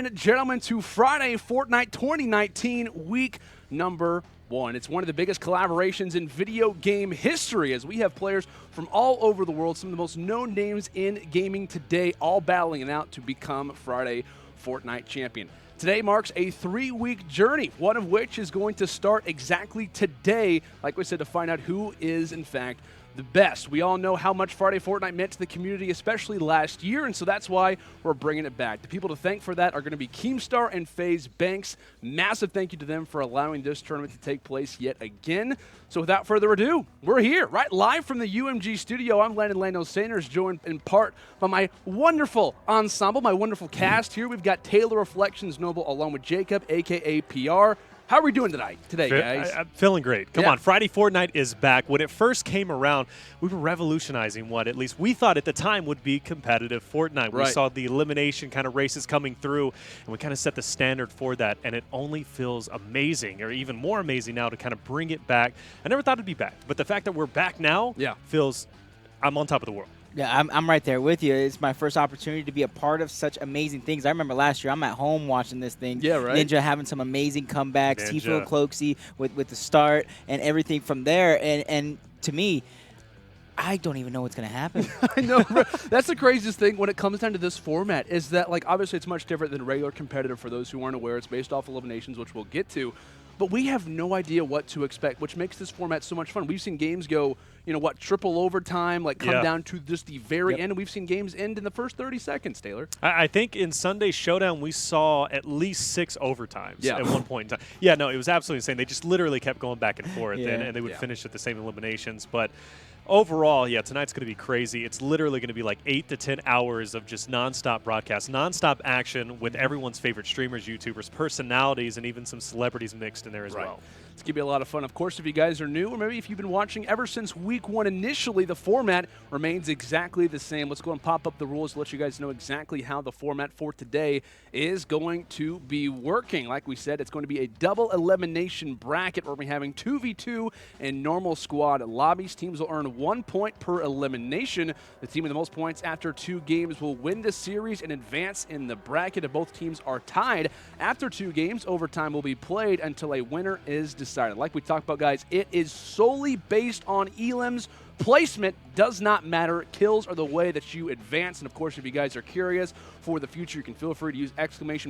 and gentlemen, to Friday Fortnite 2019 week number 1. It's one of the biggest collaborations in video game history, as we have players from all over the world, some of the most known names in gaming today, all battling it out to become Friday Fortnite champion. Today marks a 3-week journey, one of which is going to start exactly today, like we said, to find out who is, in fact, the best. We all know how much Friday Fortnite meant to the community, especially last year, and so that's why we're bringing it back. The people to thank for that are going to be Keemstar and FaZe Banks. Massive thank you to them for allowing this tournament to take place yet again. So without further ado, we're here, right, live from the UMG studio. I'm Landon Lando Sanders, joined in part by my wonderful ensemble, my wonderful cast here. We've got Taylor Reflections Noble along with Jacob, a.k.a. PR. How are we doing today, guys? I'm feeling great. Come on, Friday Fortnite is back. When it first came around, we were revolutionizing what at least we thought at the time would be competitive Fortnite. We saw the elimination kind of races coming through, and we kind of set the standard for that, and it only feels amazing, or even more amazing now to kind of bring it back. I never thought it'd be back, but the fact that we're back now feels I'm on top of the world. Yeah, I'm right there with you. It's my first opportunity to be a part of such amazing things. I remember last year, I'm at home watching this thing. Yeah, right. Ninja having some amazing comebacks. Tifo and Cloaksy with the start and everything from there. And to me, I don't even know what's going to happen. I know. That's the craziest thing when it comes down to this format is that, like, obviously it's much different than regular competitive for those who aren't aware. It's based off eliminations, which we'll get to. But we have no idea what to expect, which makes this format so much fun. We've seen games go, triple overtime, like come down to just the very end. And we've seen games end in the first 30 seconds, Taylor. I think in Sunday's Showdown, we saw at least 6 overtimes at one point in time. Yeah, no, it was absolutely insane. They just literally kept going back and forth, and they would finish at the same eliminations. But overall, tonight's going to be crazy. It's literally going to be like 8 to 10 hours of just nonstop broadcast, nonstop action with everyone's favorite streamers, YouTubers, personalities, and even some celebrities mixed in there as well. It's going to be a lot of fun. Of course, if you guys are new, or maybe if you've been watching ever since week 1 initially, the format remains exactly the same. Let's go and pop up the rules to let you guys know exactly how the format for today is going to be working. Like we said, it's going to be a double elimination bracket where we're having 2v2 in normal squad lobbies. Teams will earn 1 point per elimination. The team with the most points after 2 games will win the series and advance in the bracket. If both teams are tied after 2 games, overtime will be played until a winner is decided. Like we talked about, guys, it is solely based on elims. Placement does not matter. Kills are the way that you advance. And of course, if you guys are curious for the future, you can feel free to use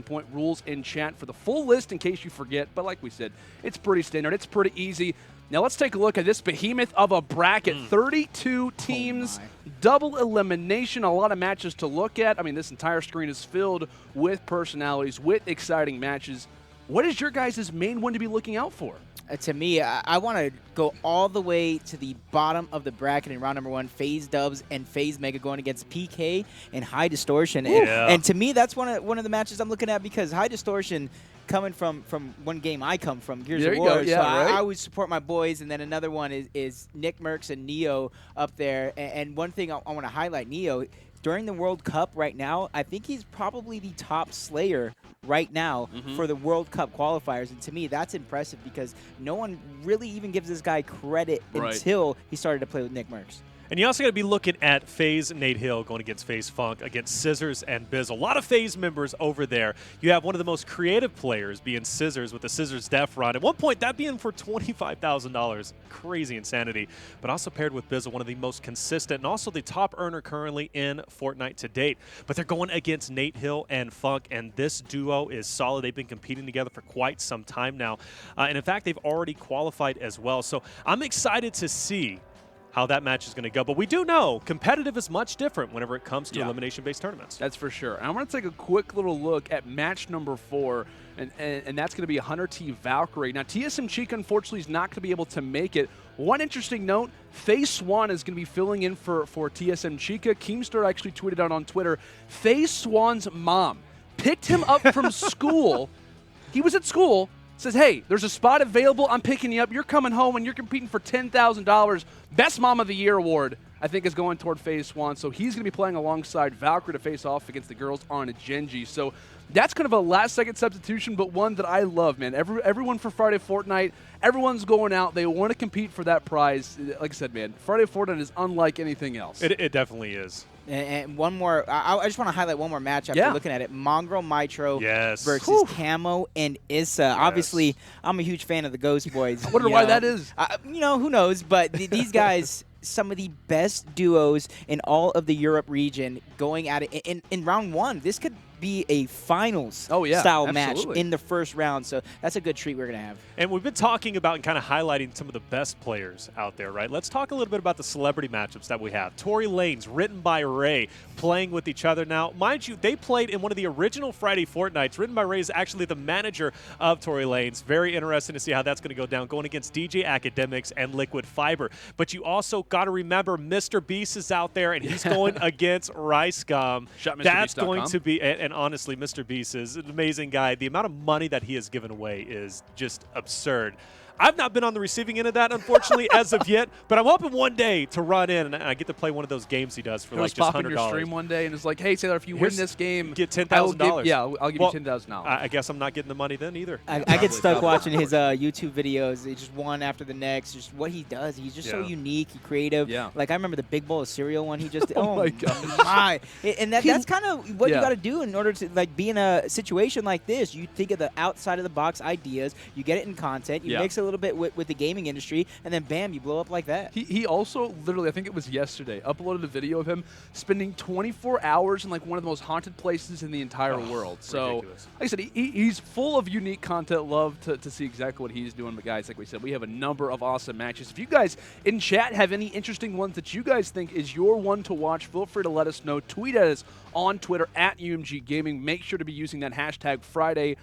!point rules in chat for the full list in case you forget. But like we said, it's pretty standard. It's pretty easy. Now let's take a look at this behemoth of a bracket. 32 teams, double elimination, a lot of matches to look at. I mean, this entire screen is filled with personalities, with exciting matches. What is your guys' main one to be looking out for? To me, I want to go all the way to the bottom of the bracket in round number 1. FaZe Dubs and FaZe Megga going against PK and High Distortion. And to me, that's one of the matches I'm looking at, because High Distortion, coming from one game I come from, Gears of War. So I always support my boys. And then another one is Nickmercs and Neo up there. And one thing I want to highlight, Neo, during the World Cup right now, I think he's probably the top slayer right now for the World Cup qualifiers. And to me, that's impressive, because no one really even gives this guy credit until he started to play with Nickmercs. And you also got to be looking at FaZe Nate Hill going against FaZe Funk, against Cizzorz and Bizzle. A lot of FaZe members over there. You have one of the most creative players being Cizzorz with the Cizzorz Def Run. At one point, that being for $25,000. Crazy insanity. But also paired with Bizzle, one of the most consistent and also the top earner currently in Fortnite to date. But they're going against Nate Hill and Funk, and this duo is solid. They've been competing together for quite some time now. And in fact, they've already qualified as well. So I'm excited to see how that match is going to go. But we do know competitive is much different whenever it comes to elimination-based tournaments. That's for sure. And I'm going to take a quick little look at match number 4, and that's going to be 100 T Valkyrae. Now, TSM Chica, unfortunately, is not going to be able to make it. One interesting note, FaZe Swan is going to be filling in for TSM Chica. Keemstar actually tweeted out on Twitter, FaZe Swan's mom picked him up from school. He was at school, says, hey, there's a spot available. I'm picking you up. You're coming home, and you're competing for $10,000. Best Mom of the Year award, I think, is going toward FaZe Swan. So he's going to be playing alongside Valkyrae to face off against the girls on a Genji. So that's kind of a last-second substitution, but one that I love, man. Everyone for Friday Fortnite, everyone's going out. They want to compete for that prize. Like I said, man, Friday Fortnite is unlike anything else. It definitely is. And one more, I just want to highlight one more match after looking at it. Mongraal Mitro versus Kamo and Issa. Yes. Obviously, I'm a huge fan of the Ghost Boys. I wonder why that is. You know, who knows? But these guys, some of the best duos in all of the Europe region going at it. In round one, this could be a finals style match in the first round. So that's a good treat we're going to have. And we've been talking about and kind of highlighting some of the best players out there, right? Let's talk a little bit about the celebrity matchups that we have. Tory Lanez, WrittenByRay, playing with each other. Now, mind you, they played in one of the original Friday Fortnites. WrittenByRay is actually the manager of Tory Lanez. Very interesting to see how that's going to go down, going against DJ Akademiks and Liquid Fiber. But you also got to remember Mr. Beast is out there, and he's going against RiceGum. That's going to be, and honestly, Mr. Beast is an amazing guy. The amount of money that he has given away is just absurd. I've not been on the receiving end of that, unfortunately, as of yet. But I'm hoping one day to run in and I get to play one of those games he does for like just $100. Your stream one day and it's like, hey, Sailor, if you win this game, get $10,000. Yeah, I'll give you $10,000. I guess I'm not getting the money then either. I get stuck watching his YouTube videos. It's just one after the next. Just what he does. He's just so unique, creative. Yeah. Like I remember the big bowl of cereal one he just did. Oh my god! And that's kind of what you got to do in order to like be in a situation like this. You think of the outside of the box ideas. You get it in content. You mix a little bit with the gaming industry, and then bam, you blow up like that. He also literally, I think it was yesterday, uploaded a video of him spending 24 hours in like one of the most haunted places in the entire world. So, ridiculous. like I said, he's full of unique content. Love to see exactly what he's doing. But guys, like we said, we have a number of awesome matches. If you guys in chat have any interesting ones that you guys think is your one to watch, feel free to let us know. Tweet at us on Twitter at UMG Gaming. Make sure to be using that hashtag Friday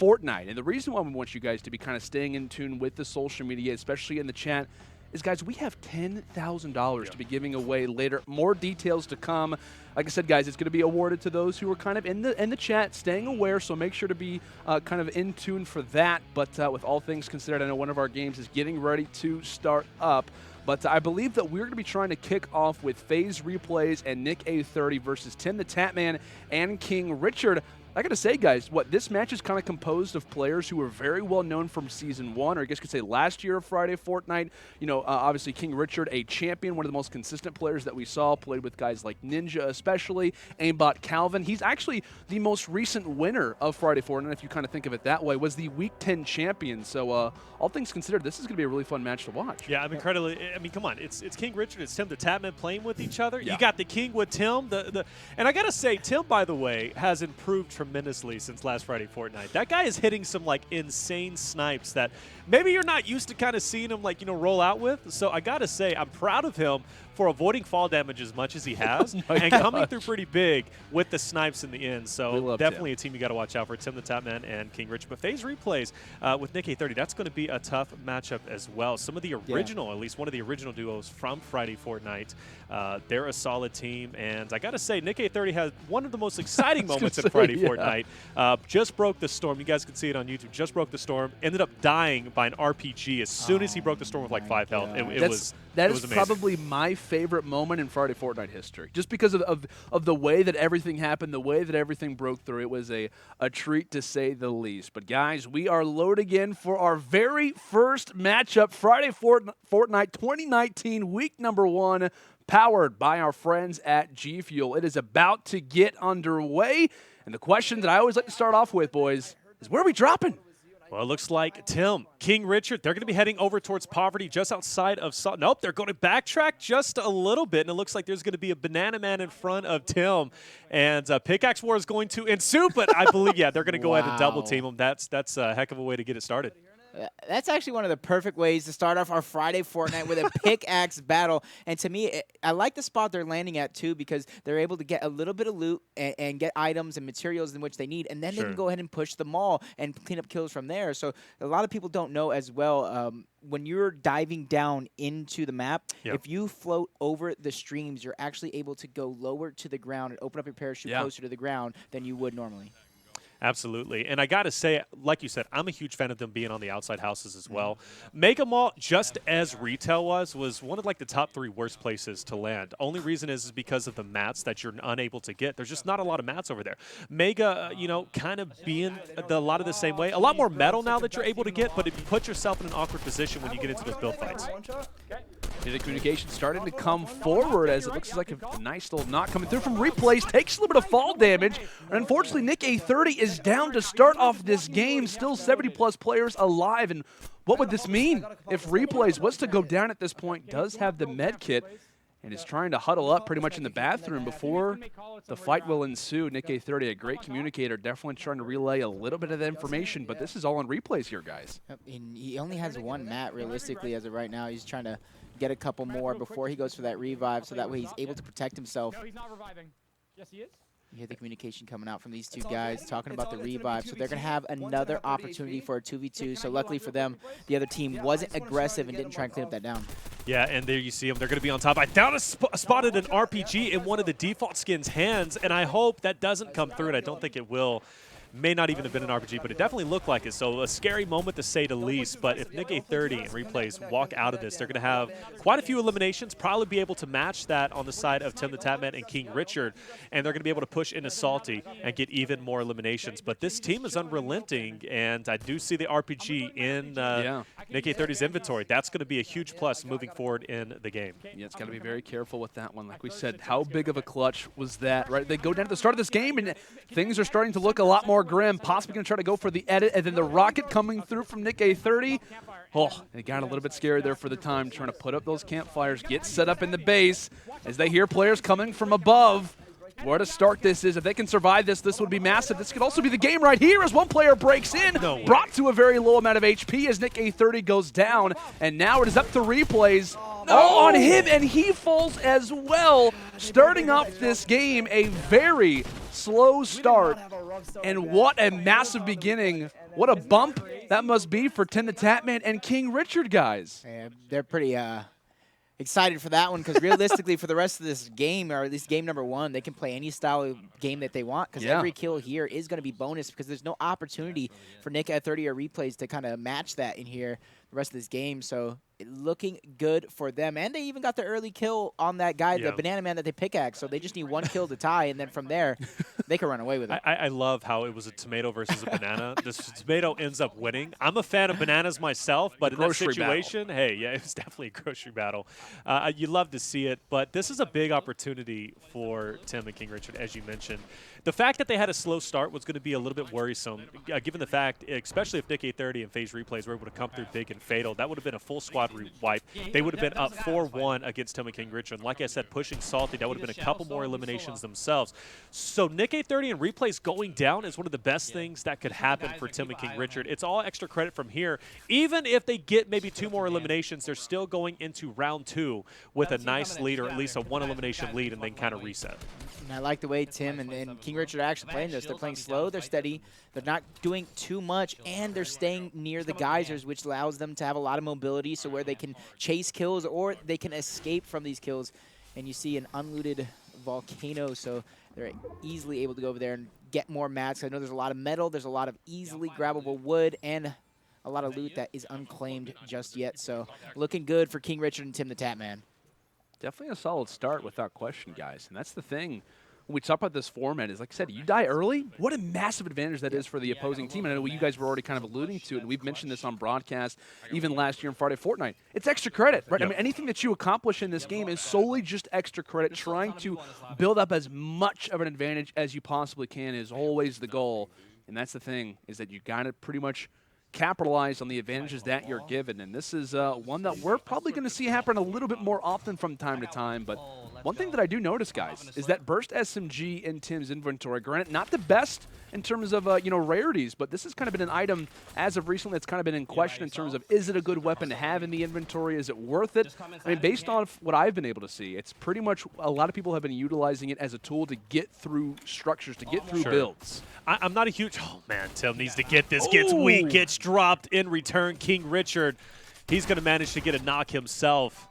Fortnite. And the reason why we want you guys to be kind of staying in tune with the social media, especially in the chat, is, guys, we have $10,000 to be giving away later. More details to come. Like I said, guys, it's going to be awarded to those who are kind of in the chat, staying aware, so make sure to be kind of in tune for that. But with all things considered, I know one of our games is getting ready to start up. But I believe that we're going to be trying to kick off with FaZe Replays and Nick A30 versus TimTheTatMan and King Richard. I got to say, guys, this match is kind of composed of players who are very well known from Season 1, or I guess you could say last year of Friday Fortnite. You know, obviously King Richard, a champion, one of the most consistent players that we saw, played with guys like Ninja especially, Aimbot Calvin. He's actually the most recent winner of Friday Fortnite, if you kind of think of it that way, was the Week 10 champion. So all things considered, this is going to be a really fun match to watch. Yeah, I'm incredibly, I mean, come on, it's King Richard, it's TimTheTatMan playing with each other. You got the King with Tim, and I got to say, Tim, by the way, has improved tremendously since last Friday Fortnite. That guy is hitting some like insane snipes that maybe you're not used to kind of seeing him like, you know, roll out with. So I gotta say, I'm proud of him for avoiding fall damage as much as he has and coming through pretty big with the snipes in the end. So definitely a team you got to watch out for. TimTheTatMan and King Richard. But FaZe Replays with Nick A30, that's going to be a tough matchup as well. Some of the original, at least one of the original duos from Friday Fortnite, they're a solid team. And I got to say, Nick A30 has one of the most exciting moments in Friday Fortnite. Just broke the storm. You guys can see it on YouTube. Just broke the storm. Ended up dying by an RPG as soon as he broke the storm with like 5 health. That is amazing. probably my favorite moment in Friday Fortnite history, just because of the way that everything happened, the way that everything broke through. It was a treat, to say the least. But, guys, we are loading in for our very first matchup, Friday Fortnite 2019, week number 1, powered by our friends at G Fuel. It is about to get underway, and the question that I always like to start off with, boys, is where are we dropping? Well, it looks like Tim, King Richard, they're going to be heading over towards Poverty just outside of Nope, they're going to backtrack just a little bit, and it looks like there's going to be a Banana Man in front of Tim. And Pickaxe War is going to ensue, but I believe, they're going to go ahead and double team him. That's a heck of a way to get it started. That's actually one of the perfect ways to start off our Friday Fortnite with a pickaxe battle. And to me, I like the spot they're landing at, too, because they're able to get a little bit of loot and get items and materials in which they need. And then they can go ahead and push the mall and clean up kills from there. So a lot of people don't know as well, when you're diving down into the map, if you float over the streams, you're actually able to go lower to the ground and open up your parachute closer to the ground than you would normally. Absolutely. And I got to say, like you said, I'm a huge fan of them being on the outside houses as well. Mega Mall, just as retail was one of like the top 3 worst places to land. Only reason is because of the mats that you're unable to get. There's just not a lot of mats over there. Mega, you know, kind of being a lot of the same way. A lot more metal now that you're able to get, but it puts yourself in an awkward position when you get into those build fights. The communication starting to come forward as it looks like a nice little knock coming through from Replays. Takes a little bit of fall damage. And unfortunately, Nick30 is down to start off this game. Still 70+ players alive. And what would this mean if Replays was to go down at this point? Does have the med kit and is trying to huddle up pretty much in the bathroom before the fight will ensue. Nick30, a great communicator, definitely trying to relay a little bit of the information, but this is all on Replays here, guys. And he only has one mat, realistically, as of right now. He's trying to get a couple more before he goes for that revive, so that way he's able to protect himself. No, he's not reviving. Yes, he is. You hear the communication coming out from these two guys talking about the revive, so they're going to have another opportunity for a 2v2. So luckily for them, the other team wasn't aggressive and didn't try and clean up that down. Yeah, and there you see them. They're going to be on top. I down spotted an RPG in one of the default skins' hands, and I hope that doesn't come through, and I don't think it will. May not even have been an RPG, but it definitely looked like it. So a scary moment to say the least. But if Nick30 and Replays walk out of this, they're going to have quite a few eliminations, probably be able to match that on the side of TimTheTatMan and King Richard. And they're going to be able to push into Salty and get even more eliminations. But this team is unrelenting, and I do see the RPG in Nick30's inventory. That's going to be a huge plus moving forward in the game. Yeah, it's got to be very careful with that one. Like we said, how big of a clutch was that, right? They go down at the start of this game, and things are starting to look a lot more grim, possibly going to try to go for the edit, and then the rocket coming through from Nick30. Oh, it got a little bit scary there for the time, trying to put up those campfires, get set up in the base as they hear players coming from above. Where to start this is, if they can survive this, this would be massive. This could also be the game right here as one player breaks in, brought to a very low amount of HP as Nick30 goes down, and now it is up to Replays. All on him, and he falls as well. Starting off this game, a very slow start, and what a massive beginning. What a bump that must be for TimTheTatMan and King Richard, guys. Yeah, they're pretty excited for that one, because realistically for the rest of this game, or at least game number one, they can play any style of game that they want, because every kill here is going to be bonus, because there's no opportunity for Nick30 or Replays to kind of match that in here the rest of this game. So looking good for them, and they even got the early kill on that guy, the banana man that they pickaxe, so they just need one kill to tie, and then from there they can run away with it. I love how it was a tomato versus a banana. This tomato ends up winning. I'm a fan of bananas myself, but in that situation, hey, yeah, it was definitely a grocery battle. You love to see it, but this is a big opportunity for Tim and King Richard, as you mentioned. The fact that they had a slow start was going to be a little bit worrisome, given the fact, especially if Nick30 and FaZe Replays were able to come through big and fatal. That would have been a full squad wipe. They would have been up 4-1 against Tim and King Richard. And like I said, pushing Salty, that would have been a couple more eliminations themselves. So Nick30 and Replays going down is one of the best things that could happen for Tim and King Richard. It's all extra credit from here. Even if they get maybe 2 more eliminations, they're still going into round 2 with a nice lead, or at least a 1 elimination lead, and then kind of reset. And I like the way Tim and King Richard are actually playing this. They're playing slow, they're steady, they're not doing too much, and they're staying near the geysers, which allows them to have a lot of mobility, so where they can chase kills or they can escape from these kills. And you see an unlooted volcano, so they're easily able to go over there and get more mats. I know there's a lot of metal, there's a lot of easily grabbable wood, and a lot of loot that is unclaimed just yet. So looking good for King Richard and TimTheTatMan. Definitely a solid start without question, guys. And that's the thing when we talk about this format is, like I said, you die early, what a massive advantage that is for the opposing team. And I know you guys were already kind of alluding to it, and we've mentioned this on broadcast even last year in Friday Fortnite. It's extra credit, right? I mean, anything that you accomplish in this game is solely just extra credit. Trying to build up as much of an advantage as you possibly can is always the goal. And that's the thing, is that you got to pretty much capitalize on the advantages that you're given. And this is one that we're probably going to see happen a little bit more often from time to time. But one thing that I do notice, guys, is that Burst SMG in Tim's inventory, granted, not the best in terms of rarities, but this has kind of been an item as of recently that's kind of been in question in terms of, is it a good weapon to have in the inventory? Is it worth it? I mean, based on what I've been able to see, it's pretty much a lot of people have been utilizing it as a tool to get through structures, to get through builds. I'm not a huge... Oh, man, Tim needs to get this. Gets weak, gets dropped in return. King Richard, he's going to manage to get a knock himself.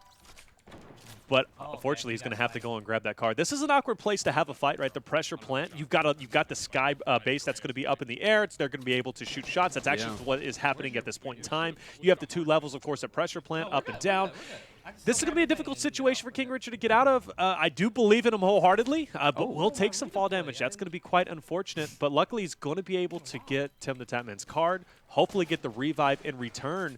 But unfortunately, he's going to have to go and grab that card. This is an awkward place to have a fight, right? The pressure plant. You've got the sky base that's going to be up in the air. They're going to be able to shoot shots. That's actually what is happening at this point in time. You have the 2 levels, of course, at pressure plant, up and down. This is going to be a difficult situation for King Richard to get out of. I do believe in him wholeheartedly, but will take some fall damage. That's going to be quite unfortunate. But luckily, he's going to be able to get TimTheTatMan's card, hopefully get the revive in return.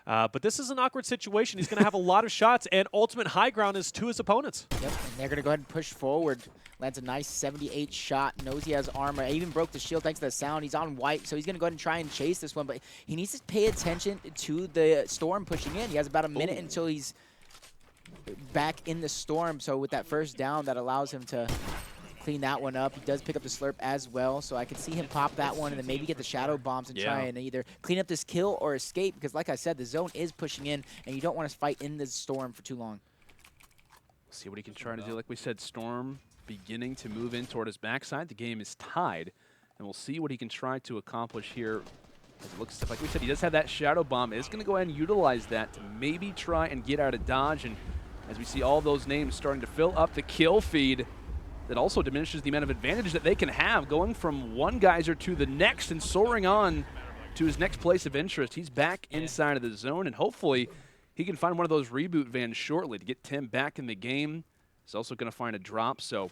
But this is an awkward situation. He's going to have a lot of shots, and ultimate high ground is to his opponents. Yep, and they're going to go ahead and push forward. Lands a nice 78 shot, knows he has armor. I even broke the shield thanks to the sound. He's on white, so he's going to go ahead and try and chase this one, but he needs to pay attention to the storm pushing in. He has about a minute until he's back in the storm, so with that first down, that allows him to clean that one up. He does pick up the slurp as well, so I can see him pop that one and then maybe get the shadow bombs and try and either clean up this kill or escape, because like I said, the zone is pushing in, and you don't want to fight in the storm for too long. See what he can try to do. Like we said, Storm beginning to move in toward his backside. The game is tied, and we'll see what he can try to accomplish here. It looks like we said, he does have that shadow bomb. Is going to go ahead and utilize that to maybe try and get out of dodge. And as we see all those names starting to fill up the kill feed, that also diminishes the amount of advantage that they can have going from one geyser to the next and soaring on to his next place of interest. He's back inside of the zone, and hopefully he can find one of those reboot vans shortly to get Tim back in the game. He's also going to find a drop, so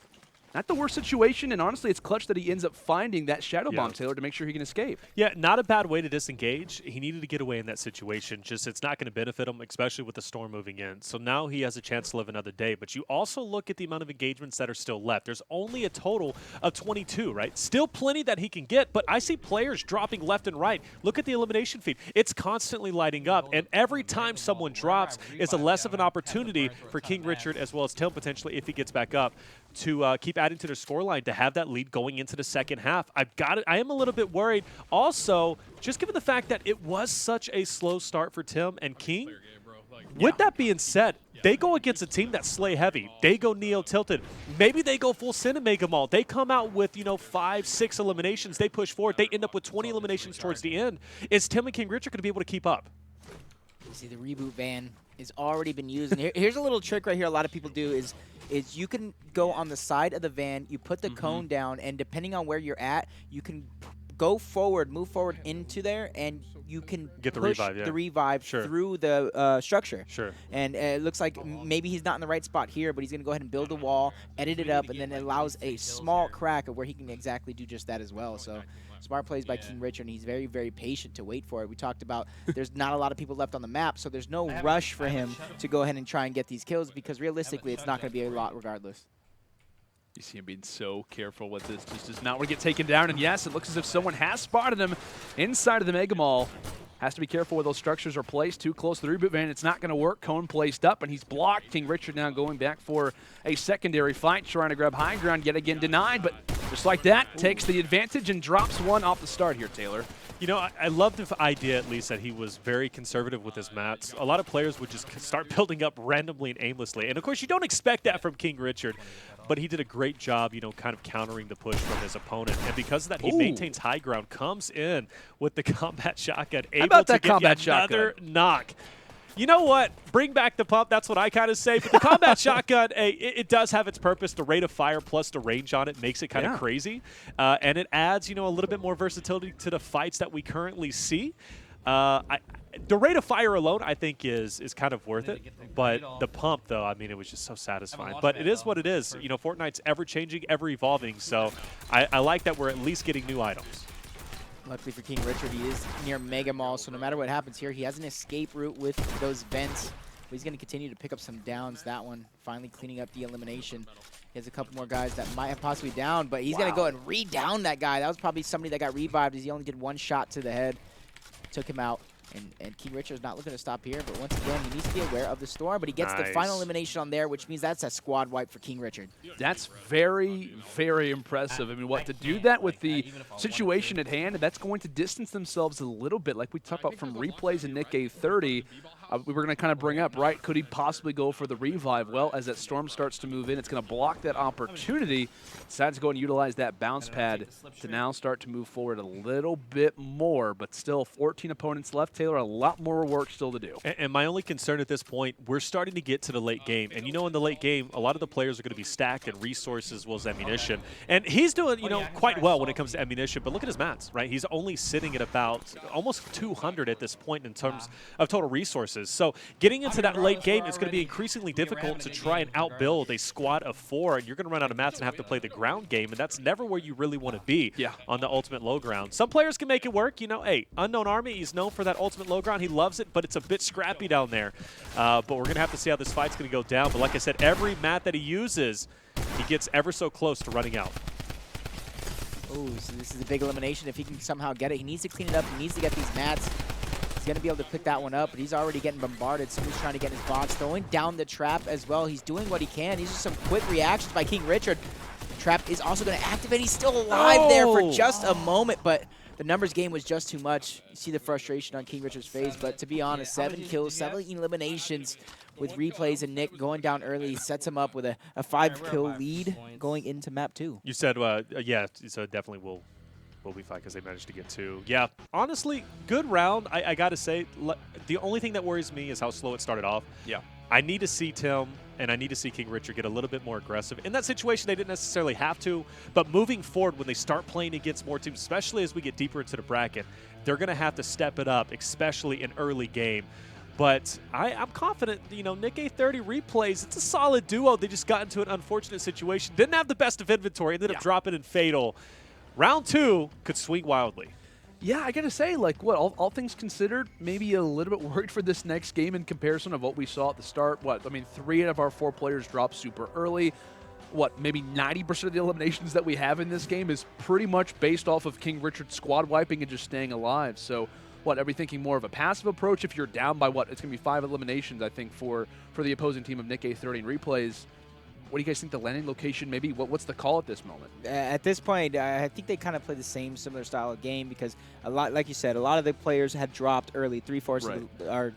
not the worst situation, and honestly, it's clutch that he ends up finding that shadow bomb, Taylor, to make sure he can escape. Yeah, not a bad way to disengage. He needed to get away in that situation. Just it's not going to benefit him, especially with the storm moving in. So now he has a chance to live another day. But you also look at the amount of engagements that are still left. There's only a total of 22, right? Still plenty that he can get, but I see players dropping left and right. Look at the elimination feed. It's constantly lighting up, and every time someone drops is a less of an opportunity for King Richard as well as Tim potentially, if he gets back up, to keep adding to their scoreline to have that lead going into the second half. I am a little bit worried. Also, just given the fact that it was such a slow start for Tim and King, with that being said, they go against a team that's slay heavy. They go Neo tilted. Maybe they go full sin and make them all. They come out with, 5, 6 eliminations. They push forward. They end up with 20 eliminations towards the end. Is Tim and King Richard going to be able to keep up? You see the reboot van has already been used. And here's a little trick right here a lot of people do is you can go on the side of the van, you put the cone down, and depending on where you're at, you can go forward, move forward into there, and you can get the push revive, the revive through the structure. Sure. And it looks like maybe he's not in the right spot here, but he's going to go ahead and build a wall, edit it up, and then it allows a small crack of where he can exactly do just that as well. So smart plays by King Richard, and he's very, very patient to wait for it. We talked about there's not a lot of people left on the map, so there's no rush for him to go ahead and try and get these kills, because realistically it's not going to be a lot regardless. You see him being so careful with this. Just does not want to get taken down. And yes, it looks as if someone has spotted him inside of the Mega Mall. Has to be careful where those structures are placed. Too close to the reboot van. It's not going to work. Cone placed up, and he's blocked. King Richard now going back for a secondary fight, trying to grab high ground. Yet again denied, but just like that, takes the advantage and drops one off the start here, Taylor. I love the idea, at least, that he was very conservative with his mats. A lot of players would just start building up randomly and aimlessly. And, of course, you don't expect that from King Richard. But he did a great job, kind of countering the push from his opponent. And because of that, he maintains high ground, comes in with the combat shotgun, able to get another knock. You know what? Bring back the pump. That's what I kind of say. But the combat shotgun, it does have its purpose. The rate of fire plus the range on it makes it kind of crazy. And it adds, a little bit more versatility to the fights that we currently see. The rate of fire alone, I think, is kind of worth it. But the pump, though, I mean, it was just so satisfying. But it is what it is. Fortnite's ever-changing, ever-evolving. So I like that we're at least getting new items. Luckily for King Richard, he is near Mega Mall, so no matter what happens here, he has an escape route with those vents. But he's going to continue to pick up some downs. That one finally cleaning up the elimination. He has a couple more guys that might have possibly downed, but he's going to go and re-down that guy. That was probably somebody that got revived as he only did one shot to the head. Took him out. And King Richard's not looking to stop here, but once again, he needs to be aware of the storm, but he gets the final elimination on there, which means that's a squad wipe for King Richard. That's very, very impressive. I mean, to do that with the situation at hand, that's going to distance themselves a little bit, like we talked about from replays in Nick A30. We were going to kind of bring up, right, could he possibly go for the revive? Well, as that storm starts to move in, it's going to block that opportunity. Decides to go and utilize that bounce pad to now start to move forward a little bit more, but still 14 opponents left. Taylor, a lot more work still to do. And my only concern at this point, we're starting to get to the late game. And in the late game, a lot of the players are going to be stacked in resources as well as ammunition. And he's doing, quite well when it comes to ammunition, but look at his mats, right? He's only sitting at about almost 200 at this point in terms of total resources. resources. So getting into that late game, it's going to be increasingly difficult to try and outbuild a squad of 4, and you're going to run out of mats and have to play the ground game, and that's never where you really want to be on the ultimate low ground. Some players can make it work. You know, hey, Unknown Army, he's known for that ultimate low ground. He loves it, but it's a bit scrappy down there. But we're going to have to see how this fight's going to go down. But like I said, every mat that he uses, he gets ever so close to running out. Oh, so this is a big elimination. If he can somehow get it, he needs to clean it up. He needs to get these mats. He's going to be able to pick that one up, but he's already getting bombarded. Someone's trying to get his box, throwing down the trap as well. He's doing what he can. These are some quick reactions by King Richard. Trap is also going to activate. He's still alive there for just a moment, but the numbers game was just too much. You see the frustration on King Richard's face, but to be honest, 7 kills, 7 eliminations with replays, and Nick going down early sets him up with a 5-kill lead going into map 2. You said, yeah, so definitely will be fine because they managed to get 2. Yeah, honestly, good round. I got to say, the only thing that worries me is how slow it started off. Yeah. I need to see Tim and I need to see King Richard get a little bit more aggressive. In that situation, they didn't necessarily have to, but moving forward, when they start playing against more teams, especially as we get deeper into the bracket, they're going to have to step it up, especially in early game. But I'm confident, you know, Nick A30 replays, it's a solid duo. They just got into an unfortunate situation. Didn't have the best of inventory, ended up dropping in Fatal. Round 2 could swing wildly. Yeah, I gotta say, like, what, all things considered, maybe a little bit worried for this next game in comparison of what we saw at the start. I mean, 3 out of our 4 players dropped super early. Maybe 90% of the eliminations that we have in this game is pretty much based off of King Richard squad wiping and just staying alive. So, are we thinking more of a passive approach? If you're down by it's gonna be 5 eliminations, I think, for the opposing team of Nick A30 and replays. What do you guys think the landing location, maybe? What's the call at this moment? At this point, I think they kind of play the same similar style of game because, like you said, a lot of the players had dropped early. 3/4 of our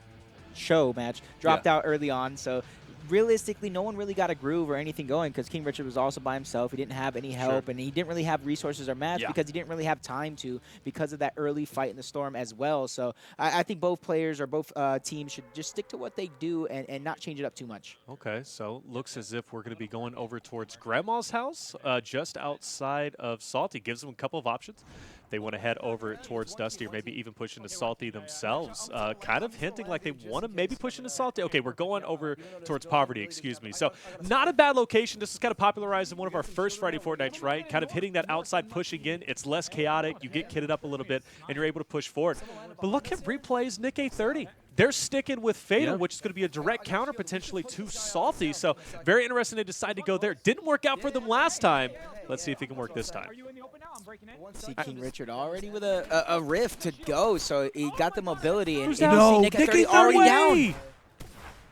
show match dropped out early on. So realistically, no one really got a groove or anything going because King Richard was also by himself. He didn't have any help, and he didn't really have resources or match because he didn't really have time to because of that early fight in the storm as well. So I think both players or both teams should just stick to what they do and not change it up too much. Okay, so looks as if we're going to be going over towards Grandma's house just outside of Salty. Gives them a couple of options. They want to head over towards Dusty or maybe even push into Salty themselves. Kind of hinting like they want to maybe push into Salty. Okay, we're going over towards Poverty, excuse me. So not a bad location. This is kind of popularized in one of our first Friday Fortnites, right? Kind of hitting that outside pushing in. It's less chaotic. You get kitted up a little bit, and you're able to push forward. But look at replays, Nick A30. They're sticking with Fatal, which is going to be a direct counter potentially to Salty. So very interesting they decide to go there. Didn't work out for them last time. Let's see if he can work this time. See King Richard already with a rift to go, so he got the mobility, and No, Nick A30 already down.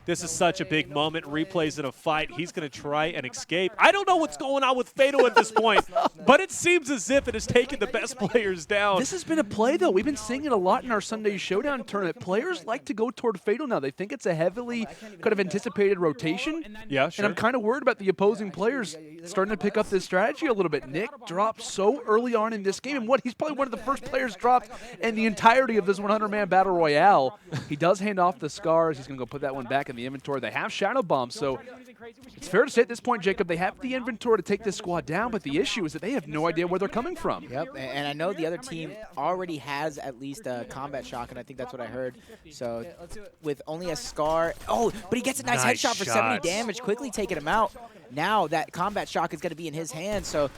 This is such a big moment. Replays in a fight. He's going to try and escape. I don't know what's going on with Fatal at this point, but it seems as if it has taken the best players down. This has been a play, though. We've been seeing it a lot in our Sunday Showdown tournament. Players like to go toward Fatal now. They think it's a heavily kind of anticipated rotation. Yeah, sure. And I'm kind of worried about the opposing players starting to pick up this strategy a little bit. Nick dropped so early on in this game, and he's probably one of the first players dropped in the entirety of this 100-man Battle Royale. He does hand off the scars. He's going to go put that one back in the inventory. They have Shadow Bomb, so it's fair to say at this point, Jacob, they have the inventory to take this squad down, but the issue is that they have no idea where they're coming from. Yep, and I know the other team already has at least a combat shock, and I think that's what I heard. So with only a scar, but he gets a nice headshot for 70 damage, quickly taking him out. Now that combat shock is going to be in his hands, so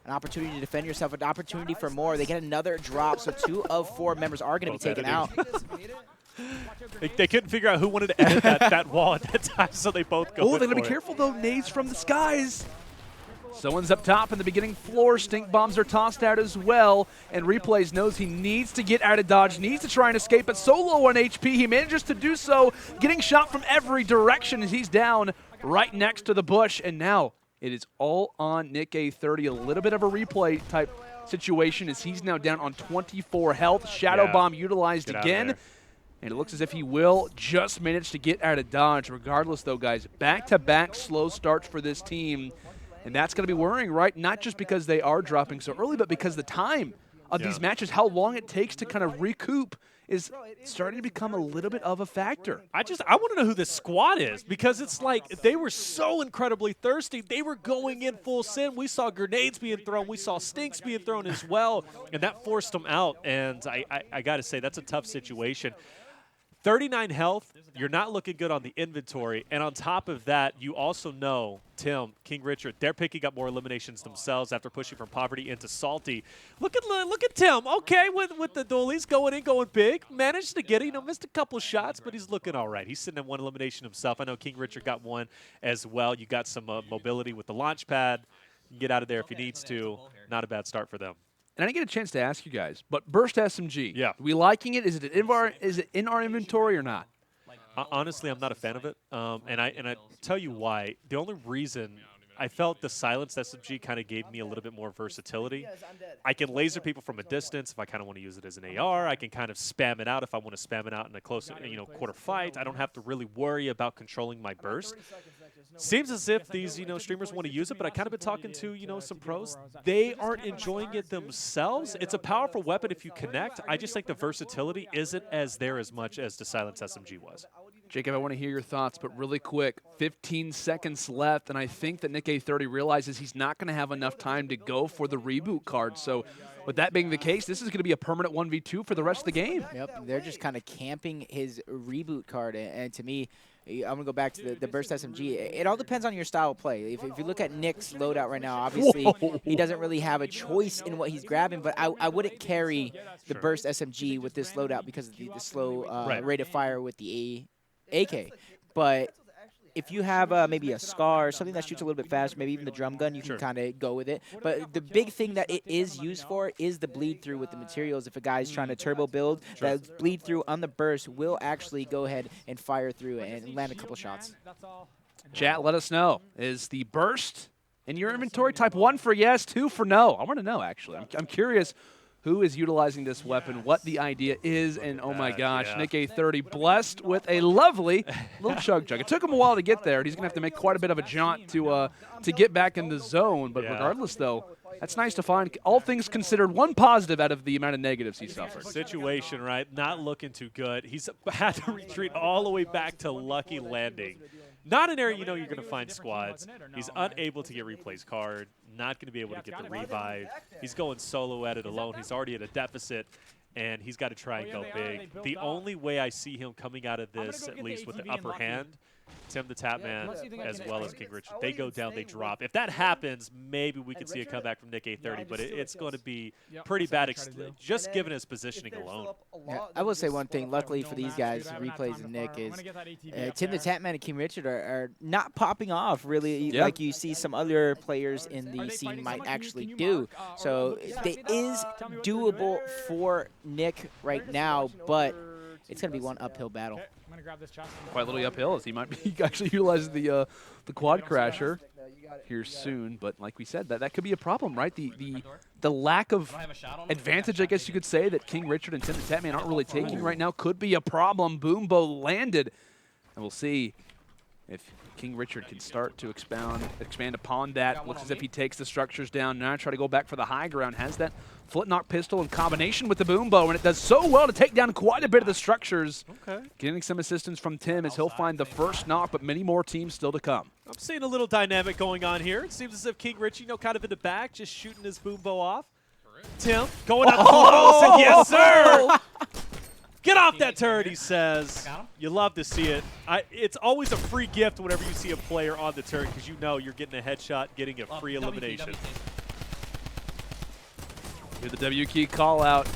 an opportunity to defend yourself, an opportunity for more. They get another drop, so 2 of 4 members are going to be taken out. They couldn't figure out who wanted to edit that wall at that time, so they both go. Oh, they got to be careful, though. Nades from the skies. Someone's up top in the beginning floor. Stink bombs are tossed out as well. And Replays knows he needs to get out of dodge, needs to try and escape, but so low on HP. He manages to do so, getting shot from every direction as he's down right next to the bush. And now it is all on Nick A30. A little bit of a replay type situation as he's now down on 24 health. Shadow Bomb utilized again. And it looks as if he will just manage to get out of dodge. Regardless, though, guys, back-to-back slow starts for this team. And that's going to be worrying, right? Not just because they are dropping so early, but because the time of these matches, how long it takes to kind of recoup, is starting to become a little bit of a factor. I want to know who this squad is, because it's like they were so incredibly thirsty. They were going in full send. We saw grenades being thrown. We saw stinks being thrown as well, and that forced them out. And I got to say, that's a tough situation. 39 health, you're not looking good on the inventory. And on top of that, you also know, Tim, King Richard, they're picking up more eliminations themselves after pushing from Poverty into Salty. Look at Tim, okay, with the dualies going in, going big. Managed to get it, missed a couple shots, but he's looking all right. He's sitting at 1 elimination himself. I know King Richard got 1 as well. You got some mobility with the launch pad. You can get out of there if he needs to. Not a bad start for them. And I didn't get a chance to ask you guys, but Burst SMG, yeah. Are we liking it? Is it in our inventory or not? Honestly, I'm not a fan of it, and I tell you why. The only reason I felt the silenced SMG kind of gave me a little bit more versatility. I can laser people from a distance if I kind of want to use it as an AR. I can kind of spam it out if I want to spam it out in a close, quarter fight. I don't have to really worry about controlling my burst. Seems as if these, streamers want to use it, but I kind of been talking to, some pros. They aren't enjoying it themselves. It's a powerful weapon if you connect. I just think the versatility isn't as much as the silenced SMG was. Jacob, I want to hear your thoughts, but really quick, 15 seconds left, and I think that Nick30 realizes he's not going to have enough time to go for the reboot card. So with that being the case, this is going to be a permanent 1v2 for the rest of the game. Yep, they're just kind of camping his reboot card, and to me, I'm going to go back to the Burst SMG. It all depends on your style of play. If you look at Nick's loadout right now, obviously he doesn't really have a choice in what he's grabbing, but I wouldn't carry the Burst SMG with this loadout because of the slow rate of fire with the AK. But if you have maybe a Scar, something that shoots a little bit faster, maybe even the drum gun, you can kind of go with it. But the big thing that it is used for is the bleed through with the materials. If a guy's trying to turbo build, that bleed through on the burst will actually go ahead and fire through and land a couple shots. Chat, let us know. Is the burst in your inventory? Type 1 for yes, 2 for no. I want to know, actually. I'm curious who is utilizing this weapon, what the idea is, and oh my gosh, yeah. Nick30 blessed with a lovely little chug. It took him a while to get there, and he's going to have to make quite a bit of a jaunt to get back in the zone. But regardless, though, that's nice to find. All things considered, one positive out of the amount of negatives he suffered. Situation, right? Not looking too good. He's had to retreat all the way back to Lucky Landing. Not an area you're going to find squads. He's unable to get Replay's card. Not going to be able to get the revive. He's going solo at it alone. He's already at a deficit, and he's got to try and go big. The only way I see him coming out of this, at least with the upper hand, TimTheTatMan as well as King Richard. They go down, they drop. If that happens, maybe we could see a comeback from Nick30, but it's going to be pretty bad, just given his positioning alone. Yeah, I will say one thing. Luckily for these guys, Replays and Nick, is TimTheTatMan and King Richard are not popping off really like you see some other players in the scene might actually do. So it is doable for Nick right now, but it's going to be one uphill battle. Quite literally uphill, as he might be actually utilizing the quad crasher here soon. But like we said, that could be a problem, right? The lack of advantage, I guess you could say, that King Richard and TimTheTatMan aren't really taking right now could be a problem. Boombo landed, and we'll see if King Richard can start to expand upon that. Looks as if he takes the structures down now, try to go back for the high ground. Has that flint-knock pistol in combination with the Boombo, and it does so well to take down quite a bit of the structures. Okay. Getting some assistance from Tim as he'll find the first knock, but many more teams still to come. I'm seeing a little dynamic going on here. It seems as if King Richie, kind of in the back, just shooting his Boombo off. Tim going out close, and yes, sir! Get off that turret, he says. You love to see it. It's always a free gift whenever you see a player on the turret because you know you're getting a headshot, getting a free elimination. Hear the W key call out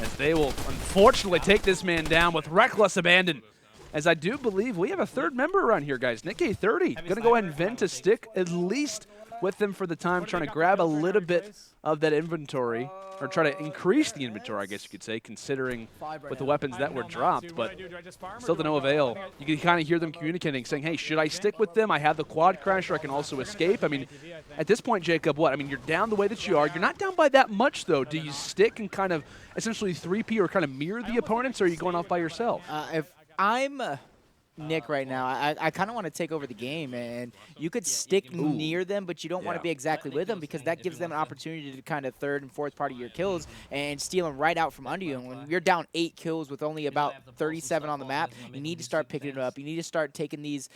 as they will unfortunately take this man down with reckless abandon. As I do believe we have a third member around here, guys. Nick30 going to go ahead and vent a stick at least with them for the time, trying to grab a little bit of that inventory, or try to increase the inventory, I guess you could say, considering with the weapons that were dropped, but still to no avail. You can kind of hear them communicating, saying, hey, should I stick with them? I have the quad crasher, I can also escape. I mean, at this point, Jacob, what? I mean, you're down the way that you are. You're not down by that much, though. Do you stick and kind of essentially 3P or kind of mirror the opponents, or are you going off by yourself? If I'm Nick right now, I kind of want to take over the game, and you could stick near them, but you don't want to be exactly with them because that gives them an opportunity to kind of third and fourth part of your kills and steal them right out from under you. And when you're down 8 kills with only about 37 on the map, you need to start picking it up. You need to start taking these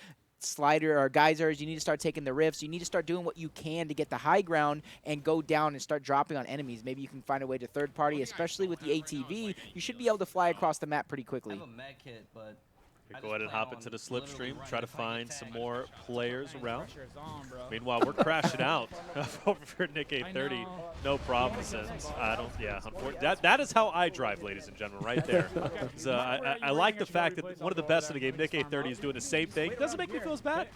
slider or geysers. You need to start taking the rifts. You need to start doing what you can to get the high ground and go down and start dropping on enemies. Maybe you can find a way to third party, especially with the ATV. You should be able to fly across the map pretty quickly. Go ahead and hop into the slipstream, try to find some more players around. Meanwhile, we're crashing out over for Nick 830. No problem, since I don't, unfortunately. That is how I drive, ladies and gentlemen, right there. So I like the fact that one of the best in the game, Nick 830, is doing the same thing. Doesn't make me feel as bad.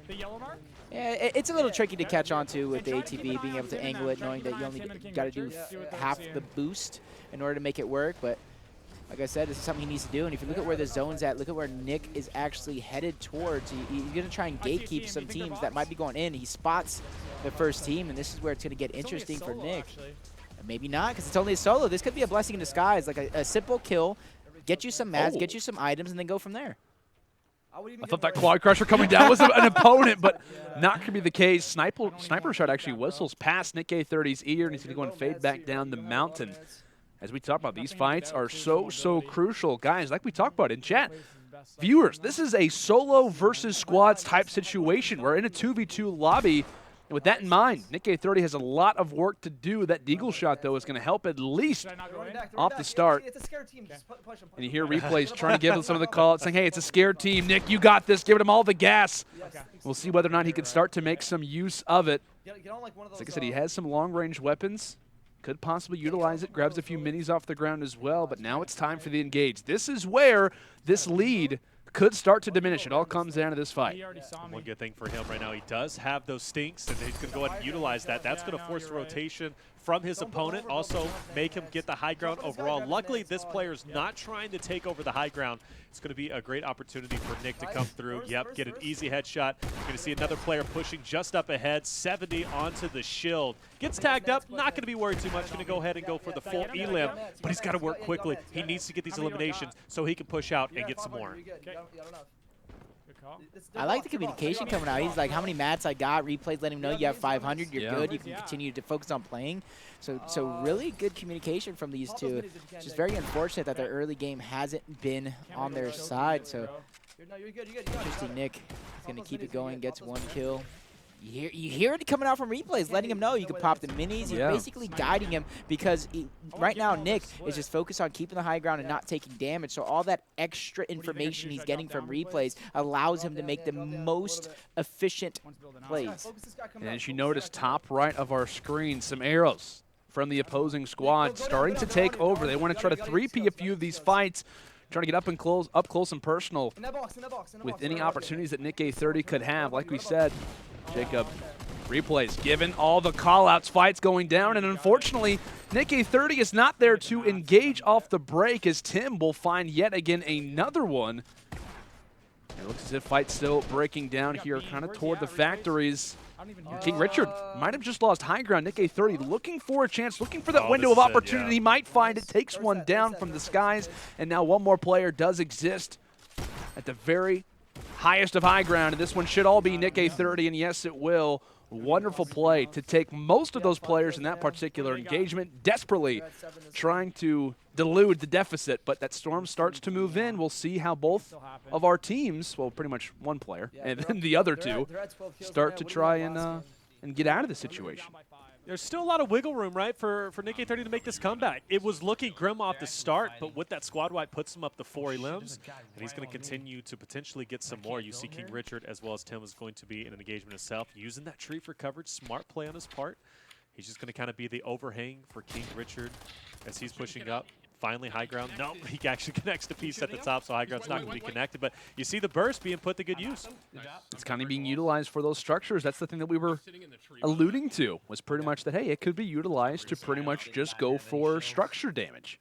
The yellow mark? Yeah, it's a little tricky to catch on to with the ATV, being able to angle it, knowing that you only got to do half the boost in order to make it work. But like I said, this is something he needs to do. And if you look at where the zone's at, look at where Nick is actually headed towards. He's going to try and gatekeep some teams that might be going in. He spots the first team, and this is where it's going to get interesting for Nick. Maybe not, because it's only a solo. This could be a blessing in disguise, like a simple kill, get you some mats, get you some items, and then go from there. I thought that quad crusher coming down was an opponent, but not going to be the case. Sniper shot actually whistles past Nick 830's ear, and he's going to go and fade back down the mountain. As we talk about, these fights are so crucial. Guys, like we talked about in chat, viewers, this is a solo versus squads type situation. We're in a 2v2 lobby. And with that in mind, Nick 830 has a lot of work to do. That deagle shot, though, is going to help at least off the start. And you hear replays trying to give him some of the call, saying, hey, it's a scared team. Nick, you got this. Give him all the gas. We'll see whether or not he can start to make some use of it. Like I said, he has some long-range weapons. Could possibly utilize it, grabs a few minis off the ground as well, but now it's time for the engage. This is where this lead could start to diminish. It all comes down to this fight. One good thing for him right now, he does have those stinks, and he's going to go ahead and utilize that. That's going to force the rotation from his opponent, also make him get the high ground overall. Luckily, this player's not trying to take over the high ground. It's going to be a great opportunity for Nick to come through. Yep, get an easy headshot. You're going to see another player pushing just up ahead, 70 onto the shield. Gets tagged up, not going to be worried too much. Going to go ahead and go for the full elim, but he's got to work quickly. He needs to get these eliminations so he can push out and get some more. I like the communication coming out. He's like, how many mats I got? Replays let him know you have 500. You're good. You can continue to focus on playing. So really good communication from these two. It's just very unfortunate that their early game hasn't been on their side. So interesting. Nick is going to keep it going, gets one kill. You hear it coming out from replays, letting him know you can pop the minis. He's basically guiding him because right now Nick is just focused on keeping the high ground and not taking damage. So all that extra information he's getting from replays allows him to make the most efficient plays. And as you notice, top right of our screen, some arrows from the opposing squad starting to take over. They want to try to 3P a few of these fights, trying to get up close and personal with any opportunities that Nick 830 could have. Like we said, Jacob, replays, given all the call-outs, fights going down, and unfortunately, Nick 830 is not there to engage off the break as Tim will find yet again another one. It looks as if fight's still breaking down here, kind of toward the factories. King Richard might have just lost high ground. Nick 830 looking for a chance, looking for that window of opportunity. He might find it, takes one down from the skies, and now one more player does exist at the very highest of high ground, and this one should all be Nick 830, and yes, it will. Wonderful play to take most of those players in that particular engagement, desperately trying to delude the deficit, but that storm starts to move in. We'll see how both of our teams, well, pretty much one player, and then the other two, start to try and get out of the situation. There's still a lot of wiggle room, right, for Nick 830 to make this comeback. It was looking grim off the start, but with that squad wipe puts him up to 4 elims, and he's going to continue to potentially get some more. You see King Richard as well as Tim is going to be in an engagement himself, using that tree for coverage. Smart play on his part. He's just going to kind of be the overhang for King Richard as he's pushing up. Finally, high ground. No, he actually connects the piece at the top, so high ground's not going to be connected. But you see the burst being put to good use. It's kind of being utilized for those structures. That's the thing that we were alluding to, was pretty much that, hey, it could be utilized to pretty much just go for structure damage.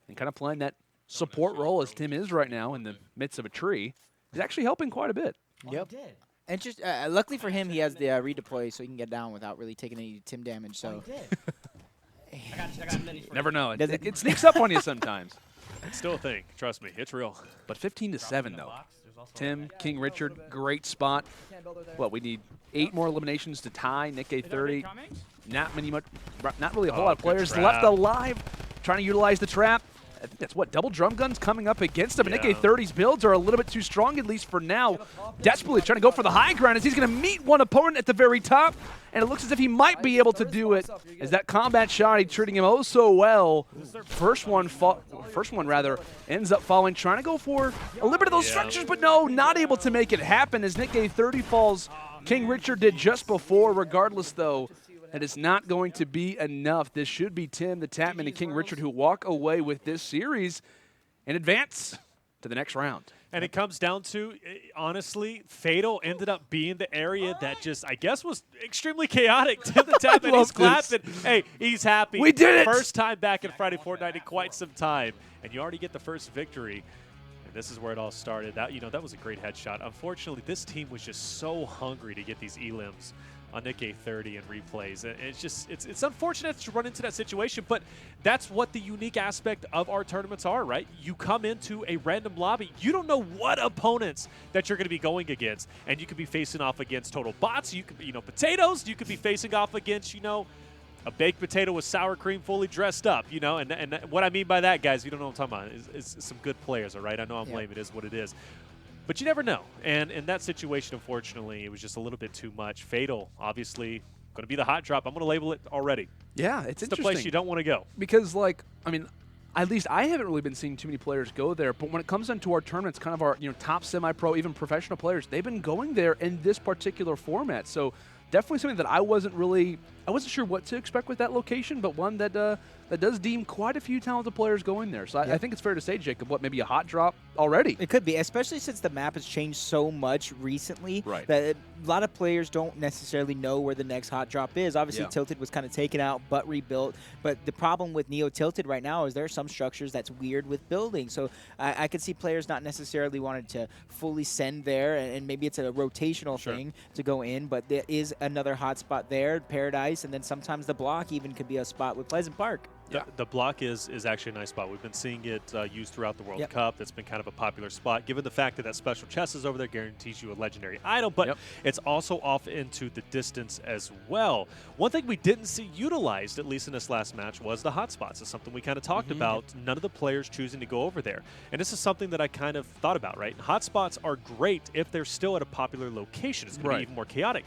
And kind of playing that support role as Tim is right now in the midst of a tree is actually helping quite a bit. Yep. And just luckily for him, he has the redeploy, so he can get down without really taking any Tim damage. So. Never know. It sneaks up on you sometimes. It's still a thing. Trust me. It's real. But 15-7, though. Tim, King Richard, great spot. What, we need 8 more eliminations to tie Nick 830. Not really a whole lot of players left alive. Trying to utilize the trap. I think that's what, double drum guns coming up against him. And Yeah. Nick 30's builds are a little bit too strong, at least for now. Desperately trying to go for the high ground as he's going to meet one opponent at the very top. And it looks as if he might be able to do it as that combat shot, he's treating him oh so well. First one rather, ends up falling, trying to go for a little bit of those structures, but no, not able to make it happen as Nick 30 falls. King Richard did just before. Regardless, though, that is not going to be enough. This should be TimTheTatMan and King Richard who walk away with this series and advance to the next round. And it comes down to, honestly, Fatal ended up being the area that just, I guess, was extremely chaotic. TimTheTatMan, he's clapping. Hey, he's happy. We did it! First time back in Friday Fortnite in quite some time. And you already get the first victory. And this is where it all started. That, that was a great headshot. Unfortunately, this team was just so hungry to get these elims on Nick 30 and replays. And it's just, it's unfortunate to run into that situation, but that's what the unique aspect of our tournaments are, right? You come into a random lobby, you don't know what opponents that you're going to be going against, and you could be facing off against total bots, you could be, potatoes, you could be facing off against, a baked potato with sour cream fully dressed up, and what I mean by that, guys, you don't know what I'm talking about, is some good players, all right? I know I'm lame, it is what it is. But you never know. And in that situation, unfortunately, it was just a little bit too much. Fatal, obviously, going to be the hot drop. I'm going to label it already. Yeah, it's interesting. The place you don't want to go. Because, at least I haven't really been seeing too many players go there. But when it comes into our tournaments, kind of our top semi-pro, even professional players, they've been going there in this particular format. So definitely something that I wasn't sure what to expect with that location, but one that does deem quite a few talented players going there. So I think it's fair to say, Jacob, maybe a hot drop already? It could be, especially since the map has changed so much recently that a lot of players don't necessarily know where the next hot drop is. Obviously, Tilted was kind of taken out but rebuilt. But the problem with Neo Tilted right now is there are some structures that's weird with building. So I could see players not necessarily wanting to fully send there, and maybe it's a rotational thing to go in. But there is another hot spot there, Paradise, and then sometimes the block even could be a spot with Pleasant Park. The block is actually a nice spot. We've been seeing it used throughout the World Cup. It's been kind of a popular spot. Given the fact that that special chest is over there, guarantees you a legendary item, but it's also off into the distance as well. One thing we didn't see utilized, at least in this last match, was the hotspots. It's something we kind of talked about. None of the players choosing to go over there. And this is something that I kind of thought about, right? Hotspots are great if they're still at a popular location. It's going to be even more chaotic.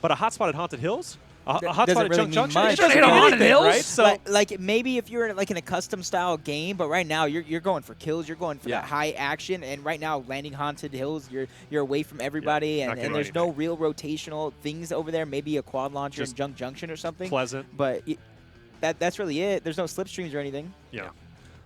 But a hotspot at Haunted Hills? A hotspot at Junk Junction? It's just hit on Haunted Hills, right? So, like maybe if you're in a custom style game, but right now you're going for kills, you're going for that high action, and right now landing Haunted Hills, you're away from everybody, and there's no real rotational things over there. Maybe a quad launcher in Junk Junction or something. Pleasant, but that's really it. There's no slipstreams or anything. Yeah.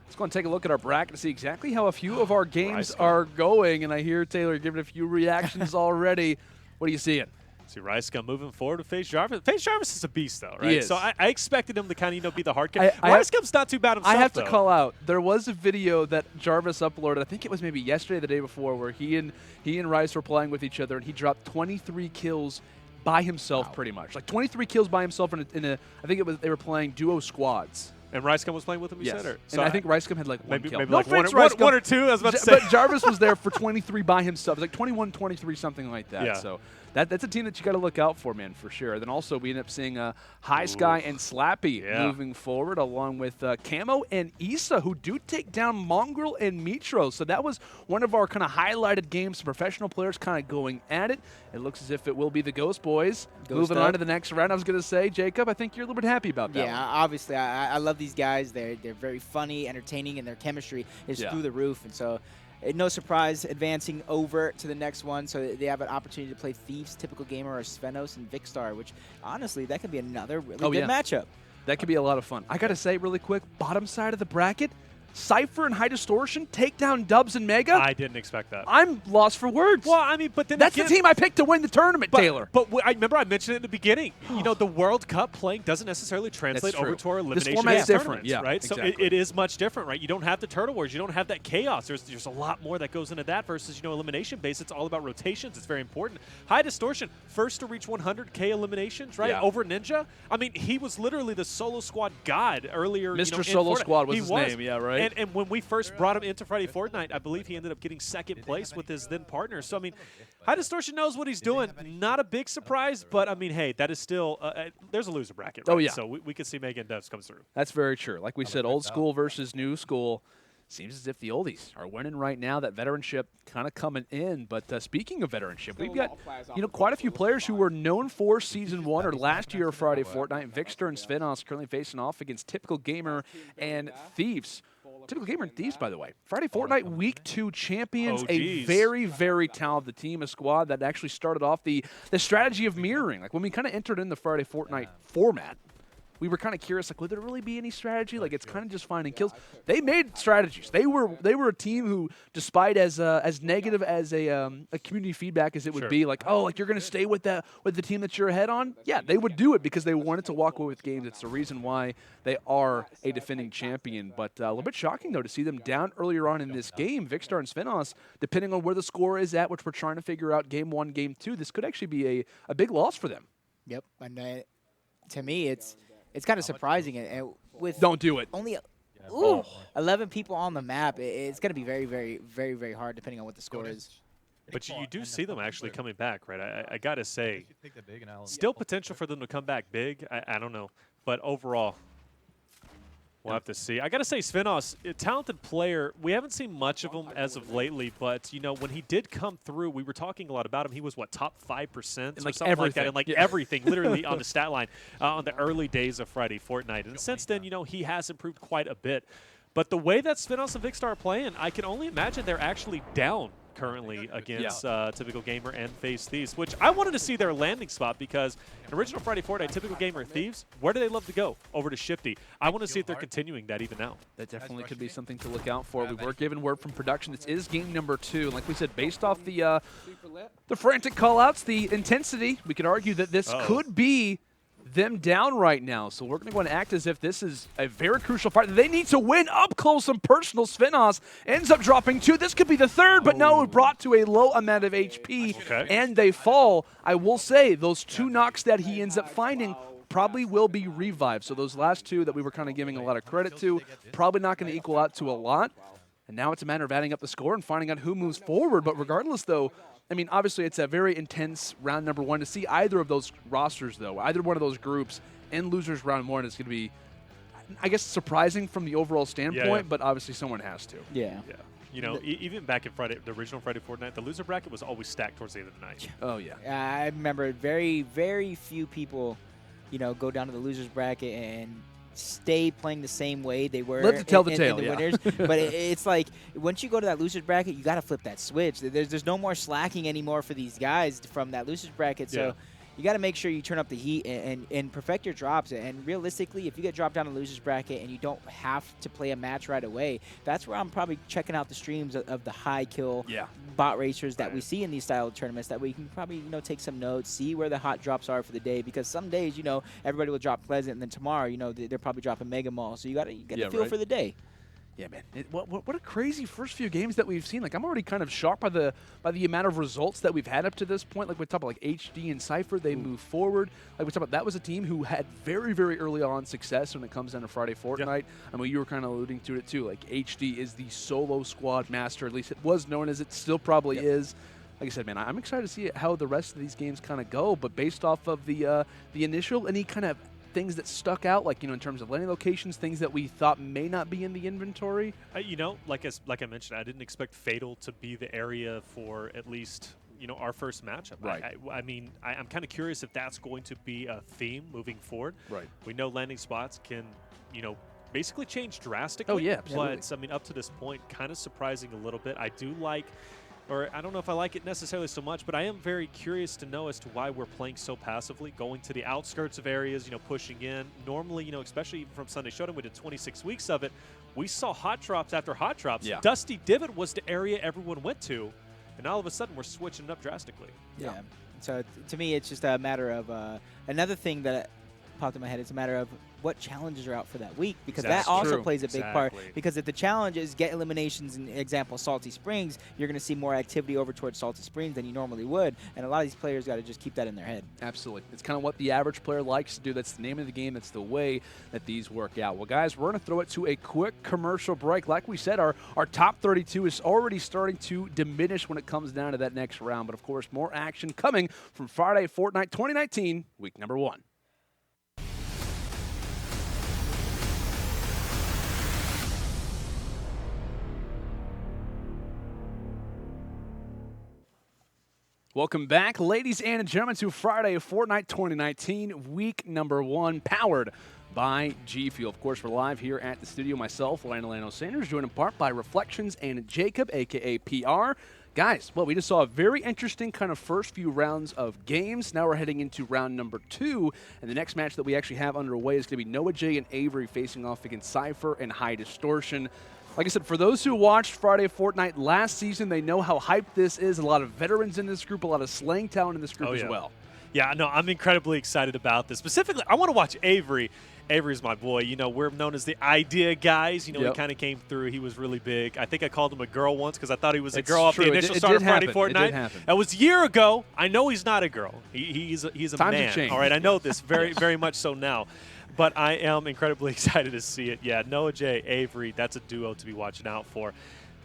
Let's go and take a look at our bracket to see exactly how a few of our games are going, and I hear Taylor giving a few reactions already. What are you seeing? See RiceGum moving forward with FaZe Jarvis. FaZe Jarvis is a beast, though, right? He is. So I expected him to kind of be the hard kid. RiceGum's not too bad himself, I have to call out. There was a video that Jarvis uploaded. I think it was maybe yesterday, the day before, where he and Rice were playing with each other, and he dropped 23 kills by himself, pretty much. Like 23 kills by himself in a I think they were playing duo squads. And RiceGum was playing with him, you said? Or? So I think RiceGum had like one kill. Maybe No like offense, one or two, I was about to say. But Jarvis was there for 23 by himself. It was like 21, 23, something like that. Yeah. So that's a team that you got to look out for, man, for sure. Then also we end up seeing Highsky and Slappie moving forward, along with Kamo and Issa, who do take down Mongraal and Mitro. So that was one of our kind of highlighted games. Professional players kind of going at it. It looks as if it will be the Ghost Boys moving on to the next round. I was going to say, Jacob, I think you're a little bit happy about that. Yeah, obviously, I love these guys. They're very funny, entertaining, and their chemistry is through the roof. And so, no surprise, advancing over to the next one. So they have an opportunity to play Thieves, Typical Gamer, or Svennoss and Vikkstar, which honestly, that could be another really good matchup. That could be a lot of fun. I got to say really quick, bottom side of the bracket, Cypher and High Distortion take down Dubs and Megga. I didn't expect that. I'm lost for words. Well, I mean, but then that's the team I picked to win the tournament, Taylor. But I remember I mentioned it in the beginning. The World Cup playing doesn't necessarily translate over to our elimination tournaments, different, right? Exactly. So it is much different, right? You don't have the Turtle Wars. You don't have that chaos. There's a lot more that goes into that versus, elimination base. It's all about rotations. It's very important. High Distortion, first to reach 100K eliminations, right? Over Ninja. I mean, he was literally the solo squad god earlier. Mr. Solo Squad was his name, right? And when we first brought him into Friday Fortnite, I believe he ended up getting second place with his then partner. So, I mean, High Distortion knows what he's doing. Not a big surprise, but, I mean, hey, that is still there's a loser bracket, right? Oh, yeah. So we could see Megga and Devs come through. That's very true. Like we said, old school versus new school. Seems as if the oldies are winning right now. That veteranship kind of coming in. But speaking of veteranship, we've got quite a few players who were known for Season 1 or last year of Friday Fortnite. Vikkstar and Svennoss currently facing off against Typical Gamer and Thieves. Typical Gamer and Thieves, by the way. Friday Fortnite Week 2 champions. A very, very talented team, a squad that actually started off the strategy of mirroring. Like when we kind of entered in the Friday Fortnite format, we were kind of curious, like, would there really be any strategy? Like, it's kind of just finding kills. They made strategies. They were a team who, despite as negative as a community feedback as it would be, like, oh, like you're going to stay with the team that you're ahead on. Yeah, they would do it because they wanted to walk away with games. It's the reason why they are a defending champion. But a little bit shocking though to see them down earlier on in this game. Vikkstar and Svennoss, depending on where the score is at, which we're trying to figure out game 1, game 2, this could actually be a big loss for them. Yep, and to me, it's kind of surprising. And with don't do it. Only 11 people on the map, it's going to be very, very, very, very hard depending on what the score is. But you do see them actually coming back, right? I got to say, still potential for them to come back big. I don't know. But overall, we'll have to see. I got to say, Svennoss, a talented player. We haven't seen much of him as of lately, but, you know, when he did come through, we were talking a lot about him. He was, what, top 5% or something like that? And, like, everything, literally on the stat line on the early days of Friday Fortnite. And since then, you know, he has improved quite a bit. But the way that Svennoss and Vikkstar are playing, I can only imagine they're actually down currently against Typical Gamer and FaZe Thieves, which I wanted to see their landing spot because in original Friday Fortnite, Typical Gamer and Thieves, where do they love to go? Over to Shifty. I want to see if they're continuing that even now. That definitely could be something to look out for. We were given word from production. This is game number 2. And like we said, based off the frantic callouts, the intensity, we could argue that this could be them down right now. So we're going to go and act as if this is a very crucial fight. They need to win up close and personal. Svennoss ends up dropping 2. This could be the 3rd, but no, brought to a low amount of HP, and they fall. I will say, those 2 knocks that he ends up finding probably will be revived. So those last 2 that we were kind of giving a lot of credit to, probably not going to equal out to a lot. And now it's a matter of adding up the score and finding out who moves forward. But regardless, though, I mean, obviously it's a very intense round number 1. To see either of those rosters, though, either one of those groups in losers round 1 is going to be, I guess, surprising from the overall standpoint, but obviously someone has to. Yeah. You know, even back in the original Friday Fortnite, the loser bracket was always stacked towards the end of the night. Oh, yeah. I remember very, very few people, you know, go down to the losers bracket and stay playing the same way they were. Live to tell the tale, in the winners. But it's like, once you go to that losers bracket, you got to flip that switch. There's no more slacking anymore for these guys from that losers bracket. So you got to make sure you turn up the heat and perfect your drops. And realistically, if you get dropped down a losers bracket and you don't have to play a match right away, that's where I'm probably checking out the streams of the high kill bot racers that we see in these style of tournaments, that we can probably, you know, take some notes, see where the hot drops are for the day. Because some days, you know, everybody will drop Pleasant, and then tomorrow, you know, they're probably dropping Mega Mall. So you got to get a feel for the day. Yeah, man. What a crazy first few games that we've seen. Like, I'm already kind of shocked by the amount of results that we've had up to this point. Like, we talk about like HD and Cypher, they move forward. Like we talk about, that was a team who had very, very early on success when it comes down to Friday Fortnite. I mean, you were kind of alluding to it too. Like, HD is the solo squad master. At least it was known as. It still probably is. Like I said, man, I'm excited to see how the rest of these games kind of go. But based off of the initial, any kind of things that stuck out, like, you know, in terms of landing locations, things that we thought may not be in the inventory? You know, like I mentioned, I didn't expect Fatal to be the area for at least, you know, our first matchup. Right. I mean, I'm kind of curious if that's going to be a theme moving forward. Right. We know landing spots can, you know, basically change drastically. Oh, yeah, absolutely. But, I mean, up to this point, kind of surprising a little bit. I do like, or I don't know if I like it necessarily so much, but I am very curious to know as to why we're playing so passively, going to the outskirts of areas, you know, pushing in. Normally, you know, especially from Sunday Showdown, we did 26 weeks of it. We saw hot drops after hot drops. Yeah. Dusty Divot was the area everyone went to, and all of a sudden we're switching it up drastically. Yeah. So to me, it's just a matter of another thing that popped in my head. It's a matter of what challenges are out for that week, because That's that also true. plays a big part. Exactly. Because if the challenge is get eliminations, in example Salty Springs, you're going to see more activity over towards Salty Springs than you normally would, and a lot of these players got to just keep that in their head. Absolutely. It's kind of what the average player likes to do. That's the name of the game. That's the way that these work out. Well, guys, we're going to throw it to a quick commercial break. Like we said, our top 32 is already starting to diminish when it comes down to that next round. But, of course, more action coming from Friday Fortnite 2019, week number 1. Welcome back, ladies and gentlemen, to Friday Fortnite 2019, week number 1, powered by G Fuel. Of course, we're live here at the studio. Myself, Lano Sanders, joined in part by Reflections and Jacob, a.k.a. PR. Guys, well, we just saw a very interesting kind of first few rounds of games. Now we're heading into round number 2, and the next match that we actually have underway is going to be NoahJ and Avxry facing off against Cypher and High Distortion. Like I said, for those who watched Friday Fortnite last season, they know how hyped this is. A lot of veterans in this group, a lot of slang talent in this group as well. Yeah, no, I'm incredibly excited about this. Specifically, I want to watch Avxry. Avxry's my boy. You know, we're known as the idea guys. You know, he kind of came through. He was really big. I think I called him a girl once because I thought he was a girl off the initial start of Friday Fortnite. It did happen. That was a year ago. I know he's not a girl. He's a Times man. have changed. All right, I know this very much so now. But I am incredibly excited to see it. Yeah, NoahJ, Avxry, that's a duo to be watching out for.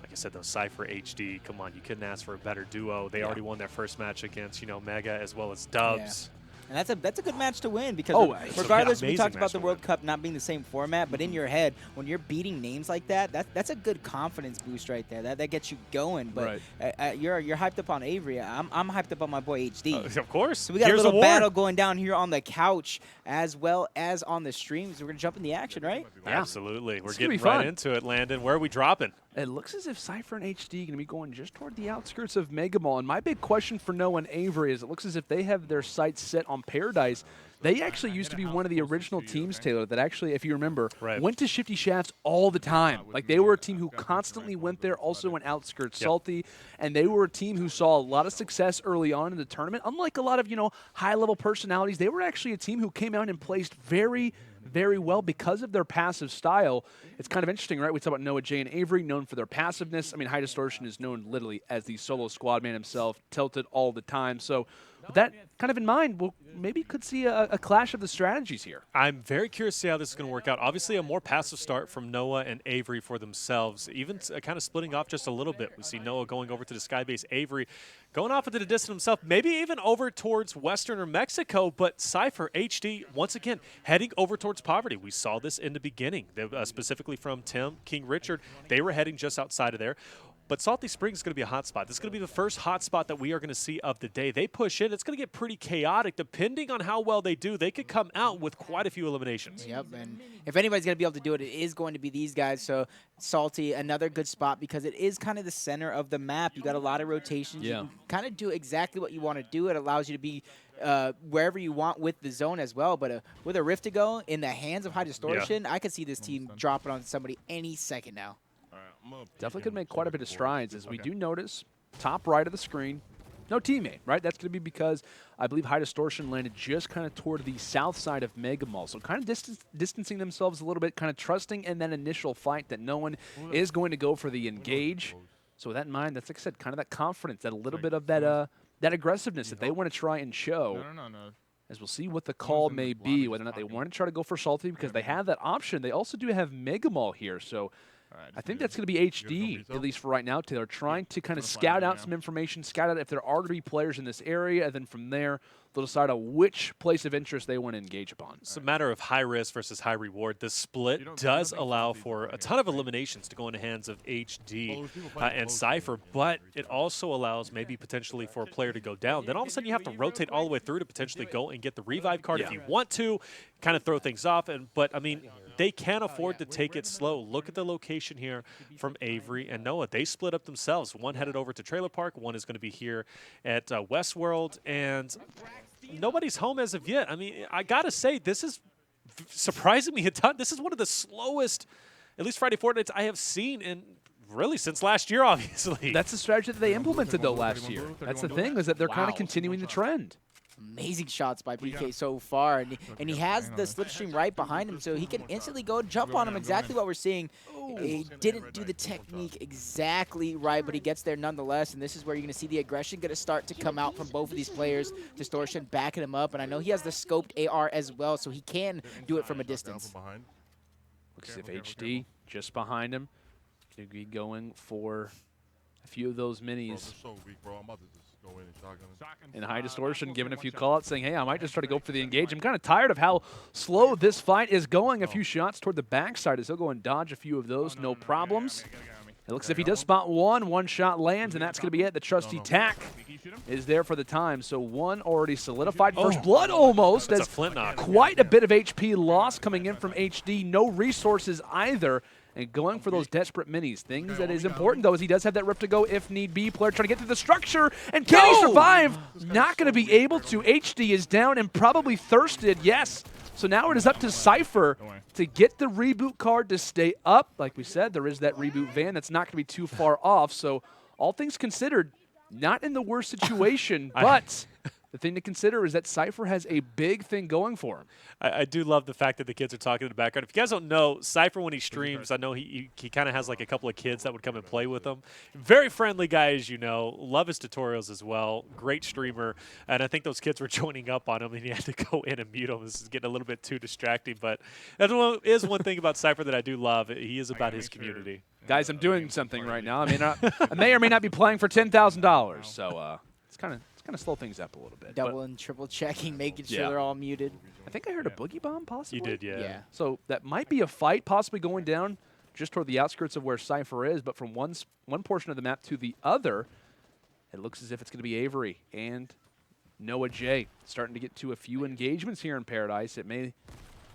Like I said, though, Cypher HD, come on, you couldn't ask for a better duo. They already won their first match against, you know, Megga as well as Dubs. Yeah. And that's a good match to win, because regardless, we talked about the World Cup not being the same format, but in your head, when you're beating names like that, that's a good confidence boost right there. That gets you going. But you're hyped up on Avxry. I'm hyped up on my boy HD. Of course. So we got a little battle going down here on the couch as well as on the streams. We're going to jump in the action, right? Yeah. Absolutely. We're It's getting gonna be right into it, Landon. Where are we dropping? It looks as if Cypher and HD are going to be going just toward the outskirts of Mega Mall. And my big question for Noah and Avxry is it looks as if they have their sights set on Paradise. They actually used to be one of the original teams, Taylor, that actually, if you remember, went to Shifty Shafts all the time. Like, they were a team who constantly went there, also went outskirts Salty, and they were a team who saw a lot of success early on in the tournament. Unlike a lot of, you know, high-level personalities, they were actually a team who came out and placed very well because of their passive style. It's kind of interesting, right? We talk about NoahJ and Avxry, known for their passiveness. I mean, High Distortion is known literally as the solo squad man himself, tilted all the time. So with that kind of in mind, we'll maybe could see a clash of the strategies here. I'm very curious to see how this is going to work out. Obviously, a more passive start from Noah and Avxry for themselves, even kind of splitting off just a little bit. We see Noah going over to the Skybase, Avxry going off into the distance himself, maybe even over towards Western or Mexico, but Cypher, HD, once again, heading over towards poverty. We saw this in the beginning, specifically from Tim, King Richard. They were heading just outside of there. But Salty Springs is going to be a hot spot. This is going to be the first hot spot that we are going to see of the day. They push in. It's going to get pretty chaotic. Depending on how well they do, they could come out with quite a few eliminations. Yep, and if anybody's going to be able to do it, it is going to be these guys. So Salty, another good spot because it is kind of the center of the map. You got a lot of rotations. You can kind of do exactly what you want to do. It allows you to be wherever you want with the zone as well. But with a Rift to go in the hands of High Distortion, I could see this team dropping on somebody any second now. Definitely could make quite a bit of strides, as we do notice, top right of the screen, no teammate, right? That's going to be because I believe High Distortion landed just kind of toward the south side of Mega Mall. So kind of distancing themselves a little bit, kind of trusting in that initial fight that no one is going to go for the engage. So with that in mind, that's, like I said, kind of that confidence, that a little bit of that that aggressiveness that they want to try and show. As we'll see what the call may be, whether or not they want to try to go for Salty because they have that option. They also do have Mega Mall here, so I think that's going to be HD, at least for right now. They're trying to kind of scout out some information, scout out if there are to be players in this area, and then from there, they'll decide on which place of interest they want to engage upon. It's a matter of high risk versus high reward. The split does allow for a ton of eliminations to go in the hands of HD and Cypher, but it also allows maybe potentially for a player to go down. Then all of a sudden you have to rotate all the way through to potentially go and get the revive card if you want to, kind of throw things off. But, I mean, they can't afford to take it slow. Look at the location here from Avxry and Noah. They split up themselves. One headed over to Trailer Park. One is going to be here at Westworld. And nobody's home as of yet. I mean, I got to say, this is surprising me a ton. This is one of the slowest, at least Friday Fortnites, I have seen in really since last year, obviously. That's the strategy that they implemented, though, last year. That's the thing, is that they're kind of continuing the trend. Amazing shots by PK so far, and he has the slipstream right behind him, so he can instantly go jump on him. Exactly what we're seeing. He didn't do the technique exactly right, but he gets there nonetheless, and this is where you're going to see the aggression going to start to come out from both of these players. Distortion backing him up, and I know he has the scoped AR as well, so he can do it from a distance. Looks as if HD just behind him could be going for a few of those minis. And High Distortion giving a few call-outs saying, hey, I might just try to go for the engage. I'm kind of tired of how slow this fight is going. A few shots toward the backside as he'll go and dodge a few of those, no problems. It looks as if he does spot one shot lands, and that's going to be it. The trusty tack is there for the time. So one already solidified. First blood almost. That's as a flint knock. Quite a bit of HP loss coming in from HD. No resources either. And going for those desperate minis. Things that is important, though, is he does have that rip to go if need be. Player trying to get through the structure. And can he survive? Not going to be able to. HD is down and probably thirsted. Yes. So now it is up to Sypher to get the reboot card to stay up. Like we said, there is that reboot van that's not going to be too far off. So all things considered, not in the worst situation, but the thing to consider is that Sypher has a big thing going for him. I do love the fact that the kids are talking in the background. If you guys don't know, Sypher, when he streams, I know he kind of has like a couple of kids that would come and play with him. Very friendly guy, as you know. Love his tutorials as well. Great streamer. And I think those kids were joining up on him, and he had to go in and mute him. This is getting a little bit too distracting. But that is one thing about Sypher that I do love. He is about his community. Guys, I'm doing something right now. I may or may not be playing for $10,000. So it's kind of slow things up a little bit. Double and triple checking, making sure they're all muted. I think I heard a boogie bomb, possibly. You did, yeah. So that might be a fight, possibly going down just toward the outskirts of where Sypher is, but from one portion of the map to the other, it looks as if it's going to be Avxry and NoahJ starting to get to a few engagements here in Paradise. It may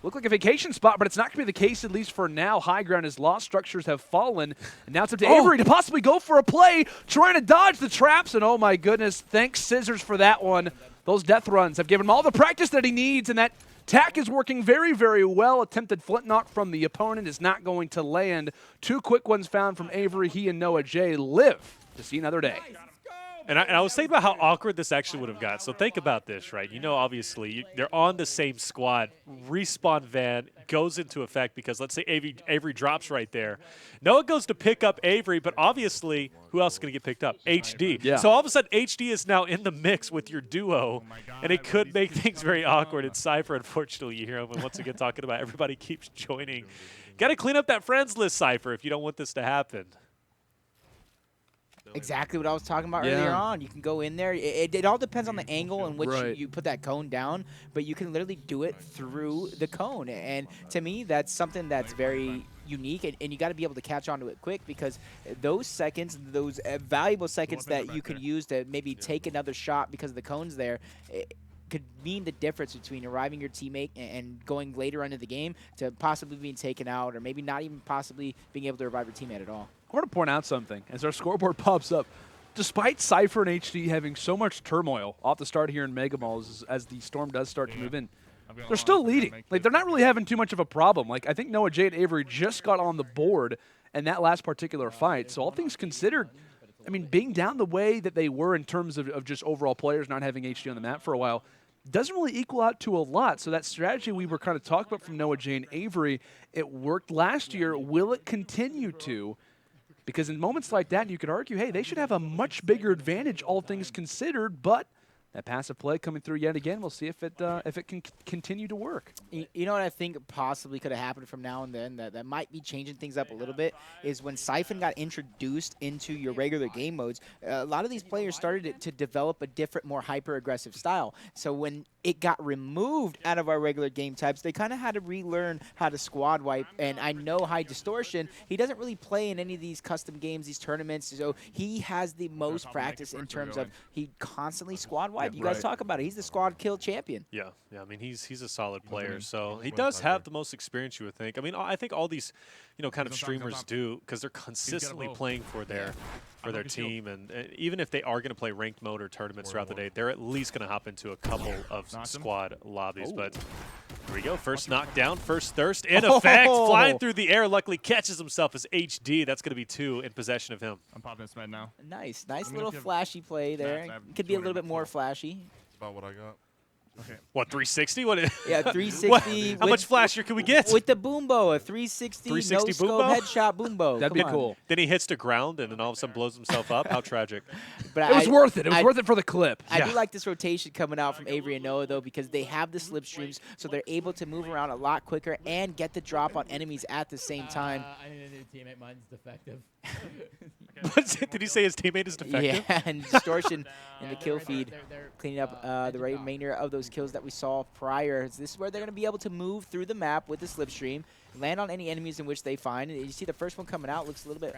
look like a vacation spot, but it's not going to be the case, at least for now. High ground as lost structures have fallen, and now it's up to Avxry to possibly go for a play, trying to dodge the traps, and oh my goodness, thanks Cizzorz for that one. Those death runs have given him all the practice that he needs, and that tack is working very, very well. Attempted flint knock from the opponent is not going to land. Two quick ones found from Avxry. He and NoahJ live to see another day. And I was thinking about how awkward this actually would have got. So think about this, right? You know, obviously, they're on the same squad. Respawn van goes into effect because let's say Avxry drops right there. Noah goes to pick up Avxry, but obviously, who else is going to get picked up? HD. Yeah. So all of a sudden, HD is now in the mix with your duo, and it could make things very awkward. It's Sypher, unfortunately, you hear him, and once again talking about everybody keeps joining. Got to clean up that friends list, Sypher, if you don't want this to happen. Exactly what I was talking about earlier on. You can go in there. It all depends on the angle in which you put that cone down, but you can literally do it through the cone. And to me, that's something that's very unique, and you got to be able to catch on to it quick, because those seconds, those valuable seconds that you can use to maybe take another shot because of the cones there, could mean the difference between arriving your teammate and going later into the game to possibly being taken out, or maybe not even possibly being able to revive your teammate at all. I want to point out something as our scoreboard pops up. Despite Sypher and HD having so much turmoil off the start here in Mega Malls as the storm does start to move in, they're still leading. Like, they're not really having too much of a problem. Like, I think NoahJ and Avxry just got on the board in that last particular fight. So all things considered, I mean, being down the way that they were in terms of just overall players not having HD on the map for a while doesn't really equal out to a lot. So that strategy we were kind of talking about from NoahJ and Avxry, it worked last year. Will it continue to? Because in moments like that, you could argue, hey, they should have a much bigger advantage, all things considered, but that passive play coming through yet again, we'll see if it can continue to work. You know what I think possibly could have happened from now and then that might be changing things up a little bit is when Sypher got introduced into your regular game modes, a lot of these players started to develop a different, more hyper-aggressive style. So when it got removed out of our regular game types, they kind of had to relearn how to squad wipe. And I know High Distortion, he doesn't really play in any of these custom games, these tournaments, so he has the most practice in terms of he constantly squad wipe. You guys talk about it. He's the squad kill champion. Yeah. I mean, he's a solid player, so he does have the most experience, you would think. I mean, I think all these, kind of streamers do, because they're consistently playing for their team, and even if they are going to play ranked mode or tournaments throughout the day, they're at least going to hop into a couple of squad lobbies. But here we go. First knockdown, first thirst in effect, flying through the air. Luckily catches himself as HD. That's going to be 2 in possession of him. I'm popping this med now. Nice little flashy play there. Could be a little bit more flashy. That's about what I got. What, 360? What? Yeah, 360. What? How much flashier can we get? With the boombo, a 360 no scope boombo? headshot boombo. That'd be Come on. cool. Then he hits the ground and then all of a sudden blows himself up. How tragic. But It was worth it. It was worth it for the clip. I do like this rotation coming out from Avxry and Noah, though, because they have the slipstreams, so they're able to move around a lot quicker and get the drop on enemies at the same time. I need a new teammate. Mine's defective. Did he say his teammate is defective? Yeah, and Distortion in the kill feed, cleaning up the remainder of those kills that we saw prior. This is where they're going to be able to move through the map with the slipstream, land on any enemies in which they find. And you see the first one coming out looks a little bit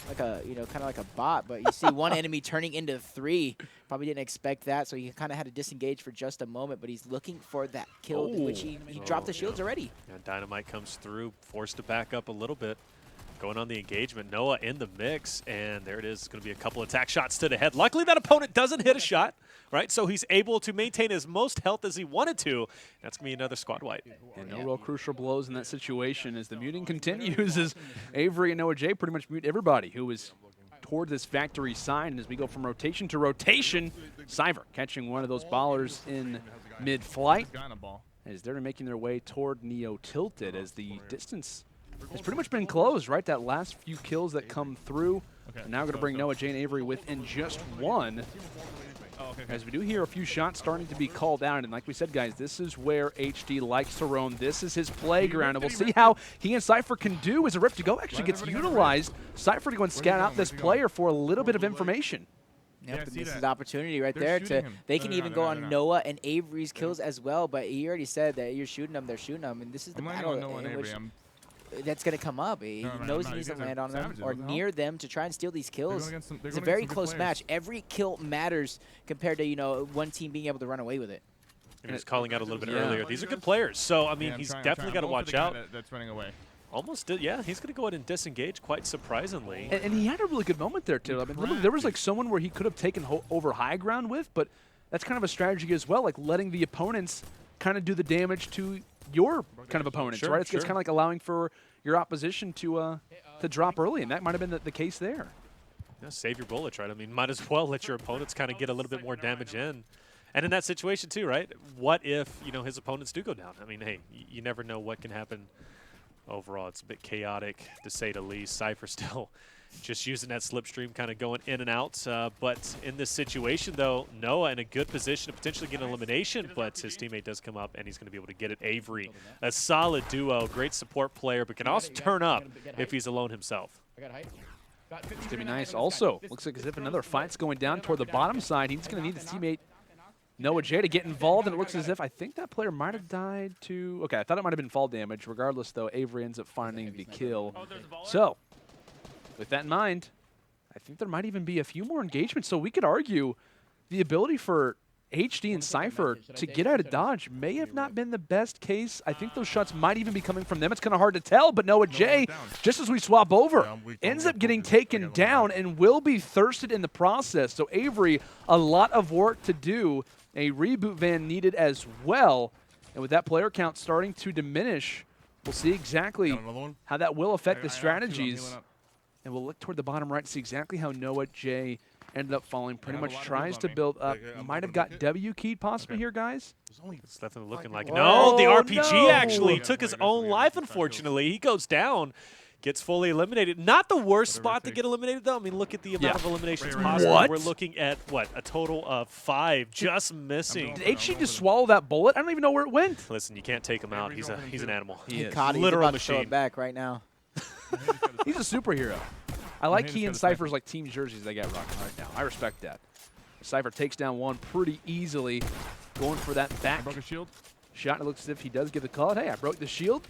like a, kind of like a bot, but you see one enemy turning into 3. Probably didn't expect that, so he kind of had to disengage for just a moment, but he's looking for that kill, which he dropped the shields already. Yeah, Dynamite comes through, forced to back up a little bit. Going on the engagement, Noah in the mix, and there it is. It's going to be a couple attack shots to the head. Luckily, that opponent doesn't hit a shot, right? So he's able to maintain as most health as he wanted to. That's going to be another squad wipe. And no real crucial blows in that situation as the muting continues as Avxry and NoahJ pretty much mute everybody who was toward this factory side. And as we go from rotation to rotation, Cypher catching one of those ballers in mid-flight as they're making their way toward Neo Tilted as the distance has pretty much been closed, right? That last few kills that come through. And now going to bring NoahJ and Avxry within just 1. As we do hear a few shots starting to be called out. And like we said, guys, this is where HD likes to roam. This is his playground. And we'll see how he and Cypher can do as a rip to go actually gets utilized. Cypher to go and scout out this player for a little bit of information. Yep, and this is the opportunity right there to they can even go on Noah and Avry's kills as well. But he already said that you're shooting them, they're shooting them. And this is the battle in which that's going to come up. He knows he needs to land on them or near them to try and steal these kills. It's a very close match. Every kill matters compared to, one team being able to run away with it. And he's calling out a little bit earlier. These are good players. So, I mean, he's definitely got to watch out. That's running away. Almost did, yeah. He's going to go ahead and disengage quite surprisingly. And he had a really good moment there, too. I mean, literally, there was like someone where he could have taken over high ground with, but that's kind of a strategy as well, like letting the opponents kind of do the damage to your kind of opponents, right? It's kind of like allowing for your opposition to drop early, and that might have been the case there. Yeah, save your bullets, right? I mean, might as well let your opponents kind of get a little bit more damage in. And in that situation, too, right? What if, his opponents do go down? I mean, hey, you never know what can happen. Overall, it's a bit chaotic, to say the least. Cypher still just using that slipstream, kind of going in and out. But in this situation, though, Noah in a good position to potentially get an elimination, but his teammate does come up, and he's going to be able to get it. Avxry, a solid duo, great support player, but can also turn up if he's alone himself. It's going to be nice. Also, looks like as if another fight's going down toward the bottom side. He's going to need his teammate NoahJ to get involved, and it looks as if I think that player might have died to... Okay, I thought it might have been fall damage. Regardless, though, Avxry ends up finding the kill. So, with that in mind, I think there might even be a few more engagements. So we could argue the ability for HD and Cypher to get out of dodge may have not been the best case. I think those shots might even be coming from them. It's kind of hard to tell, but NoahJ, just as we swap over, ends up getting taken down and will be thirsted in the process. So Avxry, a lot of work to do. A reboot van needed as well. And with that player count starting to diminish, we'll see exactly how that will affect the strategies. And we'll look toward the bottom right to see exactly how NoahJ ended up falling. Pretty much tries to build up. Might have got W keyed possibly here, guys. It's definitely looking like no. The RPG actually took his own life, unfortunately. He goes down. Gets fully eliminated. Not the worst spot to get eliminated, though. I mean, look at the amount of eliminations possible. We're looking at, what, a total of 5 just missing. Did HG just swallow that bullet? I don't even know where it went. Listen, you can't take him out. He's an animal. He is. Literal machine. To throw it back right now. He's a superhero. I like he and Cypher's like team jerseys they got rocking right now. I respect that. Cypher takes down one pretty easily, going for that back shot. It looks as if he does give the call. Hey, I broke the shield.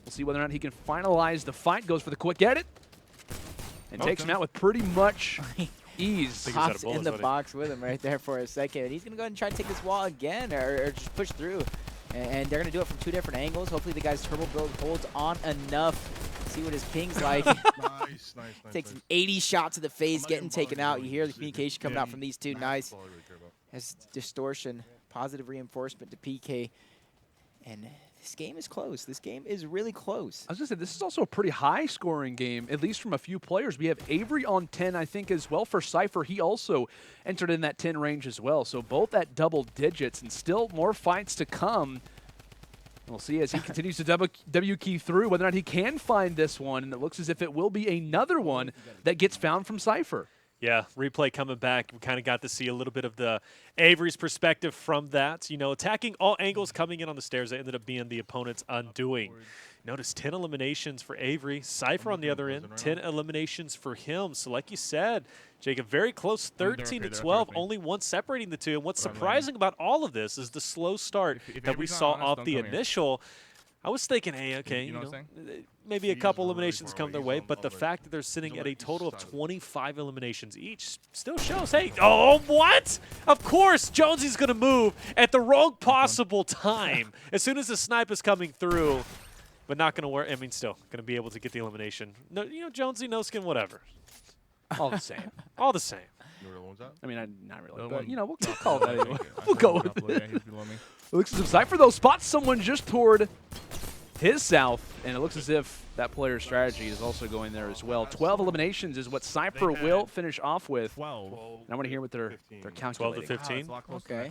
We'll see whether or not he can finalize the fight. Goes for the quick edit. And takes him out with pretty much ease. Hops in the box with him right there for a second. And he's going to go ahead and try to take this wall again or just push through. And they're going to do it from 2 different angles. Hopefully the guy's turbo build holds on enough. See what his ping's like. Nice. Takes 80 shots to the face, getting taken out. You hear the communication coming out from these two. Nice. As Distortion, positive reinforcement to PK. And This game is close. This game is really close. I was going to say, this is also a pretty high-scoring game, at least from a few players. We have Avxry on 10, I think, as well for Cypher. He also entered in that 10 range as well. So both at double digits, and still more fights to come. We'll see as he continues to W key through whether or not he can find this one, and it looks as if it will be another one that gets found from Cypher. Yeah, replay coming back. We kind of got to see a little bit of the Avxry's perspective from that. You know, attacking all angles coming in on the stairs. That ended up being the opponent's undoing. Notice 10 eliminations for Avxry. Cypher on the other end, 10 eliminations for him. So like you said, Jacob, very close, 13 to 12, only one separating the two. And what's surprising about all of this is the slow start that we saw off the initial. I was thinking, hey, okay, you know, maybe a couple eliminations come their way, but the fact that they're sitting at a total of 25 eliminations each still shows, hey, oh, what? Of course, Jonesy's going to move at the wrong possible time as soon as the snipe is coming through, but not going to work. I mean, still going to be able to get the elimination. No, you know, Jonesy, no skin, whatever. All the same. All the same. I mean, not really, but, you know, we'll call that anyway. We'll go with it. It looks as if Cypher, though, spots someone just toward his south, and it looks as if that player's strategy is also going there as well. 12 eliminations is what Cypher will finish off with. And I want to hear what they're calculating. 12 to 15. Okay.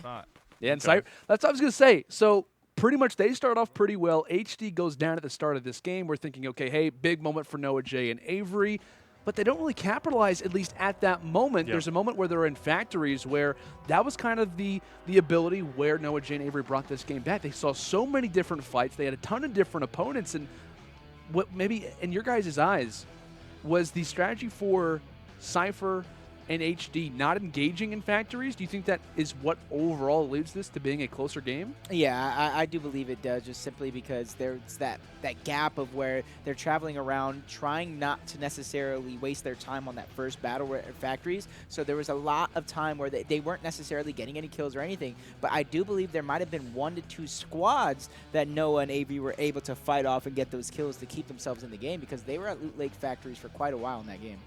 Yeah, and Cypher, that's what I was going to say. So pretty much they start off pretty well. HD goes down at the start of this game. We're thinking, okay, hey, big moment for NoahJ and Avxry. But they don't really capitalize, at least at that moment. Yeah. There's a moment where they're in factories where that was kind of the ability where NoahJ and Avxry brought this game back. They saw so many different fights. They had a ton of different opponents. And what maybe in your guys' eyes was the strategy for Cypher and HD not engaging in factories? Do you think that is what overall leads this to being a closer game? Yeah, I do believe it does, just simply because there's that gap of where they're traveling around trying not to necessarily waste their time on that first battle at factories. So there was a lot of time where they weren't necessarily getting any kills or anything, but I do believe there might have been 1 to 2 squads that Noah and Avxry were able to fight off and get those kills to keep themselves in the game, because they were at Loot Lake factories for quite a while in that game.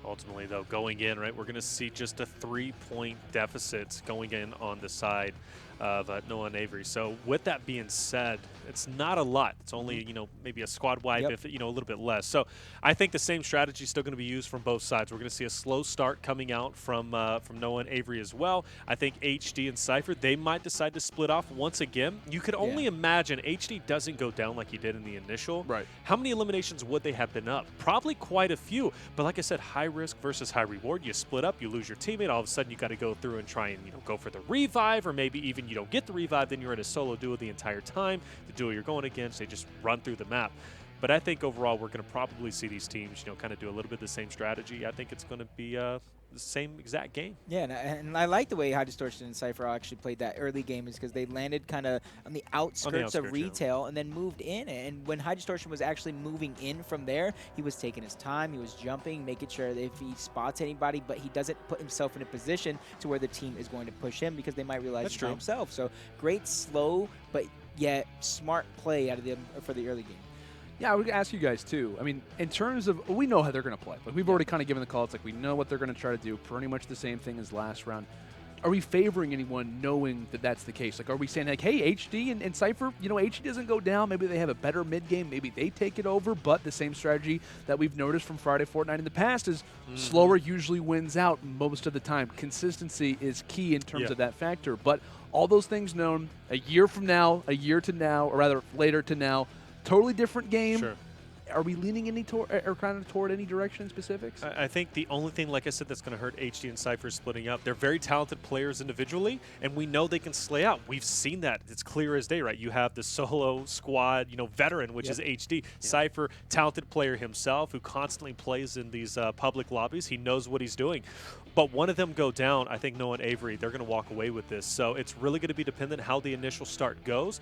Ultimately, though, going in, right, we're going to see just a 3-point deficit going in on the side of Noah and Avxry. So with that being said, it's not a lot. It's only, you know, maybe a squad wipe, if, you know, a little bit less. So I think the same strategy is still going to be used from both sides. We're going to see a slow start coming out from Noah and Avxry as well. I think HD and Cypher, they might decide to split off once again. You could only imagine HD doesn't go down like he did in the initial. Right. How many eliminations would they have been up? Probably quite a few. But like I said, high risk versus high reward. You split up, you lose your teammate. All of a sudden, you got to go through and try and, you know, go for the revive, or maybe even you don't get the revive, then you're in a solo duo the entire time. The duo you're going against, they just run through the map. But I think overall, we're going to probably see these teams, you know, kind of do a little bit of the same strategy. I think it's going to be the same exact game. Yeah, and I like the way High Distortion and Cypher actually played that early game, is because they landed kind of on the outskirts of retail and then moved in. And when High Distortion was actually moving in from there, he was taking his time, he was jumping, making sure that if he spots anybody, but he doesn't put himself in a position to where the team is going to push him, because they might realize it's by himself. So great slow, but yet smart play out of them for the early game. Yeah, I would ask you guys too. I mean, in terms of, we know how they're going to play. Like, we've already kind of given the call. It's like we know what they're going to try to do. Pretty much the same thing as last round. Are we favoring anyone knowing that that's the case? Like, are we saying, like, hey, HD and Cypher, you know, HD doesn't go down. Maybe they have a better mid game. Maybe they take it over. But the same strategy that we've noticed from Friday Fortnite in the past is slower usually wins out most of the time. Consistency is key in terms of that factor. But all those things known, a year from now, a year to now, or rather later to now, totally different game. Sure. Are we leaning any or kind of toward any direction specifics? I think the only thing, like I said, that's going to hurt HD and Cypher splitting up. They're very talented players individually, and we know they can slay out. We've seen that. It's clear as day, right? You have the solo squad, you know, veteran, which is HD. Cypher, talented player himself, who constantly plays in these public lobbies. He knows what he's doing. But one of them go down, I think Noah and Avxry, they're going to walk away with this. So it's really going to be dependent how the initial start goes.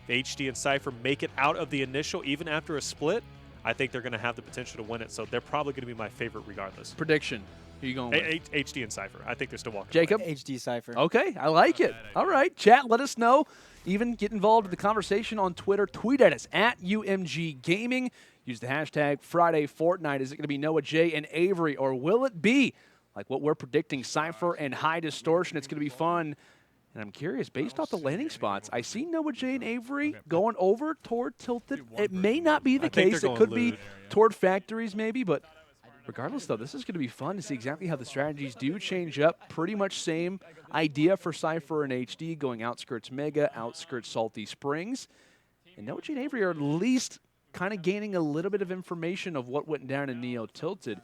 If HD and Cypher make it out of the initial, even after a split, I think they're going to have the potential to win it. So they're probably going to be my favorite regardless. Prediction. Who are you going with? HD and Cypher. I think they're still walking Jacob? away. HD Cypher. Okay, I like it. All right, chat, let us know. Even get involved in the conversation on Twitter. Tweet at us at UMG Gaming. Use the hashtag Friday Fortnite. Is it going to be NoahJ and Avxry, or will it be like what we're predicting, Cypher and High Distortion? It's going to be fun. And I'm curious, based off the landing spots, I see NoahJ and Avxry going over toward Tilted. It may not be the case. It could be toward Factories maybe, but regardless, though, this is going to be fun to see exactly how the strategies do change up. Pretty much same idea for Cypher and HD, going outskirts Megga, outskirts Salty Springs. And NoahJ and Avxry are at least kind of gaining a little bit of information of what went down in Neo Tilted.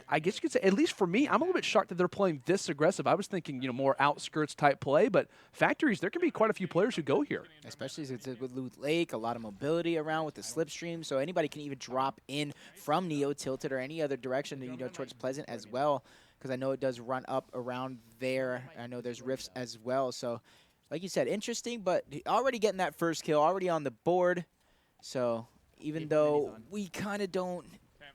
I guess you could say, at least for me, I'm a little bit shocked that they're playing this aggressive. I was thinking, you know, more outskirts type play, but Factories, there can be quite a few players who go here. Especially since it's with Loot Lake, a lot of mobility around with the slipstream, so anybody can even drop in from Neo Tilted or any other direction, you know, towards Pleasant as well, because I know it does run up around there. I know there's rifts as well, so like you said, interesting, but already getting that first kill, already on the board. So even though we kind of don't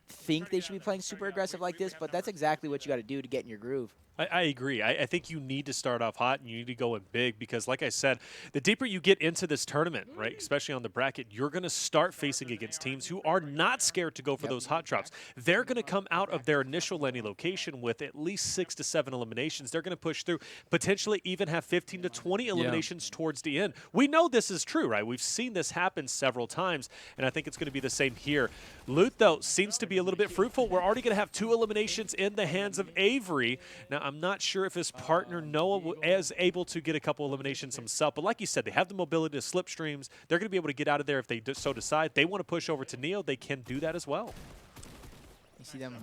think they should be playing super aggressive like this, but that's exactly what you got to do to get in your groove. I agree. I think you need to start off hot and you need to go in big because, like I said, the deeper you get into this tournament, right, especially on the bracket, you're going to start facing against teams who are not scared to go for those hot drops. They're going to come out of their initial landing location with at least 6 to 7 eliminations. They're going to push through, potentially even have 15 to 20 eliminations towards the end. We know this is true, right? We've seen this happen several times, and I think it's going to be the same here. Loot, though, seems to be a little bit fruitful. We're already going to have 2 eliminations in the hands of Avxry. Now, I'm not sure if his partner Noah is able to get a couple eliminations himself, but like you said, they have the mobility to slipstreams. They're going to be able to get out of there if they so decide. They want to push over to Neo. They can do that as well. You see them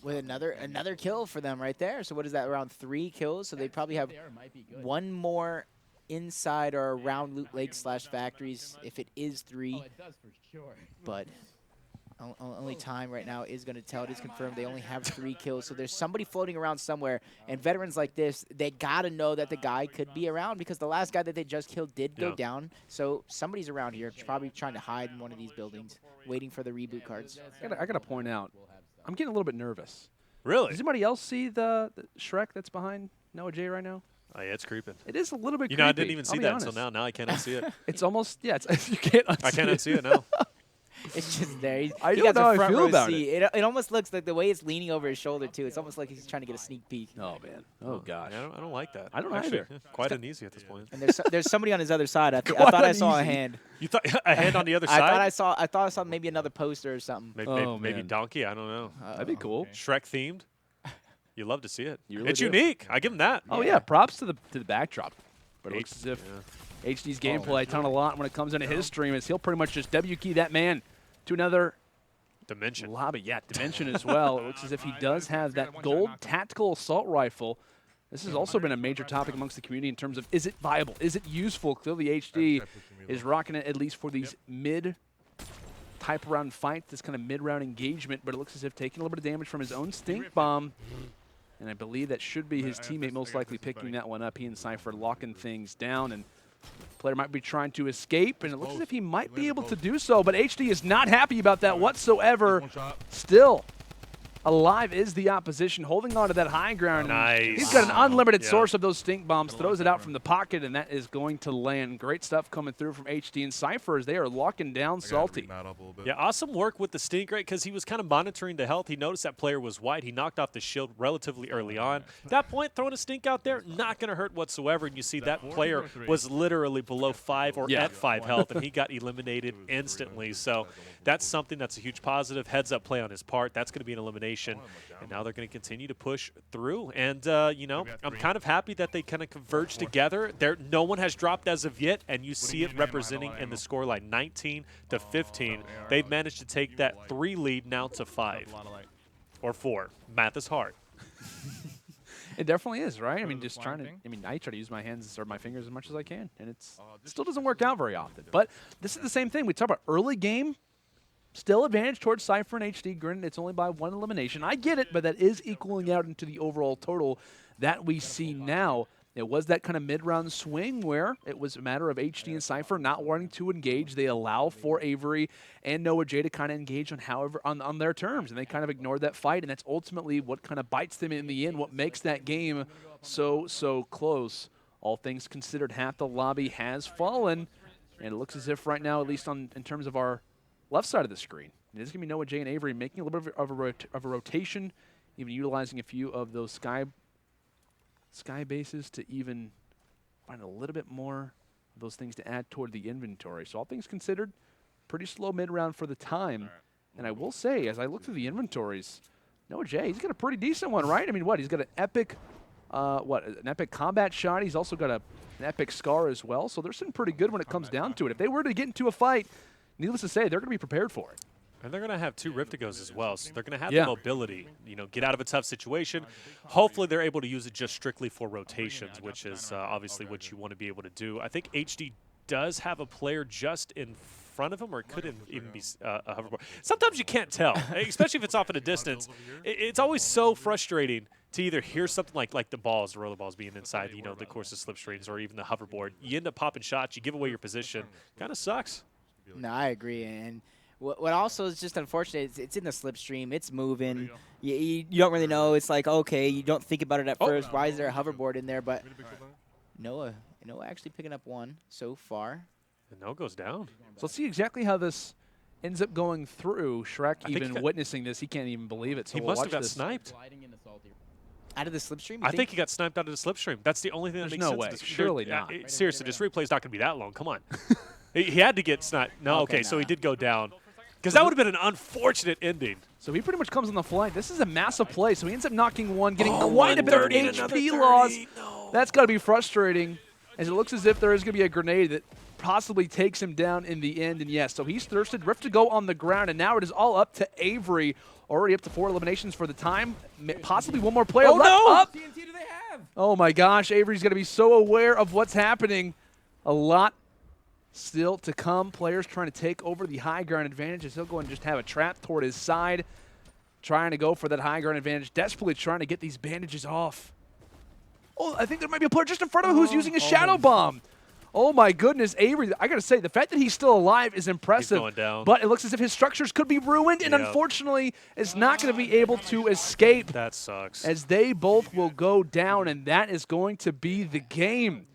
with another kill for them right there. So what is that, around 3 kills? So they probably have 1 more inside or around Loot Lake / Factories if it is 3. Oh, it does for sure. But only time right now is going to tell. It is confirmed they only have 3 kills. So there's somebody floating around somewhere. And veterans like this, they got to know that the guy could be around because the last guy that they just killed did go down. So somebody's around here, probably trying to hide in one of these buildings, waiting for the reboot cards. I got to point out, I'm getting a little bit nervous. Really? Does anybody else see the Shrek that's behind NoahJ right now? Oh, yeah, it's creeping. It is a little bit creepy. You know, I didn't even see that until now. Now I cannot see it. It's almost, yeah, you can't unsee I can't unsee it now. It's just there. I don't know how I feel about it. It almost looks like the way it's leaning over his shoulder, too. It's almost like he's trying to get a sneak peek. Oh, man. Oh, gosh. Yeah, I don't like that. I don't Actually, either. Quite uneasy at this point. And there's somebody on his other side. I thought I saw a hand. You thought a hand on the other side? I thought I saw maybe another poster or something. Maybe Donkey. I don't know. That'd be cool. Shrek themed. You love to see it. You really it's do. unique. I give him that. Oh, yeah. Props to the backdrop. But it looks as if HD's gameplay, I ton a lot when it comes into his stream, is he'll pretty much just W-key that man to another dimension. Lobby. Yeah, dimension as well. It looks as if he does have that gold tactical assault rifle. This has also been a major topic amongst the community in terms of, is it viable? Is it useful? Clearly, HD is rocking it at least for these mid-type round fights, this kind of mid-round engagement, but it looks as if taking a little bit of damage from his own stink bomb. And I believe that should be his teammate most likely picking that one up. He and Cypher locking things down, and player might be trying to escape, and it looks as if he might be able to do so, but HD is not happy about that whatsoever. Still alive is the opposition, holding on to that high ground. Nice. He's got an unlimited source of those stink bombs, throws it out from the pocket, and that is going to land. Great stuff coming through from HD and Cypher as they are locking down Salty. Yeah, awesome work with the stink, right? Because he was kind of monitoring the health. He noticed that player was white. He knocked off the shield relatively early on. At that point, throwing a stink out there, not going to hurt whatsoever. And you see that player was literally below 5 or at 5 health, and he got eliminated instantly. So that's something that's a huge positive. Heads-up play on his part. That's going to be an elimination. And now they're going to continue to push through. And, you know, I'm kind of happy that they kind of converge together. No one has dropped as of yet, and you see it representing in the scoreline, 19 to 15. They've managed to take that 3 lead now to 5 or 4. Math is hard. It definitely is, right? I mean, just trying to, I try to use my hands or my fingers as much as I can, and it still doesn't work out very often. But this is the same thing. We talk about early game. Still advantage towards Cypher and HD. Granted, it's only by 1 elimination. I get it, but that is equaling out into the overall total that we see now. It was that kind of mid-round swing where it was a matter of HD and Cypher not wanting to engage. They allow for Avxry and NoahJ to kind of engage on their terms, and they kind of ignored that fight, and that's ultimately what kind of bites them in the end, what makes that game so close. All things considered, half the lobby has fallen, and it looks as if right now, at least in terms of our left side of the screen, it is going to be NoahJ and Avxry making a little bit of a rotation, even utilizing a few of those sky bases to even find a little bit more of those things to add toward the inventory. So all things considered, pretty slow mid-round for the time. And I will say, as I look through the inventories, NoahJ, he's got a pretty decent one, right? I mean, what? He's got an epic, an epic combat shot. He's also got an epic scar as well. So they're sitting pretty good when it comes down to it. If they were to get into a fight, needless to say, they're going to be prepared for it. And they're going to have 2 Riftigos as well, so they're going to have the mobility, get out of a tough situation. Hopefully they're able to use it just strictly for rotations, which is obviously what you want to be able to do. I think HD does have a player just in front of him, or it could even be a hoverboard. Sometimes you can't tell, especially if it's off at a distance. It's always so frustrating to either hear something like the balls, the roller balls being inside, the course of slipstreams, or even the hoverboard. You end up popping shots, you give away your position. Kind of sucks. No, I agree. And what also is just unfortunate is it's in the slipstream. It's moving. You don't really know. It's like, okay, you don't think about it at first. Why is there a hoverboard in there? But Noah actually picking up 1 so far. And Noah goes down. So let's see exactly how this ends up going through. Shrek even witnessing this, he can't even believe it. So he must have got sniped. Out of the slipstream? I think he got sniped out of the slipstream. That's the only thing that makes sense. There's no way. Surely not. Seriously, this replay's not going to be that long. Come on. He had to get sniped. No, okay, so he did go down. Because that would have been an unfortunate ending. So he pretty much comes on the flank. This is a massive play. So he ends up knocking 1, getting quite a bit of HP loss. No. That's got to be frustrating, as it looks as if there is going to be a grenade that possibly takes him down in the end. And yes, so he's thirsted. Rift to go on the ground, and now it is all up to Avxry. Already up to 4 eliminations for the time. Possibly one more player left. Up. TNT do they have? Oh my gosh, Avxry's going to be so aware of what's happening. A lot still to come. Players trying to take over the high ground advantage as he'll go and just have a trap toward his side. Trying to go for that high ground advantage. Desperately trying to get these bandages off. Oh, I think there might be a player just in front of him who's using a shadow bomb. Oh my goodness, Avxry, I gotta say, the fact that he's still alive is impressive. He's going down. But it looks as if his structures could be ruined, and unfortunately is not gonna be able to escape. That sucks. As they both will go down, and that is going to be the game.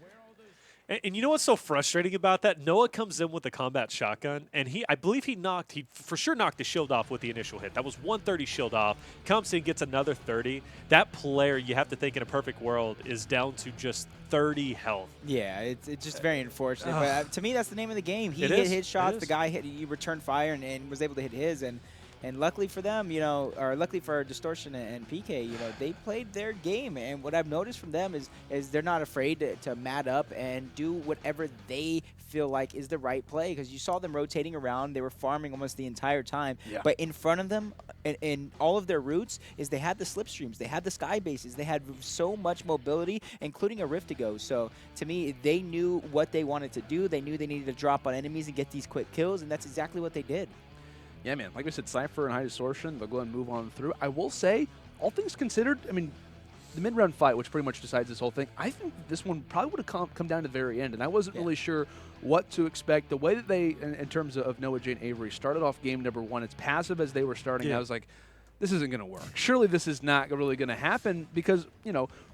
And you know what's so frustrating about that? Noah comes in with the combat shotgun, and I believe he for sure knocked the shield off with the initial hit. That was 130 shield off. Comes in, gets another 30. That player, you have to think in a perfect world, is down to just 30 health. Yeah, it's just very unfortunate. But to me, that's the name of the game. He hit his shots. The guy he returned fire and was able to hit his. And luckily for them, or luckily for Distortion and PK, they played their game. And what I've noticed from them is they're not afraid to mat up and do whatever they feel like is the right play. Because you saw them rotating around. They were farming almost the entire time. Yeah. But in front of them, in all of their routes, is they had the slipstreams. They had the sky bases. They had so much mobility, including a rift to go. So to me, they knew what they wanted to do. They knew they needed to drop on enemies and get these quick kills. And that's exactly what they did. Yeah, man. Like I said, Cypher and High Distortion, they'll go and move on through. I will say, all things considered, I mean, the mid-round fight, which pretty much decides this whole thing, I think this one probably would have come down to the very end, and I wasn't really sure what to expect. The way that they, in terms of NoahJ and Avxry, started off game number 1, as passive as they were starting, I was like, this isn't going to work. Surely this is not really going to happen because,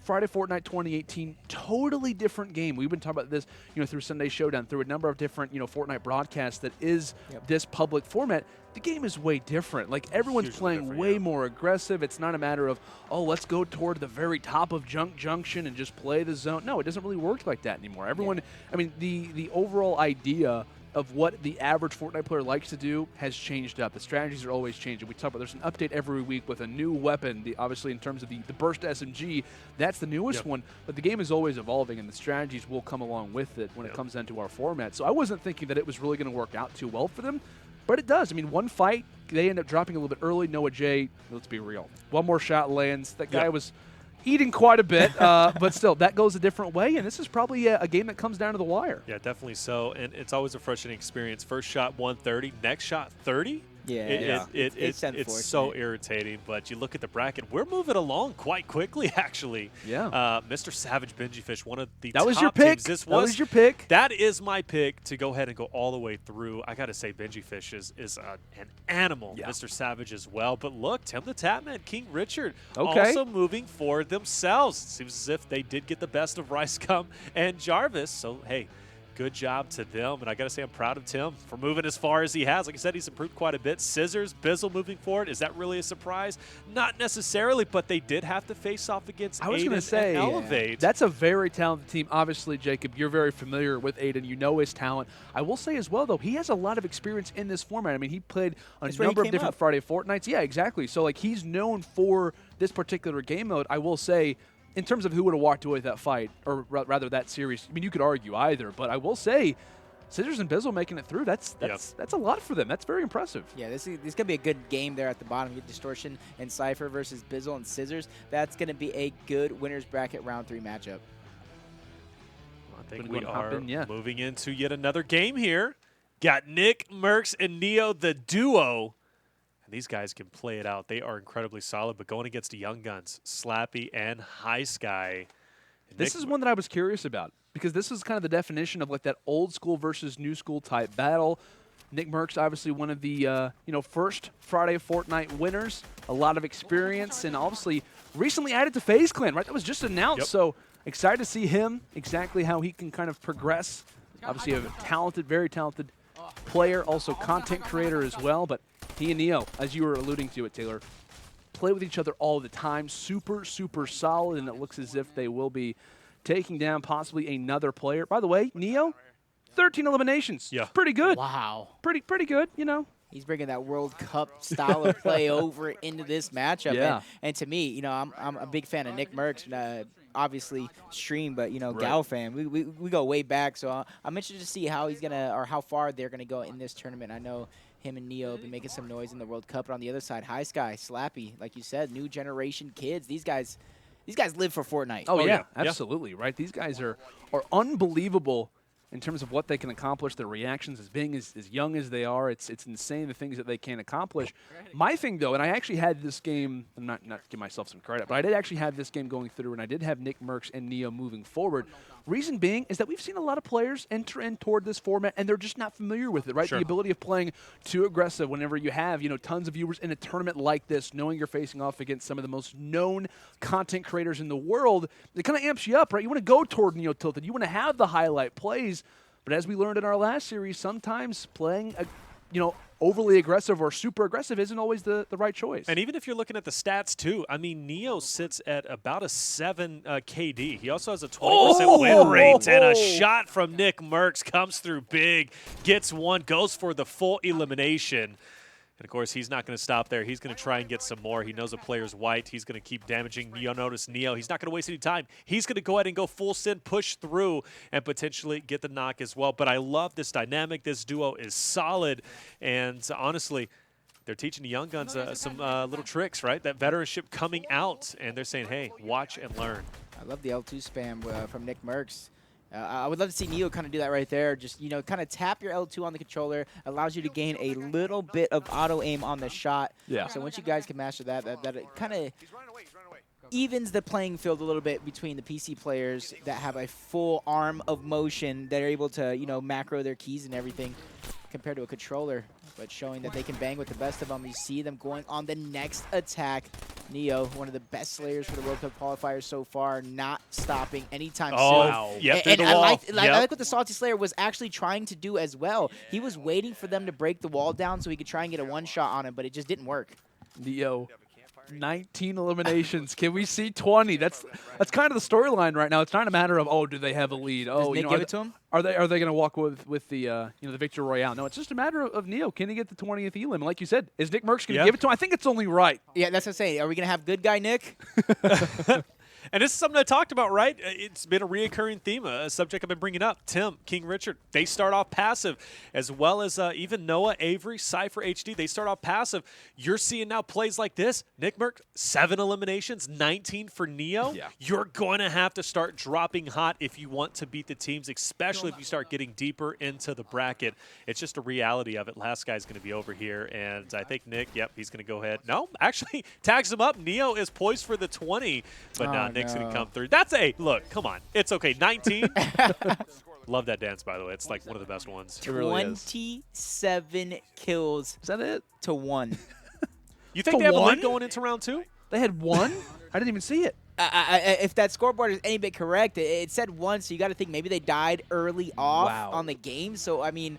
Friday Fortnite 2018, totally different game. We've been talking about this, through Sunday Showdown, through a number of different, Fortnite broadcasts that is this public format. The game is way different. Like, everyone's playing way more aggressive. It's not a matter of, let's go toward the very top of Junction and just play the zone. No, it doesn't really work like that anymore. Everyone, I mean, the overall idea of what the average Fortnite player likes to do has changed up. The strategies are always changing. We talk about there's an update every week with a new weapon. Obviously, in terms of the burst SMG, that's the newest one. But the game is always evolving, and the strategies will come along with it when it comes into our format. So I wasn't thinking that it was really going to work out too well for them, but it does. I mean, one fight, they end up dropping a little bit early. NoahJ, let's be real. One more shot lands. That guy was eating quite a bit, but still, that goes a different way, and this is probably a game that comes down to the wire. Yeah, definitely so, and it's always a frustrating experience. First shot 130, next shot 30. Yeah, it's so irritating, but you look at the bracket, we're moving along quite quickly, actually. Yeah. MrSavage Benjyfishy, one of the that was top your pick. teams. That was your pick. That is my pick to go ahead and go all the way through. I got to say, Benjyfishy is an animal. Yeah. MrSavage as well. But look, TimTheTatMan, King Richard, also moving forward themselves. Seems as if they did get the best of RiceGum and Jarvis. So, hey, good job to them. And I got to say, I'm proud of Tim for moving as far as he has. Like I said, he's improved quite a bit. Cizzorz, Bizzle moving forward. Is that really a surprise? Not necessarily, but they did have to face off against Aydan and Elevate. That's a very talented team. Obviously, Jacob, you're very familiar with Aydan. You know his talent. I will say as well, though, he has a lot of experience in this format. I mean, he played a number of different Friday Fortnites. Yeah, exactly. So, like, he's known for this particular game mode. I will say, in terms of who would have walked away with that fight, or rather that series, I mean, you could argue either, but I will say, Cizzorz and Bizzle making it through, that's a lot for them. That's very impressive. Yeah, this is going to be a good game there at the bottom. You get Distortion and Cypher versus Bizzle and Cizzorz. That's going to be a good winner's bracket round 3 matchup. I think we are moving into yet another game here. Got Nickmercs and Neo, the duo. These guys can play it out. They are incredibly solid, but going against the young guns, Slappie and Highsky. This is one that I was curious about because this is kind of the definition of like that old school versus new school type battle. Nickmercs, obviously one of the first Friday Fortnite winners, a lot of experience, and obviously recently added to FaZe Clan, right? That was just announced, so excited to see him, exactly how he can kind of progress. Obviously a talented, very talented player, also content creator as well, but he and Neo, as you were alluding to it, Taylor, play with each other all the time. Super, super solid, and it looks as if they will be taking down possibly another player. By the way, Neo, 13 eliminations. Yeah. Pretty good. Wow. Pretty good, you know. He's bringing that World Cup style of play over into this matchup. Yeah. And to me, you know, I'm a big fan of Nickmercs. Obviously stream, but, you know, Gal fan. We go way back, so I'm interested to see how he's going to, or how far they're going to go in this tournament. I know him and Neo have been making some noise in the World Cup, but on the other side, Highsky, Slappie, like you said, new generation kids. These guys live for Fortnite. Oh yeah, absolutely, right? These guys are unbelievable in terms of what they can accomplish, their reactions as being as young as they are. It's insane the things that they can accomplish. My thing, though, and I actually had this game, I'm not to give myself some credit, but I did actually have this game going through, and I did have Nickmercs and Neo moving forward. Reason being is that we've seen a lot of players enter in toward this format, and they're just not familiar with it, right? Sure. The ability of playing too aggressive whenever you have, you know, tons of viewers in a tournament like this, knowing you're facing off against some of the most known content creators in the world, it kind of amps you up, right? You want to go toward Neo Tilted. You want to have the highlight plays. But as we learned in our last series, sometimes playing, overly aggressive or super aggressive isn't always the right choice. And even if you're looking at the stats, too, I mean, Neo sits at about a 7 KD. He also has a 20% win rate, and a shot from Nickmercs comes through big, gets one, goes for the full elimination. And, of course, he's not going to stop there. He's going to try and get some more. He knows a player's white. He's going to keep damaging. You'll notice Neo. He's not going to waste any time. He's going to go ahead and go full send, push through, and potentially get the knock as well. But I love this dynamic. This duo is solid. And, honestly, they're teaching the young guns some little tricks, right? That veteranship coming out. And they're saying, hey, watch and learn. I love the L2 spam from Nickmercs. I would love to see Neo kind of do that right there. Just, you know, kind of tap your L2 on the controller. Allows you to gain a little bit of auto-aim on the shot. Yeah. So once you guys can master that it kind of evens the playing field a little bit between the PC players that have a full arm of motion that are able to, you know, macro their keys and everything compared to a controller. But showing that they can bang with the best of them. You see them going on the next attack. Neo, one of the best slayers for the World Cup qualifiers so far, not stopping anytime soon. Wow. Yep, and I like what the Salty Slayer was actually trying to do as well. He was waiting for them to break the wall down so he could try and get a one-shot on him, but it just didn't work. Neo, 19 eliminations. Can we see 20? That's kind of the storyline right now. It's not a matter of, oh, do they have a lead? Does Nick give it to him? Are they going to walk with the the Victory Royale? No, it's just a matter of Neo. Can he get the 20th elim? And like you said, is Nickmercs going to give it to him? I think it's only right. Yeah, that's what I'm saying. Are we going to have good guy Nick? And this is something I talked about, right? It's been a reoccurring theme, a subject I've been bringing up. Tim, King Richard, they start off passive, as well as even Noah, Avxry, Cypher HD, they start off passive. You're seeing now plays like this. Nickmercs, 7 eliminations, 19 for Neo. Yeah. You're going to have to start dropping hot if you want to beat the teams, especially if you start getting deeper into the bracket. It's just a reality of it. Last guy's going to be over here, and I think Nick, he's going to go ahead. No, actually, tags him up. Neo is poised for the 20, but Nick's going to come through. That's look, come on. It's okay. 19. Love that dance, by the way. It's like one of the best ones. 27 kills. Is that it? To 1. You think they have a lead going into round 2? They had 1? I didn't even see it. if that scoreboard is any bit correct, it said once, so you got to think maybe they died early off on the game. So, I mean,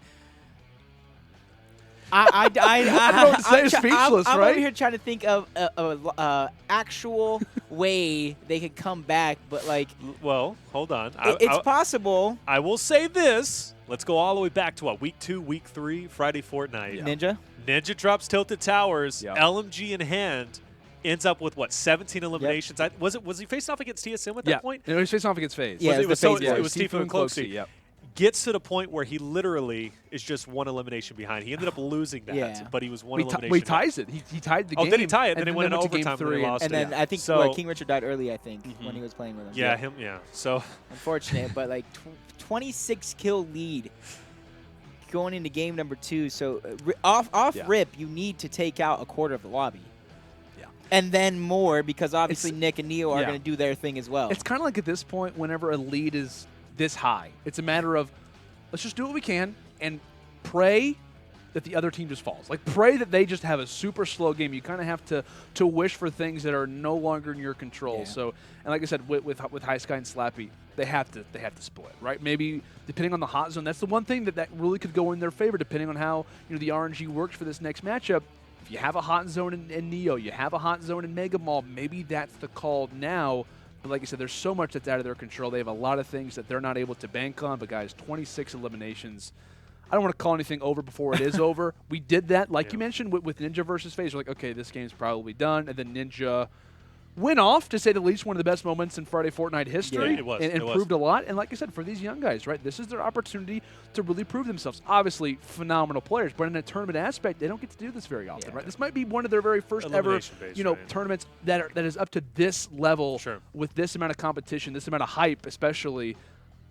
I don't know what to say. Speechless, I'm right? over here trying to think of a actual way they could come back, but like, well, hold on. It's possible. I will say this. Let's go all the way back to what, week 2, week 3, Friday Fortnite. Ninja? Ninja drops Tilted Towers, Yep. LMG in hand, ends up with what, 17 eliminations. Yep. Was he facing off against TSM at that point? It was facing off against FaZe. Yeah, it was Tfue Tfue and Cloakzy. Yep. Gets to the point where he literally is just one elimination behind. He ended up losing that, but he was one elimination. He ties it. He tied the game. Oh, did he tie it? Then it went in to game overtime 3 and they lost And then I think King Richard died early, I think, when he was playing with him. Yeah, him, So unfortunate, but like 26 kill lead going into game number 2. So off rip, you need to take out a quarter of the lobby. Yeah. And then more, because obviously Nick and Neo are going to do their thing as well. It's kind of like at this point, whenever a lead is this high, it's a matter of let's just do what we can and pray that the other team just falls. Like, pray that they just have a super slow game. You kind of have to wish for things that are no longer in your control. Yeah. So, and like I said, with Highsky and Slappie, they have to split, right? Maybe depending on the hot zone, that's the one thing that really could go in their favor, depending on how the RNG works for this next matchup. If you have a hot zone in Neo, you have a hot zone in Mega Mall, maybe that's the call now. But like I said, there's so much that's out of their control. They have a lot of things that they're not able to bank on. But guys, 26 eliminations. I don't want to call anything over before it is over. We did that, like you mentioned, with Ninja versus FaZe. We're like, okay, this game's probably done. And then Ninja went off, to say the least, one of the best moments in Friday Fortnite history. Yeah, it was. And proved a lot. And like I said, for these young guys, right, this is their opportunity to really prove themselves. Obviously, phenomenal players, but in a tournament aspect, they don't get to do this very often, right? This might be one of their very first ever, tournaments that is up to this level with this amount of competition, this amount of hype, especially.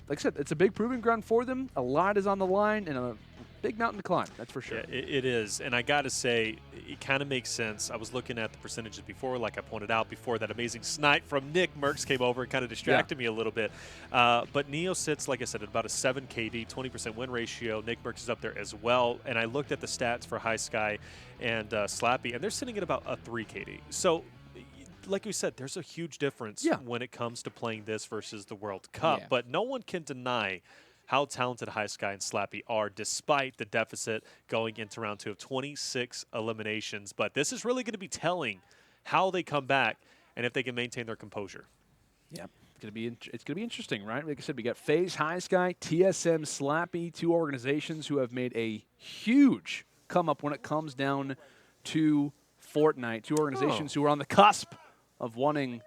Like I said, it's a big proving ground for them. A lot is on the line, and a big mountain to climb, that's for sure. Yeah, it is, and I got to say, it kind of makes sense. I was looking at the percentages before, like I pointed out before, that amazing snipe from Nickmercs came over and kind of distracted me a little bit. But Neo sits, like I said, at about a 7 KD, 20% win ratio. Nickmercs is up there as well, and I looked at the stats for Highsky and Slappie, and they're sitting at about a 3 KD. So, like we said, there's a huge difference when it comes to playing this versus the World Cup, but no one can deny how talented Highsky and Slappie are, despite the deficit going into round 2 of 26 eliminations. But this is really going to be telling how they come back and if they can maintain their composure. Yeah, it's gonna be interesting, right? Like I said, we got FaZe, Highsky, TSM, Slappie, 2 organizations who have made a huge come up when it comes down to Fortnite. 2 organizations who are on the cusp of wanting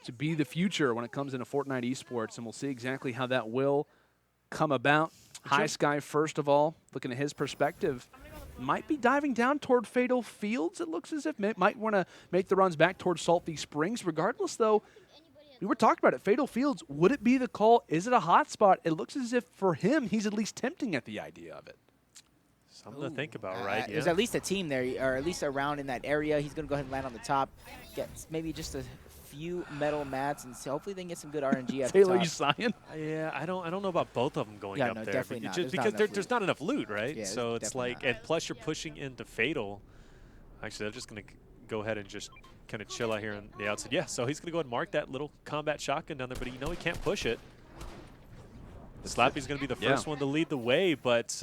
to be the future when it comes into Fortnite esports, and we'll see exactly how that will come about. Highsky, first of all, looking at his perspective, might be diving down toward Fatal Fields, it looks as if. Might want to make the runs back towards Salty Springs. Regardless, though, we were talking about it. Fatal Fields, would it be the call? Is it a hot spot? It looks as if, for him, he's at least tempting at the idea of it. Something to think about, right? There's at least a team there, or at least around in that area. He's going to go ahead and land on the top, get maybe just a few metal mats, and hopefully they can get some good RNG at the Taylor, top. you sighing? Yeah, I don't know about both of them going up no, there. definitely not. Just because there's not enough loot, right? Yeah, so it's like, and plus you're pushing into Fatal. Actually, I'm just going to go ahead and just kind of chill out here on the outside. Yeah, so he's going to go ahead and mark that little combat shotgun down there, but he can't push it. Slappie's going to be the first one to lead the way, but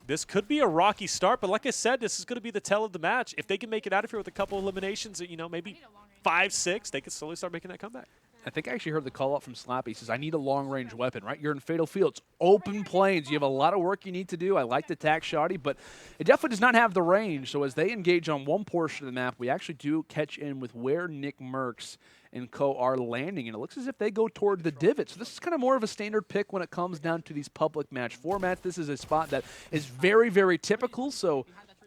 this could be a rocky start. But like I said, this is going to be the tell of the match. If they can make it out of here with a couple eliminations, maybe 5, 6, they could slowly start making that comeback. I think I actually heard the call up from Slappie. He says, I need a long-range weapon, right? You're in Fatal Fields, open plains. You have a lot of work you need to do. I like the tack shoddy, but it definitely does not have the range. So as they engage on one portion of the map, we actually do catch in with where Nickmercs and Co are landing, and it looks as if they go toward the divot. So this is kind of more of a standard pick when it comes down to these public match formats. This is a spot that is very, very typical, so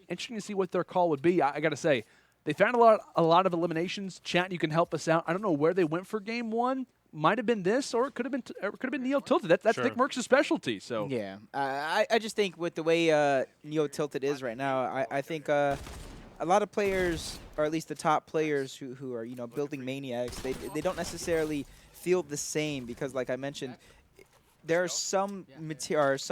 interesting to see what their call would be. I got to say, they found a lot of eliminations. Chat, you can help us out. I don't know where they went for game 1. Might have been this, or it could have been Neo Tilted. That's Nickmercs' specialty. So yeah, I just think with the way Neo Tilted is right now, I think a lot of players, or at least the top players who are building Maniacs, they don't necessarily feel the same, because like I mentioned, there are some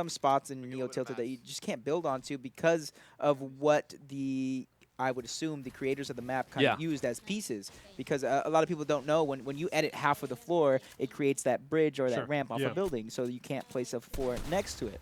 spots in Neo Tilted that you just can't build onto because of what the I would assume the creators of the map kind of Yeah. used as pieces, because a lot of people don't know when you edit half of the floor, it creates that bridge or Sure. that ramp off Yeah. a building, so you can't place a floor next to it.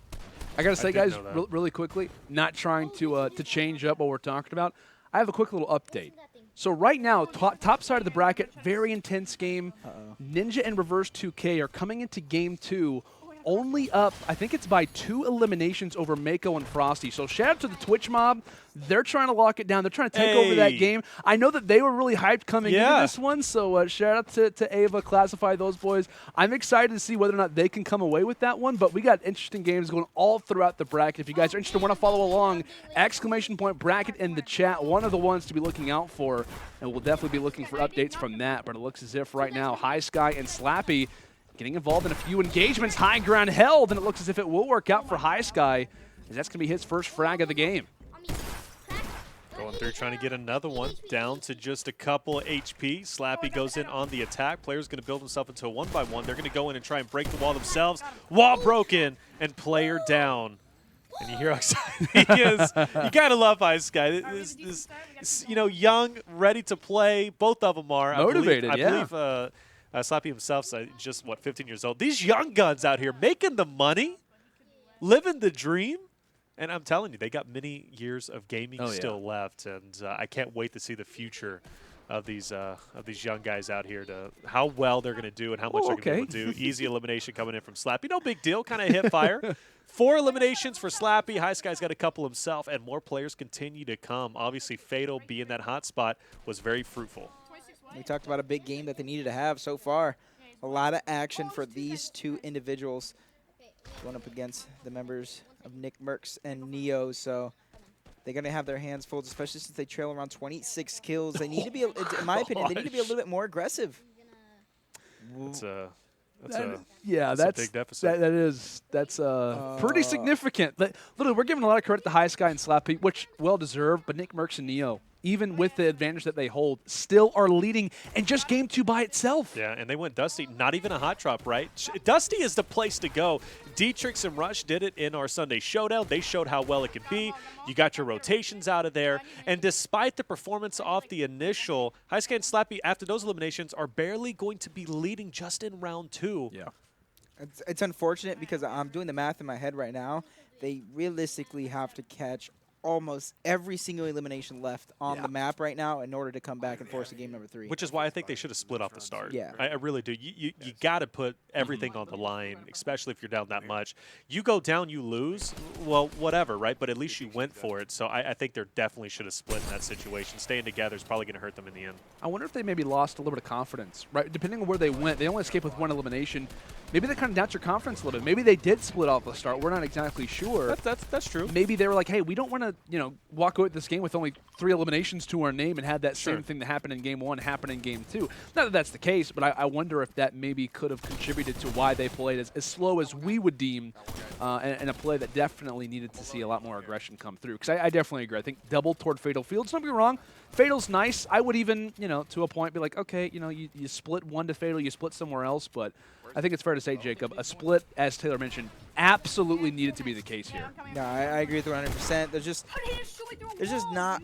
I gotta say, did guys, know that. really quickly, not trying to change up what we're talking about. I have a quick little update. So right now, top side of the bracket, very intense game. Ninja and Reverse 2K are coming into game 2. Only up, I think it's by 2 eliminations over Mako and Frosty. So shout out to the Twitch mob. They're trying to lock it down. They're trying to take over that Hey. game. I know that they were really hyped coming into Yeah. this one. So shout out to Ava, Classify, those boys. I'm excited to see whether or not they can come away with that one. But we got interesting games going all throughout the bracket. If you guys are interested, want to follow along, !bracket in the chat. One of the ones to be looking out for. And we'll definitely be looking for updates from that. But it looks as if right now, Highsky and Slappie getting involved in a few engagements. High ground held, and it looks as if it will work out for Highsky, as that's going to be his first frag of the game. Going through, trying to get another one down to just a couple HP. Slappie goes in on the attack. Player's going to build himself into a 1-by-1. They're going to go in and try and break the wall themselves. Wall broken, and player down. And you hear how excited he is. You gotta love Highsky. This, you know, young, ready to play. Both of them are Motivated, I yeah. believe Slappie himself's just, what, 15 years old. These young guns out here making the money, living the dream. And I'm telling you, they got many years of gaming still left. And I can't wait to see the future of these young guys out here, to how well they're going to do and how much they're going to be able to do. Easy elimination coming in from Slappie. No big deal, kind of hit fire. 4 eliminations for Slappie. Highsky's got a couple himself, and more players continue to come. Obviously, Fatal being that hot spot was very fruitful. We talked about a big game that they needed to have so far. A lot of action for these two individuals going up against the members of Nickmercs and Neo. So they're going to have their hands full, especially since they trail around 26 kills. They need to be, in my opinion, they need to be a little bit more aggressive. That's a big deficit. That's pretty significant. Literally, we're giving a lot of credit to Highsky and Slappie, which well-deserved, but Nickmercs and Neo, even with the advantage that they hold, still are leading in just game 2 by itself. Yeah, and they went Dusty, not even a hot drop, right? Dusty is the place to go. Dietrich and Rush did it in our Sunday Showdown. They showed how well it could be. You got your rotations out of there. And despite the performance off the initial, Highsky and Slappie, after those eliminations, are barely going to be leading just in round 2. Yeah. It's unfortunate because I'm doing the math in my head right now. They realistically have to catch almost every single elimination left on the map right now in order to come back and force a game number 3. Which is why I think they should have split off the start. Yeah. I really do. You got to put everything on the line, especially if you're down that much. You go down, you lose, well, whatever, right? But at least you went for it. So I think they definitely should have split in that situation. Staying together is probably going to hurt them in the end. I wonder if they maybe lost a little bit of confidence, right? Depending on where they went, they only escaped with 1 elimination. Maybe they kind of doubted your confidence a little bit. Maybe they did split off the start. We're not exactly sure. That's true. Maybe they were like, hey, we don't want to, walk away with this game with only 3 eliminations to our name and have that same thing that happened in game 1 happen in game 2. Not that that's the case, but I wonder if that maybe could have contributed to why they played as slow as we would deem, and a play that definitely needed to see a lot more aggression come through. Because I definitely agree. I think double toward Fatal Fields. Don't get me wrong. Fatal's nice. I would even, to a point be like, okay, you split 1 to Fatal, you split somewhere else, but I think it's fair to say, Jacob, a split, as Taylor mentioned, absolutely needed to be the case here. No, I agree with 100%. There's just not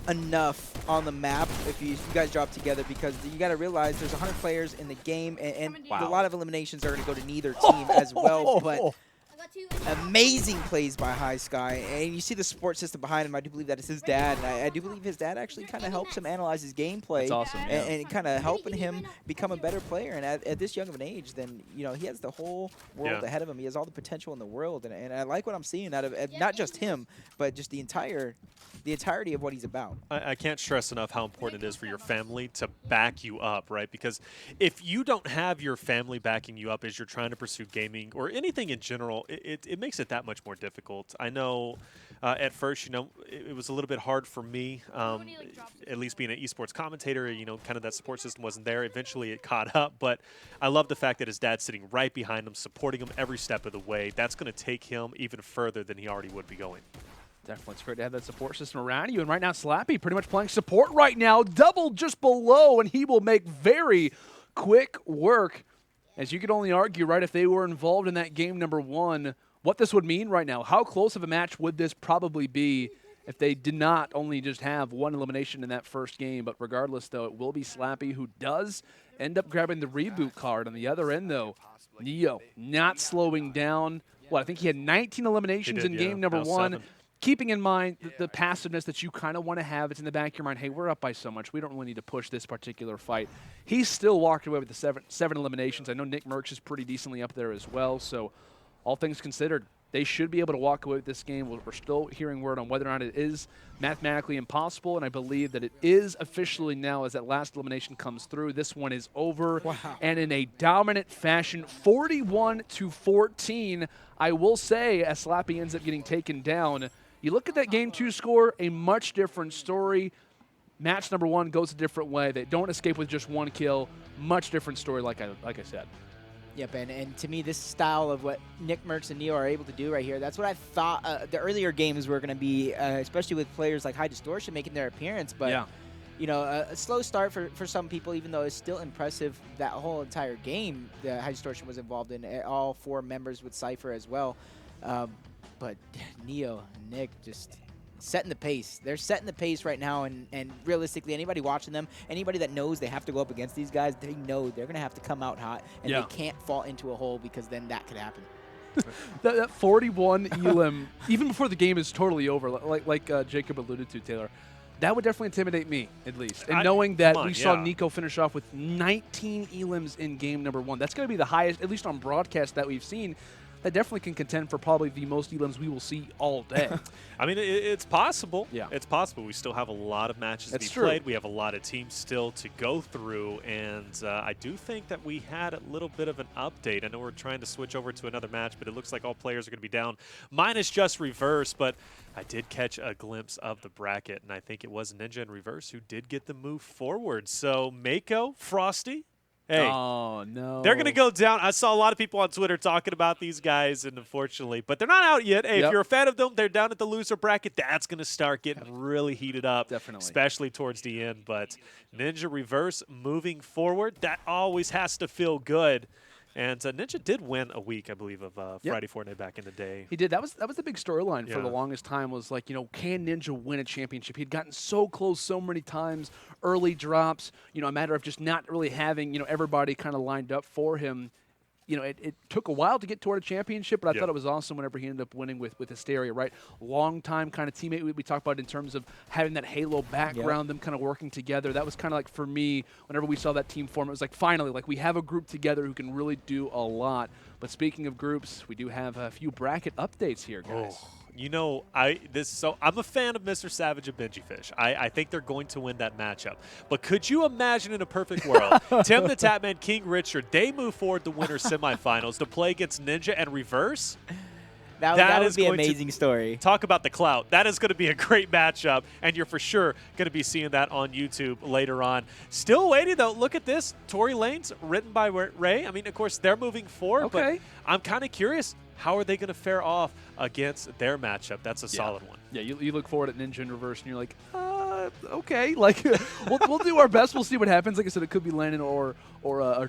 enough on the map if you guys drop together, because you got to realize there's 100 players in the game, and a lot of eliminations are going to go to neither team as well. But amazing plays by Highsky, and you see the support system behind him. I do believe that is his dad, and I do believe his dad actually kind of helps him analyze his gameplay. That's awesome, yeah. and kind of helping him become a better player. And at this young of an age, then he has the whole world ahead of him. He has all the potential in the world, and I like what I'm seeing out of not just him, but just the entirety of what he's about. I can't stress enough how important it is for your family to back you up, right? Because if you don't have your family backing you up as you're trying to pursue gaming or anything in general, it makes it that much more difficult. I know at first, it was a little bit hard for me, at least being an esports commentator, kind of that support system wasn't there. Eventually it caught up, but I love the fact that his dad's sitting right behind him, supporting him every step of the way. That's going to take him even further than he already would be going. Definitely. It's great to have that support system around you. And right now, Slappie pretty much playing support right now. Double just below, and he will make very quick work. As you could only argue, right, if they were involved in that game number 1, what this would mean right now. How close of a match would this probably be if they did not only just have one elimination in that first game. But regardless, though, it will be Slappie who does end up grabbing the reboot card. On the other end, though, Neo not slowing down. Well, I think he had 19 eliminations in game number 1. 7. Keeping in mind the passiveness that you kind of want to have, it's in the back of your mind, hey, we're up by so much. We don't really need to push this particular fight. He still walked away with the seven eliminations. I know Nickmercs is pretty decently up there as well. So all things considered, they should be able to walk away with this game. We're still hearing word on whether or not it is mathematically impossible, and I believe that it is officially now as that last elimination comes through. This one is over, and in a dominant fashion, 41-14. I will say, as Slappie ends up getting taken down, you look at that Game 2 score, a much different story. Match number 1 goes a different way. They don't escape with just 1 kill. Much different story, like I said. Yep, and to me, this style of what Nickmercs and Neo are able to do right here, that's what I thought the earlier games were going to be, especially with players like High Distortion making their appearance. But, you know, a slow start for some people, even though it's still impressive that whole entire game that High Distortion was involved in, all 4 members with Cypher as well. But Neo and Nick just setting the pace. They're setting the pace right now, and realistically, anybody watching them, anybody that knows they have to go up against these guys, they know they're going to have to come out hot, and they can't fall into a hole because then that could happen. that 41 elim, even before the game is totally over, like Jacob alluded to, Taylor, that would definitely intimidate me, at least. And knowing that we saw Nico finish off with 19 elims in game number 1, that's going to be the highest, at least on broadcast, that we've seen. That definitely can contend for probably the most elims we will see all day. I mean, it's possible. Yeah. It's possible. We still have a lot of matches to be played. We have a lot of teams still to go through, and I do think that we had a little bit of an update. I know we're trying to switch over to another match, but it looks like all players are going to be down, minus just Reverse, but I did catch a glimpse of the bracket, and I think it was Ninja and Reverse who did get the move forward. So, Mako Froste. Hey, oh, no. They're going to go down. I saw a lot of people on Twitter talking about these guys, and unfortunately, but they're not out yet. Hey, if you're a fan of them, they're down at the loser bracket. That's going to start getting really heated up, especially towards the end. But Ninja Reverse moving forward, that always has to feel good. And Ninja did win a week, I believe, of Friday Fortnite back in the day. He did. That was the big storyline for the longest time, was like, you know, can Ninja win a championship? He'd gotten so close so many times, early drops, you know, a matter of just not really having, you know, everybody kind of lined up for him. You know, it took a while to get toward a championship, but I thought it was awesome whenever he ended up winning with Hysteria, right? Long-time kind of teammate we talked about in terms of having that Halo background, them kind of working together. That was kind of like, for me, whenever we saw that team form, it was like, finally, like, we have a group together who can really do a lot. But speaking of groups, we do have a few bracket updates here, guys. Oh. You know, I'm a fan of MrSavage Benjyfishy. I think they're going to win that matchup. But could you imagine in a perfect world, TimTheTatMan, King Richard, they move forward to winner semifinals to play against Ninja and Reverse? That would be an amazing story. Talk about the clout. That is going to be a great matchup, and you're for sure going to be seeing that on YouTube later on. Still waiting, though. Look at this. Tory Lanez, written by Ray. I mean, of course, they're moving forward, but I'm kind of curious. How are they going to fare off against their matchup? That's a solid one. Yeah, you look forward at Ninja in Reverse, and you're like, okay. Like, we'll do our best. We'll see what happens. Like I said, it could be Landon or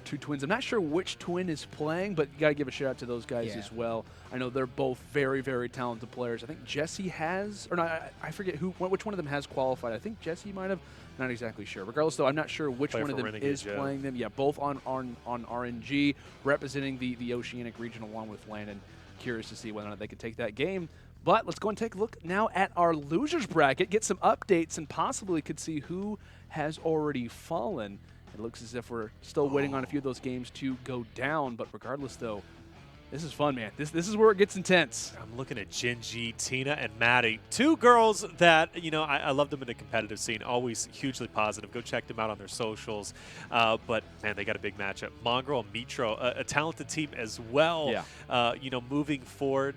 two twins. I'm not sure which twin is playing, but you got to give a shout out to those guys as well. I know they're both very, very talented players. I think Jesse has, or no, I forget which one of them has qualified. I think Jesse might have. Not exactly sure. Regardless, though, I'm not sure which one of them is playing them. Yeah, both on RNG, representing the Oceanic region along with Landon. Curious to see whether or not they could take that game. But let's go and take a look now at our losers bracket, get some updates, and possibly could see who has already fallen. It looks as if we're still waiting on a few of those games to go down. But regardless, though, this is fun, man. This is where it gets intense. I'm looking at Jinji, Tina, and Maddie. 2 girls that, you know, I love them in the competitive scene. Always hugely positive. Go check them out on their socials. But, man, they got a big matchup. Mongraal and Mitro, a talented team as well. Yeah. You know, moving forward,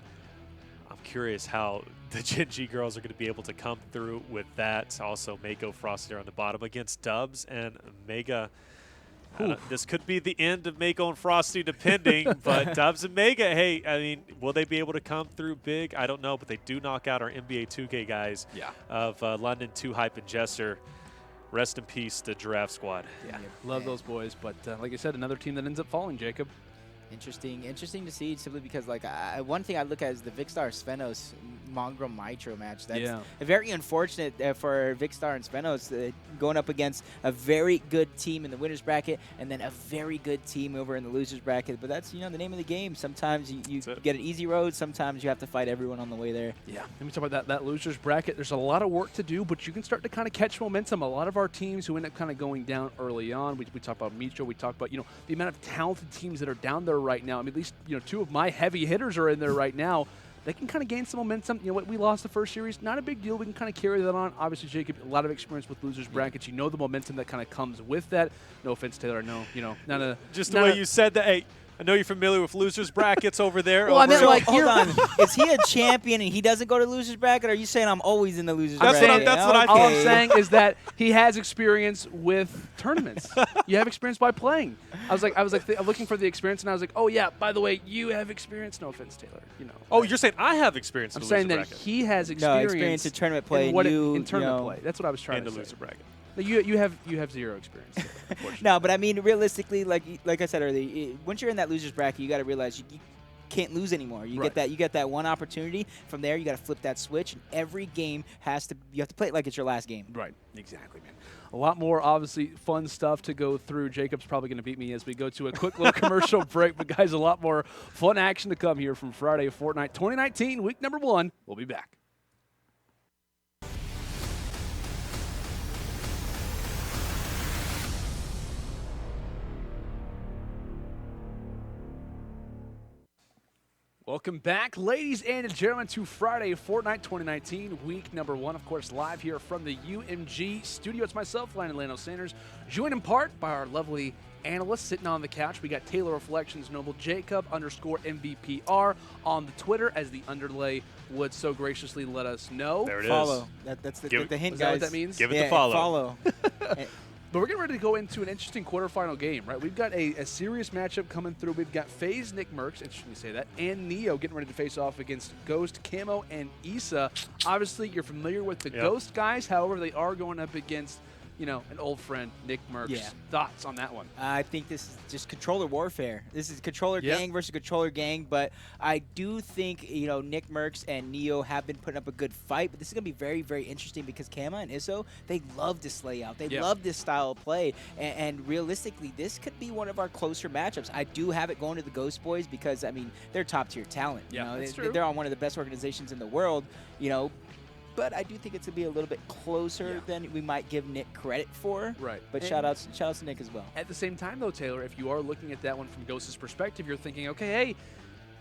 I'm curious how the Jinji girls are going to be able to come through with that. Also, Mako Froste there on the bottom against Dubs and Megga. This could be the end of Mako and Frosty, depending. But Dubs and Megga, hey, I mean, will they be able to come through big? I don't know, but they do knock out our NBA 2K guys of London 2 Hype and Jester. Rest in peace, the Giraffe Squad. Yeah, love those boys. But like I said, another team that ends up falling, Jacob. Interesting to see, simply because like one thing I look at is the Vikkstar Svennoss Mongraal Mitro match. That's very unfortunate for Vikkstar and Svennoss going up against a very good team in the winners bracket and then a very good team over in the losers bracket. But that's, you know, the name of the game. Sometimes you get an easy road. Sometimes you have to fight everyone on the way there. Yeah. Let me talk about that losers bracket. There's a lot of work to do, but you can start to kind of catch momentum. A lot of our teams who end up kind of going down early on. We talk about Mitro. We talk about, you know, the amount of talented teams that are down there right now. I mean, at least, you know, 2 of my heavy hitters are in there right now. They can kind of gain some momentum. You know what? We lost the first series. Not a big deal. We can kind of carry that on. Obviously, Jacob, a lot of experience with losers brackets. You know the momentum that kind of comes with that. No offense, Taylor. No, you know, not a. Just the way you said that. Hey, I know you're familiar with losers brackets over there. Well, I meant like, hold on. Is he a champion and he doesn't go to losers bracket? Or are you saying I'm always in the losers bracket? That's what I All I'm saying is that he has experience with tournaments. You have experience by playing. I was looking for the experience, and I was like, oh yeah, by the way, you have experience. No offense, Taylor. You know. Oh, you're saying I have experience. I'm in saying the that bracket. he has experience in tournament play. In tournament play. That's what I was trying in to the say. loser bracket. You have zero experience. No, but I mean, realistically, like I said earlier, once you're in that losers bracket, you got to realize you can't lose anymore. You get that one opportunity. From there, you got to flip that switch, and every game you have to play it like it's your last game. Right. Exactly, man. A lot more, obviously, fun stuff to go through. Jacob's probably going to beat me as we go to a quick little commercial break. But, guys, a lot more fun action to come here from Friday Fortnite 2019, week number 1. We'll be back. Welcome back, ladies and gentlemen, to Friday Fortnite 2019, week number 1. Of course, live here from the UMG studio. It's myself, Lionel Sanders, joined in part by our lovely analysts sitting on the couch. We got Taylor Reflections, Noble Jacob _MVPR on the Twitter, as the underlay would so graciously let us know. There it follow. That's the hint, Is guys. that what that means? Give it the follow. But we're getting ready to go into an interesting quarterfinal game, right? We've got a serious matchup coming through. We've got FaZe Nickmercs, interesting to say that, and Neo getting ready to face off against Ghost, Kamo, and Issa. Obviously, you're familiar with the Ghost guys. However, they are going up against, you know, an old friend, Nickmercs. Yeah. Thoughts on that one? I think this is just controller warfare. This is controller gang versus controller gang, but I do think, you know, Nickmercs and Neo have been putting up a good fight, but this is going to be very, very interesting because Kama and Issa, they love this layout. They love this style of play, and realistically, this could be one of our closer matchups. I do have it going to the Ghost Boys because, I mean, they're top-tier talent. Yeah, you know, they're on one of the best organizations in the world, you know, but I do think it's going to be a little bit closer than we might give Nick credit for. Right. But shout outs to Nick as well. At the same time, though, Taylor, if you are looking at that one from Ghost's perspective, you're thinking, okay, hey,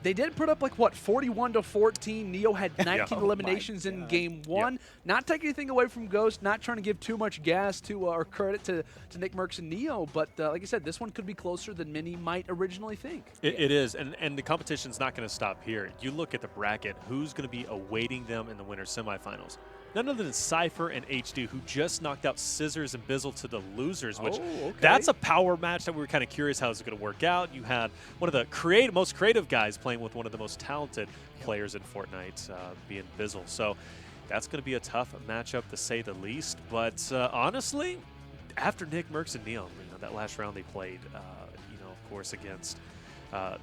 they did put up, like, what, 41-14. Neo had 19 eliminations in game 1. Not taking anything away from Ghost, not trying to give too much gas to or credit to Nickmercs and Neo, but like I said, this one could be closer than many might originally think. It is, and the competition's not going to stop here. You look at the bracket, who's going to be awaiting them in the winter semifinals? None other than Cypher and HD, who just knocked out Cizzorz and Bizzle to the losers, which that's a power match that we were kind of curious how it's going to work out. You had one of the most creative guys playing with one of the most talented players in Fortnite, being Bizzle. So that's going to be a tough matchup, to say the least. But honestly, after Nickmercs and Neo, you know, that last round they played, you know, of course, against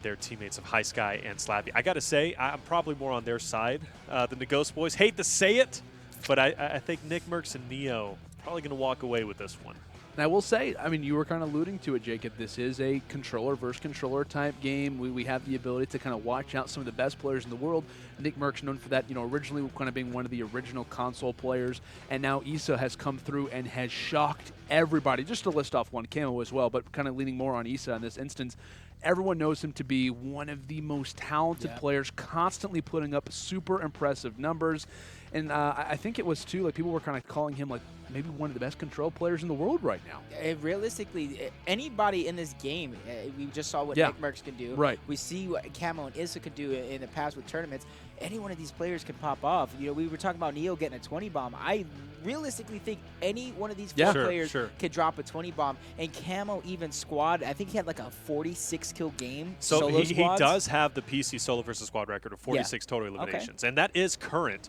their teammates of Highsky and Slappie. I got to say, I'm probably more on their side than the Ghost Boys. Hate to say it, but I think Nickmercs and Neo probably going to walk away with this one. And I will say, I mean, you were kind of alluding to it, Jacob. This is a controller versus controller type game. We have the ability to kind of watch out some of the best players in the world. Nickmercs known for that, you know, originally kind of being one of the original console players, and now Issa has come through and has shocked everybody. Just to list off one, Kamo as well, but kind of leaning more on Issa in this instance. Everyone knows him to be one of the most talented players, constantly putting up super impressive numbers. And I think it was, too, like, people were kind of calling him, like, maybe one of the best control players in the world right now. Realistically, anybody in this game, we just saw what Nickmercs can do. Right. We see what Kamo and Issa could do in the past with tournaments. Any one of these players can pop off. You know, we were talking about Neo getting a 20 bomb. I realistically think any one of these four players could drop a 20 bomb. And Kamo even squad, I think he had like a 46 kill game. So he does have the PC solo versus squad record of 46 total eliminations, and that is current.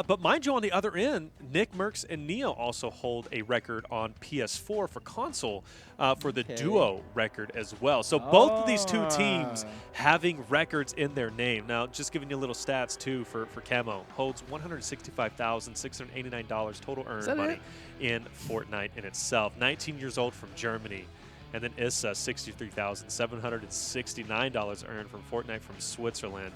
But mind you, on the other end, Nickmercs and Neo also hold a record on PS4 for console for the duo record as well. So both of these two teams having records in their name. Now, just giving you little stats, too, for Kamo. Holds $165,689 total earned money in Fortnite in itself. 19 years old from Germany. And then Issa, $63,769 earned from Fortnite from Switzerland.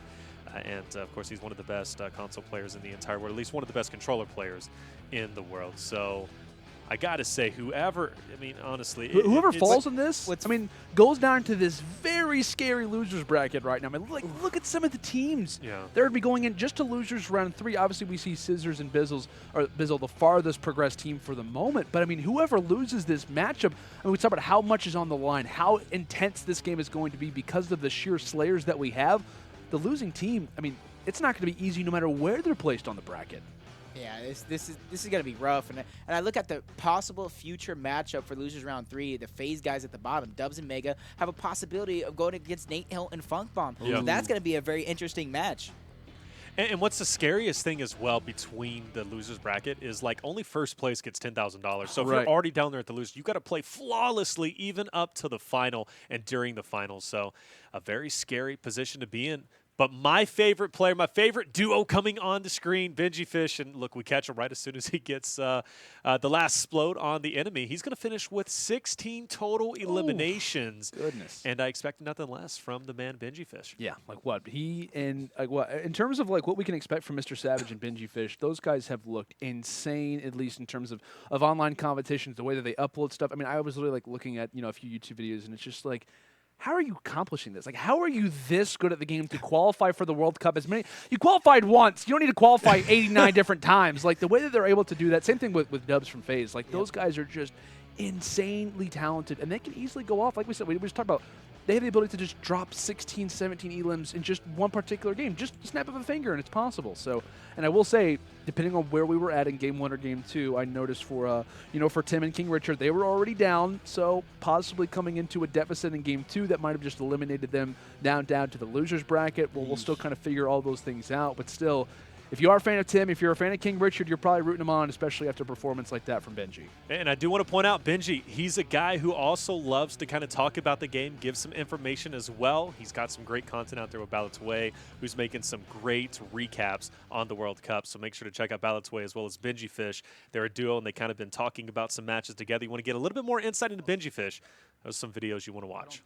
And, of course, he's one of the best console players in the entire world, at least one of the best controller players in the world. So I got to say, whoever, I mean, honestly. Whoever falls in this, I mean, goes down to this very scary losers bracket right now. I mean, like, look at some of the teams. Yeah. They're going to be going in just to losers round 3. Obviously, we see Cizzorz and Bizzle, the farthest progressed team for the moment. But, I mean, whoever loses this matchup, I mean, we talk about how much is on the line, how intense this game is going to be because of the sheer slayers that we have. The losing team, I mean, it's not going to be easy no matter where they're placed on the bracket. Yeah, this is going to be rough. And I look at the possible future matchup for losers round 3. The FaZe guys at the bottom, Dubs and Megga, have a possibility of going against Nate Hill and Funk Bomb. So that's going to be a very interesting match. And what's the scariest thing as well between the losers bracket is, like, only first place gets $10,000. So if you're already down there at the losers, you got to play flawlessly even up to the final and during the finals. So a very scary position to be in. But my favorite player, my favorite duo coming on the screen, Benjyfishy, and look, we catch him right as soon as he gets the last explode on the enemy. He's going to finish with 16 total eliminations. Goodness. And I expect nothing less from the man Benjyfishy. Yeah, like what? In terms of like what we can expect from MrSavage and Benjyfishy, those guys have looked insane, at least in terms of online competitions, the way that they upload stuff. I mean, I was literally like looking at, a few YouTube videos, and it's just like, how are you accomplishing this? Like, how are you this good at the game to qualify for the World Cup? You qualified once. You don't need to qualify 89 different times. Like, the way that they're able to do that, same thing with Dubs from FaZe. Like, those guys are just insanely talented, and they can easily go off. Like we said, we just talked about, they have the ability to just drop 16, 17 elims in just one particular game. Just a snap of a finger, and it's possible. So, and I will say, depending on where we were at in Game 1 or Game 2, I noticed for Tim and King Richard, they were already down. So possibly coming into a deficit in Game 2 that might have just eliminated them down to the losers bracket. Well, we'll still kind of figure all those things out. But still, if you are a fan of Tim, if you're a fan of King Richard, you're probably rooting him on, especially after a performance like that from Benji. And I do want to point out, Benji, he's a guy who also loves to kind of talk about the game, give some information as well. He's got some great content out there with Ballots Way, who's making some great recaps on the World Cup. So make sure to check out Ballots Way as well as Benjyfishy. They're a duo, and they kind of been talking about some matches together. You want to get a little bit more insight into Benjyfishy? Those are some videos you want to watch.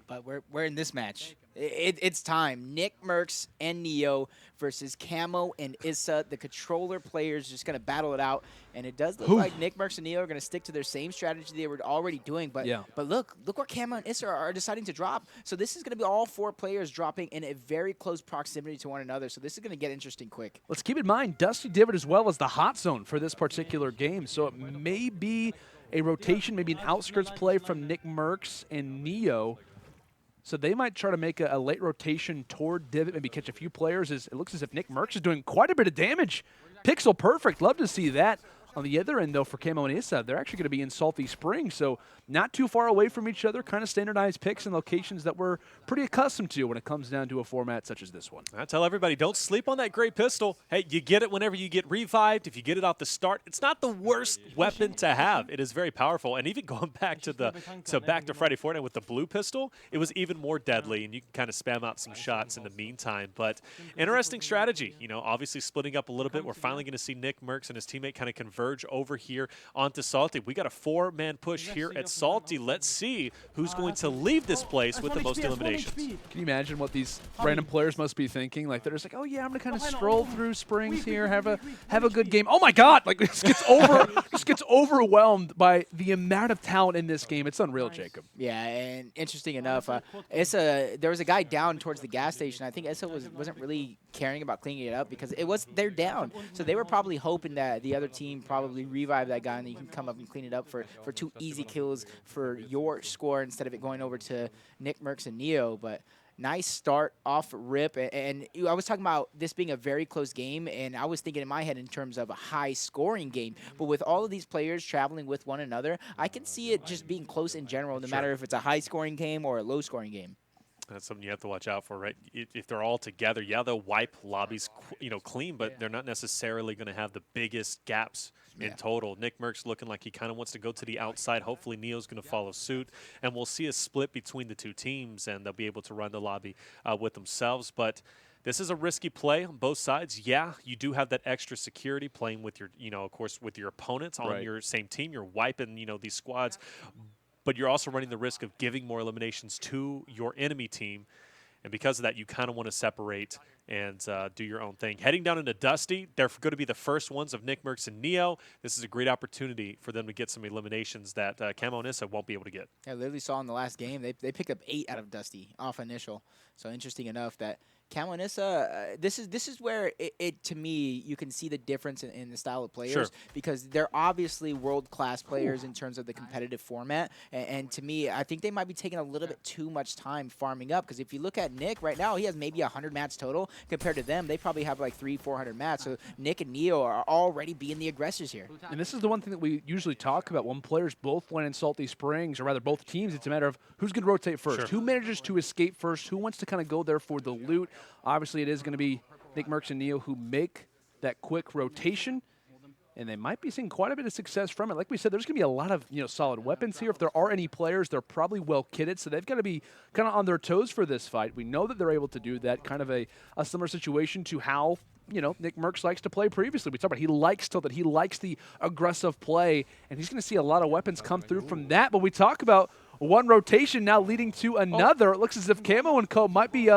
But we're in this match. It's time. Nickmercs and Neo versus Kamo and Issa. The controller players just going to battle it out. And it does look like Nickmercs and Neo are going to stick to their same strategy they were already doing. But look where Kamo and Issa are deciding to drop. So this is going to be all 4 players dropping in a very close proximity to one another. So this is going to get interesting quick. Let's keep in mind, Dusty Divot as well as the hot zone for this particular game. So it may be a rotation, maybe an outskirts play from Nickmercs and Neo. So they might try to make a late rotation toward Divot, maybe catch a few players. It looks as if Nickmercs is doing quite a bit of damage. Pixel perfect. Love to see that. On the other end, though, for Kamo and Issa, they're actually going to be in Salty Springs, so not too far away from each other, kind of standardized picks and locations that we're pretty accustomed to when it comes down to a format such as this one. I tell everybody, don't sleep on that great pistol. Hey, you get it whenever you get revived. If you get it off the start, it's not the worst weapon to have. It is very powerful, and even going back to back to Friday Fortnite with the blue pistol, it was even more deadly, and you can kind of spam out some shots in the meantime. But interesting strategy. Obviously splitting up a little bit. We're finally going to see Nickmercs and his teammate kind of converge over here onto Salty. We got a 4-man push here at Salty. Let's see who's going to leave this place with the most eliminations. Can you imagine what these random players must be thinking? Like, they're just like, oh yeah, I'm gonna kind of stroll through Springs here, have a good game. Oh my God! Like, this gets overwhelmed by the amount of talent in this game. It's unreal, Jacob. Yeah, and interesting enough, there was a guy down towards the gas station. I think Issa wasn't really caring about cleaning it up because they're down. So they were probably hoping that the other team probably revive that guy and then you can come up and clean it up for 2 easy kills for your score instead of it going over to Nickmercs and Neo. But nice start off rip. And I was talking about this being a very close game, and I was thinking in my head in terms of a high-scoring game. But with all of these players traveling with one another, I can see it just being close in general, no matter if it's a high-scoring game or a low-scoring game. That's something you have to watch out for, right? If they're all together, yeah, they'll wipe lobbies, clean, but they're not necessarily going to have the biggest gaps in total. Nickmercs looking like he kind of wants to go to the outside. Hopefully, Neo's going to follow suit, and we'll see a split between the two teams, and they'll be able to run the lobby with themselves. But this is a risky play on both sides. Yeah, you do have that extra security playing with your, of course, with your opponents on your same team. You're wiping, these squads. But you're also running the risk of giving more eliminations to your enemy team. And because of that, you kind of want to separate and do your own thing. Heading down into Dusty, they're going to be the first ones of Nickmercs and Neo. This is a great opportunity for them to get some eliminations that Kamo Issa won't be able to get. I literally saw in the last game, they picked up 8 out of Dusty off initial. So interesting enough that Kamo Issa, this is where it to me, you can see the difference in the style of players because they're obviously world-class players in terms of the competitive format. And to me, I think they might be taking a little bit too much time farming up because if you look at Nick right now, he has maybe 100 mats total. Compared to them, they probably have like 300-400 mats. So Nick and Neo are already being the aggressors here. And this is the one thing that we usually talk about when players both went in Salty Springs, or rather both teams. It's a matter of who's going to rotate first, who manages to escape first, who wants to kind of go there for the loot. Obviously, it is going to be Nickmercs and Neo who make that quick rotation, and they might be seeing quite a bit of success from it. Like we said, there's going to be a lot of solid weapons here. If there are any players, they're probably well kitted, so they've got to be kind of on their toes for this fight. We know that they're able to do that, kind of a similar situation to how Nickmercs likes to play previously. We talked about he likes the aggressive play, and he's going to see a lot of weapons come through from that. But we talk about one rotation now leading to another. It looks as if Kamo and Co. might be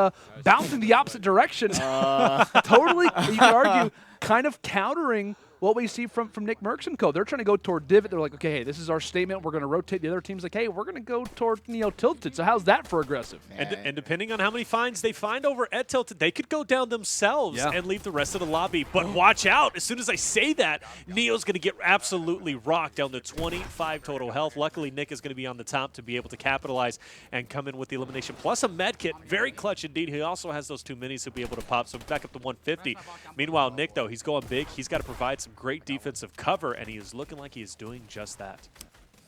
bouncing the opposite direction. Totally, you could argue, kind of countering what we see from Nickmercs and Co. They're trying to go toward Divot. They're like, okay, hey, this is our statement. We're going to rotate. The other team's like, hey, we're going to go toward Tilted. So how's that for aggressive? And depending on how many finds they find over at Tilted, they could go down themselves and leave the rest of the lobby. But watch out. As soon as I say that, Neo's going to get absolutely rocked down to 25 total health. Luckily, Nick is going to be on the top to be able to capitalize and come in with the elimination. Plus a med kit. Very clutch indeed. He also has those 2 minis to be able to pop. So back up to 150. Meanwhile, Nick, though, he's going big. He's got to provide some great defensive cover, and he is looking like he is doing just that.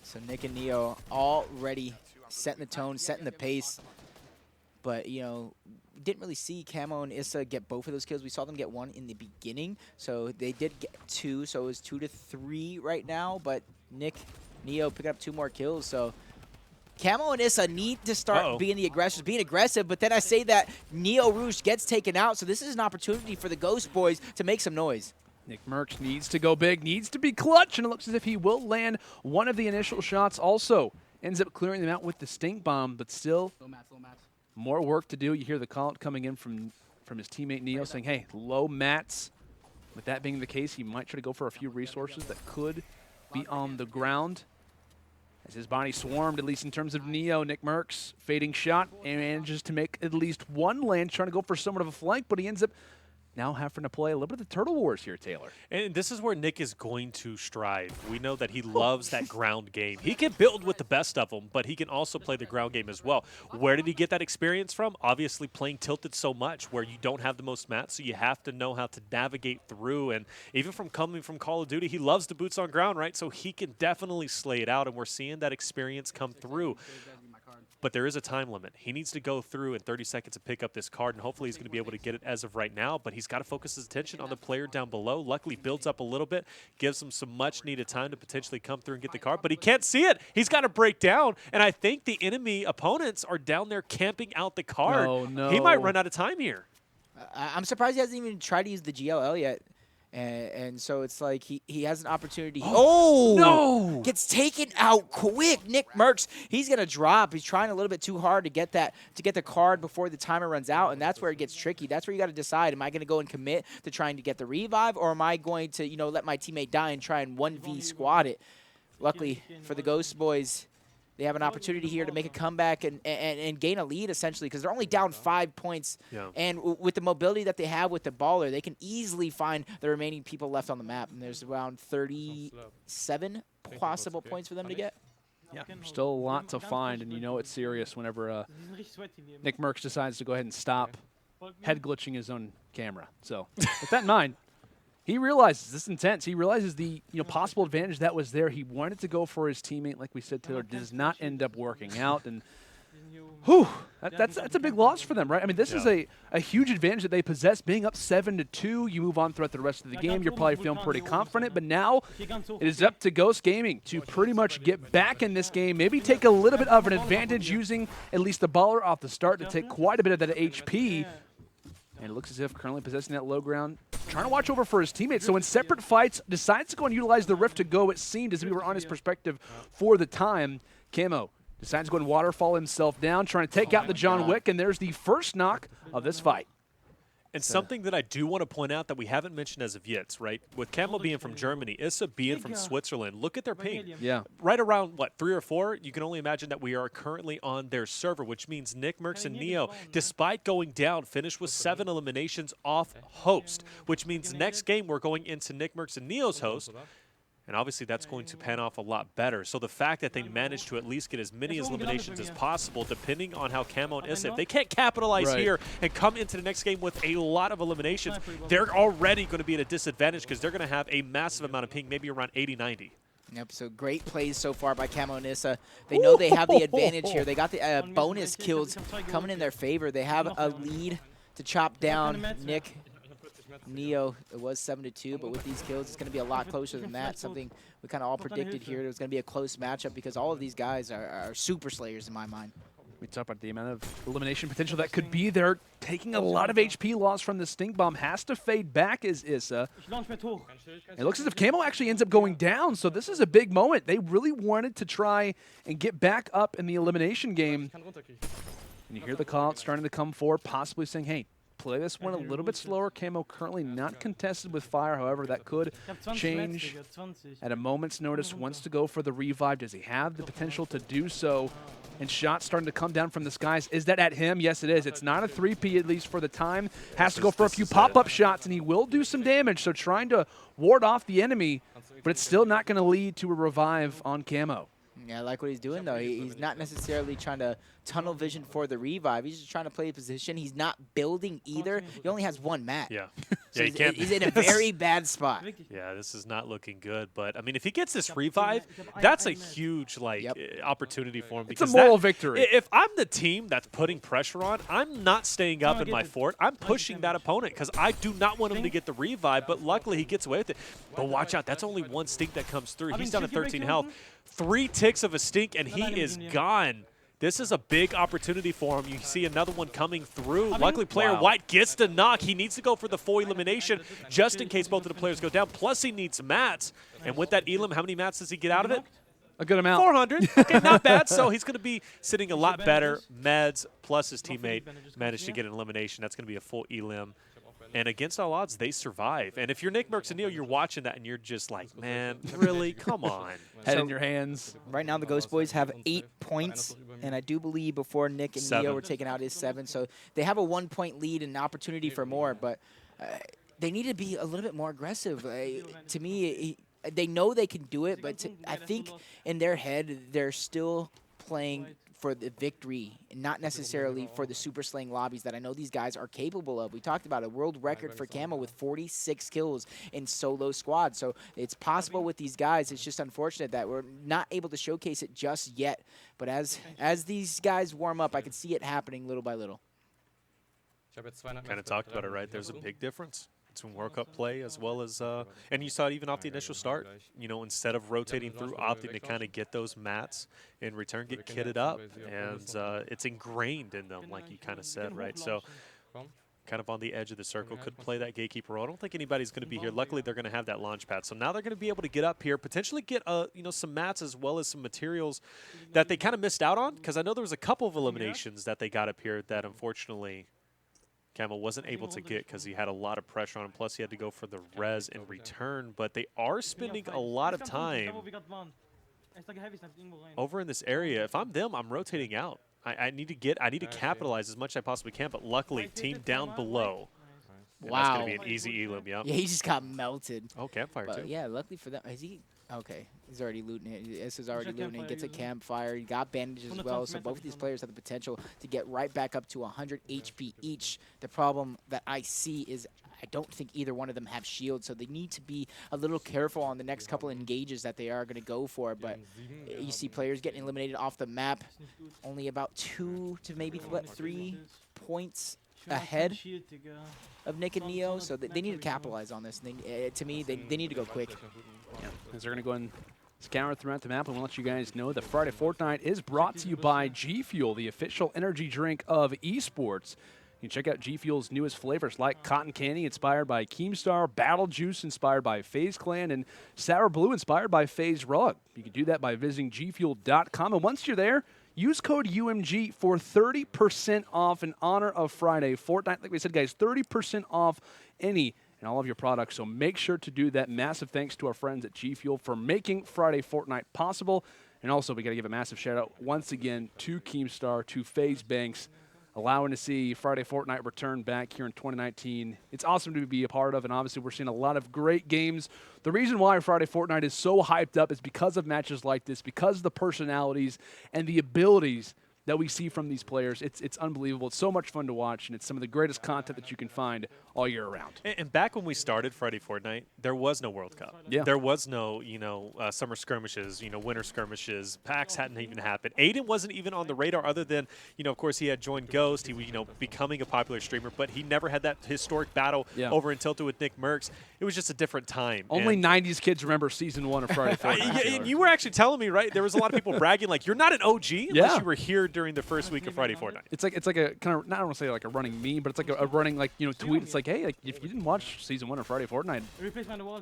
So Nick and Neo already setting the tone, setting the pace. But, didn't really see Kamo and Issa get both of those kills. We saw them get 1 in the beginning. So they did get 2, so it was 2 to 3 right now. But Nick, Neo picking up 2 more kills. So Kamo and Issa need to start being the aggressors, being aggressive. But then I say that NioRooch gets taken out. So this is an opportunity for the Ghost Boys to make some noise. Nickmercs needs to go big, needs to be clutch, and it looks as if he will land one of the initial shots. Also ends up clearing them out with the stink bomb, but still more work to do. You hear the call-out coming in from his teammate Neo saying, hey, low mats. With that being the case, he might try to go for a few resources that could be on the ground. As his body swarmed, at least in terms of Neo, Nickmercs fading shot and manages to make at least one land, trying to go for somewhat of a flank, but he ends up now having to play a little bit of the Turtle Wars here, Taylor. And this is where Nick is going to strive. We know that he loves that ground game. He can build with the best of them, but he can also play the ground game as well. Where did he get that experience from? Obviously playing Tilted so much where you don't have the most mats, so you have to know how to navigate through. And even from coming from Call of Duty, he loves the boots on ground, right? So he can definitely slay it out, and we're seeing that experience come through. But there is a time limit. He needs to go through in 30 seconds to pick up this card, and hopefully he's going to be able to get it as of right now. But he's got to focus his attention on the player down below. Luckily, builds up a little bit, gives him some much-needed time to potentially come through and get the card. But he can't see it. He's got to break down, and I think the enemy opponents are down there camping out the card. Oh, no. He might run out of time here. I'm surprised he hasn't even tried to use the GLL yet. And so it's like he has an opportunity. Oh, no! Gets taken out quick. Nickmercs, he's going to drop. He's trying a little bit too hard to get the card before the timer runs out, and that's where it gets tricky. That's where you got to decide, am I going to go and commit to trying to get the revive, or am I going to, let my teammate die and try and 1v squad it? Luckily for the Ghost Boys, they have an opportunity here to make a comeback and gain a lead, essentially, because they're only down 5 points. Yeah. And with the mobility that they have with the baller, they can easily find the remaining people left on the map. And there's around 37 possible points for them to get. Yeah, still a lot to find, and it's serious whenever Nickmercs decides to go ahead and stop head glitching his own camera. So with that in mind, he realizes this is intense. He realizes the possible advantage that was there. He wanted to go for his teammate, like we said, Taylor, does not end up working out. And Whew. That's a big loss for them, right? I mean, this is a huge advantage that they possess. Being up 7-2, you move on throughout the rest of the game. You're probably feeling pretty confident, but now it is up to Ghost Gaming to pretty much get back in this game, maybe take a little bit of an advantage using at least the baller off the start to take quite a bit of that HP. And it looks as if currently possessing that low ground, trying to watch over for his teammates. So in separate fights, decides to go and utilize the Rift to go. It seemed as we were on his perspective for the time. Kamo decides to go and waterfall himself down, trying to take out the John Wick, and there's the first knock of this fight. And something that I do want to point out that we haven't mentioned as of yet, right? With Kamo being from Germany, Issa being from Switzerland, look at their ping. Yeah. Right around, what, 3 or 4? You can only imagine that we are currently on their server, which means Nickmercs and Neo, despite going down, finished with 7 eliminations off host, which means next game we're going into Nickmercs and Neo's host. And obviously that's going to pan off a lot better. So the fact that they managed to at least get as many eliminations as possible, depending on how Kamo and Issa, if they can't capitalize here and come into the next game with a lot of eliminations, they're already going to be at a disadvantage because they're going to have a massive amount of ping, maybe around 80, 90. Yep, so great plays so far by Kamo and Issa. They know they have the advantage here. They got the bonus kills coming in their favor. They have a lead to chop down Nick. Neo, it was 7-2, but with these kills, it's going to be a lot closer than that. Something we kind of all predicted here. It was going to be a close matchup because all of these guys are super slayers in my mind. We talk about the amount of elimination potential that could be there. Taking a lot of HP loss from the Stink Bomb. Has to fade back is Issa. It looks as if Kamo actually ends up going down, so this is a big moment. They really wanted to try and get back up in the elimination game. And you hear the call starting to come forward, possibly saying, hey, play this one a little bit slower. Kamo currently not contested with fire. However, that could change at a moment's notice. Wants to go for the revive. Does he have the potential to do so? And shots starting to come down from the skies. Is that at him? Yes, it is. It's not a 3P, at least for the time. Has to go for a few pop-up shots, and he will do some damage. So trying to ward off the enemy, but it's still not going to lead to a revive on Kamo. Yeah, I like what he's doing, though. He's not necessarily trying to tunnel vision for the revive. He's just trying to play a position. He's not building either. He only has 1 mat. Yeah. So yeah, he's in a very bad spot. Yeah, this is not looking good. But, I mean, if he gets this revive, that's a huge, like, opportunity for him. Because it's a moral victory. If I'm the team that's putting pressure on, I'm not staying up in my fort. I'm pushing that opponent because I do not want him to get the revive. But luckily, he gets away with it. But watch out. That's only 1 stink that comes through. He's down to 13 health. 3 ticks of a stink, and he is gone. This is a big opportunity for him. You see another one coming through. Luckily, player White gets the knock. He needs to go for the full elimination just in case both of the players go down. Plus, he needs mats. And with that elim, how many mats does he get out of it? A good amount. 400. Okay, not bad. So he's going to be sitting a lot better. Meds plus his teammate managed to get an elimination. That's going to be a full elim. And against all odds, they survive. And if you're Nickmercs and Neo, you're watching that and you're just like, man, really? Come on. Head in your hands. Right now, the Ghost Boys have 8 points. And I do believe before Nick and Neo were taken out is 7. So they have a 1-point lead and an opportunity for more. But they need to be a little bit more aggressive. To me, they know they can do it. But I think in their head, they're still playing for the victory, and not necessarily for the super slaying lobbies that I know these guys are capable of. We talked about a world record for Kamo with 46 kills in solo squad. So it's possible with these guys. It's just unfortunate that we're not able to showcase it just yet. But as these guys warm up, I can see it happening little by little. Kind of talked about it, right? There's a big difference between World Cup play as well as, and you saw it even off the initial start, you know, instead of rotating through, opting to kind of get those mats, in return get kitted up, and it's ingrained in them, like you kind of said, right? So kind of on the edge of the circle, could play that gatekeeper role. I don't think anybody's going to be here. Luckily, they're going to have that launch pad. So now they're going to be able to get up here, potentially get, you know, some mats as well as some materials that they kind of missed out on, because I know there was a couple of eliminations that they got up here that unfortunately Kamo wasn't able to get because he had a lot of pressure on him. Plus, he had to go for the res in return. But they are spending a lot of time over in this area. If I'm them, I'm rotating out. I need to capitalize as much as I possibly can. But luckily, team down below. Wow. That's going to be an easy elim, yeah. Yeah, he just got melted. Oh, campfire, too. Yeah, luckily for them. Is he? Okay, he's already looting it. Issa's already looting it. Gets a campfire. He got bandages as well. So both of these players have the potential to get right back up to 100 HP each. The problem that I see is I don't think either one of them have shields, so they need to be a little careful on the next couple engages that they are going to go for. But you see players getting eliminated off the map, only about 2 to maybe 3 points ahead of Nick and Neo, so they need to capitalize on this. To me, they need to go quick. Yeah, as they're going to go and scour throughout the map, and we'll let you guys know that Friday Fortnite is brought to you by G Fuel, the official energy drink of esports. You can check out G Fuel's newest flavors like Cotton Candy, inspired by Keemstar, Battle Juice, inspired by FaZe Clan, and Sour Blue, inspired by FaZe Rug. You can do that by visiting gfuel.com, and once you're there, use code UMG for 30% off in honor of Friday Fortnite. Like we said, guys, 30% off any and all of your products, so make sure to do that. Massive thanks to our friends at G Fuel for making Friday Fortnite possible. And also, we got to give a massive shout-out once again to Keemstar, to FaZe Banks, allowing to see Friday Fortnite return back here in 2019. It's awesome to be a part of, and obviously we're seeing a lot of great games. The reason why Friday Fortnite is so hyped up is because of matches like this, because of the personalities and the abilities that we see from these players. It's unbelievable. It's so much fun to watch, and it's some of the greatest content that you can find all year around. And back when we started Friday Fortnite, there was no World Cup. Yeah. There was no, summer skirmishes, winter skirmishes. PAX hadn't even happened. Aydan wasn't even on the radar other than, of course, he had joined Ghost. He was, becoming a popular streamer, but he never had that historic battle over in Tilted with Nickmercs. It was just a different time. Only 90s kids remember Season 1 of Friday Fortnite. And you were actually telling me, right? There was a lot of people bragging, like, you're not an OG unless you were here during the first week of Friday Fortnite. It's like a kind of, not I don't want to say like a running meme, but it's like a running tweet. It's like, hey, like if you didn't watch Season 1 of Friday Fortnite,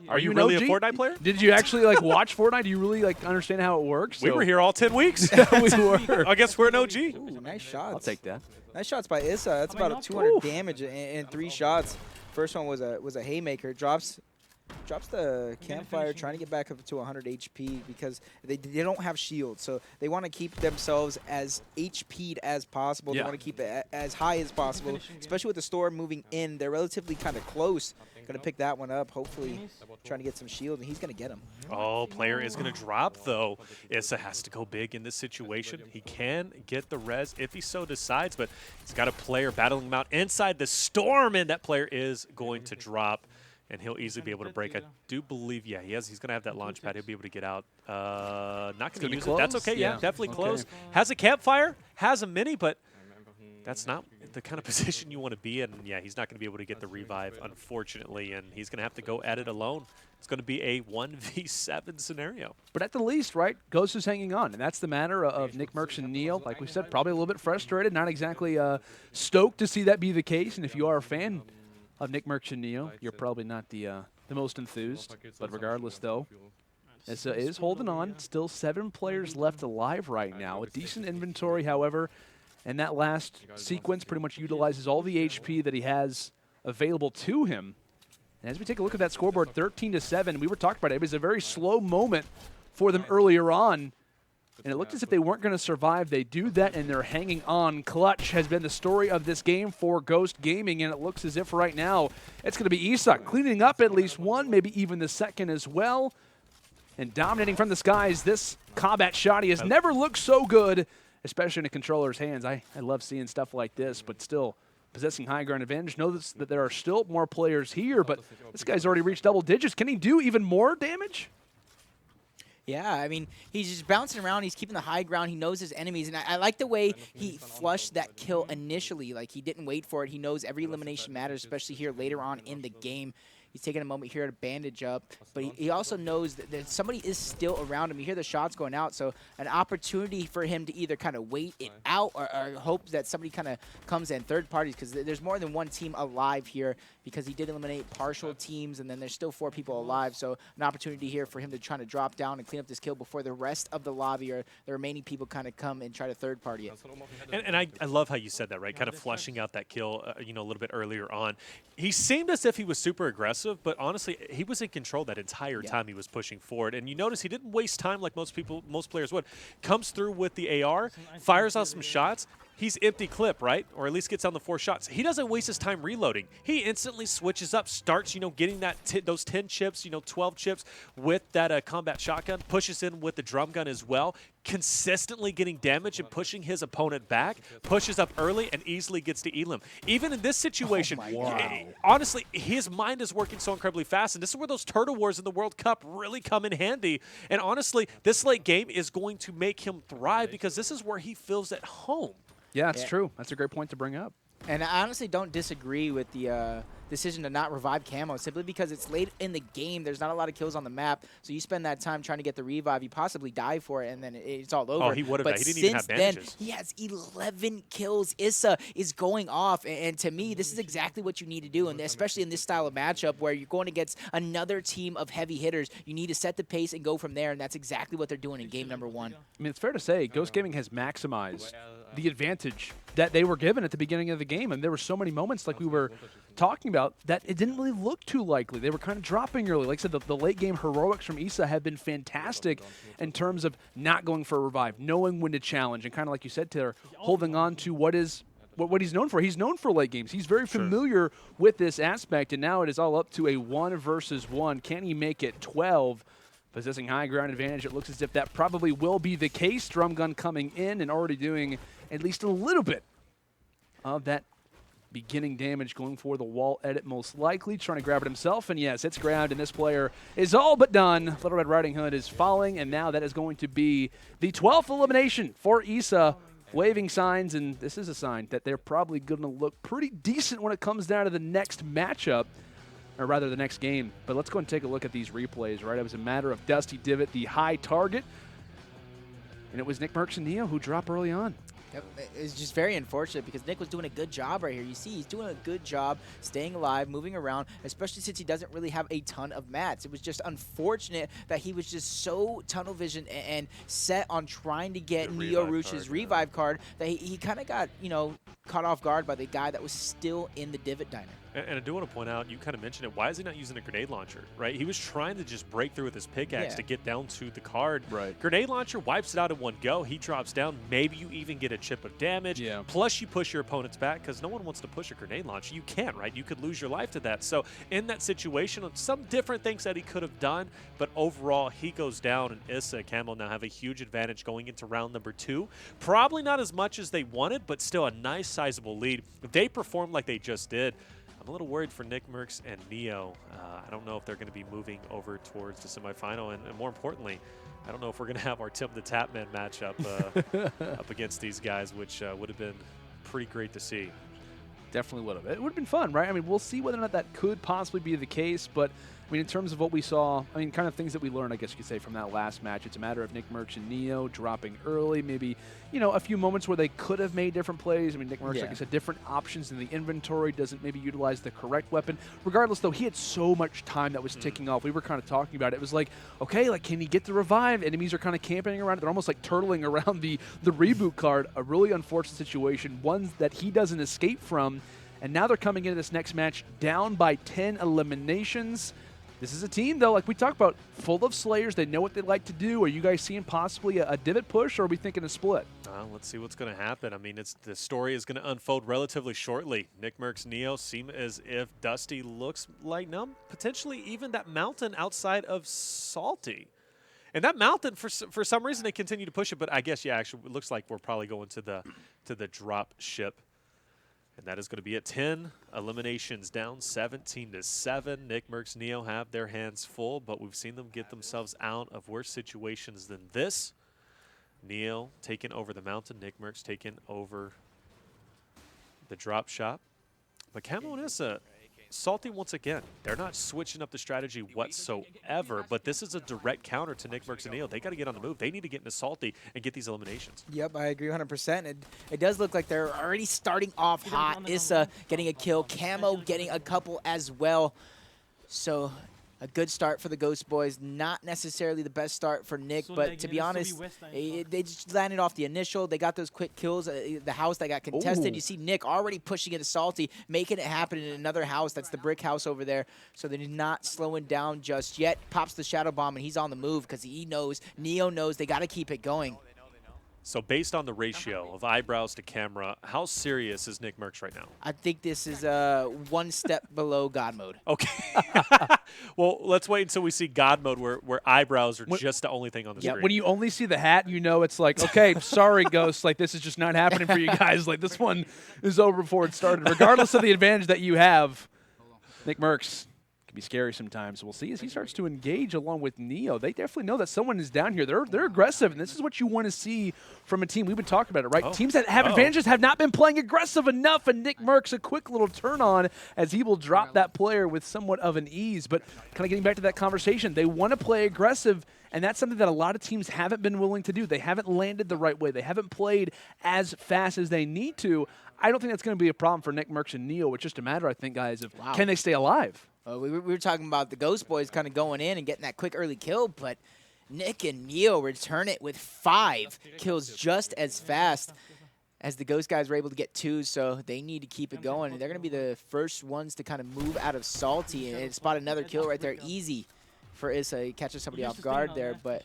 are you really a Fortnite player? Did you actually watch Fortnite? Do you really understand how it works? We were here all 10 weeks. We were. I guess we're an OG. Ooh, nice shots. I'll take that. Nice shots by Issa. That's about a 200 damage in 3 shots. First one was a haymaker. Drops the campfire, trying to get back up to 100 HP because they don't have shields. So they want to keep themselves as HP'd as possible. They want to keep it as high as possible, especially with the storm moving in. They're relatively kind of close. Going to pick that one up, hopefully trying to get some shield, and he's going to get him. Oh, player is going to drop, though. Issa has to go big in this situation. He can get the res if he so decides, but he's got a player battling him out inside the storm, and that player is going to drop. And he'll easily be able to break. I do believe, he's going to have that launch pad. He'll be able to get out. Not going to use it. That's okay. Yeah, definitely close. Has a campfire, has a mini, but that's not the kind of position you want to be in. Yeah, he's not going to be able to get the revive, unfortunately, and he's going to have to go at it alone. It's going to be a 1v7 scenario. But at the least, right, Ghost is hanging on, and that's the matter of Nickmercs and Neo. Like we said, probably a little bit frustrated, not exactly stoked to see that be the case. And if you are a fan of Nickmercs and Neo, you're probably not the most enthused. But regardless, though, Issa is holding on. Still 7 players left alive right now. A decent inventory, however, and that last sequence pretty much utilizes all the HP that he has available to him. And as we take a look at that scoreboard, 13-7, we were talking about it. It was a very slow moment for them earlier on. And it looked as if they weren't going to survive. They do that, and they're hanging on. Clutch has been the story of this game for Ghost Gaming, and it looks as if right now it's going to be Issa cleaning up at least one, maybe even the second as well. And dominating from the skies, this combat shotty has never looked so good, especially in a controller's hands. I love seeing stuff like this, but still possessing high ground advantage. Notice that there are still more players here, but this guy's already reached double digits. Can he do even more damage? Yeah, I mean, he's just bouncing around. He's keeping the high ground. He knows his enemies. And I like the way he flushed that kill initially. Like, he didn't wait for it. He knows every elimination matters, especially here later on in the game. He's taking a moment here to bandage up, but he also knows that somebody is still around him. You hear the shots going out, so an opportunity for him to either kind of wait it out or hope that somebody kind of comes in third parties, because there's more than one team alive here, because he did eliminate partial teams, and then there's still 4 people alive, so an opportunity here for him to try to drop down and clean up this kill before the rest of the lobby or the remaining people kind of come and try to third party it. And I love how you said that, right? Kind of flushing out that kill, a little bit earlier on. He seemed as if he was super aggressive, but honestly, he was in control that entire time he was pushing forward. And you notice he didn't waste time like most players would. Comes through with the AR, fires out some shots, he's empty clip, right? Or at least gets on the 4 shots. He doesn't waste his time reloading. He instantly switches up, starts, getting that those 10 chips, 12 chips with that combat shotgun, pushes in with the drum gun as well, consistently getting damage and pushing his opponent back, pushes up early and easily gets to Elim. Even in this situation, honestly, his mind is working so incredibly fast, and this is where those Turtle Wars in the World Cup really come in handy. And honestly, this late game is going to make him thrive because this is where he feels at home. Yeah, it's true. That's a great point to bring up. And I honestly don't disagree with the decision to not revive Kamo, simply because it's late in the game. There's not a lot of kills on the map, so you spend that time trying to get the revive. You possibly die for it, and then it's all over. Oh, he would have died. He didn't even have bandages. Then, he has 11 kills. Issa is going off, and to me, this is exactly what you need to do, and especially in this style of matchup where you're going against another team of heavy hitters. You need to set the pace and go from there, and that's exactly what they're doing in game number 1. I mean, it's fair to say Ghost Gaming has maximized the advantage that they were given at the beginning of the game, and there were so many moments, like we were talking about, that it didn't really look too likely. They were kind of dropping early. Like I said, the late game heroics from Issa have been fantastic in terms of not going for a revive, knowing when to challenge, and kind of like you said, Taylor, holding on to what he's known for. He's known for late games. He's very familiar with this aspect, and now it is all up to a 1 versus 1. Can he make it 12? Possessing high ground advantage, it looks as if that probably will be the case. Drum gun coming in and already doing at least a little bit of that beginning damage, going for the wall edit most likely, trying to grab it himself, and yes, it's grabbed, and this player is all but done. Little Red Riding Hood is falling, and now that is going to be the 12th elimination for Issa, waving signs, and this is a sign that they're probably going to look pretty decent when it comes down to the next matchup, or rather the next game. But let's go and take a look at these replays, right? It was a matter of Dusty Divot, the high target, and it was Nickmercs and Neo who dropped early on. Yep, it's just very unfortunate because Nick was doing a good job right here. You see, he's doing a good job staying alive, moving around, especially since he doesn't really have a ton of mats. It was just unfortunate that he was just so tunnel vision and set on trying to get NioRooch's revive card that he kind of got, caught off guard by the guy that was still in the Divot Diner. And I do want to point out, you kind of mentioned it, why is he not using a grenade launcher, right? He was trying to just break through with his pickaxe to get down to the card. Right. Grenade launcher wipes it out in one go. He drops down. Maybe you even get a chip of damage. Yeah. Plus, you push your opponents back because no one wants to push a grenade launcher. You can't, right? You could lose your life to that. So in that situation, some different things that he could have done, but overall, he goes down, and Issa and Kamo now have a huge advantage going into round number 2. Probably not as much as they wanted, but still a nice, sizable lead. If they perform like they just did, I'm a little worried for Nickmercs and Neo. I don't know if they're going to be moving over towards the semifinal, and more importantly, I don't know if we're going to have our TimTheTatMan matchup up against these guys, which would have been pretty great to see. Definitely would have. It would have been fun, right? I mean, we'll see whether or not that could possibly be the case, but I mean, in terms of what we saw, I mean, kind of things that we learned, I guess you could say, from that last match, it's a matter of Nickmercs and Neo dropping early, maybe, a few moments where they could have made different plays. I mean, Nickmercs, like I said, different options in the inventory, doesn't maybe utilize the correct weapon. Regardless, though, he had so much time that was ticking off. We were kind of talking about it. It was like, okay, like, can he get the revive? Enemies are kind of camping around it. They're almost like turtling around the reboot card. A really unfortunate situation, one that he doesn't escape from. And now they're coming into this next match down by 10 eliminations. This is a team, though, like we talked about, full of Slayers. They know what they like to do. Are you guys seeing possibly a divot push, or are we thinking a split? Let's see what's going to happen. I mean, the story is going to unfold relatively shortly. Nickmercs Neo seem as if Dusty looks like potentially even that mountain outside of Salty. And that mountain, for some reason, they continue to push it. But I guess, yeah, actually, it looks like we're probably going to the drop ship. And that is going to be at 10 eliminations down 17-7. Nickmercs Neo have their hands full, but we've seen them get themselves out of worse situations than this. Neo taking over the mountain, Nickmercs taking over the drop shop. But Kamo and Issa, Salty once again. They're not switching up the strategy whatsoever, but this is a direct counter to Nickmercs and Neo. They got to get on the move. They need to get into Salty and get these eliminations. Yep, I agree 100%. It does look like they're already starting off hot. Issa getting a kill, Kamo getting a couple as well. So a good start for the Ghost Boys. Not necessarily the best start for Nick, but to be honest, they just landed off the initial. They got those quick kills. The house that got contested. Ooh. You see Nick already pushing into Salty, making it happen in another house. That's the brick house over there. So they're not slowing down just yet. Pops the Shadow Bomb, and he's on the move because he knows, Neo knows they got to keep it going. So based on the ratio of eyebrows to camera, how serious is Nickmercs right now? I think this is one step below God mode. Okay. Well, let's wait until we see God mode where eyebrows are just the only thing on the screen. When you only see the hat, you know it's like, okay, sorry, Ghost, like this is just not happening for you guys. Like this one is over before it started. Regardless of the advantage that you have, Nickmercs can be scary sometimes. We'll see as he starts to engage along with Neo. They definitely know that someone is down here. They're aggressive, and this is what you want to see from a team. We've been talking about it, right? Teams that have advantages have not been playing aggressive enough, and Nickmercs a quick little turn on as he will drop that player with somewhat of an ease. But kind of getting back to that conversation, they want to play aggressive, and that's something that a lot of teams haven't been willing to do. They haven't landed the right way. They haven't played as fast as they need to. I don't think that's going to be a problem for Nickmercs and Neo. It's just a matter, I think, guys, of can they stay alive? We were talking about the Ghost Boys kind of going in and getting that quick early kill, but Nick and Neo return it with 5 kills just as fast as the Ghost guys were able to get 2, so they need to keep it going. And they're going to be the first ones to kind of move out of Salty and spot another kill right there. Easy for Issa. He catches somebody off guard there, but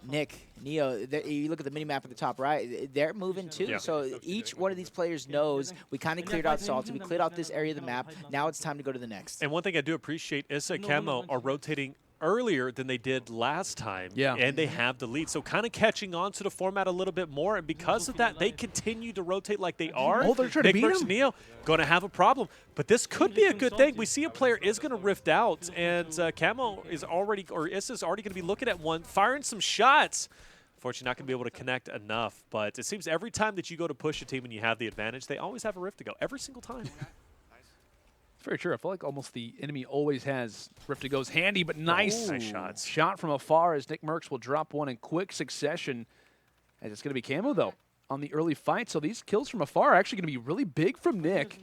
Nick, Neo, you look at the mini-map at the top right, they're moving too. Yeah. So each one of these players knows we kind of cleared out Salty, we cleared out this area of the map, now it's time to go to the next. And one thing I do appreciate, Issa and Kamo are rotating earlier than they did last time, and they have the lead. So kind of catching on to the format a little bit more, and because of that, they continue to rotate like they are. Oh, they're trying to beat him. Neo going to have a problem, but this could be a good thing. We see a player is going to rift out, and Kamo is already, or Issa's already going to be looking at one, firing some shots. Unfortunately, not going to be able to connect enough, but it seems every time that you go to push a team and you have the advantage, they always have a rift to go, every single time. Very true. I feel like almost the enemy always has rift to goes handy, but nice shots. Shot from afar as Nickmercs will drop one in quick succession. As it's going to be Kamo, though, on the early fight. So these kills from afar are actually going to be really big from Nick.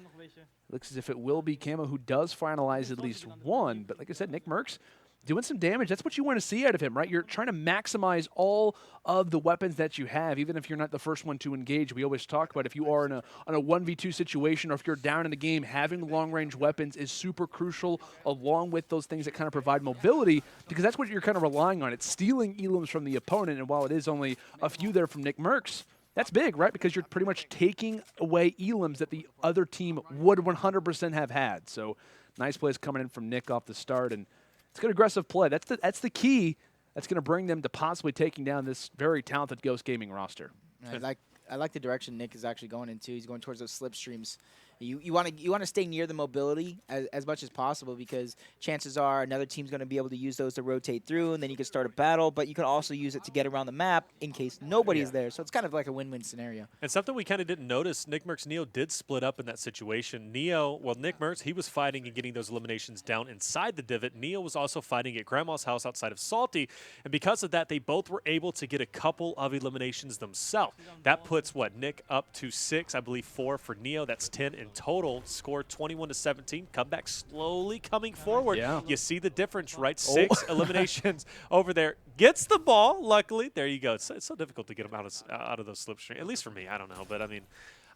Looks as if it will be Kamo who does finalize at least one. But like I said, Nickmercs doing some damage. That's what you want to see out of him, right? You're trying to maximize all of the weapons that you have, even if you're not the first one to engage. We always talk about if you are in a 1v2 situation or if you're down in the game, having long-range weapons is super crucial along with those things that kind of provide mobility because that's what you're kind of relying on. It's stealing elims from the opponent, and while it is only a few there from Nickmercs, that's big, right? Because you're pretty much taking away elims that the other team would 100% have had. So nice plays coming in from Nick off the start, and it's good aggressive play. That's the key that's going to bring them to possibly taking down this very talented Ghost Gaming roster. I like the direction Nick is actually going into. He's going towards those slipstreams. You want to stay near the mobility as much as possible because chances are another team's going to be able to use those to rotate through, and then you can start a battle, but you can also use it to get around the map in case nobody's there. So it's kind of like a win-win scenario. And something we kind of didn't notice, Nickmercs Neo did split up in that situation. Nickmercs, he was fighting and getting those eliminations down inside the divot. Neo was also fighting at Grandma's house outside of Salty, and because of that, they both were able to get a couple of eliminations themselves. That puts, Nick up to 6, I believe 4 for Neo. That's 10 in total. Score 21-17. Comeback slowly coming forward. Yeah. You see the difference, right? 6 eliminations over there. Gets the ball, luckily. There you go. It's so difficult to get him out of those slipstream. At least for me. I don't know. But, I mean,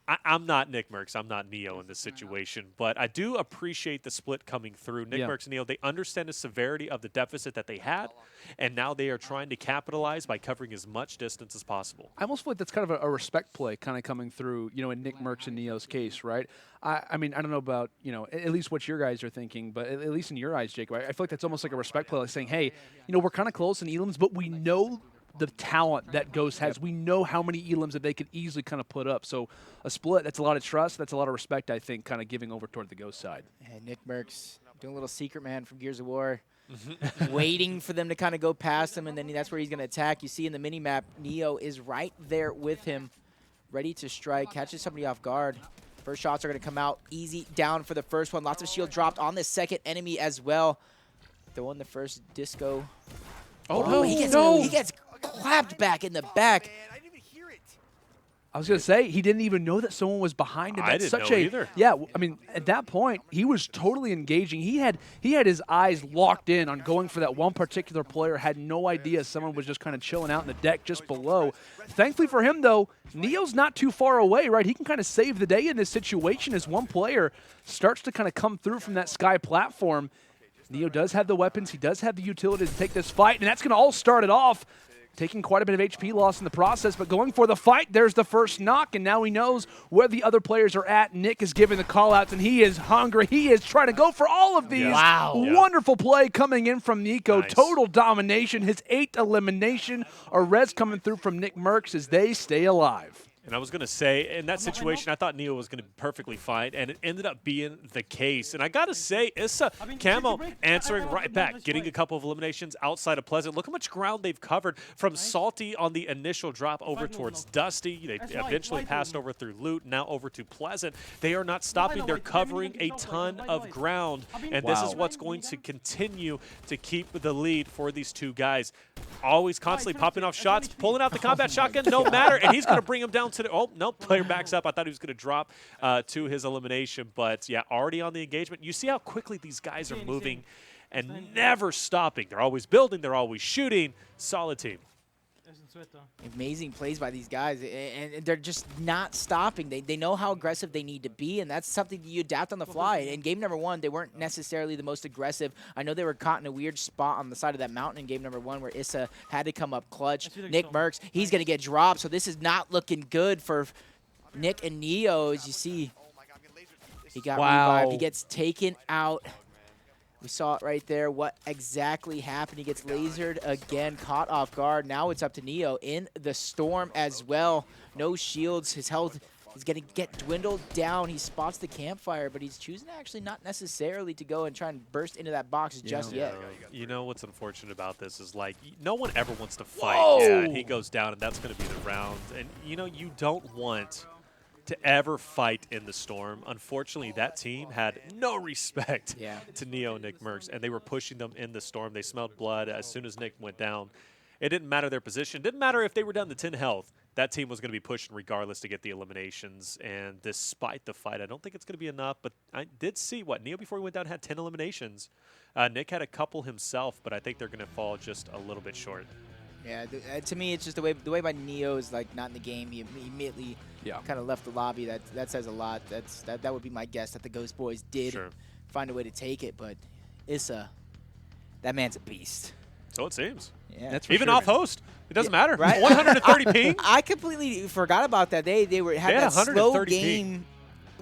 I'm not Nickmercs. I'm not Neo in this situation. But I do appreciate the split coming through. Nickmercs and Neo, they understand the severity of the deficit that they had, and now they are trying to capitalize by covering as much distance as possible. I almost feel like that's kind of a respect play kind of coming through, in Nickmercs and Neo's case, right? I mean, I don't know about, at least what your guys are thinking, but at least in your eyes, Jake, right? I feel like that's almost like a respect play, like saying, hey, we're kind of close in elims, but we know the talent that Ghost has. We know how many elims that they could easily kind of put up. So a split, that's a lot of trust. That's a lot of respect, I think, kind of giving over toward the Ghost side. And Nickmercs doing a little secret man from Gears of War, waiting for them to kind of go past him, and then that's where he's going to attack. You see in the mini-map, Neo is right there with him, ready to strike, catches somebody off guard. First shots are going to come out easy down for the first one. Lots of shield dropped on the second enemy as well. Throwing the first disco. He gets clapped back in the back. I was going to say, he didn't even know that someone was behind him. I didn't know either. Yeah, I mean, at that point, he was totally engaging. He had his eyes locked in on going for that one particular player, had no idea someone was just kind of chilling out in the deck just below. Thankfully for him, though, Neo's not too far away, right? He can kind of save the day in this situation as one player starts to kind of come through from that sky platform. Neo does have the weapons. He does have the utility to take this fight, and that's going to all start it off. taking quite a bit of HP loss in the process, but going for the fight. There's the first knock, and now he knows where the other players are at. Nick is giving the call-outs, and he is hungry. He is trying to go for all of these. Wow. Wonderful play coming in from Nico. Nice. Total domination. His 8th elimination. A res coming through from Nickmercs as they stay alive. And I was going to say, in that situation, I thought Neo was going to be perfectly fine, and it ended up being the case. And I got to say, Issa, Kamo answering right back, getting a couple of eliminations outside of Pleasant. Look how much ground they've covered from Salty on the initial drop over towards Dusty. They eventually passed over through Loot, now over to Pleasant. They are not stopping. They're covering a ton of ground, and this is what's going to continue to keep the lead for these two guys. Always constantly popping off shots, pulling out the combat shotgun, no matter, and he's going to bring him down to the, oh, no, player backs up. I thought he was going to drop to his elimination, but yeah, already on the engagement. You see how quickly these guys are moving and never stopping. They're always building, they're always shooting. Solid team. Amazing plays by these guys, and they're just not stopping. They know how aggressive they need to be, and that's something that you adapt on the fly. In game number 1, they weren't necessarily the most aggressive. I know they were caught in a weird spot on the side of that mountain in game number 1 where Issa had to come up clutch. Nickmercs, he's going to get dropped, so this is not looking good for Nick and Neo. As you see, he got revived. He gets taken out. We saw it right there, what exactly happened. He gets lasered again, caught off guard. Now it's up to Neo in the storm as well. No shields. His health is going to get dwindled down. He spots the campfire, but he's choosing actually not necessarily to go and try and burst into that box just yet. You know what's unfortunate about this is, like, no one ever wants to fight. Yeah, he goes down, and that's going to be the round. And, you know, you don't want to ever fight in the storm. Unfortunately, that team had no respect to Neo and Nickmercs, and they were pushing them in the storm. They smelled blood as soon as Nick went down. It didn't matter their position. It didn't matter if they were down to 10 health. That team was going to be pushing regardless to get the eliminations, and despite the fight, I don't think it's going to be enough, but I did see, Neo before he went down had 10 eliminations. Nick had a couple himself, but I think they're going to fall just a little bit short. Yeah, to me, it's just the way my Neo is like not in the game. He immediately kind of left the lobby. That says a lot. That would be my guess that the Ghost Boys did find a way to take it. But Issa, that man's a beast. So it seems. Yeah, that's even off host. It doesn't matter. Right? 130 ping. I completely forgot about that. They had that slow game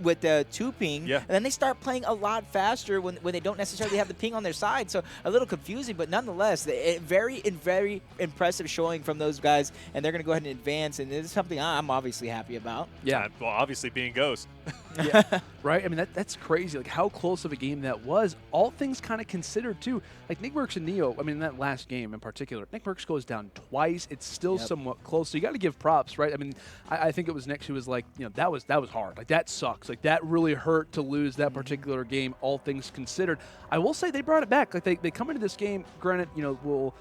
with the 2 ping, and then they start playing a lot faster when they don't necessarily have the ping on their side. So a little confusing, but nonetheless, very impressive showing from those guys, and they're going to go ahead and advance, and this is something I'm obviously happy about. Yeah, well, obviously being Ghost. Right? I mean, that's crazy, like how close of a game that was. All things kind of considered, too. Like Nickmercs and Neo, I mean, in that last game in particular, Nickmercs goes down twice. It's still somewhat close, so you got to give props, right? I mean, I think it was Nick who was like, you know, that was hard. Like, that sucks. Like, that really hurt to lose that particular game, all things considered. I will say they brought it back. Like, they come into this game, granted, you know,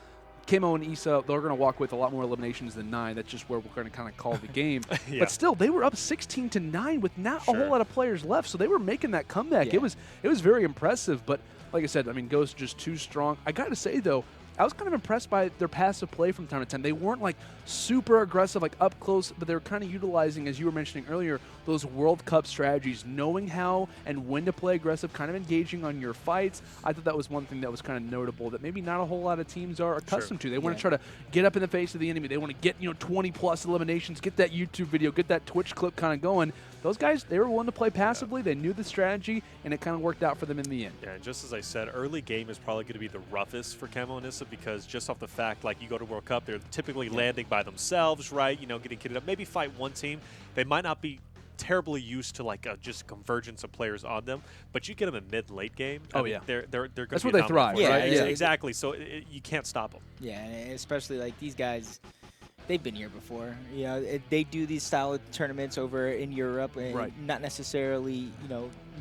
Kamo and Issa, they're going to walk with a lot more eliminations than 9. That's just where we're going to kind of call the game. But still, they were up 16-9 with not a whole lot of players left, so they were making that comeback. It was very impressive, but like I said, I mean, Ghost just too strong. I got to say, though, I was kind of impressed by their passive play from time to time. They weren't like super aggressive, like up close, but they were kind of utilizing, as you were mentioning earlier, those World Cup strategies, knowing how and when to play aggressive, kind of engaging on your fights. I thought that was one thing that was kind of notable that maybe not a whole lot of teams are accustomed to. They want to try to get up in the face of the enemy. They want to get, 20+ eliminations, get that YouTube video, get that Twitch clip kind of going. Those guys, they were willing to play passively. They knew the strategy, and it kind of worked out for them in the end. Yeah, and just as I said, early game is probably going to be the roughest for Kamo and Issa because just off the fact, like, you go to World Cup, they're typically landing by themselves, right? Getting kitted up. Maybe fight one team. They might not be terribly used to like just convergence of players on them, but you get them in mid-late game. I mean, they're going to be that's where they thrive, right? Yeah, exactly. So you can't stop them. Yeah, and especially like these guys. They've been here before. They do these style of tournaments over in Europe, and not necessarily,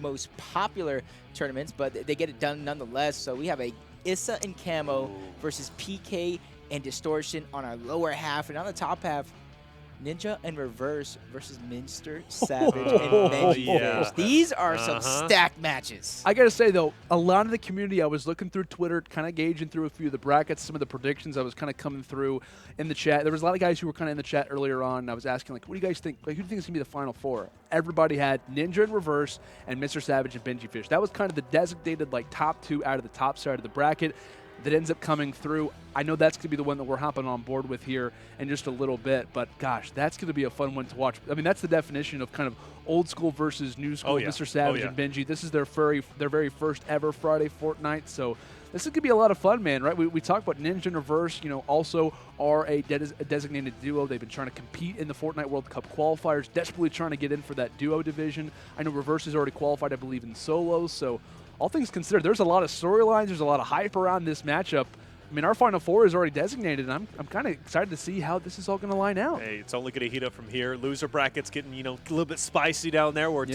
most popular tournaments, but they get it done nonetheless. So we have a Issa and Kamo versus PK and Distortion on our lower half, and on the top half, Ninja and Reverse versus MrSavage and Benjyfishy. These are some stacked matches. I got to say, though, a lot of the community, I was looking through Twitter, kind of gauging through a few of the brackets, some of the predictions I was kind of coming through in the chat. There was a lot of guys who were kind of in the chat earlier on, and I was asking, like, what do you guys think? Like, who do you think is going to be the Final Four? Everybody had Ninja and Reverse and MrSavage and Benjyfishy. That was kind of the designated, like, top 2 out of the top side of the bracket. that ends up coming through. I know that's going to be the one that we're hopping on board with here in just a little bit, but gosh, that's going to be a fun one to watch. I mean, that's the definition of kind of old school versus new school. MrSavage and Benji, this is their very first ever Friday Fortnite, so this is going to be a lot of fun, man, right? We talked about Ninja and Reverse, also are a designated duo. They've been trying to compete in the Fortnite World Cup qualifiers, desperately trying to get in for that duo division. I know Reverse has already qualified, I believe, in solos, so all things considered, there's a lot of storylines, there's a lot of hype around this matchup. I mean, our Final Four is already designated, and I'm kind of excited to see how this is all going to line out. Hey, it's only going to heat up from here. Loser brackets getting, a little bit spicy down there. Where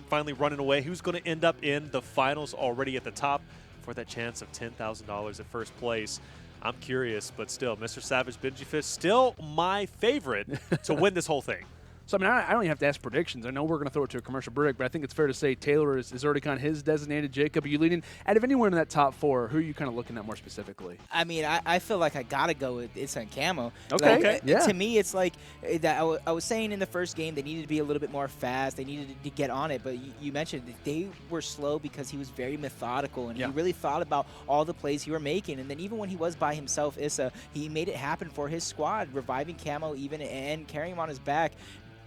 finally running away. Who's going to end up in the finals already at the top for that chance of $10,000 at first place? I'm curious, but still, MrSavage Benjyfishy still my favorite to win this whole thing. So, I mean, I don't even have to ask predictions. I know we're going to throw it to a commercial break, but I think it's fair to say Taylor is already kind of his designated. Jacob, are you leaning? Out of anyone in that top four, who are you kind of looking at more specifically? I mean, I feel like I got to go with Issa and Kamo. Okay. Yeah. To me, it's like that. I was saying in the first game, they needed to be a little bit more fast. They needed to get on it, but you mentioned that they were slow because he was very methodical, and he really thought about all the plays he were making. And then even when he was by himself, Issa, he made it happen for his squad, reviving Kamo even and carrying him on his back.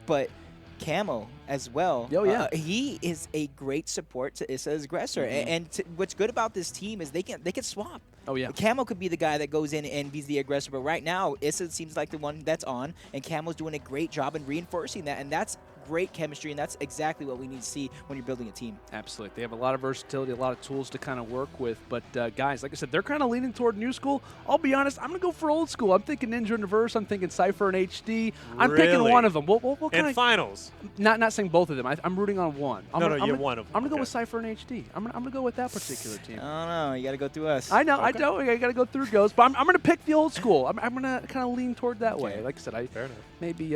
But Kamo as well, he is a great support to Issa's aggressor. And what's good about this team is they can swap. Oh, yeah. Kamo could be the guy that goes in and be the aggressor, but right now, Issa seems like the one that's on, and Kamo's doing a great job in reinforcing that, and that's great chemistry, and that's exactly what we need to see when you're building a team. Absolutely. They have a lot of versatility, a lot of tools to kind of work with, but guys, like I said, they're kind of leaning toward new school. I'll be honest, I'm going to go for old school. I'm thinking Ninja and Reverse. I'm thinking Cypher and HD. I'm picking one of them. We'll kind of finals. Not saying both of them. I'm rooting on one. You have one of them. I'm going to go with Cypher and HD. I'm going to go with that particular team. I don't know. You got to go through us. I know. I don't. I got to go through Ghost, but I'm going to pick the old school. I'm going to kind of lean toward that way. Like I said, Fair enough. Maybe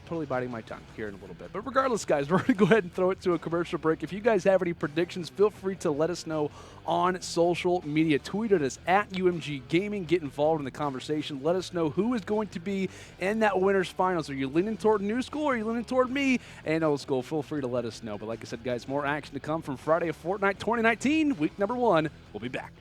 totally biting my tongue here in a little bit. But regardless, guys, we're going to go ahead and throw it to a commercial break. If you guys have any predictions, feel free to let us know on social media. Tweet at us at UMG Gaming. Get involved in the conversation. Let us know who is going to be in that winner's finals. Are you leaning toward new school or are you leaning toward me and old school? Feel free to let us know. But like I said, guys, more action to come from Friday Fortnite 2019, week number 1. We'll be back.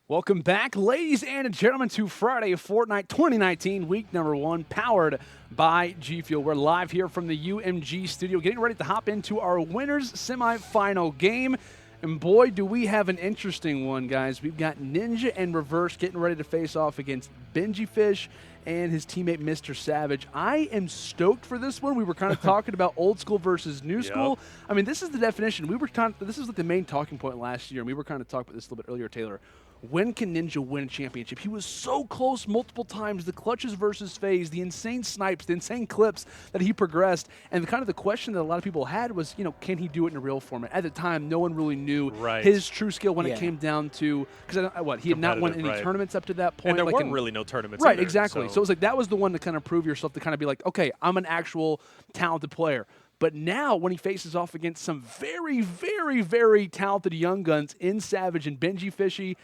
Welcome back, ladies and gentlemen, to Friday Fortnite 2019, week number 1, powered by G Fuel. We're live here from the UMG studio, getting ready to hop into our winners semifinal game. And boy, do we have an interesting one, guys. We've got Ninja and Reverse getting ready to face off against Benjyfish and his teammate MrSavage. I am stoked for this one. We were kind of talking about old school versus new school. I mean, this is the definition. This is like the main talking point last year, and we were kind of talking about this a little bit earlier, Taylor. When can Ninja win a championship? He was so close multiple times. The clutches versus FaZe, the insane snipes, the insane clips that he progressed. And the question that a lot of people had was, can he do it in a real format? At the time, no one really knew his true skill when it came down to, because he had not won any tournaments up to that point. And there weren't really no tournaments Right, either, exactly. So it was like that was the one to kind of prove yourself, to kind of be like, okay, I'm an actual talented player. But now when he faces off against some very, very, very talented young guns in Savage and Benjyfishy,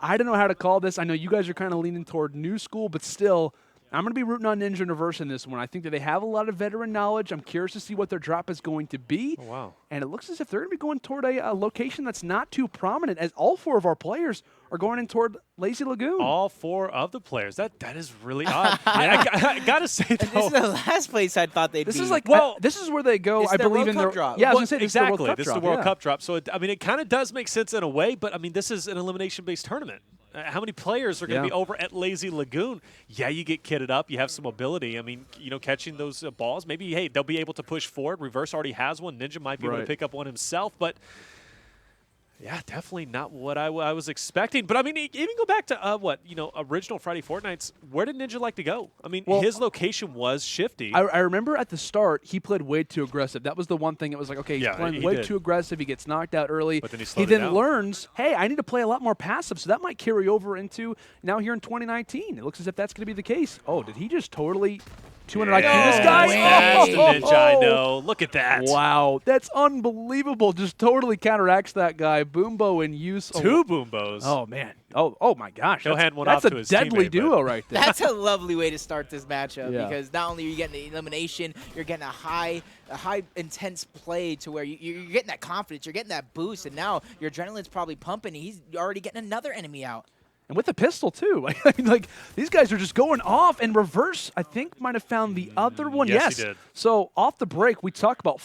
I don't know how to call this. I know you guys are kind of leaning toward new school, but still, I'm going to be rooting on Ninja and Reverse in this one. I think that they have a lot of veteran knowledge. I'm curious to see what their drop is going to be. Oh, wow. And it looks as if they're going to be going toward a location that's not too prominent, as all 4 of our players are going in toward Lazy Lagoon. All 4 of the players. That is really odd. I got to say, though. This is the last place I thought they'd be. This is like, this is where they go, it's I their believe, World in Cup their drop. Yeah, I was well, going to say, exactly. This is the World Cup drop. So, it kind of does make sense in a way, but, this is an elimination-based tournament. How many players are going to be over at Lazy Lagoon? Yeah, you get kitted up. You have some ability. Catching those balls. Maybe, hey, they'll be able to push forward. Reverse already has one. Ninja might be able to pick up one himself. But, yeah, definitely not what I was expecting. But, even go back to, original Friday Fortnites, where did Ninja like to go? His location was shifty. I remember at the start, he played way too aggressive. That was the one thing. It was like, okay, he's playing way too aggressive. He gets knocked out early. But then he then learns, hey, I need to play a lot more passive. So that might carry over into now here in 2019. It looks as if that's going to be the case. Oh, did he just totally 200 IQ. This guy. That's the ninja, I know. Look at that. Wow, that's unbelievable. Just totally counteracts that guy. Boombo and use. Two Boombos. Oh man. Oh my gosh. He'll hand one off to his That's a deadly teammate, duo right there. That's a lovely way to start this matchup because not only are you getting the elimination, you're getting a high intense play to where you're getting that confidence, you're getting that boost, and now your adrenaline's probably pumping. And he's already getting another enemy out. And with the pistol, too. I mean, like, these guys are just going off. And Reverse, I think, might have found the other one. Yes, he did. So, off the break, we talk about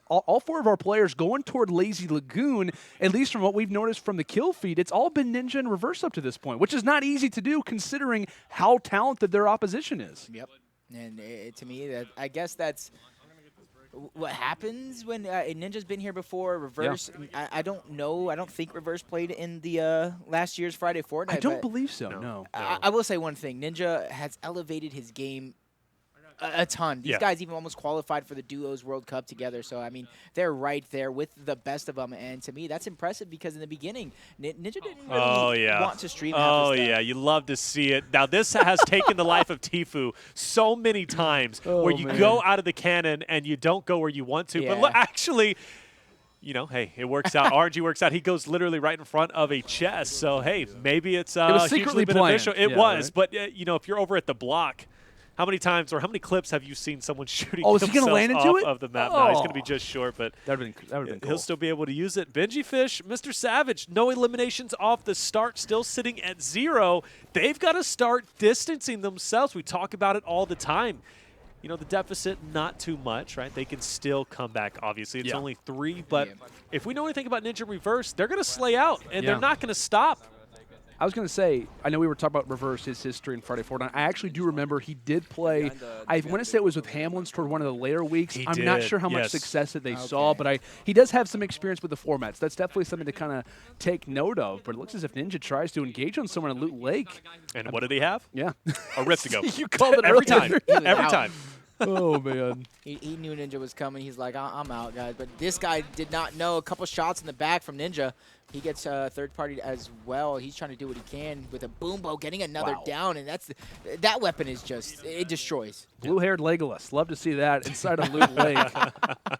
all four of our players going toward Lazy Lagoon. At least from what we've noticed from the kill feed, it's all been Ninja and Reverse up to this point, which is not easy to do considering how talented their opposition is. Yep. And to me, I guess that's what happens when Ninja's been here before. Reverse, I don't know. I don't think Reverse played in the last year's Friday Fortnite. I don't believe so, no. I will say one thing. Ninja has elevated his game a ton. These guys even almost qualified for the Duos World Cup together. So, I mean, they're right there with the best of them. And to me, that's impressive because in the beginning, Ninja didn't really want to stream half his stuff. You love to see it. Now, this has taken the life of Tfue so many times where you go out of the cannon and you don't go where you want to. But look, actually, you know, hey, it works out. RNG works out. He goes literally right in front of a chest. So, hey, maybe it's it was secretly beneficial. planned. It was. Right? But, you know, if you're over at the block, how many times or how many clips have you seen someone shooting is he gonna land into off it? of the map? No, he's going to be just short, but that would have been cool. He'll still be able to use it. Benjyfish, MrSavage, no eliminations off the start, still sitting at 0. They've got to start distancing themselves. We talk about it all the time. You know, the deficit, not too much, right? They can still come back, obviously. It's only 3, but if we know anything about Ninja Reverse, they're going to slay out, and they're not going to stop. I was going to say, I know we were talking about Reverse, his history in Friday Fortnite. I actually do remember he did play, I want to say it was with Hamlin's toward one of the later weeks. I'm not sure how much success that they saw, but he does have some experience with the formats. That's definitely something to kind of take note of. But it looks as if Ninja tries to engage on someone in Loot Lake. And what did he have? Yeah. A Rift to go. You called it every time. Every time. Oh, man. He knew Ninja was coming. He's like, I'm out, guys. But this guy did not know. A couple shots in the back from Ninja. He gets third party as well. He's trying to do what he can with a Boombo, getting another down, and that weapon is just, it destroys. Blue-haired Legolas. Love to see that inside of Loot Lake.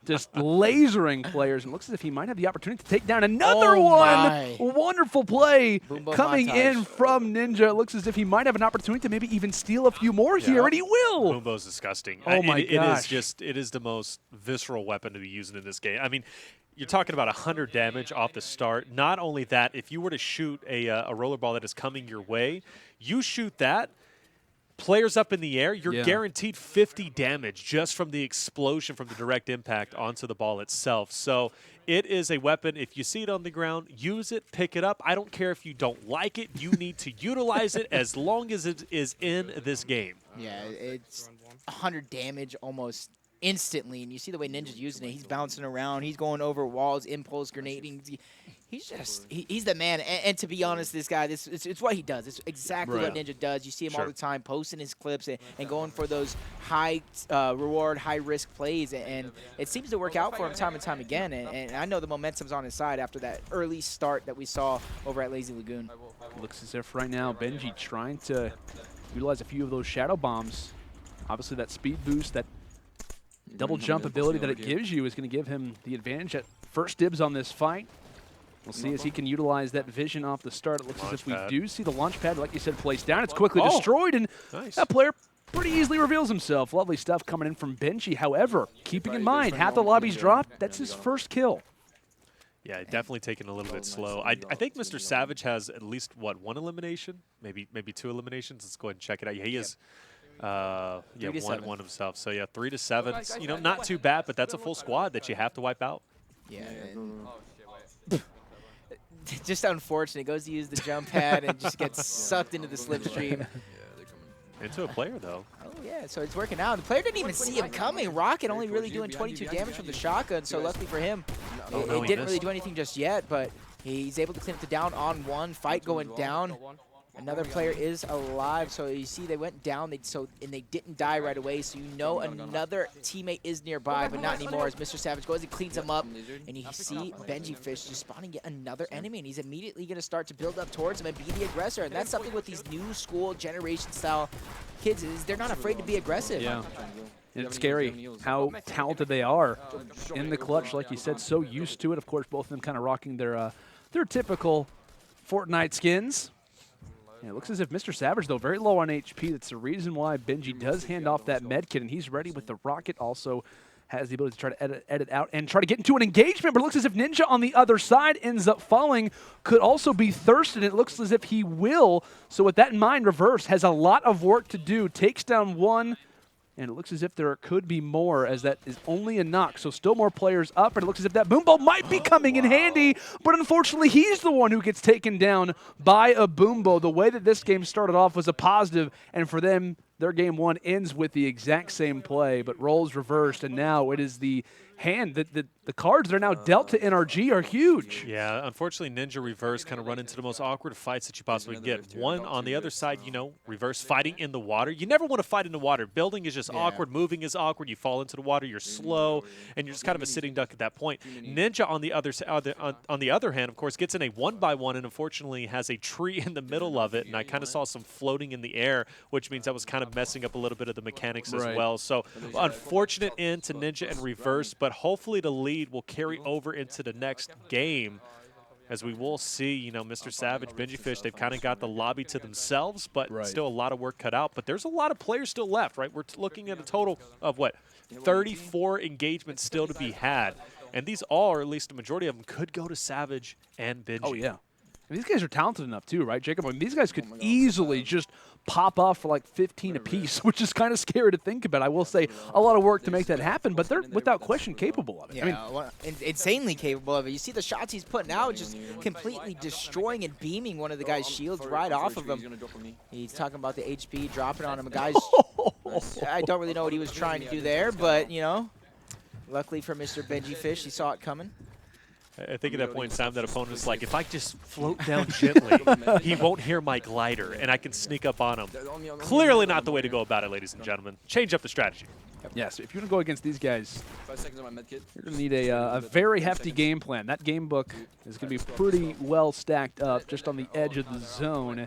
Just lasering players. And looks as if he might have the opportunity to take down another one. Wonderful play coming in from Ninja. It looks as if he might have an opportunity to maybe even steal a few more here, and he will. Boombo's disgusting. Oh, my gosh. It is the most visceral weapon to be using in this game. I mean, you're talking about 100 damage off the start. Not only that, if you were to shoot a rollerball that is coming your way, you shoot that, players up in the air, you're guaranteed 50 damage just from the explosion from the direct impact onto the ball itself. So it is a weapon. If you see it on the ground, use it, pick it up. I don't care if you don't like it. You need to utilize it as long as it is in this game. Yeah, it's 100 damage almost instantly, and you see the way Ninja's using it. He's bouncing around. He's going over walls, impulse grenading. He's the man. And to be honest, this guy, it's what he does. It's exactly what Ninja does. You see him all the time posting his clips and going for those high reward, high risk plays, and it seems to work out for him time and time again. And I know the momentum's on his side after that early start that we saw over at Lazy Lagoon. Looks as if right now Benji trying to utilize a few of those shadow bombs. Obviously, that speed boost, that double jump ability that it gives you is going to give him the advantage at first dibs on this fight. We'll see as he can utilize that vision off the start. It looks as if we do see the launch pad, like you said, placed down. It's quickly destroyed, and that player pretty easily reveals himself. Lovely stuff coming in from Benji. However, keeping in mind, half the lobby's dropped. That's his first kill. Yeah, definitely taking a little bit slow. I think MrSavage has at least, what, 1 elimination? Maybe 2 eliminations. Let's go ahead and check it out. Yeah, he is. One himself. So yeah, 3 to 7. You know, not too bad, but that's a full squad that you have to wipe out. Yeah. Just unfortunate. Goes to use the jump pad and just gets sucked into the slipstream. Into a player though. Oh yeah, so it's working out. The player didn't even see him coming. Rocket only really doing 22 damage from the shotgun. So luckily for him, it didn't really do anything just yet, but he's able to clean it down on 1. Fight going down. Another player is alive, so you see they went down, and they didn't die right away, so you know another teammate is nearby, but not anymore as MrSavage goes and cleans him up, and you see Benjyfishy just spawning yet another enemy, and he's immediately going to start to build up towards him and be the aggressor, and that's something with these new school generation style kids is they're not afraid to be aggressive. Yeah. And it's scary how talented they are in the clutch, like you said, so used to it. Of course, both of them kind of rocking their typical Fortnite skins. Yeah, it looks as if MrSavage, though, very low on HP. That's the reason why Benji does hand off that med kit, and he's ready with the rocket. Also has the ability to try to edit out and try to get into an engagement, but it looks as if Ninja on the other side ends up falling. Could also be thirsted. It looks as if he will. So with that in mind, Reverse has a lot of work to do. Takes down one. And it looks as if there could be more, as that is only a knock. So still more players up, and it looks as if that boom ball might be coming in handy, but unfortunately he's the one who gets taken down by a boom ball. The way that this game started off was a positive, and for them, their game one ends with the exact same play, but roles reversed, and now it is the hand that the cards that are now dealt to NRG are huge. Yeah, unfortunately, Ninja Reverse kind of run into the most awkward fights that you possibly get. One, on the other side, you know, Reverse fighting in the water. You never want to fight in the water. Building is just awkward. Moving is awkward. You fall into the water. You're slow, and you're just kind of a sitting duck at that point. Ninja, on the other hand, of course, gets in a 1-by-1 and unfortunately has a tree in the middle of it, and I kind of saw some floating in the air, which means that was kind of messing up a little bit of the mechanics as well. So unfortunate end to Ninja and Reverse, but hopefully the lead will carry over into the next game, as we will see, you know, MrSavage, Benjyfishy, they've kind of got the lobby to themselves, but still a lot of work cut out. But there's a lot of players still left, right? We're looking at a total of, what, 34 engagements still to be had. And these all, or at least the majority of them, could go to Savage and Benji. Oh, yeah. And these guys are talented enough, too, right, Jacob? I mean, these guys could easily just pop off for like 15 apiece, which is kind of scary to think about. I will say a lot of work to make that happen, but they're without question capable of it. Yeah, I mean, insanely capable of it. You see the shots he's putting out, just completely destroying and beaming one of the guy's shields right off of him. He's talking about the HP dropping on him. Guys, I don't really know what he was trying to do there, but, you know, luckily for Mr. Benjyfishy, he saw it coming. I think at that point in time, that opponent is like, if I just float down gently, he won't hear my glider, and I can sneak up on him. Clearly not the way to go about it, ladies and gentlemen. Change up the strategy. Yes, if you want to go against these guys, you're going to need a very hefty game plan. That game book is going to be pretty well stacked up just on the edge of the zone.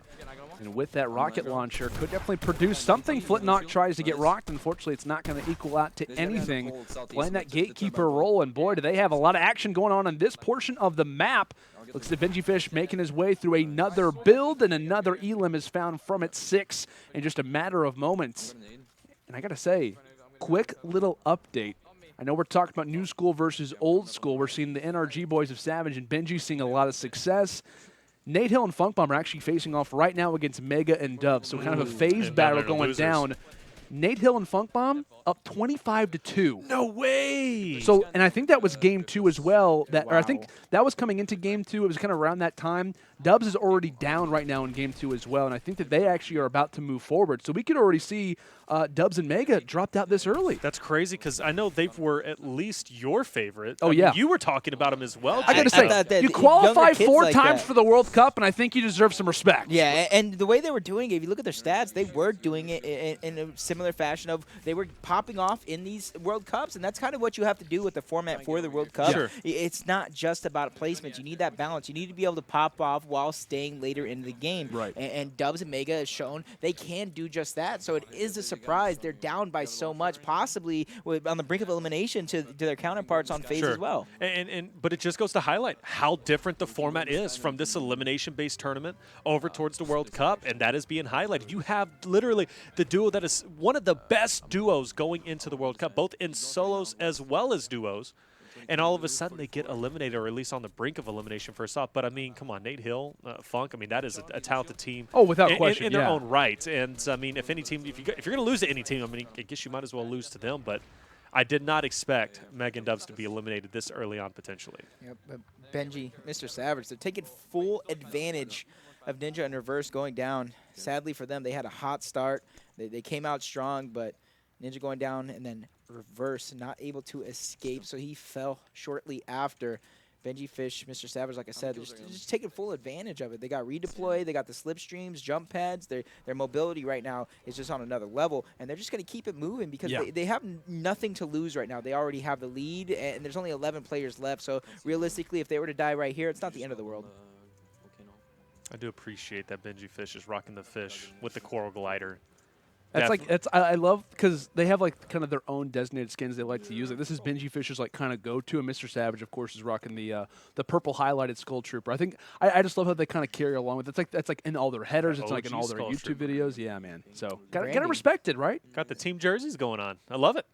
And with that rocket launcher, could definitely produce something. Flintnock tries to get rocked. Unfortunately, it's not going to equal out to anything. Playing that gatekeeper role, and boy, do they have a lot of action going on this portion of the map. Looks like Benjyfishy making his way through another build, and another elim is found from its 6 in just a matter of moments. And I got to say, quick little update. I know we're talking about new school versus old school. We're seeing the NRG boys of Savage and Benji seeing a lot of success. Nate Hill and Funkbomb are actually facing off right now against Megga and Dub, so kind of a phase battle going down. Nate Hill and Funkbomb up 25-2. No way! So, and I think that was game 2 as well. Or I think that was coming into game 2. It was kind of around that time. Dubs is already down right now in game 2 as well, and I think that they actually are about to move forward. So we could already see Dubs and Megga dropped out this early. That's crazy, because I know they were at least your favorite. Oh, I yeah. mean, you were talking about them as well. I got to say, you qualify 4 times for the World Cup, and I think you deserve some respect. Yeah, and the way they were doing it, if you look at their stats, they were doing it in a similar fashion of they were popping off in these World Cups, and that's kind of what you have to do with the format for the World Cup. Sure. It's not just about placement. You need that balance. You need to be able to pop off while staying later in the game. Right. And Dubs and Megga has shown they can do just that. So it is a surprise. They're down by so much, possibly on the brink of elimination to their counterparts on FaZe as well. But it just goes to highlight how different the format is from this elimination-based tournament over towards the World Cup, and that is being highlighted. You have literally the duo that is one of the best duos going into the World Cup, both in solos as well as duos. And all of a sudden, they get eliminated, or at least on the brink of elimination first off. But, I mean, come on, Nate Hill, Funk, I mean, that is a talented team. Oh, without question, in their own right. And, I mean, if any team, if you're going to lose to any team, I mean, I guess you might as well lose to them. But I did not expect Megga and Dubs to be eliminated this early on, potentially. Yep, Benji, MrSavage, they're taking full advantage of Ninja and Reverse going down. Sadly for them, they had a hot start. They came out strong, but Ninja going down, and then Reverse not able to escape, so he fell shortly after. Benjyfish, MrSavage, like I said, they're just taking full advantage of it. They got redeploy, they got the slipstreams, jump pads. Their mobility right now is just on another level, and they're just going to keep it moving because they have nothing to lose right now. They already have the lead, and there's only 11 players left. So realistically, if they were to die right here, it's not the end of the world. I do appreciate that Benjyfish is rocking the fish with the coral glider. That's I love because they have like kind of their own designated skins they like to use. Like this is Benjyfish's like kind of go-to, and MrSavage of course is rocking the purple highlighted Skull Trooper. I think I just love how they kind of carry along with it. That's like in all their headers. It's like in all their YouTube videos. Yeah, man. So gotta respect it, right? Got the team jerseys going on. I love it.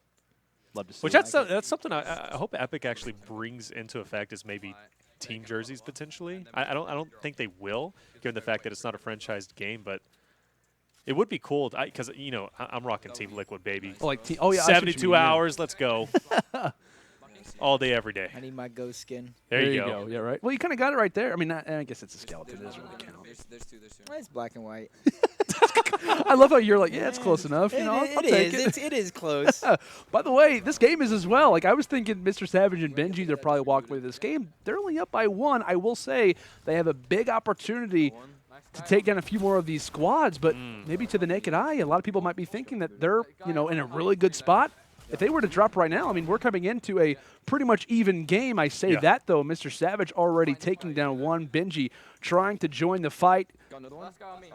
Love to see. Which that's something I hope Epic actually brings into effect is maybe team jerseys potentially. I don't think they will, given the fact that it's not a franchised game, but. It would be cool because I'm rocking Team Liquid, baby. Oh, like 72 hours, let's go. All day, every day. I need my ghost skin. There you go. Yeah, right. Well, you kind of got it right there. I mean, I guess it's a skeleton. It doesn't really count. There's two. Well, it's black and white. I love how you're like, yeah, it's close enough. You know, I'll take it. It is close. By the way, this game is as well. Like I was thinking, MrSavage and Benji, they're probably walking away with this game. They're only up by 1. I will say they have a big opportunity to take down a few more of these squads, but maybe to the naked eye, a lot of people might be thinking that they're, in a really good spot. If they were to drop right now, I mean, we're coming into a pretty much even game. I say that, though. MrSavage already taking down 1. Benji trying to join the fight,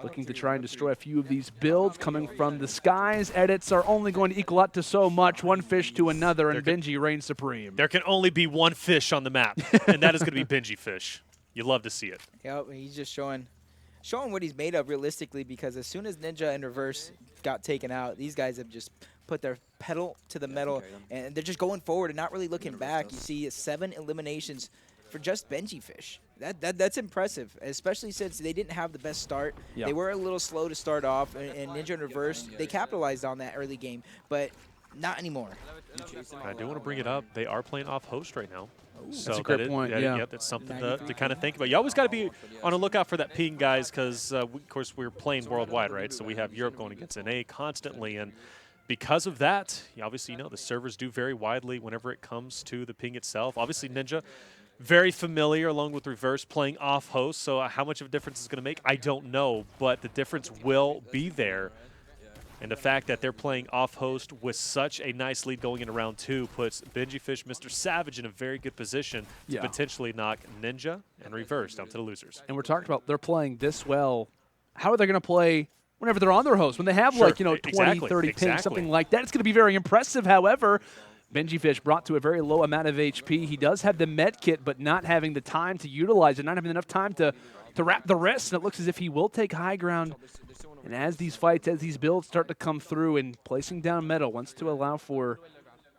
looking to try and destroy a few of these builds coming from the skies. Edits are only going to equal out to so much, one fish to another, and Benji reigns supreme. There can only be one fish on the map, and that is going to be Benjyfish. You love to see it. Yep, he's just showing what he's made of realistically, because as soon as Ninja and Reverse got taken out, these guys have just put their pedal to the metal, and they're just going forward and not really looking back. You see 7 eliminations for just Benjyfish. That's impressive, especially since they didn't have the best start. They were a little slow to start off, and Ninja and Reverse, they capitalized on that early game, but not anymore. I do want to bring it up. They are playing off host right now. So that's a great point, Yep, that's something to kind of think about. You always got to be on the lookout for that ping, guys, because, of course, we're playing worldwide, right? So we have Europe going against NA constantly, and because of that, obviously, the servers do vary widely whenever it comes to the ping itself. Obviously, Ninja, very familiar, along with Reverse, playing off host, so how much of a difference it's going to make, I don't know, but the difference will be there. And the fact that they're playing off-host with such a nice lead going into round 2 puts Benjyfish, MrSavage in a very good position to potentially knock Ninja and Reverse down to the losers. And we're talking about they're playing this well. How are they going to play whenever they're on their host? When they have, 20, 30 pings, something like that, it's going to be very impressive. However, Benjyfish brought to a very low amount of HP. He does have the med kit, but not having the time to utilize it, not having enough time to wrap the wrist, and it looks as if he will take high ground. And as these fights, as these builds start to come through, and placing down metal wants to allow for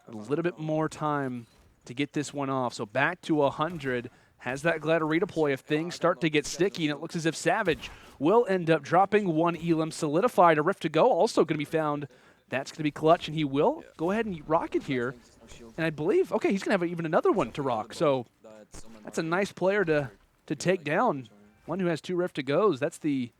a little bit more time to get this one off. So back to 100, has that glider redeploy if things start to get sticky, and it looks as if Savage will end up dropping 1 elim, solidified. A rift to go, also going to be found. That's going to be clutch, and he will go ahead and rock it here. And I believe, okay, he's going to have even another one to rock. So that's a nice player to take down. One who has 2 rift to goes. That's the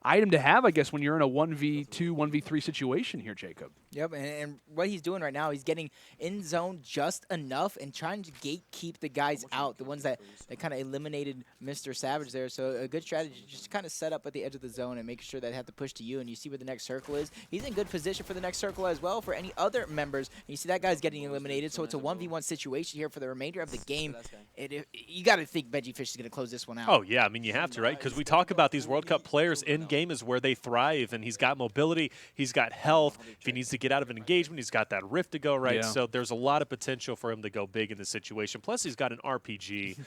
item to have, I guess, when you're in a 1v2, 1v3 situation here, Jacob. Yep, and what he's doing right now, he's getting in zone just enough and trying to gatekeep the guys out, the ones that kind of eliminated MrSavage there. So a good strategy, just kind of set up at the edge of the zone and making sure that they have to push to you, and you see where the next circle is. He's in good position for the next circle as well for any other members. And you see that guy's getting eliminated, so it's a 1v1 situation here for the remainder of the game. You got to think Benjyfish is going to close this one out. Oh, yeah, I mean, you have to, right? Because we talk about these World Cup players in-game is where they thrive, and he's got mobility, he's got health. If he needs to get out of an engagement, he's got that rift to go, right? Yeah. So there's a lot of potential for him to go big in this situation. Plus, he's got an RPG.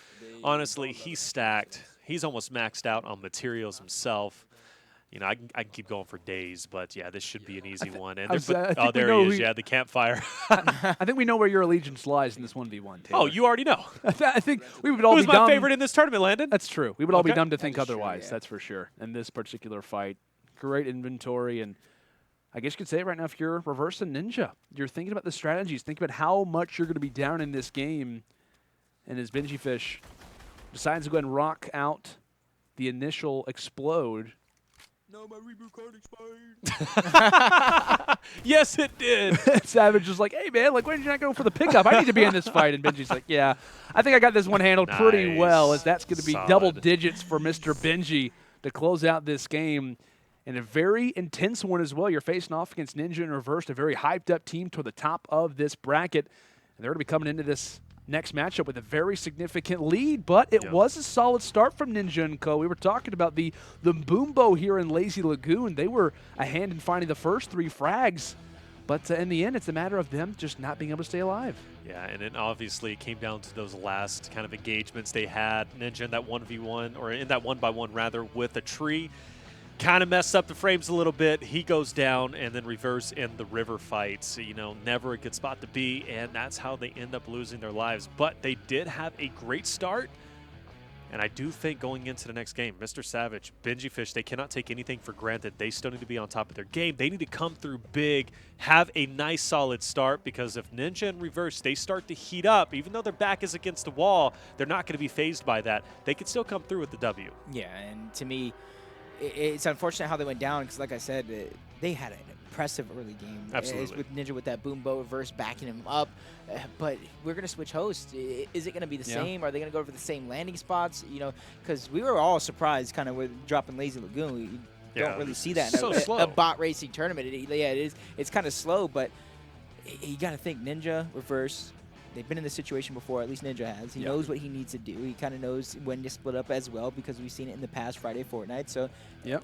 Honestly, he's stacked. He's almost maxed out on materials himself. I can keep going for days, but yeah, this should be an easy one. And there he is, the campfire. I think we know where your allegiance lies in this 1v1, Taylor. Oh, you already know. I think we would all Who's be dumb. my favorite in this tournament, Landon? That's true. We would all be dumb to think otherwise, that's for sure. In this particular fight, great inventory, and I guess you could say right now, if you're Reverse and Ninja, you're thinking about the strategies, think about how much you're going to be down in this game, and as Benjyfish decides to go ahead and rock out the initial explode, no, my reboot card expired. Yes, it did. Savage is like, hey, man, like, why did you not go for the pickup? I need to be in this fight. And Benji's like, yeah, I think I got this one handled pretty well, as that's going to be double digits for Mr. Benji to close out this game. And a very intense one as well. You're facing off against Ninja in Reverse, a very hyped-up team toward the top of this bracket. And they're going to be coming into this next matchup with a very significant lead, but it was a solid start from Ninja & Co. We were talking about the Boombo here in Lazy Lagoon. They were a hand in finding the first 3 frags, but in the end, it's a matter of them just not being able to stay alive. Yeah, and then obviously it came down to those last kind of engagements they had. Ninja in that 1v1, or in that 1x1 rather, with a tree. Kind of messed up the frames a little bit. He goes down, and then Reverse in the river fights. You know, never a good spot to be, and that's how they end up losing their lives. But they did have a great start, and I do think going into the next game, MrSavage, Benjyfish, they cannot take anything for granted. They still need to be on top of their game. They need to come through big, have a nice solid start, because if Ninja and Reverse, they start to heat up, even though their back is against the wall, they're not going to be fazed by that. They can still come through with the W. Yeah, and to me, it's unfortunate how they went down because, like I said, they had an impressive early game. Absolutely. With Ninja with that Boombo Reverse backing him up. But we're going to switch hosts. Is it going to be the same? Are they going to go for the same landing spots? You know, because we were all surprised kind of with dropping Lazy Lagoon. We don't really see that in a bot racing tournament. It's kind of slow, but you got to think Ninja, Reverse. They've been in this situation before, at least Ninja has. He knows what he needs to do. He kind of knows when to split up as well because we've seen it in the past Friday Fortnite. So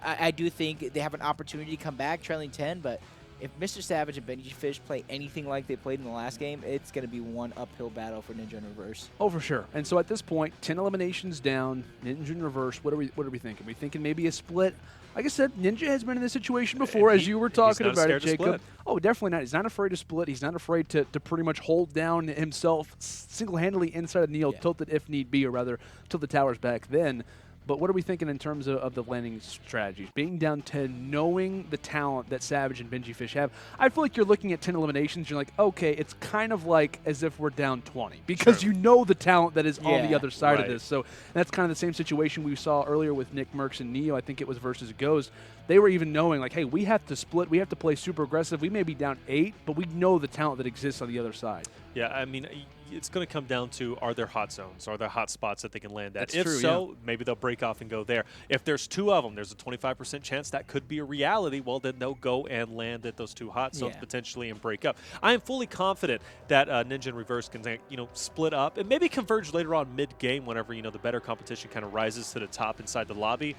I do think they have an opportunity to come back trailing 10, but if MrSavage and Benjyfish play anything like they played in the last game, it's going to be one uphill battle for Ninja in Reverse. Oh, for sure. And so at this point, 10 eliminations down, Ninja in Reverse. What are we thinking? Are we thinking maybe a split? Like I said, Ninja has been in this situation before, as you were talking about it, Jacob. Oh, definitely not. He's not afraid to split. He's not afraid to pretty much hold down himself single-handedly inside of Neo, tilted if need be, or rather, tilt the towers back then. But what are we thinking in terms of the landing strategies? Being down 10, knowing the talent that Savage and Benjyfish have, I feel like you're looking at 10 eliminations, you're like, okay, it's kind of like as if we're down 20 because you know the talent that is on the other side of this. So that's kind of the same situation we saw earlier with Nickmercs and Neo. I think it was versus Goes. They were even knowing, like, hey, we have to split. We have to play super aggressive. We may be down 8, but we know the talent that exists on the other side. Yeah, I mean, it's going to come down to, are there hot zones? Are there hot spots that they can land at? That's if true, so, maybe they'll break off and go there. If there's 2 of them, there's a 25% chance that could be a reality. Well, then they'll go and land at those 2 hot zones potentially and break up. I am fully confident that Ninja and Reverse can, split up and maybe converge later on mid-game whenever, the better competition kind of rises to the top inside the lobby.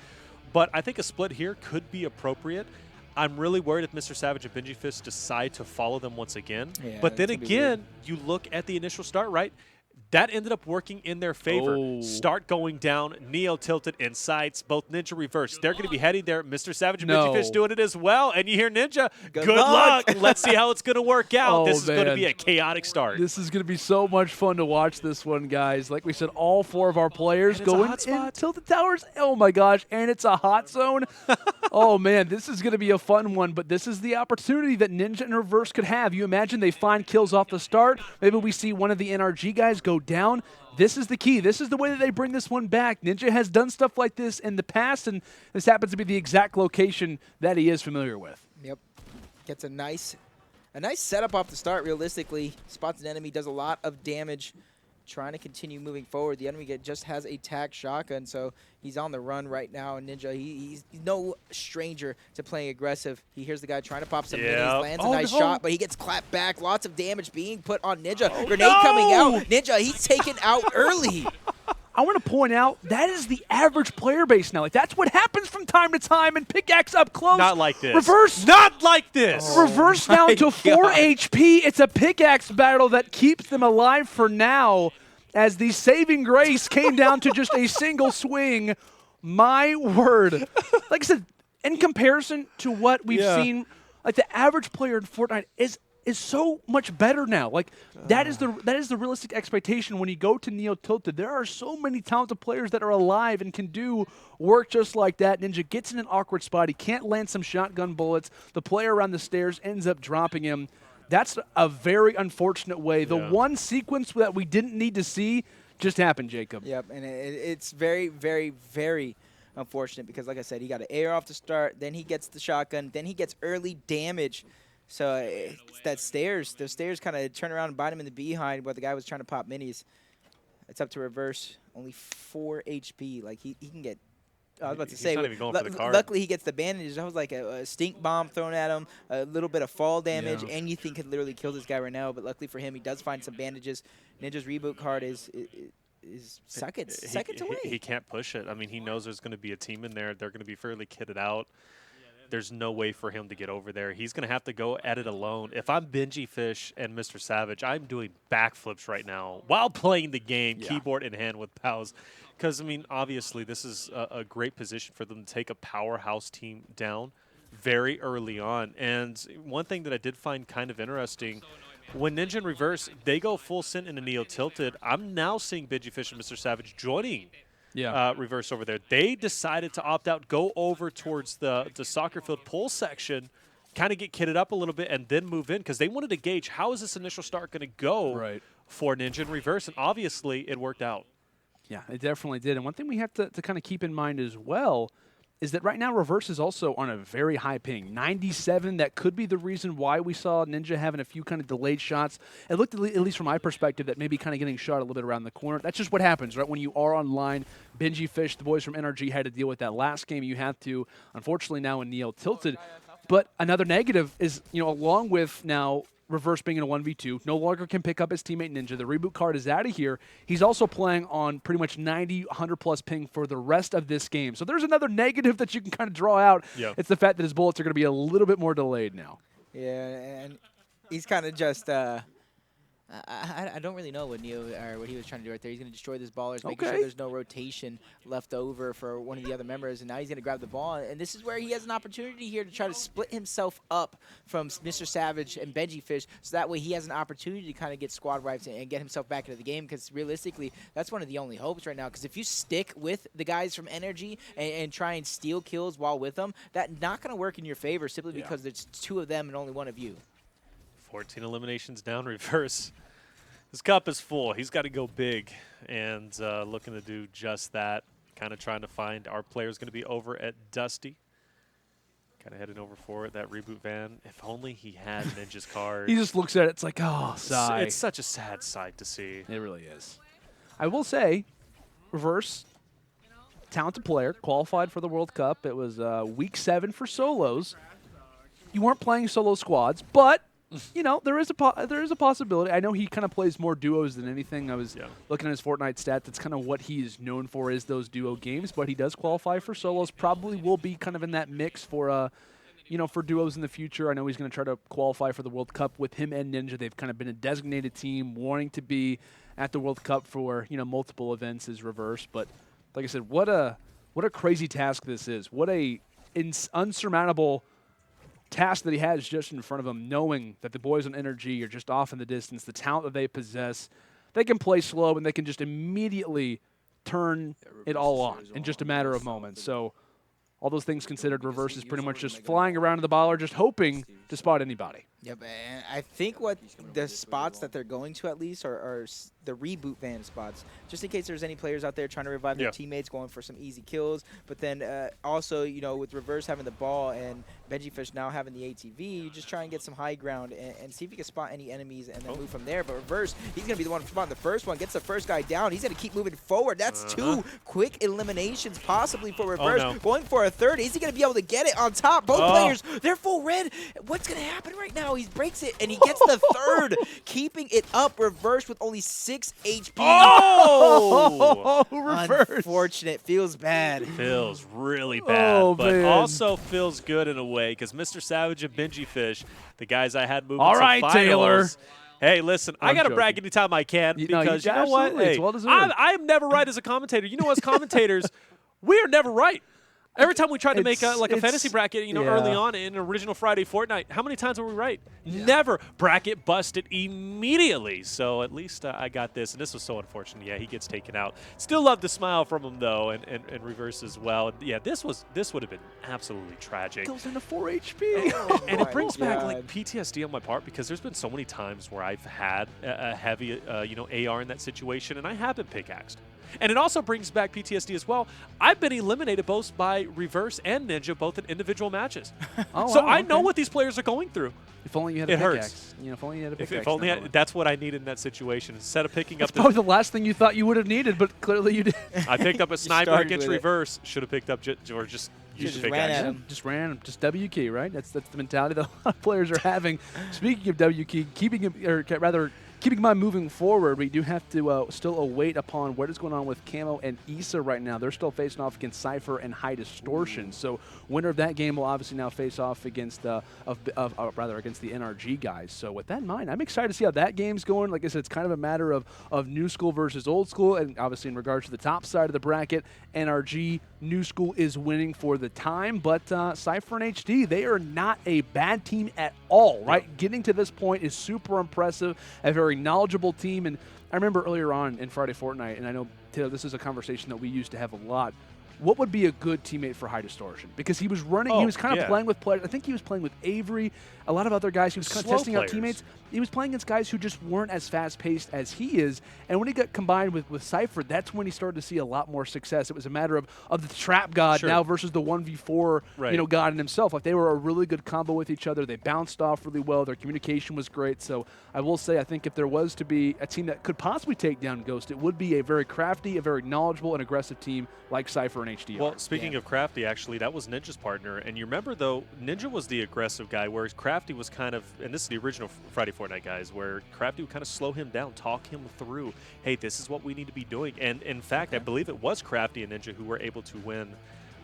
But I think a split here could be appropriate. I'm really worried if MrSavage and Benjyfish decide to follow them once again. Yeah, but then again, you look at the initial start, right? That ended up working in their favor. Start going down, Neo tilted in sights, both Ninja Reverse. They're going to be heading there. MrSavage and Benjyfish doing it as well. And you hear Ninja, good luck. Let's see how it's going to work out. This is going to be a chaotic start. This is going to be so much fun to watch this one, guys. Like we said, all 4 of our players go in and tilt the towers. Oh, my gosh. And it's a hot zone. Oh, man, this is going to be a fun one. But this is the opportunity that Ninja and Reverse could have. You imagine they find kills off the start. Maybe we see one of the NRG guys go down. This is the key. This is the way that they bring this one back. Ninja has done stuff like this in the past, and this happens to be the exact location that he is familiar with. Yep. Gets a nice setup off the start, realistically. Spots an enemy, does a lot of damage. Trying to continue moving forward. The enemy just has a tac shotgun, so he's on the run right now. And Ninja, he's no stranger to playing aggressive. He hears the guy trying to pop some minis, lands a nice shot, but he gets clapped back. Lots of damage being put on Ninja. Grenade coming out. Ninja, he's taken out early. I want to point out, that is the average player base now. Like, that's what happens from time to time, and pickaxe up close. Not like this. Reverse. Not like this. Reverse down to 4 HP. It's a pickaxe battle that keeps them alive for now, as the saving grace came down to just a single swing. My word. Like I said, in comparison to what we've seen, like the average player in Fortnite is so much better now. Like that is the realistic expectation when you go to Neo Tilted. There are so many talented players that are alive and can do work just like that. Ninja gets in an awkward spot. He can't land some shotgun bullets. The player around the stairs ends up dropping him. That's a very unfortunate way. The one sequence that we didn't need to see just happened, Jacob. Yep, and it's very, very, very unfortunate because, like I said, he got an air off to start, then he gets the shotgun, then he gets early damage. So it's that stairs. Those stairs kind of turn around and bite him in the behind while the guy was trying to pop minis. It's up to reverse. Only 4 HP. Like, he can get... I was about to say, not even going for the card. luckily he gets the bandages. That was like a stink bomb thrown at him, a little bit of fall damage, anything could literally kill this guy right now. But luckily for him, he does find some bandages. Ninja's reboot card is seconds away. He can't push it. I mean, he knows there's going to be a team in there. They're going to be fairly kitted out. There's no way for him to get over there. He's going to have to go at it alone. If I'm Benjyfish and MrSavage, I'm doing backflips right now while playing the game, keyboard in hand with pals. Because, I mean, obviously, this is a great position for them to take a powerhouse team down very early on. And one thing that I did find kind of interesting, when Ninja in reverse, they go full send into Neo Tilted. I'm now seeing Benjyfish and MrSavage joining reverse over there. They decided to opt out, go over towards the soccer field pull section, kind of get kitted up a little bit, and then move in because they wanted to gauge how is this initial start going to go for Ninja in reverse. And obviously, it worked out. Yeah, it definitely did. And one thing we have to kind of keep in mind as well is that right now reverse is also on a very high ping, 97. That could be the reason why we saw Ninja having a few kind of delayed shots. It looked, at least from my perspective, that maybe kind of getting shot a little bit around the corner. That's just what happens, right? When you are online, Benjyfish, the boys from NRG had to deal with that last game. You have to, unfortunately, now in Neo Tilted. But another negative is, along with now reverse being in a 1v2, no longer can pick up his teammate Ninja. The reboot card is out of here. He's also playing on pretty much 90, 100-plus ping for the rest of this game. So there's another negative that you can kind of draw out. Yep. It's the fact that his bullets are going to be a little bit more delayed now. Yeah, and he's kind of just... I don't really know what he was trying to do right there. He's going to destroy this ballers, making sure there's no rotation left over for one of the other members, and now he's going to grab the ball. And this is where he has an opportunity here to try to split himself up from MrSavage and Benjyfish, so that way he has an opportunity to kind of get squad wipes and get himself back into the game, because realistically, that's one of the only hopes right now, because if you stick with the guys from Energy and try and steal kills while with them, that's not going to work in your favor simply because there's 2 of them and only 1 of you. 14 eliminations down reverse. His cup is full. He's got to go big, and looking to do just that. Kind of trying to find our player's going to be over at Dusty. Kind of heading over for it, that reboot van. If only he had Ninja's card. He just looks at it. It's like, oh, sigh. It's such a sad sight to see. It really is. I will say, reverse, talented player, qualified for the World Cup. It was week 7 for solos. You weren't playing solo squads, but there is a possibility. I know he kind of plays more duos than anything. I was looking at his Fortnite stats. That's kind of what he is known for, is those duo games. But he does qualify for solos. Probably will be kind of in that mix for for duos in the future. I know he's going to try to qualify for the World Cup with him and Ninja. They've kind of been a designated team, wanting to be at the World Cup for multiple events as reverse. But like I said, what a crazy task this is. What a unsurmountable task that he has just in front of him, knowing that the boys on Energy are just off in the distance, the talent that they possess. They can play slow, and they can just immediately turn it all on in just a matter of moments. So all those things considered, reverse is pretty much just flying around to the baller, just hoping to spot anybody. Yep, and I think what the spots that they're going to at least are the reboot van spots, just in case there's any players out there trying to revive their teammates, going for some easy kills. But then also, with reverse having the ball and Benjyfish now having the ATV, you just try and get some high ground and see if you can spot any enemies and then move from there. But reverse, he's going to be the one spotting the first one, gets the first guy down. He's going to keep moving forward. That's 2 quick eliminations possibly for reverse. Going for a third. Is he going to be able to get it on top? Both players, they're full red. What's going to happen right now? He breaks it, and he gets the third, keeping it up. Reverse with only 6 HP. Oh, reverse. Unfortunate. Feels bad. Feels really bad, but also feels good in a way, because MrSavage and Benjyfish, the guys I had moving to finals. Taylor. Hey, listen, I got to brag anytime I can, because you know what? Hey, I am never right as a commentator. As commentators, we are never right. Every time we tried to make a fantasy bracket, yeah. early on in original Friday Fortnite, how many times were we right? Yeah. Never. Bracket busted immediately. So at least I got this, and this was so unfortunate. Yeah, he gets taken out. Still love the smile from him though, and reverse as well. Yeah, this would have been absolutely tragic. Goes into 4 HP. And it brings back like PTSD on my part because there's been so many times where I've had a heavy AR in that situation, and I haven't pickaxed. And it also brings back PTSD as well. I've been eliminated both by Reverse and Ninja, both in individual matches. So I know what these players are going through. If only you had a pickaxe. If only you had a pickaxe. If only that's what I needed in that situation. Instead of picking that's up probably the last thing you thought you would have needed, but clearly you did. I picked up a sniper against Reverse. Should have picked up or just used a pickaxe. Just ran him. Just W key, right? That's the mentality that a lot of players are having. Speaking of W key, keeping in mind moving forward, we do have to still await upon what is going on with Kamo and Issa right now. They're still facing off against Cypher and High Distortion. So winner of that game will obviously now face off against against the NRG guys. So with that in mind, I'm excited to see how that game's going. Like I said, it's kind of a matter of new school versus old school, and obviously in regards to the top side of the bracket, NRG new school is winning for the time, but Cypher and HD, they are not a bad team at all, right? Yep. Getting to this point is super impressive. A very knowledgeable team, and I remember earlier on in Friday Fortnite, and I know, Taylor, this is a conversation that we used to have a lot. What would be a good teammate for High Distortion? Because he was running, he was kind of playing with players. I think he was playing with Avxry, a lot of other guys. He was kind of testing out teammates. He was playing against guys who just weren't as fast-paced as he is. And when he got combined with Cypher, that's when he started to see a lot more success. It was a matter of the trap god now versus the 1v4 god in himself. Like, they were a really good combo with each other. They bounced off really well. Their communication was great. So I will say, I think if there was to be a team that could possibly take down Ghost, it would be a very crafty, a very knowledgeable, and aggressive team like Cypher and HDR. Well, speaking of crafty, actually, that was Ninja's partner. And you remember, though, Ninja was the aggressive guy, whereas Crafty was kind of, and this is the original Friday Fortnite guys, where Crafty would kind of slow him down, talk him through, hey, this is what we need to be doing. And in fact, I believe it was Crafty and Ninja who were able to win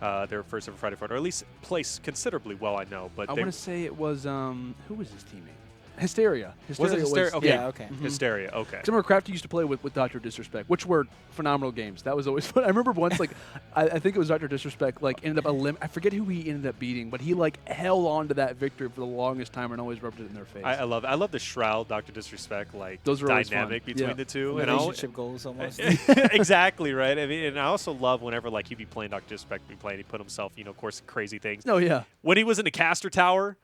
their first ever Friday Fortnite, or at least place considerably well, I know. But I want to say it was, who was his teammate? Hysteria. Was it Hysteria? Okay. Yeah, okay. Hysteria, okay. I remember Crafty used to play with Dr. Disrespect, which were phenomenal games. That was always fun. I remember once, like, I think it was Dr. Disrespect, like, ended up I forget who he ended up beating, but he, like, held on to that victory for the longest time and always rubbed it in their face. I love the Shroud, Dr. Disrespect, like, those are dynamic between the two. Relationship goals almost. Exactly, right? I mean, and I also love whenever, like, he'd be playing Dr. Disrespect, he put himself, of course, crazy things. Oh, yeah. When he was in the caster tower,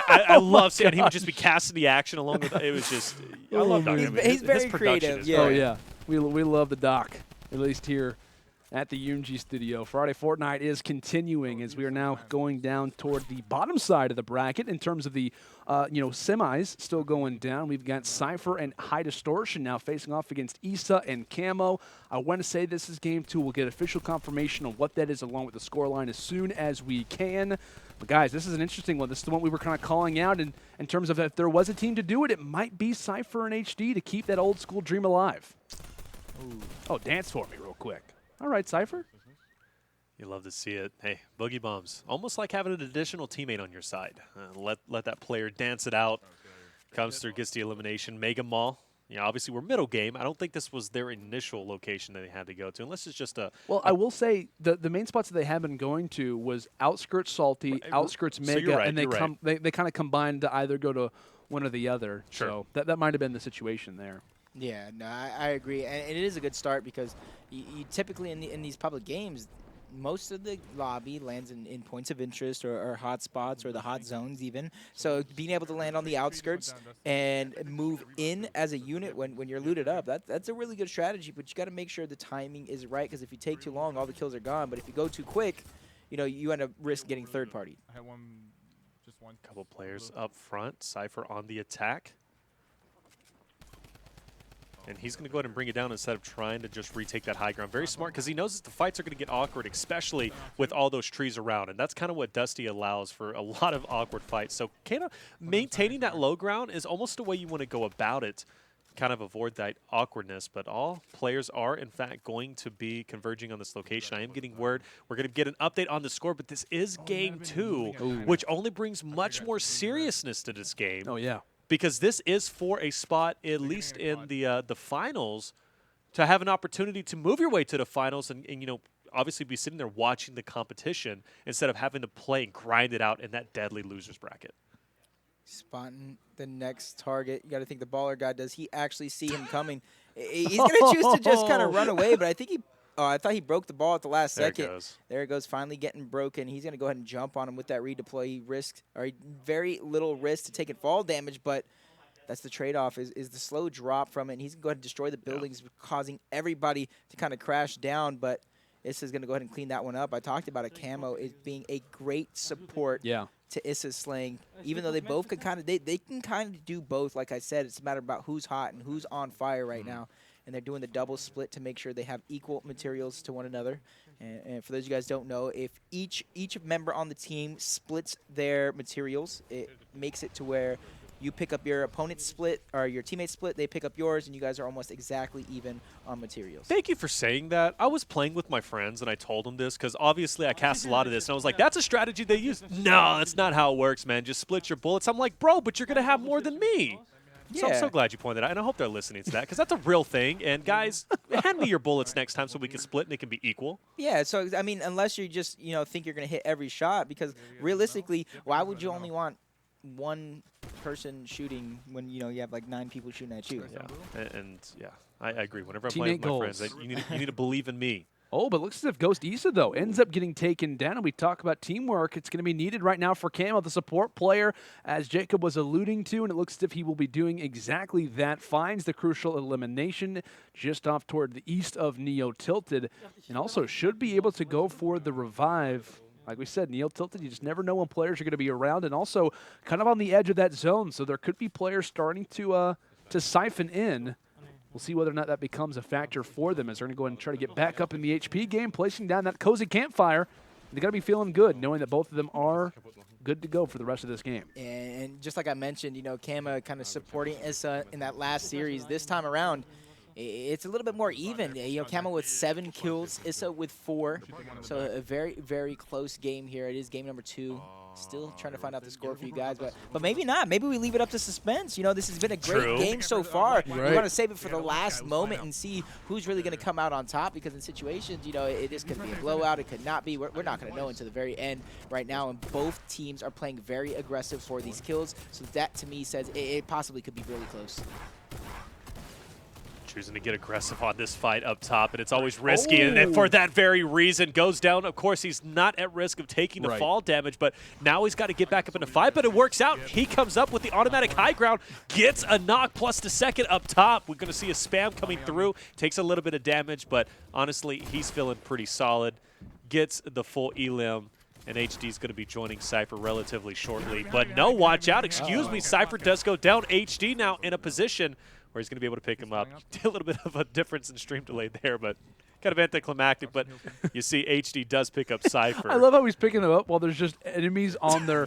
I love seeing he would just be casting the action along with it was just, I love Dr. He's very creative. Oh, yeah. We love the doc, at least here at the UMG studio. Friday Fortnite is continuing as we are now going down toward the bottom side of the bracket in terms of the, semis still going down. We've got Cypher and High Distortion now facing off against Issa and Kamo. I want to say this is game 2. We'll get official confirmation on what that is along with the scoreline as soon as we can. But guys, this is an interesting one. This is the one we were kind of calling out in terms of if there was a team to do it, it might be Cypher and HD to keep that old school dream alive. Ooh. Oh, dance for me real quick. All right, Cypher. You love to see it. Hey, Boogie Bombs. Almost like having an additional teammate on your side. Let that player dance it out. Keemstar gets the elimination. Megga Mall. Obviously we're middle game. I don't think this was their initial location that they had to go to, unless it's just a... Well, I will say the main spots that they have been going to was outskirts Salty, outskirts Megga, so and they kind of combined to either go to one or the other. Sure. So that might have been the situation there. Yeah, no, I agree, and it is a good start because you typically in these public games, most of the lobby lands in points of interest or hot spots or the hot zones even. So being able to land on the outskirts and move in as a unit when you're looted up, that's a really good strategy. But you got to make sure the timing is right, because if you take too long, all the kills are gone. But if you go too quick, you end up risk getting third party. I had just one couple players up front. Cypher on the attack. And he's going to go ahead and bring it down instead of trying to just retake that high ground. Very smart, because he knows that the fights are going to get awkward, especially with all those trees around. And that's kind of what Dusty allows for a lot of awkward fights. So kind of maintaining that low ground is almost the way you want to go about it, kind of avoid that awkwardness. But all players are, in fact, going to be converging on this location. I am getting word. We're going to get an update on the score, but this is game 2, which only brings much more seriousness to this game. Oh, yeah. Because this is for a spot, at least in the finals, to have an opportunity to move your way to the finals and obviously be sitting there watching the competition instead of having to play and grind it out in that deadly losers bracket. Spotting the next target. You got to think the baller guy, does he actually see him coming? He's going to choose to just kind of run away, but I think I thought he broke the ball at the last second. There it goes, finally getting broken. He's going to go ahead and jump on him with that redeploy. He risked, or very little risk to taking fall damage, but that's the trade-off is the slow drop from it. And he's going to go ahead and destroy the buildings, causing everybody to kind of crash down, but Issa's going to go ahead and clean that one up. I talked about a Kamo as being a great support to Issa's slaying, even though they both can kind of they can kind of do both. Like I said, it's a matter about who's hot and who's on fire right now, and they're doing the double split to make sure they have equal materials to one another. And for those of you guys don't know, if each member on the team splits their materials, it makes it to where you pick up your opponent's split, or your teammate's split, they pick up yours, and you guys are almost exactly even on materials. Thank you for saying that. I was playing with my friends, and I told them this, because obviously I cast a lot of this, and I was like, that's a strategy they use. No, that's not how it works, man. Just split your bullets. I'm like, bro, but you're going to have more than me. So I'm so glad you pointed out, and I hope they're listening to that, because that's a real thing. And guys, hand me your bullets next time so we can split and it can be equal. Yeah, so, I mean, unless you just, think you're going to hit every shot, because realistically, why would you only want one person shooting when you have like 9 people shooting at you? Yeah, and yeah, I agree. Whenever I'm playing with my friends, you need to believe in me. Oh, but looks as if Ghost Issa, though, ends up getting taken down. And we talk about teamwork. It's going to be needed right now for Kamo, the support player, as Jacob was alluding to, and it looks as if he will be doing exactly that. Finds the crucial elimination just off toward the east of Neo Tilted, and also should be able to go for the revive. Like we said, Neo Tilted, you just never know when players are going to be around, and also kind of on the edge of that zone, so there could be players starting to siphon in. We'll see whether or not that becomes a factor for them as they're going to go ahead and try to get back up in the HP game, placing down that cozy campfire. They got to be feeling good, knowing that both of them are good to go for the rest of this game. And just like I mentioned, Kamo kind of supporting Issa in that last series. This time around, it's a little bit more even. Kamo with 7 kills, Issa with 4. So a very, very close game here. It is game number 2. Still trying to find out the score for you guys, but maybe not. Maybe we leave it up to suspense. This has been a great game so far. We want to save it for the last moment and see who's really going to come out on top, because in situations, it just could be a blowout. It could not be. We're not going to know until the very end right now, and both teams are playing very aggressive for these kills. So that, to me, says it possibly could be really close. Choosing to get aggressive on this fight up top, and it's always risky, and for that very reason goes down. Of course, he's not at risk of taking the fall damage, but now he's got to get back up in the fight, but it works out. He comes up with the automatic high ground, gets a knock plus the second up top. We're going to see a spam coming through, takes a little bit of damage, but honestly, he's feeling pretty solid. Gets the full elim, and HD's going to be joining Cypher relatively shortly, but no, watch out, excuse me, Cypher does go down. HD now in a position where he's going to be able to pick him up. A little bit of a difference in stream delay there, but kind of anticlimactic. But you see HD does pick up Cypher. I love how he's picking them up while there's just enemies on their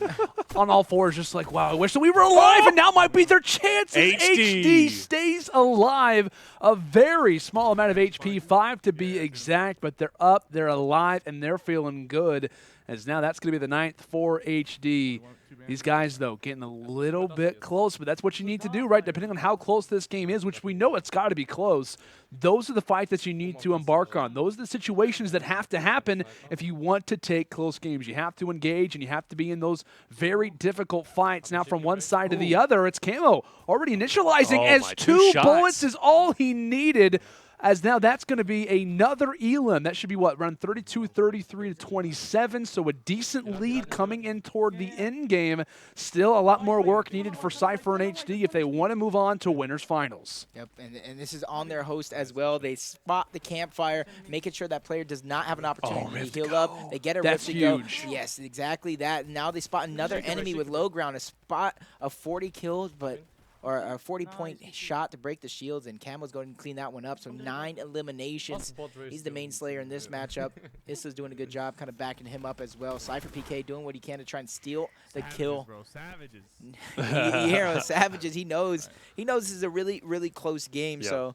on all fours, just like, wow, I wish that we were alive, and now might be their chances. HD stays alive. A very small amount of HP, 5 to be exact, but they're up, they're alive, and they're feeling good, as now that's going to be the 9th for HD. These guys, though, getting a little bit close, but that's what you need to do, right? Depending on how close this game is, which we know it's got to be close. Those are the fights that you need to embark on. Those are the situations that have to happen if you want to take close games. You have to engage, and you have to be in those very difficult fights. Now, from one side to the other, it's Kamo already initializing as 2 bullets is all he needed. As now that's going to be another elim. That should be, what, around 32, 33 to 27, so a decent lead coming in toward the end game. Still a lot more work needed for Cypher and HD if they want to move on to winners finals. Yep, and this is on their host as well. They spot the campfire, making sure that player does not have an opportunity to heal up. They get a rift to go. Yes, exactly that. Now they spot another enemy with low ground, a spot of 40 kills, but or a 40-point shot to break the shields, and Kamo's going to clean that one up. So 9 eliminations. He's the main slayer in this matchup. Issa's doing a good job kind of backing him up as well. SypherPK doing what he can to try and steal the kill. Savages. You hear him, Savages. He knows this is a really, really close game. So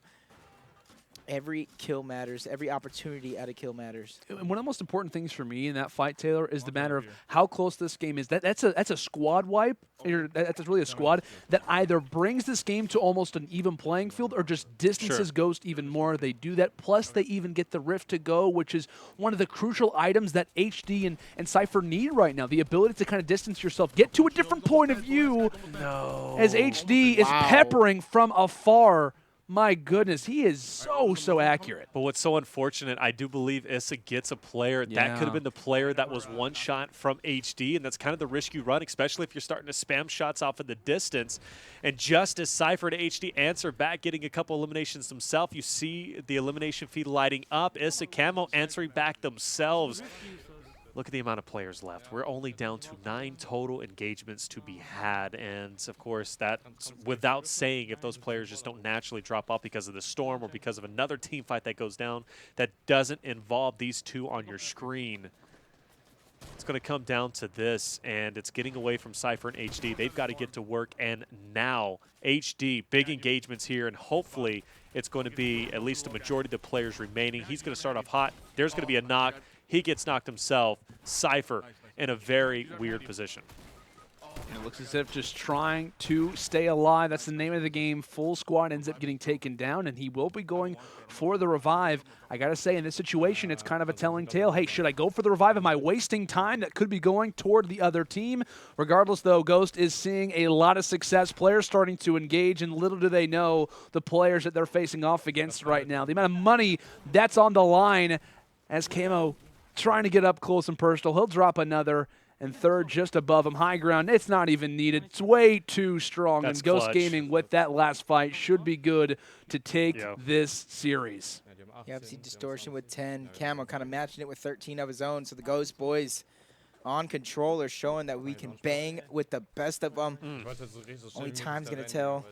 Every kill matters. Every opportunity at a kill matters. And one of the most important things for me in that fight, Taylor, is the matter of how close this game is. That's a squad wipe. That's really a squad that either brings this game to almost an even playing field or just distances Ghost even more. They do that. Plus, they even get the Rift to go, which is one of the crucial items that HD and Cypher need right now. The ability to kind of distance yourself, get to a different point of view as HD is peppering from afar. My goodness, he is so accurate. But what's so unfortunate, I do believe Issa gets a player. That could have been the player that was one shot from HD, and that's kind of the risk you run, especially if you're starting to spam shots off in the distance. And just as Cypher to HD answer back, getting a couple eliminations themselves, you see the elimination feed lighting up. Issa, Kamo answering back themselves. Look at the amount of players left. We're only down to 9 total engagements to be had. And, of course, that's without saying if those players just don't naturally drop off because of the storm or because of another team fight that goes down that doesn't involve these two on your screen. It's going to come down to this, and it's getting away from Cypher and HD. They've got to get to work, and now HD, big engagements here, and hopefully it's going to be at least a majority of the players remaining. He's going to start off hot. There's going to be a knock. He gets knocked himself. Cypher in a very weird position. And it looks as if just trying to stay alive. That's the name of the game. Full squad ends up getting taken down, and he will be going for the revive. I got to say, in this situation, it's kind of a telling tale. Hey, should I go for the revive? Am I wasting time that could be going toward the other team? Regardless, though, Ghost is seeing a lot of success. Players starting to engage, and little do they know the players that they're facing off against right now. The amount of money that's on the line as Kamo trying to get up close and personal. He'll drop another, and third just above him. High ground, it's not even needed. It's way too strong. That's and Ghost clutch. Gaming with that last fight should be good to take this series. You have to see Distortion with 10. Kamo kind of matching it with 13 of his own. So the Ghost boys on controller showing that we can bang with the best of them. Only time's going to tell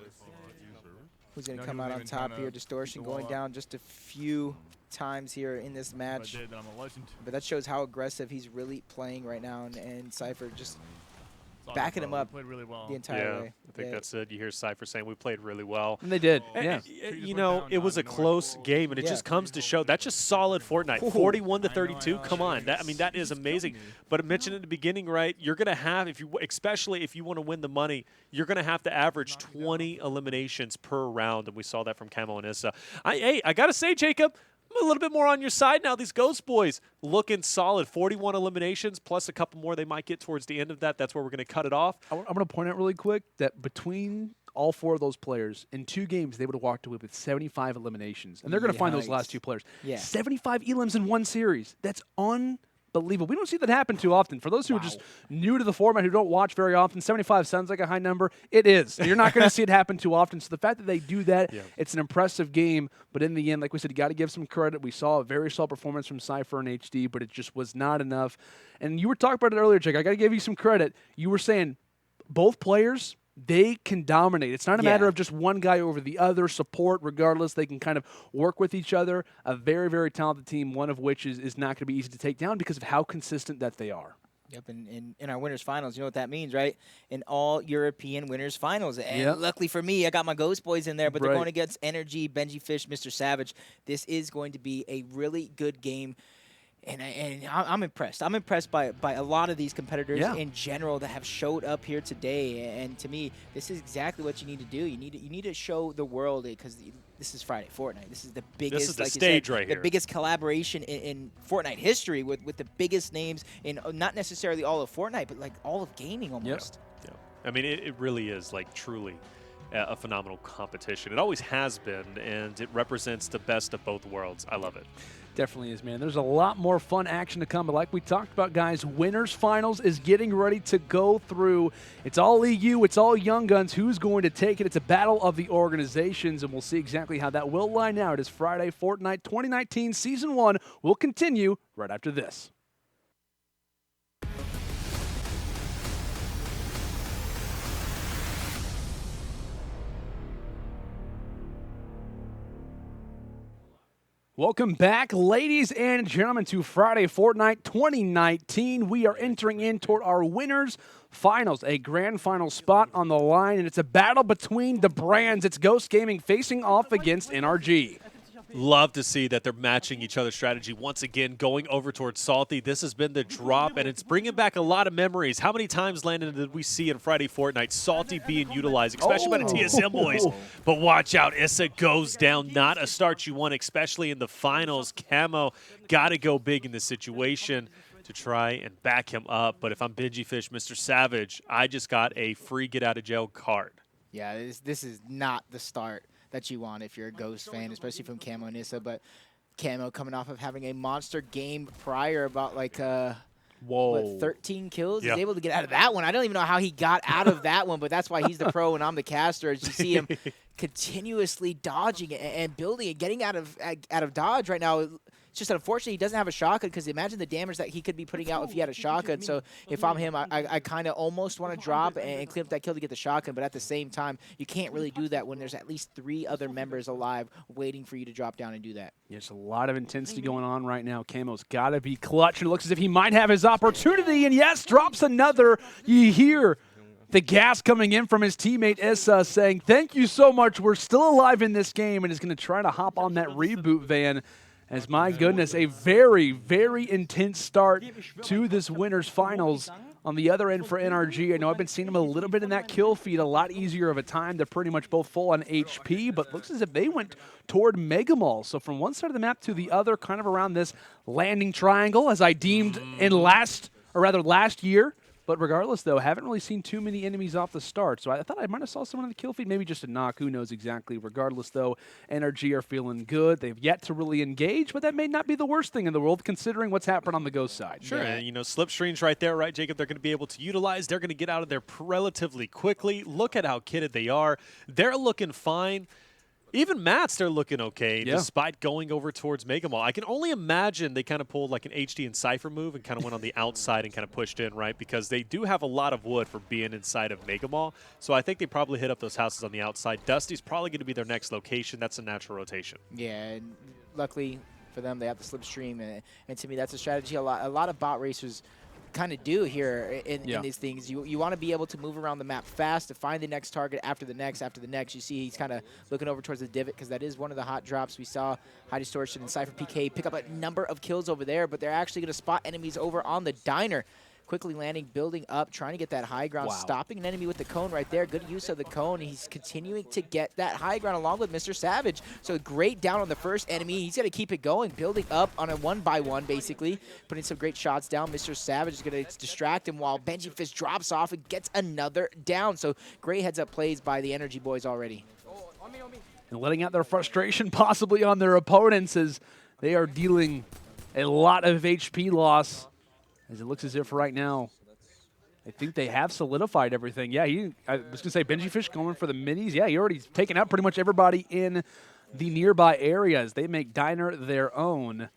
who's going to come out on top here. Distortion going down just a few times here in this match, but that shows how aggressive he's really playing right now, and Cypher just backing him up the entire way. I think that's it. You hear Cypher saying we played really well. And they did, You know, it was a close game, and it just comes to show that's just solid Fortnite. 41-32, come on. I mean, that is amazing. But I mentioned at the beginning, right, you're going to have, especially if you want to win the money, you're going to have to average 20 eliminations per round, and we saw that from Kamo and Issa. I got to say, Jacob, I'm a little bit more on your side now. These Ghost boys looking solid. 41 eliminations plus a couple more they might get towards the end of that. That's where we're going to cut it off. I'm going to point out really quick that between all 4 of those players, in 2 games, they would have walked away with 75 eliminations. And they're going to find those last 2 players. 75 elims in 1 series. That's unbelievable. We don't see that happen too often. For those who are just new to the format, who don't watch very often, 75 sounds like a high number. It is. You're not going to see it happen too often. So the fact that they do that, it's an impressive game. But in the end, like we said, you got to give some credit. We saw a very solid performance from Cypher and HD, but it just was not enough. And you were talking about it earlier, Jake. I got to give you some credit. You were saying both players, they can dominate. It's not a matter of just one guy over the other, support regardless. They can kind of work with each other. A very, very talented team, one of which is not going to be easy to take down because of how consistent that they are. Yep, and in our winners finals, you know what that means, right? In all European winners finals. And luckily for me, I got my Ghost boys in there, but they're going against Energy, Benjyfish, MrSavage. This is going to be a really good game. And I'm impressed. I'm impressed by a lot of these competitors in general that have showed up here today. And to me, this is exactly what you need to do. You need to show the world, because this is Friday Fortnite. This is the biggest, this is the stage right here. The biggest collaboration in Fortnite history with the biggest names in not necessarily all of Fortnite, but like all of gaming almost. Yeah. I mean, it really is like truly a phenomenal competition. It always has been, and it represents the best of both worlds. I love it. Definitely is, man. There's a lot more fun action to come, but like we talked about, guys, Winners Finals is getting ready to go through. It's all EU, it's all Young Guns. Who's going to take it? It's a battle of the organizations, and we'll see exactly how that will line out as Friday Fortnite 2019 Season 1 will continue right after this. Welcome back, ladies and gentlemen, to Friday Fortnite 2019. We are entering in toward our winners finals, a grand final spot on the line, and it's a battle between the brands. It's Ghost Gaming facing off against NRG. Love to see that they're matching each other's strategy once again, going over towards Salty. This has been the drop, and it's bringing back a lot of memories. How many times, Landon, did we see in Friday Fortnite Salty being utilized, especially by the TSM boys? But watch out, Issa goes down. Not a start you want, especially in the finals. Kamo got to go big in this situation to try and back him up. But if I'm Benjyfish, MrSavage, I just got a free get-out-of-jail card. Yeah, this is not the start that you want if you're a Ghost fan, especially from Kamo and Issa. But Kamo coming off of having a monster game prior, about like what, 13 kills. Yeah. He's able to get out of that one. I don't even know how he got out of that one, but that's why he's the pro and I'm the caster. As you see him continuously dodging and building and getting out of dodge right now. It's just unfortunate he doesn't have a shotgun, because imagine the damage that he could be putting out if he had a shotgun. So if I'm him, I kind of almost want to drop and clean up that kill to get the shotgun, but at the same time, you can't really do that when there's at least 3 other members alive waiting for you to drop down and do that. There's a lot of intensity going on right now. Kamo's got to be clutch, and it looks as if he might have his opportunity, and yes, drops another. You hear the gas coming in from his teammate Issa saying, thank you so much, we're still alive in this game, and is going to try to hop on that reboot van. As, my goodness, a very, very intense start to this winner's finals. On the other end for NRG, I know I've been seeing them a little bit in that kill feed, a lot easier of a time. They're pretty much both full on HP, but looks as if they went toward Megga. So from one side of the map to the other, kind of around this landing triangle, as I deemed in last year. But regardless, though, haven't really seen too many enemies off the start. So I thought I might have saw someone in the kill feed, maybe just a knock. Who knows exactly. Regardless, though, NRG are feeling good. They've yet to really engage, but that may not be the worst thing in the world, considering what's happened on the Ghost side. Sure, and you know, slipstreams right there, right, Jacob? They're going to be able to utilize. They're going to get out of there relatively quickly. Look at how kitted they are. They're looking fine. Even Mats, they're looking okay, despite going over towards Megga. I can only imagine they kind of pulled like an HD and Cypher move and kind of went on the outside and kind of pushed in, right? Because they do have a lot of wood for being inside of Megga. So I think they probably hit up those houses on the outside. Dusty's probably going to be their next location. That's a natural rotation. Yeah, and luckily for them, they have the slipstream. And to me, that's a strategy a lot of bot racers kind of do here in these things. You want to be able to move around the map fast to find the next target after the next, after the next. You see he's kind of looking over towards the divot, because that is one of the hot drops. We saw High Distortion and SypherPK pick up a number of kills over there, but they're actually going to spot enemies over on the diner. Quickly landing, building up, trying to get that high ground, stopping an enemy with the cone right there. Good use of the cone. He's continuing to get that high ground along with MrSavage. So great down on the first enemy. He's going to keep it going, building up on a 1-by-1, basically. Putting some great shots down. MrSavage is going to distract him while Benjyfish drops off and gets another down. So great heads-up plays by the Energy boys already. And letting out their frustration possibly on their opponents as they are dealing a lot of HP loss. As it looks as if right now, I think they have solidified everything. Yeah, I was going to say Benjyfish going for the minis. Yeah, he already taken out pretty much everybody in the nearby areas. They make Diner their own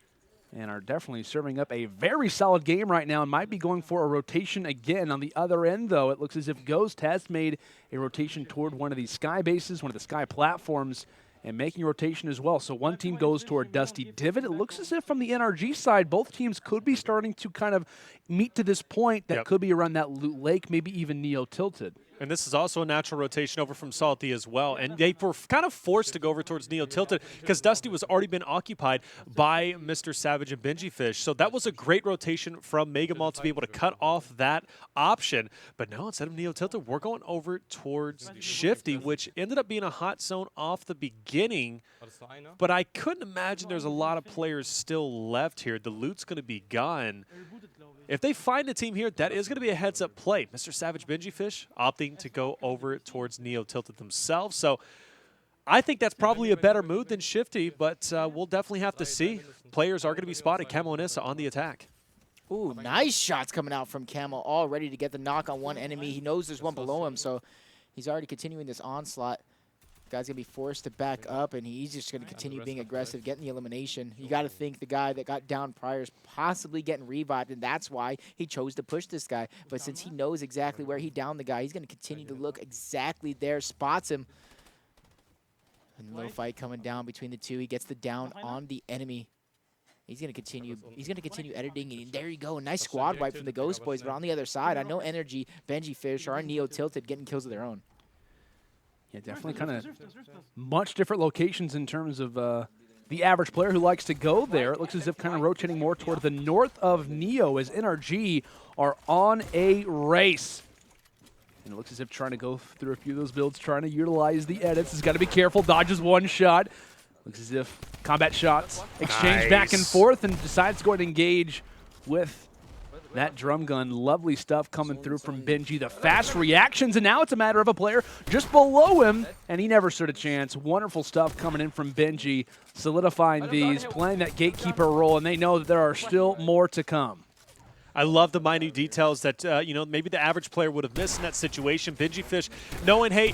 and are definitely serving up a very solid game right now and might be going for a rotation again. On the other end, though, it looks as if Ghost has made a rotation toward one of these sky bases, one of the sky platforms, and making a rotation as well. So one team goes toward Dusty Divot. It looks as if from the NRG side, both teams could be starting to kind of meet to this point that could be around that Loot Lake, maybe even Neo Tilted. And this is also a natural rotation over from Salty as well. And they were kind of forced to go over towards Neo Tilted because Dusty was already been occupied by MrSavage and Benjyfish. So that was a great rotation from Megga to be able to cut off that option. But no, instead of Neo Tilted, we're going over towards Shifty, which ended up being a hot zone off the beginning. But I couldn't imagine there's a lot of players still left here. The loot's going to be gone. If they find a team here, that is going to be a heads-up play. MrSavage Benjyfish opting to go over towards Neo Tilted themselves. So I think that's probably a better move than Shifty, but we'll definitely have to see. Players are going to be spotted. Kamo and Issa on the attack. Ooh, nice shots coming out from Kamo, all ready to get the knock on one enemy. He knows there's one below him, so he's already continuing this onslaught. Guy's going to be forced to back up, and he's just going to continue being aggressive, getting the elimination. You got to think the guy that got down prior is possibly getting revived, and that's why he chose to push this guy. But since he knows exactly where he downed the guy, he's going to continue to look exactly there, spots him. And a little fight coming down between the two. He gets the down on the enemy. He's going to continue. He's going to continue editing, and there you go. A nice squad wipe from the Ghost Boys. But on the other side, I know Energy, Benjyfish, or Neo Tilted getting kills of their own. Yeah, definitely kind of much different locations in terms of the average player who likes to go there. It looks as if kind of rotating more toward the north of Neo as NRG are on a race. And it looks as if trying to go through a few of those builds, trying to utilize the edits. He's got to be careful, dodges one shot. Looks as if combat shots exchange back and forth and decides to go ahead and engage with that drum gun. Lovely stuff coming through from Benji. The fast reactions, and now it's a matter of a player just below him, and he never stood a chance. Wonderful stuff coming in from Benji, solidifying these, playing that gatekeeper role, and they know that there are still more to come. I love the minute details that maybe the average player would have missed in that situation. Benjyfish knowing, hey,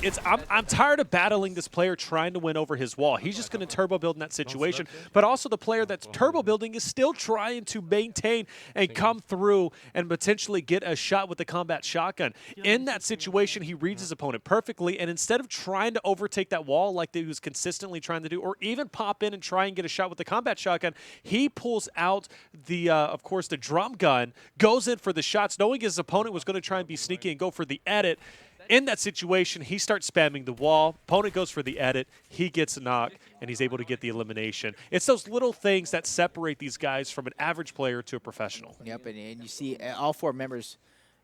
I'm tired of battling this player trying to win over his wall. He's just going to turbo build in that situation. But also the player that's turbo building is still trying to maintain and come through and potentially get a shot with the combat shotgun. In that situation, he reads his opponent perfectly, and instead of trying to overtake that wall like he was consistently trying to do, or even pop in and try and get a shot with the combat shotgun, he pulls out the, of course, the drum gun, goes in for the shots, knowing his opponent was going to try and be sneaky and go for the edit. In that situation, he starts spamming the wall. Opponent goes for the edit. He gets a knock, and he's able to get the elimination. It's those little things that separate these guys from an average player to a professional. Yep, and you see all 4 members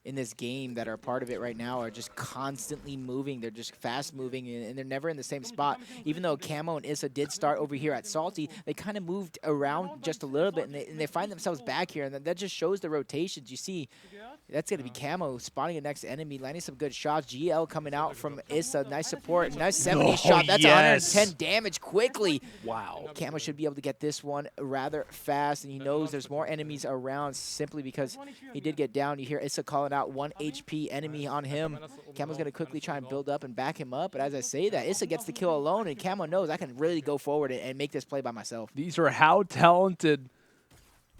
in this game that are part of it right now are just constantly moving. They're just fast moving, and they're never in the same spot. Even though Kamo and Issa did start over here at Salty, they kind of moved around just a little bit, and they find themselves back here, and that just shows the rotations. You see, that's going to be Kamo spotting a next enemy, landing some good shots. GL coming out from Issa, nice support, nice 70 shot. That's 110 damage quickly. Wow. Kamo should be able to get this one rather fast, and he knows there's more enemies around simply because he did get down. You hear Issa calling out 1 HP enemy on him. Kamo's going to quickly try and build up and back him up, but as I say that, Issa gets the kill alone, and Kamo knows I can really go forward and make this play by myself. These are how talented,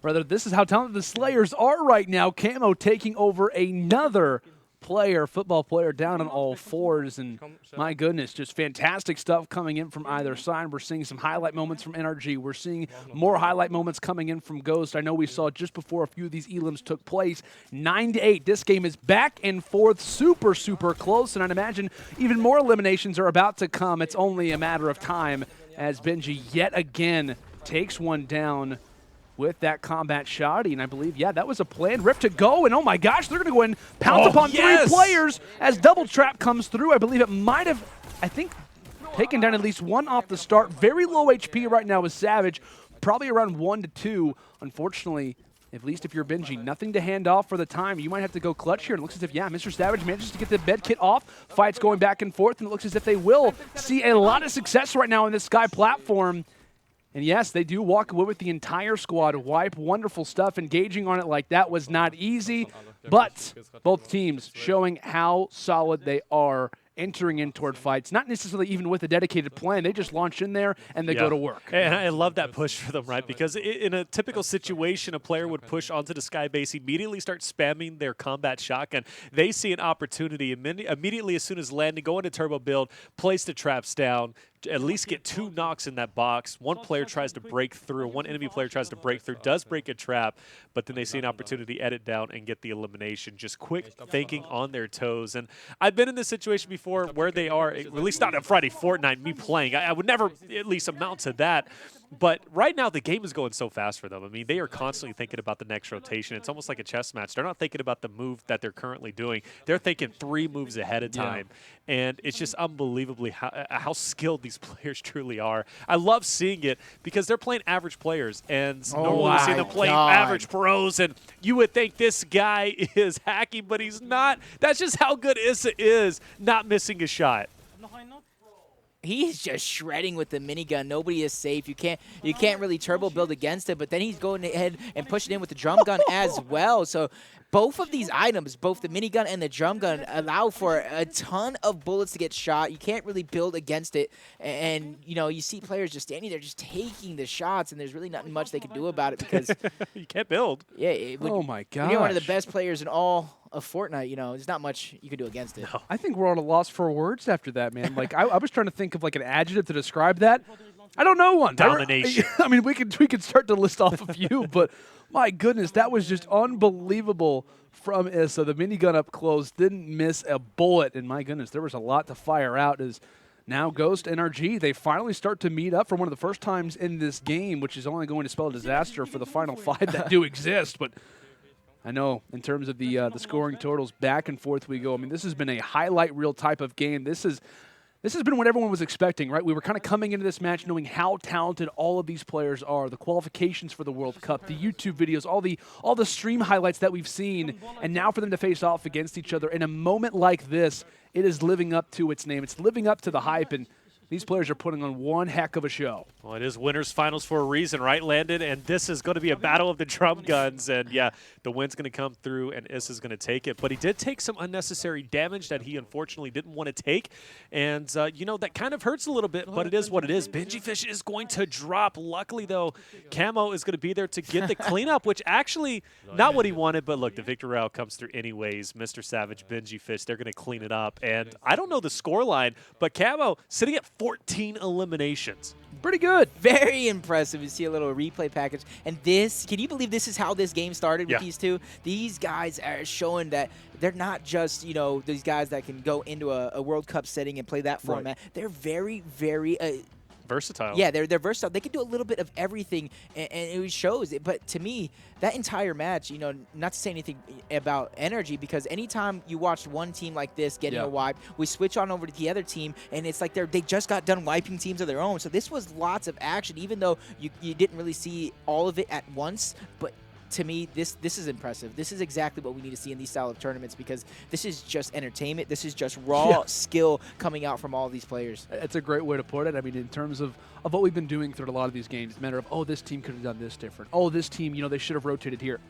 rather, this is how talented the Slayers are right now. Kamo taking over another player, football player, down on all 4s, and my goodness, just fantastic stuff coming in from either side. We're seeing some highlight moments from NRG. We're seeing more highlight moments coming in from Ghost. I know we saw just before a few of these elims took place, 9-8. This game is back and forth, super, super close, and I'd imagine even more eliminations are about to come. It's only a matter of time as Benji yet again takes one down with that combat shotty, and I believe, yeah, that was a planned rip to go, and oh my gosh, they're going to go and pounce upon 3 players as double trap comes through. I believe it might have, I think, taken down at least 1 off the start. Very low HP right now with Savage, probably around 1 to 2. Unfortunately, at least if you're Benji, nothing to hand off for the time. You might have to go clutch here. It looks as if, yeah, MrSavage manages to get the bed kit off. Fights going back and forth, and it looks as if they will see a lot of success right now on this Sky platform. And yes, they do walk away with the entire squad wipe. Wonderful stuff. Engaging on it like that was not easy, but both teams showing how solid they are entering in toward fights, not necessarily even with a dedicated plan. They just launch in there and they go to work. And I love that push for them, right? Because in a typical situation, a player would push onto the sky base, immediately start spamming their combat shotgun. They see an opportunity immediately as soon as landing, go into turbo build, place the traps down, at least get 2 knocks in that box. One player tries to break through, one enemy player tries to break through, does break a trap, but then they see an opportunity, edit down, and get the elimination. Just quick thinking on their toes. And I've been in this situation before where they are, at least not on Friday Fortnite, me playing. I would never at least amount to that. But right now, the game is going so fast for them. I mean, they are constantly thinking about the next rotation. It's almost like a chess match. They're not thinking about the move that they're currently doing. They're thinking 3 moves ahead of time. And it's just unbelievably how skilled these players truly are. I love seeing it because they're playing average players. And normally we see them playing average pros. And you would think this guy is hacking, but he's not. That's just how good Issa is, not missing a shot. He's just shredding with the minigun. Nobody is safe. You can't really turbo build against it, but then he's going ahead and pushing in with the drum gun as well. So both of these items, both the minigun and the drum gun, allow for a ton of bullets to get shot. You can't really build against it. And you know, you see players just standing there just taking the shots, and there's really nothing much they can do about it because you can't build. Yeah. Oh my god. When you're one of the best players in all of Fortnite, you know, there's not much you can do against it. No. I think we're on a loss for words after that, man. Like I was trying to think of like an adjective to describe that. I don't know one. Domination. I mean, we could start to list off a few, but my goodness, that was just unbelievable from Issa. The minigun up close didn't miss a bullet, and my goodness, there was a lot to fire out as now Ghost and RG, they finally start to meet up for one of the first times in this game, which is only going to spell a disaster for the final 5 that do exist. But I know in terms of the scoring totals, back and forth we go. I mean, this has been a highlight reel type of game. This has been what everyone was expecting, right? We were kind of coming into this match knowing how talented all of these players are, the qualifications for the World Cup, the YouTube videos, all the stream highlights that we've seen, and now for them to face off against each other in a moment like this, it is living up to its name. It's living up to the hype, and these players are putting on one heck of a show. Well, it is winners finals for a reason, right, Landon? And this is going to be a battle of the drum guns. And, yeah, the win's going to come through, and Issa's going to take it. But he did take some unnecessary damage that he unfortunately didn't want to take. And, you know, that kind of hurts a little bit, but it is what it is. Benjyfishy is going to drop. Luckily, though, Kamo is going to be there to get the cleanup, which actually not what he wanted. But, look, the victory route comes through anyways. MrSavage Benjyfishy, they're going to clean it up. And I don't know the score line, but Kamo sitting at 14 eliminations. Pretty good. Very impressive. You see a little replay package. And this, can you believe this is how this game started with these two? These guys are showing that they're not just, you know, these guys that can go into a World Cup setting and play that format. Right. They're very, very versatile. Yeah, they're versatile. They can do a little bit of everything, and it shows it. But to me, that entire match, you know, not to say anything about energy, because anytime you watch one team like this getting a wipe, we switch on over to the other team, and it's like they just got done wiping teams of their own. So this was lots of action, even though you didn't really see all of it at once. But to me, this is impressive. This is exactly what we need to see in these style of tournaments, because this is just entertainment. This is just raw skill coming out from all these players. It's a great way to put it. I mean, in terms of what we've been doing through a lot of these games, it's a matter of, oh, this team could have done this different. Oh, this team, you know, they should have rotated here.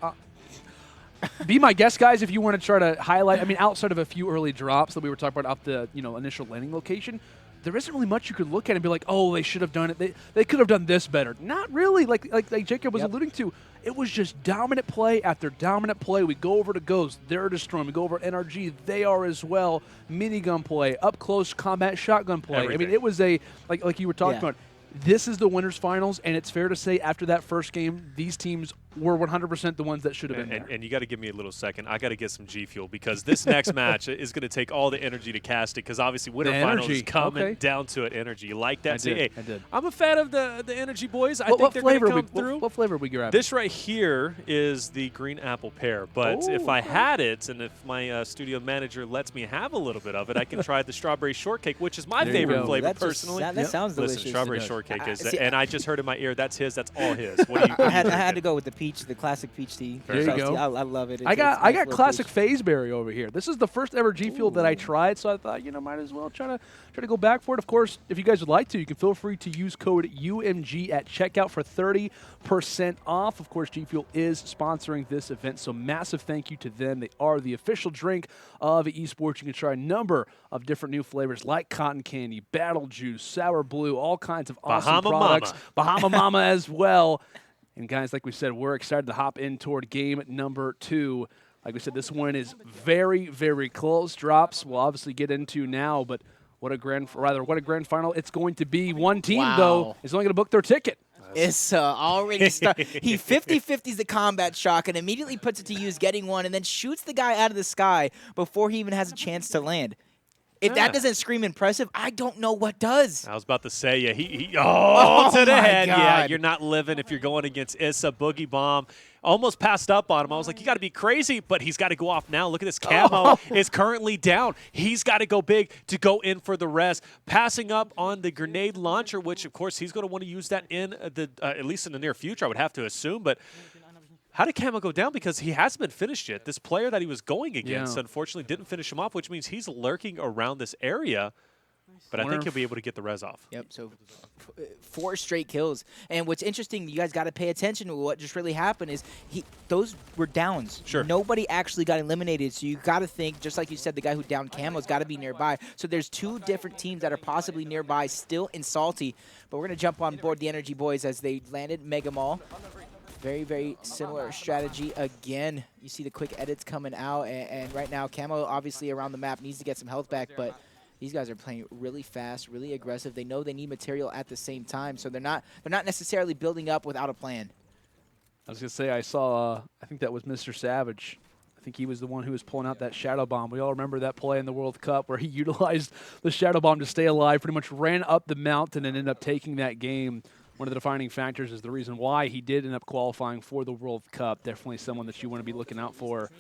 Be my guest, guys, if you want to try to highlight. I mean, outside of a few early drops that we were talking about off the initial landing location, there isn't really much you could look at and be like, oh, they should have done it. They could have done this better. Not really. Like Jacob was alluding to, it was just dominant play after dominant play. We go over to Ghost, they're destroying. We go over to NRG, they are as well. Minigun play, up close combat shotgun play. Everything. I mean, it was a like you were talking about. This is the winners finals, and it's fair to say after that first game, these teams were 100% the ones that should have been there. And you got to give me a little second. I got to get some G Fuel, because this next match is going to take all the energy to cast it, because obviously winter finals is coming down to it. Energy. You like that? I did. I'm a fan of the energy boys. I think they're going to come through. What flavor we grabbing? This right here is the green apple pear, but if I had it, and if my studio manager lets me have a little bit of it, I can try the strawberry shortcake, which is my favorite flavor personally. That sounds delicious. Listen, strawberry shortcake is, and I just heard in my ear, that's his, that's all his. What do you? I had to go with the peach, the classic peach tea. There you go. I love it. I got classic Phaseberry over here. This is the first ever G Fuel that I tried, so I thought, might as well try to go back for it. Of course, if you guys would like to, you can feel free to use code UMG at checkout for 30% off. Of course, G Fuel is sponsoring this event, so massive thank you to them. They are the official drink of esports. You can try a number of different new flavors like cotton candy, battle juice, sour blue, all kinds of awesome products. Bahama Mama as well. And guys, like we said, we're excited to hop in toward game number 2. Like we said, this one is very, very close. Drops we'll obviously get into now, but what a grand final it's going to be. One team, though, is only going to book their ticket. Issa already started. He 50-50s the combat shock and immediately puts it to use, getting one, and then shoots the guy out of the sky before he even has a chance to land. If that doesn't scream impressive, I don't know what does. I was about to say, yeah, he to the head. God. Yeah, you're not living if you're going against Issa. Boogie Bomb almost passed up on him. I was like, you got to be crazy, but he's got to go off now. Look at this. Kamo is currently down. He's got to go big to go in for the rest. Passing up on the grenade launcher, which, of course, he's going to want to use that in the at least in the near future, I would have to assume, but how did Kamo go down? Because he hasn't been finished yet. This player that he was going against, unfortunately, didn't finish him off, which means he's lurking around this area. But I think he'll be able to get the res off. Yep, so 4 straight kills. And what's interesting, you guys got to pay attention to what just really happened is those were downs. Sure. Nobody actually got eliminated, so you got to think, just like you said, the guy who downed Kamo's got to be nearby. So there's 2 different teams that are possibly nearby, still in Salty. But we're going to jump on board the Energy Boys as they landed Mega Mall. Very, very similar strategy again. You see the quick edits coming out, and right now Kamo obviously around the map needs to get some health back, but these guys are playing really fast, really aggressive. They know they need material at the same time, so they're not necessarily building up without a plan. I was gonna say I saw I think that was MrSavage. I think he was the one who was pulling out that Shadow Bomb. We all remember that play in the World Cup where he utilized the Shadow Bomb to stay alive, pretty much ran up the mountain and ended up taking that game. One of the defining factors is the reason why he did end up qualifying for the World Cup. Definitely someone that you want to be looking out for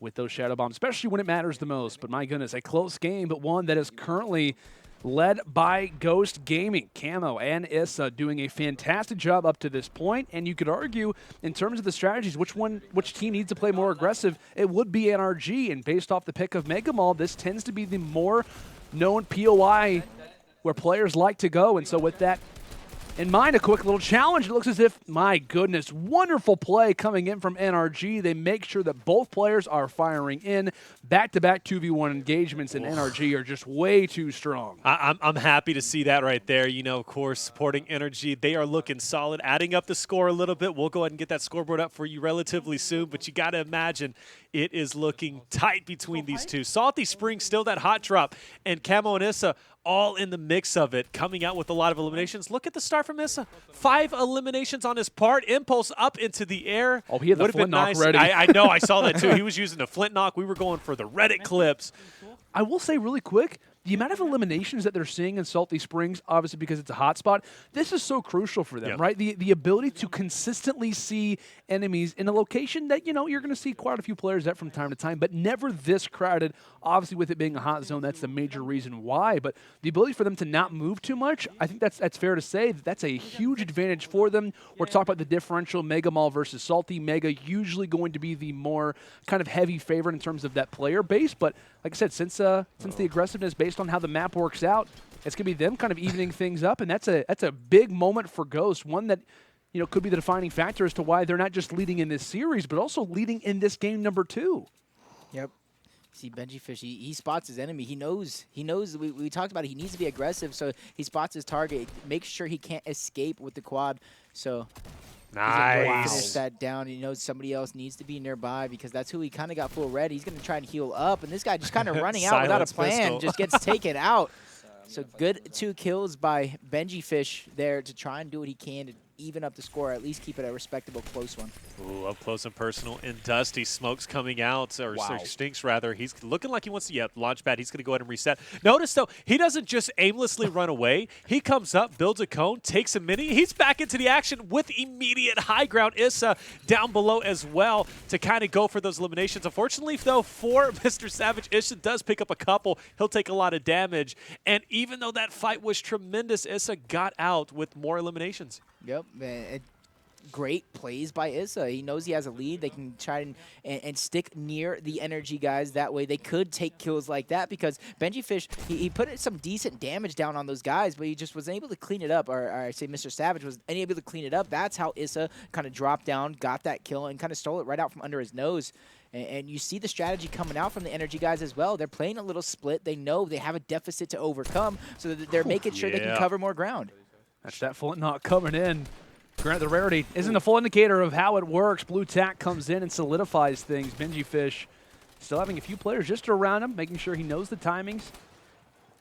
with those Shadow Bombs, especially when it matters the most. But my goodness, a close game, but one that is currently led by Ghost Gaming. Kamo and Issa doing a fantastic job up to this point, and you could argue in terms of the strategies, which team needs to play more aggressive, it would be NRG, and based off the pick of Megga, this tends to be the more known POI where players like to go, and so with that in mind, a quick little challenge. It looks as if, my goodness, wonderful play coming in from NRG. They make sure that both players are firing in. Back-to-back 2v1 engagements, and NRG are just way too strong. I'm happy to see that right there. You know, of course, supporting NRG. They are looking solid, adding up the score a little bit. We'll go ahead and get that scoreboard up for you relatively soon, but you got to imagine it is looking tight between these two. Salty Spring still that hot drop, and Kamo and Issa all in the mix of it, coming out with a lot of eliminations. Look at the start from Issa. 5 eliminations on his part. Impulse up into the air. Oh, he had the flint knock nice. ready. I know, I saw that too. He was using the flint knock. We were going for the Reddit clips. I will say really quick, the amount of eliminations that they're seeing in Salty Springs, obviously because it's a hotspot, this is so crucial for them, right? The ability to consistently see enemies in a location that, you know, you're going to see quite a few players at from time to time, but never this crowded. Obviously, with it being a hot zone, that's the major reason why. But the ability for them to not move too much, I think that's fair to say. That's a huge advantage for them. We're talking about the differential Megga versus Salty. Megga usually going to be the more kind of heavy favorite in terms of that player base. But like I said, since the aggressiveness based on how the map works out, it's going to be them kind of evening things up. And that's a big moment for Ghost, one that, you know, could be the defining factor as to why they're not just leading in this series, but also leading in this game number 2. Yep. See, Benjyfishy, he spots his enemy. He knows. We talked about it. He needs to be aggressive, so he spots his target, makes sure he can't escape with the quad. So nice. Finish that down. He knows somebody else needs to be nearby because that's who he kind of got full red. He's going to try and heal up, and this guy just kind of running out without a plan, pistol. just gets taken out. So good 2 kills by Benjyfish there to try and do what he can to even up the score, or at least keep it a respectable close one. Ooh, up close and personal and Dusty. Smoke's coming out, or Stinks rather. He's looking like he wants to, launch pad. He's going to go ahead and reset. Notice, though, he doesn't just aimlessly run away. He comes up, builds a cone, takes a mini. He's back into the action with immediate high ground. Issa down below as well to kind of go for those eliminations. Unfortunately, though, for MrSavage, Issa does pick up a couple. He'll take a lot of damage. And even though that fight was tremendous, Issa got out with more eliminations. Yep, man. Great plays by Issa. He knows he has a lead. They can try and stick near the energy guys. That way they could take kills like that because Benjyfish, he put some decent damage down on those guys, but he just wasn't able to clean it up. Or I say MrSavage was unable to clean it up. That's how Issa kind of dropped down, got that kill, and kind of stole it right out from under his nose. And you see the strategy coming out from the energy guys as well. They're playing a little split. They know they have a deficit to overcome, so they're making sure they can cover more ground. That's that flint knock coming in. Granted, the rarity isn't a full indicator of how it works. Blue Tack comes in and solidifies things. Benjyfish still having a few players just around him, making sure he knows the timings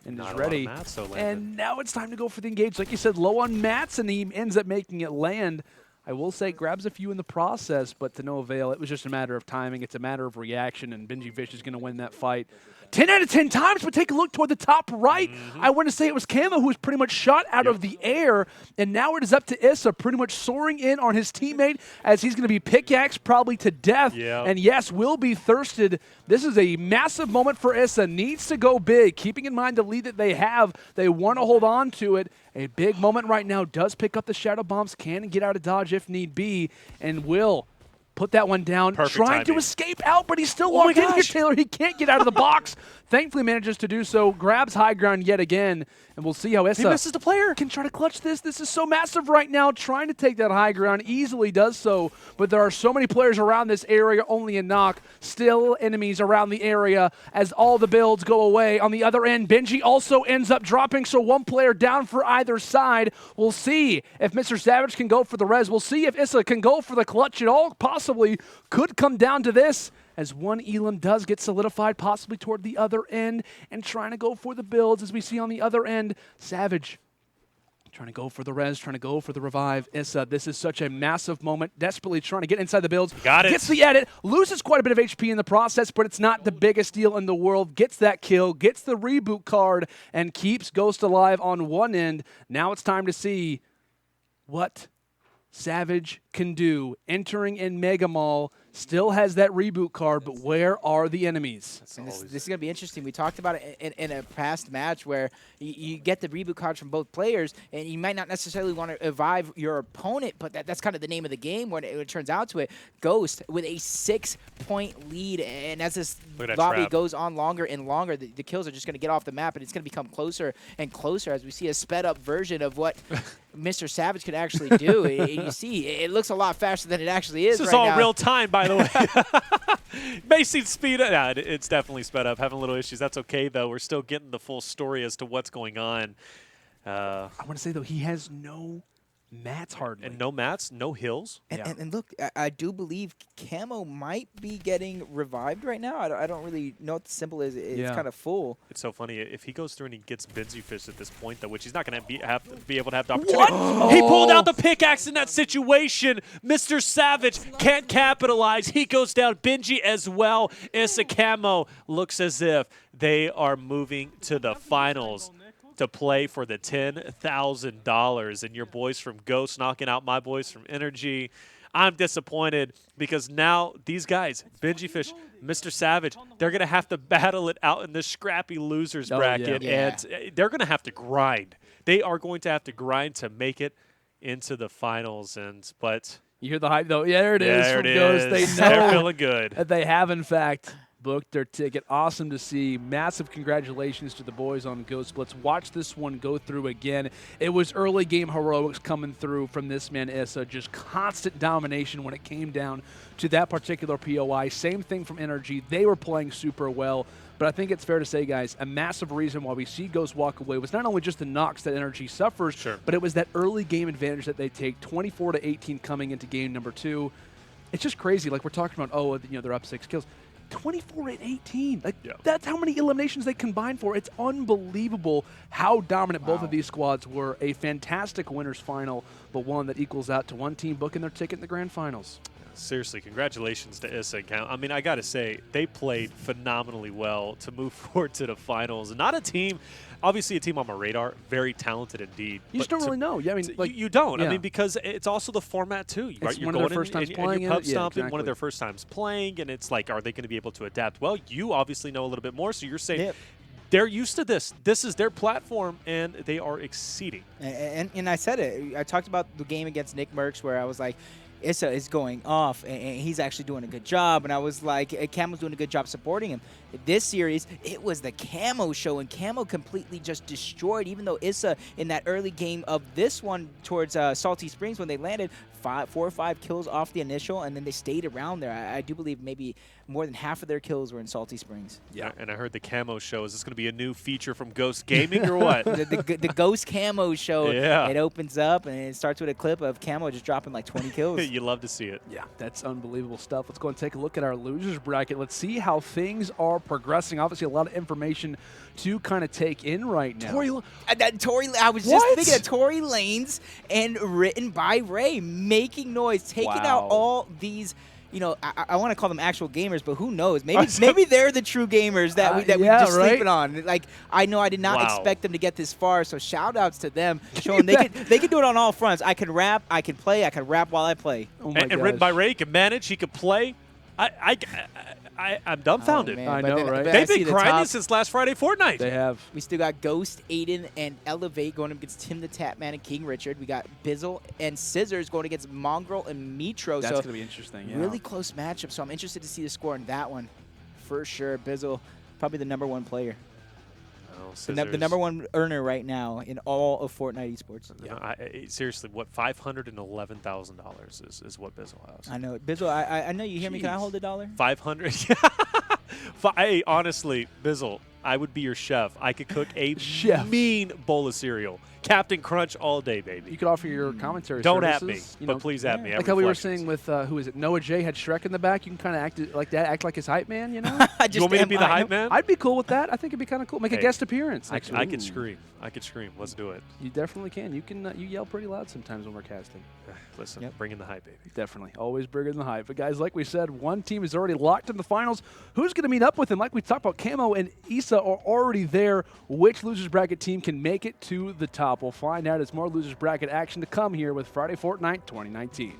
and is ready. And now it's time to go for the engage. Like you said, low on mats, and he ends up making it land. I will say grabs a few in the process, but to no avail. It was just a matter of timing. It's a matter of reaction, and Benjyfish is going to win that fight 10 out of 10 times, but take a look toward the top right. I want to say it was Kamo who was pretty much shot out of the air, and now it is up to Issa pretty much soaring in on his teammate as he's going to be pickaxed probably to death. And yes, will be thirsted. This is a massive moment for Issa. Needs to go big, keeping in mind the lead that they have. They want to hold on to it. A big moment right now. Does pick up the Shadow Bombs, can get out of dodge if need be, and will put that one down. Trying to escape out, but he's still locked in here, Taylor. He can't get out of the box. Thankfully manages to do so. Grabs high ground yet again, and we'll see how Issa misses the player. Can try to clutch this. This is so massive right now. Trying to take that high ground. Easily does so, but there are so many players around this area. Only a knock. Still enemies around the area as all the builds go away. On the other end, Benji also ends up dropping, so one player down for either side. We'll see if MrSavage can go for the res. We'll see if Issa can go for the clutch. It all possibly could come down to this, as one Elam does get solidified, possibly toward the other end, and trying to go for the builds, as we see on the other end. Savage Trying to go for the res, trying to go for the revive. Issa, this is such a massive moment. Desperately trying to get inside the builds. Got it. Gets the edit, loses quite a bit of HP in the process, but it's not the biggest deal in the world. Gets that kill, gets the reboot card, and keeps Ghost alive on one end. Now it's time to see what Savage can do. Entering in Mega Mall, still has that reboot card, but where are the enemies? And this is going to be interesting. We talked about it in a past match where you get the reboot cards from both players, and you might not necessarily want to revive your opponent, but that's kind of the name of the game when it turns out to it. Ghost with a 6-point lead, and as this lobby goes on longer and longer, the kills are just going to get off the map, and it's going to become closer and closer as we see a sped-up version of what MrSavage could actually do. And you see, it looks a lot faster than it actually is. This is right all now. real time, by the way. May seem speed up. Nah, it's definitely sped up. Having little issues. That's okay, though. We're still getting the full story as to what's going on. I want to say, though, he has no mats hardly. And no mats, no hills. And look, I do believe Kamo might be getting revived right now. I don't really know what the symbol is. It's kind of full. It's so funny. If he goes through and he gets Benjyfishy at this point, though, which he's not going to be able to have the opportunity. What? He pulled out the pickaxe in that situation. MrSavage can't capitalize. He goes down. Benji as well. Issa Kamo looks as if they are moving to the finals to play for the $10,000, and your boys from Ghost knocking out my boys from Energy. I'm disappointed because now these guys, Benjyfishy, MrSavage, they're going to have to battle it out in this scrappy losers bracket, and they're going to have to grind. They are going to have to grind to make it into the finals, but you hear the hype, though. Yeah, there it is there from it Ghost. is. They know They're feeling good. that they have, in fact, booked their ticket. Awesome to see. Massive congratulations to the boys on Ghost Splits. Watch this one go through again. It was early game heroics coming through from this man Issa. Just constant domination when it came down to that particular POI. Same thing from Energy. They were playing super well. But I think it's fair to say, guys, a massive reason why we see Ghost walk away was not only just the knocks that Energy suffers, but it was that early game advantage that they take, 24-18 coming into game number 2. It's just crazy. Like we're talking about, oh, you know, they're up 6 kills. 24-18. Like that's how many eliminations they combined for. It's unbelievable how dominant both of these squads were. A fantastic winners final, but one that equals out to one team booking their ticket in the grand finals. Seriously, congratulations to Issa and Kamo. I mean, I got to say, they played phenomenally well to move forward to the finals. Not a team, obviously a team on my radar, very talented indeed. You just don't really know. Yeah, I mean, like, you don't. I mean, because it's also the format too. It's You're one of their first times playing you're pub it. stomping, Yeah, one of their first times playing, and it's like, are they going to be able to adapt? Well, you obviously know a little bit more, so you're saying they're used to this. This is their platform, and they are exceeding. And I said it. I talked about the game against Nickmercs where I was like, Issa is going off, and he's actually doing a good job. And I was like, Kamo's doing a good job supporting him. This series, it was the Kamo show, and Kamo completely just destroyed, even though Issa, in that early game of this one towards Salty Springs, when they landed, 4 or 5 kills off the initial, and then they stayed around there. I do believe maybe more than half of their kills were in Salty Springs. Yeah, and I heard the Kamo show. Is this going to be a new feature from Ghost Gaming or what? the Ghost Kamo show. Yeah. It opens up, and it starts with a clip of Kamo just dropping like 20 kills. You love to see it. Yeah, that's unbelievable stuff. Let's go and take a look at our losers bracket. Let's see how things are progressing. Obviously, a lot of information to kind of take in right now. I was just thinking of Tory Lanez and WrittenByRay making noise, taking out all these. You know, I want to call them actual gamers, but who knows? Maybe they're the true gamers that we just sleeping on. Like I know I did not expect them to get this far, so shout outs to them, showing they can do it on all fronts. I can rap, I can play, I can rap while I play. Oh my and WrittenByRay, he can manage, he can play. I'm dumbfounded. I know, right? They've been grinding since last Friday Fortnite. They have. We still got Ghost, Aydan, and Elevate going up against TimTheTatMan and King Richard. We got Bizzle and Cizzorz going against Mongraal and Mitro. That's going to be interesting. Yeah. Really close matchup, so I'm interested to see the score in that one. For sure, Bizzle, probably the #1 player. The #1 earner right now in all of Fortnite esports. Yeah. Seriously, what, $511,000 is what Bizzle has. I know. Bizzle, I know you hear me. Can I hold $1? 500. Hey, honestly, Bizzle, I would be your chef. I could cook a mean bowl of cereal. Captain Crunch all day, baby. You could offer your commentary Don't services. at me, You but know, please at me. like how we were saying with, who is it, Noah J had Shrek in the back. You can kind of act like that, act like his hype man, you know? You want me to be the hype man? I'd be cool with that. I think it'd be kind of cool. Make a guest appearance. I could scream. I could scream. Let's do it. You definitely can. You can. You yell pretty loud sometimes when we're casting. Listen, bring in the hype, baby. Definitely. Always bigger than the hype. But guys, like we said, one team is already locked in the finals. Who's going to meet up with them? Like we talked about, Kamo and Issa are already there. Which losers bracket team can make it to the top? We'll find out as more losers bracket action to come here with Friday Fortnite 2019.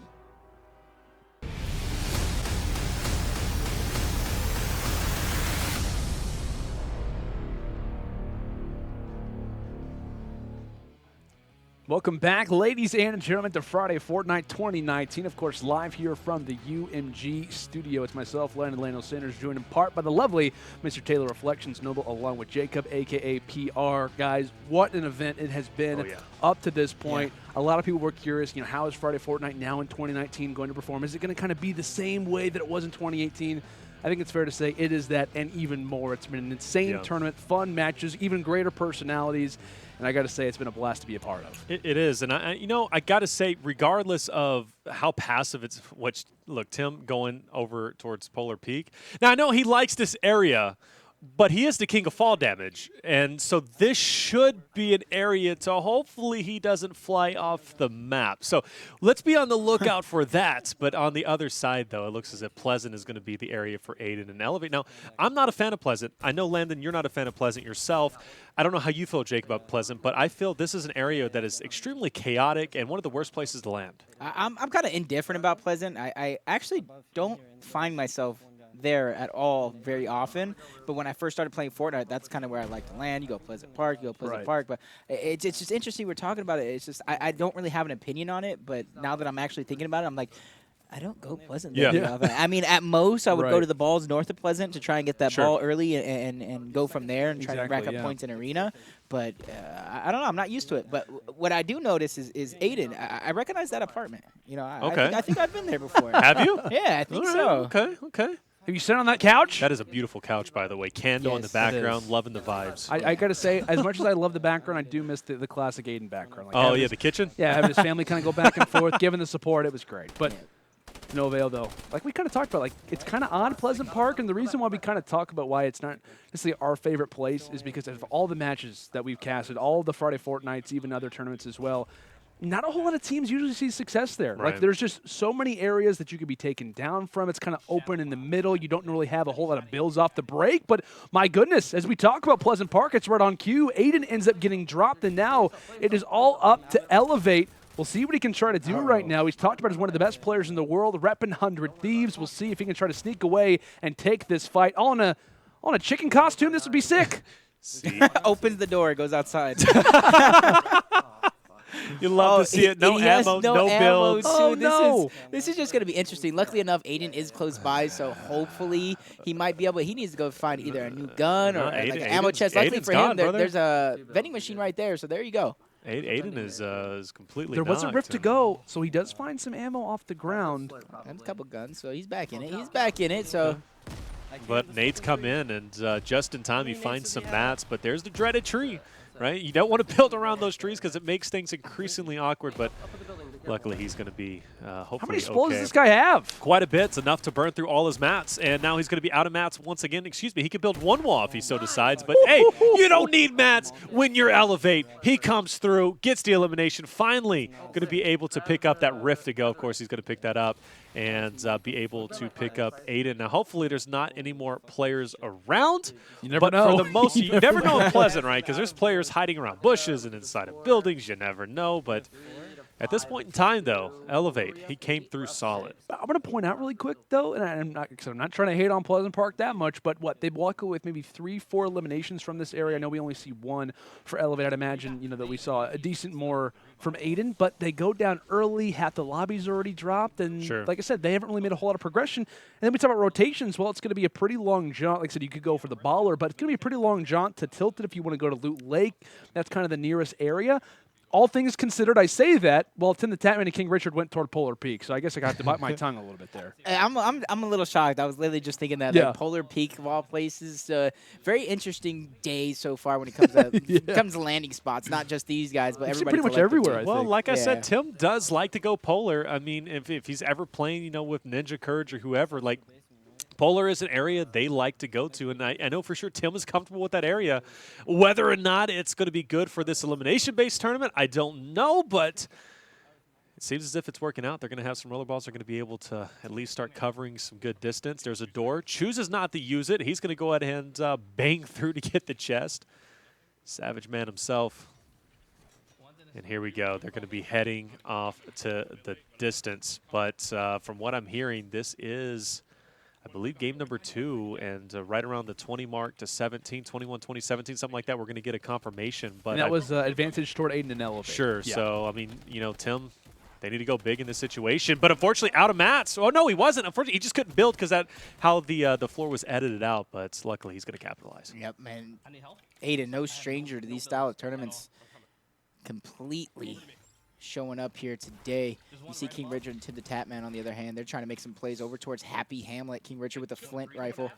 Welcome back, ladies and gentlemen, to Friday Fortnite 2019. Of course, live here from the UMG studio. It's myself, Lando Sanders, joined in part by the lovely Mr. Taylor Reflections Noble, along with Jacob, a.k.a. PR. Guys, what an event it has been up to this point. A lot of people were curious, how is Friday Fortnite now in 2019 going to perform? Is it going to kind of be the same way that it was in 2018? I think it's fair to say it is that and even more. It's been an insane tournament, fun matches, even greater personalities. And I got to say, it's been a blast to be a part of. It is. And, I got to say, regardless of how passive it's, look, Tim going over towards Polar Peak. Now, I know he likes this area, but he is the king of fall damage. And so this should be an area to hopefully he doesn't fly off the map. So let's be on the lookout for that. But on the other side, though, it looks as if Pleasant is going to be the area for Aydan and Elevate. Now, I'm not a fan of Pleasant. I know, Landon, you're not a fan of Pleasant yourself. I don't know how you feel, Jake, about Pleasant, but I feel this is an area that is extremely chaotic and one of the worst places to land. I'm kind of indifferent about Pleasant. I actually don't find myself there at all very often, but when I first started playing Fortnite, that's kind of where I like to land. You go Pleasant Park, you go Pleasant Park, but it's just interesting we're talking about it. It's just I don't really have an opinion on it, but now that I'm actually thinking about it, I'm like, I don't go Pleasant very often. I mean, at most, I would go to the balls north of Pleasant to try and get that ball early and go from there and try to rack up points in arena. But I don't know. I'm not used to it. But what I do notice is Aydan. I recognize that apartment. I think I've been there before. Have you? Yeah, I think so. Okay. Have you sat on that couch? That is a beautiful couch, by the way. Candle in the background, loving the vibes. I got to say, as much as I love the background, I do miss the classic Aydan background. Like the kitchen? Yeah, having his family kind of go back and forth, giving the support. It was great. But no avail, though. Like we kind of talked about, it's kind of on Pleasant Park, and the reason why we kind of talk about why it's not necessarily our favorite place is because of all the matches that we've casted, all the Friday Fortnights, even other tournaments as well. Not a whole lot of teams usually see success there. Like, there's just so many areas that you could be taken down from. It's kind of open in the middle. You don't really have a whole lot of builds off the break. But, my goodness, as we talk about Pleasant Park, it's right on cue. Aydan ends up getting dropped, and now it is all up to Elevate. We'll see what he can try to do right now. He's talked about as one of the best players in the world, repping 100 Thieves. We'll see if he can try to sneak away and take this fight. All in a chicken costume, this would be sick. Opens the door, goes outside. You love to see it. No ammo, no builds. Oh, no. This is just going to be interesting. Luckily enough, Aydan is close by, so hopefully he might be able – he needs to go find either a new gun or like an ammo chest. Luckily for him, there's a vending machine right there, so there you go. Aydan is completely There was a rift to go, so he does find some ammo off the ground. And a couple guns, so he's back in it. So. But Nate's come in, and just in time he finds some mats, but there's the dreaded tree. Right? You don't want to build around those trees because it makes things increasingly awkward, but luckily he's going to be hopefully How many explosions does this guy have? Quite a bit. It's enough to burn through all his mats, and now he's going to be out of mats once again. Excuse me, he could build one wall if he so decides, but hey, you don't need mats when you're Elevate. He comes through, gets the elimination, finally going to be able to pick up that rift to go. Of course, he's going to pick that up and be able to pick up Aydan. Now, hopefully there's not any more players around. You never know. For the most, you never know in Pleasant, right? Because there's players hiding around bushes and inside of buildings. You never know, but at this point in time, though, Elevate, he came through solid. I'm going to point out really quick, though, and I'm not trying to hate on Pleasant Park that much, but they've walked away with maybe 3-4 eliminations from this area. I know we only see one for Elevate. I'd imagine, that we saw a decent more from Aydan, but they go down early. Half the lobby's already dropped, and like I said, they haven't really made a whole lot of progression. And then we talk about rotations. Well, it's going to be a pretty long jaunt. Like I said, you could go for the baller, but it's going to be a pretty long jaunt to Tilted if you want to go to Loot Lake. That's kind of the nearest area. all things considered, I say that. Well, TimTheTatMan and King Richard went toward Polar Peak, so I guess I got to bite my tongue a little bit there. I'm a little shocked. I was literally just thinking that Yeah. like, Polar Peak of all places. Very interesting day so far when it comes to comes to landing spots. Not just these guys, but everybody. Pretty much everywhere. I Well, think. like I said, Yeah. Tim does like to go polar. I mean, if he's ever playing, with Ninja Courage or whoever, like polar is an area they like to go to, and I know for sure Tim is comfortable with that area. Whether or not it's going to be good for this elimination-based tournament, I don't know, but it seems as if it's working out. They're going to have some rollerballs. They're going to be able to at least start covering some good distance. There's a door. Chooses not to use it. He's going to go ahead and bang through to get the chest. Savage Man himself. And here we go. They're going to be heading off to the distance. But from what I'm hearing, this is, I believe, game number 2. And right around the 20 mark to 17, 21, 20, 17, something like that, we're going to get a confirmation. But And that was advantage toward Aydan Elevate. Sure. Yeah. So, I mean, Tim, they need to go big in this situation. But unfortunately, out of mats. Oh, no, he wasn't. Unfortunately, he just couldn't build because how the floor was edited out. But luckily, he's going to capitalize. Yep, man. Aydan, no stranger to these style of tournaments. Completely showing up here today. You see King Richard and TimTheTatMan on the other hand. They're trying to make some plays over towards Happy Hamlet. King Richard with the flint rifle.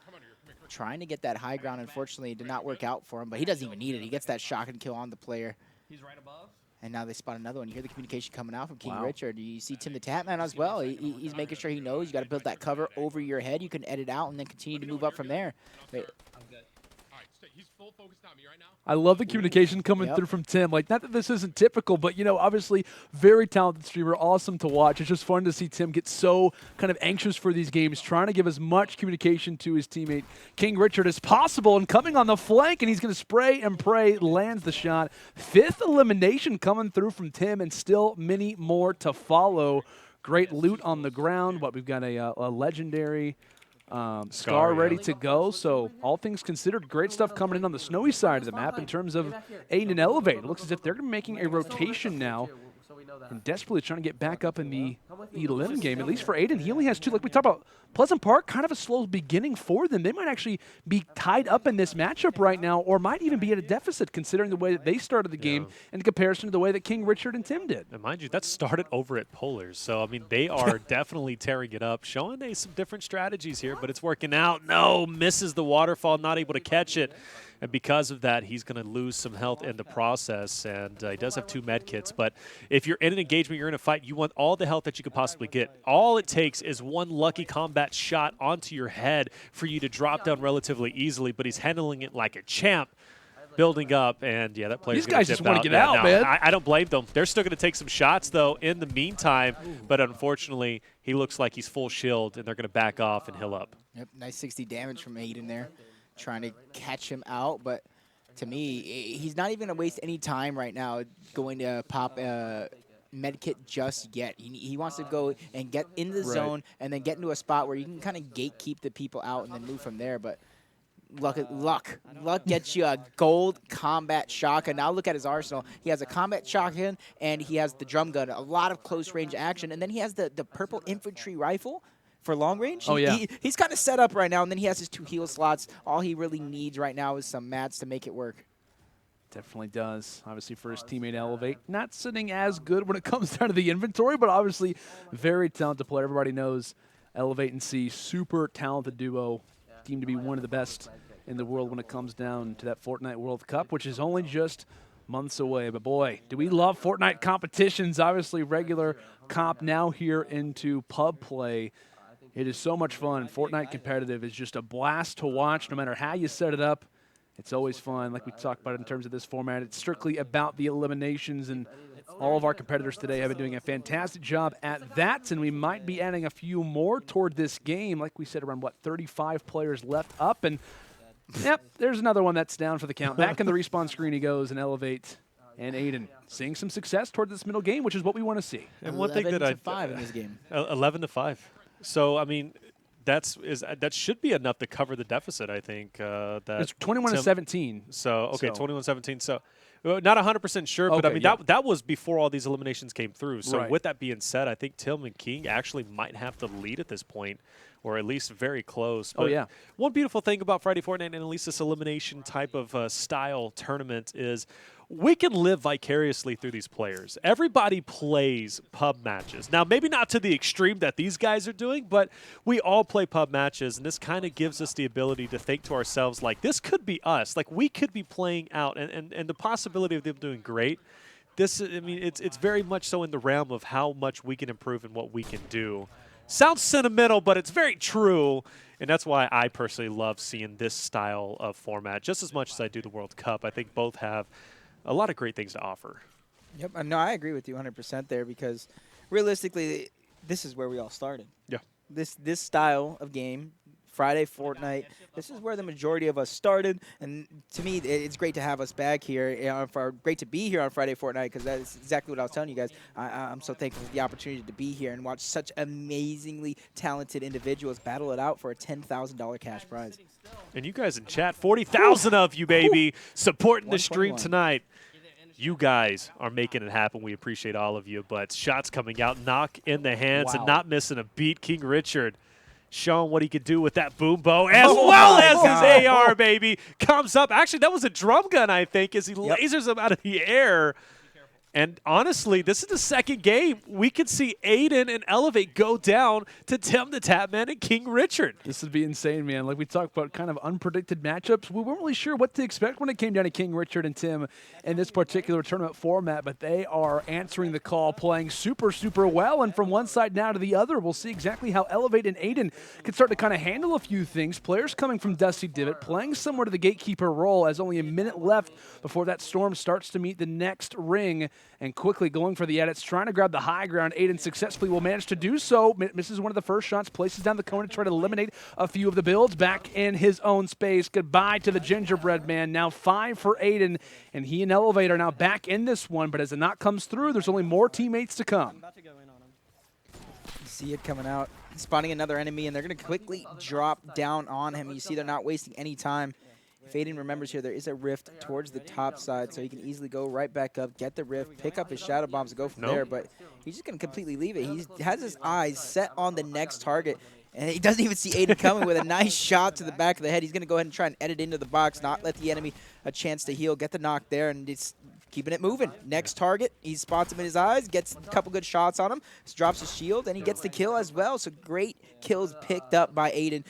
Trying to get that high ground. Unfortunately, it did not work out for him, but he doesn't even need it. He gets that shotgun kill on the player. He's right above. And now they spot another one. You hear the communication coming out from King Richard. You see TimTheTatMan as well. He's making sure he knows you got to build that cover over your head. You can edit out and then continue to move up from there. But He's full focused on me right now. I love the communication coming Yep. through from Tim. Like, not that this isn't typical, but, obviously very talented streamer, awesome to watch. It's just fun to see Tim get so kind of anxious for these games, trying to give as much communication to his teammate King Richard as possible, and coming on the flank, and he's going to spray and pray, lands the shot. 5th elimination coming through from Tim, and still many more to follow. Great loot on the ground. We've got a legendary Scar ready to go. So all things considered, great stuff coming in on the snowy side of the map in terms of Aydan Elevate. It looks as if they're going to be making a rotation now and desperately trying to get back up in the elim game, at least for Aydan. He only has 2. Like we talked about, Pleasant Park, kind of a slow beginning for them. They might actually be tied up in this matchup right now, or might even be at a deficit considering the way that they started the game in comparison to the way that King Richard and Tim did. And mind you, that started over at Polars. So, I mean, they are definitely tearing it up, showing some different strategies here, but it's working out. No, misses the waterfall, not able to catch it. And because of that, he's going to lose some health in the process. And he does have 2 med kits. But if you're in an engagement, you're in a fight, you want all the health that you could possibly get. All it takes is one lucky combat shot onto your head for you to drop down relatively easily. But he's handling it like a champ, building up. And, yeah, that player's These guys dip just want to get Yeah, out, no, man. I don't blame them. They're still going to take some shots, though, in the meantime. But unfortunately, he looks like he's full shield, and they're going to back off and heal up. Yep, nice 60 damage from Aydan there. Trying to catch him out, but to me, he's not even going to waste any time right now going to pop medkit just yet. He wants to go and get in the zone and then get into a spot where you can kind of gatekeep the people out and then move from there. But luck gets you a gold combat shotgun. Now look at his arsenal. He has a combat shotgun and he has the drum gun, a lot of close range action, and then he has the purple infantry rifle for long range. Oh, yeah. He's kind of set up right now, and then he has his 2 heal slots. All he really needs right now is some mats to make it work. Definitely does. Obviously, for his teammate Elevate, not sitting as good when it comes down to the inventory, but obviously very talented player. Everybody knows Elevate and C, super talented duo, deemed to be one of the best in the world when it comes down to that Fortnite World Cup, which is only just months away. But boy, do we love Fortnite competitions. Obviously, regular comp now here into pub play. It is so much fun. Fortnite competitive is just a blast to watch no matter how you set it up. It's always fun. Like we talked about in terms of this format, it's strictly about the eliminations, and all of our competitors today have been doing a fantastic job at that, and we might be adding a few more toward this game. Like we said, around, 35 players left up, and yep, there's another one that's down for the count. Back in the respawn screen he goes, and Elevate and Aydan seeing some success toward this middle game, which is what we want to see. And one thing that 5 in this game. 11-5. So, I mean, that should be enough to cover the deficit, I think. It's 21-17. So, okay, 21-17. So, not 100% sure, but I mean, that was before all these eliminations came through. So, with that being said, I think Tim and King actually might have the lead at this point or at least very close. Oh, But yeah. one beautiful thing about Friday Fortnite and at least this elimination type of style tournament is we can live vicariously through these players. Everybody plays pub matches. Now, maybe not to the extreme that these guys are doing, but we all play pub matches, and this kind of gives us the ability to think to ourselves, like, this could be us. Like, we could be playing out, and the possibility of them doing great. This, I mean, it's very much so in the realm of how much we can improve and what we can do. Sounds sentimental, but it's very true, and that's why I personally love seeing this style of format just as much as I do the World Cup. I think both have a lot of great things to offer. Yep. No, I agree with you 100% there because realistically, this is where we all started. Yeah. This style of game, Friday Fortnite, this is where the majority of us started. And to me, it's great to have us back here. Great to be here on Friday Fortnite because that's exactly what I was telling you guys. I'm so thankful for the opportunity to be here and watch such amazingly talented individuals battle it out for a $10,000 cash prize. And you guys in chat, 40,000 of you, baby, supporting the stream tonight. You guys are making it happen. We appreciate all of you. But shots coming out, knock in the hands, and not missing a beat. King Richard showing what he could do with that boom bow, as well as his AR, baby. Comes up. Actually, that was a drum gun, I think, as he lasers him out of the air. And honestly, this is the second game. We could see Aydan and Elevate go down to TimTheTatMan and King Richard. This would be insane, man. Like we talked about kind of unpredicted matchups. We weren't really sure what to expect when it came down to King Richard and Tim in this particular tournament format, but they are answering the call, playing super, super well. And from one side now to the other, we'll see exactly how Elevate and Aydan can start to kind of handle a few things. Players coming from Dusty Divot, playing somewhere to the gatekeeper role as only a minute left before that storm starts to meet the next ring. And quickly going for the edits, trying to grab the high ground. Aydan successfully will manage to do so. Misses one of the first shots, places down the cone to try to eliminate a few of the builds back in his own space. Goodbye to the gingerbread man. Now 5 for Aydan, and he and Elevate are now back in this one. But as the knock comes through, there's only more teammates to come. You see it coming out, spawning another enemy, and they're going to quickly drop down on him. You see they're not wasting any time. If Aydan remembers here, there is a rift towards the top side, so he can easily go right back up, get the rift, pick up his shadow bombs, and go from there. But he's just going to completely leave it. He has his eyes set on the next target, and he doesn't even see Aydan coming with a nice shot to the back of the head. He's going to go ahead and try and edit into the box, not let the enemy a chance to heal, get the knock there, and it's keeping it moving. Next target, he spots him in his eyes, gets a couple good shots on him, drops his shield, and he gets the kill as well. So great kills picked up by Aydan.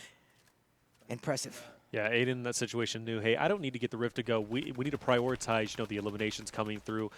Impressive. Yeah, Aydan in that situation knew, hey, I don't need to get the rift to go. We need to prioritize, the eliminations coming through,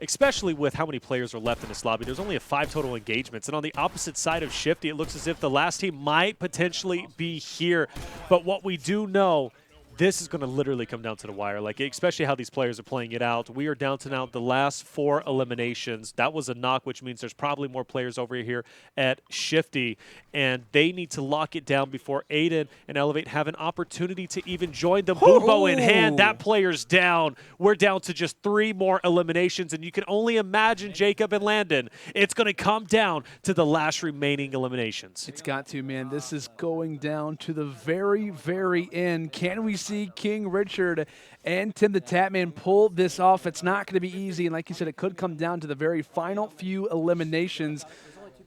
especially with how many players are left in this lobby. There's only 5 total engagements. And on the opposite side of Shifty, it looks as if the last team might potentially be here. But what we do know, this is going to literally come down to the wire, like especially how these players are playing it out. We are down to now the last 4 eliminations. That was a knock, which means there's probably more players over here at Shifty, and they need to lock it down before Aydan and Elevate have an opportunity to even join them. Boom bow in hand, that player's down. We're down to just 3 more eliminations, and you can only imagine, Jacob and Landon, it's going to come down to the last remaining eliminations. It's got to, man. This is going down to the very, very end. Can we see King Richard and TimTheTatMan pull this off? It's not going to be easy, and like you said, it could come down to the very final few eliminations.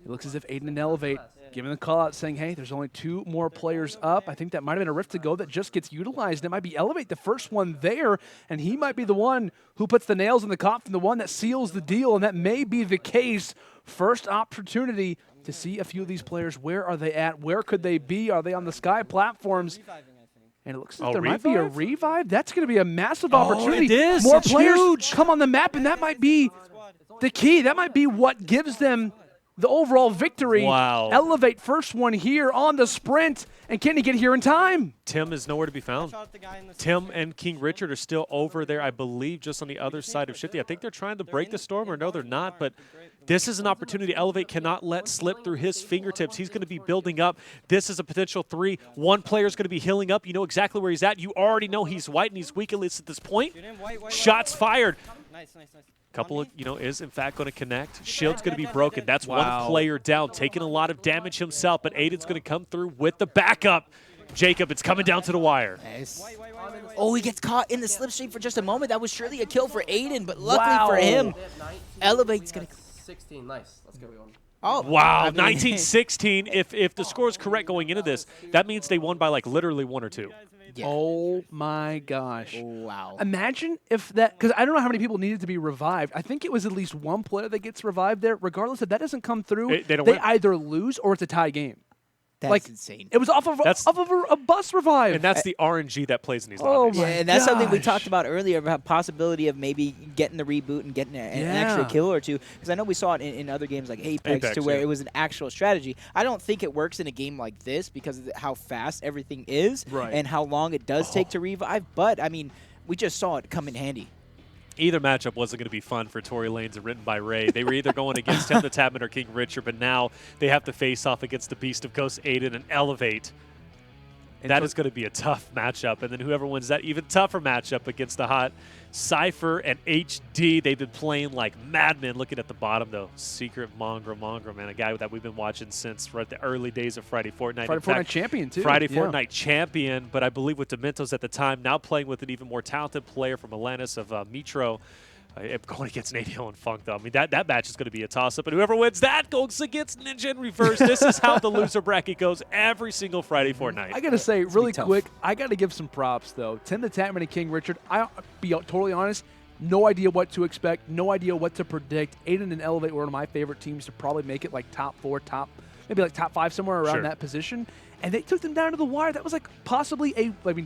It looks as if Aydan and Elevate giving the call out saying, hey, there's only 2 more players up. I think that might have been a rift to go that just gets utilized. It might be Elevate, the first one there, and he might be the one who puts the nails in the coffin, the one that seals the deal, and that may be the case. First opportunity to see a few of these players. Where are they at? Where could they be? Are they on the Sky platforms? And it looks like there might be a revive. That's going to be a massive opportunity. It is. More it's players huge. come on the map, and that might be the key. That might be what gives them the overall victory. Wow. Elevate first one here on the sprint, and can he get here in time? Tim is nowhere to be found. Tim and King Richard are still over there, I believe, just on the other side of Shifty. I think they're trying to break the storm, or no, they're not, but this is an opportunity Elevate cannot let slip through his fingertips. He's going to be building up. This is a potential 3. One player is going to be healing up. You know exactly where he's at. You already know he's white and he's weak at least at this point. Shots fired. Nice. Couple of, is in fact going to connect. Shield's going to be broken. That's one player down, taking a lot of damage himself, but Aydan's going to come through with the backup. Jacob, it's coming down to the wire. Nice. Oh, he gets caught in the slipstream for just a moment. That was surely a kill for Aydan, but luckily for him, Elevate's going to... 16, nice. Let's go. Oh, Wow, I mean, 19-16. If the score is correct going into this, that means they won by like literally 1 or 2. yeah. Oh my gosh. Wow. Imagine if that, because I don't know how many people needed to be revived. I think it was at least one player that gets revived there. Regardless, if that doesn't come through, They don't win. either lose or it's a tie game. That's insane. It was off of a bus revive. And that's the RNG that plays in these Oh lobbies. my Yeah, and that's something we gosh. talked about earlier about possibility of maybe getting the reboot and getting an extra Yeah. kill or two. Because I know we saw it in other games like Apex to where yeah. it was an actual strategy. I don't think it works in a game like this because of how fast everything is Right. and how long it does take to revive. But, I mean, we just saw it come in handy. Either matchup wasn't going to be fun for Tory Lanez and WrittenByRay. They were either going against TimTheTatMan or King Richard, but now they have to face off against the Beast of Ghost Aydan and Elevate. That is going to be a tough matchup. And then whoever wins that even tougher matchup against the hot Sypher and HD. They've been playing like madmen. Looking at the bottom, though, Secret Mongraal, man, a guy that we've been watching since right the early days of Friday Fortnite. Friday Fortnite champion, too. Friday Yeah. Fortnite champion, but I believe with Dementos at the time, now playing with an even more talented player from Atlantis of Mitro. Going against Nate Hill and Funk, though. I mean, that match is going to be a toss-up, and whoever wins that goes against Ninja in reverse. This is how the loser bracket goes every single Friday Fortnite. I got to say, It's gonna really be tough. quick, I got to give some props, though. TimTheTatMan and King Richard, I'll be totally honest, no idea what to expect, no idea what to predict. Aydan and Elevate were one of my favorite teams to probably make it like top 4, maybe like top 5, somewhere around Sure. that position. And they took them down to the wire. That was like possibly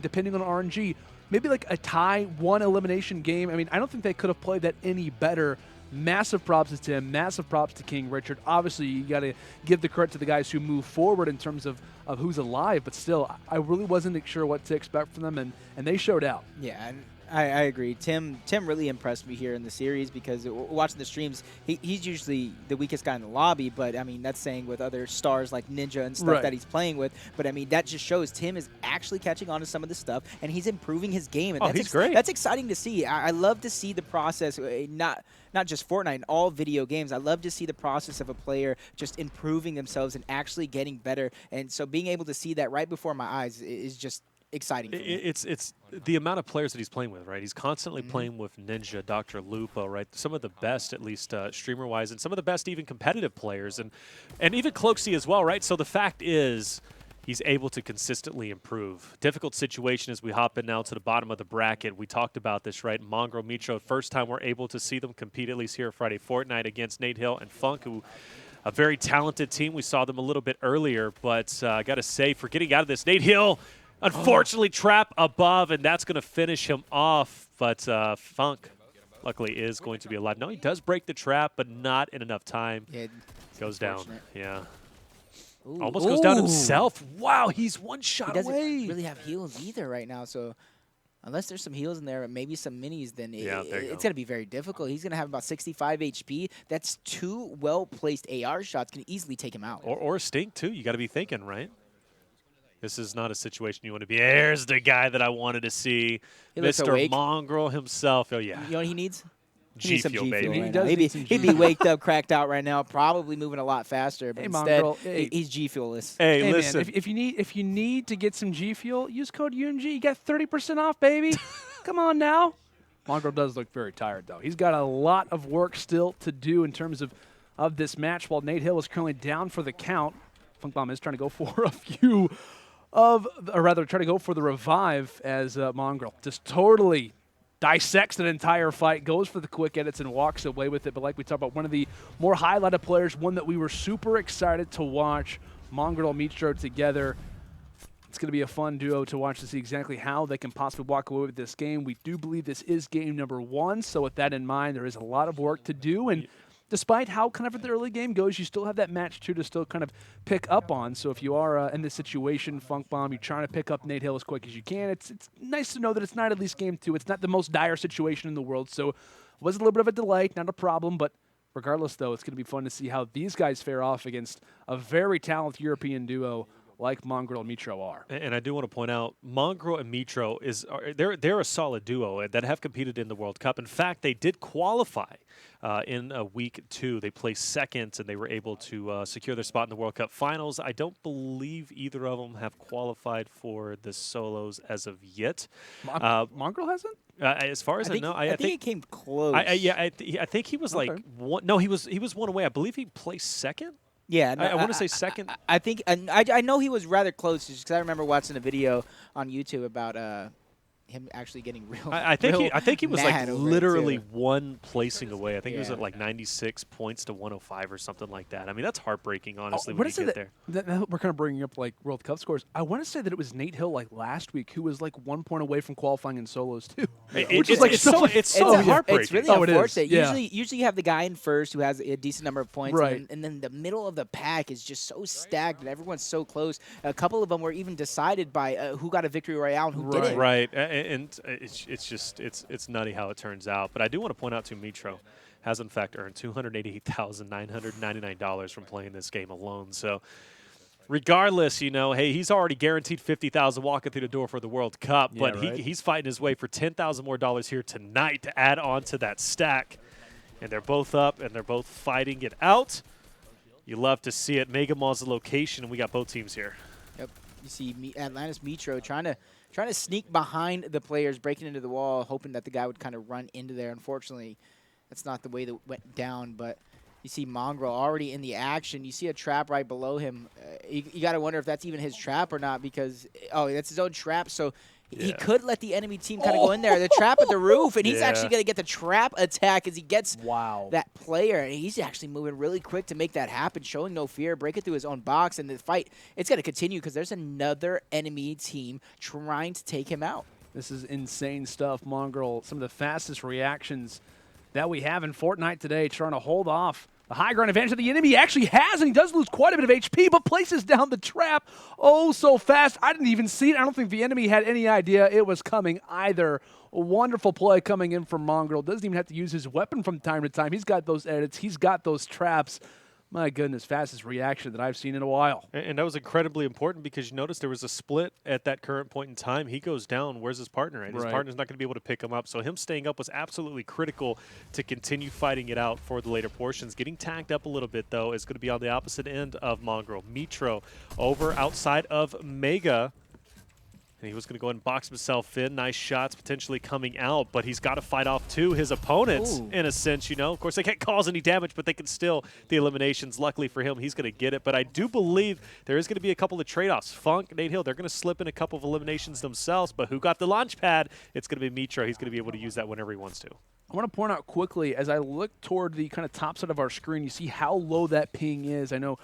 depending on RNG, maybe like a tie, 1 elimination game. I mean, I don't think they could have played that any better. Massive props to Tim, massive props to King Richard. Obviously, you got to give the credit to the guys who move forward in terms of who's alive, but still, I really wasn't sure what to expect from them, and they showed out. Yeah, and I agree. Tim really impressed me here in the series because watching the streams, he's usually the weakest guy in the lobby, but I mean, that's saying with other stars like Ninja and stuff Right. that he's playing with. But I mean, that just shows Tim is actually catching on to some of the stuff and he's improving his game. And Oh, that's he's great. That's exciting to see. I love to see the process, not just Fortnite, in all video games. I love to see the process of a player just improving themselves and actually getting better. And so being able to see that right before my eyes is just exciting for me. It's the amount of players that he's playing with, right? He's constantly playing with Ninja, Dr. Lupo, right? Some of the best, at least streamer-wise, and some of the best even competitive players, and even Cloaksy as well, right? So the fact is, he's able to consistently improve. Difficult situation as we hop in now to the bottom of the bracket. We talked about this, right? Mongraal, Mitro, first time we're able to see them compete, at least here at Friday Fortnite, against Nate Hill and Funk, who a very talented team. We saw them a little bit earlier, but I got to say, for getting out of this, Nate Hill, unfortunately, trap above, and that's going to finish him off. But Funk, luckily, is going to be alive. No, he does break the trap, but not in enough time. Yeah, Goes down. unfortunate. Yeah. Ooh. Almost goes down Ooh. himself. Wow, he's one He shot doesn't away. really have heals either right now, so unless there's some heals in there and maybe some minis, then Yeah, there you it's go. going to be very difficult. He's going to have about 65 HP. That's 2 well-placed AR shots can easily take him out. Or a stink, too. You got to be thinking, right? This is not a situation you want to be. There's the guy that I wanted to see. He looks Mr. awake. Mongraal himself. Oh, yeah. You know what he needs? He G needs some Fuel, G Fuel baby. He right does now. need some He'd be waked up, cracked out right now, probably moving a lot faster. But Hey, instead, Mongraal, hey. he's G Fuelless. Hey, Hey, listen. man, if you need to get some G Fuel, use code UMG. You get 30% off, baby. Come on now. Mongraal does look very tired, though. He's got a lot of work still to do in terms of this match. While Nate Hill is currently down for the count, Funkbomb is trying to go for a few or rather, trying to go for the revive as Mongraal just totally dissects an entire fight, goes for the quick edits, and walks away with it. But like we talked about, one of the more highlighted players, one that we were super excited to watch, Mongraal, Mitro together. It's going to be a fun duo to watch to see exactly how they can possibly walk away with this game. We do believe this is game number 1, so with that in mind, there is a lot of work to do. And despite how kind of the early game goes, you still have that match 2 to still kind of pick up on. So if you are in this situation, Funkbomb, you're trying to pick up Nate Hill as quick as you can, it's nice to know that it's not at least game 2. It's not the most dire situation in the world. So it was a little bit of a delay, not a problem, but regardless, though, it's going to be fun to see how these guys fare off against a very talented European duo like Mongraal and Mitro are. And I do want to point out, Mongraal and Mitro they're a solid duo that have competed in the World Cup. In fact, they did qualify in week 2. They placed second, and they were able to secure their spot in the World Cup finals. I don't believe either of them have qualified for the solos as of yet. Mongraal hasn't? As far as I know, I think he came close. I think he was Okay. like one. No, he was one away. I believe he placed second. Yeah, no, I want to say second. I think, and I know he was rather close because I remember watching a video on YouTube about him actually getting real. I think he was like mad over it, literally too. one placing away. I think he was Yeah. at like 96 points to 105 or something like that. I mean, that's heartbreaking, honestly, what when is you it get there. that we're kind of bringing up like World Cup scores? I want to say that it was Nate Hill like last week who was like 1 point away from qualifying in solos too. It's is, like, it's so- so It's heartbreaking. It's really Oh, it is. unfortunate. Yeah. Usually you have the guy in first who has a decent number of points, Right. and then the middle of the pack is just so stacked and everyone's so close. A couple of them were even decided by who got a victory royale and who didn't. Right, and it's just it's nutty how it turns out. But I do want to point out to Mitro has in fact earned $288,999 from playing this game alone. So regardless, you know, hey, he's already guaranteed $50,000 walking through the door for the World Cup, but right. he's fighting his way for $10,000 more here tonight to add on to that stack. And they're both up and they're both fighting it out. You love to see it. Mega Mall's the location, and we got both teams here. Yep. You see Atlantis Mitro trying to sneak behind the players, breaking into the wall, hoping that the guy would kind of run into there. Unfortunately, that's not the way that went down, but you see Mongraal already in the action. You see a trap right below him. You got to wonder if that's even his trap or not because, that's his own trap. So he could let the enemy team kind of go in there. The trap at the roof, and he's actually going to get the trap attack as he gets that player. And he's actually moving really quick to make that happen, showing no fear, break it through his own box. And the fight, it's going to continue because there's another enemy team trying to take him out. This is insane stuff. Mongraal, some of the fastest reactions that we have in Fortnite today, trying to hold off the high ground advantage that the enemy actually has, and he does lose quite a bit of HP, but places down the trap so fast. I didn't even see it. I don't think the enemy had any idea it was coming either. A wonderful play coming in from Mongraal. Doesn't even have to use his weapon from time to time. He's got those edits. He's got those traps. My goodness, fastest reaction that I've seen in a while. And that was incredibly important because you notice there was a split at that current point in time. He goes down. Where's his partner? And his partner's not going to be able to pick him up. So him staying up was absolutely critical to continue fighting it out for the later portions. Getting tagged up a little bit, though, is going to be on the opposite end of Mongraal. Mitro over outside of Megga. And he was going to go ahead and box himself in. Nice shots potentially coming out, but he's got to fight off his opponents in a sense, you know. Of course, they can't cause any damage, but they can still the eliminations. Luckily for him, he's going to get it. But I do believe there is going to be a couple of trade-offs. Funk, Nate Hill, they're going to slip in a couple of eliminations themselves, but who got the launch pad? It's going to be Mitro. He's going to be able to use that whenever he wants to. I want to point out quickly, as I look toward the kind of top side of our screen, you see how low that ping is. I know,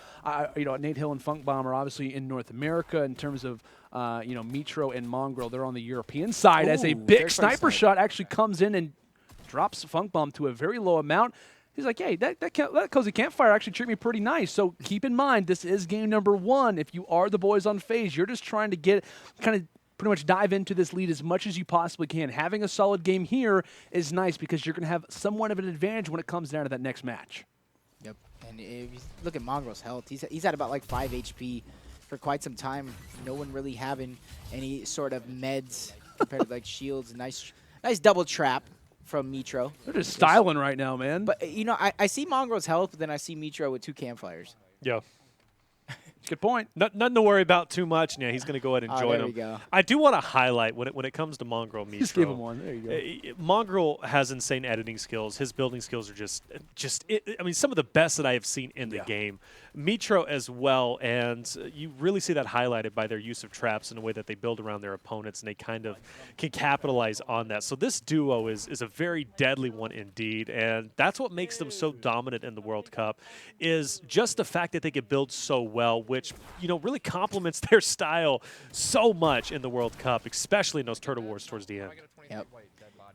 Nate Hill and Funk Bomb are obviously in North America in terms of, Mitro and Mongraal. They're on the European side as a big sniper shot actually comes in and drops Funk Bomb to a very low amount. He's like, hey, that cozy campfire actually treated me pretty nice. So keep in mind, this is game number 1. If you are the boys on FaZe, you're just trying to get kind of pretty much dive into this lead as much as you possibly can. Having a solid game here is nice because you're going to have somewhat of an advantage when it comes down to that next match. Yep. And if you look at Mongraal's health, he's at about like 5 HP for quite some time. No one really having any sort of meds compared to like shields. Nice double trap from Mitro. They're just styling right now, man. But, I see Mongraal's health, but then I see Mitro with 2 campfires. Yeah. Good point. Nothing to worry about too much. Yeah, he's going to go ahead and join there him. we go. I do want to highlight when it comes to Mongraal Mitro. Just give him one. There you go. Mongraal has insane editing skills. His building skills are some of the best that I have seen in the game. Mitro as well, and you really see that highlighted by their use of traps and the way that they build around their opponents, and they kind of can capitalize on that. So this duo is a very deadly one indeed, and that's what makes them so dominant in the World Cup is just the fact that they can build so well, which really complements their style so much in the World Cup, especially in those Turtle Wars towards the end. Yep.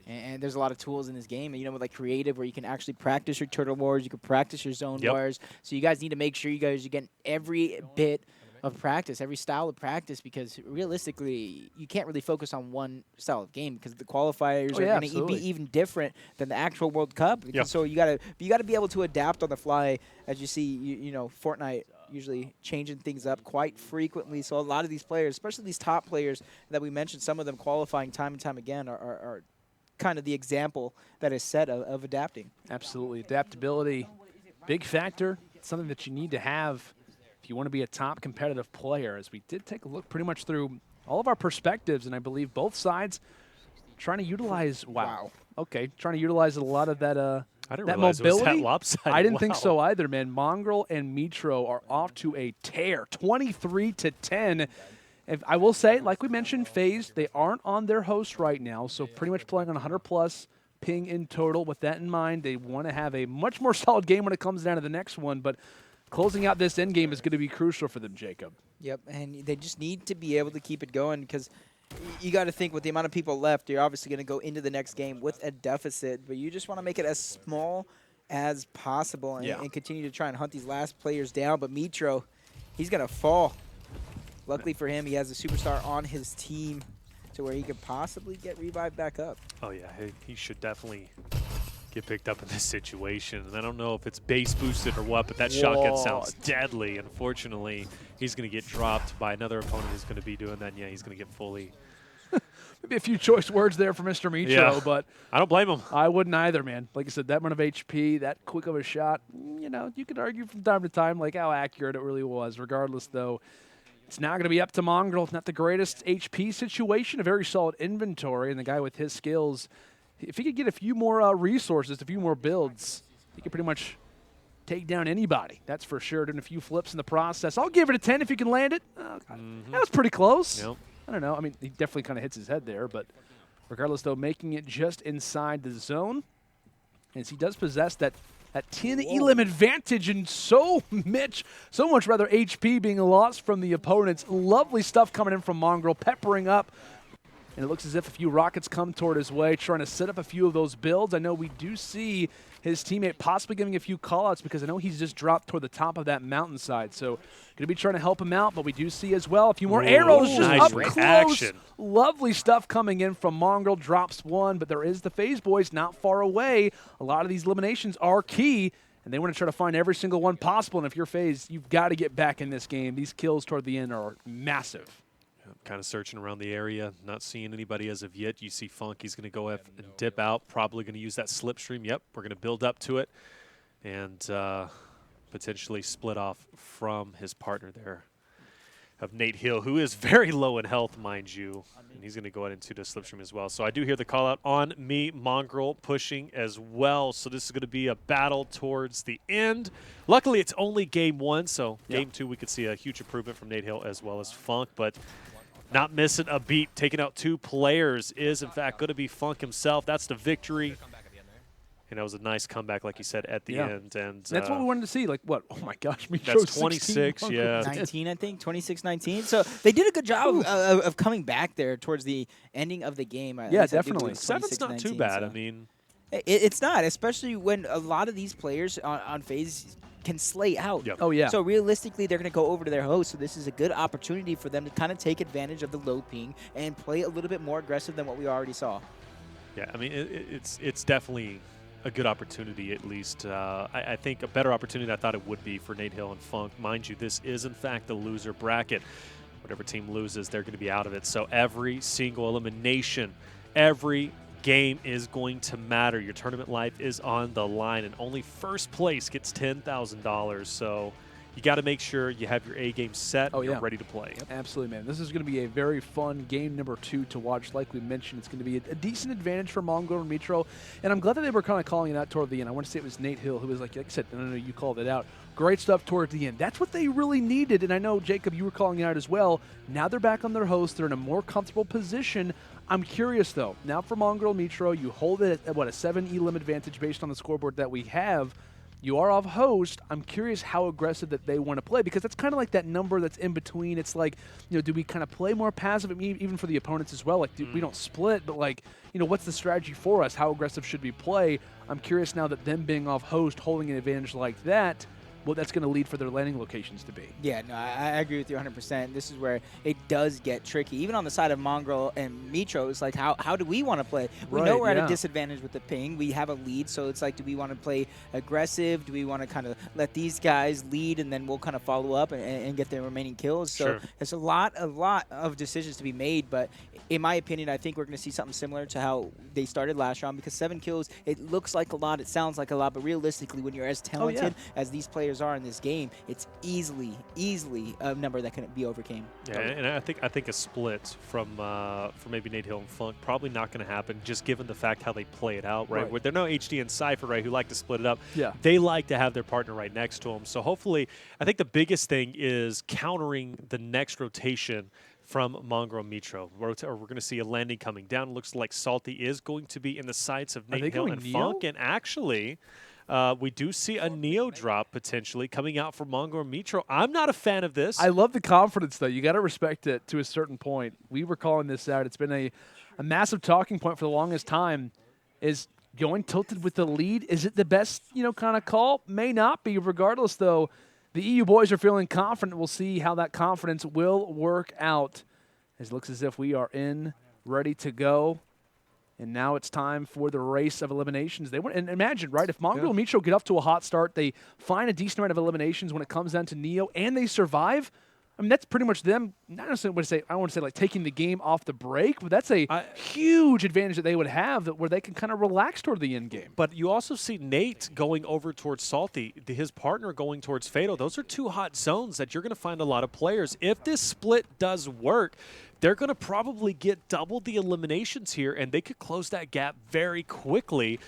And there's a lot of tools in this game, with like creative where you can actually practice your Turtle Wars, you can practice your Zone Wars. So you guys need to make sure you guys are getting every bit of practice, every style of practice, because realistically, you can't really focus on one style of game because the qualifiers are going to be even different than the actual World Cup. Yep. So you gotta be able to adapt on the fly, as you see, Fortnite usually changing things up quite frequently. So a lot of these players, especially these top players that we mentioned, some of them qualifying time and time again, are kind of the example that is set of adapting. Absolutely. Adaptability, big factor. It's something that you need to have if you want to be a top competitive player, as we did take a look pretty much through all of our perspectives, and I believe both sides trying to utilize, trying to utilize a lot of that I didn't that realize it was mobility, that lopsided. I didn't think Wow. so either, man. Mongraal and Mitro are off to a tear, 23-10. If I will say, like we mentioned, FaZe, they aren't on their host right now, so pretty much playing on 100+ ping in total. With that in mind, they want to have a much more solid game when it comes down to the next one, but closing out this end game is going to be crucial for them, Jacob. Yep, and they just need to be able to keep it going because you got to think with the amount of people left, you're obviously going to go into the next game with a deficit, but you just want to make it as small as possible and continue to try and hunt these last players down. But Mitro, he's going to fall. Luckily for him, he has a superstar on his team to where he could possibly get revived back up. Oh, yeah, he should definitely get picked up in this situation. And I don't know if it's base boosted or what, but that shotgun sounds deadly. Unfortunately, he's going to get dropped by another opponent who's going to be doing that. And yeah, he's going to get fully. Maybe a few choice words there for Mr. Mitro, but I don't blame him. I wouldn't either, man. Like I said, that amount of HP, that quick of a shot, you know, you could argue from time to time like how accurate it really was. Regardless, though, it's now going to be up to Mongraal. It's not the greatest HP situation, a very solid inventory, and the guy with his skills, if he could get a few more resources, a few more builds, he could pretty much take down anybody. That's for sure. Doing a few flips in the process. I'll give it a 10 if you can land it. That was pretty close. Yep. I don't know. I mean, he definitely kind of hits his head there, but regardless, though, making it just inside the zone, as he does possess that 10 elim advantage and so much rather HP being lost from the opponents. Lovely stuff coming in from Mongraal, peppering up. And it looks as if a few rockets come toward his way, trying to set up a few of those builds. I know we do see his teammate possibly giving a few callouts because I know he's just dropped toward the top of that mountainside. So going to be trying to help him out, but we do see as well a few more arrows just nice up reaction. close. Lovely stuff coming in from Mongraal. Drops one, but there is the FaZe boys not far away. A lot of these eliminations are key, and they want to try to find every single one possible. And if you're FaZe, you've got to get back in this game. These kills toward the end are massive. Kind of searching around the area, not seeing anybody as of yet. You see Funk, he's going to go ahead and dip out, probably going to use that slipstream. Yep, we're going to build up to it and potentially split off from his partner there of Nate Hill, who is very low in health, mind you, and he's going to go ahead into the slipstream as well. So I do hear the call out on me, Mongraal pushing as well. So this is going to be a battle towards the end. Luckily, it's only game one, so game two we could see a huge improvement from Nate Hill as well as Funk, but not missing a beat, taking out two players is, in fact, going to be Funk himself. That's the victory. And that was a nice comeback, like you said, at the end. And that's what we wanted to see. Like, what? Oh, my gosh. That's 26, yeah. 19, I think. 26-19. So they did a good job of coming back there towards the ending of the game. Yeah, definitely. 7's not too bad. So. I mean, it's not, especially when a lot of these players on FaZe can slay out. Yep. Oh, yeah. So realistically, they're going to go over to their host. So this is a good opportunity for them to kind of take advantage of the low ping and play a little bit more aggressive than what we already saw. Yeah, I mean, it's definitely a good opportunity, at least. I think a better opportunity than I thought it would be for Nate Hill and Funk. Mind you, this is, in fact, the loser bracket. Whatever team loses, they're going to be out of it. So every single elimination, every game is going to matter. Your tournament life is on the line, and only first place gets $10,000. So you got to make sure you have your A game set and you're ready to play. Absolutely, man. This is going to be a very fun game number 2 to watch. Like we mentioned, it's going to be a decent advantage for Mongraal and Mitro, and I'm glad that they were kind of calling it out toward the end. I want to say it was Nate Hill who was like I said, no, you called it out. Great stuff toward the end. That's what they really needed, and I know, Jacob, you were calling it out as well. Now they're back on their host. They're in a more comfortable position. I'm curious, though. Now for Mongraal Mitro, you hold it at, what, a 7 elim advantage based on the scoreboard that we have. You are off host. I'm curious how aggressive that they want to play, because that's kind of like that number that's in between. It's like, you know, do we kind of play more passive, even for the opponents as well? Like, we don't split, but like, you know, what's the strategy for us? How aggressive should we play? I'm curious now that them being off host, holding an advantage like that, what that's going to lead for their landing locations to be. Yeah, no, I agree with you 100%. This is where it does get tricky. Even on the side of Mongraal and Mitro, it's like, how do we want to play? We know we're at a disadvantage with the ping. We have a lead, so it's like, do we want to play aggressive? Do we want to kind of let these guys lead, and then we'll kind of follow up and get their remaining kills? So there's a lot of decisions to be made, but in my opinion, I think we're going to see something similar to how they started last round, because 7 kills, it looks like a lot, it sounds like a lot, but realistically, when you're as talented as these players players are in this game, it's easily a number that can be overcame. Yeah, and I think a split from maybe Nate Hill and Funk probably not going to happen, just given the fact how they play it out, right? Where they're no HD and Cypher, right, who like to split it up. Yeah. They like to have their partner right next to them. So hopefully, I think the biggest thing is countering the next rotation from Mongraal Mitro. We're going to see a landing coming down. Looks like Salty is going to be in the sights of Nate Hill and Funk, and actually. We do see a Neo drop potentially coming out for Mongraal Mitro. I'm not a fan of this. I love the confidence, though. You got to respect it to a certain point. We were calling this out. It's been a massive talking point for the longest time. Is going tilted with the lead, is it the best, kind of call? May not be. Regardless, though, the EU boys are feeling confident. We'll see how that confidence will work out. It looks as if we are ready to go. And now it's time for the race of eliminations. And imagine, right, if Mongraal and Mitro get off to a hot start, they find a decent amount of eliminations when it comes down to Neo, and they survive. I mean, that's pretty much them. Not necessarily I don't want to say like taking the game off the break, but that's a huge advantage that they would have, where they can kind of relax toward the end game. But you also see Nate going over towards Salty, his partner going towards Fatal. Those are two hot zones that you're going to find a lot of players. If this split does work, they're going to probably get double the eliminations here, and they could close that gap very quickly.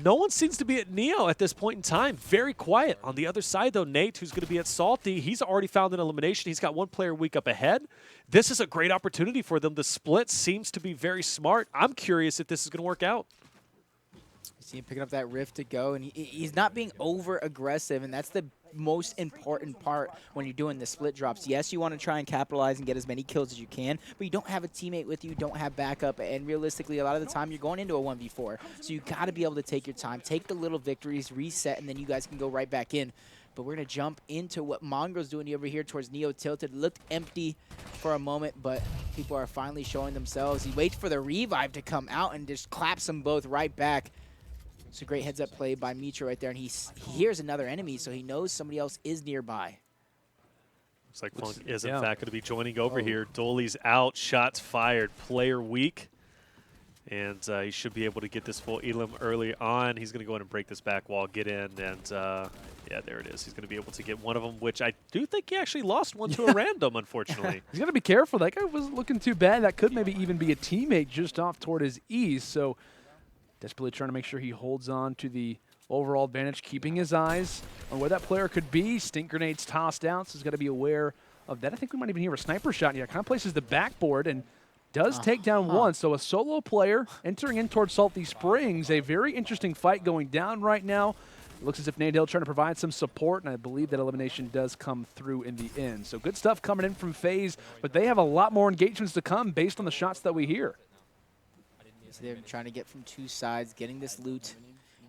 No one seems to be at Neo at this point in time. Very quiet. On the other side, though, Nate, who's going to be at Salty, he's already found an elimination. He's got one player weak up ahead. This is a great opportunity for them. The split seems to be very smart. I'm curious if this is going to work out. See him picking up that rift to go, and he's not being over-aggressive, and that's the most important part when you're doing the split drops. Yes, you want to try and capitalize and get as many kills as you can, but you don't have a teammate with you, don't have backup, and realistically, a lot of the time, you're going into a 1v4. So you got to be able to take your time, take the little victories, reset, and then you guys can go right back in. But we're going to jump into what Mongraal's doing over here towards Neo Tilted. Looked empty for a moment, but people are finally showing themselves. He waits for the revive to come out and just claps them both right back. It's a great heads-up play by Mitro right there, and he hears another enemy, so he knows somebody else is nearby. Looks like Funk is, in fact, going to be joining over here. Dolly's out, shots fired, player weak. And he should be able to get this full elim early on. He's going to go in and break this back wall, get in, and yeah, there it is. He's going to be able to get one of them, which I do think he actually lost one to a random, unfortunately. He's got to be careful. That guy wasn't looking too bad. That could maybe even be a teammate just off toward his east, so desperately trying to make sure he holds on to the overall advantage, keeping his eyes on where that player could be. Stink grenades tossed out, so he's got to be aware of that. I think we might even hear a sniper shot here. Kind of places the backboard and does take down one. So a solo player entering in towards Salty Springs. A very interesting fight going down right now. It looks as if Nate Hill trying to provide some support, and I believe that elimination does come through in the end. So good stuff coming in from FaZe, but they have a lot more engagements to come based on the shots that we hear. So they're trying to get from two sides, getting this loot.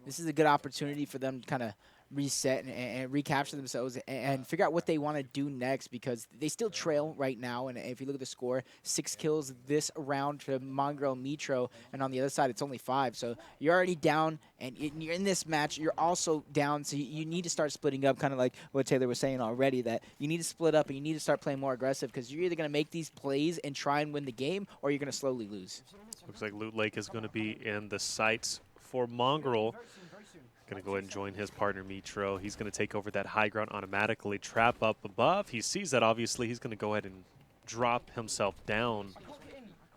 This is a good opportunity for them to kind of reset and recapture themselves and figure out what they want to do next, because they still trail right now. And if you look at the score, 6 kills this round to Mongraal Mitro, and on the other side, it's only 5. So you're already down, and you're in this match, you're also down. So you need to start splitting up, kind of like what Taylor was saying already, that you need to split up and you need to start playing more aggressive, because you're either going to make these plays and try and win the game, or you're going to slowly lose. Looks like Loot Lake is going to be in the sights for Mongraal. Going to go ahead and join his partner, Mitro. He's going to take over that high ground automatically, trap up above. He sees that, obviously. He's going to go ahead and drop himself down.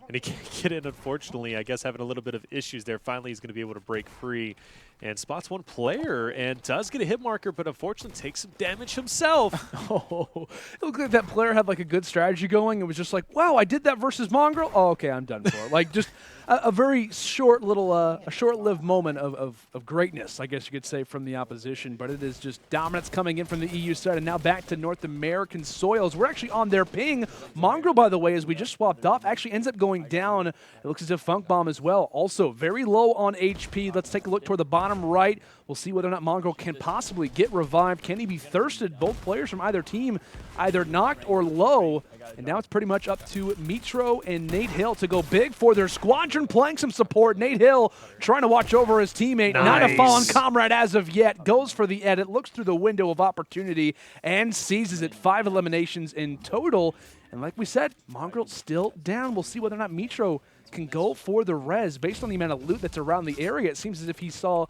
And he can't get in, unfortunately. I guess having a little bit of issues there. Finally, he's going to be able to break free and spots one player and does get a hit marker, but unfortunately takes some damage himself. Oh, it looked like that player had like a good strategy going. It was just like, wow, I did that versus Mongraal. Oh, okay, I'm done for. Like just a very short little, a short-lived moment of greatness, I guess you could say, from the opposition. But it is just dominance coming in from the EU side, and now back to North American soils. We're actually on their ping. Mongraal, by the way, as we just swapped off, actually ends up going down. It looks as if Funk Bomb as well. Also very low on HP. Let's take a look toward the bottom right. We'll see whether or not Mongraal can possibly get revived. Can he be thirsted? Both players from either team either knocked or low. And now it's pretty much up to Mitro and Nate Hill to go big for their squadron, playing some support. Nate Hill trying to watch over his teammate. Nice. Not a fallen comrade as of yet. Goes for the edit, looks through the window of opportunity, and seizes it. 5 eliminations in total. And like we said, Mongraal still down. We'll see whether or not Mitro can go for the res. Based on the amount of loot that's around the area, it seems as if he saw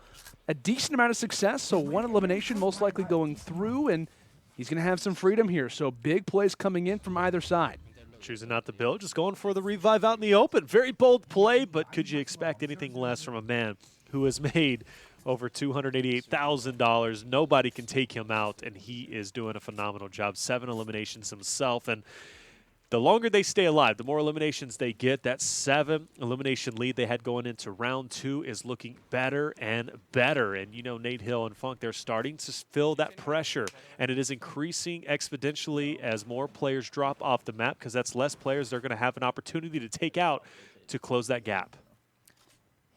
a decent amount of success, so one elimination most likely going through, and he's going to have some freedom here. So big plays coming in from either side. Choosing not to build, just going for the revive out in the open. Very bold play, but could you expect anything less from a man who has made over $288,000? Nobody can take him out, and he is doing a phenomenal job. 7 eliminations himself, and the longer they stay alive, the more eliminations they get. That 7 elimination lead they had going into round 2 is looking better and better. And, you know, Nate Hill and Funk, they're starting to feel that pressure, and it is increasing exponentially as more players drop off the map, because that's less players they're going to have an opportunity to take out to close that gap.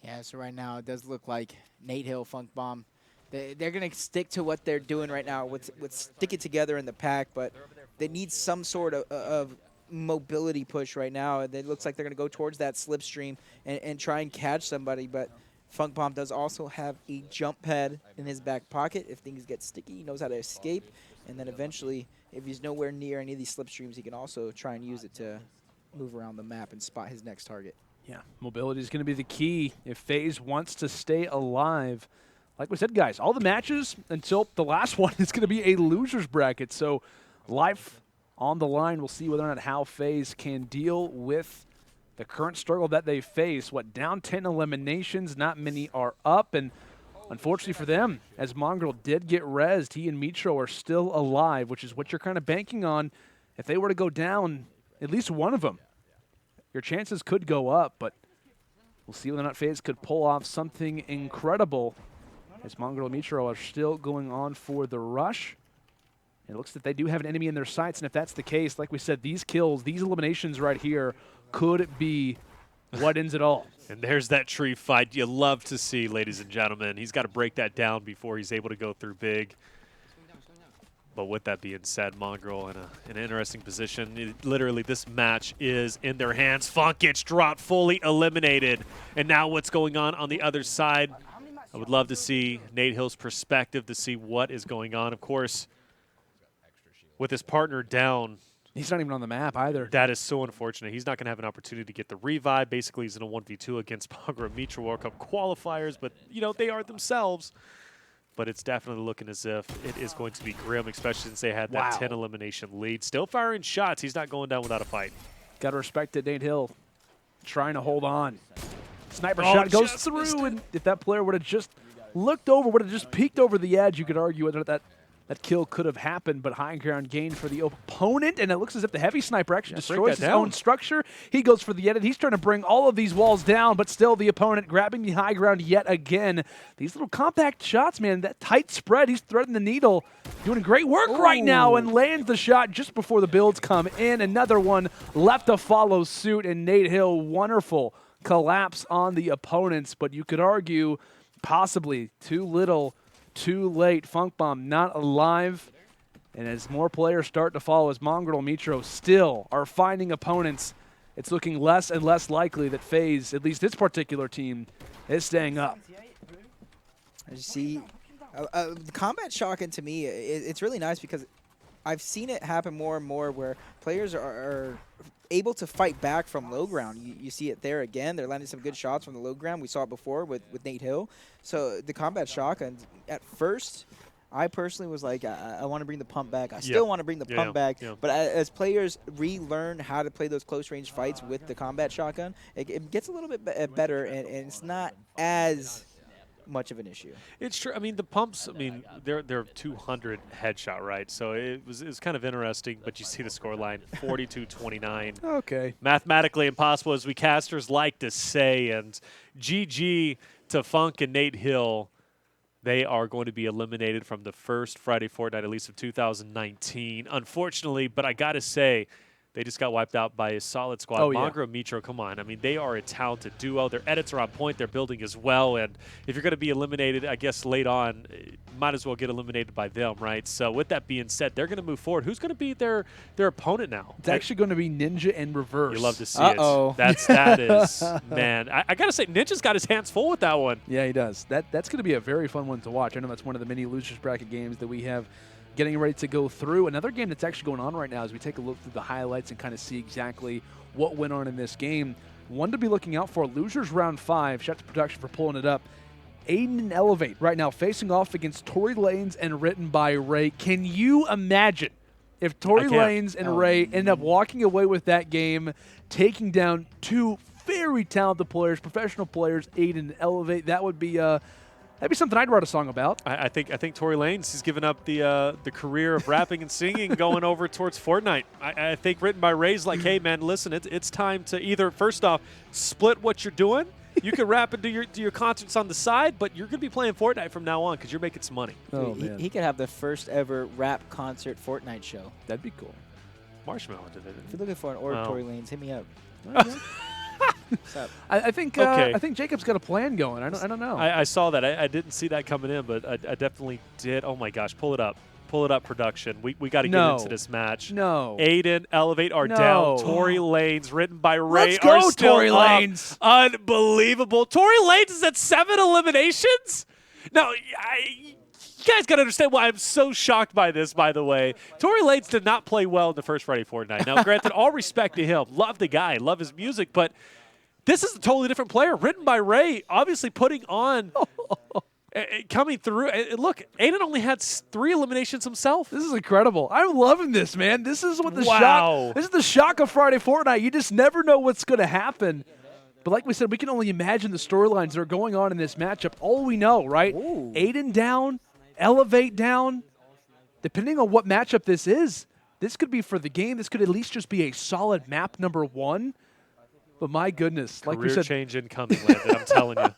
Yeah, so right now it does look like Nate Hill, Funk Bomb, they're going to stick to what they're doing right now with sticking together in the pack, but they need some sort of mobility push right now. It looks like they're going to go towards that slipstream and try and catch somebody, but Funk Bomb does also have a jump pad in his back pocket. If things get sticky, he knows how to escape, and then eventually, if he's nowhere near any of these slipstreams, he can also try and use it to move around the map and spot his next target. Yeah, mobility is going to be the key if FaZe wants to stay alive. Like we said, guys, all the matches until the last one is going to be a loser's bracket, so life on the line. We'll see whether or not how FaZe can deal with the current struggle that they face. What, down 10 eliminations, not many are up, and unfortunately for them, as Mongraal did get rezzed, he and Mitro are still alive, which is what you're kind of banking on. If they were to go down, at least one of them, your chances could go up, but we'll see whether or not FaZe could pull off something incredible, as Mongraal and Mitro are still going on for the rush. It looks like they do have an enemy in their sights, and if that's the case, like we said, these kills, these eliminations right here could be what ends it all. And there's that tree fight you love to see, ladies and gentlemen. He's got to break that down before he's able to go through big. But with that being said, Mongraal in an interesting position. Literally, this match is in their hands. Funk gets dropped, fully eliminated. And now what's going on the other side? I would love to see Nate Hill's perspective to see what is going on. Of course, with his partner down, he's not even on the map either. That is so unfortunate. He's not going to have an opportunity to get the revive. Basically, he's in a 1v2 against Mongraal and Mitro World Cup qualifiers, but, you know, they are themselves. But it's definitely looking as if it is going to be grim, especially since they had that 10 elimination lead. Still firing shots. He's not going down without a fight. Got to respect it, Nate Hill trying to hold on. Sniper shot goes through, and if that player would have just looked over, would have just peeked over the edge, you could argue whether that kill could have happened, but high ground gain for the opponent, and it looks as if the heavy sniper actually destroys his own structure. He goes for the edit. He's trying to bring all of these walls down, but still the opponent grabbing the high ground yet again. These little compact shots, man, that tight spread, he's threading the needle, doing great work right now, and lands the shot just before the builds come in. Another one left to follow suit, and Nate Hill, wonderful collapse on the opponents, but you could argue possibly too little, too late. Funk Bomb not alive. And as more players start to follow, as Mongraal and Mitro still are finding opponents, it's looking less and less likely that FaZe, at least this particular team, is staying up. You see, the combat shotgun to me, it's really nice because I've seen it happen more and more where players are able to fight back from low ground. You see it there again. They're landing some good shots from the low ground. We saw it before with Nate Hill. So the combat shotgun, at first, I personally was like, I want to bring the pump back. I still want to bring the pump back. But as players relearn how to play those close-range fights with the combat shotgun, it gets a little bit better, and it's not as much of an issue. It's true. I mean, the pumps, I mean, they're 200 headshot, right? So it was kind of interesting, but you see the scoreline, 42-29. Okay. Mathematically impossible, as we casters like to say, and GG to Funk and Nate Hill. They are going to be eliminated from the first Friday Fortnite, at least of 2019. Unfortunately, but I got to say, they just got wiped out by a solid squad. Mongraal and Mitro, come on. I mean, they are a talented duo. Their edits are on point. They're building as well. And if you're going to be eliminated, I guess, late on, might as well get eliminated by them, right? So with that being said, they're going to move forward. Who's going to be their opponent now? It's actually going to be Ninja and Reverse. You love to see it. That is, man. I got to say, Ninja's got his hands full with that one. Yeah, he does. That's going to be a very fun one to watch. I know that's one of the many losers bracket games that we have getting ready to go through. Another game that's actually going on right now as we take a look through the highlights and kind of see exactly what went on in this game. one to be looking out for. Losers round 5. Shout out to production for pulling it up. Aydan Elevate right now facing off against Tory Lanez and WrittenByRay. Can you imagine if Tory Lanez and Ray end up walking away with that game, taking down 2 very talented players, professional players, Aydan and Elevate? That would be that'd be something I'd write a song about. I think Tory Lanez, he's given up the career of rapping and singing, going over towards Fortnite. I think WrittenByRay's like, hey man, listen, it's time to either first off split what you're doing. You can rap and do your concerts on the side, but you're going to be playing Fortnite from now on because you're making some money. Oh, Dude, he could have the first ever rap concert Fortnite show. That'd be cool. Marshmallow did it. If you're looking for an Tory Lanez, hit me up. What's up? I think Jacob's got a plan going. I don't know. I saw that. I didn't see that coming in, but I definitely did. Oh my gosh, pull it up. Pull it up, production. We got to get into this match. No. Aydan Elevate are down. Tory Lanez, WrittenByRay Let's go, are still Tory up. Lanez. Unbelievable. Tory Lanez is at 7 eliminations? Now, you guys got to understand why I'm so shocked by this, by the way. Tory Lanez did not play well in the first Friday Fortnite. Now, granted, all respect to him. Love the guy. Love his music. But this is a totally different player. WrittenByRay obviously putting on... coming through. Look, Aydan only had 3 eliminations himself. This is incredible. I'm loving this, man. This is what the shock. This is the shock of Friday Fortnite. You just never know what's going to happen. But like we said, we can only imagine the storylines that are going on in this matchup. All we know, right? Ooh. Aydan down, Elevate down. Depending on what matchup this is, this could be for the game. This could at least just be a solid map number 1. But my goodness, like we said, change incoming, Landon, I'm telling you.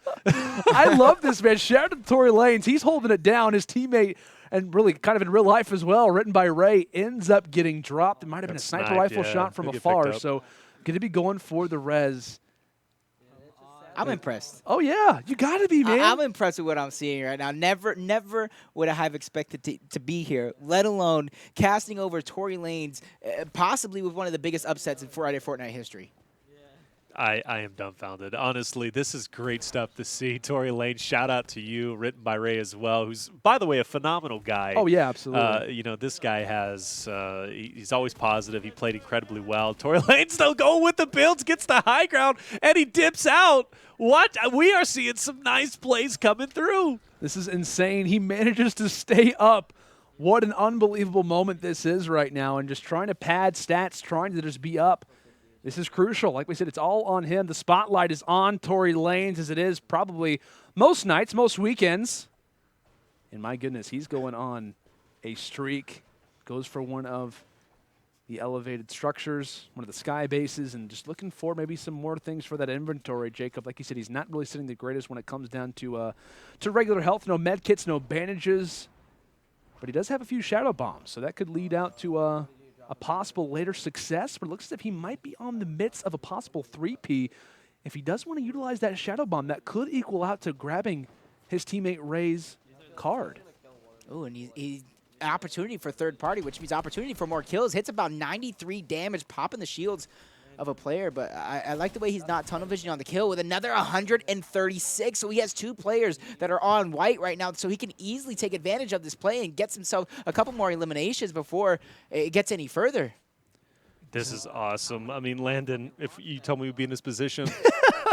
I love this, man. Shout out to Tory Lanez. He's holding it down. His teammate, and really kind of in real life as well, WrittenByRay, ends up getting dropped. It might have been a sniper rifle shot from afar. So going to be going for the res. I'm impressed. Oh, yeah. You got to be, man. I'm impressed with what I'm seeing right now. Never would I have expected to be here, let alone casting over Tory Lanez, possibly with one of the biggest upsets in Friday Fortnite history. I am dumbfounded. Honestly, this is great stuff to see. Tory Lanez, shout out to you, WrittenByRay as well, who's, by the way, a phenomenal guy. Oh, yeah, absolutely. You know, this guy has, he's always positive. He played incredibly well. Tory Lanez, though, going with the builds, gets the high ground, and he dips out. What? We are seeing some nice plays coming through. This is insane. He manages to stay up. What an unbelievable moment this is right now, and just trying to pad stats, trying to just be up. This is crucial. Like we said, it's all on him. The spotlight is on Tory Lanez, as it is probably most nights, most weekends. And my goodness, he's going on a streak. Goes for one of the elevated structures, one of the sky bases, and just looking for maybe some more things for that inventory, Jacob. Like you said, he's not really sitting the greatest when it comes down to regular health. No med kits, no bandages. But he does have a few shadow bombs, so that could lead out to a possible later success, but it looks as if he might be on the midst of a possible 3P. If he does want to utilize that shadow bomb, that could equal out to grabbing his teammate Ray's card. Oh, and he's an opportunity for third party, which means opportunity for more kills. Hits about 93 damage, popping the shields of a player, but I like the way he's not tunnel vision on the kill with another 136. So he has 2 players that are on white right now, so he can easily take advantage of this play and gets himself a couple more eliminations before it gets any further. This is awesome. I mean, Landon, if you told me we'd be in this position,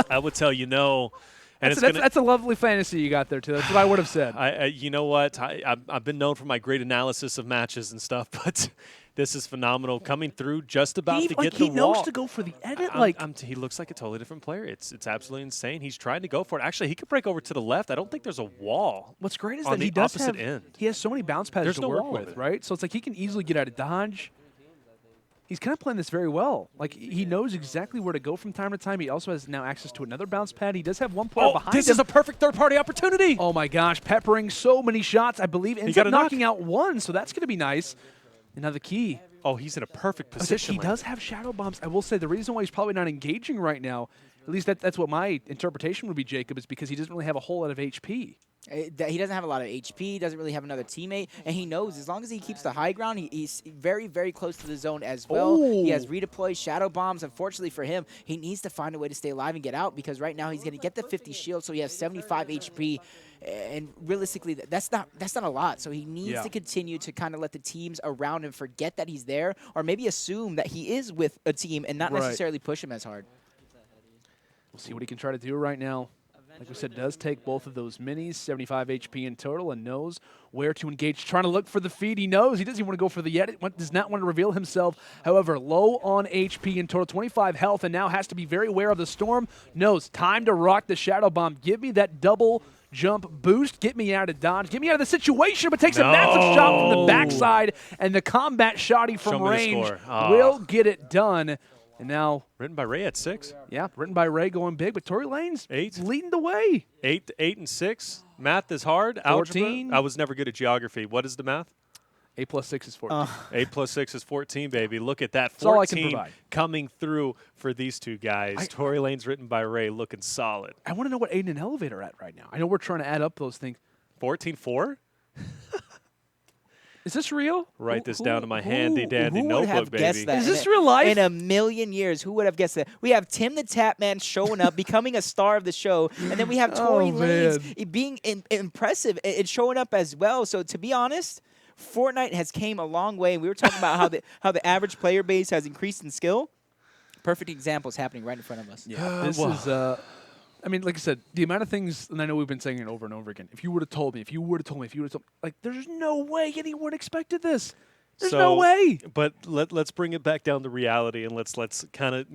I would tell you no. And that's a lovely fantasy you got there, too. That's what I would have said. You know what? I've been known for my great analysis of matches and stuff, but this is phenomenal. Coming through just about to get the wall. He knows to go for the edit. He looks like a totally different player. It's absolutely insane. He's trying to go for it. Actually, he could break over to the left. I don't think there's a wall. What's great is on that the he does opposite have, end. He has so many bounce pads There's to no work wall with, over there. right? So it's like he can easily get out of dodge. He's kind of playing this very well. Like, he knows exactly where to go from time to time. He also has now access to another bounce pad. He does have one player behind him. This is a perfect third-party opportunity. Oh, my gosh. Peppering so many shots. I believe ends up knocking out one, so that's going to be nice. And now the key. Oh, he's in a perfect position. He does have shadow bombs. I will say the reason why he's probably not engaging right now, at least that's what my interpretation would be, Jacob, is because he doesn't really have a whole lot of HP. He doesn't have a lot of HP, doesn't really have another teammate, and he knows as long as he keeps the high ground, he's very, very close to the zone as well. Oh. He has redeploy shadow bombs. Unfortunately for him, he needs to find a way to stay alive and get out because right now he's going to get the 50 shield, so he has 75 HP. And realistically, that's not a lot. So he needs to continue to kind of let the teams around him forget that he's there, or maybe assume that he is with a team and not necessarily push him as hard. We'll see what he can try to do right now. Like we said, does take both of those minis, 75 HP in total, and knows where to engage. Trying to look for the feed. He knows. He doesn't even want to go for the yet. Does not want to reveal himself. However, low on HP in total, 25 health, and now has to be very aware of the storm. Knows time to rock the Shadow Bomb. Give me that double jump boost. Get me out of dodge. Get me out of the situation, but takes a massive shot from the backside, and the combat shotty from range will get it done. And now, WrittenByRay at 6. Yeah, WrittenByRay going big, but Tory Lanez 8 leading the way. 8 and 6. Math is hard. 14. Algebra. I was never good at geography. What is the math? 8 plus 6 is 14. 8 plus 6 is 14, baby. Look at that. That's all I 14 can provide. coming through for these two guys. Tory Lanez WrittenByRay looking solid. I want to know what Aydan and Elevate are at right now. I know we're trying to add up those things. 14-4? Is this real? Write this down in my handy-dandy who would notebook, have baby. guessed that? Is this real life? In a million years, who would have guessed that? We have TimTheTatMan showing up, becoming a star of the show, and then we have Tory Lanez being impressive and showing up as well. So to be honest, Fortnite has came a long way. We were talking about how the average player base has increased in skill. Perfect example is happening right in front of us. Yeah, this is. I mean, like I said, the amount of things, and I know we've been saying it over and over again. If you would have told me, like, there's no way anyone expected this. There's no way. But let's bring it back down to reality, and let's kind of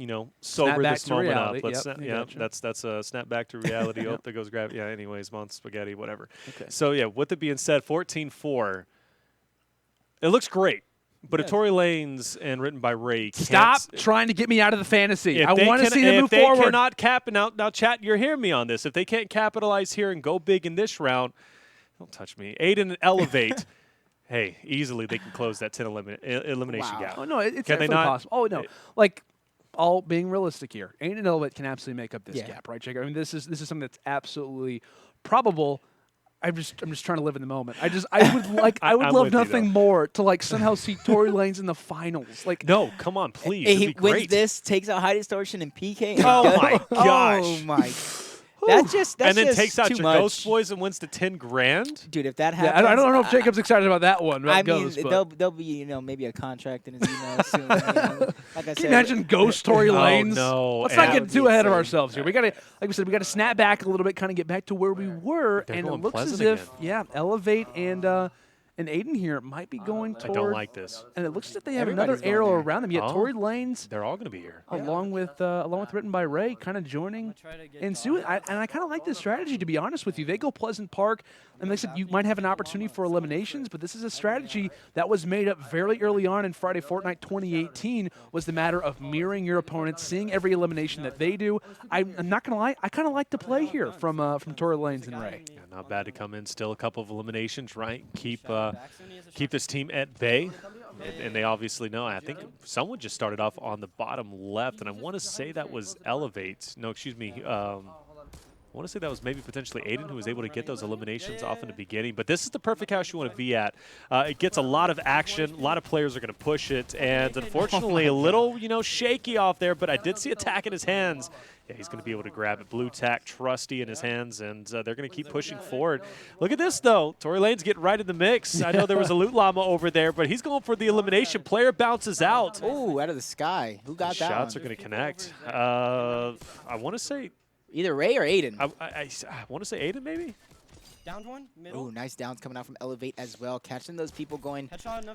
sober this moment up. Let's that's a snap back to reality. Oh, there goes gravity. Yeah. Anyways, Mount Spaghetti, whatever. Okay. So yeah, with it being said, 14-4. It looks great. But if Tory Lanez and WrittenByRay stop trying to get me out of the fantasy. I want to see them move forward. If they cannot cap, now chat, you're hearing me on this. If they can't capitalize here and go big in this round, don't touch me. Aydan Elevate, hey, easily they can close that 10 elimination gap. Oh, no, it's definitely possible. Oh, no. Like, all being realistic here, Aydan Elevate can absolutely make up this gap, right, Jake? I mean, this is something that's absolutely probable. I'm just trying to live in the moment. I would love nothing more to like somehow see Tory Lanez in the finals. Like, no, come on, please. He wins this, takes out High Distortion and PK. Oh my gosh! Oh my. That's and then just takes out too your much. Ghost Boys and wins the 10 grand. Dude, if that happens, I don't know if Jacob's excited about that one. I Ghost, mean, there'll be maybe a contract in his email soon. Like I said, can you imagine Ghost Tory Lanez? No, let's not get too ahead of ourselves here. We gotta, like we said, we gotta snap back a little bit, kind of get back to where we were, and it looks as if Elevate and Aydan here might be going toward. I don't like this. And it looks as if they have another arrow around them. Yet Tory Lanez, they're all going to be here, along with WrittenByRay, kind of joining and Sue. I kind of like this strategy, to be honest with you. They go Pleasant Park, and like I said, you might have an opportunity for eliminations, but this is a strategy that was made up very early on in Friday Fortnite 2018. Was the matter of mirroring your opponent, seeing every elimination that they do. I'm not going to lie, I kind of like the play here from Tory Lanez and Ray. Yeah, not bad to come in. Still a couple of eliminations, right? Keep this team at bay, and they obviously know. I think someone just started off on the bottom left, and I want to say that was Elevate. No, excuse me. I want to say that was maybe potentially Aydan who was able to get those eliminations off in the beginning. But this is the perfect house you want to be at. It gets a lot of action. A lot of players are going to push it. And unfortunately, a little, shaky off there. But I did see a tack in his hands. Yeah, he's going to be able to grab it. Blue tack, trusty in his hands. And they're going to keep pushing forward. Look at this, though. Tory Lanez getting right in the mix. I know there was a loot llama over there, but he's going for the elimination. Player bounces out. Oh, out of the sky. Who got that Shots one? are going to connect. I want to say... Either Ray or Aydan. I want to say Aydan, maybe? Downed one, middle. Oh, nice downs coming out from Elevate as well. Catching those people going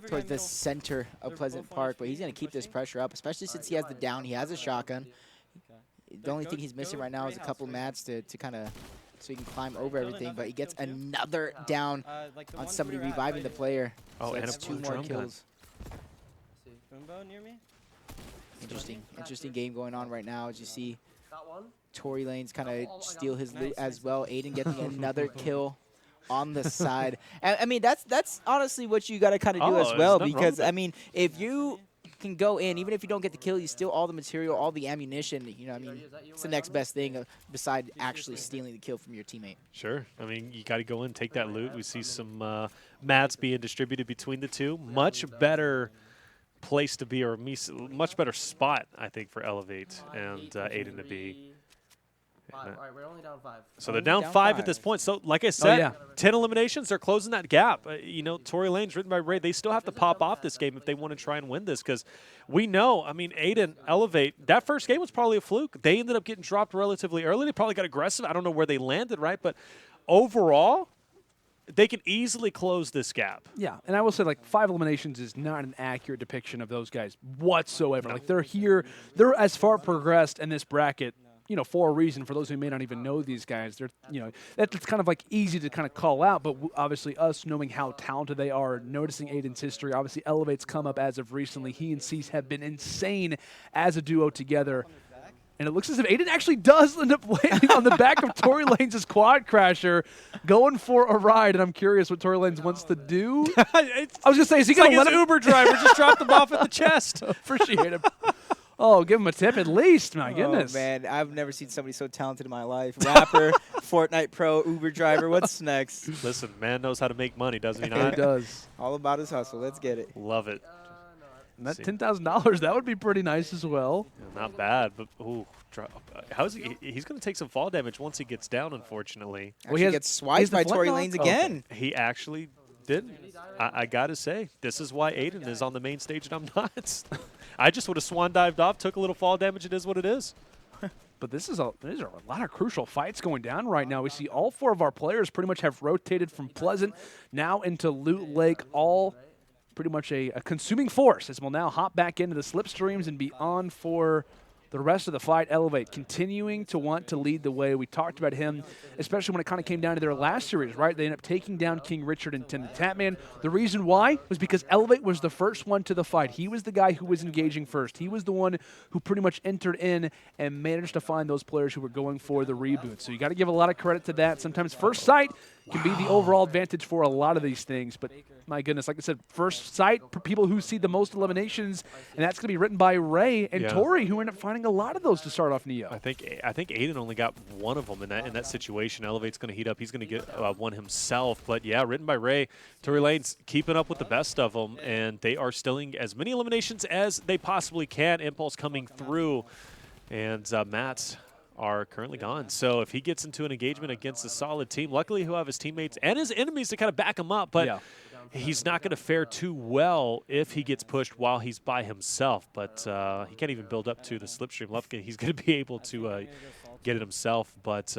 towards the center of Pleasant Park. But he's going to keep this pressure up, especially since he has the down. He has a shotgun. The only thing he's missing right now is a couple mats to kind of so he can climb over everything. But he gets another down on somebody reviving the player. Oh, so and that's 2 more kills. Near me. Interesting game going on right now as you see Tory Lanez kind of steal his loot as well. Aydan getting another kill on the side. I mean, that's honestly what you got to kind of do as well, because I mean, if you can go in, even if you don't get the kill, you steal all the material, all the ammunition. I mean, it's the next best thing beside actually stealing the kill from your teammate. Sure. I mean, you got to go in and take that loot. We see some mats being distributed between the two. Much better place to be, or much better spot, I think, for Elevate and Aydan to be. 5. All right, we're only down 5. So they're down 5 at this point. So, like I said, 10 eliminations, they're closing that gap. You know, Tory Lanez, WrittenByRay, they still have to pop off this game if they want to try and win this because we know, I mean, Aydan Elevate, that first game was probably a fluke. They ended up getting dropped relatively early. They probably got aggressive. I don't know where they landed, right? But overall, they can easily close this gap. Yeah, and I will say, like, 5 eliminations is not an accurate depiction of those guys whatsoever. Like, they're here, they're as far progressed in this bracket, you know, for a reason. For those who may not even know these guys, they're, you know, that's kind of like easy to kind of call out, but obviously us knowing how talented they are, noticing Aydan's history, obviously Elevate's come up as of recently. He and Cease have been insane as a duo together. And it looks as if Aydan actually does end up landing on the back of Tory Lanez' quad crasher, going for a ride. And I'm curious what Tory Lanez wants to do. I was going to say, is he going to let his Uber driver just drop them off at the chest? Appreciate him. Oh, give him a tip at least. My goodness. Oh, man. I've never seen somebody so talented in my life. Rapper, Fortnite pro, Uber driver. What's next? Listen, man knows how to make money, doesn't he He not? does. All about his hustle. Let's get it. Love it. And that $10,000, that would be pretty nice as well. Yeah, not bad, but ooh, how's he? He's going to take some fall damage once he gets down, unfortunately. Well, he gets swiped by Tory Lanez again. He actually did. I got to say, this is why Aydan is on the main stage and I'm not. I just would have swan dived off, took a little fall damage. It is what it is. But these are a lot of crucial fights going down right now. We see all 4 of our players pretty much have rotated from Pleasant now into Loot Lake, all pretty much a consuming force, as we'll now hop back into the slipstreams and be on for the rest of the fight. Elevate continuing to want to lead the way. We talked about him, especially when it kind of came down to their last series, right? They ended up taking down King Richard and TimTheTatMan. The reason why was because Elevate was the first one to the fight. He was the guy who was engaging first. He was the one who pretty much entered in and managed to find those players who were going for the reboot. So you got to give a lot of credit to that. Sometimes first sight can be the overall advantage for a lot of these things. But my goodness, like I said, first sight for people who see the most eliminations, and that's going to be WrittenByRay and Tory, who end up finding a lot of those to start off Neo. I think Aydan only got one of them in that situation. Elevate's going to heat up. He's going to get one himself. But yeah, WrittenByRay, Tory Lanez keeping up with the best of them, and they are stealing as many eliminations as they possibly can. Impulse coming through, and Matt's are currently gone. So if he gets into an engagement against a solid team, luckily he'll have his teammates and his enemies to kind of back him up, but he's not going to fare too well if he gets pushed while he's by himself. But he can't even build up to the slipstream left. He's going to be able to get it himself, but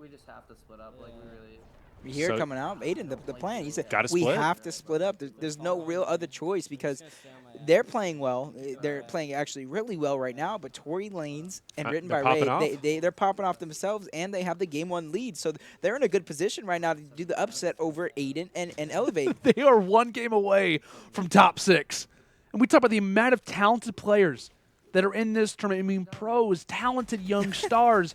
we just have to split up. Like, we really... We hear it coming out. Aydan, the plan. He said, we have to split up. There's no real other choice because they're playing well. They're playing actually really well right now, but Tory Lanez and WrittenByRay, they're popping off themselves, and they have the game 1 lead. So they're in a good position right now to do the upset over Aydan and Elevate. They are 1 game away from top 6. And we talk about the amount of talented players that are in this tournament. I mean, pros, talented young stars.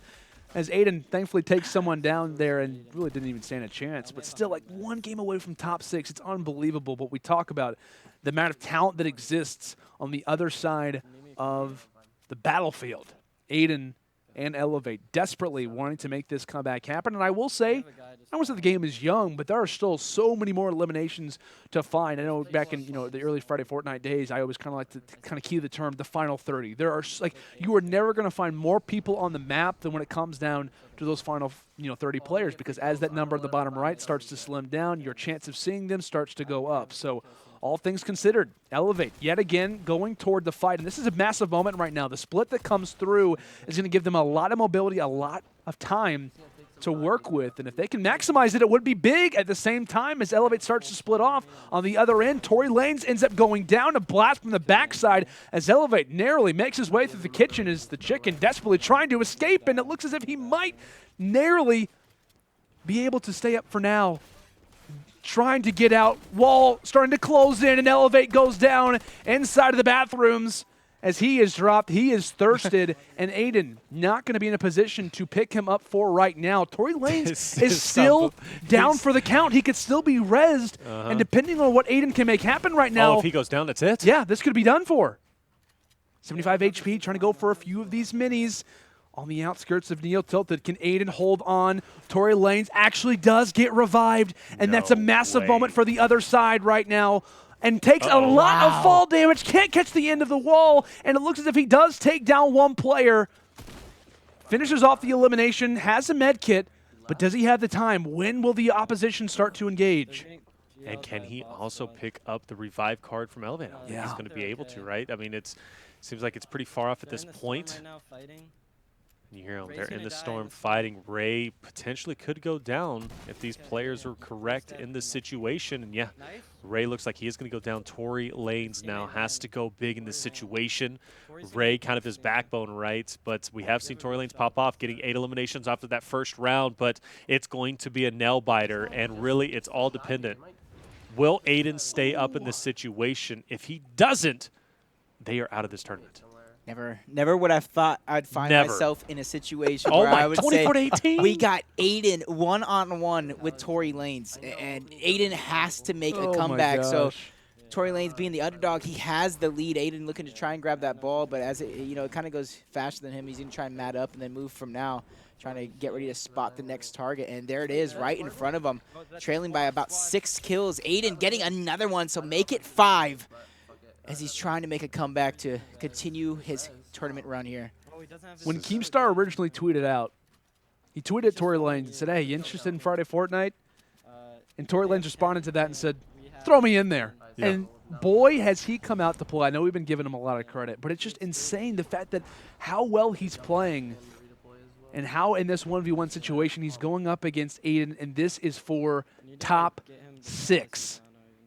As Aydan thankfully takes someone down there and really didn't even stand a chance, but still like 1 game away from top 6. It's unbelievable. But we talk about the amount of talent that exists on the other side of the battlefield. Aydan and Elevate desperately wanting to make this comeback happen. And I will say, I won't say the game is young, but there are still so many more eliminations to find. I know back in the early Friday Fortnite days, I always kind of like to kind of key the term the final 30. There are like you are never going to find more people on the map than when it comes down to those final 30 players, because as that number at the bottom right starts to slim down, your chance of seeing them starts to go up. So all things considered, Elevate yet again going toward the fight, and this is a massive moment right now. The split that comes through is going to give them a lot of mobility, a lot of time to work with, and if they can maximize it, it would be big. At the same time, as Elevate starts to split off on the other end, Tory Lanez ends up going down, a blast from the backside as Elevate narrowly makes his way through the kitchen as the chicken desperately trying to escape, and it looks as if he might narrowly be able to stay up for now. Trying to get out, wall starting to close in, and Elevate goes down inside of the bathrooms as he is dropped. He is thirsted, and Aydan not going to be in a position to pick him up for right now. Tory Lanez is still down for the count. He could still be rezzed, and depending on what Aydan can make happen right now. Oh, if he goes down, that's it? Yeah, this could be done for. 75 HP, trying to go for a few of these minis. On the outskirts of Neo Tilted, can Aydan hold on? Tory Lanez actually does get revived, and that's a massive moment for the other side right now. And takes a lot of fall damage, can't catch the end of the wall, and it looks as if he does take down 1 player. finishes off the elimination, has a med kit, but does he have the time? When will the opposition start to engage? And can he also pick up the revive card from Elevate? I don't think he's going to be able to, right? I mean, it seems like it's pretty far off at this point. You hear them, they're in the storm fighting. Ray potentially could go down if these players are correct in this situation. And yeah, Ray looks like he is going to go down. Tory Lanez now has to go big in this situation. Ray kind of his backbone, right? But we have seen Tory Lanez pop off, getting 8 eliminations after that first round. But it's going to be a nail biter, and really it's all dependent. Will Aydan stay up in this situation? If he doesn't, they are out of this tournament. Never would have thought I'd find myself in a situation where I would say, we got Aydan one-on-one with Tory Lanez, and Aydan has to make a comeback. So Tory Lanez being the underdog, he has the lead. Aydan looking to try and grab that ball, but as it, it kind of goes faster than him, he's going to try and mat up and then move from now, trying to get ready to spot the next target. And there it is, right in front of him, trailing by about 6 kills. Aydan getting another one, so make it 5. As he's trying to make a comeback to continue his tournament run here. When Keemstar originally tweeted out, he tweeted at Tory Lanez and said, hey, you interested in Friday Fortnite? And Tory Lanez responded to that and said, throw me in there. Yeah. And boy, has he come out to play. I know we've been giving him a lot of credit, but it's just insane the fact that how well he's playing and how in this 1v1 situation he's going up against Aydan, and this is for top 6.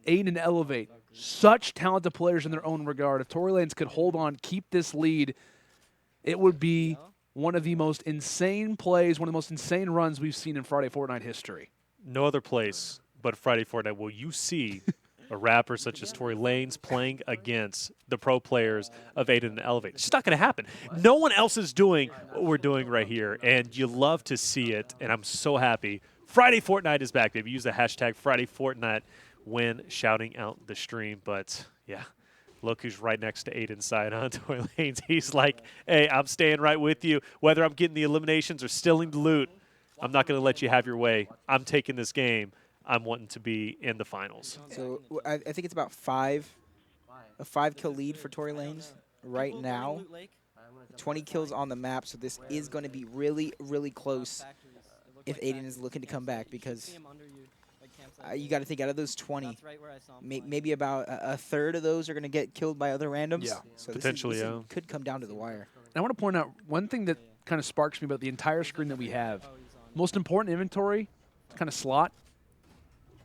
Aydan Elevate. Such talented players in their own regard. If Tory Lanez could hold on, keep this lead, it would be one of the most insane plays, one of the most insane runs we've seen in Friday Fortnite history. No other place but Friday Fortnite will you see a rapper such as Tory Lanez playing against the pro players of Aydan and Elevate. It's just not going to happen. No one else is doing what we're doing right here, and you love to see it, and I'm so happy. Friday Fortnite is back, baby. Use the hashtag Friday Fortnite when shouting out the stream. But yeah, look who's right next to Aydan's side on Tory Lanez. He's like, hey, I'm staying right with you. Whether I'm getting the eliminations or stealing the loot, I'm not going to let you have your way. I'm taking this game. I'm wanting to be in the finals. So I think it's about a 5-kill lead for Tory Lanez right now. 20 kills on the map, so this is going to be really, really close if Aydan is looking to come back, because you got to think out of those 20, maybe about a third of those are going to get killed by other randoms. Yeah, so potentially, this could come down to the wire. And I want to point out one thing that kind of sparks me about the entire screen that we have. Most important inventory kind of slot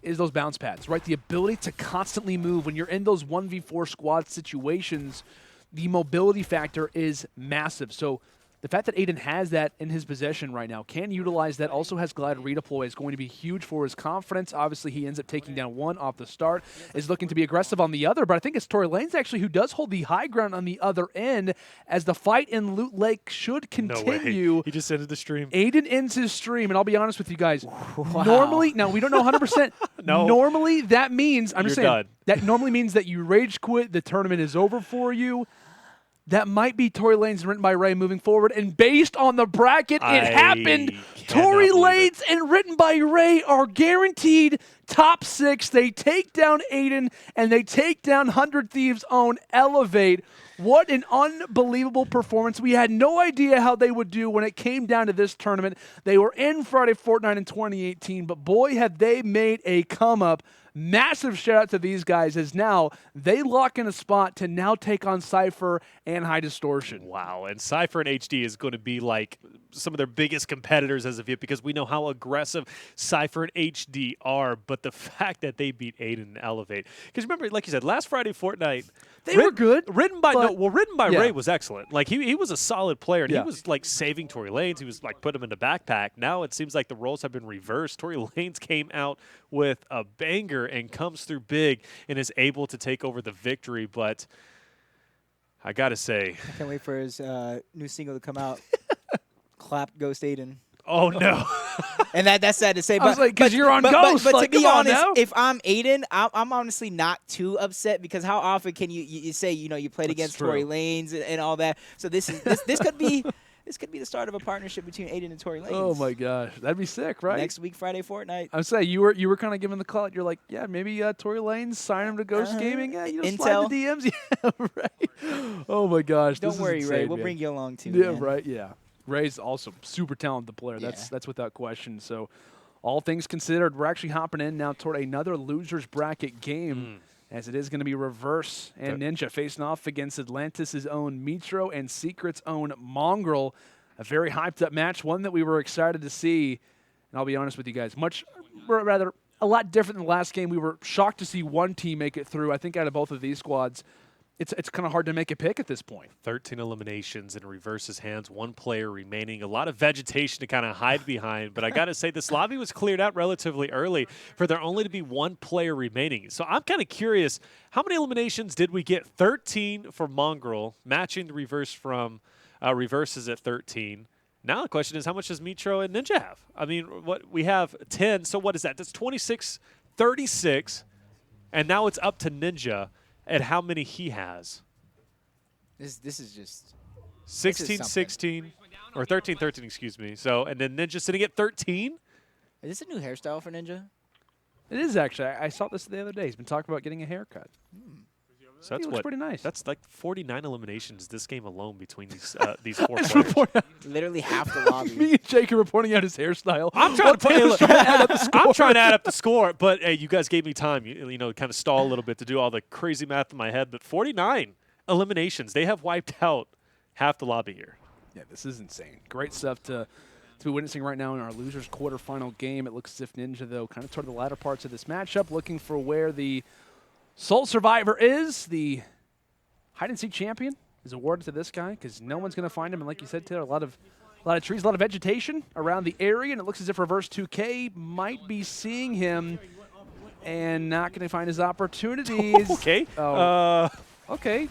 is those bounce pads, right? The ability to constantly move when you're in those 1v4 squad situations. The mobility factor is massive. So the fact that Aydan has that in his possession right now, can utilize that, also has glide redeploy, is going to be huge for his confidence. Obviously, he ends up taking down one off the start, is looking to be aggressive on the other, but I think it's Tory Lanez actually who does hold the high ground on the other end, as the fight in Loot Lake should continue. No way. He just ended the stream. Aydan ends his stream, and I'll be honest with you guys. Wow. Normally, now we don't know 100%. No. Normally, that means, I'm just saying, done. That normally means that you rage quit, the tournament is over for you. That might be Tory Lanez and WrittenByRay moving forward. And based on the bracket, it happened. Tory Lanez and WrittenByRay are guaranteed top 6. They take down Aydan, and they take down 100 Thieves' own Elevate. What an unbelievable performance. We had no idea how they would do when it came down to this tournament. They were in Friday Fortnite in 2018, but boy, have they made a come-up. Massive shout-out to these guys, as now they lock in a spot to now take on Sypher and High Distortion. Wow, and Sypher and HD is going to be like some of their biggest competitors as of yet, because we know how aggressive Sypher and HD are, but the fact that they beat Aydan and Elevate. Because remember, like you said, last Friday Fortnite, they were good. WrittenByRay was excellent. Like he was a solid player, and he was like saving Tory Lanez. He was like putting him in the backpack. Now it seems like the roles have been reversed. Tory Lanez came out with a banger and comes through big and is able to take over the victory. But I gotta say, I can't wait for his new single to come out. Clap Ghost Aydan. Oh no. And that's sad to say, I was like, because you're on Ghost. But like, to be honest, now. if I'm Aydan, I'm honestly not too upset, because how often can you say, you played against Tory Lanez and all that? So this could be the start of a partnership between Aydan and Tory Lanez. Oh my gosh, that'd be sick, right? Next week, Friday Fortnite. I'm saying you were kind of giving the call. You're like, yeah, maybe Tory Lanez, sign him to Ghost Gaming. Yeah, slide the DMs. Yeah, right. Oh my gosh, Don't worry, insane, Ray. We'll man. bring you along too. Yeah, man. right. Yeah. Ray's also super talented player. Yeah. That's without question. So all things considered, we're actually hopping in now toward another losers bracket game. As it is going to be Reverse and Ninja facing off against Atlantis' own Mitro and Secret's own Mongraal. A very hyped up match, one that we were excited to see. And I'll be honest with you guys, a lot different than the last game. We were shocked to see one team make it through. I think out of both of these squads, it's kind of hard to make a pick at this point. 13 eliminations in Reverse's hands, 1 player remaining. A lot of vegetation to kind of hide behind. But I got to say, this lobby was cleared out relatively early for there only to be 1 player remaining. So I'm kind of curious, how many eliminations did we get? 13 for Mongraal, matching the Reverse from Reverse's at 13. Now the question is, how much does Mitro and Ninja have? I mean, what we have 10. So what is that? That's 26, 36. And now it's up to Ninja at how many he has. This is just 16, 16, or 13, 13, excuse me. So, and then Ninja sitting at 13? Is this a new hairstyle for Ninja? It is actually. I saw this the other day. He's been talking about getting a haircut. So that's He looks pretty nice. That's like 49 eliminations this game alone between these 4 players. Literally half the lobby. Me and Jake are reporting out his hairstyle. I'm trying to Taylor's trying to add up the score. I'm trying to add up the score, but hey, you guys gave me time, you know, kind of stall a little bit to do all the crazy math in my head. But 49 eliminations, they have wiped out half the lobby here. Yeah, this is insane. Great stuff to be witnessing right now in our losers quarterfinal game. It looks as if Ninja, though, kind of toward the latter parts of this matchup, looking for where the sole survivor is. The hide-and-seek champion is awarded to this guy because no one's going to find him. And like you said, Taylor, a lot of trees, a lot of vegetation around the area, and it looks as if Reverse 2K might be seeing him and not going to find his opportunities. Okay. Okay.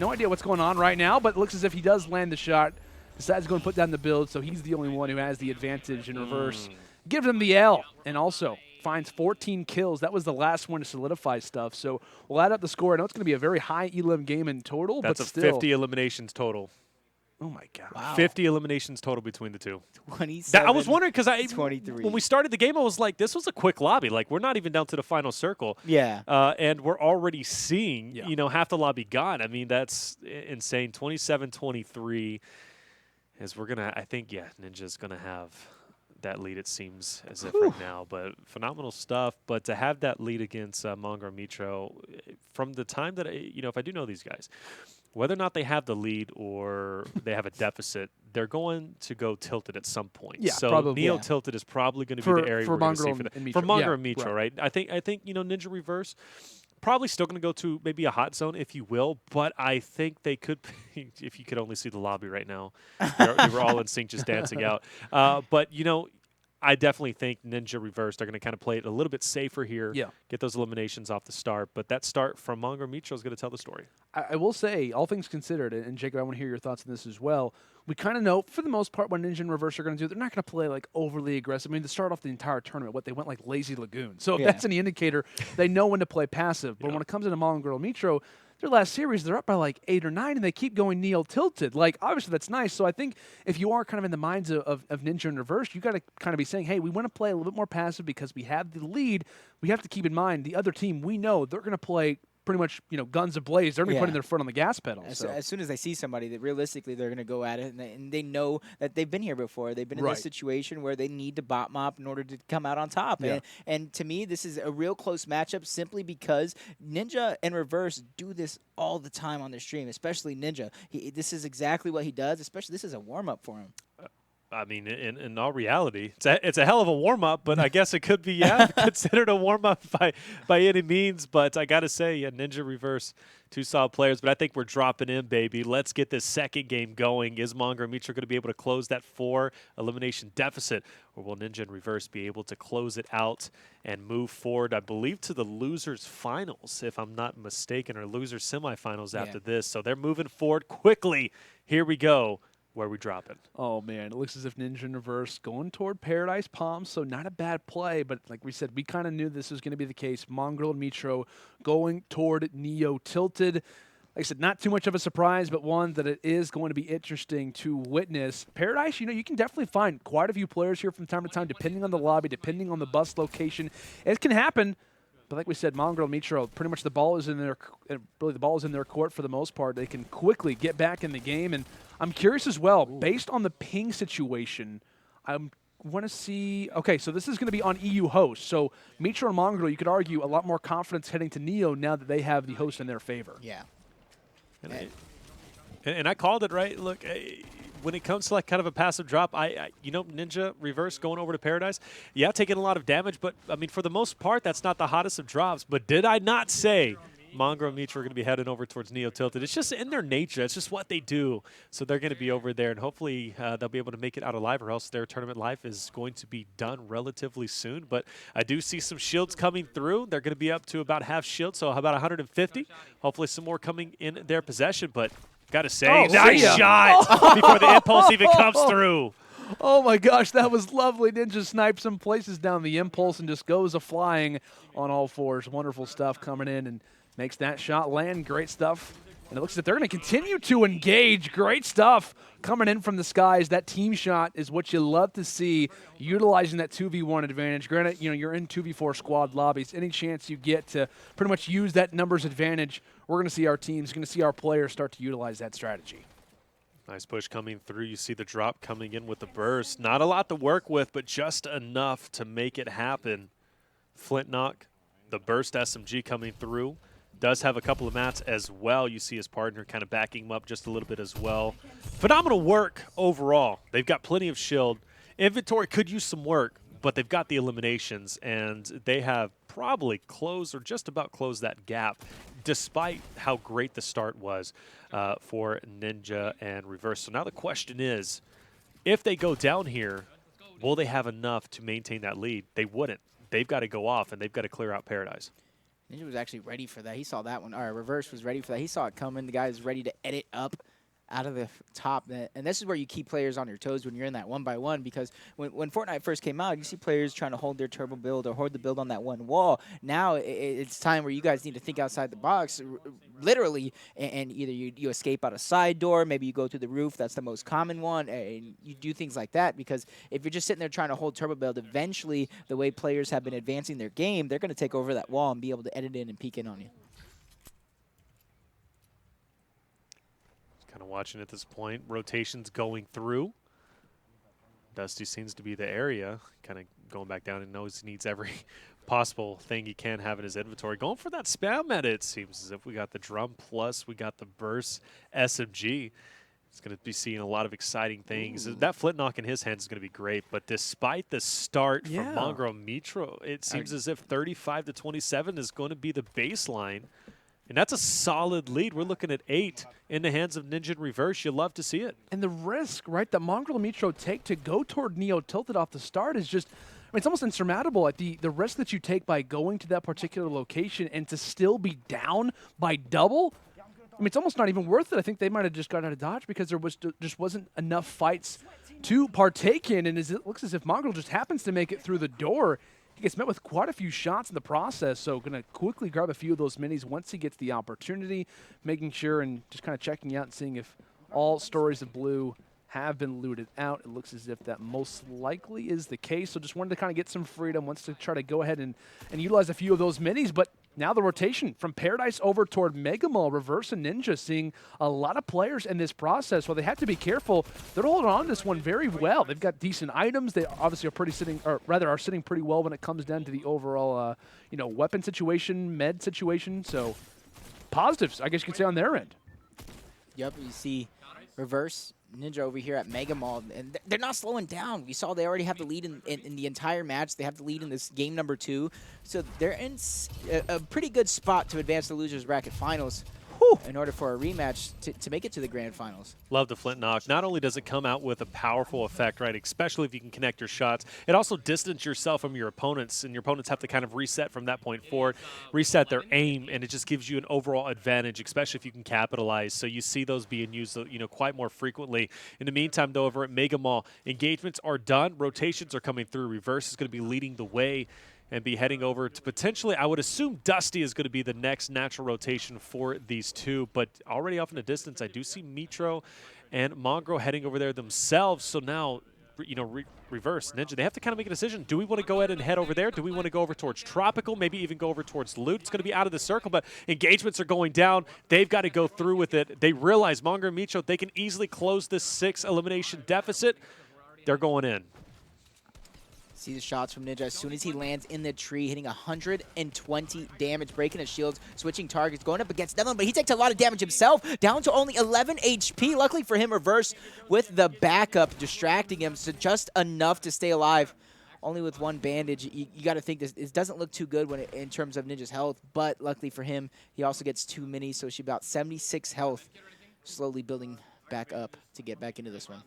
No idea what's going on right now, but it looks as if he does land the shot. Decides to go and put down the build, so he's the only one who has the advantage in Reverse. Gives him the L, and also finds 14 kills. That was the last one to solidify stuff. So we'll add up the score. I know it's going to be a very high elim game in total, That's but a still. 50 eliminations total. Oh, my God. Wow. 50 eliminations total between the two. 27. I was wondering because 23. when we started the game, I was like, this was a quick lobby. Like, we're not even down to the final circle. Yeah. And we're already seeing, you know, half the lobby gone. I mean, that's insane. 27-23 is we're going to, I think, Ninja's going to have that lead, it seems as if right now. But phenomenal stuff. But to have that lead against Mongraal Mitro, from the time that, you know, if I do know these guys, whether or not they have the lead or they have a deficit, they're going to go tilted at some point. Yeah, so probably. Neo tilted is probably going to be the area we're going to see for that. For Mongraal and Mitro, right? I think you know, Ninja Reverse probably still going to go to maybe a hot zone, if you will, but I think they could, if you could only see the lobby right now, they were all in sync just dancing out. But, you know, I definitely think Ninja Reverse, they're going to kind of play it a little bit safer here, get those eliminations off the start. But that start from Mongraal Mitro is going to tell the story. I will say, all things considered, and Jacob, I want to hear your thoughts on this as well. We kind of know, for the most part, what Ninja and Reverse are going to do. They're not going to play like overly aggressive. I mean, to start off the entire tournament, they went like Lazy Lagoon. So if that's any indicator, they know when to play passive. But when it comes into Mongraal Mitro, their last series, they're up by like 8 or 9, and they keep going Neo tilted. Like, obviously, that's nice. So I think if you are kind of in the minds of Ninja and Reverse, you got to kind of be saying, hey, we want to play a little bit more passive because we have the lead. We have to keep in mind the other team, we know they're going to play pretty much, you know, guns ablaze. They're going to be putting their foot on the gas pedal. As soon as they see somebody that realistically they're going to go at it, and they know that they've been here before. They've been in this situation where they need to bot mop in order to come out on top. And to me, this is a real close matchup simply because Ninja and Reverse do this all the time on their stream, especially Ninja. This is exactly what he does, especially this is a warm-up for him. I mean, in all reality, it's a hell of a warm-up, but I guess it could be, considered a warm-up by any means. But I got to say, Ninja Reverse, 2 solid players. But I think we're dropping in, baby. Let's get this second game going. Is Mongraal and Mitro going to be able to close that 4-elimination deficit? Or will Ninja and Reverse be able to close it out and move forward, I believe, to the losers finals, if I'm not mistaken, or losers semifinals after this. So they're moving forward quickly. Here we go. Where we drop it. Oh, man. It looks as if Ninja and Reverse going toward Paradise Palms, so not a bad play, but like we said, we kind of knew this was going to be the case. Mongraal and Mitro going toward Neo tilted. Like I said, not too much of a surprise, but one that it is going to be interesting to witness. Paradise, you know, you can definitely find quite a few players here from time to time, depending on the lobby, depending on the bus location. It can happen. But like we said, Mongraal, Mitro, pretty much the ball is in their court for the most part. They can quickly get back in the game, and I'm curious as well, based on the ping situation, I want to see. Okay, so this is going to be on EU host. So Mitro and Mongraal, you could argue a lot more confidence heading to Neo now that they have the host in their favor. Yeah. And I called it, right? Look, when it comes to like kind of a passive drop, you know, Ninja Reverse going over to Paradise, yeah, taking a lot of damage, but I mean, for the most part, that's not the hottest of drops. But did I not say Mongraal and Mitro are going to be heading over towards Neo Tilted? It's just in their nature. It's just what they do. So they're going to be over there, and hopefully they'll be able to make it out alive, or else their tournament life is going to be done relatively soon. But I do see some shields coming through. They're going to be up to about half shield, so about 150. Hopefully some more coming in their possession, but gotta say, nice shot before the impulse even comes through. Oh my gosh, that was lovely. Ninja snipes him, places down the impulse, and just goes a-flying on all fours. Wonderful stuff coming in and makes that shot land. Great stuff. And it looks like they're going to continue to engage. Great stuff coming in from the skies. That team shot is what you love to see, utilizing that 2v1 advantage. Granted, you know, you're in 2v4 squad lobbies. Any chance you get to pretty much use that numbers advantage, we're going to see our teams, going to see our players start to utilize that strategy. Nice push coming through. You see the drop coming in with the burst. Not a lot to work with, but just enough to make it happen. Flintknock, the burst SMG coming through. Does have a couple of mats as well. You see his partner kind of backing him up just a little bit as well. Phenomenal work overall. They've got plenty of shield. Inventory could use some work, but they've got the eliminations, and they have probably closed or just about closed that gap, despite how great the start was for Ninja and Reverse. So now the question is, if they go down here, will they have enough to maintain that lead? They wouldn't. They've got to go off, and they've got to clear out Paradise. Ninja was actually ready for that. He saw that one. All right, Reverse was ready for that. He saw it coming. The guy is ready to edit up out of the top. And this is where you keep players on your toes when you're in that 1x1, because when Fortnite first came out, you see players trying to hold their turbo build or hold the build on that one wall. Now it's time where you guys need to think outside the box, literally, and either you escape out a side door, maybe you go through the roof. That's the most common one, and you do things like that, because if you're just sitting there trying to hold turbo build, eventually the way players have been advancing their game, they're going to take over that wall and be able to edit in and peek in on you. Kind of watching at this point. Rotations going through. Dusty seems to be the area. Kind of going back down and knows he needs every possible thing he can have in his inventory. Going for that spam meta, it seems as if we got the drum plus we got the burst SMG. It's going to be seeing a lot of exciting things. That Flintknock in his hands is going to be great, but despite the start from Mongraal Mitro, it seems as if 35 to 27 is going to be the baseline. And that's a solid lead. We're looking at 8 in the hands of Ninja and Reverse. You love to see it. And the risk, right, that Mongraal and Mitro take to go toward Neo Tilted off the start is just, I mean, it's almost insurmountable. Like the risk that you take by going to that particular location and to still be down by double, I mean, it's almost not even worth it. I think they might have just got out of dodge because there was just wasn't enough fights to partake in. And it looks as if Mongraal just happens to make it through the door. He gets met with quite a few shots in the process, so going to quickly grab a few of those minis once he gets the opportunity, making sure and just kind of checking out and seeing if all stories of blue have been looted out. It looks as if that most likely is the case, so just wanted to kind of get some freedom, wants to try to go ahead and utilize a few of those minis, but now the rotation from Paradise over toward Megga, Reverse, and Ninja, seeing a lot of players in this process. While they have to be careful, they're holding on to this one very well. They've got decent items. They obviously are sitting pretty well when it comes down to the overall, weapon situation, med situation. So positives, I guess you could say, on their end. Yep, you see Reverse, Ninja over here at Megga, and they're not slowing down. We saw they already have the lead in the entire match. They have the lead in this game number 2. So they're in a pretty good spot to advance the Losers Bracket Finals in order for a rematch to make it to the Grand Finals. Love the Flintknock. Not only does it come out with a powerful effect, right, especially if you can connect your shots, it also distances yourself from your opponents, and your opponents have to kind of reset from that point forward, reset their aim, and it just gives you an overall advantage, especially if you can capitalize. So you see those being used, quite more frequently. In the meantime, though, over at Megga, engagements are done. Rotations are coming through. Reverse is going to be leading the way and be heading over to potentially, I would assume Dusty is going to be the next natural rotation for these two. But already off in the distance, I do see Mitro and Mongraal heading over there themselves. So now reverse Ninja. They have to kind of make a decision. Do we want to go ahead and head over there? Do we want to go over towards Tropical? Maybe even go over towards Loot. It's going to be out of the circle, but engagements are going down. They've got to go through with it. They realize Mongraal and Mitro, they can easily close this 6 elimination deficit. They're going in. See the shots from Ninja as soon as he lands in the tree, hitting 120 damage, breaking his shields, switching targets, going up against Netherland, but he takes a lot of damage himself, down to only 11 HP. Luckily for him, Reverse with the backup, distracting him, so just enough to stay alive. Only with 1 bandage, you got to think this doesn't look too good in terms of Ninja's health, but luckily for him, he also gets 2 minis, so she's about 76 health, slowly building back up to get back into this one.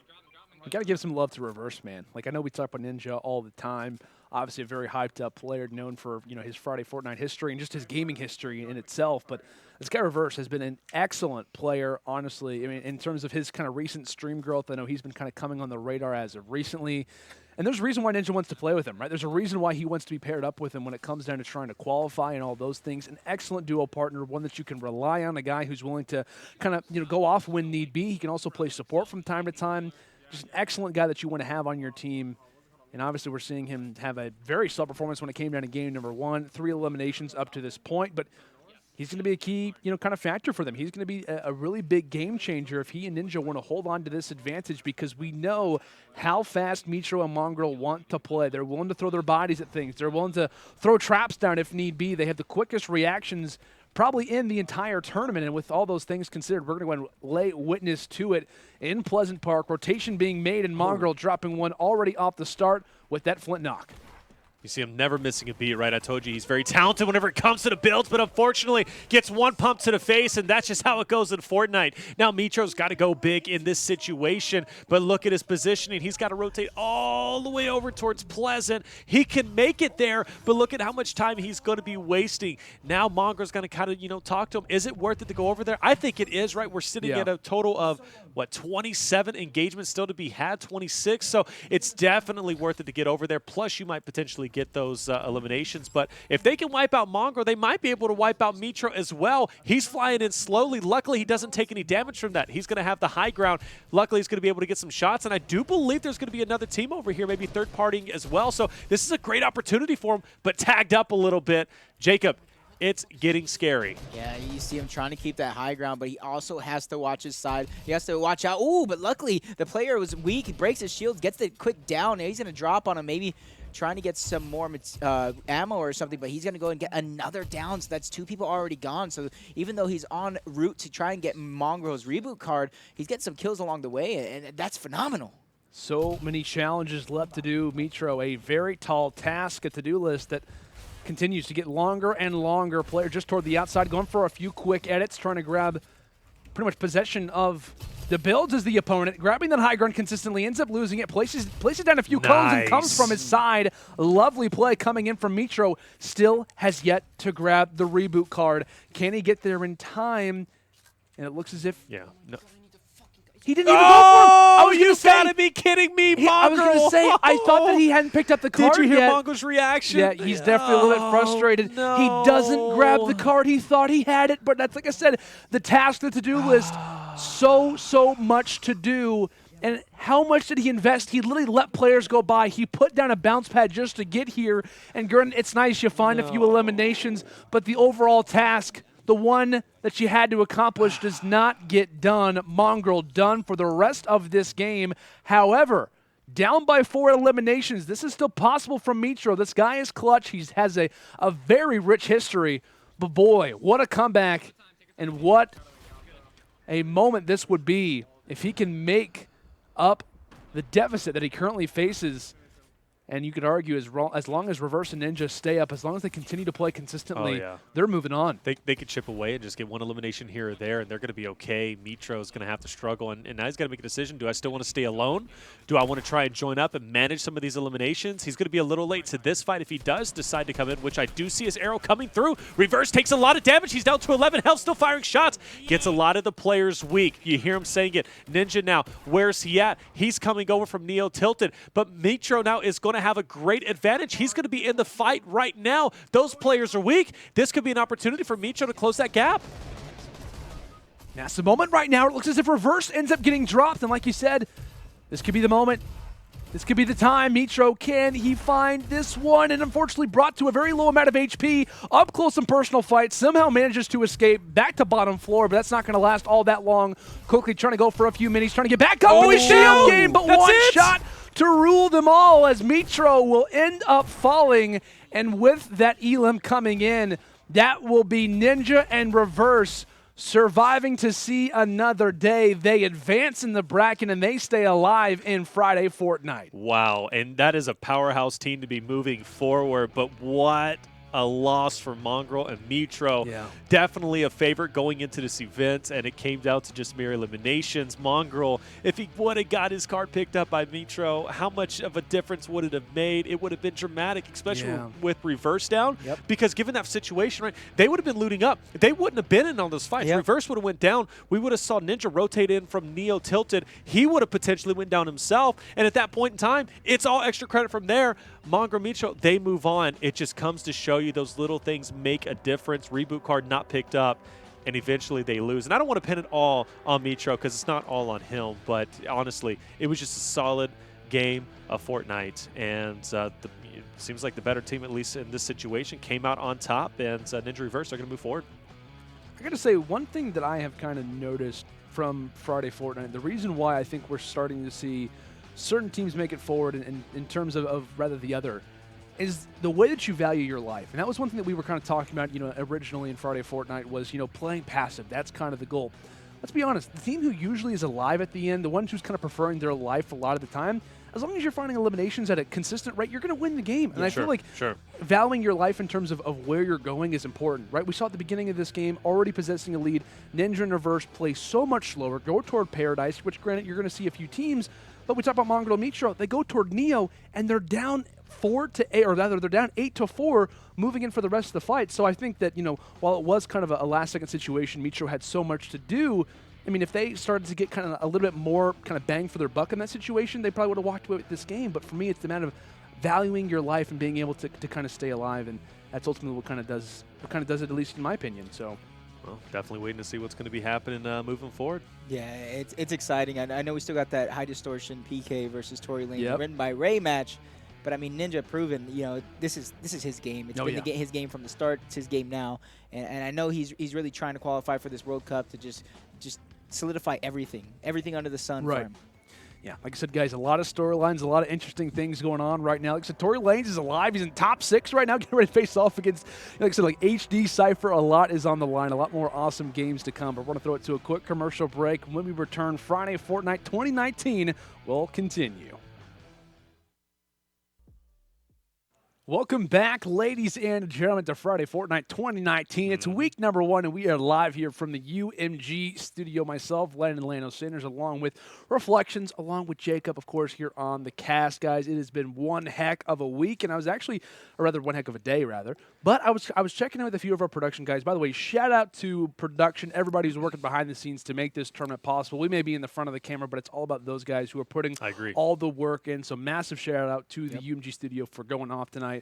We got to give some love to Reverse, man. Like, I know we talk about Ninja all the time. Obviously, a very hyped-up player, known for, you know, his Friday Fortnite history and just his gaming history in itself. But this guy Reverse has been an excellent player, honestly. I mean, in terms of his kind of recent stream growth, I know he's been kind of coming on the radar as of recently. And there's a reason why Ninja wants to play with him, right? There's a reason why he wants to be paired up with him when it comes down to trying to qualify and all those things. An excellent duo partner, one that you can rely on, a guy who's willing to kind of, you know, go off when need be. He can also play support from time to time. Just an excellent guy that you want to have on your team. And obviously we're seeing him have a very solid performance when it came down to game number 1. 3 eliminations up to this point, but he's going to be a key, you know, kind of factor for them. He's going to be a really big game changer if he and Ninja want to hold on to this advantage, because we know how fast Mitro and Mongraal want to play. They're willing to throw their bodies at things. They're willing to throw traps down if need be. They have the quickest reactions probably in the entire tournament, and with all those things considered, we're going to lay witness to it in Pleasant Park. Rotation being made, and Mongraal dropping one already off the start with that flint knock. You see him never missing a beat, right? I told you he's very talented whenever it comes to the builds, but unfortunately gets 1 pump to the face, and that's just how it goes in Fortnite. Now Mitro's got to go big in this situation, but look at his positioning. He's got to rotate all the way over towards Pleasant. He can make it there, but look at how much time he's going to be wasting. Now Mongraal's going to kind of, you know, talk to him. Is it worth it to go over there? I think it is, right? We're sitting at a total of, what, 27 engagements still to be had, 26, so it's definitely worth it to get over there. Plus, you might potentially get those eliminations, but if they can wipe out Mongraal, they might be able to wipe out Mitro as well. He's flying in slowly. Luckily, he doesn't take any damage from that. He's going to have the high ground. Luckily, he's going to be able to get some shots, and I do believe there's going to be another team over here, maybe third-partying as well, so this is a great opportunity for him, but tagged up a little bit. Jacob, it's getting scary. Yeah, you see him trying to keep that high ground, but he also has to watch his side. He has to watch out. Ooh, but luckily, the player was weak. He breaks his shields, gets the quick down. Now he's going to drop on him, maybe trying to get some more ammo or something, but he's going to go and get another down, so that's 2 people already gone. So even though he's en route to try and get Mongraal's reboot card, he's getting some kills along the way, and that's phenomenal. So many challenges left to do. Mitro, a very tall task, a to-do list that continues to get longer and longer. Player just toward the outside, going for a few quick edits, trying to grab pretty much possession of the builds as the opponent, grabbing that high ground consistently, ends up losing it, places down a few cones and comes from his side. Lovely play coming in from Mitro. Still has yet to grab the reboot card. Can he get there in time? And it looks as if... Yeah. No. He didn't even go for him. I was You gotta be kidding me, Mongraal. I was going to say, I thought that he hadn't picked up the card yet. Did you hear yet. Mongraal's reaction? Yeah, he's definitely a little bit frustrated. No. He doesn't grab the card. He thought he had it, but that's, like I said, the task, the to-do list, so much to do. And how much did he invest? He literally let players go by. He put down a bounce pad just to get here. And Gordon, it's nice you find a few eliminations, but the overall task, the one that you had to accomplish, does not get done. Mongraal done for the rest of this game. However, down by 4 eliminations, this is still possible from Mitro. This guy is clutch. He has a very rich history. But boy, what a comeback, and what a moment this would be if he can make up the deficit that he currently faces. And you could argue as long as Reverse and Ninja stay up, as long as they continue to play consistently, they're moving on. They could chip away and just get 1 elimination here or there, and they're going to be okay. Mitro's going to have to struggle, and now he's got to make a decision. Do I still want to stay alone? Do I want to try and join up and manage some of these eliminations? He's going to be a little late to this fight if he does decide to come in, which I do see his arrow coming through. Reverse takes a lot of damage. He's down to 11 health, still firing shots. Gets a lot of the players weak. You hear him saying it. Ninja now, where's he at? He's coming over from Neo tilted, but Mitro now is going to have a great advantage. He's going to be in the fight right now. Those players are weak. This could be an opportunity for Mitro to close that gap. That's the moment right now. It looks as if Reverse ends up getting dropped, and like you said, this could be the moment This could be the time. Mitro, can he find this one? And unfortunately brought to a very low amount of HP. Up close and personal fight. Somehow manages to escape back to bottom floor, but that's not going to last all that long. Quickly trying to go for a few minis, trying to get back up with a shield game, but one shot to rule them all as Mitro will end up falling. And with that Elim coming in, that will be Ninja and Reverse surviving to see another day. They advance in the bracket and they stay alive in Friday Fortnite. Wow, and that is a powerhouse team to be moving forward, but what a loss for Mongraal and Mitro. Yeah. Definitely a favorite going into this event, and it came down to just mere eliminations. Mongraal, if he would have got his card picked up by Mitro, how much of a difference would it have made? It would have been dramatic, especially with Reverse down, because given that situation, right, they would have been looting up. They wouldn't have been in on those fights. Reverse would have went down. We would have saw Ninja rotate in from Neo tilted. He would have potentially went down himself, and at that point in time, it's all extra credit from there. Mongraal, Mitro, they move on. It just comes to show you those little things make a difference. Reboot card not picked up, and eventually they lose. And I don't want to pin it all on Mitro because it's not all on him, but honestly, it was just a solid game of Fortnite, and it seems like the better team, at least in this situation, came out on top, and Ninja Reverse are going to move forward. I got to say, one thing that I have kind of noticed from Friday Fortnite, the reason why I think we're starting to see certain teams make it forward in terms of rather the other, is the way that you value your life. And that was one thing that we were kind of talking about, originally in Friday Fortnite was, playing passive. That's kind of the goal. Let's be honest, the team who usually is alive at the end, the ones who's kind of preferring their life a lot of the time, as long as you're finding eliminations at a consistent rate, you're going to win the game. And I feel like valuing your life in terms of where you're going is important, right? We saw at the beginning of this game, already possessing a lead, Ninja and Reverse play so much slower, go toward Paradise, which granted you're going to see a few teams, but we talk about Mongraal and Mitro, they go toward Neo, and they're down 4-8, or rather they're down 8-4, moving in for the rest of the fight. So I think that, while it was kind of a last-second situation, Mitro had so much to do. I mean, if they started to get kind of a little bit more kind of bang for their buck in that situation, they probably would have walked away with this game. But for me, it's the matter of valuing your life and being able to kind of stay alive, and that's ultimately what kind of does it, at least in my opinion. So. Well, definitely waiting to see what's going to be happening moving forward. Yeah, it's exciting. I know we still got that high distortion PK versus Tory Lanez WrittenByRay match, but I mean Ninja proven, this is his game. It's been his game from the start. It's his game now, and I know he's really trying to qualify for this World Cup to just solidify everything under the sun for him. Yeah, like I said, guys, a lot of storylines, a lot of interesting things going on right now. Like I said, Tory Lanez is alive. He's in top 6 right now, getting ready to face off against, like I said, like HD, Cypher. A lot is on the line. A lot more awesome games to come. But we're going to throw it to a quick commercial break. When we return, Friday Fortnite 2019 will continue. Welcome back, ladies and gentlemen, to Friday Fortnite 2019. It's week number 1, and we are live here from the UMG studio. Myself, Landon Lano Sanders, along with Reflections, along with Jacob, of course, here on the cast, guys. It has been one heck of a week, and I was actually, or rather, one heck of a day, rather. But I was checking in with a few of our production guys. By the way, shout out to production, everybody who's working behind the scenes to make this tournament possible. We may be in the front of the camera, but it's all about those guys who are putting all the work in. So massive shout out to the UMG studio for going off tonight.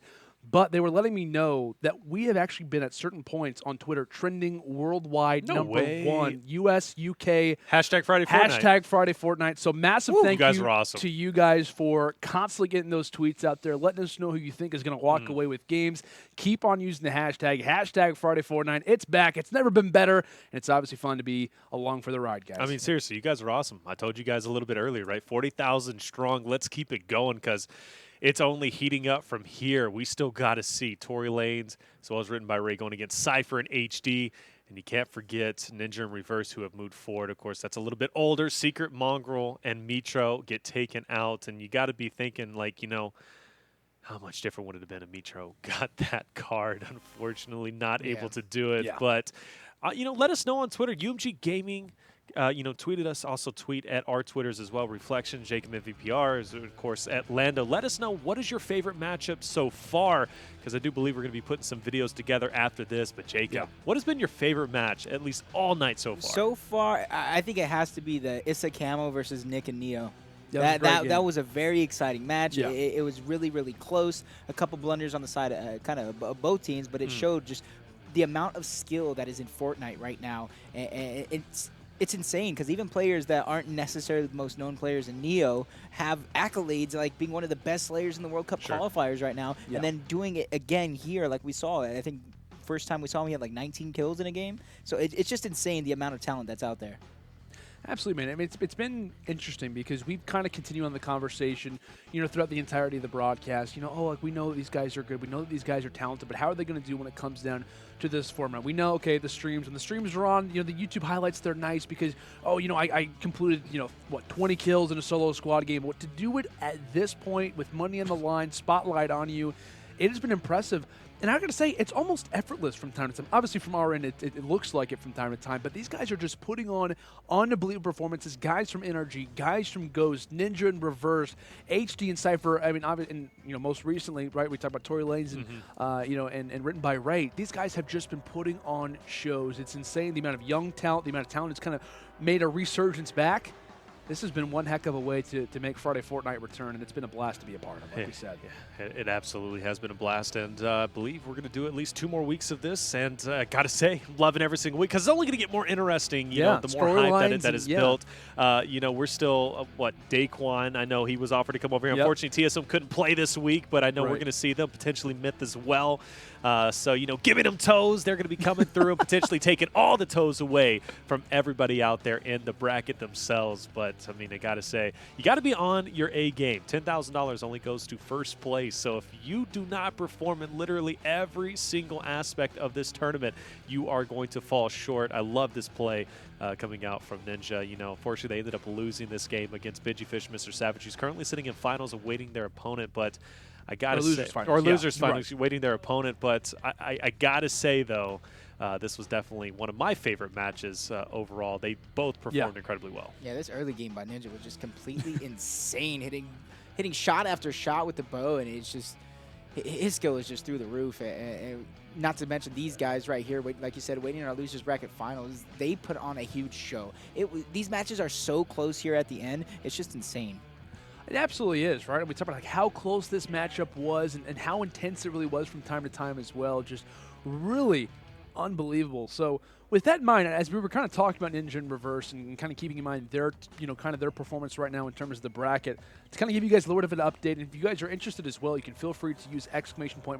But they were letting me know that we have actually been at certain points on Twitter trending worldwide number 1, US, UK. Hashtag Friday Fortnite. Hashtag Friday Fortnite. So massive thank you to you guys for constantly getting those tweets out there, letting us know who you think is going to walk away with games. Keep on using the hashtag Friday Fortnite. It's back. It's never been better, and it's obviously fun to be along for the ride, guys. I mean, seriously, you guys are awesome. I told you guys a little bit earlier, right? 40,000 strong. Let's keep it going because it's only heating up from here. We still got to see Tory Lanez, as well as WrittenByRay, going against Cypher and HD. And you can't forget Ninja and Reverse, who have moved forward. Of course, that's a little bit older. Secret, Mongraal, and Mitro get taken out. And you got to be thinking, like, how much different would it have been if Mitro got that card? Unfortunately, not able to do it. But, let us know on Twitter. UMG Gaming, tweeted us. Also tweet at our Twitters as well. Reflection, Jacob MVPR, is of course at Lando. Let us know, what is your favorite matchup so far? Because I do believe we're going to be putting some videos together after this. But Jacob, what has been your favorite match, at least all night so far? So far, I think it has to be the Issa Kamo versus Nick and Neo. That was a very exciting match. It was really, really close. A couple blunders on the side of kind of both teams, but it showed just the amount of skill that is in Fortnite right now. And it's insane because even players that aren't necessarily the most known players in Neo have accolades like being one of the best slayers in the World Cup qualifiers right now, and then doing it again here like we saw. I think first time we saw him, he had like 19 kills in a game. So it's just insane the amount of talent that's out there. Absolutely, man. I mean, it's been interesting because we've kind of continued on the conversation, you know, throughout the entirety of the broadcast. You know, like we know these guys are good. We know that these guys are talented, but how are they going to do when it comes down to this format? We know, okay, the streams, when the streams are on, you know, the YouTube highlights, they're nice because, oh, you know, I completed, you know, what, 20 kills in a solo squad game. What to do it at this point with money on the line, spotlight on you, it has been impressive. And I got to say, it's almost effortless from time to time. Obviously, from our end, it looks like it from time to time. But these guys are just putting on unbelievable performances. Guys from NRG, guys from Ghost, Ninja and Reverse, HD and Cypher. I mean, and you know, most recently, right? We talked about Tory Lanez and you know, and WrittenByRay. These guys have just been putting on shows. It's insane the amount of young talent, the amount of talent that's kind of made a resurgence back. This has been one heck of a way to make Friday Fortnite return, and it's been a blast to be a part of, like we said. Yeah, it absolutely has been a blast, and I believe we're going to do at least 2 more weeks of this, and I got to say, I'm loving every single week, because it's only going to get more interesting, you know, the more hype that is built. You know, we're still, Daquan, I know he was offered to come over here. Unfortunately, TSM couldn't play this week, but I know we're going to see them, potentially Myth as well. So, you know, giving them toes, they're going to be coming through and potentially taking all the toes away from everybody out there in the bracket themselves. But, I mean, I got to say, you got to be on your A game. $10,000 only goes to first place. So if you do not perform in literally every single aspect of this tournament, you are going to fall short. I love this play coming out from Ninja. You know, unfortunately, they ended up losing this game against Benjyfishy, MrSavage, who's currently sitting in finals awaiting their opponent. But I gotta say, losers finals, waiting their opponent. But I gotta say though, this was definitely one of my favorite matches overall. They both performed incredibly well. Yeah, this early game by Ninja was just completely insane, hitting shot after shot with the bow, and it's just his skill is just through the roof. And not to mention these guys right here, like you said, waiting in our losers bracket finals, they put on a huge show. These matches are so close here at the end. It's just insane. It absolutely is, right? We talk about like how close this matchup was and how intense it really was from time to time as well. Just really unbelievable. So with that in mind, as we were kind of talking about Ninja and Reverse and kind of keeping in mind their, you know, kind of their performance right now in terms of the bracket, to kind of give you guys a little bit of an update. And if you guys are interested as well, you can feel free to use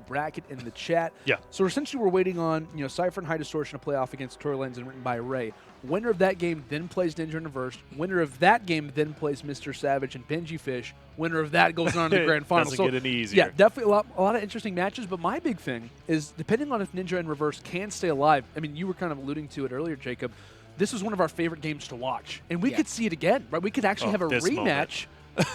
!bracket in the chat. Yeah. So essentially, we're waiting on, you know, Cypher and High Distortion to play off against Tory Lanez and WrittenByRay. Winner of that game then plays Ninja and Reverse. Winner of that game then plays MrSavage and Benjyfishy. Winner of that goes on to the grand final. Doesn't get any easier. Yeah, definitely a lot of interesting matches. But my big thing is, depending on if Ninja and Reverse can stay alive, I mean, you were kind of alluding to it earlier, Jacob, this is one of our favorite games to watch. And we could see it again, right? We could actually have a rematch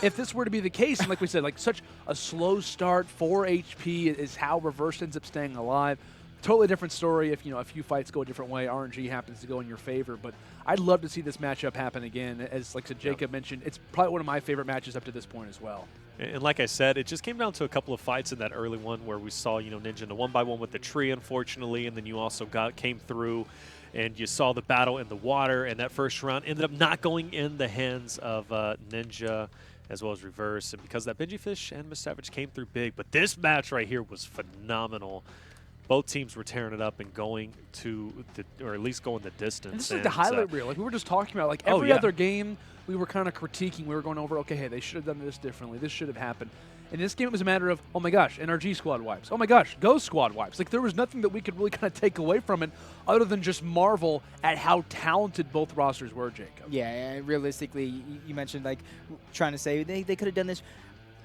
if this were to be the case. And like we said, like such a slow start, 4 HP is how Reverse ends up staying alive. Totally different story if, you know, a few fights go a different way. RNG happens to go in your favor. But I'd love to see this matchup happen again. As like I said, Jacob mentioned, it's probably one of my favorite matches up to this point as well. And like I said, it just came down to a couple of fights in that early one where we saw, you know, Ninja in a 1-by-1 with the tree, unfortunately, and then you also came through and you saw the battle in the water, and that first round ended up not going in the hands of Ninja as well as Reverse, and because that Benjyfishy and MrSavage came through big. But this match right here was phenomenal. Both teams were tearing it up and going to, or at least going the distance. And this is like the highlight reel. Like we were just talking about, like every other game, we were kind of critiquing. We were going over, okay, hey, they should have done this differently. This should have happened. In this game, it was a matter of, oh my gosh, NRG squad wipes. Oh my gosh, Ghost squad wipes. Like there was nothing that we could really kind of take away from it other than just marvel at how talented both rosters were, Jacob. Yeah, realistically, you mentioned like trying to say they could have done this.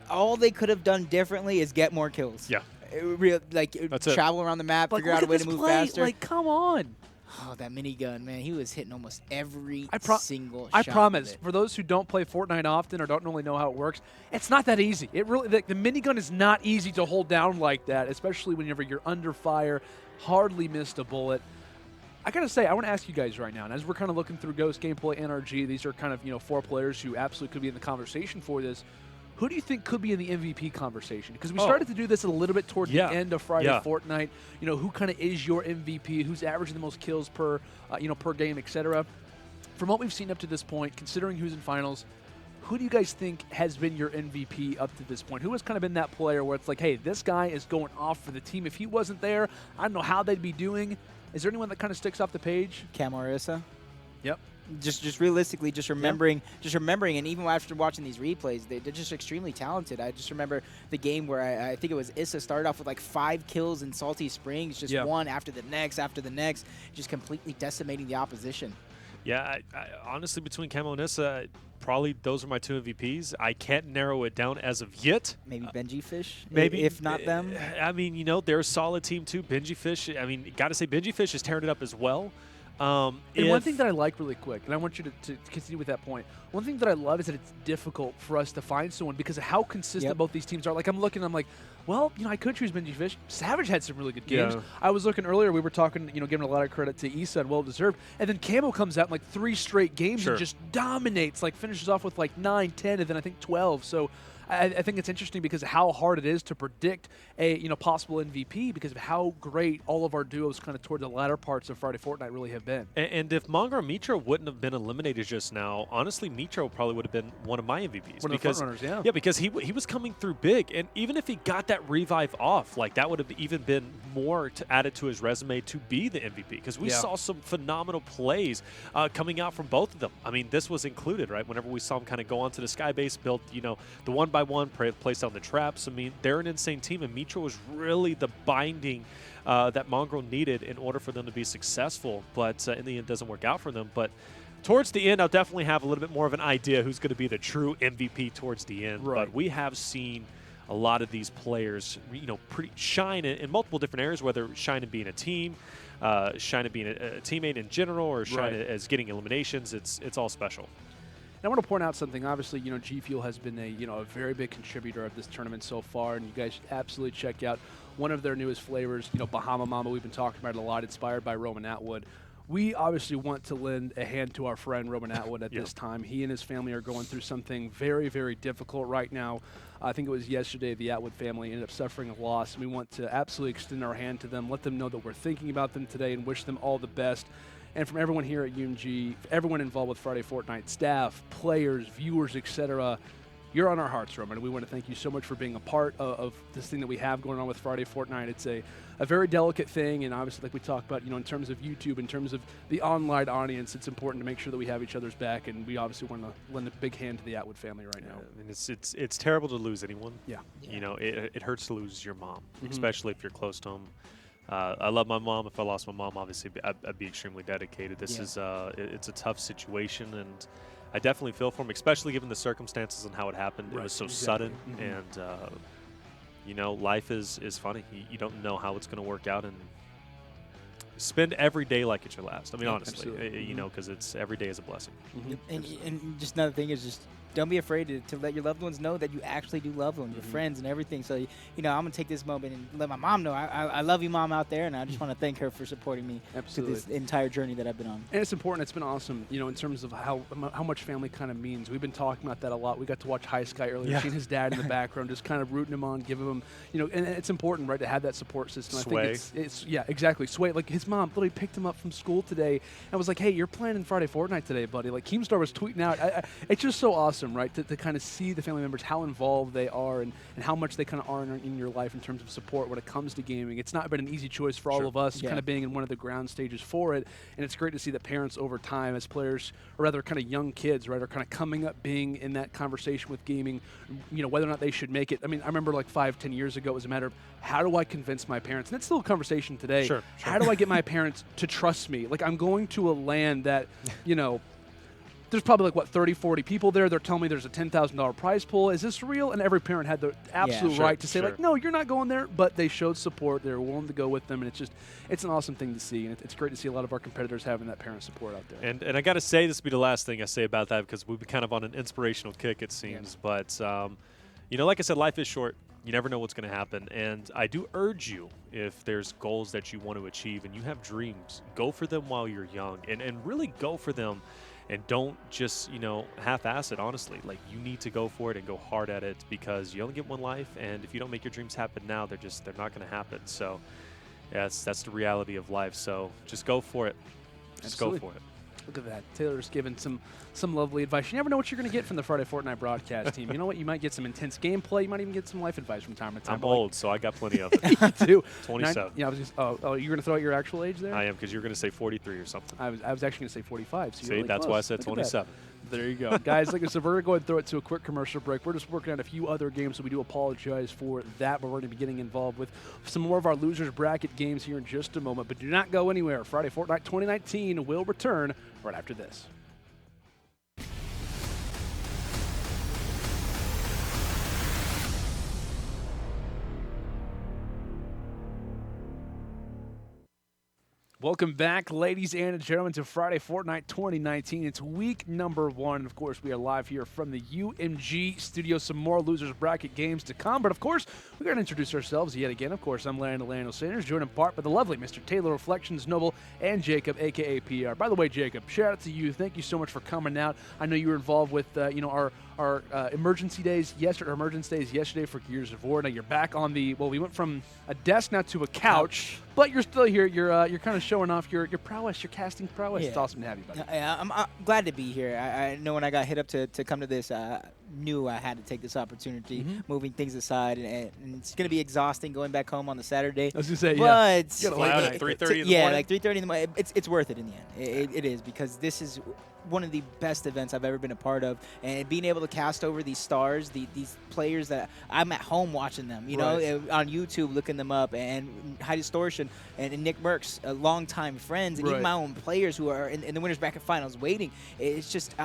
All they could have done differently is get more kills. Yeah. Travel around the map, figure out a way to move faster. Like, come on. Oh, that minigun, man. He was hitting almost every single shot. I promise, for those who don't play Fortnite often or don't really know how it works, it's not that easy. It really, the minigun is not easy to hold down like that, especially whenever you're under fire, hardly missed a bullet. I got to say, I want to ask you guys right now, and as we're kind of looking through Ghost gameplay, NRG, these are kind of, you know, 4 players who absolutely could be in the conversation for this. Who do you think could be in the MVP conversation? Because we started to do this a little bit toward the end of Friday Fortnite. You know, who kind of is your MVP? Who's averaging the most kills per, per game, etc. From what we've seen up to this point, considering who's in finals, who do you guys think has been your MVP up to this point? Who has kind of been that player where it's like, hey, this guy is going off for the team. If he wasn't there, I don't know how they'd be doing. Is there anyone that kind of sticks off the page? Kamo Issa. Yep. Just realistically, just remembering, and even after watching these replays, they're just extremely talented. I just remember the game where I think it was Issa started off with like 5 kills in Salty Springs, just one after the next, just completely decimating the opposition. Yeah, I honestly, between Kamo and Issa, probably those are my 2 MVPs. I can't narrow it down as of yet. Maybe Benjyfish, maybe if not them. I mean, you know, they're a solid team too. Benjyfish, I mean, got to say, Benjyfish is tearing it up as well. And one thing that I like really quick, and I want you to continue with that point, one thing that I love is that it's difficult for us to find someone because of how consistent both these teams are. Like, I'm looking, I'm like, well, you know, I could choose Benjyfish. Savage had some really good games. Yeah. I was looking earlier, we were talking, you know, giving a lot of credit to Issa and well-deserved, and then Kamo comes out in like 3 straight games and just dominates, like finishes off with like 9, 10, and then I think 12. So I think it's interesting because of how hard it is to predict a possible MVP because of how great all of our duos kind of toward the latter parts of Friday Fortnite really have been. And if Mongraal and Mitro wouldn't have been eliminated just now, honestly, Mitro probably would have been one of my MVPs. One of the front runners, yeah. Yeah, because he was coming through big, and even if he got that revive off, like that would have even been more added to his resume to be the MVP because we saw some phenomenal plays coming out from both of them. I mean, this was included, right? Whenever we saw him kind of go onto the sky base, build, you know, the 1x1, place down the traps. I mean, they're an insane team, and Mitro was really the binding that Mongraal needed in order for them to be successful, but in the end, it doesn't work out for them. But towards the end, I'll definitely have a little bit more of an idea who's going to be the true MVP towards the end. Right. But we have seen a lot of these players, you know, pretty shine in multiple different areas, whether shine in being a team, shine in being a teammate in general, or shine as getting eliminations. It's all special. And I want to point out something. Obviously, you know, G Fuel has been a very big contributor of this tournament so far, and you guys should absolutely check out one of their newest flavors, you know, Bahama Mama. We've been talking about it a lot, inspired by Roman Atwood. We obviously want to lend a hand to our friend Roman Atwood at this time. He and his family are going through something very, very difficult right now. I think it was yesterday the Atwood family ended up suffering a loss, and we want to absolutely extend our hand to them, let them know that we're thinking about them today and wish them all the best. And from everyone here at UMG, everyone involved with Friday Fortnite, staff, players, viewers, etc., you're on our hearts, Roman. And we want to thank you so much for being a part of this thing that we have going on with Friday Fortnite. It's a very delicate thing, and obviously, like we talked about, you know, in terms of YouTube, in terms of the online audience, it's important to make sure that we have each other's back, and we obviously want to lend a big hand to the Atwood family right now. I mean, it's terrible to lose anyone. Yeah. You know, it hurts to lose your mom, especially if you're close to them. I love my mom. If I lost my mom, obviously, I'd be extremely dedicated. This is it's a tough situation, and I definitely feel for him, especially given the circumstances and how it happened. It was so sudden, and you know, life is funny. You don't know how it's going to work out, and spend every day like it's your last. I mean, honestly, you know, because it's every day is a blessing. And just another thing is just don't be afraid to let your loved ones know that you actually do love them, your friends and everything. So, you know, I'm going to take this moment and let my mom know I love you, Mom, out there, and I just want to thank her for supporting me through this entire journey that I've been on. And it's important. It's been awesome, you know, in terms of how much family kind of means. We've been talking about that a lot. We got to watch Highsky earlier, seeing his dad in the background, just kind of rooting him on, giving him, you know, and it's important, right, to have that support system. Sway. I think it's yeah, exactly. Sway, like his mom literally picked him up from school today and was like, hey, you're playing in Friday Fortnite today, buddy. Like, Keemstar was tweeting out. It's just so awesome, right, to kind of see the family members, how involved they are and how much they kind of are in your life in terms of support when it comes to gaming. It's not been an easy choice for all of us, kind of being in one of the ground stages for it, and it's great to see that parents over time, as players, or rather kind of young kids, right, are kind of coming up, being in that conversation with gaming, you know, whether or not they should make it. I mean, I remember like 5-10 years ago, it was a matter of how do I convince my parents, and it's still a conversation today, how do I get my parents to trust me? Like, I'm going to a LAN that, you know, there's probably like, what, 30, 40 people there. They're telling me there's a $10,000 prize pool. Is this real? And every parent had the absolute right to say, like, no, you're not going there. But they showed support. They were willing to go with them. And it's an awesome thing to see. And it's great to see a lot of our competitors having that parent support out there. And I got to say, this will be the last thing I say about that because we've been kind of on an inspirational kick, it seems. But, you know, like I said, life is short. You never know what's going to happen. And I do urge you, if there's goals that you want to achieve and you have dreams, go for them while you're young. And really go for them. And don't just, you know, half-ass it, honestly. Like, you need to go for it and go hard at it because you only get one life, and if you don't make your dreams happen now, they're not going to happen. So, yeah, that's the reality of life. So just go for it. Just go for it. Look at that. Taylor's giving some lovely advice. You never know what you're going to get from the Friday Fortnite broadcast team. You know what? You might get some intense gameplay. You might even get some life advice from time to time. I'm old, so I got plenty of it. You do. 27. Yeah, I was just, you're going to throw out your actual age there? I am, because you're going to say 43 or something. I was actually going to say 45. So See, really that's close. why I said Look at 27. There you go. Guys, like I said, we're going to go ahead and throw it to a quick commercial break. We're just working on a few other games, so we do apologize for that, but we're going to be getting involved with some more of our losers bracket games here in just a moment. But do not go anywhere. Friday Fortnite 2019 will return right after this. Welcome back, ladies and gentlemen, to Friday Fortnite 2019. It's week number 1. Of course, we are live here from the UMG studio. Some more losers bracket games to come. But, of course, we're going to introduce ourselves yet again. Of course, I'm Lando Sanders, joined in part by the lovely Mr. Taylor Reflections Noble and Jacob, a.k.a. PR. By the way, Jacob, shout out to you. Thank you so much for coming out. I know you were involved with, our emergency days yesterday for Gears of War. Now you're back on the, well, we went from a desk now to a couch, but you're still here. You're kind of showing off your prowess, your casting prowess. Yeah. It's awesome to have you, buddy. Yeah, I'm glad to be here. I know when I got hit up to come to this, knew I had to take this opportunity, moving things aside, and it's going to be exhausting going back home on the Saturday. I was going to say, but yeah. Fly out at 3:30 in the morning? Yeah, like 3:30 in the morning. It's worth it in the end. It is, because this is one of the best events I've ever been a part of, and being able to cast over these stars, these players that I'm at home watching them, you know, on YouTube looking them up, and High Distortion and Nickmercs, longtime friends, and even my own players who are in the winners bracket finals waiting. It's just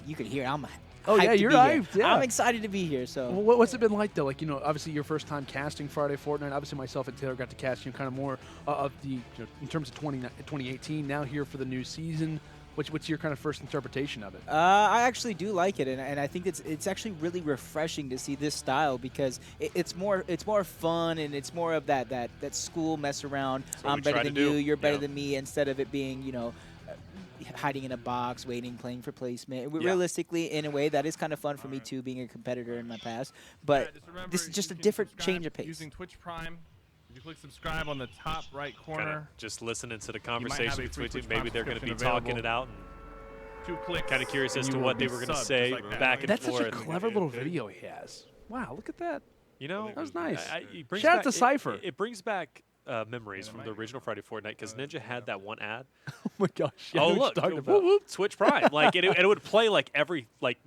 you could hear it. I'm hyped to you're be hyped. here. Yeah. I'm excited to be here. So what's it been like though? Like, obviously your first time casting Friday Fortnite. Obviously myself and Taylor got to cast kind of more of the in terms of 2018. Now here for the new season. What's your kind of first interpretation of it? I actually do like it, and I think it's actually really refreshing to see this style, because it's more fun, and it's more of that school mess around. I'm better than you, you're better than me, instead of it being hiding in a box, waiting, playing for placement. Realistically, in a way, that is kind of fun for me too, being a competitor in my past. But this is just a different change of pace. Using Twitch Prime. If you click subscribe on the top right corner, kinda just listening to the conversation between two. Maybe they're going to be available. talking it out. And 2 clicks. kind of curious as to what they were going to say back and That's forth. such a clever little video he has. Wow, look at that. That was nice. Shout out to Cypher. It brings back memories from the original Friday Fortnite, because Ninja had that one ad. Oh my gosh. Yeah, Oh, I know look, what you're talking whoop, about. whoop, Twitch Prime. Like, and it would play like every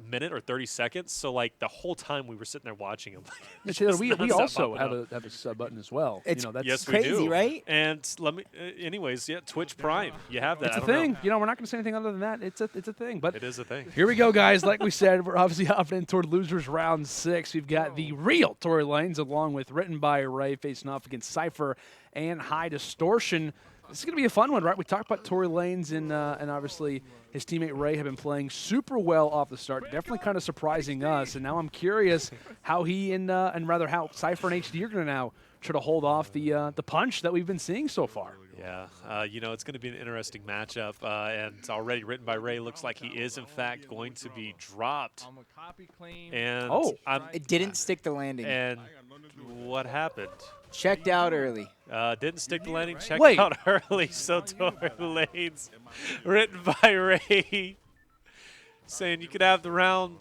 minute or 30 seconds. So like the whole time we were sitting there watching him. And Taylor, we also have a sub button as well. It's that's yes, we crazy, do. right? And let me, anyways, Twitch Prime. You have that. it's a I don't thing. know. We're not going to say anything other than that. It's a thing. But It is a thing. here we go, guys. Like we said, we're obviously hopping in toward losers round 6. We've got the real Tory Lanez along with WrittenByRay facing off against Cypher and High Distortion. This is going to be a fun one, right? We talked about Tory Lanez and obviously his teammate Ray have been playing super well off the start, definitely kind of surprising us. And now I'm curious how he and how Cypher and HD are going to now try to hold off the punch that we've been seeing so far. Yeah, it's going to be an interesting matchup, and already WrittenByRay looks like he is in fact going to be dropped. And it didn't stick the landing. And what happened? Checked out early. Didn't stick the landing. Checked out early. So Tory Lanez, WrittenByRay, saying you could have the round.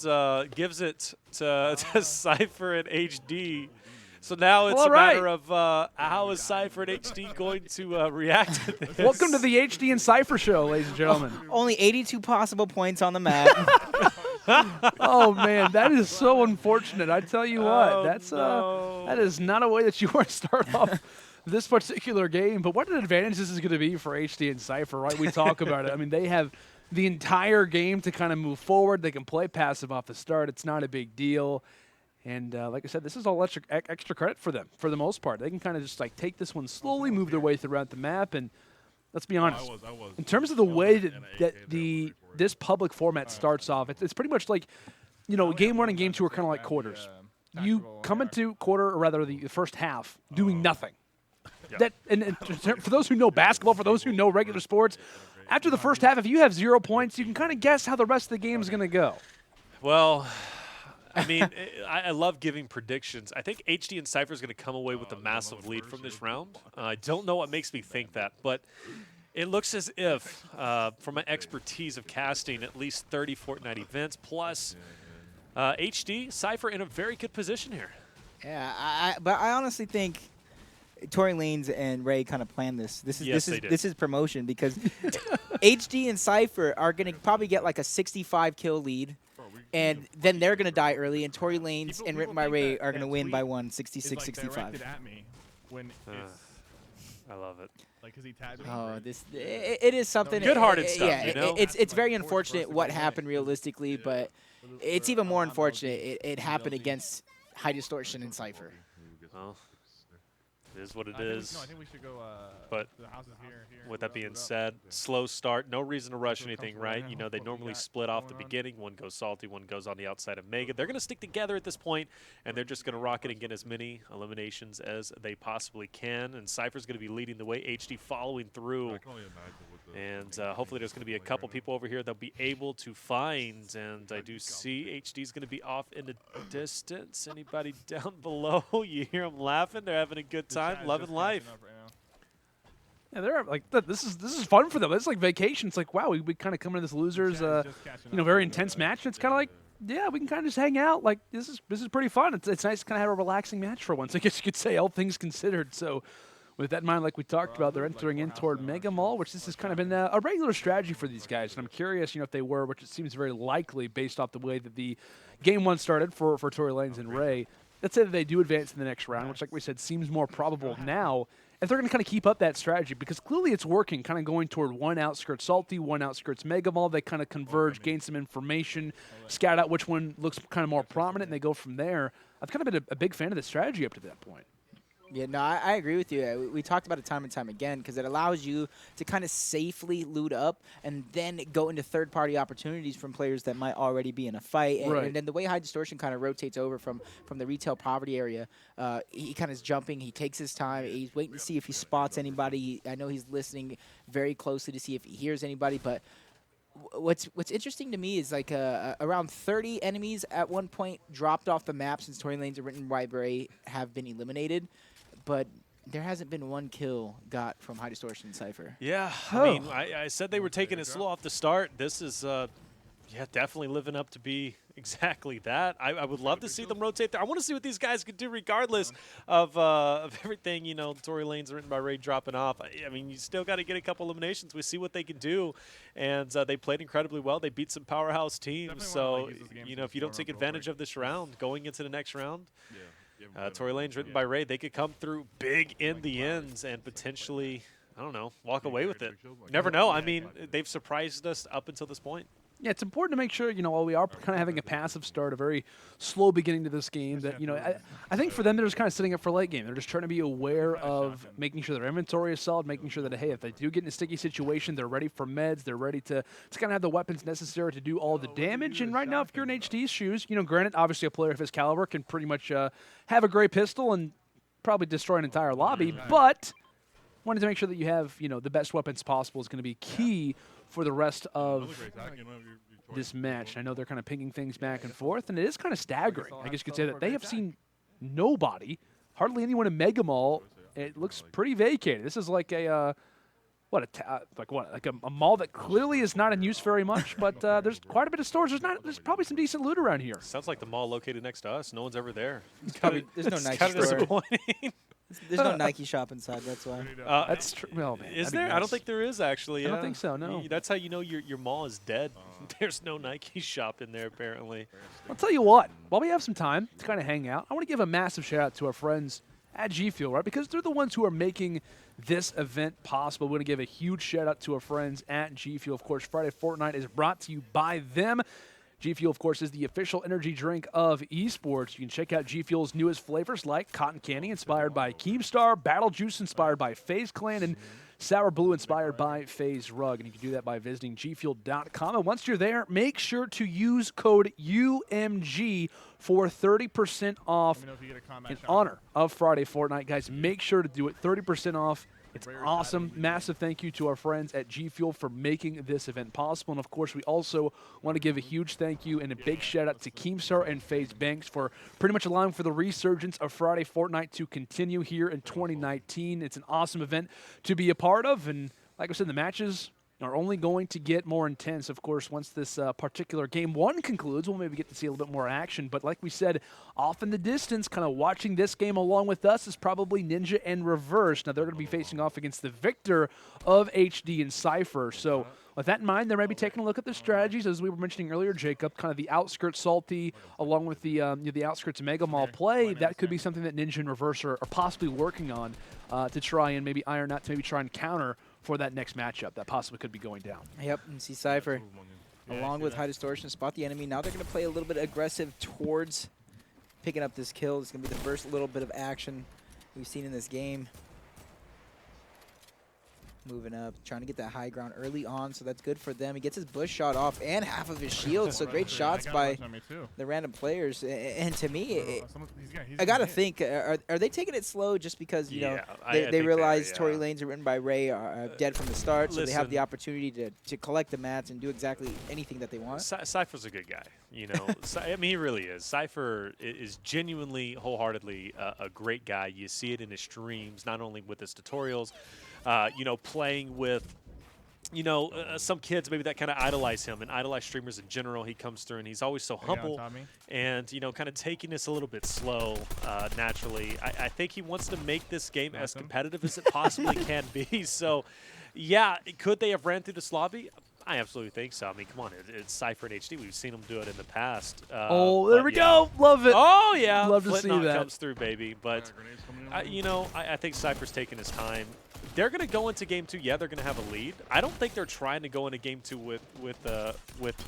Gives it to Cypher and HD. So now it's a matter of how is Cypher and HD going to react to this? Welcome to the HD and Cypher show, ladies and gentlemen. Only 82 possible points on the map. Oh man, that is so unfortunate. I tell you what, that is not a way that you want to start off this particular game. But what an advantage this is going to be for HD and Cypher, right? We talk about it. I mean, they have the entire game to kind of move forward. They can play passive off the start. It's not a big deal. And like I said, this is all extra credit for them, for the most part. They can kind of just like take this one slowly, move their way throughout the map. And let's be honest, in terms of the way that this public format starts off, it's pretty much like, game 1 and game 2 are kind of like quarters. You come into quarter, or rather the first half, doing nothing. And for those who know basketball, for those who know regular sports, after the first half, if you have 0 points, you can kind of guess how the rest of the game is going to go. Well, I mean, I love giving predictions. I think HD and Cypher is going to come away with a massive lead from this round. I don't know what makes me think that, but It looks as if, from my expertise of casting at least 30 Fortnite events, plus HD, Cypher in a very good position here. Yeah, but I honestly think Tory Lanez and Ray kind of planned this. This is promotion because HD and Cypher are going to probably get like a 65 kill lead. And then they're going to die early, and Tory Lanez and WrittenByRay are going to win by 66-65. At me when I love it. Like, cause he tagged me. Oh, it is something. Good-hearted stuff, yeah, you know? it's very unfortunate what happened realistically, but it's even more unfortunate it happened against High Distortion and Cypher. Well, it is what it I is. think we should go. But the houses here. with that being said, slow start, no reason to rush anything, right? You know, they normally split off the beginning. One goes salty, one goes on the outside of Megga. They're going to stick together at this point, and they're just going to rock it and get as many eliminations as they possibly can. And Cypher's going to be leading the way, HD following through. And hopefully there's going to be a couple people over here they'll be able to find. And I do see HD's going to be off in the distance. Anybody down below? You hear them laughing. They're having a good time, loving life. Yeah, they're like this is fun for them. It's like vacation. It's like, wow, we kind of come into this losers, very intense match. And it's kind of like, yeah, we can kind of just hang out. Like this is pretty fun. It's nice to kind of have a relaxing match for once. I guess you could say, all things considered. So with that in mind, like we talked about, they're entering in toward Megga Mall, which this has kind of been a regular strategy for these guys. And I'm curious, if they were, which it seems very likely based off the way that the game one started for Tory Lanez and Ray. Let's say that they do advance in the next round, which, like we said, seems more probable now. And they're going to kind of keep up that strategy because clearly it's working, kind of going toward one outskirts Salty, one outskirts Megga Mall. They kind of converge, gain some information, scout out which one looks kind of more prominent, and they go from there. I've kind of been a big fan of the strategy up to that point. Yeah, no, I agree with you. We talked about it time and time again because it allows you to kind of safely loot up and then go into third-party opportunities from players that might already be in a fight. And then the way High Distortion kind of rotates over from the retail poverty area, he kind of is jumping. He takes his time. He's waiting to see if he spots anybody. I know he's listening very closely to see if he hears anybody, but what's interesting to me is like around 30 enemies at one point dropped off the map since Tory Lanez and WrittenByRay have been eliminated. But there hasn't been one kill got from High Distortion and Cypher. Yeah, I mean, I said they were taking it slow off the start. This is, definitely living up to be exactly that. I would love to see them rotate there. I want to see what these guys could do regardless of everything, Tory Lanez and WrittenByRay dropping off. I mean, you still got to get a couple eliminations. We see what they can do, and they played incredibly well. They beat some powerhouse teams. So, if you don't take advantage of this round, going into the next round, Tory Lanez, WrittenByRay, they could come through big in the ends and potentially, I don't know, walk away with it. You never know. I mean, they've surprised us up until this point. Yeah, it's important to make sure, while we are kind of having a passive start, a very slow beginning to this game, that, I think for them, they're just kind of setting up for late game. They're just trying to be aware of making sure their inventory is solid, making sure that, hey, if they do get in a sticky situation, they're ready for meds, they're ready to kind of have the weapons necessary to do all the damage. And right now, if you're in HD's shoes, granted, obviously a player of his caliber can pretty much have a great pistol and probably destroy an entire lobby, but wanted to make sure that you have, the best weapons possible is going to be key for the rest of this match. I know they're kind of pinging things back and forth, and it is kind of staggering. I guess you could say that they have seen nobody, hardly anyone in Megga Mall. It looks pretty vacated. This is like a mall that clearly is not in use very much, but there's quite a bit of stores. There's probably some decent loot around here. Sounds like the mall located next to us. No one's ever there. There's no Nike kind of store. disappointing. There's no Nike shop inside, that's why. That's true. Well, man, is there? Nice. I don't think there is, actually. I don't think so, no. That's how you know your mall is dead. There's no Nike shop in there, apparently. I'll tell you what, while we have some time to kind of hang out, I want to give a massive shout-out to our friends at G Fuel, right? Because they're the ones who are making this event possible. We're going to give a huge shout-out to our friends at G Fuel. Of course, Friday Fortnite is brought to you by them. G Fuel, of course, is the official energy drink of esports. You can check out G Fuel's newest flavors like Cotton Candy, inspired by Keemstar, Battle Juice, inspired by FaZe Clan, and Sour Blue, inspired by FaZe Rug. And you can do that by visiting gfuel.com. And once you're there, make sure to use code UMG for 30% off in honor of Friday Fortnite. Guys, make sure to do it. 30% off. It's awesome. Massive thank you to our friends at G Fuel for making this event possible. And, of course, we also want to give a huge thank you and a big shout-out to Keemstar and FaZe Banks for pretty much allowing for the resurgence of Friday Fortnite to continue here in 2019. It's an awesome event to be a part of. And like I said, the matches are only going to get more intense, of course, once this particular Game 1 concludes. We'll maybe get to see a little bit more action. But like we said, off in the distance, kind of watching this game along with us is probably Ninja and Reverse. Now, they're going to be facing off against the victor of HD and Cypher. So with that in mind, they're maybe taking a look at their strategies. As we were mentioning earlier, Jacob, kind of the outskirts Salty along with the outskirts Mega Mall play. That could be something that Ninja and Reverse are possibly working on to try and maybe iron out, to maybe try and counter for that next matchup that possibly could be going down. Yep, and see Cypher along with High Distortion spot the enemy. Now they're going to play a little bit aggressive towards picking up this kill. It's going to be the first little bit of action we've seen in this game. Moving up, trying to get that high ground early on, so that's good for them. He gets his bush shot off and half of his shield, so great shots by the random players. And to me, I got to think, are they taking it slow just because, you know, they realize Tory Lanez and WrittenByRay are dead from the start, so they have the opportunity to collect the mats and do exactly anything that they want? Cypher's a good guy, you know. I mean, he really is. Cypher is genuinely, wholeheartedly a great guy. You see it in his streams, not only with his tutorials, you know, playing with, you know, some kids maybe that kind of idolize him and idolize streamers in general. He comes through and he's always so humble and, you know, kind of taking this a little bit slow naturally. I think he wants to make this game as competitive as it possibly can be. So, yeah, could they have ran through this lobby? I absolutely think so. I mean, come on, it's Cypher and HD. We've seen them do it in the past. Oh, there we go. Love it. Oh, yeah. Love to see that. Comes through, baby. But, you know, I think Cypher's taking his time. They're going to go into Game 2. Yeah, they're going to have a lead. I don't think they're trying to go into Game 2 with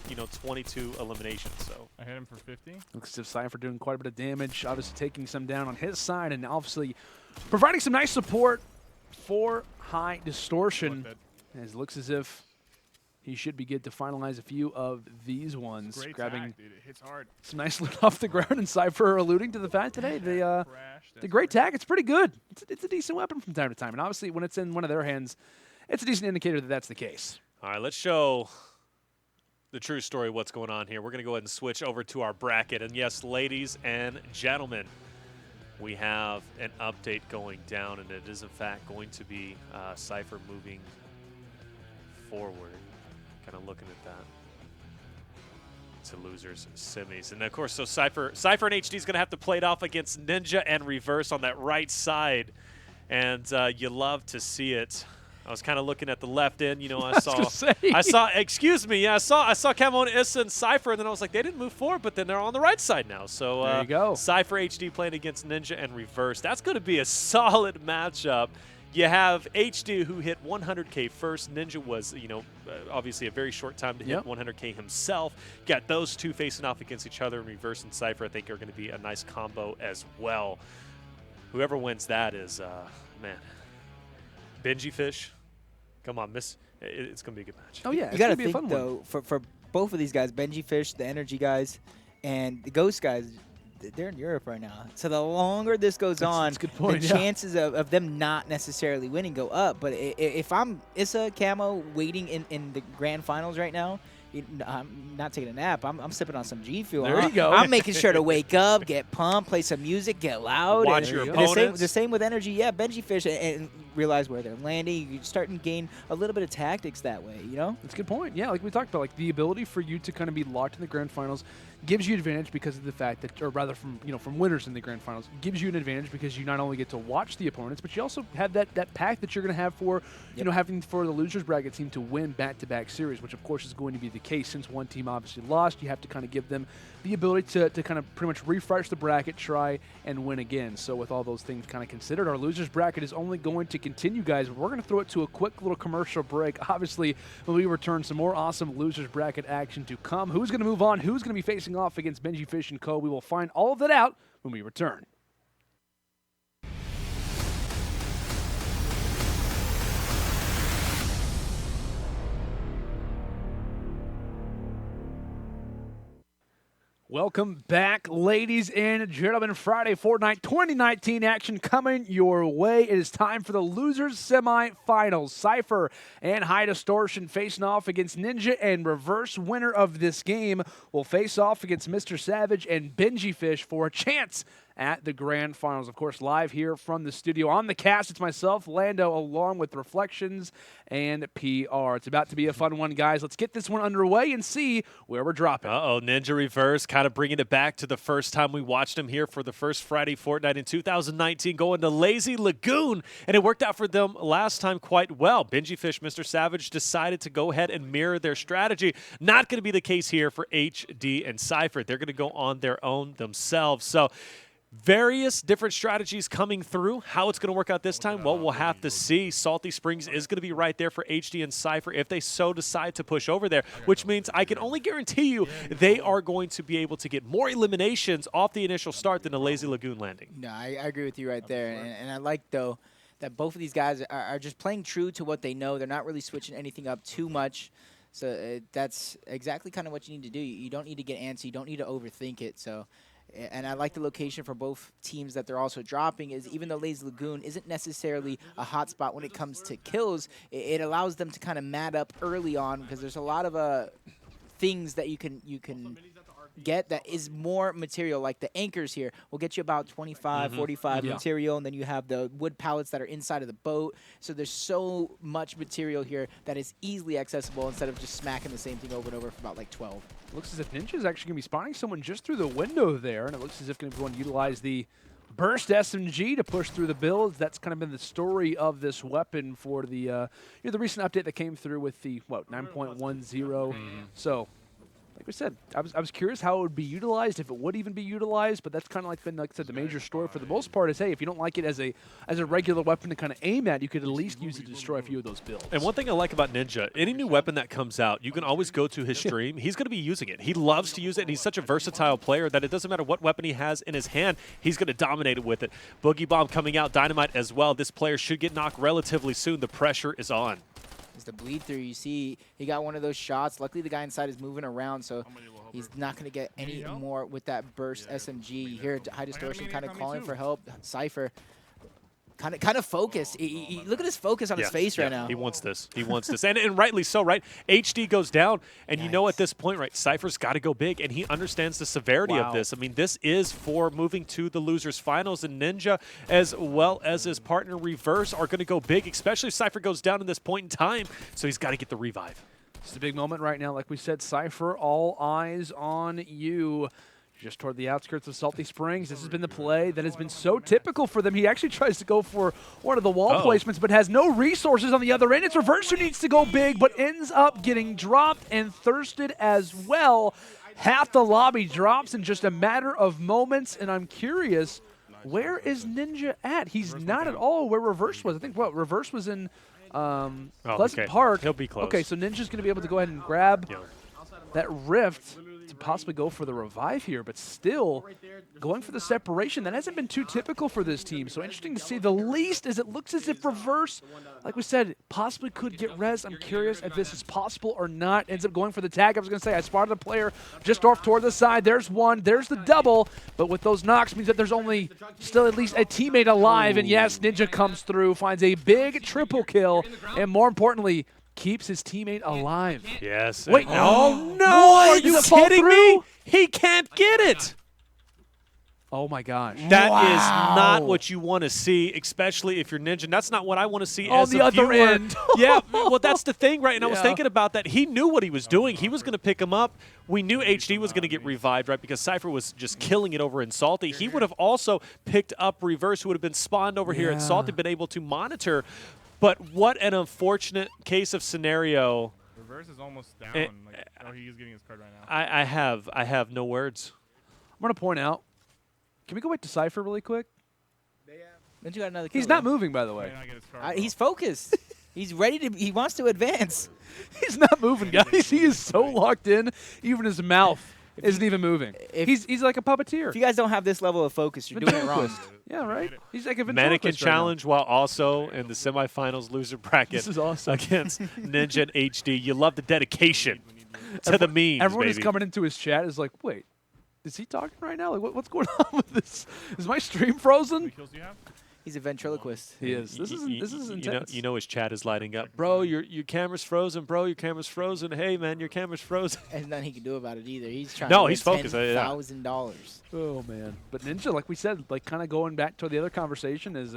you know, 22 eliminations. So I hit him for 50. Looks as if Cypher doing quite a bit of damage, obviously taking some down on his side and obviously providing some nice support for High Distortion. As it looks as if he should be good to finalize a few of these ones. Great grabbing tack, dude. It hits hard. some nice loot off the ground, and Cypher alluding to the fact today the great tag. It's pretty good. It's a decent weapon from time to time, and obviously when it's in one of their hands, it's a decent indicator that that's the case. All right, let's show the true story of what's going on here. We're going to go ahead and switch over to our bracket, and yes, ladies and gentlemen, we have an update going down, and it is in fact going to be Cypher moving forward. Kind of looking at that. To losers semis. And of course, so Cypher and HD is going to have to play it off against Ninja and Reverse on that right side. And you love to see it. I was kind of looking at the left end, you know, I saw, excuse me, yeah, I saw Kamo Issa and Cypher, and then I was like, they didn't move forward, but then they're on the right side now. So there you go. Cypher HD playing against Ninja and Reverse. That's going to be a solid matchup. You have HD who hit 100K first. Ninja was, you know, obviously a very short time to hit 100K himself. Got those two facing off against each other, and Reverse and Cypher I think are going to be a nice combo as well. Whoever wins that is, man, Benjyfish. Come on, Miss. It's going to be a good match. Oh, yeah. You got to think, though, for both of these guys, Benjyfish, the Energy guys, and the Ghost guys, they're in Europe right now. So the longer this goes on, the chances of them not necessarily winning go up. But if I'm Issa, Kamo, waiting in the grand finals right now, I'm not taking a nap. I'm sipping on some G Fuel. There you go. I'm making sure to wake up, get pumped, play some music, get loud. Watch your opponents. The same with Energy. Yeah, Benjyfish, and realize where they're landing. You start to gain a little bit of tactics that way, you know? That's a good point. Yeah, like we talked about, like the ability for you to kind of be locked in the grand finals gives you advantage because of the fact that, or rather from winners in the grand finals, gives you an advantage because you not only get to watch the opponents, but you also have that pack that you're going to have for, you know, having for the losers bracket team to win back-to-back series, which of course is going to be the case since one team obviously lost. You have to kind of give them the ability to kind of pretty much refresh the bracket, try and win again. So with all those things kind of considered, our losers bracket is only going to continue, guys. We're going to throw it to a quick little commercial break. Obviously, when we return, some more awesome losers bracket action to come. Who's going to move on? Who's going to be facing off against Benjyfish and Co.? We will find all of that out when we return. Welcome back, ladies and gentlemen. Friday Fortnite 2019 action coming your way. It is time for the losers semifinals. Cypher and High Distortion facing off against Ninja and Reverse. Winner of this game will face off against MrSavage and Benjyfish for a chance at the Grand Finals. Of course, live here from the studio. On the cast, it's myself, Lando, along with Reflections and PR. It's about to be a fun one, guys. Let's get this one underway and see where we're dropping. Uh-oh, Ninja Reverse kind of bringing it back to the first time we watched him here for the first Friday Fortnite in 2019, going to Lazy Lagoon, and it worked out for them last time quite well. Benjyfish, MrSavage decided to go ahead and mirror their strategy. Not going to be the case here for HD and Sypher. They're going to go on their own themselves. So various different strategies coming through. How it's going to work out this time, well, we'll have to see. Salty Springs is going to be right there for HD and Sypher if they so decide to push over there, which means I can only guarantee you they are going to be able to get more eliminations off the initial start than a Lazy Lagoon landing. No, I agree with you right there. And I like, though, that both of these guys are just playing true to what they know. They're not really switching anything up too much. So that's exactly kind of what you need to do. You don't need to get antsy. You don't need to overthink it. So, and I like the location for both teams that they're also dropping is even though Lazy Lagoon isn't necessarily a hot spot when it comes to kills, it allows them to kind of mat up early on because there's a lot of things that you can get that is more material. Like the anchors here will get you about 25, 45 material, and then you have the wood pallets that are inside of the boat. So there's so much material here that is easily accessible instead of just smacking the same thing over and over for about like 12. Looks as if Ninja is actually going to be spotting someone just through the window there, and it looks as if going to utilize the burst SMG to push through the builds. That's kind of been the story of this weapon for the the recent update that came through with the 9.10. So, like we said, I was curious how it would be utilized, if it would even be utilized, but that's kind of like been, like I said, the major story for the most part is, hey, if you don't like it as a regular weapon to kind of aim at, you could at least use it to destroy a few of those builds. And one thing I like about Ninja, any new weapon that comes out, you can always go to his stream. He's going to be using it. He loves to use it, and he's such a versatile player that it doesn't matter what weapon he has in his hand, he's going to dominate it with it. Boogie Bomb coming out, Dynamite as well. This player should get knocked relatively soon. The pressure is on. It's the bleed through. You see, he got one of those shots. Luckily, the guy inside is moving around, so he's not going to get any more with that burst SMG. You hear High Distortion kind of calling for help. Sypher kind of focused. Look at his focus on his face right now. He wants this. He wants this. And rightly so, right? HD goes down, and you know at this point, right, Sypher's got to go big, and he understands the severity of this. I mean, this is for moving to the losers finals, and Ninja, as well as his partner Reverse, are going to go big, especially if Sypher goes down in this point in time, so he's got to get the revive. It's a big moment right now. Like we said, Sypher, all eyes on you. Just toward the outskirts of Salty Springs. This has been the play that has been so typical for them. He actually tries to go for one of the wall placements, but has no resources on the other end. It's Reverse who needs to go big, but ends up getting dropped and thirsted as well. Half the lobby drops in just a matter of moments, and I'm curious, where is Ninja at? He's not at all where Reverse was. I think, Reverse was in Pleasant Park. He'll be close. Okay, so Ninja's going to be able to go ahead and grab that rift to possibly go for the revive here, but still going for the separation. That hasn't been too typical for this team, so interesting to see. The least is it looks as if Reverse, like we said, possibly could get res. I'm curious if this is possible or not. Ends up going for the tag. I was going to say I spotted a player just off toward the side. There's one. There's the double, but with those knocks means that there's only still at least a teammate alive, and yes, Ninja comes through, finds a big triple kill, and more importantly, keeps his teammate alive. Yes. Wait, oh no! Are you kidding me? He can't get it. Oh my gosh. That is not what you want to see, especially if you're Ninja. That's not what I want to see on as the a other viewer. end. Yeah, well, that's the thing, right? And I was thinking about that. He knew what he was doing. He was going to pick him up. We knew HD was going to get revived, right, because Sypher was just killing it over in Salty. He would have also picked up Reverse, who would have been spawned over here at Salty, been able to monitor. But what an unfortunate case of scenario. Reverse is almost down. He is getting his card right now. I have no words. I'm going to point out, can we go back to Sypher really quick? Then you got another kill. He's not moving, by the way. He's focused. He's ready to. He wants to advance. He's not moving, guys. He is so locked in. Even his mouth isn't even moving. He's like a puppeteer. If you guys don't have this level of focus, you're doing it wrong. Yeah, right? He's like a mannequin challenge while also in the semifinals loser bracket. This is awesome. Against Ninja and HD. You love the dedication to the memes, Everyone baby. is coming into his chat is like, wait, is he talking right now? Like, what's going on with this? Is my stream frozen? Kills do you have? He's a ventriloquist. He is. This is intense. You know his chat is lighting up. Bro, your camera's frozen. Bro, your camera's frozen. Hey, man, your camera's frozen. And nothing he can do about it either. He's trying No, to he's focused. $10,000. Oh, man. But Ninja, like we said, like kind of going back to the other conversation is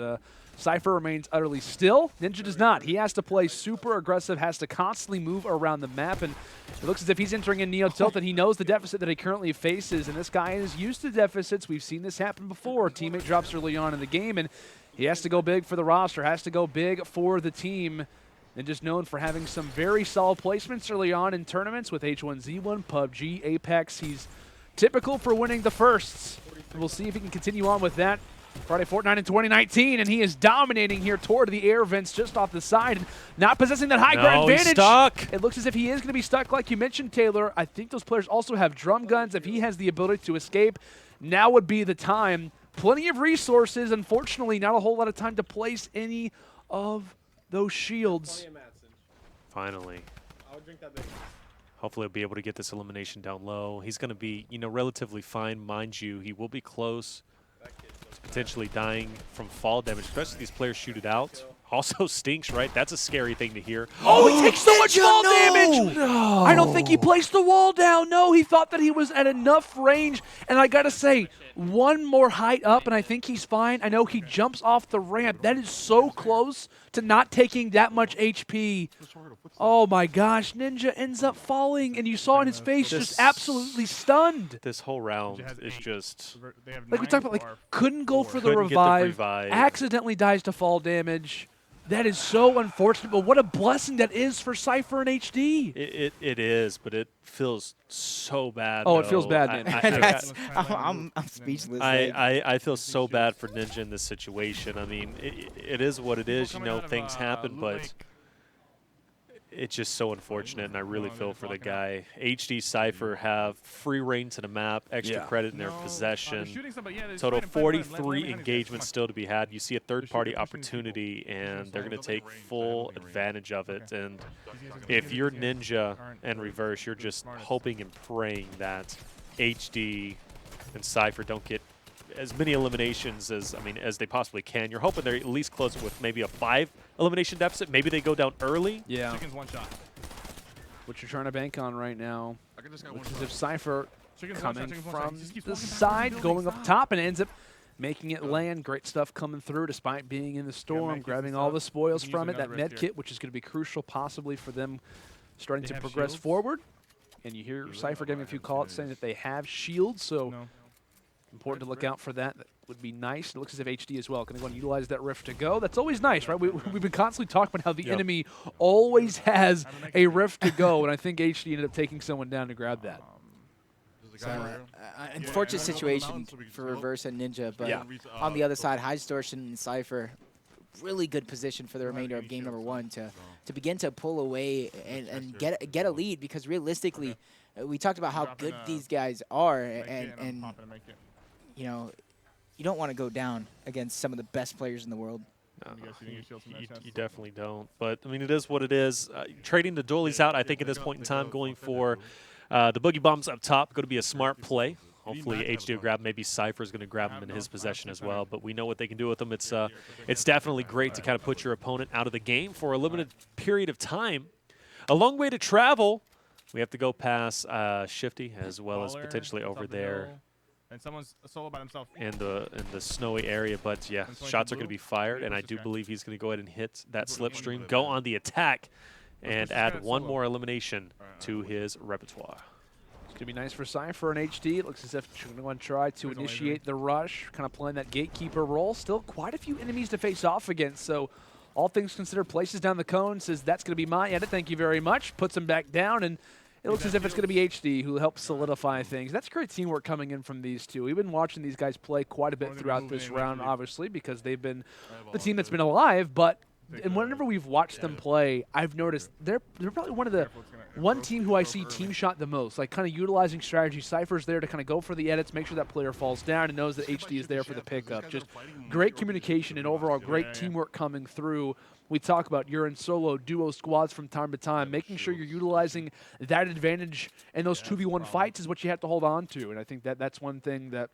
Cypher remains utterly still. Ninja does not. He has to play super aggressive, has to constantly move around the map, and it looks as if he's entering in Neo Tilt, and he knows the deficit that he currently faces, and this guy is used to deficits. We've seen this happen before. Teammate drops early on in the game, and he has to go big for the roster, has to go big for the team, and just known for having some very solid placements early on in tournaments with H1Z1, PUBG, Apex. He's typical for winning the firsts. We'll see if he can continue on with that. Friday Fortnite in 2019, and he is dominating here toward the air vents just off the side, and not possessing that high ground advantage. He's stuck. It looks as if he is going to be stuck, like you mentioned, Taylor. I think those players also have drum guns. If he has the ability to escape, now would be the time. Plenty of resources. Unfortunately, not a whole lot of time to place any of those shields. Finally. Hopefully he'll be able to get this elimination down low. He's going to be, relatively fine. Mind you, he will be close to potentially dying from fall damage, especially if these players shoot it out. Also stinks, right? That's a scary thing to hear. Oh, he takes so much fall damage! No. I don't think he placed the wall down. No, he thought that he was at enough range. And I got to say, one more height up, and I think he's fine. I know he jumps off the ramp. That is so close to not taking that much HP. Oh, my gosh. Ninja ends up falling, and you saw in his face just absolutely stunned. This whole round is just... Like we talked about, couldn't go for the revive, accidentally dies to fall damage. That is so unfortunate, but what a blessing that is for Cypher and HD. It is, but it feels so bad. Oh, it feels bad, man. I'm speechless. I feel so bad for Ninja in this situation. I mean, it is what it is. Things happen, but it's just so unfortunate, and I really feel for the guy. HD Cypher have free reign to the map, extra credit in their possession. Total 43 engagements still to be had. You see a third-party opportunity, and they're going to take full advantage of it. And if you're Ninja and Reverse, you're just hoping and praying that HD and Cypher don't get as many eliminations as they possibly can. You're hoping they're at least close with maybe a 5 elimination deficit. Maybe they go down early. Yeah. Chicken's one shot. What you're trying to bank on right now, which is if Cypher coming from the side, going up top, and ends up making it land. Great stuff coming through despite being in the storm, grabbing all the spoils from it. That med kit, which is going to be crucial possibly for them starting to progress forward. And you hear Cypher getting a few calls saying that they have shields, so important to look out for that. That would be nice. It looks as if HD as well going to go and utilize that rift to go. That's always nice, right? We've been constantly talking about how the enemy always has a rift to go, and I think HD ended up taking someone down to grab that. Unfortunate situation for Reverse and Ninja, but on the other side, Distortion and Cypher, really good position for the remainder of game number 1 to begin to pull away and get a lead, because realistically, we talked about how good these guys are, and you don't want to go down against some of the best players in the world. You definitely don't. But, I mean, it is what it is. Trading the dualies out, I think, at this point in time, going for the boogie bombs up top, going to be a smart play. Hopefully, HD will grab. Maybe Cypher's going to grab them in his possession as well. But we know what they can do with them. It's definitely great to kind of put your opponent out of the game for a limited period of time. A long way to travel. We have to go past Shifty as well as potentially over there. And someone's solo by himself in the snowy area, but yeah, shots are going to be fired, and I do believe he's going to go ahead and hit that slipstream, go on the attack, and add one more elimination to his repertoire. It's going to be nice for Cypher and HD. It looks as if they're going to try to initiate the rush, kind of playing that gatekeeper role. Still quite a few enemies to face off against, so all things considered, places down the cone, says that's going to be my edit, thank you very much, puts him back down, and it looks as if it's going to be HD who helps solidify things. That's great teamwork coming in from these two. We've been watching these guys play quite a bit throughout this round, obviously, because they've been the team that's been alive. But and whenever we've watched them play, I've noticed they're probably one team who I see team shot the most, like kind of utilizing strategy. Cypher's there to kind of go for the edits, make sure that player falls down, and knows that HD is there for the pickup. Just great communication and overall great teamwork coming through. We talk about you're in solo, duo squads from time to time. Making sure you're utilizing that advantage in those 2v1 fights is what you have to hold on to. And I think that that's one thing that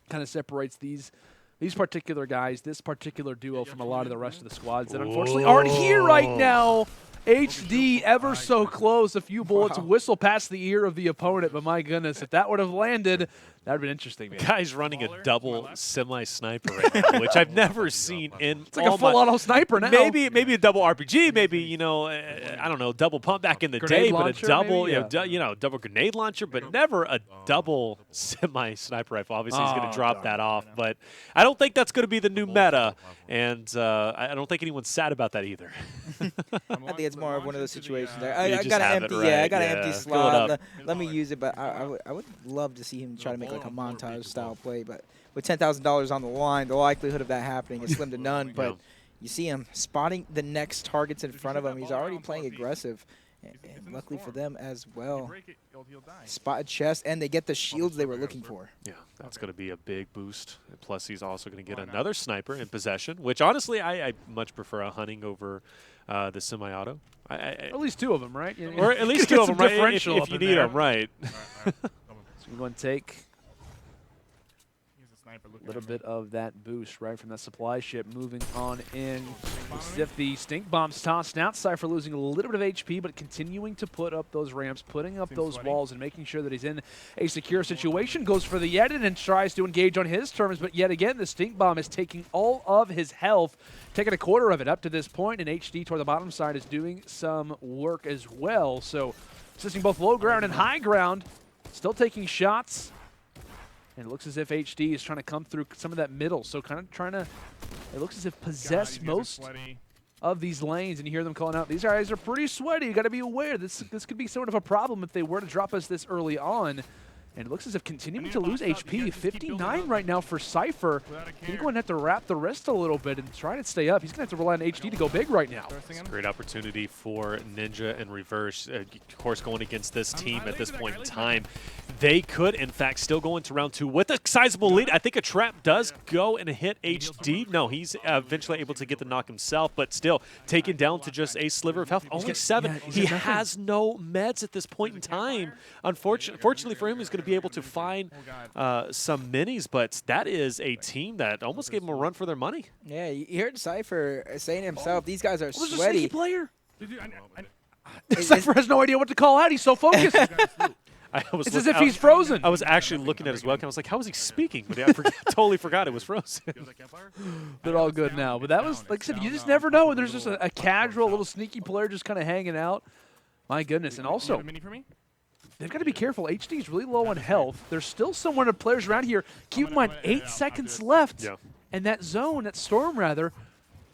kind of separates these these particular guys, this particular duo from a lot of the rest of the squads that unfortunately aren't here right now. HD ever so close. A few bullets whistle past the ear of the opponent, but my goodness, if that would have landed, that would have been interesting. Man. Guy's running a double semi-sniper right now, which I've never seen in It's like a full auto sniper now. Maybe a double RPG, maybe, you know, I don't know, double pump back in the Grenade day, launcher, but a double, maybe? you know, double grenade launcher, but never a double semi-sniper rifle. Obviously, he's going to drop that off, but I don't think that's going to be the new meta, and I don't think anyone's sad about that either. I think it's more of one of those situations. There. You I just got an have it, empty, right? I got an Yeah. empty Fill it slot. up. Let me use it, but I would love to see him try to make like a montage style play. But with $10,000 on the line, the likelihood of that happening is slim to none. But you see him spotting the next targets in front of him. He's already playing aggressive. And luckily for them as well, spotted chest, and they get the shields they were looking for. Yeah, that's going to be a big boost. And plus, he's also going to get another sniper in possession, which honestly, I much prefer a hunting over the semi-auto. At least two of them, right? Or at least two of them, right? If you need them, right. So we're going to take a little bit of that boost right from that supply ship. Moving on in. If the stink bombs tossed out, Cypher losing a little bit of HP, but continuing to put up those ramps, putting up those walls, and making sure that he's in a secure situation. Goes for the Yedid and tries to engage on his terms, but yet again, the stink bomb is taking all of his health, taking a quarter of it up to this point, and HD toward the bottom side is doing some work as well. So, assisting both low ground and high ground, still taking shots. And it looks as if HD is trying to come through some of that middle. So kind of trying to, it looks as if possess most of these lanes. And you hear them calling out, these guys are pretty sweaty. You got to be aware. This could be sort of a problem if they were to drop us this early on. And it looks as if continuing to lose HP. 59 right now for Cypher. He's going to have to wrap the wrist a little bit and try to stay up. He's going to have to rely on HD to go big right now. It's a great opportunity for Ninja and Reverse. Of course, going against this team at this point in time, they could, in fact, still go into round 2 with a sizable lead. I think a trap does go and hit HD. No, he's eventually able to get the knock himself, but still taken down to just a sliver of health. Only 7. He has no meds at this point in time. Unfortunately for him, he's going to be able to find some minis, but that is a team that almost gave him a run for their money. Yeah, you heard Cypher saying himself, these guys are There's a sweaty. sneaky player. Cypher has no idea what to call out. He's so focused. It's as if he's frozen. I was actually looking at his webcam. I was like, how is he speaking? But I totally forgot it was frozen. They're all good now. But that was, like I said, you just never know when there's just a casual, little sneaky player just kind of hanging out. My goodness. And also, they've got to be careful. HD is really low on health. There's still some of the players around here. Keep in mind, 8 seconds left. Yeah. And that zone, that storm rather,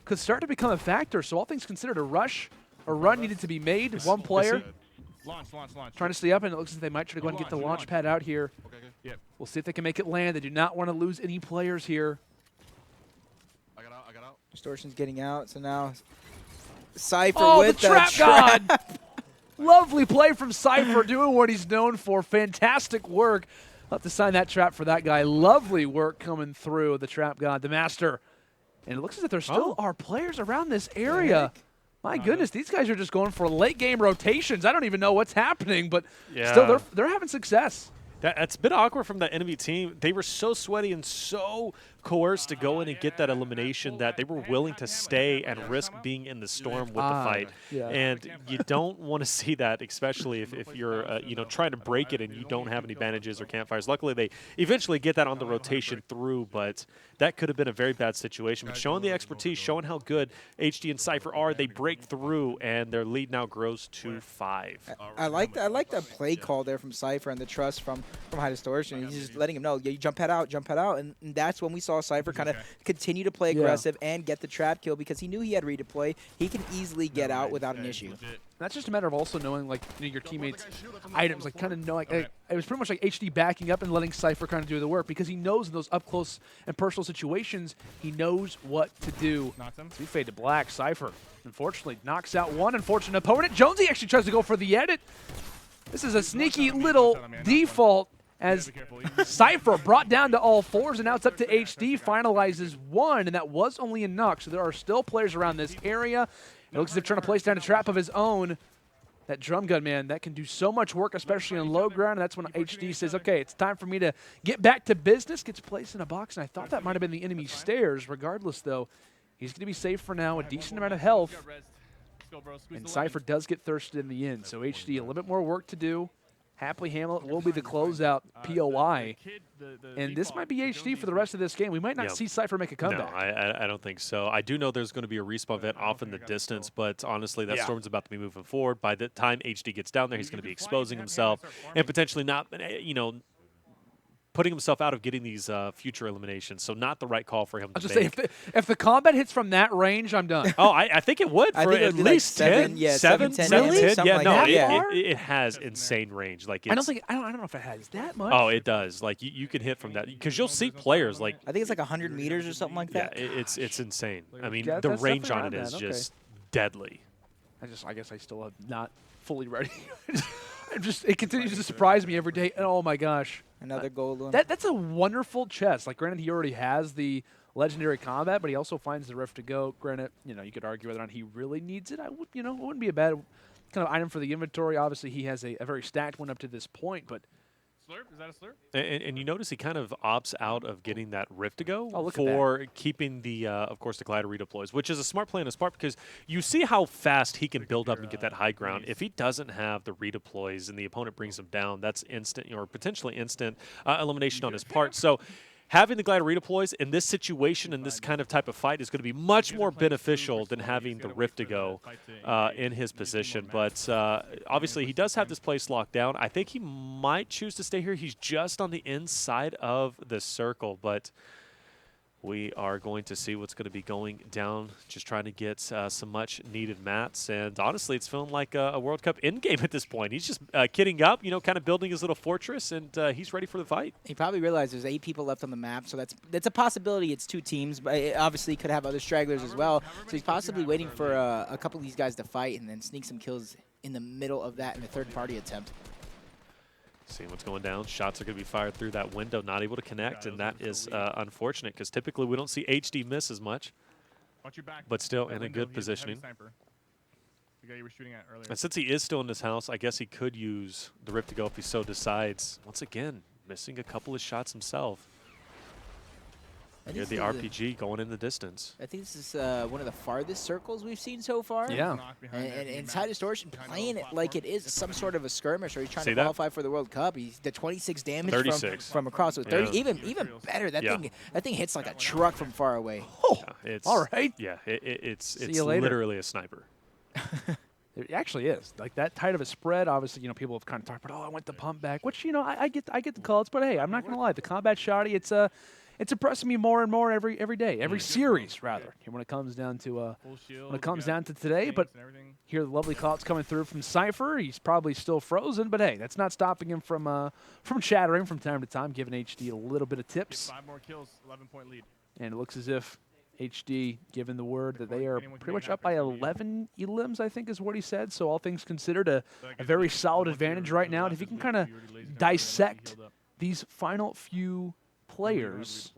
could start to become a factor. So all things considered, a run needed to be made. One player trying to stay up, and it looks like they might try to go and get the launch pad out here. We'll see if they can make it land. They do not want to lose any players here. I got out. Distortion's getting out, so now Cypher with the trap god! Lovely play from Cypher, doing what he's known for. Fantastic work. I'll have to sign that trap for that guy. Lovely work coming through, the trap god, the master. And it looks as if there still are players around this area. My goodness, these guys are just going for late game rotations. I don't even know what's happening, but still they're having success. That's a bit awkward from that enemy team. They were so sweaty and so coerced to go in and get that elimination that they were willing to stay and risk being in the storm with the fight. And you don't want to see that, especially if you're you know, trying to break it and you don't have any bandages or campfires. Luckily, they eventually get that on the rotation through, but that could have been a very bad situation. But showing the expertise, showing how good HD and Cypher are, they break through, and their lead now grows to 5. I like that play call there from Cypher and the trust from High Distortion. He's just letting him know, yeah, you jump head out, and that's when we saw Cypher kind of continue to play aggressive and get the trap kill because he knew he had redeploy. He can easily get out without an issue. That's just a matter of also knowing, like, you know, your teammates' items, like kind of know, like, it was pretty much like HD backing up and letting Cypher kind of do the work because he knows in those up close and personal situations, he knows what to do. So we fade to black. Cypher, unfortunately, knocks out one unfortunate opponent. Jonesy actually tries to go for the edit. This is a sneaky little default as Cypher brought down to all 4s, and now it's up to HD, finalizes 1, and that was only a knock. So there are still players around this area. It looks as if trying to place down a trap of his own. That drum gun, man, that can do so much work, especially on low ground. And that's when HD says, okay, it's time for me to get back to business. Gets placed in a box, and I thought that might have been the enemy stairs. Regardless, though, he's going to be safe for now, a decent amount of health. And Cypher does get thirsted in the end. So HD, a little bit more work to do. Happily Hamlet will be the closeout POI. And this might be HD for the rest of this game. We might not see Cypher make a comeback. No, I don't think so. I do know there's going to be a respawn event off in the distance, but honestly, that storm's about to be moving forward. By the time HD gets down there, he's going to be exposing himself and potentially not, putting himself out of getting these future eliminations. So not the right call for him to just make. say, if the combat hits from that range, I'm done. Oh, I think it would for at least 10. Yeah, 7, 10. 10. Yeah, Like no, that. it has insane range. Like it's, I don't know if it has that much. Oh, it does. Like you can hit from that because you'll see players like. I think it's like 100 meters or something like that. Yeah, it's insane. I mean, Yeah, the that's range something on it I is bet. just deadly. I guess I still have not fully ready. It continues to surprise me every day. And oh my gosh. Another gold one. That's a wonderful chest. Like, granted, he already has the legendary combat, but he also finds the rift to go. Granted, you could argue whether or not he really needs it. It wouldn't be a bad kind of item for the inventory. Obviously, he has a very stacked one up to this point, but Slurp? Is that a slurp? And you notice he kind of opts out of getting that rift to go look at for keeping the, of course, the glider redeploys, which is a smart play on his part because you see how fast he can build up and get that high ground. If he doesn't have the redeploys and the opponent brings him down, that's instant or potentially instant elimination on his part. So having the glider redeploys in this situation and this kind of type of fight is going to be much more beneficial than having the rift to go in his position. But obviously, he does have this place locked down. I think he might choose to stay here. He's just on the inside of the circle, but we are going to see what's going to be going down, just trying to get some much-needed mats. And honestly, it's feeling like a World Cup endgame at this point. He's just kitting up, kind of building his little fortress, and he's ready for the fight. He probably realized there's 8 people left on the map, so that's a possibility. It's 2 teams, but it obviously could have other stragglers as well. So he's possibly waiting for a couple of these guys to fight and then sneak some kills in the middle of that in a third-party attempt. Seeing what's going down. Shots are going to be fired through that window, not able to connect, and that is unfortunate because typically we don't see HD miss as much, but still in a good positioning. And since he is still in this house, I guess he could use the rift to go if he so decides. Once again, missing a couple of shots himself. Here the RPG going in the distance. I think this is one of the farthest circles we've seen so far. yeah. And Distortion playing it like it is some sort of a skirmish, or he's trying to qualify for the World Cup. He's the 26 damage 36. from across. So 30, even better. That thing hits like a truck from far away. Oh, It's, all right. Yeah, it's you later. literally a sniper. It actually is. Like, that tight of a spread, obviously, people have kind of talked about, I went to pump back, which, I get the calls, but hey, I'm not going to lie. The combat shoddy, it's impressing me more and more every day, every series rather. When it comes down to today, but here the lovely calls coming through from Cypher. He's probably still frozen, but hey, that's not stopping him from chattering from time to time, giving HD a little bit of tips. 5 more kills, 11-point lead. And it looks as if HD given the word that they are pretty much up by 11 elims, I think is what he said. So all things considered, a very solid advantage right now. And if you can kind of dissect these final few players,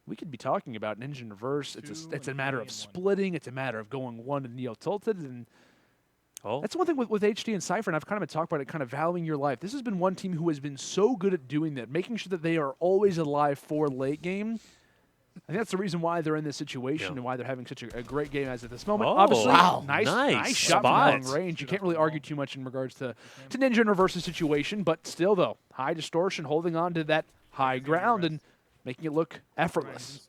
we could be talking about Ninja in reverse. It's a matter of splitting. It's a matter of going one to Neo tilted. And that's one thing with HD and Cypher, and I've kind of been talking about it, kind of valuing your life. This has been one team who has been so good at doing that, making sure that they are always alive for late game. I think that's the reason why they're in this situation and why they're having such a great game as at this moment. Obviously, nice shot from long range. You can't really argue too much in regards to Ninja in reverse's situation, but still, though, high Distortion holding on to that high ground and making it look effortless.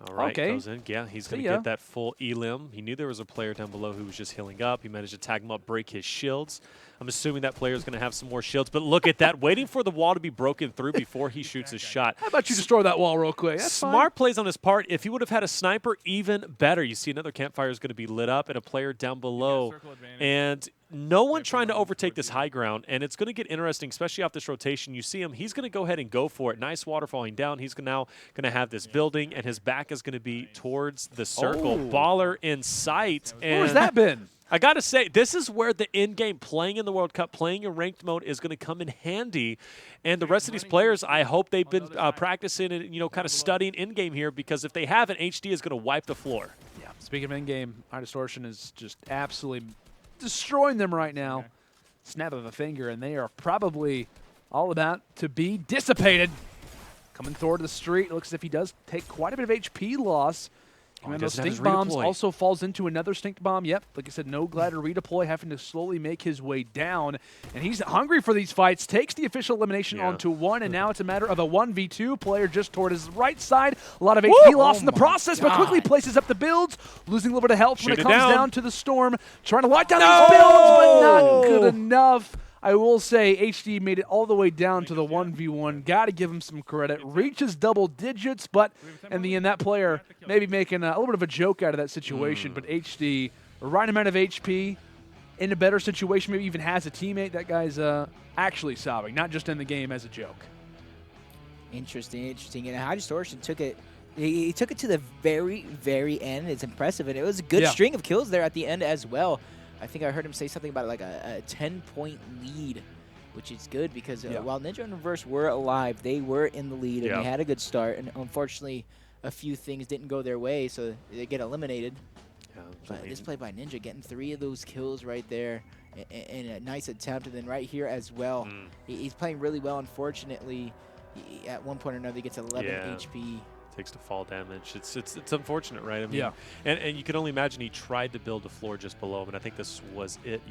All right, goes in. Yeah, he's going to get that full elim. He knew there was a player down below who was just healing up. He managed to tag him up, break his shields. I'm assuming that player is going to have some more shields. But look at that, waiting for the wall to be broken through before he shoots his shot. How about you destroy that wall real quick? That's Smart plays on his part. If he would have had a sniper, even better. You see another campfire is going to be lit up and a player down below. And no one trying to overtake this high ground, and it's going to get interesting, especially off this rotation. You see him, he's going to go ahead and go for it. Nice water falling down. He's now going to have this building, and his back is going to be towards the circle. Baller in sight. Where's that been? I got to say, this is where the in-game playing in the World Cup, playing in ranked mode is going to come in handy. And the rest of these players, I hope they've been practicing and, kind of studying in-game here, because if they haven't, HD is going to wipe the floor. Yeah, speaking of in-game, high Distortion is just absolutely destroying them right now. Snap of a finger, and they are probably all about to be dissipated. Coming toward the street, it looks as if he does take quite a bit of HP loss. Those stink bombs also falls into another stink bomb. Yep, like I said, no glider redeploy, having to slowly make his way down. And he's hungry for these fights, takes the official elimination onto one, and now it's a matter of a 1v2 player just toward his right side. A lot of HP loss in the process, but quickly places up the builds, losing a little bit of health when it comes down to the storm. Trying to lock down these builds, but not good enough. I will say HD made it all the way down to the 1v1. Got to give him some credit. Reaches double digits, but in the end, that player maybe making a little bit of a joke out of that situation. But HD, the right amount of HP, in a better situation, maybe even has a teammate. That guy's actually sobbing, not just in the game as a joke. Interesting. And High Distortion took it. He took it to the very, very end. It's impressive, and it was a good string of kills there at the end as well. I think I heard him say something about like a 10-point lead, which is good because while Ninja and Reverse were alive, they were in the lead and they had a good start. And unfortunately, a few things didn't go their way, so they get eliminated. But this play by Ninja, getting 3 of those kills right there, and a nice attempt. And then right here as well, he's playing really well. Unfortunately, at one point or another, he gets 11 HP. Takes the fall damage. It's unfortunate, right? I mean, and you can only imagine he tried to build a floor just below him, and I think this was it.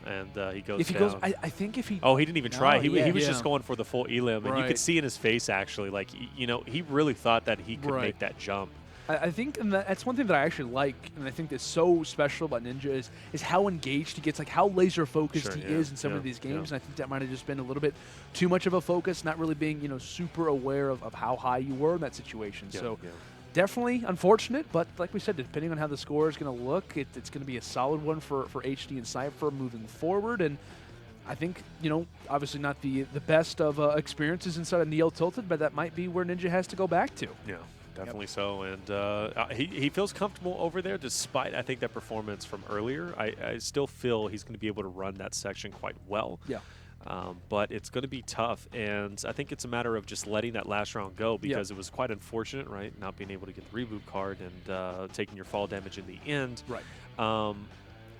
And he goes if he down. goes, I think if he. Oh, he didn't even try. He was just going for the full elim, and you could see in his face actually, like he really thought that he could make that jump. I think, and that's one thing that I actually like, and I think that's so special about Ninja is how engaged he gets, like how laser focused he is in some of these games. And I think that might have just been a little bit too much of a focus, not really being super aware of how high you were in that situation. So definitely unfortunate, but like we said, depending on how the score is going to look, it's going to be a solid one for HD and Cypher moving forward. And I think, obviously not the best of experiences inside of Neo Tilted, but that might be where Ninja has to go back to. Yeah. Definitely so, and he feels comfortable over there despite, I think, that performance from earlier. I still feel he's going to be able to run that section quite well. Yeah. But it's going to be tough, and I think it's a matter of just letting that last round go because it was quite unfortunate, right, not being able to get the reboot card and taking your fall damage in the end. Right.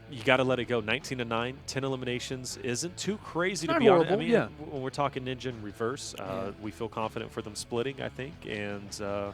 You got to let it go. 19-9, 10 eliminations isn't too crazy to be honest. I mean, when we're talking Ninja in Reverse, we feel confident for them splitting, I think, and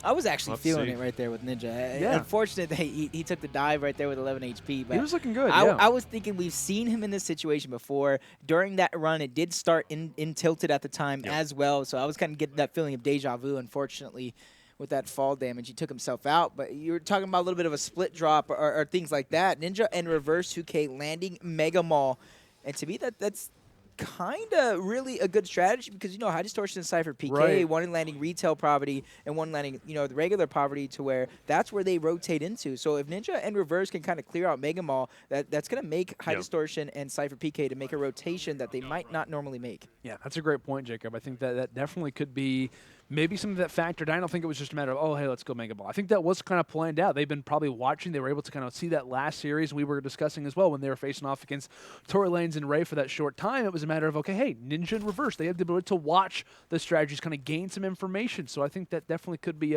I was actually feeling it right there with Ninja. Unfortunate that he took the dive right there with 11 HP. But he was looking good. I was thinking we've seen him in this situation before. During that run, it did start in Tilted at the time as well. So I was kind of getting that feeling of deja vu, unfortunately, with that fall damage. He took himself out. But you were talking about a little bit of a split drop or things like that. Ninja and Reverse 2K landing Mega Mall. And to me, that's kind of really a good strategy because, High Distortion and SypherPK, one landing retail poverty and one landing, the regular poverty to where that's where they rotate into. So if Ninja and Reverse can kind of clear out Mega Mall, that's going to make High Distortion and SypherPK to make a rotation that they might not normally make. Yeah, that's a great point, Jacob. I think that definitely could be maybe some of that factored. I don't think it was just a matter of, oh, hey, let's go Mega Ball. I think that was kind of planned out. They've been probably watching. They were able to kind of see that last series we were discussing as well when they were facing off against Tory Lanez and Ray for that short time. It was a matter of, okay, hey, Ninja and Reverse. They have the ability to watch the strategies, kind of gain some information. So I think that definitely could be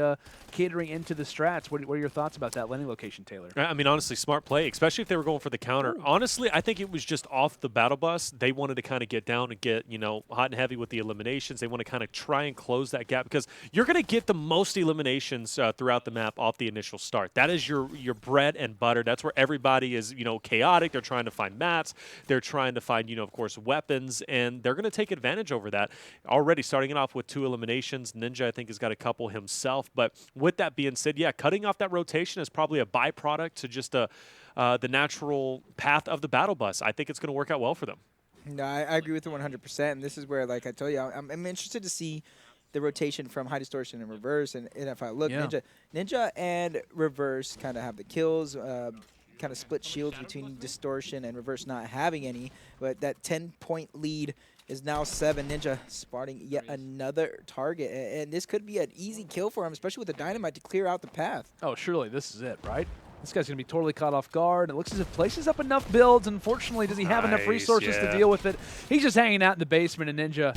catering into the strats. What are your thoughts about that landing location, Taylor? I mean, honestly, smart play, especially if they were going for the counter. Honestly, I think it was just off the battle bus. They wanted to kind of get down and get, hot and heavy with the eliminations. They want to kind of try and close that gap because you're going to get the most eliminations throughout the map off the initial start. That is your bread and butter. That's where everybody is, chaotic. They're trying to find mats. They're trying to find, of course, weapons, and they're going to take advantage over that. Already starting it off with 2 eliminations. Ninja, I think, has got a couple himself. But with that being said, cutting off that rotation is probably a byproduct to just the natural path of the battle bus. I think it's going to work out well for them. No, I agree with you 100%. And this is where, like I told you, I'm interested to see the rotation from High Distortion and Reverse. And if I look, Ninja and Reverse kind of have the kills, kind of split shields between Distortion and Reverse not having any. But that 10-point lead is now 7. Ninja spotting yet another target. And this could be an easy kill for him, especially with the Dynamite to clear out the path. Oh, surely this is it, right? This guy's going to be totally caught off guard. It looks as if places up enough builds. Unfortunately, does he have enough resources to deal with it? He's just hanging out in the basement, and Ninja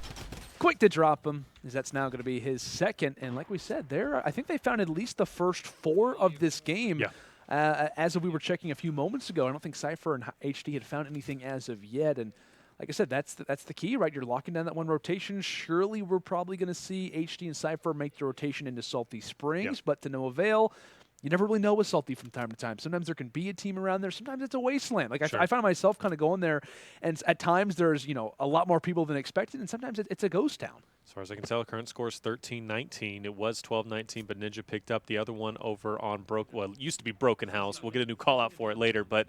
quick to drop him, as that's now going to be his second. And like we said, I think they found at least the first 4 of this game. as we were checking a few moments ago, I don't think Cypher and HD had found anything as of yet. And like I said, that's the key, right? You're locking down that one rotation. Surely we're probably going to see HD and Cypher make the rotation into Salty Springs, but to no avail. You never really know with Salty from time to time. Sometimes there can be a team around there. Sometimes it's a wasteland. Like I find myself kind of going there, and at times there's a lot more people than expected, and sometimes it's a ghost town. As far as I can tell, current score is 13-19. It was 12-19, but Ninja picked up the other one over on it used to be Broken House. We'll get a new call out for it later, but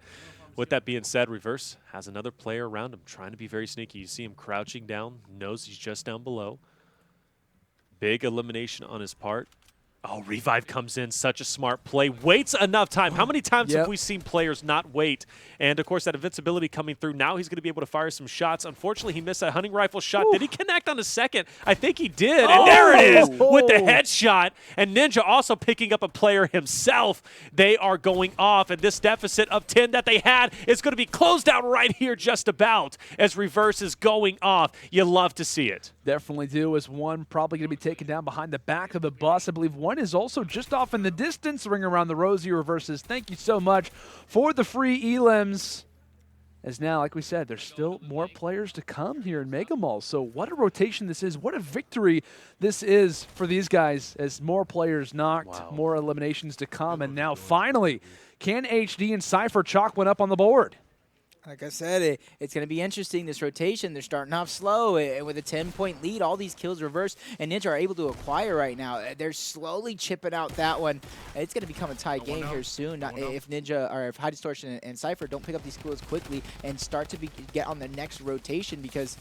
with that being said, Reverse has another player around him trying to be very sneaky. You see him crouching down, knows he's just down below. Big elimination on his part. Oh, Revive comes in, such a smart play. Waits enough time. How many times have we seen players not wait? And, of course, that invincibility coming through. Now he's going to be able to fire some shots. Unfortunately, he missed that hunting rifle shot. Did he connect on the second? I think he did. And there it is with the headshot. And Ninja also picking up a player himself. They are going off. And this deficit of 10 that they had is going to be closed out right here just about as Reverse is going off. You love to see it. Definitely do, as one probably going to be taken down behind the back of the bus. I believe one is also just off in the distance. Ring around the rosy. Reverses, thank you so much for the free elims. As now, like we said, there's still more players to come here in Mega Mall. So what a rotation this is. What a victory this is for these guys as more players knocked, more eliminations to come. And now finally, can HD and Cypher chalk one up on the board? Like I said, it's going to be interesting, this rotation. They're starting off slow and with a 10-point lead. All these kills reversed, and Ninja are able to acquire right now. They're slowly chipping out that one. It's going to become a tie game here soon. If Ninja or if High Distortion and Cypher don't pick up these kills quickly and start to get on the next rotation, because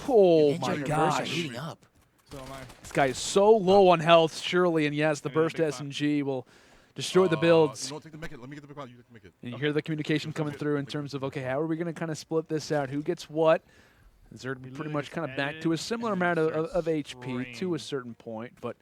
oh my gosh, are heating up. So am I. This guy is so low on health, surely, and yes, the burst SMG will destroy the builds. No, take the Let me get the big pot. You take the And you hear the communication coming through in terms of, okay, how are we going to kind of split this out? Who gets what? Zerd pretty much kind of back to a similar amount of HP to a certain point, but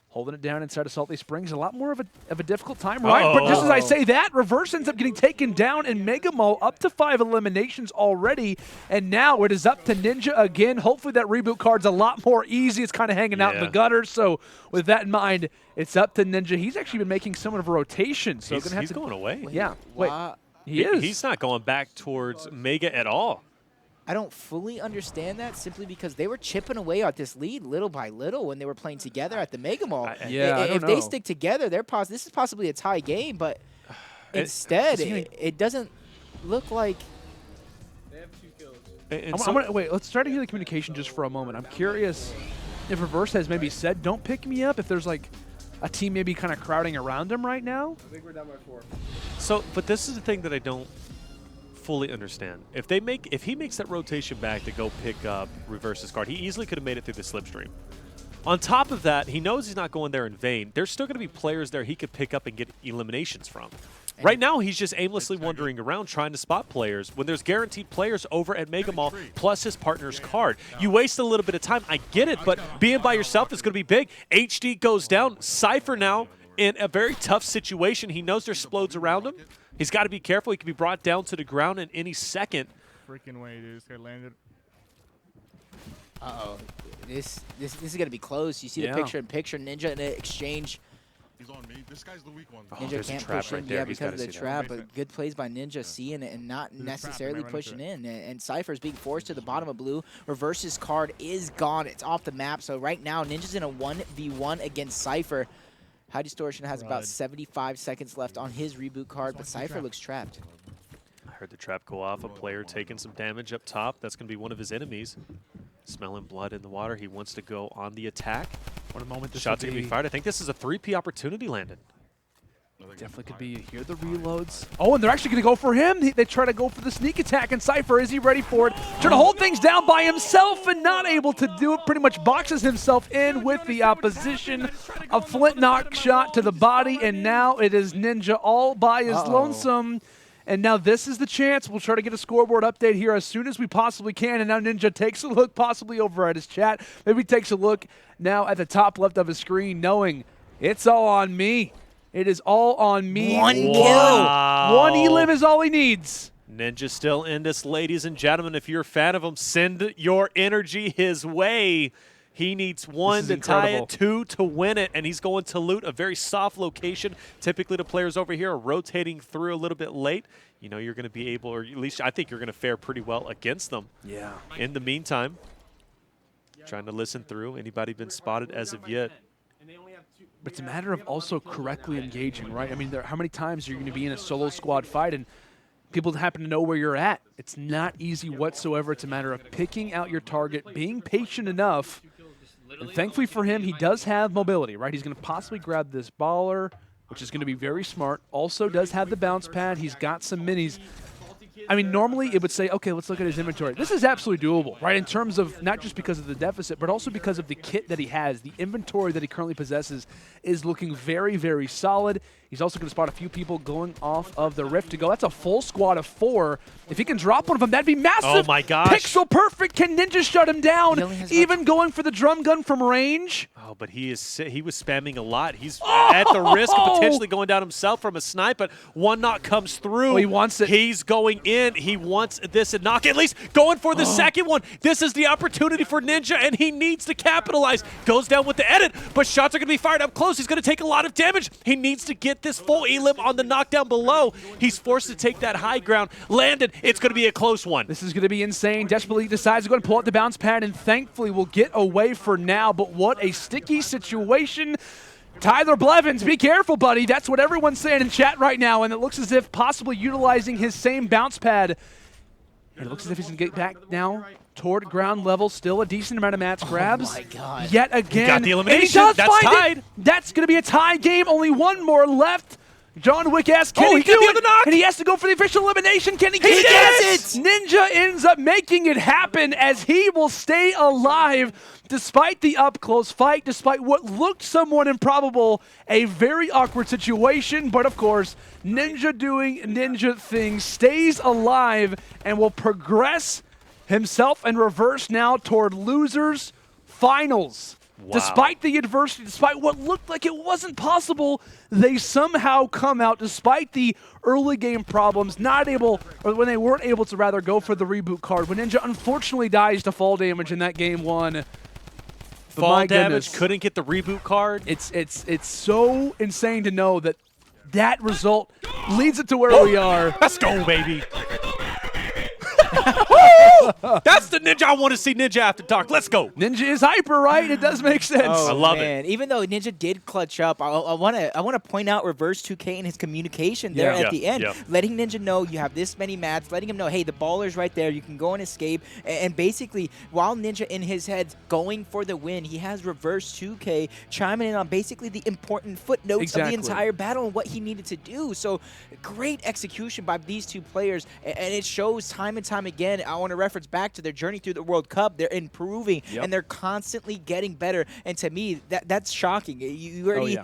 holding it down inside of Salty Springs, a lot more of a difficult time, right? But just as I say that, Reverse ends up getting taken down in Mega Mall, up to 5 eliminations already, and now it is up to Ninja again. Hopefully that reboot card's a lot more easy. It's kind of hanging out in the gutter, so with that in mind, it's up to Ninja. He's actually been making somewhat of a rotation, so he's going away. Yeah, wait, he is. He's not going back towards Megga at all. I don't fully understand that, simply because they were chipping away at this lead little by little when they were playing together at the Mega Mall. If they stick together, this is possibly a tie game, but instead, it doesn't look like. They have 2 kills. Wait, let's try to hear the communication just for a moment. I'm curious if Reverse has maybe said, don't pick me up, if there's like a team maybe kind of crowding around him right now. I think we're down by 4. So, but this is the thing that I don't fully understand. If he makes that rotation back to go pick up Reverse's card, he easily could have made it through the slipstream. On top of that, he knows he's not going there in vain. There's still going to be players there he could pick up and get eliminations from. Right now, he's just aimlessly wandering around trying to spot players when there's guaranteed players over at Mega Mall plus his partner's card. You waste a little bit of time, I get it, but being by yourself is going to be big. HD goes down. Cypher now in a very tough situation. He knows there's splodes around him. He's got to be careful. He could be brought down to the ground in any second. Freaking way, dude. This guy landed. Uh-oh. This is going to be close. You see the picture-in-picture. Ninja in an exchange. He's on me. This guy's the weak one. Ninja can't push in, because of the trap, but good plays by Ninja, seeing it and not necessarily pushing in. And Cypher's being forced to the bottom of blue. Reverse's card is gone. It's off the map. So right now, Ninja's in a 1v1 against Cypher. High Distortion has about 75 seconds left on his reboot card, but Cypher looks trapped. I heard the trap go off. A player taking some damage up top. That's going to be one of his enemies. Smelling blood in the water. He wants to go on the attack. What a moment this Shots are going to be fired. I think this is a 3P opportunity, Landon. Definitely could be. You hear the reloads. Oh, and they're actually going to go for him. They try to go for the sneak attack, and Cypher, is he ready for it? Trying to hold things down by himself and not able to do it. Pretty much boxes himself in with the opposition. A flint knock shot to the body, and now it is Ninja all by his lonesome. And now this is the chance. We'll try to get a scoreboard update here as soon as we possibly can. And now Ninja takes a look possibly over at his chat. Maybe takes a look now at the top left of his screen, knowing it's all on me. It is all on me. One kill. One elim is all he needs. Ninja still in this, ladies and gentlemen. If you're a fan of him, send your energy his way. He needs 1 to tie it, 2 to win it, and he's going to loot a very soft location. Typically, the players over here are rotating through a little bit late. You know, you're going to be able, or at least I think you're going to fare pretty well against them. Yeah. In the meantime, trying to listen through. Anybody been spotted as of yet? But it's a matter of also correctly engaging, right? I mean, how many times are you going to be in a solo squad fight and people happen to know where you're at? It's not easy whatsoever. It's a matter of picking out your target, being patient enough. And thankfully for him, he does have mobility, right? He's going to possibly grab this baller, which is going to be very smart. Also does have the bounce pad. He's got some minis. I mean, normally it would say, okay, let's look at his inventory. This is absolutely doable, right, in terms of not just because of the deficit, but also because of the kit that he has. The inventory that he currently possesses is looking very, very solid. He's also going to spot a few people going off of the Rift to go. That's a full squad of 4. If he can drop one of them, that'd be massive. Oh, my gosh. Pixel perfect. Can Ninja shut him down? Even going for the drum gun from range. Oh, but he was spamming a lot. He's at the risk of potentially going down himself from a snipe, but one knock comes through. Oh, he wants it. He's going in. He wants this and knock, at least going for the second one. This is the opportunity for Ninja, and he needs to capitalize. Goes down with the edit, but shots are going to be fired up close. He's going to take a lot of damage. He needs to get this full elim on the knockdown below. He's forced to take that high ground. Landed. It's going to be a close one. This is going to be insane. Desperately decides to go and pull out the bounce pad, and thankfully will get away for now. But what a sticky situation. Tyler Blevins, be careful, buddy. That's what everyone's saying in chat right now, and it looks as if possibly utilizing his same bounce pad. And it looks as if he's going to get back now toward ground level. Still a decent amount of mats grabs. Oh my God. Yet again. He got the elimination. And he does That's find tied. it. That's going to be a tie game. Only one more left. John Wick asks, can he do got the it? other knock. And he has to go for the official elimination. Can he get gets it? Ninja ends up making it happen as he will stay alive despite the up-close fight, despite what looked somewhat improbable, a very awkward situation. But, of course, Ninja doing Ninja things, stays alive, and will progress himself and reverse now toward losers finals. Wow. Despite the adversity, despite what looked like it wasn't possible, they somehow come out, despite the early game problems, not able, or when they weren't able to rather go for the reboot card. When Ninja unfortunately dies to fall damage in that game 1. Fall damage, couldn't get the reboot card. It's so insane to know that that result leads it to where we are. Let's go, baby. That's the Ninja I want to see. Ninja after dark. Let's go. Ninja is hyper, right? It does make sense. Oh, I love man. Even though Ninja did clutch up, I want to point out Reverse 2K and his communication there at the end, letting Ninja know you have this many mats, letting him know, hey, the baller's right there, you can go and escape. And basically, while Ninja in his head's going for the win, he has Reverse 2K chiming in on basically the important footnotes of the entire battle and what he needed to do. So great execution by these two players, and it shows time and time again. I want to reference back to their journey through the World Cup. They're improving, and they're constantly getting better. And to me, that's shocking. You already,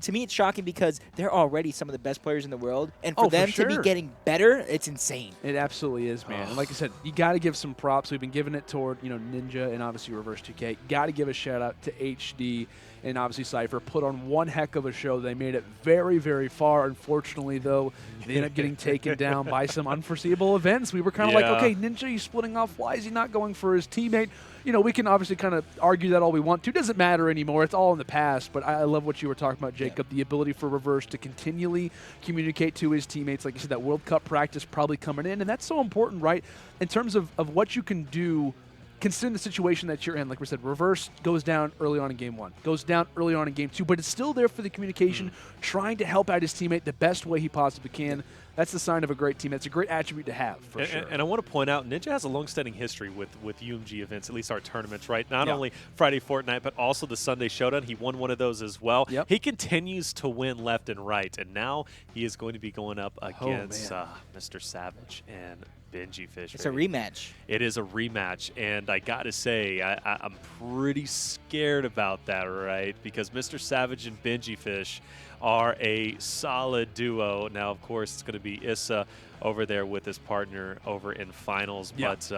to me, it's shocking because they're already some of the best players in the world, and for them to be getting better, it's insane. It absolutely is, man. And like I said, you got to give some props. We've been giving it toward Ninja and obviously Reverse 2K. Got to give a shout out to HD and obviously Cypher. Put on one heck of a show. They made it very, very far. Unfortunately, though, they ended up getting taken down by some unforeseeable events. We were kind of like, okay, Ninja, he's splitting off. Why is he not going for his teammate? We can obviously kind of argue that all we want to. It doesn't matter anymore. It's all in the past. But I love what you were talking about, Jacob, the ability for Reverse to continually communicate to his teammates. Like you said, that World Cup practice probably coming in. And that's so important, right, in terms of what you can do considering the situation that you're in. Like we said, Reverse goes down early on in game 1, goes down early on in game 2, but it's still there for the communication, trying to help out his teammate the best way he possibly can. That's the sign of a great team. That's a great attribute to have, for sure. And I want to point out, Ninja has a long-standing history with UMG events, at least our tournaments, right? Not only Friday Fortnite, but also the Sunday Showdown. He won one of those as well. He continues to win left and right, and now he is going to be going up against MrSavage and Benjyfishy. It's a rematch. It is a rematch, and I got to say, I'm pretty scared about that, right? Because MrSavage and Benjyfish are a solid duo. Now, of course, it's going to be Issa over there with his partner over in finals. But,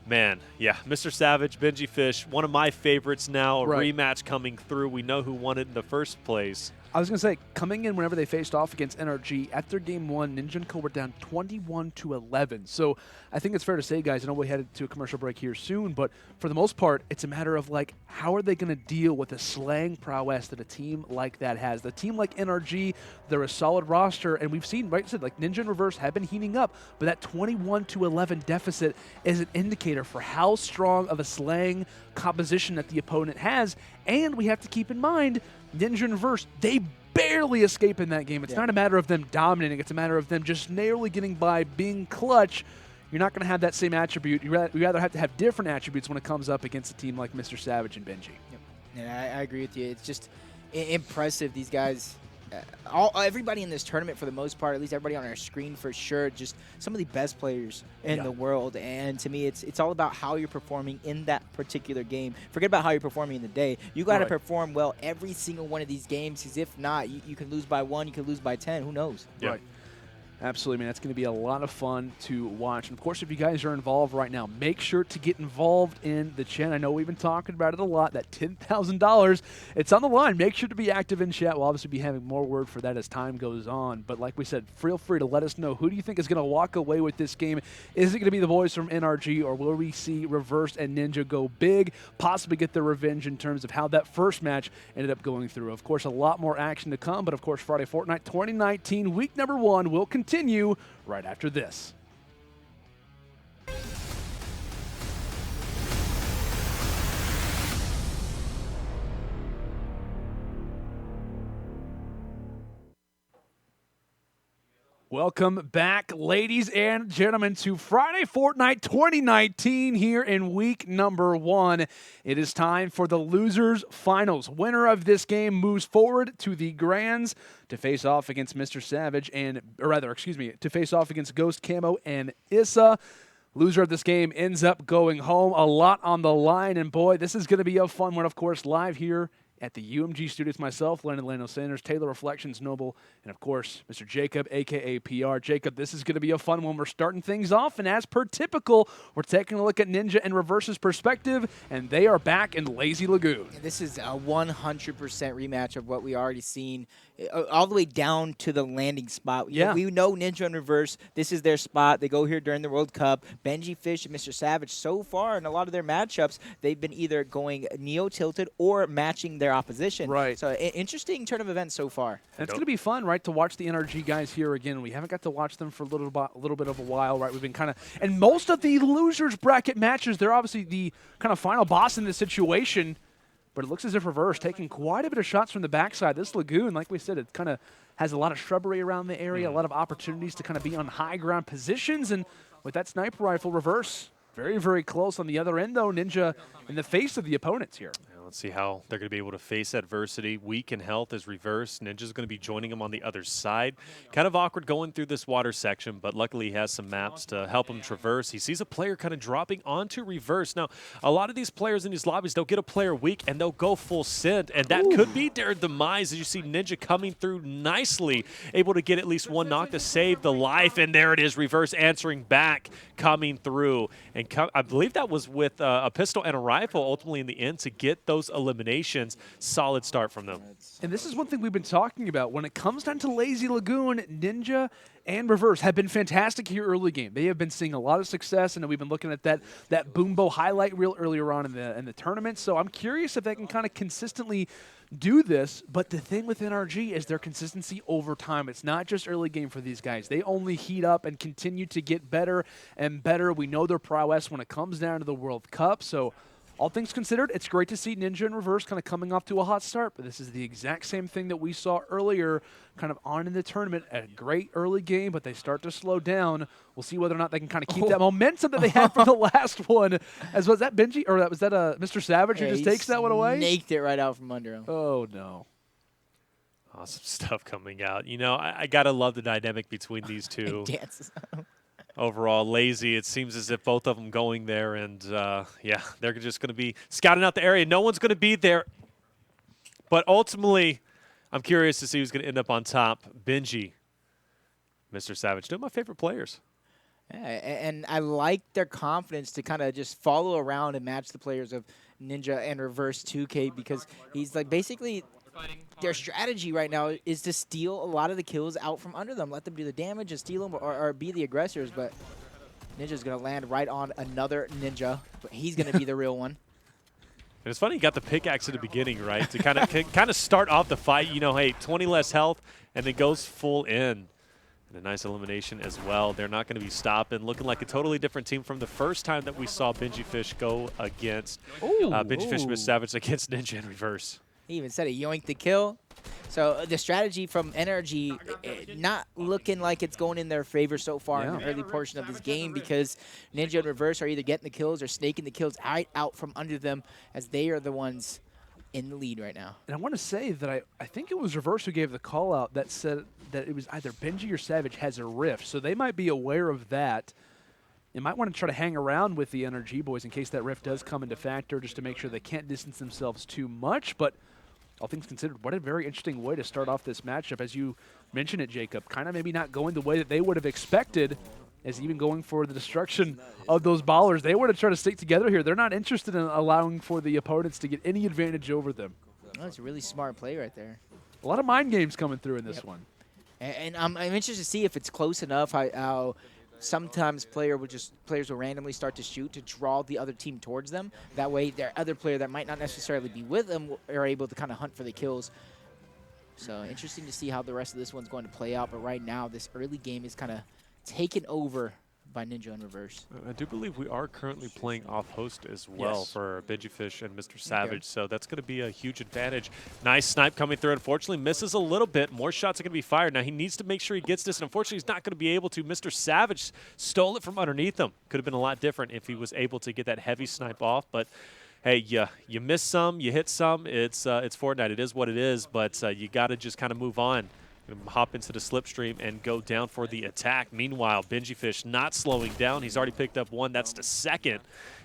man, MrSavage, Benjyfish, one of my favorites now. A rematch coming through. We know who won it in the first place. I was going to say, coming in whenever they faced off against NRG, after game 1, Ninja and Co were down 21-11. So I think it's fair to say, guys, I know we headed to a commercial break here soon, but for the most part, it's a matter of, like, how are they going to deal with the slang prowess that a team like that has? The team like NRG, they're a solid roster, and we've seen, right, said, like, Ninja and Reverse have been heating up, but that 21-11 deficit is an indicator for how strong of a slang composition that the opponent has, and we have to keep in mind, Ninja and Reverse, they barely escape in that game. It's not a matter of them dominating. It's a matter of them just narrowly getting by, being clutch. You're not going to have that same attribute. You rather have to have different attributes when it comes up against a team like MrSavage and Benji. Yep. Yeah, I agree with you. It's just impressive. These guys, everybody in this tournament for the most part, at least everybody on our screen for sure, just some of the best players in the world. And to me, it's all about how you're performing in that particular game. Forget about how you're performing in the day. You got to perform well every single one of these games, because if not, you can lose by 1, you can lose by 10. Who knows? Yeah. Right. Absolutely, man. That's going to be a lot of fun to watch. And, of course, if you guys are involved right now, make sure to get involved in the chat. I know we've been talking about it a lot, that $10,000. It's on the line. Make sure to be active in chat. We'll obviously be having more word for that as time goes on. But like we said, feel free to let us know. Who do you think is going to walk away with this game? Is it going to be the boys from NRG, or will we see Reverse and Ninja go big, possibly get their revenge in terms of how that first match ended up going through? Of course, a lot more action to come. But, of course, Friday Fortnite 2019, week number 1, will continue right after this. Welcome back, ladies and gentlemen, to Friday Fortnite 2019 here in week number 1. It is time for the losers finals. Winner of this game moves forward to the grands to face off against MrSavage to face off against Ghost, Kamo, and Issa. Loser of this game ends up going home. A lot on the line, and boy, this is going to be a fun one, of course, live here at the UMG studios. Myself, Lando Sanders, Taylor Reflections, Noble, and of course, Mr. Jacob, a.k.a. PR. Jacob, this is going to be a fun one. We're starting things off, and as per typical, we're taking a look at Ninja and Reverse's perspective, and they are back in Lazy Lagoon. This is a 100% rematch of what we already seen, all the way down to the landing spot. Yeah. We know Ninja and Reverse, this is their spot. They go here during the World Cup. Benjyfishy and MrSavage, so far in a lot of their matchups, they've been either going neo-tilted or matching their opposition. Right. So interesting turn of events so far. And it's going to be fun, right, to watch the NRG guys here again. We haven't got to watch them for a little bit of a while, right? We've been kind of, and most of the losers bracket matches, they're obviously the kind of final boss in this situation. But it looks as if Reverse taking quite a bit of shots from the backside. This lagoon, like we said, it kind of has a lot of shrubbery around the area, a lot of opportunities to kind of be on high ground positions. And with that sniper rifle, Reverse very, very close on the other end, though. Ninja in the face of the opponents here. Let's see how they're going to be able to face adversity. Weak in health is Reverse. Ninja's going to be joining him on the other side. Kind of awkward going through this water section, but luckily he has some maps to help him traverse. He sees a player kind of dropping onto Reverse. Now, a lot of these players in these lobbies, they'll get a player weak and they'll go full send, and that could be their demise. As you see Ninja coming through nicely, able to get at least one knock to save the life, and there it is, Reverse answering back, coming through. And I believe that was with a pistol and a rifle ultimately in the end to get those eliminations. Solid start from them. And this is one thing we've been talking about. When it comes down to Lazy Lagoon, Ninja and Reverse have been fantastic here early game. They have been seeing a lot of success, and we've been looking at that Boombo highlight reel earlier on in the tournament. So I'm curious if they can kind of consistently do this. But the thing with NRG is their consistency over time. It's not just early game for these guys. They only heat up and continue to get better and better. We know their prowess when it comes down to the World Cup. So all things considered, it's great to see Ninja and Reverse kind of coming off to a hot start, but this is the exact same thing that we saw earlier kind of on in the tournament. A great early game, but they start to slow down. We'll see whether or not they can kind of keep that momentum that they had from the last one. As was that Benji, or was that MrSavage who just takes that one away? Snaked it right out from under him. Oh, no. Awesome stuff coming out. You know, I got to love the dynamic between these two. Dances. Overall, Lazy, it seems as if both of them going there, and yeah, they're just going to be scouting out the area. No one's going to be there, but ultimately, I'm curious to see who's going to end up on top. Benji, MrSavage, two of my favorite players. Yeah, and I like their confidence to kind of just follow around and match the players of Ninja and Reverse 2K, because he's like basically their strategy right now is to steal a lot of the kills out from under them. Let them do the damage and steal them or be the aggressors. But Ninja's going to land right on another Ninja. But he's going to be the real one. And it's funny, you got the pickaxe at the beginning, right? To kind of start off the fight, you know, hey, 20 less health, and it goes full in. And a nice elimination as well. They're not going to be stopping. Looking like a totally different team from the first time that we saw Benjyfish go against Benjyfish MrSavage against Ninja in reverse. He even said he yoinked the kill. So the strategy from NRG not looking like it's going in their favor so far in the early portion of this game, because Ninja and Reverse are either getting the kills or snaking the kills out from under them, as they are the ones in the lead right now. And I want to say that I think it was Reverse who gave the call out that said that it was either Benji or Savage has a rift, so they might be aware of that. You might want to try to hang around with the NRG boys in case that rift does come into factor, just to make sure they can't distance themselves too much. But all things considered, what a very interesting way to start off this matchup. As you mentioned it, Jacob, kind of maybe not going the way that they would have expected, as even going for the destruction of those ballers. They want to try to stick together here. They're not interested in allowing for the opponents to get any advantage over them. Oh, that's a really smart play right there. A lot of mind games coming through in this one. And I'm interested to see if it's close enough how sometimes players will randomly start to shoot to draw the other team towards them. That way, their other player that might not necessarily be with them are able to kind of hunt for the kills. So interesting to see how the rest of this one's going to play out. But right now, this early game is kind of taken over by Ninja and Reverse. I do believe we are currently playing off host as well for Benjyfish and MrSavage, so that's going to be a huge advantage. Nice snipe coming through. Unfortunately, misses a little bit. More shots are going to be fired. Now he needs to make sure he gets this, and unfortunately he's not going to be able to. MrSavage stole it from underneath him. Could have been a lot different if he was able to get that heavy snipe off, but hey, you miss some, you hit some. It's Fortnite. It is what it is, but you got to just kind of move on. Hop into the slipstream and go down for the attack. Meanwhile, Benjyfish not slowing down. He's already picked up one. That's the second.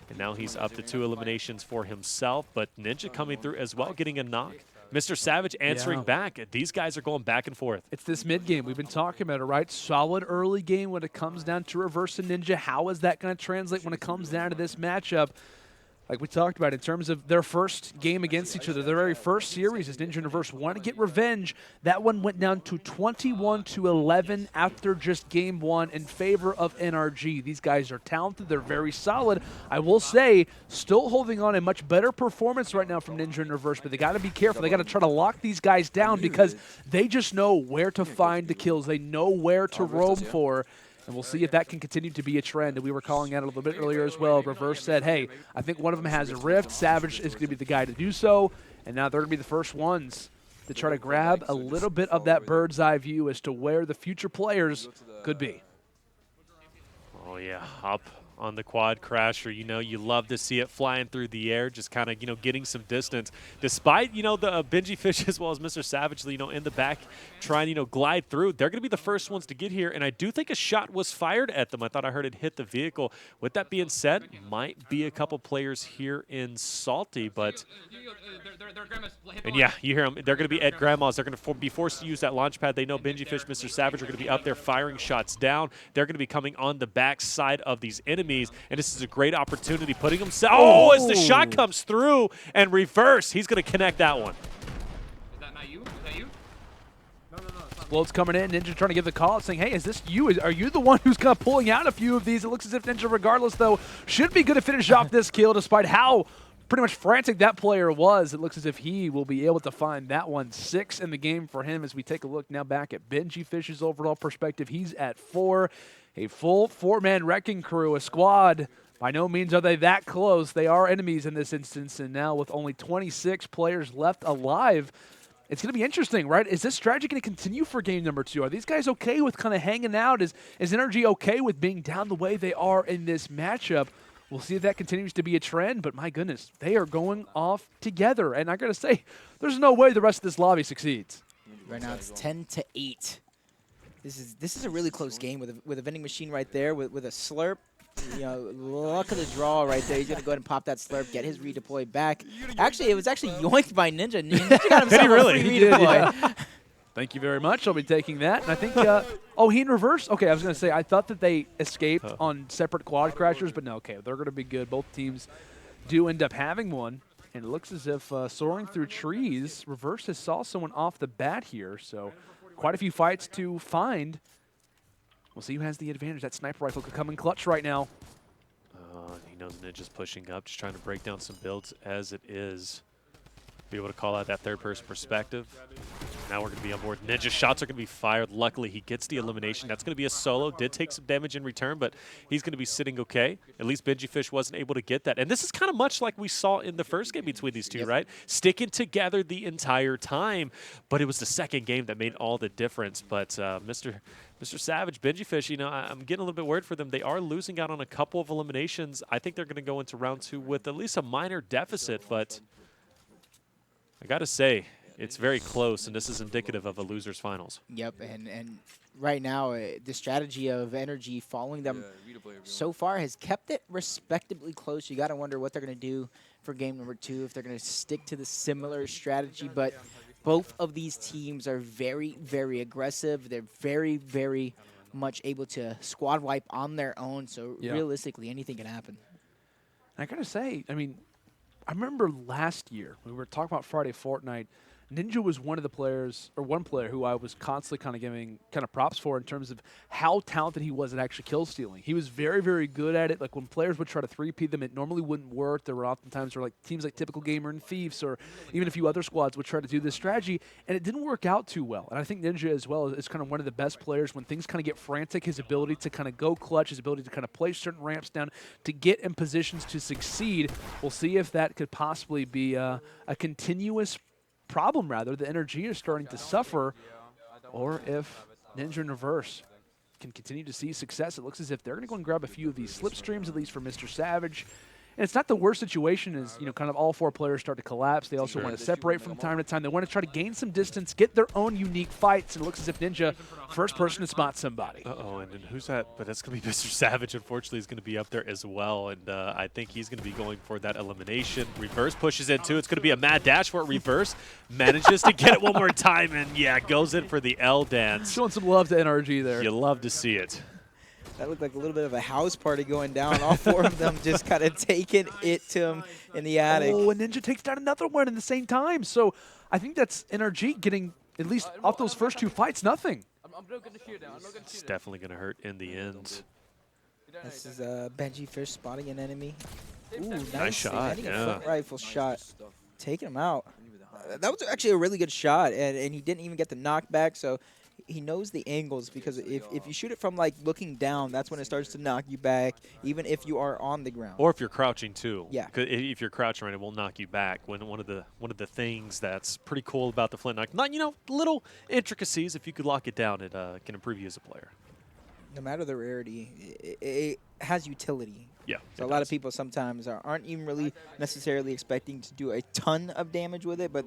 And now he's up to 2 eliminations for himself. But Ninja coming through as well, getting a knock. MrSavage answering back. These guys are going back and forth. It's this mid game. We've been talking about it, right? Solid early game when it comes down to Reverse and Ninja. How is that going to translate when it comes down to this matchup? Like we talked about, in terms of their first game against each other, their very first series, as Ninja and Reverse want to get revenge. That one went down to 21-11 after just game 1 in favor of NRG. These guys are talented. They're very solid. I will say, still holding on a much better performance right now from Ninja and Reverse, but they got to be careful. They got to try to lock these guys down because they just know where to find the kills. They know where to roam for. And we'll see if that can continue to be a trend. And we were calling out a little bit earlier as well. Reverse said, hey, I think one of them has a rift. Savage is going to be the guy to do so. And now they're going to be the first ones to try to grab a little bit of that bird's eye view as to where the future players could be. Oh, yeah, up on the quad crasher. You know, you love to see it flying through the air, just kind of, you know, getting some distance. Despite, you know, the Benjyfish as well as MrSavage, you know, in the back trying, you know, glide through. They're going to be the first ones to get here, and I do think a shot was fired at them. I thought I heard it hit the vehicle. With that being said, might be a couple players here in Salty, but... And yeah, you hear them. They're going to be at Grandma's. They're going to be forced to use that launch pad. They know Benjyfish, MrSavage are going to be up there firing shots down. They're going to be coming on the back side of these enemies, and this is a great opportunity, putting himself... Oh, as the shot comes through and Reverse, he's going to connect that one. Is that not you? Is that you? Float's coming in. Ninja trying to give the call, saying, hey, is this you? Are you the one who's kind of pulling out a few of these? It looks as if Ninja, regardless, though, should be good to finish off this kill, despite how pretty much frantic that player was. It looks as if he will be able to find that one. 6 in the game for him as we take a look now back at Benjyfish's overall perspective. He's at 4. A full 4-man wrecking crew, a squad. By no means are they that close. They are enemies in this instance, and now with only 26 players left alive, it's going to be interesting, right? Is this strategy going to continue for game number 2? Are these guys okay with kind of hanging out? Is NRG okay with being down the way they are in this matchup? We'll see if that continues to be a trend, but my goodness, they are going off together. And I got to say, there's no way the rest of this lobby succeeds. Right now it's 10-8. This is a really close game with a vending machine right there with a slurp. You know, luck of the draw right there. He's going to go ahead and pop that slurp, get his redeploy back. Actually, it was actually yoinked by Ninja. Ninja got himself a free redeploy. Yeah. Thank you very much. I'll be taking that. And I think, oh, he in reverse? Okay, I was going to say, I thought that they escaped on separate quad crashers, but no, okay, they're going to be good. Both teams do end up having one. And it looks as if soaring through trees, Reverse has saw someone off the bat here, so quite a few fights to find. We'll see who has the advantage. That sniper rifle could come in clutch right now. He knows Ninja's pushing up, just trying to break down some builds as it is. Be able to call out that third-person perspective. Now we're going to be on board. Ninja's shots are going to be fired. Luckily, he gets the elimination. That's going to be a solo. Did take some damage in return, but he's going to be sitting okay. At least Benjyfish wasn't able to get that. And this is kind of much like we saw in the first game between these two, right? Sticking together the entire time. But it was the second game that made all the difference. But MrSavage Benjyfish, you know, I'm getting a little bit worried for them. They are losing out on a couple of eliminations. I think they're going to go into round 2 with at least a minor deficit, but I got to say, it's very close, and this is indicative of a loser's finals. Yep, and right now, the strategy of Energy following them so far has kept it respectably close. You got to wonder what they're going to do for game number 2, if they're going to stick to the similar strategy. But both of these teams are very, very aggressive. They're very, very much able to squad wipe on their own. So realistically, anything can happen. I got to say, I mean, I remember last year when we were talking about Friday Fortnite, Ninja was one of the players, or one player who I was constantly kind of giving kind of props for in terms of how talented he was at actually kill stealing. He was very, very good at it. Like when players would try to 3P them, it normally wouldn't work. There were oftentimes like teams like Typical Gamer and Thieves, or even a few other squads would try to do this strategy, and it didn't work out too well. And I think Ninja as well is kind of one of the best players when things kind of get frantic. His ability to kind of go clutch, his ability to kind of place certain ramps down to get in positions to succeed. We'll see if that could possibly be a continuous problem, rather, the Energy is starting to suffer, or if Ninja and Reverse can continue to see success. It looks as if they're going to go and grab a few of these slipstreams, at least for MrSavage. And it's not the worst situation as, you know, kind of all 4 players start to collapse. They also want to separate from time to time. They want to try to gain some distance, get their own unique fights. And it looks as if Ninja, first person to spot somebody. Uh-oh, and then who's that? But that's going to be MrSavage, unfortunately, is going to be up there as well. And I think he's going to be going for that elimination. Reverse pushes in, too. It's going to be a mad dash for Reverse. Manages to get it one more time, and, yeah, goes in for the L dance. Showing some love to NRG there. You love to see it. That looked like a little bit of a house party going down. All 4 of them just kind of taking it to him in the attic. Oh, and Ninja takes down another one in the same time. So I think that's NRG getting, at least off those first 2 fights, nothing. It's definitely going to hurt in the end. This is Benjyfish spotting an enemy. Ooh, nice shot, a front rifle shot. Taking him out. That was actually a really good shot, and he didn't even get the knockback, so he knows the angles, because if you shoot it from like looking down, that's when it starts to knock you back, even if you are on the ground. Or if you're crouching too. Yeah. 'Cause if you're crouching, right, it will knock you back. When one of the things that's pretty cool about the flintlock, not, you know, little intricacies. If you could lock it down, it can improve you as a player. No matter the rarity, it has utility. Yeah. So a lot of people sometimes aren't even really necessarily expecting to do a ton of damage with it, but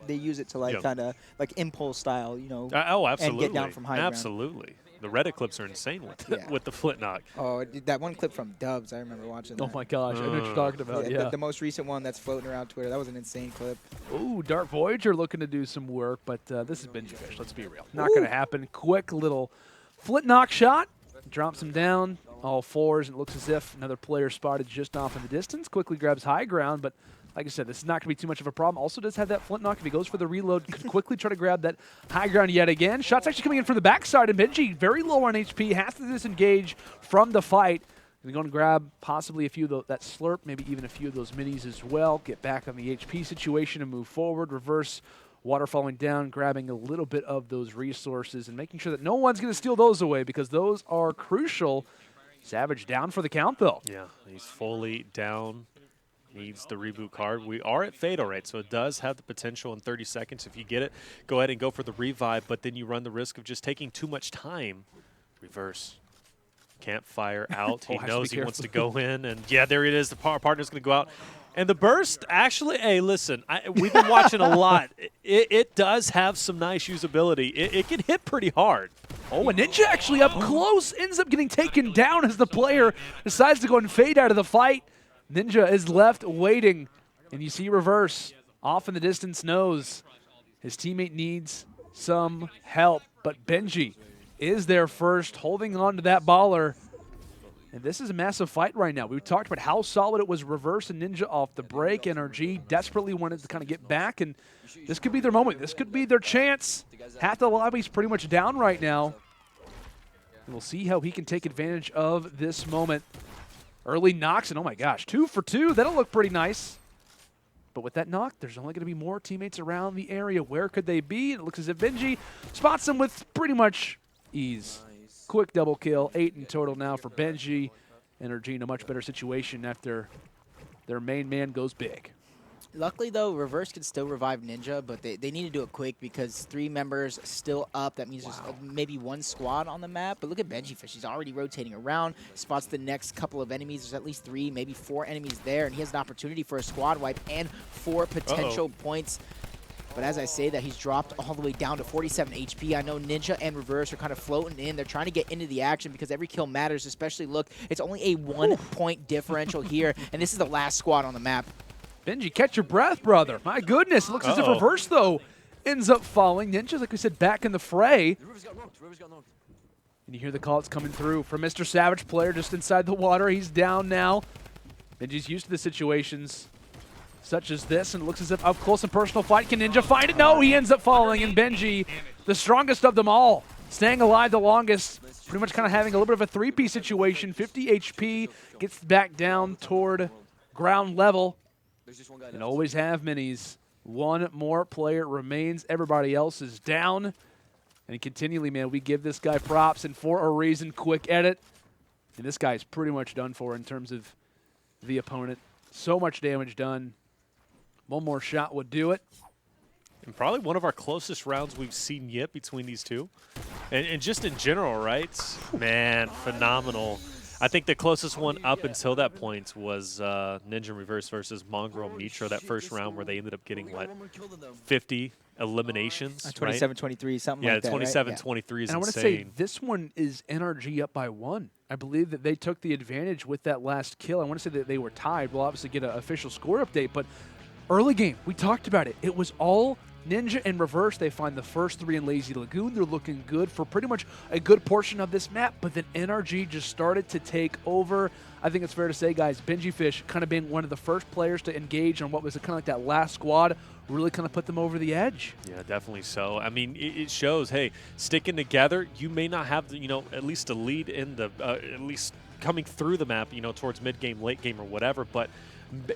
they use it to like kind of like impulse style, you know. Oh, absolutely. And get down from high ground. Absolutely. The Reddit clips are insane with the flintlock. Oh, that one clip from Dubs, I remember watching that. Oh my gosh, I know what you're talking about, yeah. The most recent one that's floating around Twitter, that was an insane clip. Ooh, Dark Voyager looking to do some work, but this is Benjyfish, let's be real. Not going to happen. Quick little flint-knock shot, drops him down, all 4s, and it looks as if another player spotted just off in the distance, quickly grabs high ground, but like I said, this is not going to be too much of a problem. Also does have that flint knock. If he goes for the reload, could quickly try to grab that high ground yet again. Shots actually coming in from the backside, and Benji, very low on HP, has to disengage from the fight. We're going to grab possibly a few of that slurp, maybe even a few of those minis as well. Get back on the HP situation and move forward. Reverse water falling down, grabbing a little bit of those resources and making sure that no one's going to steal those away, because those are crucial. Savage down for the count, though. Yeah, he's fully down. Needs the reboot card. We are at Fatal, right? So it does have the potential in 30 seconds. If you get it, go ahead and go for the revive, but then you run the risk of just taking too much time. Reverse. Can't fire out. He knows he wants to go in, and yeah, there it is. The partner's going to go out. And the burst, actually, hey, listen, we've been watching a lot. It does have some nice usability. It can hit pretty hard. Oh, and Ninja actually up close, ends up getting taken down as the player decides to go and fade out of the fight. Ninja is left waiting, and you see Reverse off in the distance, knows his teammate needs some help. But Benji is there first, holding on to that baller. And this is a massive fight right now. We talked about how solid it was Reverse and Ninja off the break. NRG desperately wanted to kind of get back, and this could be their moment. This could be their chance. Half the lobby's pretty much down right now. And we'll see how he can take advantage of this moment. Early knocks, and oh my gosh, 2 for 2. That'll look pretty nice. But with that knock, there's only going to be more teammates around the area. Where could they be? It looks as if Benji spots them with pretty much ease. Quick double kill, 8 in total now for Benji. NRG in a much better situation after their main man goes big. Luckily, though, Reverse can still revive Ninja, but they need to do it quick because 3 members still up. That means there's maybe 1 squad on the map. But look at Benjyfish. He's already rotating around, spots the next couple of enemies. There's at least 3, maybe 4 enemies there, and he has an opportunity for a squad wipe and 4 potential points. But as I say that, he's dropped all the way down to 47 HP. I know Ninja and Reverse are kind of floating in. They're trying to get into the action because every kill matters, especially, look, it's only a 1-point differential here, and this is the last squad on the map. Benji, catch your breath, brother. My goodness. It looks as if Reverse, though, ends up falling. Ninja, like we said, back in the fray. And you hear the call that's coming through from MrSavage, player just inside the water. He's down now. Benji's used to the situations such as this, and it looks as if up close and personal fight. Can Ninja find it? No, he ends up falling, and Benji, the strongest of them all, staying alive the longest, pretty much kind of having a little bit of a 3P situation. 50 HP, gets back down toward ground level. And always have minis. 1 more player remains. Everybody else is down. And continually, man, we give this guy props, and for a reason, quick edit. And this guy's pretty much done for in terms of the opponent. So much damage done. 1 more shot would do it. And probably one of our closest rounds we've seen yet between these two. And just in general, right? Man, phenomenal. I think the closest one up until that point was Ninja Reverse versus Mongraal Mitro, that first round where they ended up getting, what, 50 eliminations, 27-23, something like that, 27-23 is insane. And I want to say this one is NRG up by 1. I believe that they took the advantage with that last kill. I want to say that they were tied. We'll obviously get an official score update, but early game, we talked about it. It was all Ninja and Reverse. They find the first 3 in Lazy Lagoon. They're looking good for pretty much a good portion of this map, but then NRG just started to take over. I think it's fair to say, guys, Benjyfish kind of being one of the first players to engage on what was kind of like that last squad, really kind of put them over the edge. Yeah, definitely so. I mean, it shows, hey, sticking together, you may not have, at least a lead in the, at least coming through the map, towards mid-game, late game, or whatever, but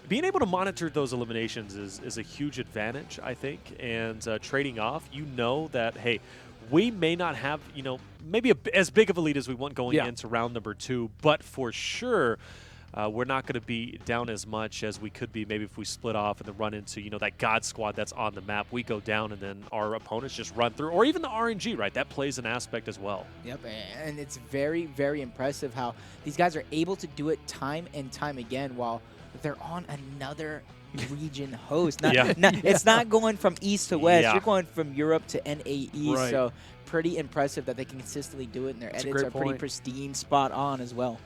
being able to monitor those eliminations is a huge advantage, I think, and trading off, that, hey, we may not have, maybe as big of a lead as we want going into round number 2, but for sure, we're not going to be down as much as we could be maybe if we split off and then run into, that God squad that's on the map. We go down and then our opponents just run through, or even the RNG, right? That plays an aspect as well. Yep, and it's very, very impressive how these guys are able to do it time and time again while they're on another region host. It's not going from east to west. You're going from Europe to NAE. Right. So pretty impressive that they can consistently do it, and their edits are pretty pristine, spot on as well.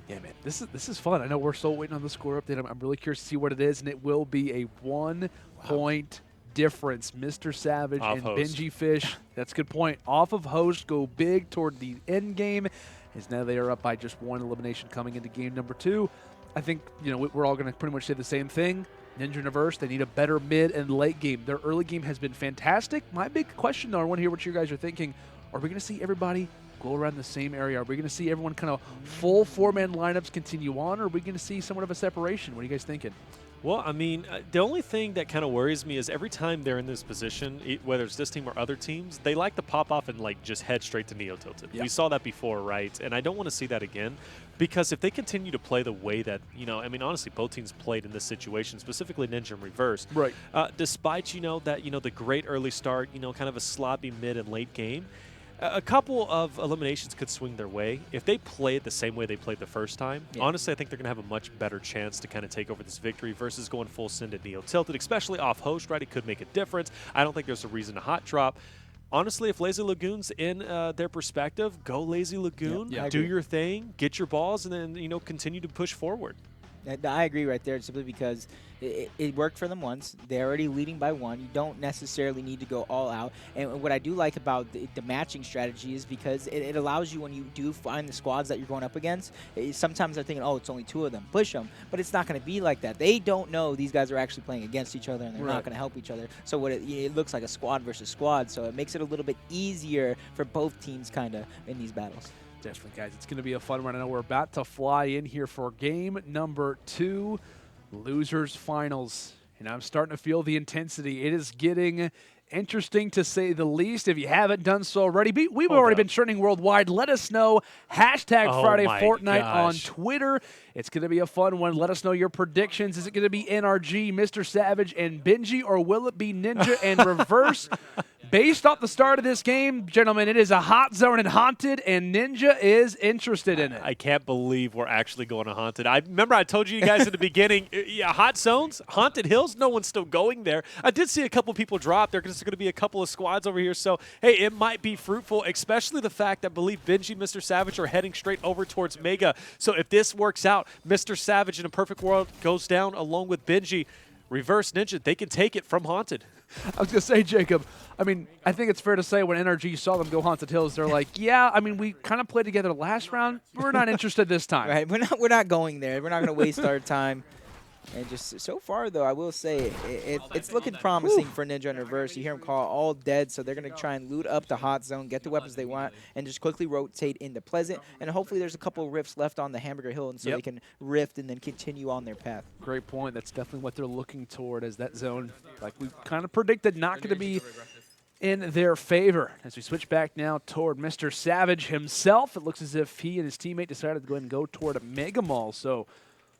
Yeah, man, this is fun. I know we're still waiting on the score update. I'm really curious to see what it is, and it will be a 1-point difference. MrSavage off and host. Benjyfish, that's a good point, off of host, go big toward the end game, as now they are up by just 1 elimination coming into game number 2. I think, we're all going to pretty much say the same thing. Ninja Universe, they need a better mid and late game. Their early game has been fantastic. My big question, though, I want to hear what you guys are thinking. Are we going to see everybody go around the same area? Are we going to see everyone kind of full 4-man lineups continue on, or are we going to see somewhat of a separation? What are you guys thinking? Well, I mean, the only thing that kind of worries me is every time they're in this position, whether it's this team or other teams, they like to pop off and just head straight to Neo Tilted. Yeah. We saw that before, right? And I don't want to see that again, because if they continue to play the way that, I mean, honestly, both teams played in this situation, specifically Ninja and Reverse. Right. Despite, that, the great early start, kind of a sloppy mid and late game, a couple of eliminations could swing their way. If they play it the same way they played the first time, honestly, I think they're going to have a much better chance to kind of take over this victory versus going full send at Neo Tilted, especially off host, right? It could make a difference. I don't think there's a reason to hot drop. Honestly, if Lazy Lagoon's in their perspective, go Lazy Lagoon, do your thing, get your balls, and then, continue to push forward. I agree right there, simply because it worked for them once. They're already leading by 1. You don't necessarily need to go all out. And what I do like about the matching strategy is because it allows you, when you do find the squads that you're going up against, sometimes they're thinking, oh, it's only 2 of them, push them. But it's not going to be like that. They don't know these guys are actually playing against each other, and they're not going to help each other. So what it looks like a squad versus squad, so it makes it a little bit easier for both teams kind of in these battles. Definitely, guys. It's going to be a fun one. I know we're about to fly in here for game number 2, losers finals. And I'm starting to feel the intensity. It is getting interesting, to say the least. If you haven't done so already, we've already been trending worldwide. Let us know. Hashtag Friday Fortnite on Twitter. It's going to be a fun one. Let us know your predictions. Is it going to be NRG, MrSavage, and Benji, or will it be Ninja and Reverse? Based off the start of this game, gentlemen, it is a hot zone and Haunted, and Ninja is interested in it. I can't believe we're actually going to Haunted. I remember I told you guys in the beginning, hot zones, Haunted Hills, no one's still going there. I did see a couple people drop. There's going to be a couple of squads over here, so, hey, it might be fruitful, especially the fact that I believe Benji, MrSavage are heading straight over towards Megga. So if this works out, MrSavage in a perfect world goes down along with Benji. Reverse Ninja, they can take it from Haunted. I was going to say, Jacob, I mean, I think it's fair to say when NRG saw them go Haunted Hills, they're like, yeah, I mean, we kind of played together last round. We're not interested this time. Right, we're not going there. We're not going to waste our time. And just so far, though, I will say it's looking promising for Ninja and Reverse. You hear them call all dead, so they're going to try and loot up the hot zone, get the weapons they want, and just quickly rotate into Pleasant. And hopefully there's a couple of rifts left on the Hamburger Hill, and so they can rift and then continue on their path. Great point. That's definitely what they're looking toward, as that zone, like we kind of predicted, not going to be in their favor. As we switch back now toward MrSavage himself, it looks as if he and his teammate decided to go ahead and go toward a Mega Mall. So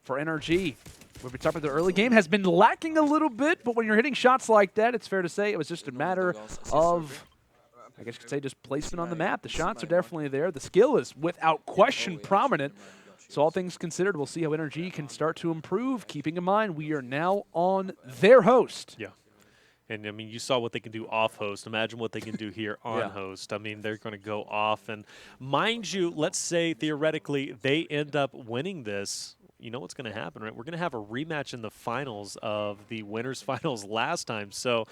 for NRG, we've been talking about the early game, has been lacking a little bit, but when you're hitting shots like that, it's fair to say it was just a matter of, I guess you could say, just placement on the map. The shots are definitely there. The skill is without question prominent. So all things considered, we'll see how NRG can start to improve, keeping in mind we are now on their host. Yeah. And, I mean, you saw what they can do off host. Imagine what they can do here on host. I mean, they're going to go off. And mind you, let's say theoretically they end up winning this. You know what's going to happen, right? We're going to have a rematch in the finals of the winners finals last time. So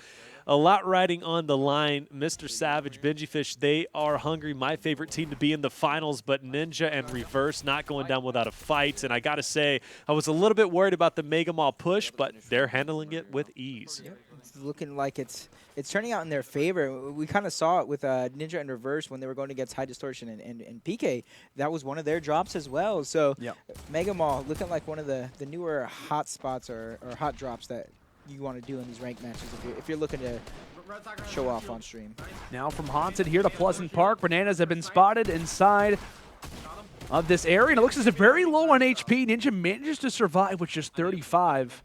a lot riding on the line. MrSavage, Benjyfish, they are hungry. My favorite team to be in the finals, but Ninja and Reverse not going down without a fight. And I got to say, I was a little bit worried about the Mega Mall push, but they're handling it with ease. Yep. It's looking like it's turning out in their favor. We kind of saw it with Ninja and Reverse when they were going against High Distortion and PK. That was one of their drops as well. So Mega Mall looking like one of the newer hot spots or hot drops that you want to do in these ranked matches if you're looking to show off on stream. Now from Haunted here to Pleasant Park. Bananas have been spotted inside of this area, and it looks as if very low on HP. Ninja manages to survive with just 35.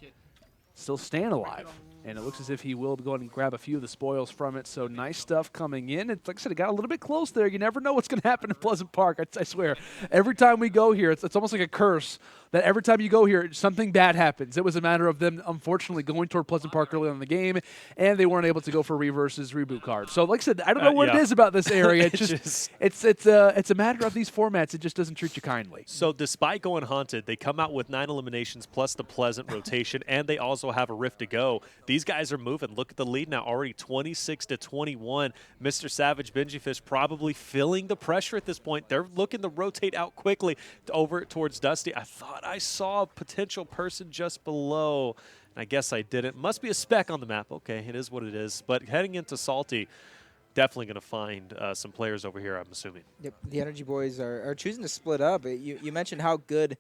Still staying alive. And it looks as if he will go ahead and grab a few of the spoils from it. So nice stuff coming in. It's like I said, it got a little bit close there. You never know what's going to happen in Pleasant Park. I swear. Every time we go here, it's almost like a curse that every time you go here, something bad happens. It was a matter of them, unfortunately, going toward Pleasant Park early on in the game, and they weren't able to go for Reverse's reboot card. So like I said, I don't know what it is about this area. It's it's a matter of these formats. It just doesn't treat you kindly. So despite going Haunted, they come out with 9 eliminations plus the Pleasant rotation, and they also have a Rift to go. These guys are moving. Look at the lead now, already 26-21. MrSavage, Benjyfish probably feeling the pressure at this point. They're looking to rotate out quickly over towards Dusty. I thought I saw a potential person just below. I guess I didn't. Must be a speck on the map. Okay, it is what it is. But heading into Salty, definitely going to find some players over here, I'm assuming. Yep, the Energy Boys are choosing to split up. You mentioned how good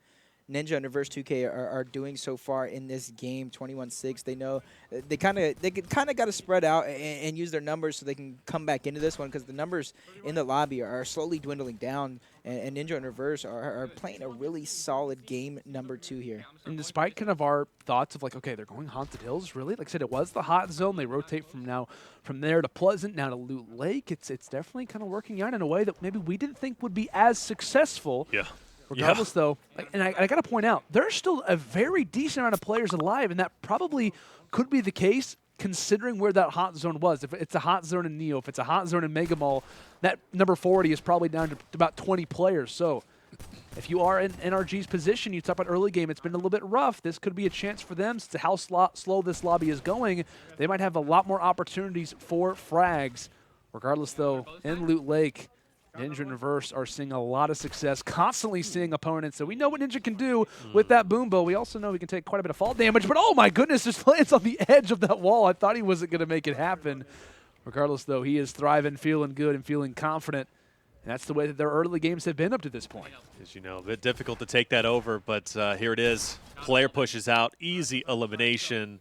Ninja and Reverse 2K are doing so far in this game, 21-6. They know they kind of got to spread out and use their numbers so they can come back into this one, because the numbers in the lobby are slowly dwindling down, and Ninja and Reverse are playing a really solid game number 2 here. And despite kind of our thoughts of like, okay, they're going Haunted Hills, really? Like I said, it was the hot zone. They rotate from there to Pleasant, now to Loot Lake. It's definitely kind of working out in a way that maybe we didn't think would be as successful. Yeah. Regardless, though, and I got to point out, there's still a very decent amount of players alive, and that probably could be the case considering where that hot zone was. If it's a hot zone in Neo, if it's a hot zone in Mega Mall, that number 40 is probably down to about 20 players. So if you are in NRG's position, you talk about early game, it's been a little bit rough. This could be a chance for them to how slow this lobby is going. They might have a lot more opportunities for frags. Regardless, though, in Loot Lake, Ninja and Reverse are seeing a lot of success, constantly seeing opponents. So we know what Ninja can do with that boom bow. We also know he can take quite a bit of fall damage. But oh my goodness, just lands on the edge of that wall. I thought he wasn't going to make it happen. Regardless, though, he is thriving, feeling good, and feeling confident. And that's the way that their early games have been up to this point. As you know, a bit difficult to take that over, but here it is. Player pushes out, easy elimination.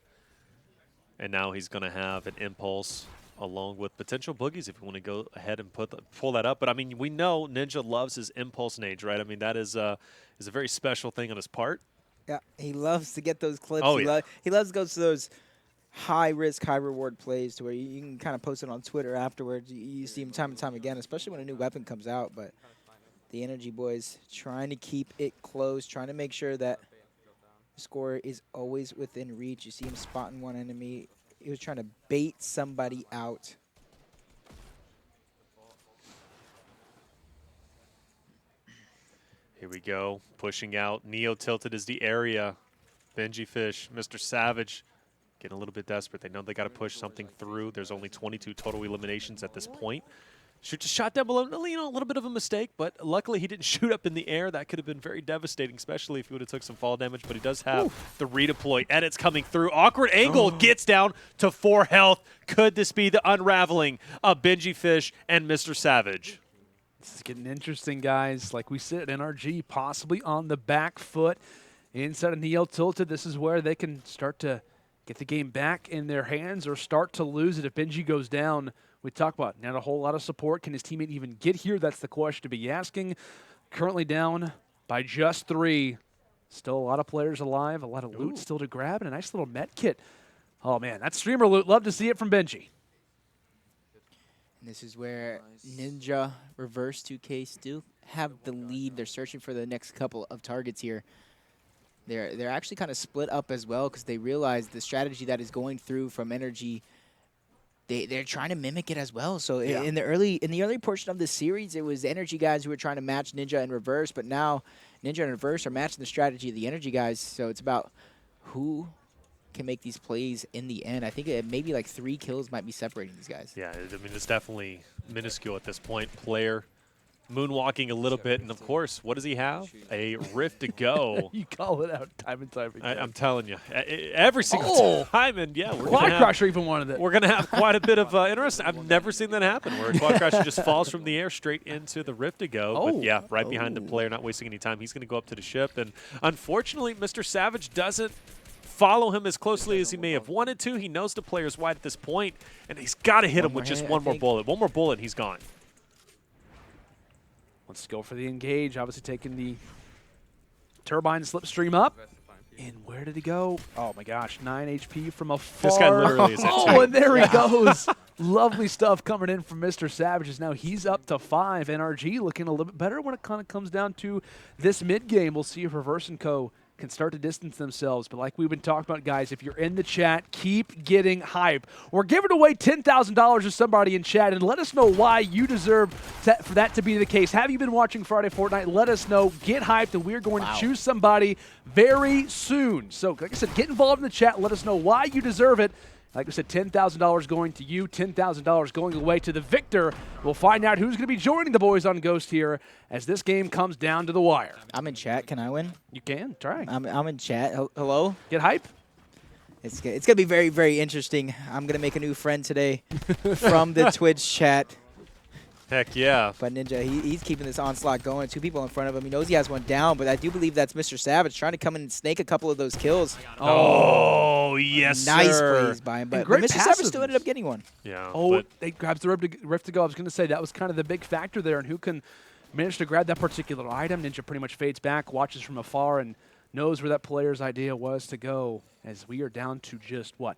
And now he's going to have an impulse along with potential boogies if you want to go ahead and pull that up. But, I mean, we know Ninja loves his impulse nades, right? I mean, that is a very special thing on his part. Yeah, he loves to get those clips. Oh, He loves to go to those high-risk, high-reward plays to where you can kind of post it on Twitter afterwards. You see him time and time again, especially when a new weapon comes out. But the Energy boys trying to keep it close, trying to make sure that the score is always within reach. You see him spotting one enemy. He was trying to bait somebody out. Here we go, pushing out. Neo tilted is the area. Benjyfish, MrSavage getting a little bit desperate. They know they got to push something through. There's only 22 total eliminations at this point. Shoots a shot down below, you know, a little bit of a mistake, but luckily he didn't shoot up in the air. That could have been very devastating, especially if he would have took some fall damage, but he does have the redeploy. Edits coming through. Awkward angle, gets down to 4 health. Could this be the unraveling of Benjyfish and MrSavage? This is getting interesting, guys. Like we said, NRG possibly on the back foot. Inside of Neo tilted, this is where they can start to get the game back in their hands or start to lose it if Benji goes down. We talk about not a whole lot of support. Can his teammate even get here? That's the question to be asking. Currently down by just 3. Still a lot of players alive, a lot of loot still to grab, and a nice little med kit. Oh, man, that's streamer loot. Love to see it from Benji. And this is where Ninja, Reverse 2K still have the lead. They're searching for the next couple of targets here. They're actually kind of split up as well because they realize the strategy that is going through from Energy. They're trying to mimic it as well. So in the early portion of the series, it was Energy guys who were trying to match Ninja and Reverse, but now Ninja and Reverse are matching the strategy of the Energy guys. So it's about who can make these plays in the end. I think maybe like 3 kills might be separating these guys. Yeah, I mean, it's definitely minuscule at this point. Player moonwalking a little bit, and of course, what does he have? A Rift to go. You call it out time and time again. I'm telling you, every single time, and yeah, Quad Crusher even wanted it. We're gonna have quite a bit of interest. I've never seen that happen, where a Quad Crusher just falls from the air straight into the Rift to go. But yeah, right behind the player, not wasting any time. He's gonna go up to the ship, and unfortunately, MrSavage doesn't follow him as closely as he may have wanted to. He knows the player's wide at this point, and he's got to hit him with just one more bullet. One more bullet, he's gone. Let's go for the engage. Obviously taking the turbine slipstream up. And where did he go? Oh my gosh, 9 HP from afar. This guy literally is at 2. And there he goes. Lovely stuff coming in from MrSavage. Now he's up to 5. NRG looking a little bit better when it kind of comes down to this mid game. We'll see if Reverse & Co. can start to distance themselves. But like we've been talking about, guys, if you're in the chat, keep getting hype. We're giving away $10,000 to somebody in chat, and let us know why you deserve for that to be the case. Have you been watching Friday Fortnite? Let us know. Get hyped, and we're going to choose somebody very soon. So, like I said, get involved in the chat. Let us know why you deserve it. Like I said, $10,000 going to you, $10,000 going away to the victor. We'll find out who's going to be joining the boys on Ghost here as this game comes down to the wire. I'm in chat. Can I win? You can. Try. I'm in chat. Hello? Get hype? It's going to be very, very interesting. I'm going to make a new friend today from the Twitch chat. Heck yeah. But Ninja, he's keeping this onslaught going. 2 people in front of him. He knows he has one down, but I do believe that's MrSavage trying to come in and snake a couple of those kills. Oh, yes, nice sir. plays by him. But great MrSavage still ended up getting one. Yeah. Oh, they grabbed the Rift to go. I was going to say that was kind of the big factor there, and who can manage to grab that particular item. Ninja pretty much fades back, watches from afar, and knows where that player's idea was to go as we are down to just, what,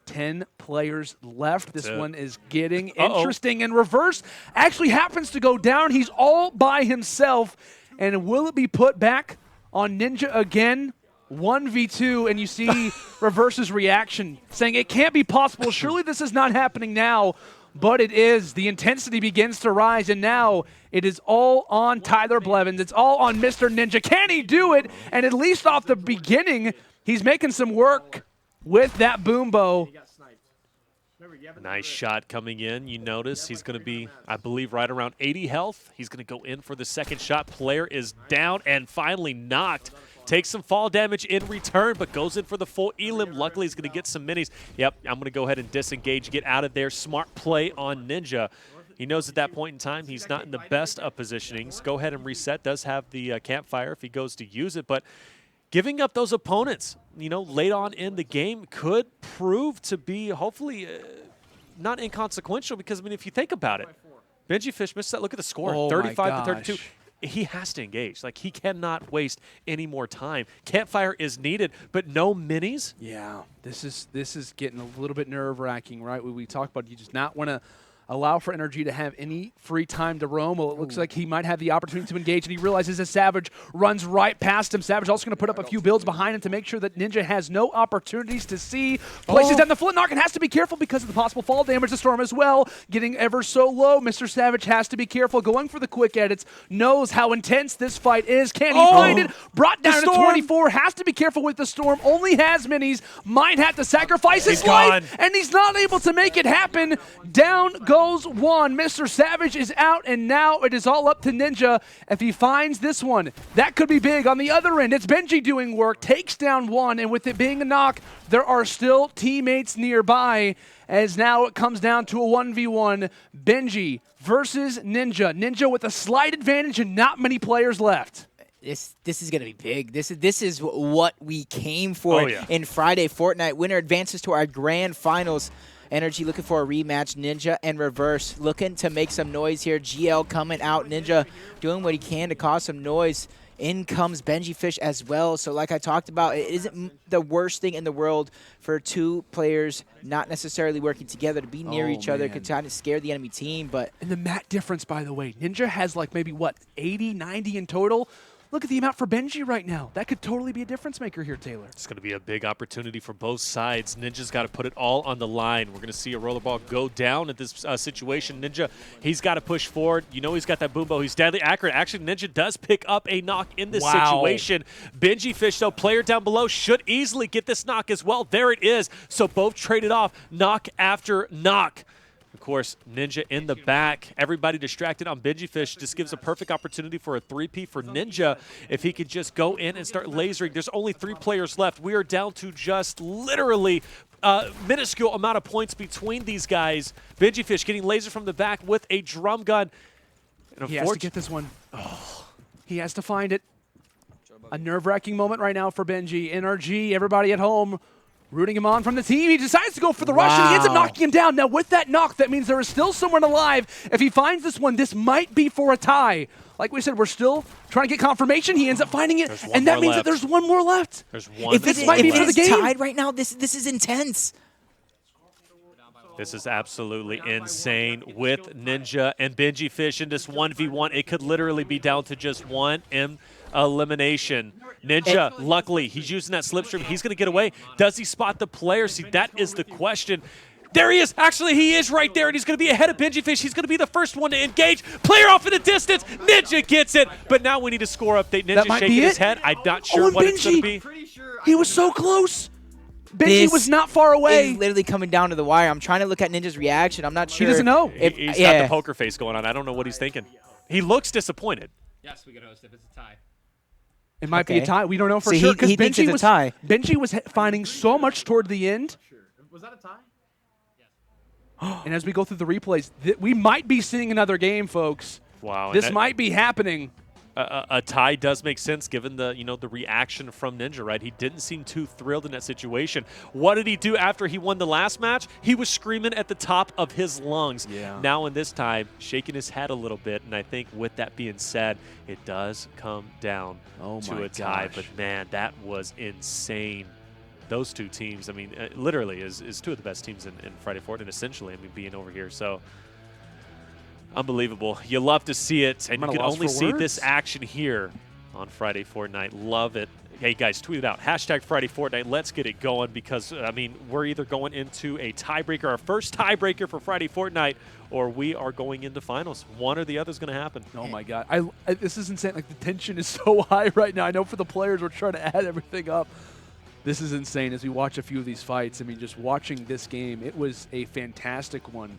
10 players left. This one is getting interesting. And Reverse actually happens to go down. He's all by himself. And will it be put back on Ninja again? 1v2, and you see Reverse's reaction saying it can't be possible. Surely this is not happening now. but it is. The intensity begins to rise, and now it is all on Tyler Blevins. It's all on Mr. Ninja. Can he do it? And at least off the beginning, he's making some work with that boom bow. Nice shot coming in. You notice he's going to be, I believe, right around 80 health. He's going to go in for the second shot. Player is down and finally knocked. Takes some fall damage in return, but goes in for the full elim. Luckily, he's going to get some minis. Yep, I'm going to go ahead and disengage, get out of there. Smart play on Ninja. He knows at that point in time he's not in the best of positionings. Go ahead and reset. Does have the campfire if he goes to use it, but giving up those opponents, you know, late on in the game could prove to be hopefully not inconsequential because, I mean, if you think about it, Benjyfish missed that. Look at the score, 35 to 32. He has to engage. Like, he cannot waste any more time. Campfire is needed, but no minis? Yeah, this is getting a little bit nerve-wracking, right? We talked about you just not want to allow for Energy to have any free time to roam. Well, it looks like he might have the opportunity to engage, and he realizes as Savage runs right past him. Savage also going to put up a few builds behind him to make sure that Ninja has no opportunities to see. Places down the flintlock and has to be careful because of the possible fall damage to Storm as well. Getting ever so low, Mr. Savage has to be careful. Going for the quick edits, knows how intense this fight is. Can he find it? Brought down to 24, has to be careful with the Storm. Only has minis, might have to sacrifice his life, and he's not able to make it happen. Down goes one. Mr. Savage is out, and now it is all up to Ninja. If he finds this one, that could be big. On the other end, it's Benji doing work, takes down one, and with it being a knock, there are still teammates nearby, as now it comes down to a 1v1. Benji versus Ninja. Ninja with a slight advantage and not many players left. This is going to be big. This is what we came for in Friday Fortnite. Winner advances to our grand finals. Energy looking for a rematch. Ninja and Reverse looking to make some noise here. GL coming out. Ninja doing what he can to cause some noise. In comes Benjyfish as well. So like I talked about, it isn't the worst thing in the world for two players not necessarily working together to be near each other. Could kind of scare the enemy team. But and the mat difference, by the way, Ninja has like maybe, what, 80, 90 in total? Look at the amount for Benji right now. That could totally be a difference maker here, Taylor. It's going to be a big opportunity for both sides. Ninja's got to put it all on the line. We're going to see a rollerball go down at this situation. Ninja, he's got to push forward. You know he's got that boom bow. He's deadly accurate. Actually, Ninja does pick up a knock in this situation. Benjyfish, though, player down below, should easily get this knock as well. There it is. So both traded off knock after knock. Of course, Ninja in the back. Everybody distracted on Benjyfish. Just gives a perfect opportunity for a 3P for Ninja if he could just go in and start lasering. There's only 3 players left. We are down to just literally minuscule amount of points between these guys. Benjyfish getting laser from the back with a drum gun. And he has to get this one. He has to find it. A nerve-wracking moment right now for Benji. NRG, everybody at home, rooting him on from the team. He decides to go for the rush, and he ends up knocking him down. Now, with that knock, that means there is still someone alive. If he finds this one, this might be for a tie. Like we said, we're still trying to get confirmation. He ends up finding it, and that means that there's one more left. There's one. If this might be for the game. tied right now, this is intense. This is absolutely insane with Ninja and Benjyfish in this 1v1. It could literally be down to just one elimination. Ninja, luckily, he's using that slipstream. He's going to get away. Does he spot the player? See, that is the question. There he is. Actually, he is right there, and he's going to be ahead of Benjyfish. He's going to be the first one to engage. Player off in the distance. Ninja gets it, but now we need a score update. Ninja shaking his head. I'm not sure what it's going to be. He was so close. Benji was not far away. He's literally coming down to the wire. I'm trying to look at Ninja's reaction. I'm not sure. He doesn't know. He's got the poker face going on. I don't know what he's thinking. He looks disappointed. Yes, we could host if it's a tie. It might be a tie. We don't know for sure because Benji was finding so much toward the end. Was that a tie? And as we go through the replays, we might be seeing another game, folks. Wow. This might be happening. A tie does make sense given the the reaction from Ninja, right? He didn't seem too thrilled in that situation. What did he do after he won the last match? He was screaming at the top of his lungs. Yeah. Now in this time, shaking his head a little bit, and I think with that being said, it does come down to a tie. But man, that was insane. Those two teams, I mean, literally is two of the best teams in Friday Fortnite, essentially, I mean, being over here. So unbelievable. You love to see it, and you can only see this action here on Friday Fortnite. Love it. Hey guys, tweet it out. Hashtag Friday Fortnite. Let's get it going because, I mean, we're either going into a tiebreaker, our first tiebreaker for Friday Fortnite, or we are going into finals. One or the other is going to happen. Oh my God. This is insane. Like, the tension is so high right now. I know for the players, we're trying to add everything up. This is insane as we watch a few of these fights. I mean, just watching this game, it was a fantastic one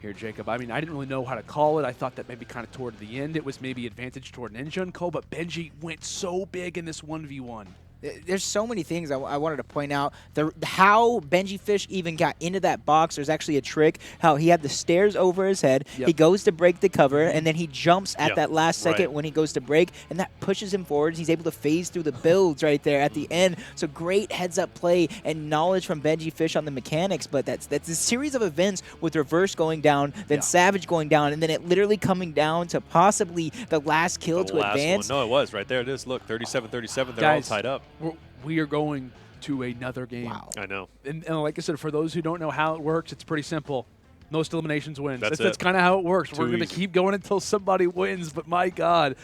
here, Jacob. I mean, I didn't really know how to call it. I thought that maybe kind of toward the end it was maybe advantage toward Ninja and Co, but Benji went so big in this 1v1. There's so many things I wanted to point out. How Benjyfish even got into that box, there's actually a trick. How he had the stairs over his head. Yep. He goes to break the cover, and then he jumps at that last second when he goes to break, and that pushes him forward. He's able to phase through the builds right there at the end. So great heads-up play and knowledge from Benjyfish on the mechanics, but that's a series of events with Reverse going down, then Savage going down, and then it literally coming down to possibly the last kill to advance. No, it was. Right there it is. Look, 37-37. They're all tied up. We are going to another game. Wow. I know. And like I said, for those who don't know how it works, it's pretty simple. Most eliminations wins. That's kind of how it works. We're going to keep going until somebody wins, but my God,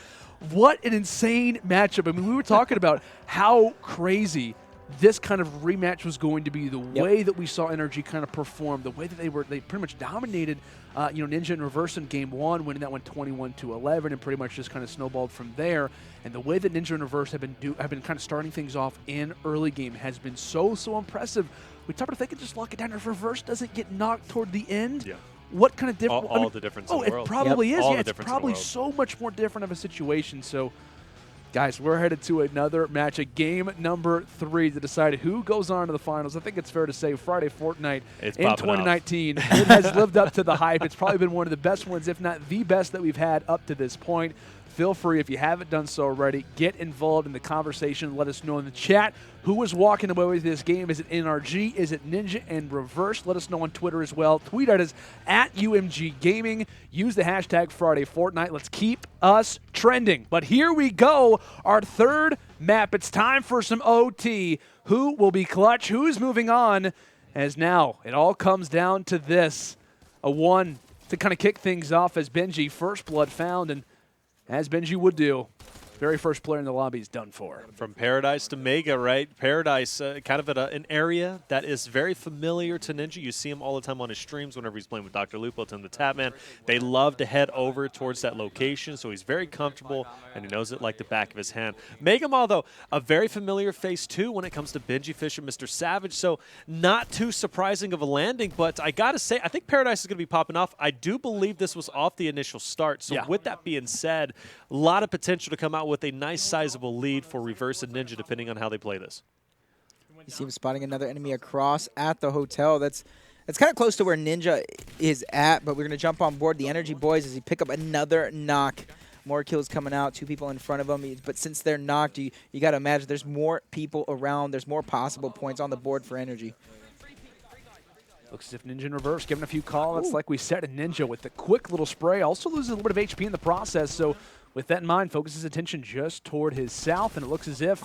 what an insane matchup. I mean, we were talking about how crazy this kind of rematch was going to be, the way that we saw Energy kind of perform, the way that they pretty much dominated Ninja and Reverse in game one, winning that one 21-11, and pretty much just kind of snowballed from there. And the way that Ninja and Reverse have been kind of starting things off in early game has been so impressive. We talked about if they could just lock it down, if Reverse doesn't get knocked toward the end. Yeah. What kind of difference? All the difference in the world. It probably is. All Yeah, it's probably so much more different of a situation. So, guys, we're headed to another match, a game number 3 to decide who goes on to the finals. I think it's fair to say Friday Fortnite in 2019 it has lived up to the hype. It's probably been one of the best ones, if not the best that we've had up to this point. Feel free, if you haven't done so already, get involved in the conversation. Let us know in the chat who is walking away with this game. Is it NRG? Is it Ninja and Reverse? Let us know on Twitter as well. Tweet at us at UMG Gaming. Use the hashtag Friday Fortnite. Let's keep us trending. But here we go, our third map. It's time for some OT. Who will be clutch? Who's moving on? As now it all comes down to this. A 1 to kind of kick things off as Benji, first blood found, and as Benji would do, very first player in the lobby is done for. From Paradise to Megga, right? Paradise, kind of at an area that is very familiar to Ninja. You see him all the time on his streams whenever he's playing with Dr. Lupo, TimTheTatMan. They love to head over towards that location, so he's very comfortable, and he knows it like the back of his hand. Megga, though, a very familiar face, too, when it comes to Benjyfish and MrSavage, so not too surprising of a landing, but I got to say, I think Paradise is going to be popping off. I do believe this was off the initial start, so with that being said, a lot of potential to come out with a nice sizable lead for Reverse and Ninja, depending on how they play this. You see him spotting another enemy across at the hotel. That's kind of close to where Ninja is at, but we're going to jump on board the Energy Boys as he pick up another knock. More kills coming out, 2 people in front of him. But since they're knocked, you got to imagine there's more people around. There's more possible points on the board for Energy. Looks as if Ninja and Reverse giving a few call-outs like we said, and Ninja with the quick little spray. Also loses a little bit of HP in the process, so with that in mind, focuses attention just toward his south, and it looks as if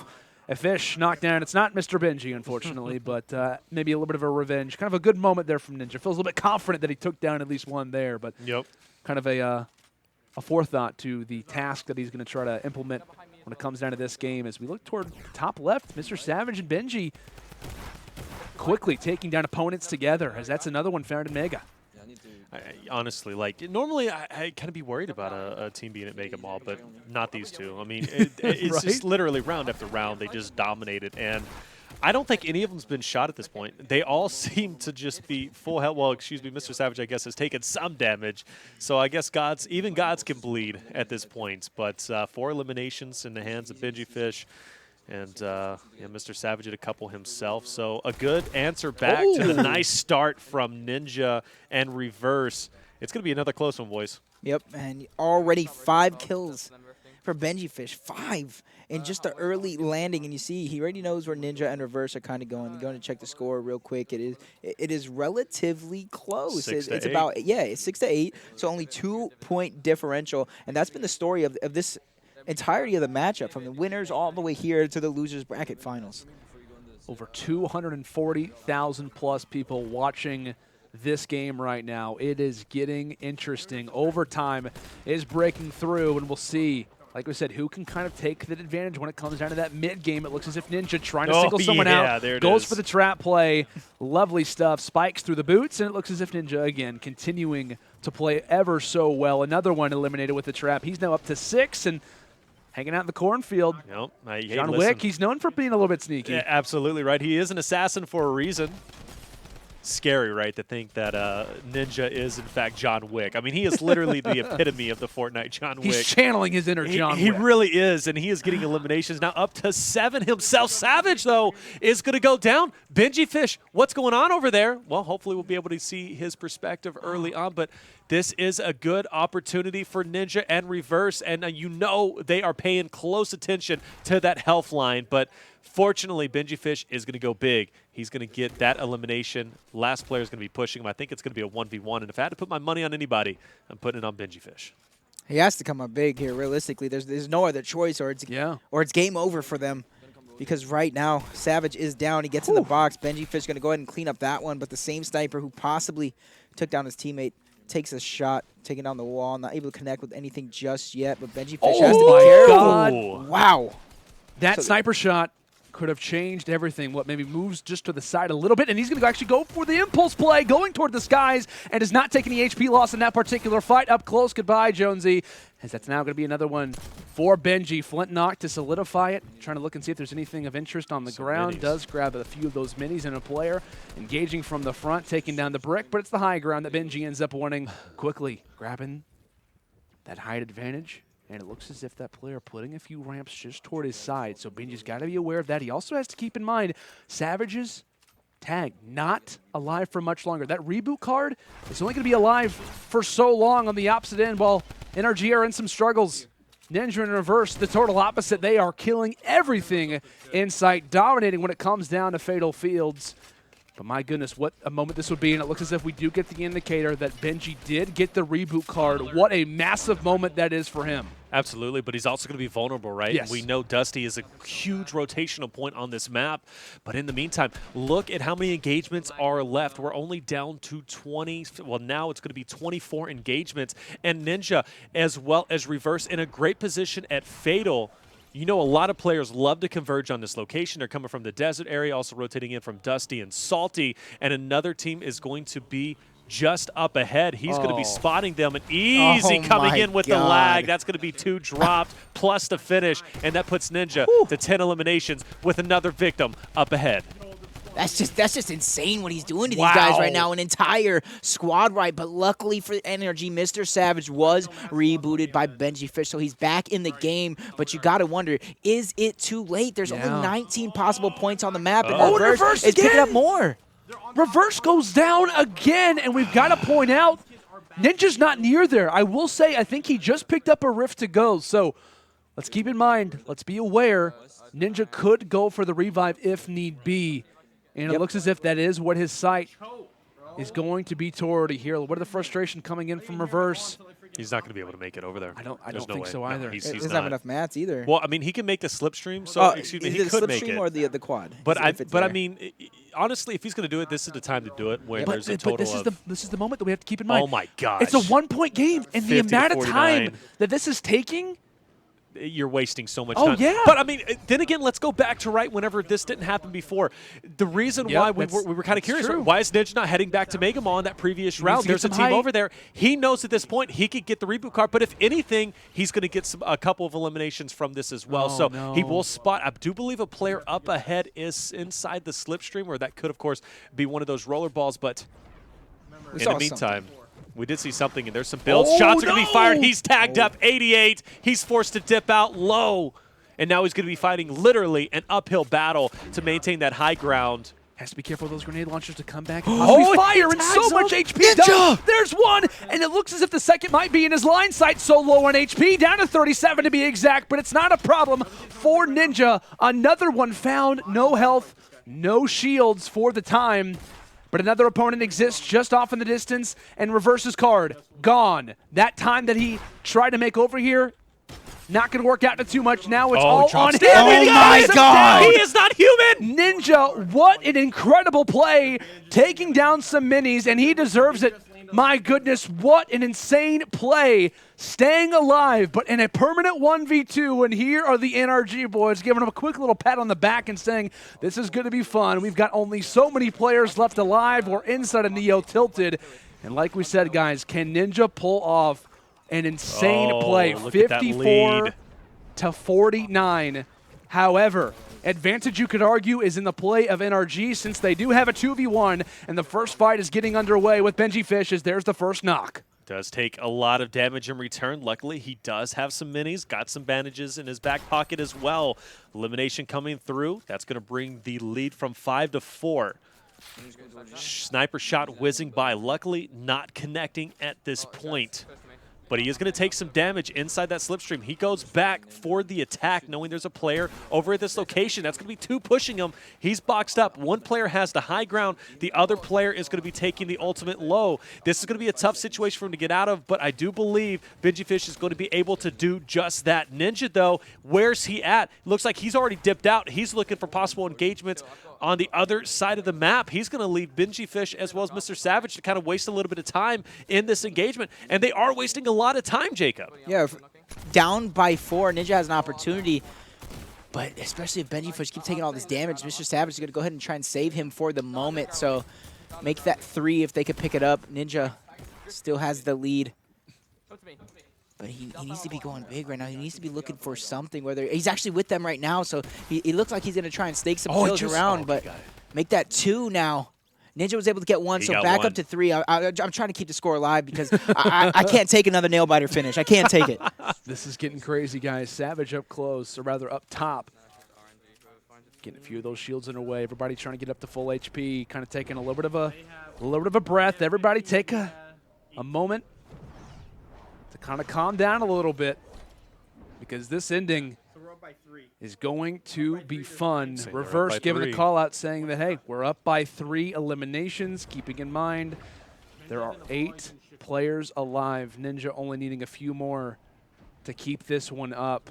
a fish knocked down. It's not Mr. Benji, unfortunately, but maybe a little bit of a revenge. Kind of a good moment there from Ninja. Feels a little bit confident that he took down at least one there, but kind of a forethought to the task that he's going to try to implement when it comes down to this game. As we look toward top left, MrSavage and Benji quickly taking down opponents together, as that's another one found in Megga. Honestly, like, normally I kind of be worried about a team being at Megga Mall, but not these two. I mean, it's just literally round after round, they just dominated, and I don't think any of them's been shot at this point. They all seem to just be full health. Well, excuse me, MrSavage, I guess, has taken some damage, so I guess even gods can bleed at this point, but 4 eliminations in the hands of Benjyfish. And MrSavage did a couple himself. So a good answer back to the nice start from Ninja and Reverse. It's going to be another close one, boys. Yep, and already 5 kills for Benjyfish. 5 in just the early landing. And you see, he already knows where Ninja and Reverse are kind of going. They're going to check the score real quick. It is relatively close. It's about, it's 6-8. So only 2-point differential. And that's been the story of this entirety of the matchup, from the winners all the way here to the losers bracket finals. Over 240,000 plus people watching this game right now. It is getting interesting. Overtime is breaking through, and we'll see like we said, who can kind of take the advantage when it comes down to that mid game? It looks as if Ninja trying to single someone out, there it goes is. for the trap play. Lovely stuff. Spikes through the boots, and it looks as if Ninja, again, continuing to play ever so well. Another one eliminated with the trap. He's now up to 6 and hanging out in the cornfield. Nope. John Wick, he's known for being a little bit sneaky. Yeah, absolutely right. He is an assassin for a reason. Scary, right, to think that Ninja is, in fact, John Wick. I mean, he is literally the epitome of the Fortnite John Wick. He's channeling his inner John Wick. He really is, and he is getting eliminations now up to 7 himself. Savage, though, is going to go down. Benjyfish, what's going on over there? Well, hopefully we'll be able to see his perspective early on, but this is a good opportunity for Ninja and Reverse, and you know they are paying close attention to that health line, but fortunately, Benjyfish is going to go big. He's going to get that elimination. Last player is going to be pushing him. I think it's going to be a 1v1, and if I had to put my money on anybody, I'm putting it on Benjyfish. He has to come up big here, realistically. There's no other choice, or it's game over for them. Because right now, Savage is down. He gets in the box. Benjyfish going to go ahead and clean up that one, but the same sniper who possibly took down his teammate takes a shot, taking down the wall, not able to connect with anything just yet, but Benjyfish has to be careful. God. Wow. That sniper shot could have changed everything. What, maybe moves just to the side a little bit, and he's going to actually go for the impulse play, going toward the skies, and does not take any HP loss in that particular fight. Up close, goodbye, Jonesy, as that's now going to be another one for Benji. Flint knock to solidify it, trying to look and see if there's anything of interest on the ground. Minis. Does grab a few of those minis in a player, engaging from the front, taking down the brick, but it's the high ground that Benji ends up winning quickly, grabbing that height advantage. And it looks as if that player putting a few ramps just toward his side. So Benji's got to be aware of that. He also has to keep in mind Savage's tag not alive for much longer. That reboot card is only going to be alive for so long on the opposite end while NRG are in some struggles. Ninja in reverse, the total opposite. They are killing everything in sight, dominating when it comes down to Fatal Fields. But my goodness, what a moment this would be, and it looks as if we do get the indicator that Benji did get the reboot card. What a massive moment that is for him. Absolutely, but he's also going to be vulnerable, right? Yes. We know Dusty is a huge rotational point on this map, but in the meantime, look at how many engagements are left. We're only down to 20. Well, now it's going to be 24 engagements, and Ninja, as well as Reverse, in a great position at Fatal. You know, a lot of players love to converge on this location. They're coming from the desert area, also rotating in from Dusty and Salty, and another team is going to be just up ahead. He's going to be spotting them, and easy coming in with the lag. That's going to be 2 dropped plus the finish, and that puts Ninja to 10 eliminations with another victim up ahead. That's just insane what he's doing to these guys right now. An entire squad right, but luckily for NRG, MrSavage was rebooted by Benjyfish, so he's back in the game. But you got to wonder, is it too late? There's only 19 possible points on the map, and Reverse is picking up more. Reverse goes down again, and we've got to point out, Ninja's not near there. I will say, I think he just picked up a Rift to go, so let's keep in mind, let's be aware, Ninja could go for the revive if need be. And it looks as if that is what his sight is going to be toward here. What are the frustration coming in from Reverse? He's not going to be able to make it over there. I don't no think way. so either. No, he's Doesn't not. have enough mats either. Well, I mean, he can make the slipstream, so excuse me, he the could make it. slipstream or the quad. But I mean, honestly, if he's going to do it, this is the time to do it. When there's a total this is the moment that we have to keep in mind. Oh my gosh! It's a 1-point game, and the amount of time that this is taking. You're wasting so much time. Yeah. But I mean, then again, let's go back to whenever this didn't happen before. The reason why we were kind of curious, why is Ninja not heading back to Mega Mall in that previous round? There's a team over there. He knows at this point he could get the reboot card, but if anything, he's going to get a couple of eliminations from this as well. He will spot. I do believe a player up ahead is inside the slipstream, or that could, of course, be one of those roller balls. But in the meantime, we did see something, and there's some builds. Shots are going to be fired. He's tagged up 88. He's forced to dip out low. And now he's going to be fighting literally an uphill battle to maintain that high ground. Has to be careful of those grenade launchers to come back. Fire and so much HP. Ninja! There's one, and it looks as if the second might be in his line sight. So low on HP, down to 37 to be exact, but it's not a problem for Ninja. Another one found. No health, no shields for the time. But another opponent exists just off in the distance, and Reverse's card, gone. That time that he tried to make over here, not going to work out to too much. Now it's all on him. Oh my God! He is not human! Ninja, what an incredible play, taking down some minis, and he deserves it. My goodness, what an insane play. Staying alive, but in a permanent 1v2. And here are the NRG boys giving them a quick little pat on the back and saying, this is going to be fun. We've got only so many players left alive. We're inside of Neo tilted. And like we said, guys, can Ninja pull off an insane play? 54 to 49. However, advantage you could argue is in the play of NRG since they do have a 2v1 and the first fight is getting underway with Benjyfish as there's the first knock. Does take a lot of damage in return. Luckily, he does have some minis, got some bandages in his back pocket as well. Elimination coming through. That's going to bring the lead from 5 to 4. Sniper shot whizzing by. Luckily, not connecting at this point. But he is going to take some damage inside that slipstream. He goes back for the attack, knowing there's a player over at this location. That's going to be 2 pushing him. He's boxed up. One player has the high ground. The other player is going to be taking the ultimate low. This is going to be a tough situation for him to get out of, but I do believe Benjyfish is going to be able to do just that. Ninja, though, where's he at? Looks like he's already dipped out. He's looking for possible engagements on the other side of the map. He's going to leave Benjyfish as well as MrSavage to kind of waste a little bit of time in this engagement, and they are wasting a lot of time, Jacob. Yeah, down by 4, Ninja has an opportunity, but especially if Benjyfish keeps taking all this damage, MrSavage is going to go ahead and try and save him for the moment, so make that 3 if they could pick it up. Ninja still has the lead. But he needs to be going big right now. He needs to be looking for something. Whether he's actually with them right now, so he looks like he's going to try and stake some kills around. But make that 2 now. Ninja was able to get 1, so back up to 3. I'm trying to keep the score alive because I can't take another nail biter finish. I can't take it. This is getting crazy, guys. Savage up close, or rather up top. Getting a few of those shields in her way. Everybody trying to get up to full HP. Kind of taking a little bit of a breath. Everybody take a moment to kind of calm down a little bit, because this ending is going to be fun. Reverse giving the call out saying that, hey, we're up by 3 eliminations, keeping in mind there are 8 players alive. Ninja only needing a few more to keep this one up.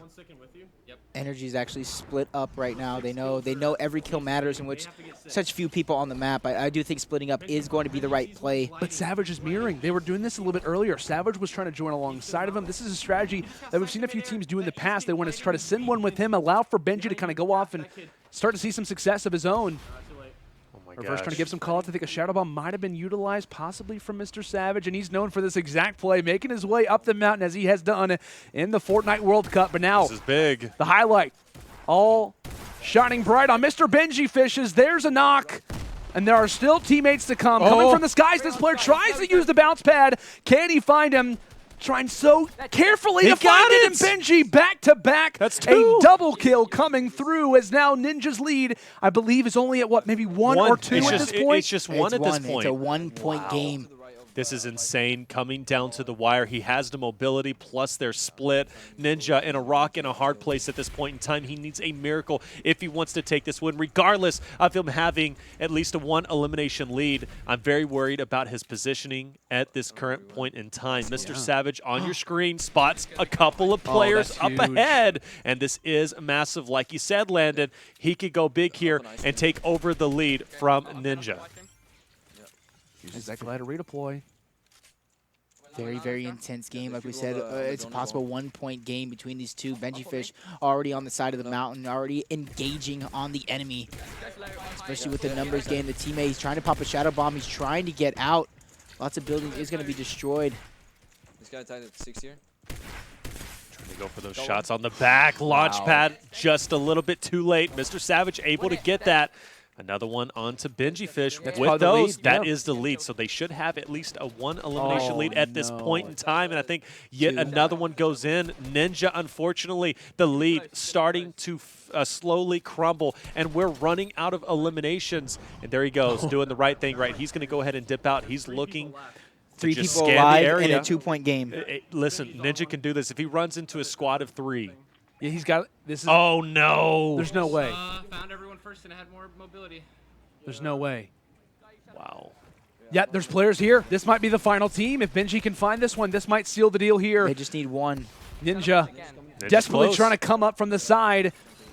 Energy is actually split up right now. They know every kill matters, in which such few people on the map. I do think splitting up is going to be the right play. But Savage is mirroring. They were doing this a little bit earlier. Savage was trying to join alongside of him. This is a strategy that we've seen a few teams do in the past. They want to try to send one with him, allow for Benji to kind of go off and start to see some success of his own. Reverse trying to give some call-outs. I think a Shadow Bomb might have been utilized possibly from MrSavage, and he's known for this exact play, making his way up the mountain as he has done in the Fortnite World Cup. But now, this is big. The highlight, all shining bright on Mr. Benjyfish's. There's a knock, and there are still teammates to come. Coming from the skies, this player tries to use the bounce pad. Can he find him? Trying so carefully to find it, and Benji back-to-back. That's 2. A double kill coming through as now Ninja's lead, I believe, is only at, what, maybe 1 or 2 at this point? It's just 1 at this point. It's a 1-point game. This is insane. Coming down to the wire. He has the mobility, plus their split. Ninja in a rock in a hard place at this point in time. He needs a miracle if he wants to take this win, regardless of him having at least a 1 elimination lead. I'm very worried about his positioning at this current point in time. MrSavage on your screen spots a couple of players up ahead, and this is massive. Like you said, Landon, he could go big here and take over the lead from Ninja. Uses that glide to redeploy. Very, very intense game. Like we said, it's a possible 1-point game between these two. Benjyfish already on the side of the mountain, already engaging on the enemy. Especially with the numbers game. The teammate, he's trying to pop a Shadow Bomb. He's trying to get out. Lots of buildings is going to be destroyed. This guy tied at 6 here. Trying to go for those shots on the back. Launch pad just a little bit too late. MrSavage able to get that. Another one onto Benjyfish. With those, that is the lead. So they should have at least a 1 elimination lead at this point in time. And I think yet another one goes in. Ninja, unfortunately, the lead starting to slowly crumble. And we're running out of eliminations. And there he goes, doing the right thing, right? He's going to go ahead and dip out. He's looking 3 to just people scan alive the area. in a 2-point game. Listen, Ninja can do this. If he runs into a squad of 3. Yeah, he's got this. Is, oh, no. There's no way. Found everyone first and had more mobility. There's no way. Wow. Yeah, there's players here. This might be the final team. If Benji can find this one, this might seal the deal here. They just need 1. Ninja desperately trying to come up from the side.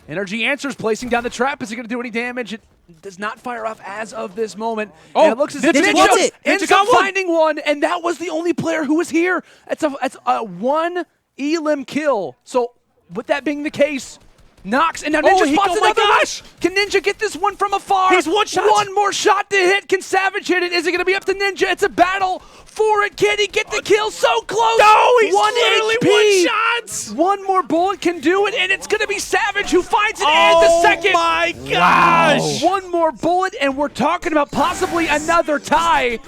NRG answers, placing down the trap. Is it going to do any damage? It does not fire off as of this moment. Oh, and it looks as if Ninja ends up finding one, and that was the only player who was here. It's a one elim kill. So with that being the case, Nox, and now Ninja spots another one. Can Ninja get this one from afar? He's one shot. One more shot to hit. Can Savage hit it? Is it going to be up to Ninja? It's a battle for it. Can he get the kill? So close. No, he's one literally HP. 1 shot. One more bullet can do it, and it's going to be Savage who finds it and the second. Oh my gosh. One more bullet, and we're talking about possibly another tie.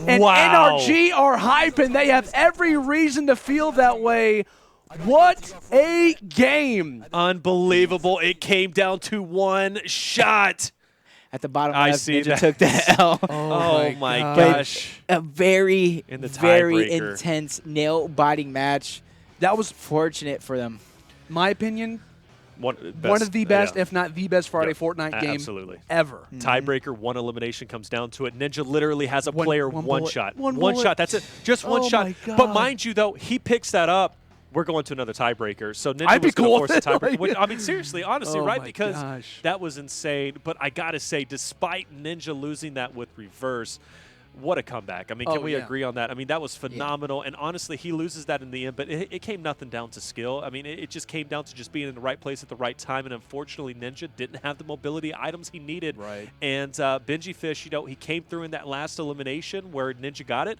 And Wow. NRG are hyping. They have every reason to feel that way. What a game. Unbelievable. It came down to 1 shot. At the bottom I left, see Ninja that. took the L. Oh my But gosh. a very, In the very tiebreaker. intense, nail-biting match. That was, Fortunate for them. my opinion, One of the best, yeah. if not the best Friday Yep. Fortnite game Absolutely. ever. Tiebreaker, 1 elimination comes down to it. Ninja literally has a player one one bullet. shot. One One bullet. shot. That's it. Just one Oh shot. my But God. mind you, though, he picks that up. We're going to another tiebreaker. So Ninja I'd be was going cool to with force a it. tiebreaker. Like, Which, I mean, seriously, honestly, oh right? my Because gosh. that was insane. But I got to say, despite Ninja losing that with reverse, what a comeback. I mean, can Oh, we yeah. agree on that? I mean, that was phenomenal. And honestly, he loses that in the end, but it came nothing down to skill. I mean, it just came down to just being in the right place at the right time. And unfortunately, Ninja didn't have the mobility items he needed. Right. And Benjyfish, you know, he came through in that last elimination where Ninja got it.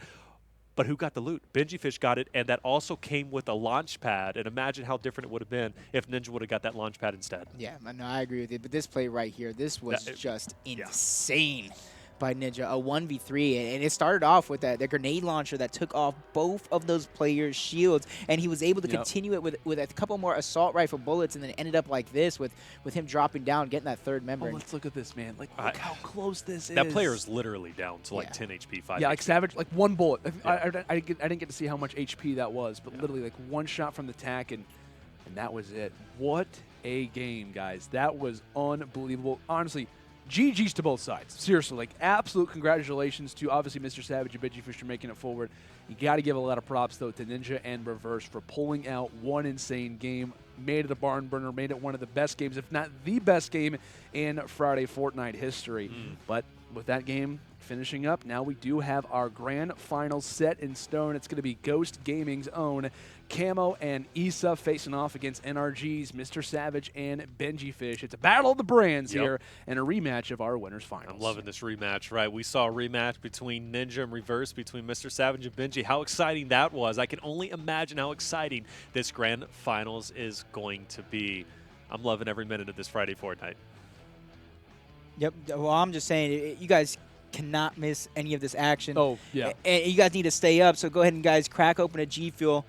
But who got the loot? Benjyfish got it, and that also came with a launch pad. And imagine how different it would have been if Ninja would have got that launch pad instead. Yeah, no, I agree with you. But this play right here, this was just insane by Ninja. A 1v3, and it started off with the grenade launcher that took off both of those players' shields, and he was able to continue it with a couple more assault rifle bullets, and then it ended up like this with him dropping down, getting that third member. Oh, let's look at this, man. Like, look how close this is. That player is literally down to like 10 HP, 5 Yeah, HP. like Savage, like one bullet. I didn't get to see how much HP that was, but literally like one shot from the tack, and that was it. What a game, guys. That was unbelievable. Honestly, GG's to both sides. Seriously, like absolute congratulations to obviously MrSavage and Benjyfish for making it forward. You got to give a lot of props, though, to Ninja and Reverse for pulling out one insane game. Made it a barn burner, made it one of the best games, if not the best game in Friday Fortnite history. But with that game finishing up, now we do have our grand final set in stone. It's going to be Ghost Gaming's own Kamo and Issa facing off against NRG's MrSavage and Benjyfish. It's a battle of the brands here and a rematch of our winners finals. I'm loving this rematch, right? We saw a rematch between Ninja and Reverse, between MrSavage and Benji. How exciting that was. I can only imagine how exciting this grand finals is going to be. I'm loving every minute of this Friday Fortnite. Yep. Well, I'm just saying, you guys cannot miss any of this action. Oh, yeah. And you guys need to stay up, so go ahead and, guys, crack open a G Fuel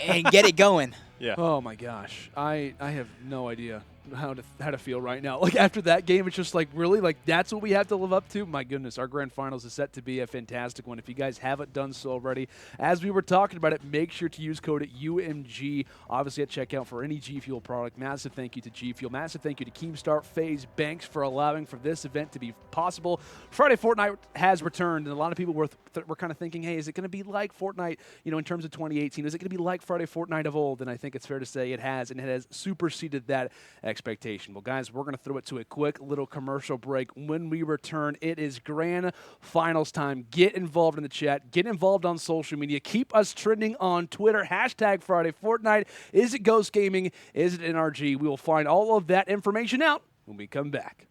and get it going. Yeah. Oh my gosh, I have no idea how to feel right now. Like after that game, it's just like really like that's what we have to live up to. My goodness, our grand finals is set to be a fantastic one. If you guys haven't done so already, as we were talking about it, make sure to use code UMG obviously at checkout for any G Fuel product. Massive thank you to G Fuel. Massive thank you to Keemstar, FaZe, Banks for allowing for this event to be possible. Friday Fortnite has returned, and a lot of people were kind of thinking, hey, is it going to be like Fortnite, you know, in terms of 2018? Is it going to be like Friday Fortnite of old? And I think it's fair to say it has, and it has superseded that expectation. Well, guys, we're going to throw it to a quick little commercial break. When we return, it is grand finals time. Get involved in the chat. Get involved on social media. Keep us trending on Twitter. Hashtag Friday Fortnite. Is it Ghost Gaming? Is it NRG? We will find all of that information out when we come back.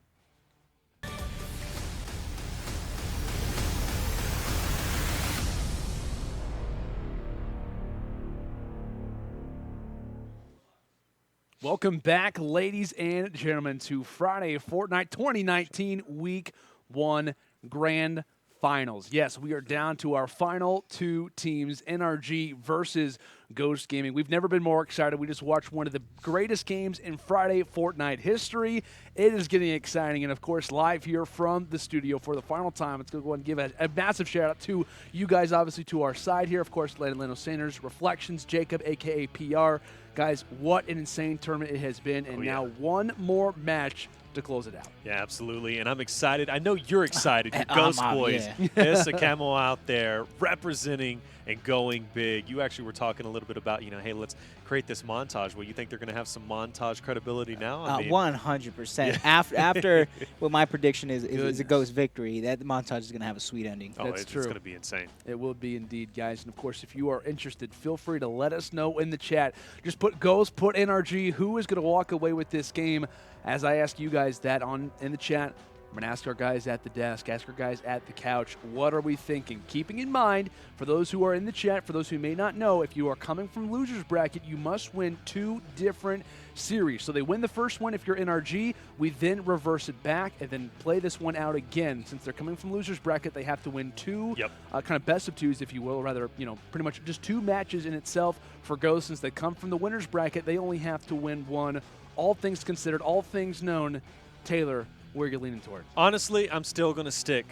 Welcome back, ladies and gentlemen, to Friday Fortnite 2019 Week 1 Grand Finals. Yes, we are down to our final two teams, NRG versus Ghost Gaming. We've never been more excited. We just watched one of the greatest games in Friday Fortnite history. It is getting exciting, and of course, live here from the studio for the final time. Let's go ahead and give a massive shout out to you guys, obviously to our side here. Of course, Lano Sanders, Reflections, Jacob, aka PR. Guys, what an insane tournament it has been, and now one more match to close it out. Yeah, absolutely, and I'm excited. I know you're excited. You Ghost Boys. There's a Kamo out there representing and going big. You actually were talking a little bit about, you know, hey, let's create this montage, well, you think they're going to have some montage credibility now? 100%. After what my prediction is a Ghost victory, that montage is going to have a sweet ending. Oh, That's it's true. going to be insane. It will be indeed, guys. And, of course, if you are interested, feel free to let us know in the chat. Just put Ghost, put NRG, who is going to walk away with this game. As I ask you guys that in the chat, I'm going to ask our guys at the desk, ask our guys at the couch, what are we thinking? Keeping in mind, for those who are in the chat, for those who may not know, if you are coming from loser's bracket, you must win 2 different series. So they win the first one if you're NRG, we then reverse it back and then play this one out again. Since they're coming from loser's bracket, they have to win 2 kind of best of 2s, if you will, or rather, pretty much just 2 matches in itself. For Ghost, since they come from the winner's bracket, they only have to win 1. All things considered, all things known, Taylor, where you're leaning toward? Honestly, I'm still going to stick,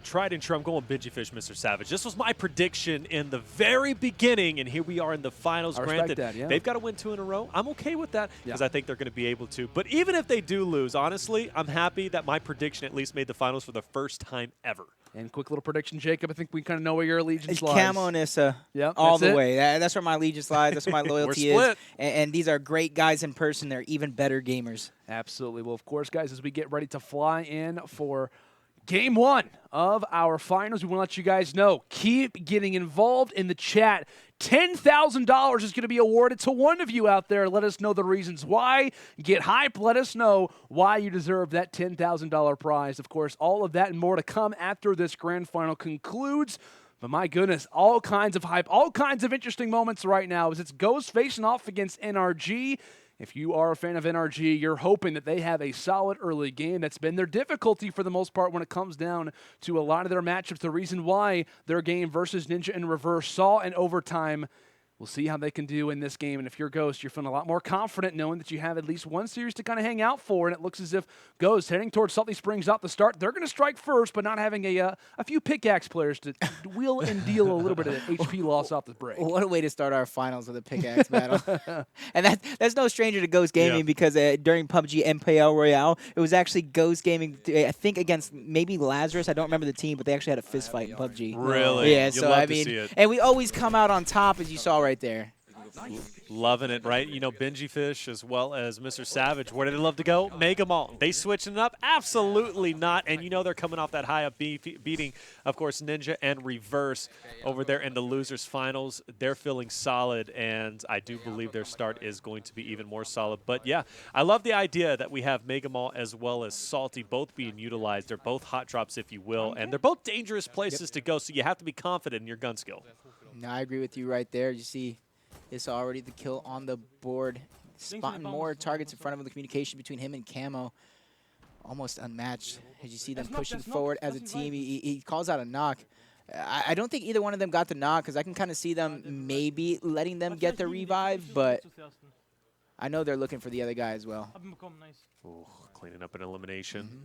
tried and true. I'm going MrSavage Benjyfishy. This was my prediction in the very beginning, and here we are in the finals. Granted, they've got to win 2 in a row. I'm okay with that because I think they're going to be able to. But even if they do lose, honestly, I'm happy that my prediction at least made the finals for the first time ever. And quick little prediction, Jacob. I think we kind of know where your allegiance lies. Kamo and Issa, all the way. That's where my allegiance lies. That's where my loyalty is. And these are great guys in person. They're even better gamers. Absolutely. Well, of course, guys, as we get ready to fly in for Game 1 of our finals, we want to let you guys know, keep getting involved in the chat. $10,000 is going to be awarded to one of you out there. Let us know the reasons why. Get hype. Let us know why you deserve that $10,000 prize. Of course, all of that and more to come after this grand final concludes. But my goodness, all kinds of hype, all kinds of interesting moments right now as it's Ghost facing off against NRG. If you are a fan of NRG, you're hoping that they have a solid early game. That's been their difficulty for the most part when it comes down to a lot of their matchups. The reason why their game versus Ninja in Reverse saw an overtime. We'll see how they can do in this game. And if you're Ghost, you're feeling a lot more confident knowing that you have at least one series to kind of hang out for. And it looks as if Ghost heading towards Salty Springs out the start. They're going to strike first, but not having a few pickaxe players to wheel and deal a little bit of HP loss off the break. What a way to start our finals with a pickaxe battle. And that's no stranger to Ghost Gaming because during PUBG MPL Royale, it was actually Ghost Gaming, I think, against maybe Lazarus. I don't remember the team, but they actually had a fist fight in PUBG. Really? Yeah, so I mean, and we always come out on top, as you saw right there. Loving it, right? Benjyfish as well as MrSavage. Where do they love to go? Mega Mall. They switching it up? Absolutely not. And they're coming off that high up beating, of course, Ninja and Reverse over there in the losers finals. They're feeling solid, and I do believe their start is going to be even more solid. But yeah, I love the idea that we have Mega Mall as well as Salty both being utilized. They're both hot drops, if you will, and they're both dangerous places to go, so you have to be confident in your gun skill. No, I agree with you right there. You see, it's already the kill on the board. Spotting more targets in front of him. The communication between him and Kamo almost unmatched. As you see them pushing forward as a team, he calls out a knock. I don't think either one of them got the knock because I can kind of see them maybe letting them get the revive, but I know they're looking for the other guy as well. Ooh, cleaning up an elimination.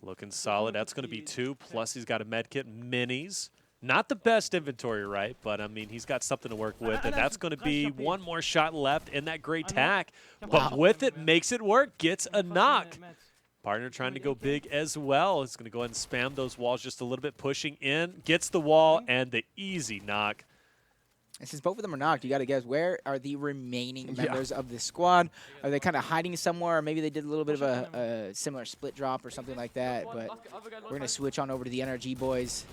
Looking solid. That's going to be 2, plus he's got a medkit. Minis. Not the best inventory, right? But, I mean, he's got something to work with, and that's going to be one more shot left in that great tack. But with it, makes it work, gets a knock. Partner trying to go big as well. It's going to go ahead and spam those walls just a little bit, pushing in, gets the wall, and the easy knock. And since both of them are knocked, you got to guess, where are the remaining members of the squad? Are they kind of hiding somewhere? Or maybe they did a little bit of a similar split drop or something like that. But we're going to switch on over to the NRG boys.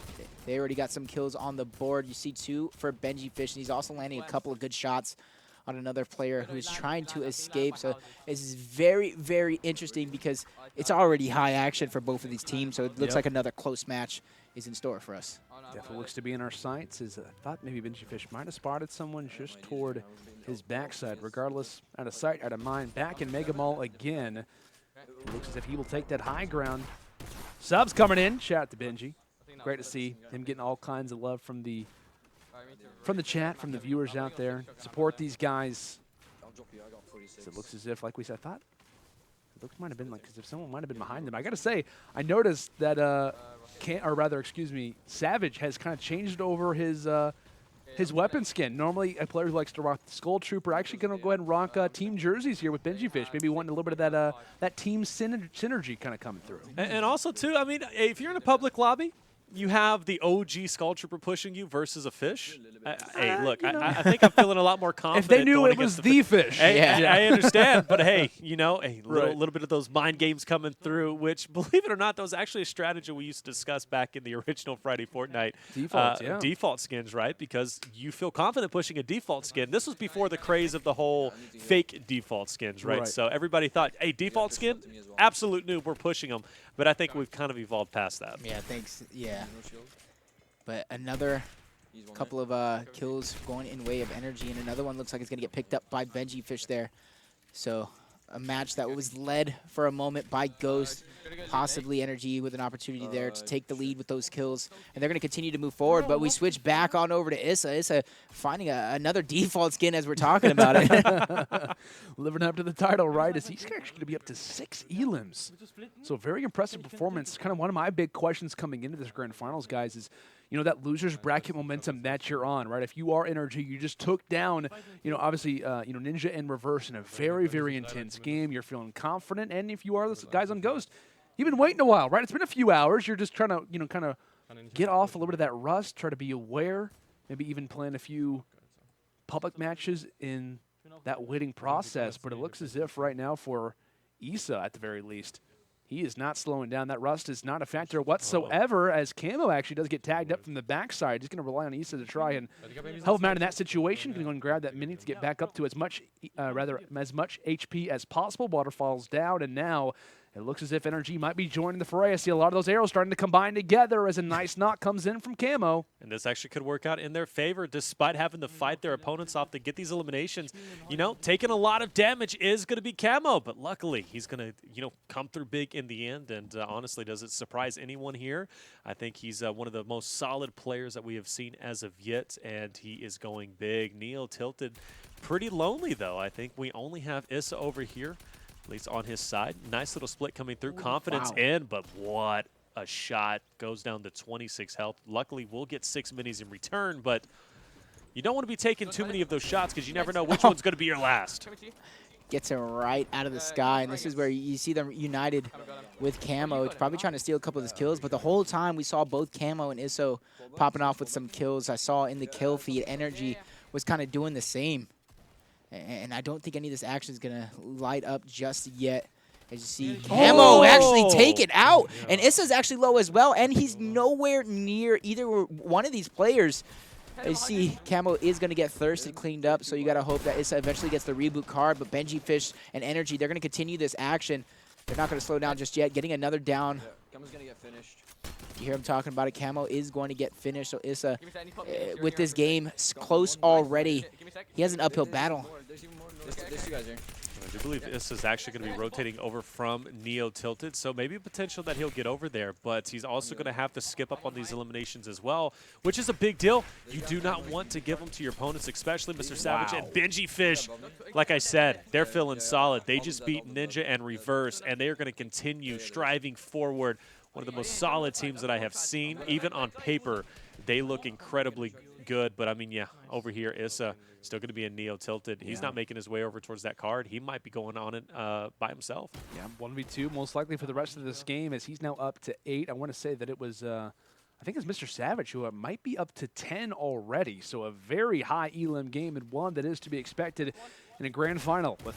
They already got some kills on the board. You see 2 for Benjyfish, and he's also landing a couple of good shots on another player who's trying to escape. So this is very, very interesting because it's already high action for both of these teams. So it looks like another close match is in store for us. Definitely looks to be in our sights. I thought maybe Benjyfish might have spotted someone just toward his backside. Regardless, out of sight, out of mind. Back in Mega Mall again. It looks as if he will take that high ground. Subs coming in. Shout out to Benji. Great to see him getting all kinds of love from the chat, from the viewers out there. Support these guys. So it looks as if, like we said, I thought it might have been like as if someone might have been behind them. I got to say, I noticed that Savage has kind of changed over his weapon skin. Normally, a player who likes to rock the Skull Trooper actually going to go ahead and rock team jerseys here with Benjyfish. Maybe wanting a little bit of that team synergy kind of coming through. And also, too, I mean, if you're in a public lobby, you have the OG Skull Trooper pushing you versus a fish. Hey, look, I think I'm feeling a lot more confident. If they knew going it was against the fish. Hey, Yeah. I understand, but hey, you know, a Right. little bit of those mind games coming through, which, believe it or not, that was actually a strategy we used to discuss back in the original Friday Fortnite Defaults, yeah. default skins, right? Because you feel confident pushing a default skin. This was before the craze of the whole fake default skins, right? Right. So everybody thought, hey, default skin, absolute noob, we're pushing them. But I think we've kind of evolved past that. Yeah, thanks. Yeah. But another couple of kills going in way of energy, and another one looks like it's going to get picked up by Benjyfish there. So a match that was led for a moment by Ghost, possibly Energy with an opportunity there to take the lead with those kills. And they're going to continue to move forward, but we switch back on over to Issa. Issa finding another default skin as we're talking about it. Living up to the title, right? As he's actually going to be up to 6 elims. So very impressive performance. Kind of one of my big questions coming into this grand finals, guys, is, you know, that loser's bracket momentum that you're on, right? If you are Energy, you just took down, you know, obviously, you know, Ninja in reverse in a very, very intense game. You're feeling confident. And if you are the guys on Ghost, you've been waiting a while, right? It's been a few hours. You're just trying to, you know, kind of get off a little bit of that rust, try to be aware, maybe even plan a few public matches in that waiting process. But it looks as if right now for Issa, at the very least, he is not slowing down. That rust is not a factor whatsoever, as Kamo actually does get tagged up from the backside. He's going to rely on Issa to try and help him out in that situation. Going to go and grab that mini to get back up to as much HP as possible. Water falls down, and now it looks as if Energy might be joining the fray. I see a lot of those arrows starting to combine together as a nice knock comes in from Kamo. And this actually could work out in their favor, despite having to fight their opponents off to get these eliminations. You know, taking a lot of damage is going to be Kamo, but luckily he's going to, you know, come through big in the end. And honestly, does it surprise anyone here? I think he's one of the most solid players that we have seen as of yet, and he is going big. Neil tilted pretty lonely, though. I think we only have Issa over here, at least on his side. Nice little split coming through. Confidence in, but what a shot. Goes down to 26 health. Luckily, we'll get 6 minis in return, but you don't want to be taking too many of those shots because you never know which one's going to be your last. Gets it right out of the sky, and this is where you see them united with Kamo. It's probably trying to steal a couple of his kills, but the whole time we saw both Kamo and Issa popping off with some kills. I saw in the kill feed, Energy was kind of doing the same. And I don't think any of this action is going to light up just yet. As you see, Kamo actually take it out. Yeah. And Issa's actually low as well, and he's nowhere near either one of these players. As you see, Kamo is going to get thirsted cleaned up, so you got to hope that Issa eventually gets the reboot card. But Benjyfish and Energy, they're going to continue this action. They're not going to slow down just yet. Getting another down. Kamo's going to get finished. You hear him talking about it. Kamo is going to get finished. So Issa, with this game close already, he has an uphill battle. There's 2 guys here. I do believe Issa's actually going to be rotating over from Neo Tilted, so maybe a potential that he'll get over there, but he's also going to have to skip up on these eliminations as well, which is a big deal. You do not want to give them to your opponents, especially MrSavage and Benjyfish. Like I said, they're feeling solid. They just beat Ninja and Reverse, and they are going to continue striving forward. One of the most solid teams that I have seen. Even on paper, they look incredibly good. But, I mean, yeah, over here, Issa still going to be a Neo Tilted. He's not making his way over towards that card. He might be going on it by himself. Yeah, 1v2 most likely for the rest of this game, as he's now up to 8. I want to say that it was, I think it's MrSavage who might be up to 10 already. So a very high elim game, and one that is to be expected in a grand final with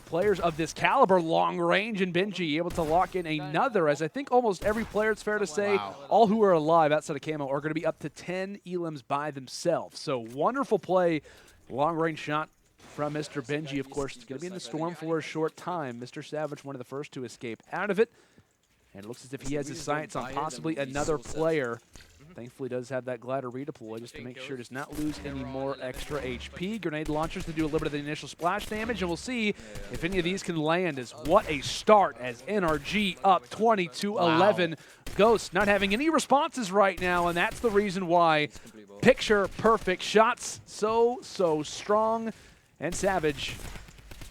players of this caliber, long range, and Benji able to lock in another, as I think almost every player, it's fair to say, all who are alive outside of Kamo are going to be up to 10 elims by themselves. So wonderful play, long range shot from Mr. Benji. Of course, it's going to be in the storm for a short time. MrSavage, one of the first to escape out of it. And it looks as if he has his sights on possibly another player. Thankfully, does have that glider redeploy just to make sure does not lose any more extra HP. Grenade launchers to do a little bit of the initial splash damage, and we'll see if any of these can land. As what a start as NRG up 20-11. Ghost not having any responses right now, and that's the reason why. Picture perfect shots, so strong and savage.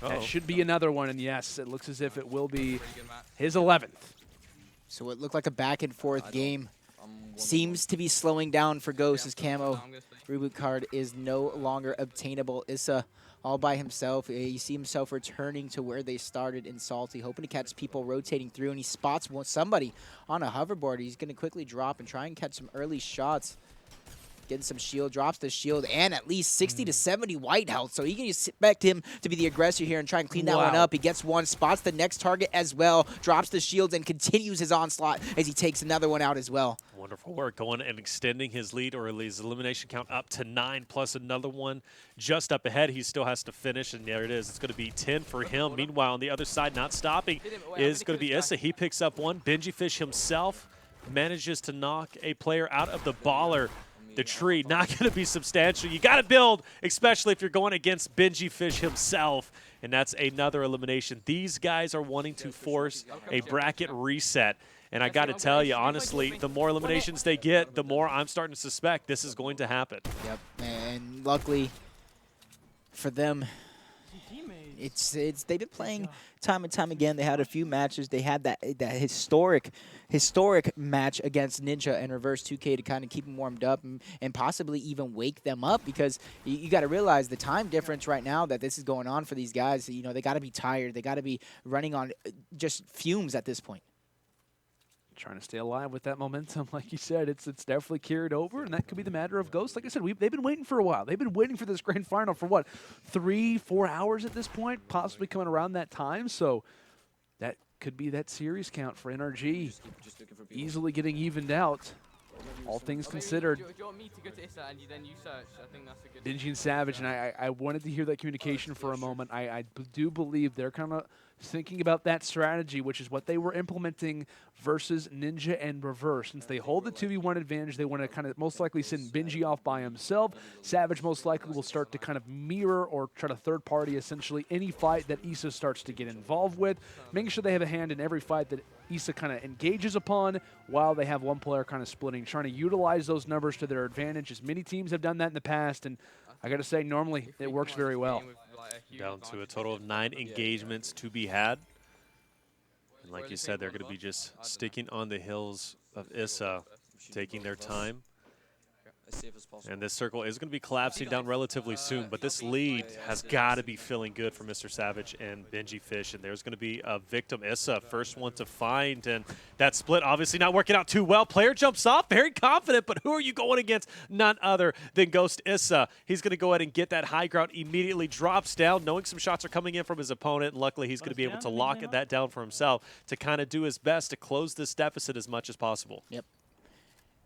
That should be another one, and yes, it looks as if it will be his 11th. So it looked like a back and forth game seems to be slowing down for Ghost as Camo reboot card is no longer obtainable. Issa all by himself. You see himself returning to where they started in Salty, hoping to catch people rotating through, and he spots somebody on a hoverboard. He's going to quickly drop and try and catch some early shots. Getting some shield, drops the shield, and at least 60 to 70 white health. So you can expect him to be the aggressor here and try and clean that one up. He gets one, spots the next target as well, drops the shields, and continues his onslaught as he takes another one out as well. Wonderful work, going and extending his lead, or his elimination count up to 9, plus another one just up ahead. He still has to finish, and there it is. It's going to be 10 for him. Meanwhile, on the other side, not stopping, is going to be Issa. He picks up one. Benjyfish himself manages to knock a player out of the baller. The tree not going to be substantial. You got to build, especially if you're going against Benjyfish himself, and that's another elimination. These guys are wanting to force a bracket reset, and I got to tell you, honestly, the more eliminations they get, the more I'm starting to suspect this is going to happen. Yep, and luckily for them, they've been playing time and time again. They had a few matches. They had that historic match against Ninja and Reverse 2K to kind of keep them warmed up and possibly even wake them up, because you got to realize the time difference right now that this is going on for these guys. You know, they got to be tired. They got to be running on just fumes at this point. Trying to stay alive with that momentum, like you said, it's definitely carried over, and that could be the matter of Ghost. Like I said, they've been waiting for a while. They've been waiting for this grand final for what, 3-4 hours at this point, possibly coming around that time. So that could be that series count for NRG, easily getting evened out. All things considered. Do you want me to go to Issa and then you search? I think that's a good. Benji and Savage, and I wanted to hear that communication for a moment. I do believe they're kind of thinking about that strategy, which is what they were implementing versus Ninja and Reverse. Since they hold the 2v1 advantage, they want to kind of most likely send Benji off by himself. Savage most likely will start to kind of mirror or try to third party essentially any fight that Issa starts to get involved with, making sure they have a hand in every fight that Issa kind of engages upon, while they have one player kind of splitting, trying to utilize those numbers to their advantage, as many teams have done that in the past, and I got to say, normally it works very well. Down to a total of 9 engagements to be had. And like you said, they're going to be just sticking on the heels of Issa, taking their time. And this circle is going to be collapsing down relatively soon, but this lead has got to be feeling good for MrSavage and Benjyfish, and there's going to be a victim, Issa, first one to find, and that split obviously not working out too well. Player jumps off, very confident, but who are you going against? None other than Ghost Issa. He's going to go ahead and get that high ground, immediately drops down, knowing some shots are coming in from his opponent, and luckily he's going to be able to lock that down for himself to kind of do his best to close this deficit as much as possible. Yep.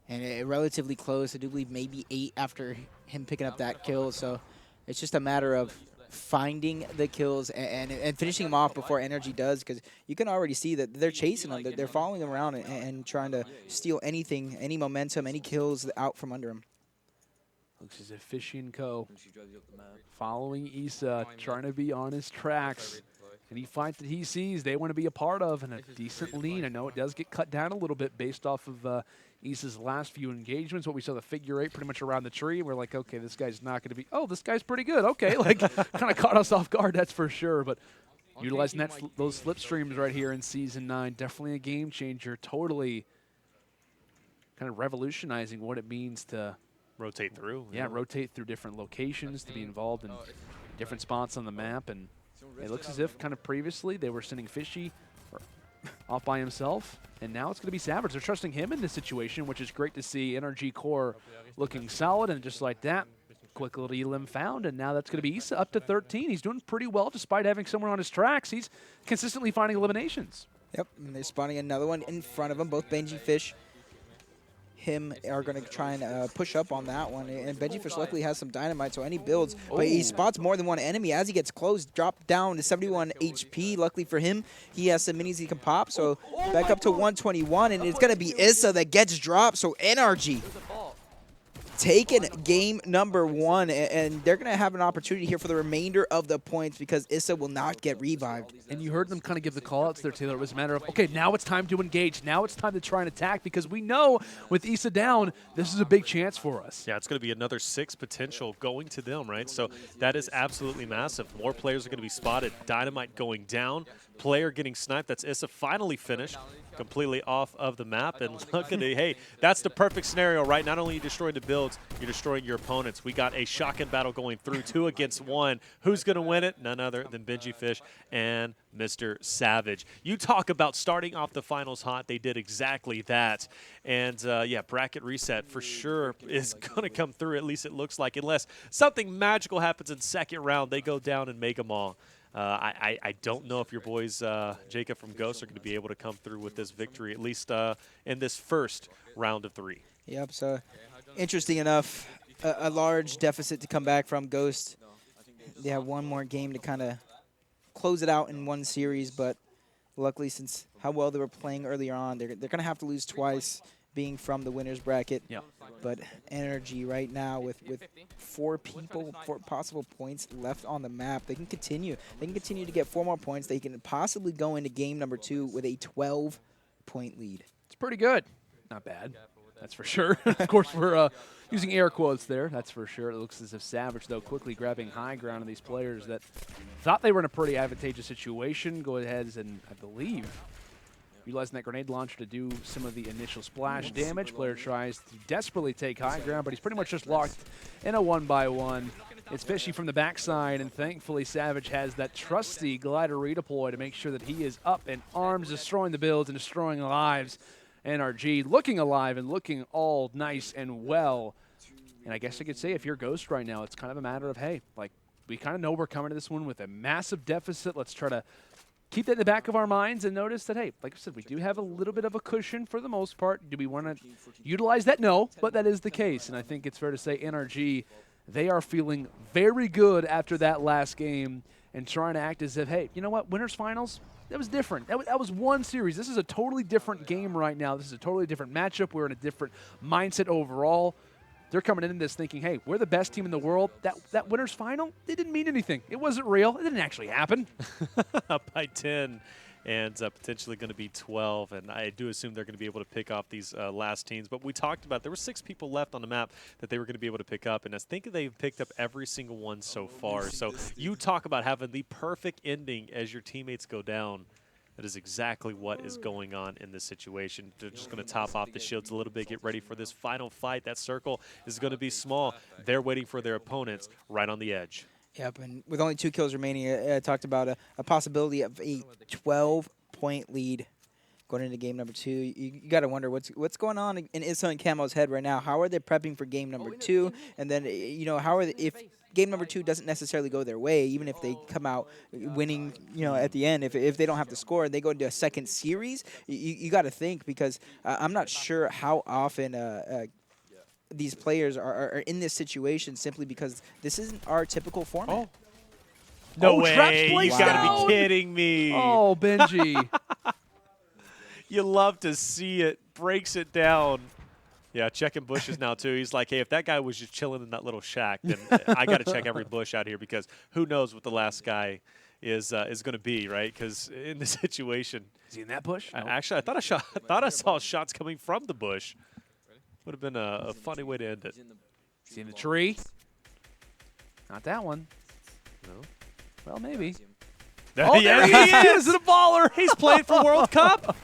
And relatively close. I do believe maybe 8 after him picking up that kill. So it's just a matter of finding the kills and finishing them off before Energy does, because you can already see that they're chasing him. They're following him around and trying to steal anything, any momentum, any kills out from under him. Looks as if Fishy and Co. following Issa, trying to be on his tracks. Any fight that he sees, they want to be a part of, and a decent lean. I know it does get cut down a little bit based off of Issa's last few engagements. What we saw, the figure 8 pretty much around the tree. We're like, okay, this guy's not going to be, oh, this guy's pretty good. Okay, like kind of caught us off guard, that's for sure. But utilizing those slipstreams right here in Season 9, definitely a game changer. Totally kind of revolutionizing what it means to rotate through. Yeah, rotate through different locations, to be involved in different spots on the map. And it looks as if kind of previously they were sending Fishy off by himself, and now it's going to be Savage. They're trusting him in this situation, which is great to see. NRG core looking solid, and just like that, quick little elim found, and now that's going to be Issa up to 13. He's doing pretty well despite having someone on his tracks. He's consistently finding eliminations. Yep, and they're spawning another one in front of him. Both Benjyfish him are going to try and push up on that one. And Benjyfish luckily has some dynamite, so any builds. But he spots more than one enemy. As he gets close, dropped down to 71 HP. Luckily for him, he has some minis he can pop. So back up to 121, and it's going to be Issa that gets dropped. So NRG taking game number 1, and they're going to have an opportunity here for the remainder of the points because Issa will not get revived. And you heard them kind of give the call-outs there, Taylor. It was a matter of, okay, now it's time to engage. Now it's time to try and attack, because we know with Issa down, this is a big chance for us. Yeah, it's going to be another 6 potential going to them, right? So that is absolutely massive. More players are going to be spotted. Dynamite going down. Player getting sniped. That's Issa finally finished. completely off of the map. And look at it. Hey, that's the perfect scenario, right? Not only are you destroying the builds, you're destroying your opponents. We got a shotgun battle going through 2 against 1. Who's going to win it? None other than Benjyfish and MrSavage. You talk about starting off the finals hot. They did exactly that. And, yeah, bracket reset for sure is going to come through, at least it looks like, unless something magical happens in second round. They go down and make them all. I don't know if your boys, Jacob from Ghost, are going to be able to come through with this victory, at least in this first round of 3. Yep, so interesting enough, a large deficit to come back from Ghost. They have one more game to kind of close it out in one series, but luckily, since how well they were playing earlier on, they're going to have to lose twice, being from the winner's bracket. Yep. But energy right now with 4 possible points left on the map, they can continue. They can continue to get 4 more points. They can possibly go into game number 2 with a 12-point lead. It's pretty good. Not bad. That's for sure. Of course, we're using air quotes there. That's for sure. It looks as if Savage, though, quickly grabbing high ground on these players that thought they were in a pretty advantageous situation. Go ahead and, I believe, utilizing that grenade launcher to do some of the initial splash damage. Player tries to desperately take high ground, but he's pretty much just locked in a 1-by-1. It's Fishy from the backside, and thankfully Savage has that trusty glider redeploy to make sure that he is up in arms, destroying the builds and destroying lives. NRG looking alive and looking all nice and well. And I guess I could say if you're Ghost right now, it's kind of a matter of, hey, like, we kind of know we're coming to this one with a massive deficit. Let's try to keep that in the back of our minds and notice that, hey, like I said, we do have a little bit of a cushion for the most part. Do we want to utilize that? No, but that is the case. And I think it's fair to say NRG, they are feeling very good after that last game and trying to act as if, hey, you know what, winners finals, that was different. That was one series. This is a totally different game right now. This is a totally different matchup. We're in a different mindset overall. They're coming into this thinking, hey, we're the best team in the world. That winners final, it didn't mean anything. It wasn't real. It didn't actually happen. Up by 10 and potentially going to be 12. And I do assume they're going to be able to pick off these last teams. But we talked about there were 6 people left on the map that they were going to be able to pick up. And I think they've picked up every single one so far. So you talk about having the perfect ending as your teammates go down. That is exactly what is going on in this situation. They're just going to top off the shields a little bit, get ready for this final fight. That circle is going to be small. They're waiting for their opponents right on the edge. Yep, and with only 2 kills remaining, I talked about a possibility of a 12-point lead going into game number 2. You got to wonder what's going on in Issa and Kamo's head right now. How are they prepping for game number 2? And then, you know, how are they, if game number 2 doesn't necessarily go their way, even if they come out winning, you know, at the end, if they don't have to score and they go into a second series, you got to think, because I'm not sure how often these players are in this situation simply because this isn't our typical format. No Traps way. You placed got to down. be kidding me. Oh, Benji. You love to see it. Breaks it down. Yeah, checking bushes now, too. He's like, hey, if that guy was just chilling in that little shack, then I got to check every bush out here, because who knows what the last guy is going to be, right? Because in this situation. Is he in that bush? No. Actually, I thought I saw shots coming from the bush. Would have been a funny way to end it. Is he in the tree? Not that one. No. Well, maybe. Oh, there he is! A baller! He's playing for World Cup.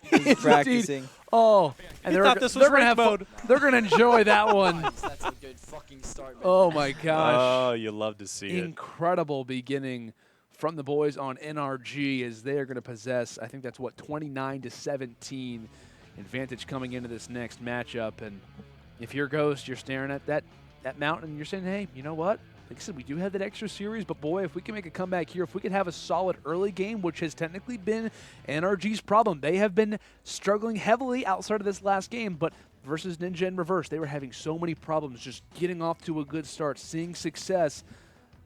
He's practicing. Oh, and He thought this was ranked mode. They're gonna enjoy that one. That's a good fucking start, man. Oh my gosh! Oh, you love to see it. Incredible beginning from the boys on NRG, as they are going to possess. I think that's what, 29-17 advantage coming into this next matchup. And if you're Ghost, you're staring at that mountain, and you're saying, hey, you know what? Like I said, we do have that extra series, but boy, if we can make a comeback here, if we could have a solid early game, which has technically been NRG's problem. They have been struggling heavily outside of this last game, but versus Ninja in Reverse, they were having so many problems just getting off to a good start, seeing success.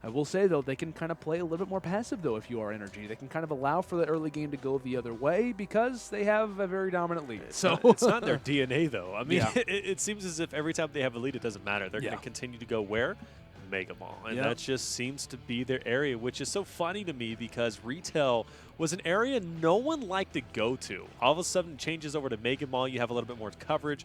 I will say, though, they can kind of play a little bit more passive, though, if you are NRG. They can kind of allow for the early game to go the other way because they have a very dominant lead. It's not their DNA, though. I mean, Yeah. it seems as if every time they have a lead, it doesn't matter. They're going to continue to go where? Mega Mall. And that just seems to be their area, which is so funny to me because retail was an area no one liked to go to. All of a sudden, it changes over to Mega Mall. You have a little bit more coverage.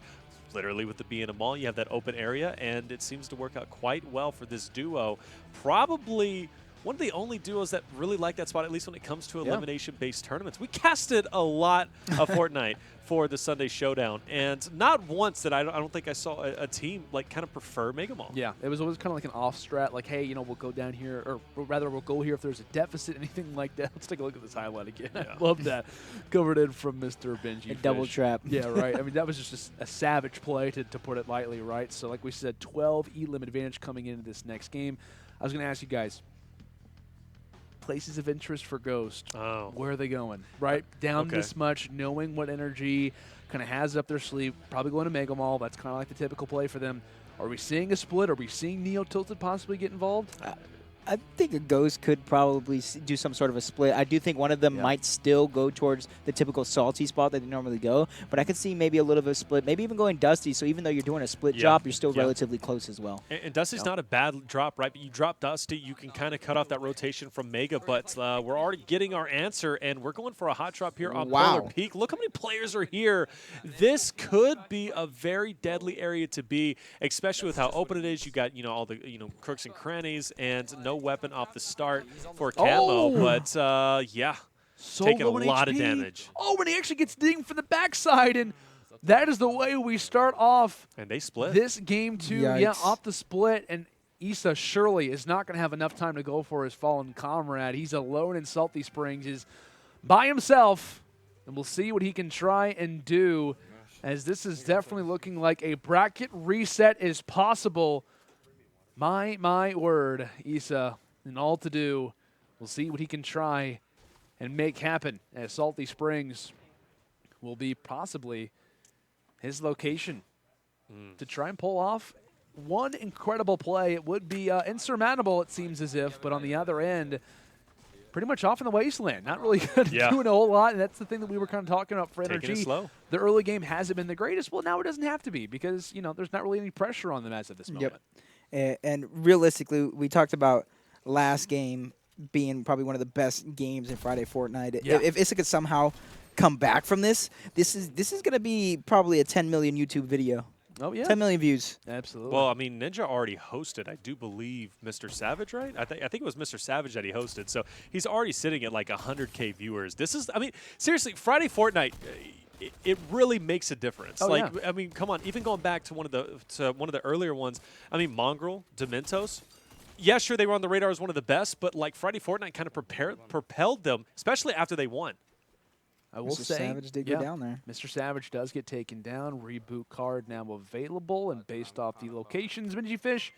Literally, with the being a mall, you have that open area, and it seems to work out quite well for this duo. Probably one of the only duos that really like that spot, at least when it comes to elimination-based tournaments. We casted a lot of Fortnite for the Sunday Showdown, and not once did I don't think I saw a team like kind of prefer Mega Mall. Yeah, it was always kind of like an off strat, like, hey, we'll go down here, or rather we'll go here if there's a deficit, anything like that. Let's take a look at this highlight again. Yeah. I love that. Covered in from Mr. Benjyfishy. A double trap. Yeah, right. I mean, that was just a savage play, to put it lightly, right? So like we said, 12 elim advantage coming into this next game. I was going to ask you guys, places of interest for Ghost. Oh. Where are they going? Right? Down this much, knowing what energy kind of has up their sleeve, probably going to Mega Mall. That's kind of like the typical play for them. Are we seeing a split? Are we seeing Neo Tilted possibly get involved? I think a Ghost could probably do some sort of a split. I do think one of them might still go towards the typical salty spot that they normally go, but I could see maybe a little bit of a split, maybe even going Dusty, so even though you're doing a split drop, you're still relatively close as well. And Dusty's not a bad drop, right? But you drop Dusty, you can kind of cut off that rotation from Megga, but we're already getting our answer, and we're going for a hot drop here on Polar Peak. Look how many players are here. This could be a very deadly area to be, especially with how open it is. You got, all the, crooks and crannies, and no weapon off the start for Kamo, but yeah, So taking a low in lot HP. of damage. Oh, and he actually gets dinged from the backside, and that is the way we start off And they split. this game too. Yikes. Yeah, off the split, and Issa surely is not going to have enough time to go for his fallen comrade. He's alone in Salty Springs, is by himself, and we'll see what he can try and do, as this is definitely looking like a bracket reset is possible. My word, Issa, and all to do. We'll see what he can try and make happen, as Salty Springs will be possibly his location to try and pull off one incredible play. It would be insurmountable, it seems as if, but on the other end, pretty much off in the wasteland. Not really doing a whole lot, and that's the thing that we were kind of talking about for Taking energy. it slow. The early game hasn't been the greatest. Well, now it doesn't have to be, because there's not really any pressure on them as of this moment. And realistically, we talked about last game being probably one of the best games in Friday Fortnite. Yeah. If Issa could somehow come back from this is going to be probably a 10 million YouTube video. Oh, yeah. 10 million views. Absolutely. Well, I mean, Ninja already hosted, I do believe, MrSavage, right? I think it was MrSavage that he hosted. So he's already sitting at like 100K viewers. This is, I mean, seriously, Friday Fortnite, it really makes a difference. Oh, yeah. I mean, come on, even going back to one of the earlier ones. I mean, Mongraal, Dementos. Yeah, sure, they were on the radar as one of the best, but like Friday Fortnite kind of propelled them, especially after they won. I will say, Savage did go down there. MrSavage does get taken down. Reboot card now available, and based off the locations, Benjyfish,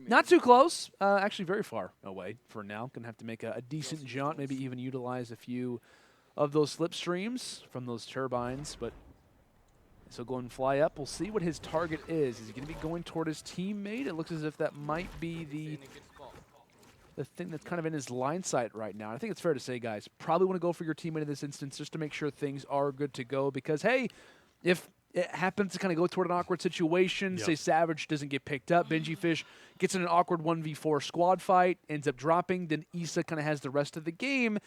not too close. Actually, very far away for now. Gonna have to make a decent jaunt, maybe even utilize a few of those slipstreams from those turbines. But so go and fly up. We'll see what his target is. Is he going to be going toward his teammate? It looks as if that might be the thing that's kind of in his line sight right now. I think it's fair to say, guys, probably want to go for your teammate in this instance just to make sure things are good to go, because, hey, if it happens to kind of go toward an awkward situation, say Savage doesn't get picked up, Benjyfish gets in an awkward 1v4 squad fight, ends up dropping, then Issa kind of has the rest of the game,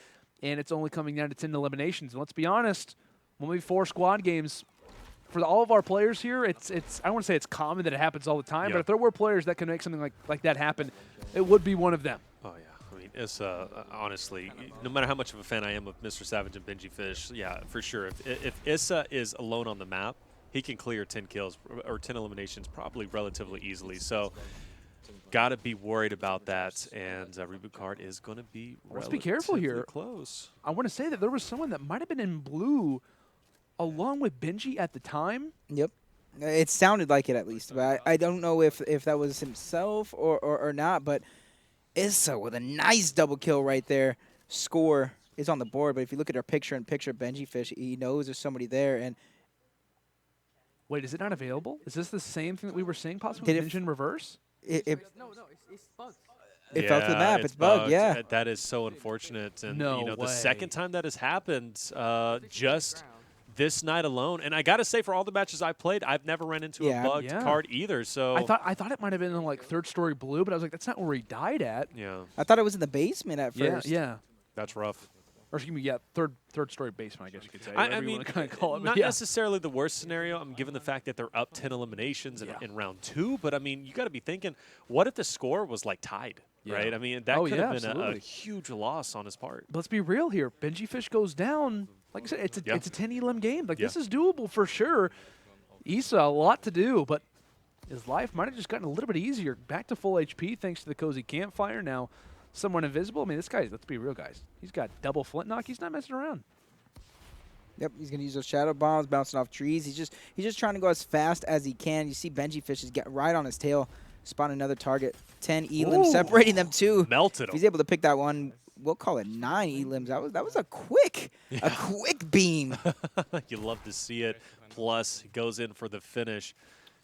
and it's only coming down to 10 eliminations. And let's be honest, 1v4 squad games, for all of our players here, it's I don't want to say it's common that it happens all the time, but if there were players that could make something like that happen, it would be one of them. Oh, yeah. I mean, it's honestly, no matter how much of a fan I am of MrSavage and Benjyfish, yeah, for sure. If Issa is alone on the map, he can clear 10 kills or 10 eliminations probably relatively easily. So, got to be worried about that. And reboot card is going to be Let's be careful here. Close. I want to say that there was someone that might have been in blue along with Benji at the time. Yep. It sounded like it at least, but I don't know if that was himself or not, but Issa with a nice double kill right there. Score is on the board, but if you look at our picture-in-picture Benjyfish, he knows there's somebody there. And wait, is it not available? Is this the same thing that we were seeing possibly with Ninja in reverse? No, it's bugged. It fell to the map. It's bugged, yeah. That is so unfortunate. And No you know, way. the second time that has happened, just this night alone, and I gotta say, for all the matches I've played, I've never run into a bugged card either. So I thought it might have been in like third story blue, but I was like, that's not where he died at. Yeah, I thought it was in the basement at first. Yeah. that's rough. Or excuse me, third story basement, I guess you could say. I whatever you mean, wanna kinda call it, but not yeah. necessarily the worst scenario. I'm given the fact that they're up 10 eliminations in round 2, but I mean, you got to be thinking, what if the score was like tied? right? I mean, that Oh, could yeah, have been a absolutely. huge loss on his part. But let's be real here. Benjyfish goes down. Like I said, it's a 10 elim game. Like, Yeah. this is doable for sure. Issa, a lot to do, but his life might have just gotten a little bit easier. Back to full HP thanks to the cozy campfire. Now, someone invisible. I mean, this guy, let's be real, guys. He's got double flint knock. He's not messing around. Yep, he's gonna use those shadow bombs, bouncing off trees. He's just trying to go as fast as he can. You see Benjyfish is get right on his tail, spot another target. 10 elims separating them too. Melted If him. he's able to pick that one, we'll call it 9 elims. That was a quick beam. You love to see it. Plus, he goes in for the finish,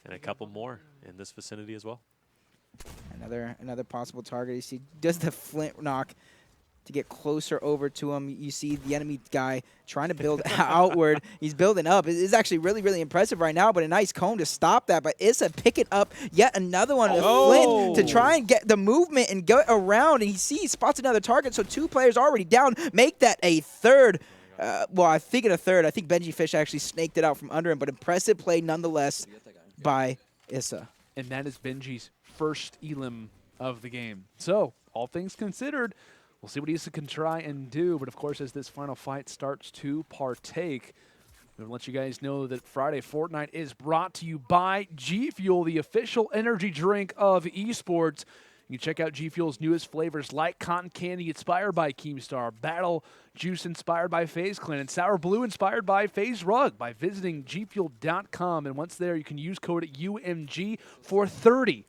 and a couple more in this vicinity as well. Another possible target. You see, does the flint knock to get closer over to him. You see the enemy guy trying to build outward. He's building up. It's actually really, really impressive right now, but a nice cone to stop that. But Issa picking up yet another one, a flint, to try and get the movement and go around. And he spots another target, so 2 players already down. Make that a third. Well, I think a third. I think Benjyfish actually snaked it out from under him, but impressive play nonetheless by Issa. And that is Benji's first elim of the game. So, all things considered, we'll see what Issa can try and do. But, of course, as this final fight starts to partake, we'll let you guys know that Friday Fortnite is brought to you by G Fuel, the official energy drink of esports. You can check out G Fuel's newest flavors like Cotton Candy inspired by Keemstar, Battle Juice inspired by FaZe Clan, and Sour Blue inspired by FaZe Rug by visiting gfuel.com. And once there, you can use code UMG for 30%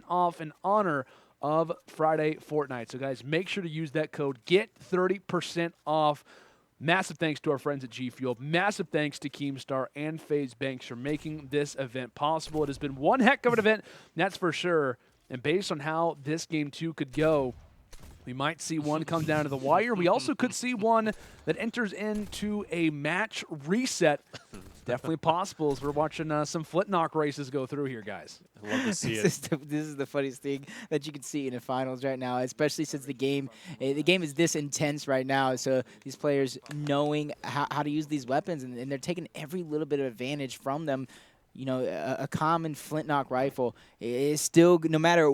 off in honor of Friday Fortnite. So, guys, make sure to use that code. Get 30% off. Massive thanks to our friends at G Fuel. Massive thanks to Keemstar and FaZe Banks for making this event possible. It has been one heck of an event, that's for sure. And based on how this game 2 could go, we might see one come down to the wire. We also could see one that enters into a match reset. Definitely possible as we're watching some flint knock races go through here, guys. I love to see it. This is the funniest thing that you can see in the finals right now, especially since the game is this intense right now. So these players knowing how to use these weapons, and they're taking every little bit of advantage from them. You know, a common flint knock rifle is still, no matter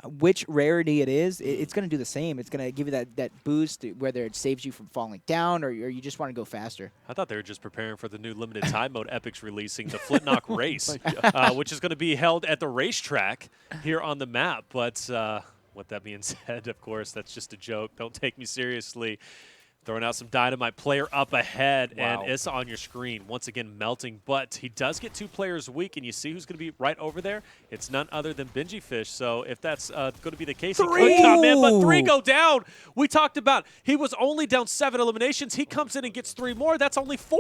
which rarity it is, it's going to do the same. It's going to give you that boost, whether it saves you from falling down or you just want to go faster. I thought they were just preparing for the new limited time mode Epic's releasing, the Flint Knock Race, which is going to be held at the racetrack here on the map. But with that being said, of course, that's just a joke. Don't take me seriously. Throwing out some dynamite, player up ahead, and Issa on your screen, once again melting. But he does get 2 players weak, and you see who's going to be right over there? It's none other than Benjyfish. So if that's going to be the case, he could come in, but 3 go down. We talked about he was only down 7 eliminations. He comes in and gets 3 more. That's only 4.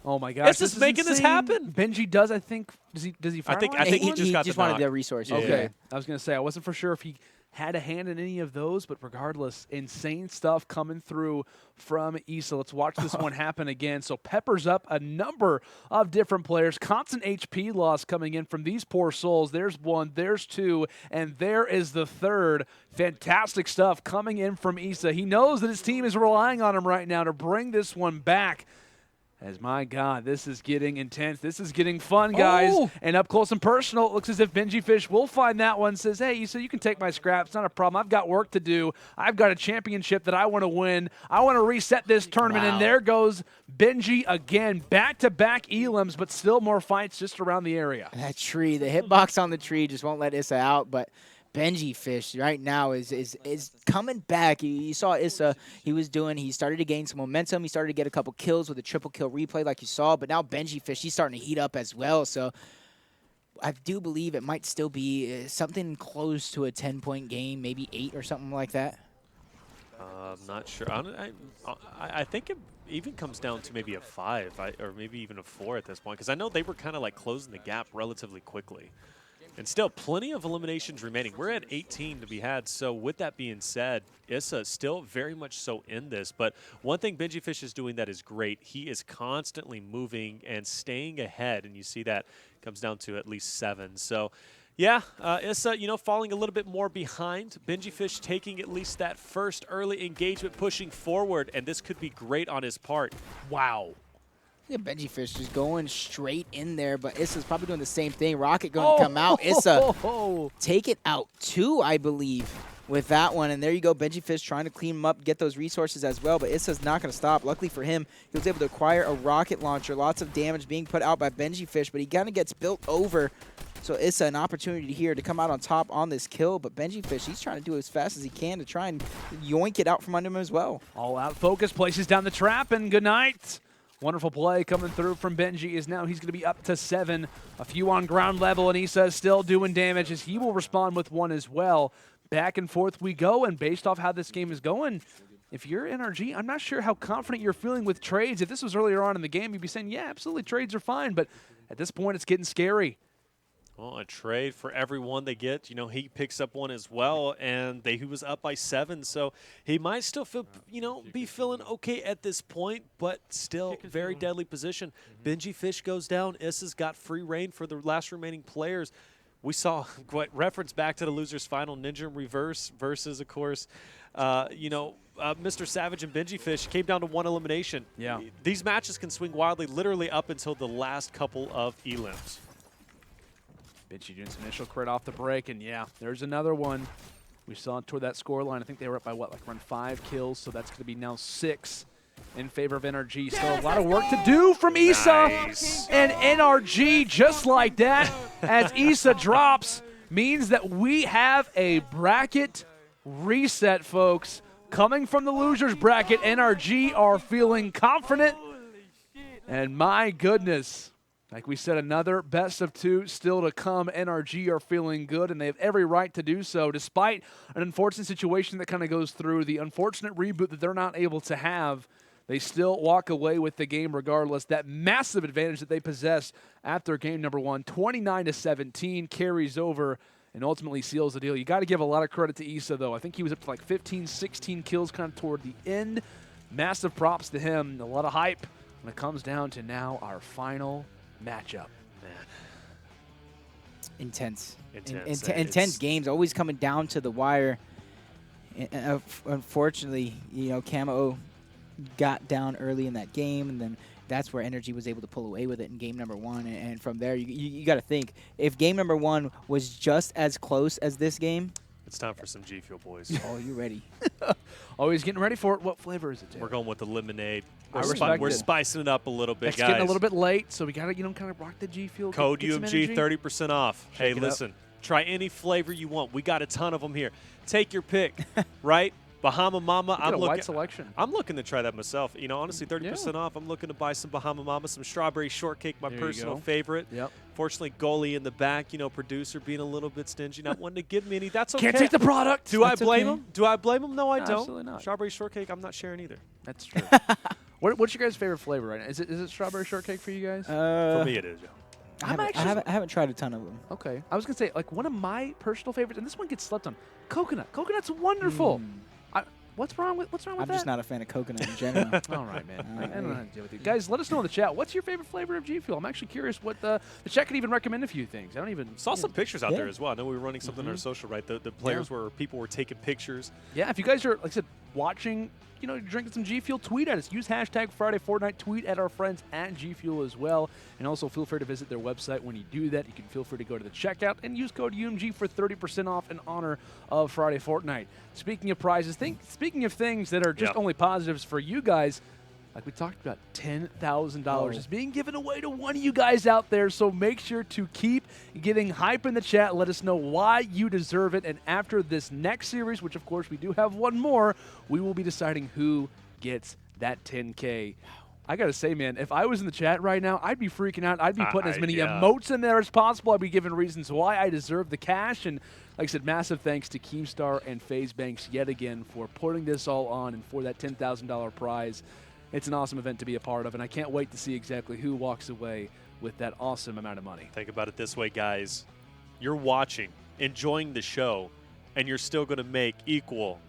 Oh my gosh! This is making this happen. Benji does, I think. Does he? I think he just got the wanted knock. the resource. Okay, Yeah. I was gonna say I wasn't for sure if he had a hand in any of those, but regardless, insane stuff coming through from Issa. Let's watch this one happen again. So peppers up a number of different players. Constant HP loss coming in from these poor souls. There's 1, there's 2, and there is the 3rd. Fantastic stuff coming in from Issa. He knows that his team is relying on him right now to bring this one back. As, my God, this is getting intense. This is getting fun, guys. And up close and personal, it looks as if Benjyfish will find that one. Says, hey, Issa, you can take my scraps. Not a problem. I've got work to do. I've got a championship that I want to win. I want to reset this tournament. And there goes Benji again. Back-to-back elims, but still more fights just around the area. That tree, the hitbox on the tree just won't let Issa out, but Benjyfish right now is coming back. You saw Issa, he started to gain some momentum. He started to get a couple kills with a triple kill replay like you saw, but now Benjyfish, he's starting to heat up as well. So I do believe it might still be something close to a 10-point game, maybe 8 or something like that. I'm not sure. I think it even comes down to maybe a 5 or maybe even a 4 at this point, because I know they were kind of like closing the gap relatively quickly. And still plenty of eliminations remaining. We're at 18 to be had. So with that being said, Issa still very much so in this. But one thing Benjyfish is doing that is great. He is constantly moving and staying ahead. And you see that comes down to at least 7. So yeah, Issa, you know, falling a little bit more behind. Benjyfish taking at least that first early engagement, pushing forward. And this could be great on his part. Wow. Look at Benjyfish just going straight in there, but Issa's probably doing the same thing. Rocket going to come out. Issa take it out too, I believe, with that one. And there you go, Benjyfish trying to clean him up, get those resources as well, but Issa's not going to stop. Luckily for him, he was able to acquire a rocket launcher. Lots of damage being put out by Benjyfish, but he kind of gets built over. So Issa, an opportunity here to come out on top on this kill, but Benjyfish, he's trying to do it as fast as he can to try and yoink it out from under him as well. All out focus, places down the trap, and good night. Wonderful play coming through from Benji is now he's going to be up to 7. A few on ground level, and Issa is still doing damage as he will respond with 1 as well. Back and forth we go, and based off how this game is going, if you're NRG, I'm not sure how confident you're feeling with trades. If this was earlier on in the game, you'd be saying, yeah, absolutely, trades are fine, but at this point, it's getting scary. Well, a trade for every one they get. You know, he picks up 1 as well, and he was up by 7, so he might still feel, be feeling okay at this point, but still very deadly position. Benjyfish goes down. Issa's got free reign for the last remaining players. We saw reference back to the losers final, Ninja in reverse versus, of course, MrSavage and Benjyfish came down to 1 elimination. Yeah. These matches can swing wildly, literally up until the last couple of elims. Benji doing some initial crit off the break, and yeah, there's another one. We saw toward that score line. I think they were up by, what, like around 5 kills, so that's going to be now 6 in favor of NRG. Still a lot of work to do from Issa. Nice. And NRG, just like that, as Issa drops, means that we have a bracket reset, folks. Coming from the losers bracket, NRG are feeling confident. And my goodness. Like we said, another best of 2 still to come. NRG are feeling good, and they have every right to do so, despite an unfortunate situation that kind of goes through, the unfortunate reboot that they're not able to have. They still walk away with the game regardless. That massive advantage that they possess after game number 1, 29-17, carries over and ultimately seals the deal. You got to give a lot of credit to Issa, though. I think he was up to like 15, 16 kills kind of toward the end. Massive props to him. A lot of hype when it comes down to now our final matchup. Man. Intense. Intense. Intense games, always coming down to the wire. Unfortunately, Kamo got down early in that game, and then that's where Energy was able to pull away with it in game number 1. And from there, you got to think, if game number 1 was just as close as this game, it's time for some G Fuel, boys. Oh, you ready? Always getting ready for it. What flavor is it, Tim? We're going with the lemonade. We're spicing it up a little bit, it's guys. getting a little bit late, so we got to, kind of rock the G Fuel. Code get UMG, 30% off. Hey, it listen, try any flavor you want. We got a ton of them here. Take your pick, right? Bahama Mama. I'm looking wide selection. I'm looking to try that myself. Honestly, 30% off. I'm looking to buy some Bahama Mama, some strawberry shortcake, my personal favorite. Yep. Fortunately, goalie in the back, producer being a little bit stingy, not wanting to give me any. That's okay. Can't take the product. Do I blame him? Do I blame him? No, I don't. Absolutely not. Strawberry shortcake, I'm not sharing either. That's true. What's your guys' favorite flavor right now? Is it strawberry shortcake for you guys? For me, it is, yeah. I haven't tried a ton of them. Okay. I was going to say, like, one of my personal favorites, and this one gets slept on, coconut. Coconut's wonderful. What's wrong with that? I'm just not a fan of coconut in general. All right, man. I don't know how to deal with you. Guys, let us know in the chat. What's your favorite flavor of G Fuel? I'm actually curious what the chat could even recommend a few things. I don't even saw some pictures out there as well. I know we were running something on our social, right? The players where people were taking pictures. Yeah, if you guys are, like I said, watching, drinking some G Fuel, tweet at us. Use hashtag Friday Fortnite. Tweet at our friends at G Fuel as well. And also feel free to visit their website. When you do that, you can feel free to go to the checkout and use code UMG for 30% off in honor of Friday Fortnite. Speaking of prizes, speaking of things that are just only positives for you guys, like we talked about, $10,000 is being given away to one of you guys out there. So make sure to keep getting hype in the chat. Let us know why you deserve it. And after this next series, which of course we do have one more, we will be deciding who gets that 10K. I got to say, man, if I was in the chat right now, I'd be freaking out. I'd be putting as many emotes in there as possible. I'd be giving reasons why I deserve the cash. And like I said, massive thanks to Keemstar and FaZe Banks yet again for putting this all on and for that $10,000 prize. It's an awesome event to be a part of, and I can't wait to see exactly who walks away with that awesome amount of money. Think about it this way, guys. You're watching, enjoying the show, and you're still going to make equal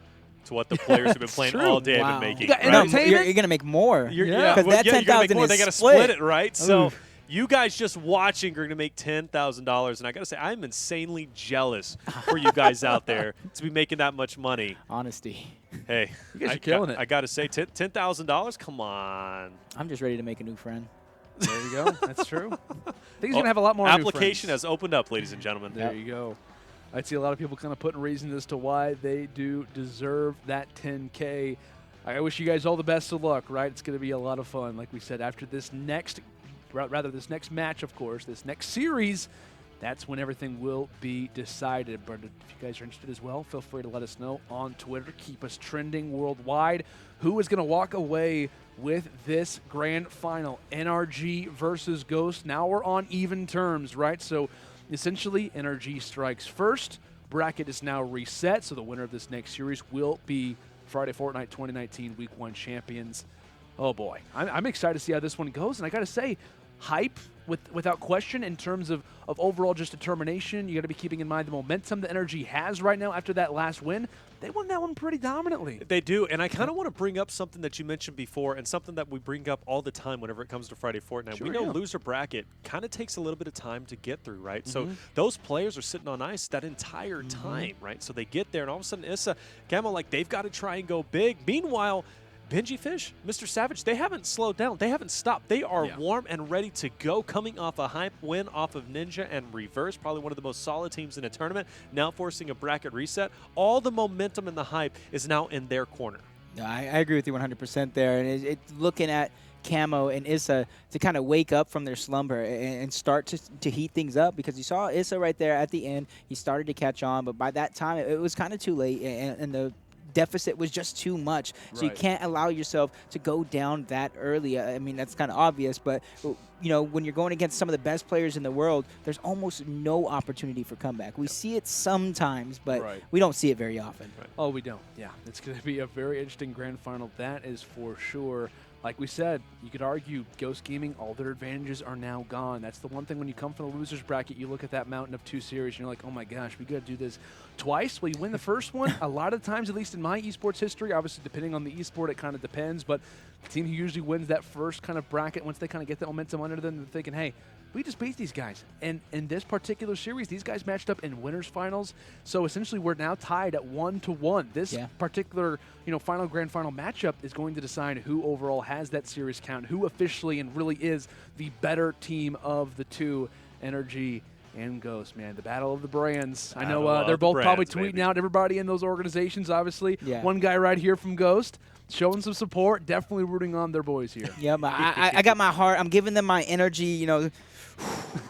to what the players have been playing all day have been making. You got entertainment? You're going to make more. Because that 10,000 is they got to split it, right? So you guys just watching are going to make $10,000, and I got to say, I'm insanely jealous for you guys out there to be making that much money. Honesty. Hey, you guys are killing it. I got to say, $10,000? Come on. I'm just ready to make a new friend. There you go. That's true. I think he's going to have a lot more new Application friends. has opened up, ladies and gentlemen. There you go. I see a lot of people kind of putting reasons as to why they do deserve that 10K. I wish you guys all the best of luck, right? It's going to be a lot of fun. Like we said, after this next match, of course, this next series, that's when everything will be decided. But if you guys are interested as well, feel free to let us know on Twitter. Keep us trending worldwide. Who is going to walk away with this grand final? NRG versus Ghost. Now we're on even terms, right? So essentially, NRG strikes first. Bracket is now reset, so the winner of this next series will be Friday Fortnite 2019 Week 1 champions. Oh boy, I'm excited to see how this one goes, and I got to say, hype without question in terms of overall just determination. You got to be keeping in mind the momentum the NRG has right now after that last win. They won that one pretty dominantly. They do, and I kind of want to bring up something that you mentioned before and something that we bring up all the time whenever it comes to Friday Fortnite. Sure, we know loser bracket kind of takes a little bit of time to get through, right? So those players are sitting on ice that entire time, right? So they get there, and all of a sudden Issa, Kamo, like they've got to try and go big. Meanwhile, Benjyfishy, MrSavage, they haven't slowed down. They haven't stopped. They are warm and ready to go, coming off a hype win off of Ninja and Reverse, probably one of the most solid teams in a tournament, now forcing a bracket reset. All the momentum and the hype is now in their corner. No, I agree with you 100% there. And it's looking at Kamo and Issa to kind of wake up from their slumber and start to heat things up, because you saw Issa right there at the end. He started to catch on, but by that time, it was kind of too late, and the deficit was just too much. So you can't allow yourself to go down that early. I mean, that's kind of obvious, but you know, when you're going against some of the best players in the world, there's almost no opportunity for comeback. We see it sometimes, but we don't see it very often. Oh, we don't. Yeah, it's going to be a very interesting grand final. That is for sure. Like we said, you could argue Ghost Gaming, all their advantages are now gone. That's the one thing when you come from the losers bracket, you look at that mountain of 2 series, and you're like, oh my gosh, we got to do this twice. Well, you win the first one. A lot of times, at least in my esports history, obviously depending on the esport, it kind of depends, but the team who usually wins that first kind of bracket, once they kind of get that momentum under them, they're thinking, hey, we just beat these guys. And in this particular series, these guys matched up in winners finals. So essentially, we're now tied at 1-1. This particular, final grand final matchup is going to decide who overall has that series count, who officially and really is the better team of the two, NRG and Ghost. Man, the battle of the brands. I know they're both probably tweeting out everybody in those organizations, obviously. One guy right here from Ghost, showing some support, definitely rooting on their boys here. Yeah, I got my heart. I'm giving them my energy,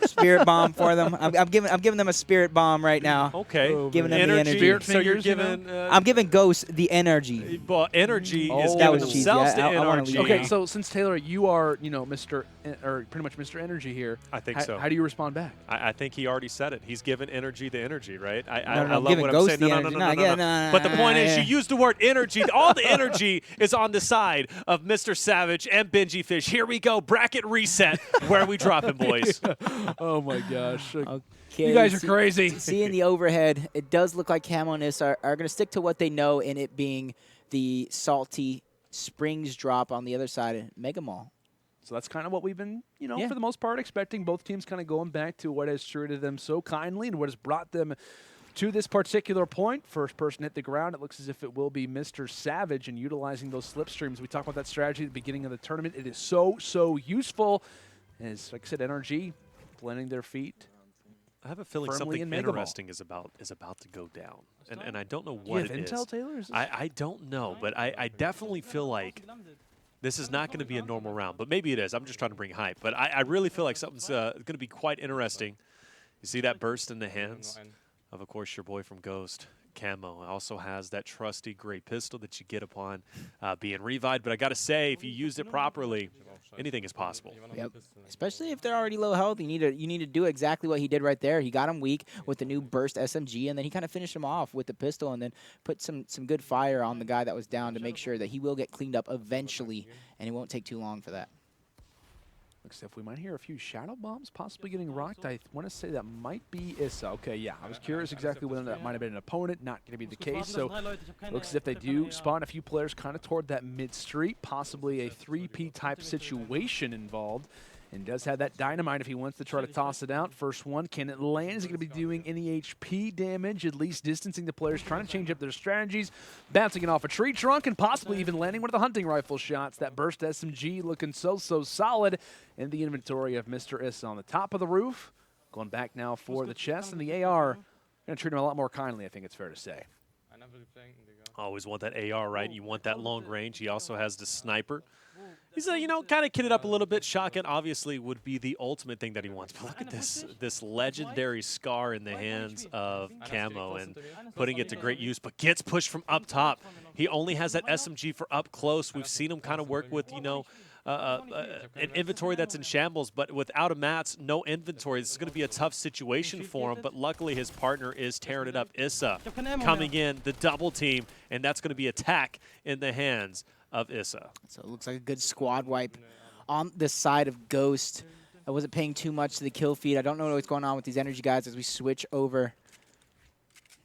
spirit bomb for them. I'm giving them a spirit bomb right now. Okay. Giving them energy. the energy. So you're giving... I'm giving Ghost the energy. Well, energy is giving themselves the energy. Okay, so since Taylor, you are, Mr. or pretty much Mr. Energy here. I think so. How do you respond back? I think he already said it. He's giving energy the energy, right? I love giving what Ghost I'm saying. No. But the point is, you use the word energy. All the energy is on the side of MrSavage and Benjyfishy. Here we go. Bracket reset. Where are we dropping, boys? Oh my gosh. Okay, you guys are crazy. Seeing the overhead, it does look like Kamo and Issa are going to stick to what they know, in it being the salty Springs drop on the other side of Mega Mall. So that's kind of what we've been, for the most part, expecting. Both teams kind of going back to what has treated them so kindly and what has brought them to this particular point. First person hit the ground. It looks as if it will be MrSavage, and utilizing those slipstreams. We talked about that strategy at the beginning of the tournament. It is so useful. As, like I said, NRG blending their feet. I have a feeling something interesting is about to go down, and I don't know what it is. Intel, Taylor? I don't know, but I definitely feel like this is not going to be a normal round, but maybe it is. I'm just trying to bring hype, but I really feel like something's going to be quite interesting. You see that burst in the hands of course, your boy from Ghost. Kamo also has that trusty gray pistol that you get upon being revived, but I got to say, if you use it properly, anything is possible. Yep. Especially if they're already low health, you need to do exactly what he did right there. He got him weak with the new burst SMG, and then he kind of finished him off with the pistol, and then put some good fire on the guy that was down to make sure that he will get cleaned up eventually, and it won't take too long for that. Looks as if we might hear a few shadow bombs possibly getting rocked. I want to say that might be Issa. Okay, yeah. I was curious exactly whether that might have been an opponent. Not going to be the case. So looks as if they do spawn a few players kind of toward that mid street. Possibly a 3P type situation involved. and does have that dynamite if he wants to try to toss it out. First one, can it land? Is it going to be doing any HP damage, at least distancing the players, trying to change up their strategies, bouncing it off a tree trunk, and possibly even landing one of the hunting rifle shots. That burst SMG looking so solid in the inventory of Mr. Issa on the top of the roof. Going back now for the chest and the AR. Going to treat him a lot more kindly, I think it's fair to say. Always want that AR, right? You want that long range. He also has the sniper. He's, you know, kind of kitted up a little bit. Shotgun obviously would be the ultimate thing that he wants. But look at this legendary scar in the hands of Kamo and putting it to great use, but gets pushed from up top. He only has that SMG for up close. We've seen him kind of work with, you know, an inventory that's in shambles, but without a mats, no inventory. This is going to be a tough situation for him, but luckily his partner is tearing it up. Issa coming in, the double team, and that's going to be attack in the hands of Issa. So it looks like a good squad wipe on the side of Ghost. I wasn't paying too much to the kill feed. I don't know what's going on with these energy guys as we switch over.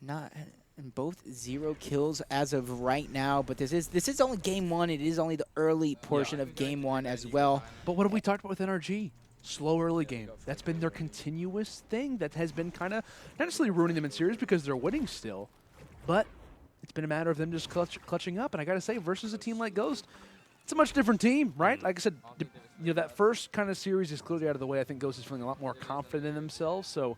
Not... And both 0 kills as of right now, but this is only game 1. It is only the early portion of game 1 as well. But what have we talked about with NRG? Slow early game. That's been their continuous thing that has been kind of not necessarily ruining them in series because they're winning still, but it's been a matter of them just clutching up. And I got to say, versus a team like Ghost, it's a much different team, right? Like I said, you know, that first kind of series is clearly out of the way. I think Ghost is feeling a lot more confident in themselves. So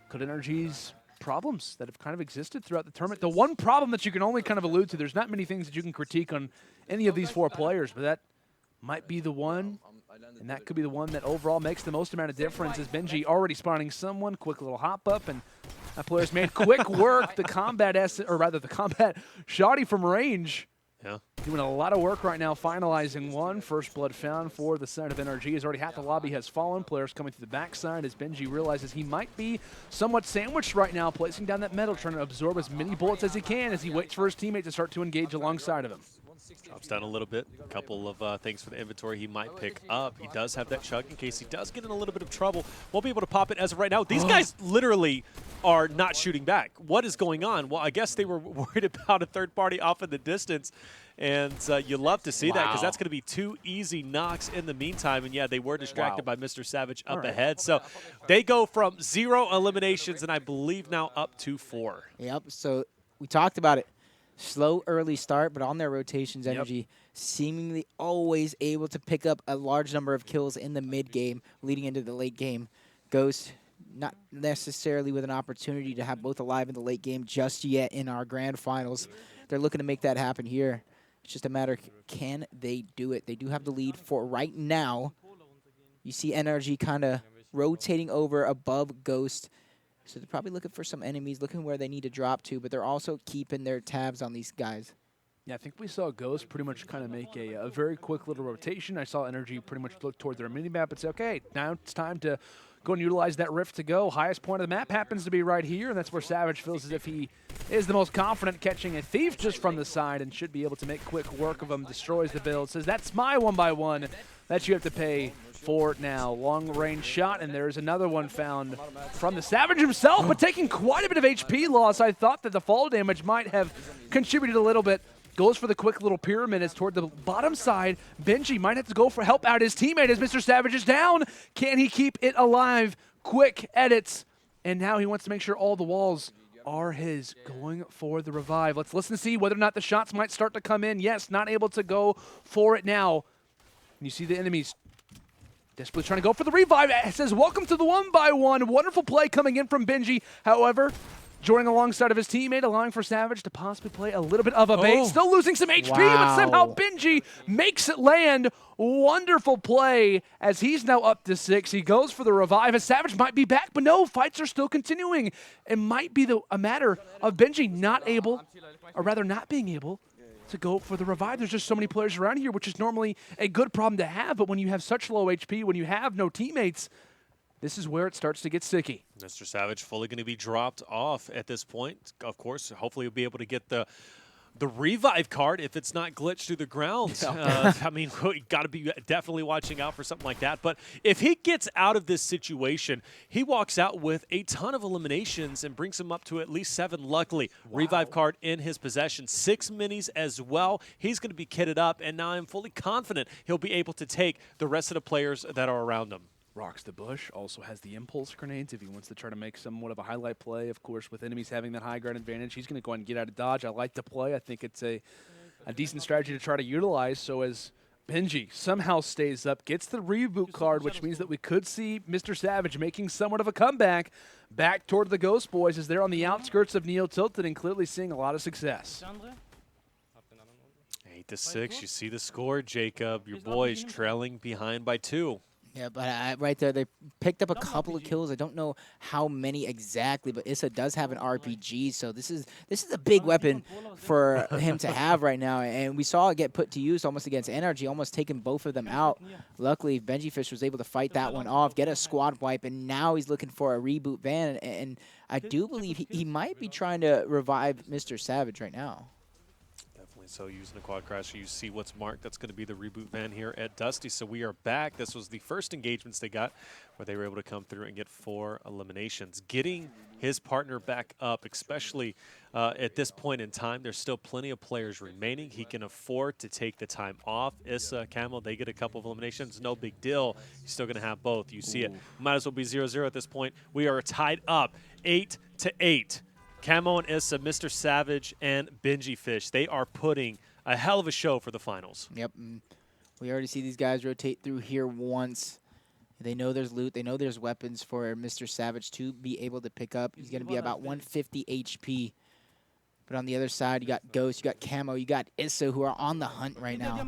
could NRG's problems that have kind of existed throughout the tournament. The one problem that you can only kind of allude to, there's not many things that you can critique on any of these 4 players, but that might be the one, and that could be the one that overall makes the most amount of difference, is Benji already spawning someone, quick little hop up, and that player's made quick work. The combat shotty from range. Yeah. Doing a lot of work right now, finalizing one. First blood found for the side of NRG. As already half the lobby has fallen. Players coming through the backside as Benji realizes he might be somewhat sandwiched right now, placing down that metal, trying to absorb as many bullets as he can as he waits for his teammate to start to engage alongside of him. Drops down a little bit. A couple of things for the inventory he might pick up. He does have that chug in case he does get in a little bit of trouble. Won't be able to pop it as of right now. These guys literally are not shooting back. What is going on? Well, I guess they were worried about a third party off in the distance. And you love to see that because that's going to be 2 easy knocks in the meantime. And yeah, they were distracted by MrSavage up ahead. So they go from 0 eliminations and I believe now up to 4. Yep, so we talked about it. Slow early start, but on their rotations, energy seemingly always able to pick up a large number of kills in the mid game leading into the late game. Ghost not necessarily with an opportunity to have both alive in the late game just yet in our grand finals. They're looking to make that happen here. It's just a matter of can they do it. They do have the lead for right now. You see NRG kind of rotating over above Ghost. So they're probably looking for some enemies, looking where they need to drop to, but they're also keeping their tabs on these guys. Yeah, I think we saw Ghost pretty much kind of make a very quick little rotation. I saw NRG pretty much look toward their mini-map and say, okay, now it's time to go and utilize that rift to go. Highest point of the map happens to be right here, and that's where Savage feels as if he is the most confident catching a thief just from the side and should be able to make quick work of him. Destroys the build, says that's my 1x1 that you have to pay for now. Long range shot, and there's another one found from the Savage himself, but taking quite a bit of HP loss. I thought that the fall damage might have contributed a little bit. Goes for the quick little pyramid. It's toward the bottom side. Benji might have to go for help out his teammate as MrSavage is down. Can he keep it alive? Quick edits, and now he wants to make sure all the walls are his. Going for the revive. Let's listen to see whether or not the shots might start to come in. Yes, not able to go for it now. And you see the enemies desperately trying to go for the revive. It says, welcome to the 1x1. Wonderful play coming in from Benji. However, joining alongside of his teammate, allowing for Savage to possibly play a little bit of a bait. Still losing some HP, but somehow Benji makes it land. Wonderful play as he's now up to 6. He goes for the revive as Savage might be back, but no, fights are still continuing. It might be a matter of Benji not able, or rather not being able, to go for the revive. There's just so many players around here, which is normally a good problem to have, but when you have such low HP, when you have no teammates, this is where it starts to get sticky. MrSavage fully going to be dropped off at this point. Of course, hopefully he'll be able to get the The revive card, if it's not glitched through the ground, I mean, we got to be definitely watching out for something like that. But if he gets out of this situation, he walks out with a ton of eliminations and brings him up to at least 7. Luckily, revive card in his possession. 6 minis as well. He's going to be kitted up, and now I'm fully confident he'll be able to take the rest of the players that are around him. Rocks the bush, also has the impulse grenades if he wants to try to make somewhat of a highlight play. Of course, with enemies having that high ground advantage, he's going to go ahead and get out of dodge. I like the play. I think it's a decent strategy to try to utilize. So as Benji somehow stays up, gets the reboot card, which means that we could see MrSavage making somewhat of a comeback back toward the Ghost Boys as they're on the outskirts of Neo Tilted and clearly seeing a lot of success. 8-6, you see the score, Jacob. Your boys trailing behind by 2. Yeah, but right there, they picked up a couple of kills. I don't know how many exactly, but Issa does have an RPG, so this is a big weapon for him to have right now. And we saw it get put to use almost against NRG, almost taking both of them out. Luckily, Benjyfish was able to fight that one off, get a squad wipe, and now he's looking for a reboot van. And I do believe he might be trying to revive MrSavage right now. So using the quad crasher, you see what's marked. That's going to be the reboot van here at Dusty. So we are back. This was the first engagements they got where they were able to come through and get 4 eliminations. Getting his partner back up, especially at this point in time, there's still plenty of players remaining. He can afford to take the time off. Issa, Kamo, they get a couple of eliminations. No big deal. He's still going to have both. You see it. Might as well be 0-0 at this point. We are tied up 8-8. Kamo and Issa, MrSavage, and Benjyfish, they are putting a hell of a show for the finals. Yep. We already see these guys rotate through here once. They know there's loot. They know there's weapons for MrSavage to be able to pick up. He's going to be about 150 HP. But on the other side, you got Ghost, you got Kamo, you got Issa, who are on the hunt right now.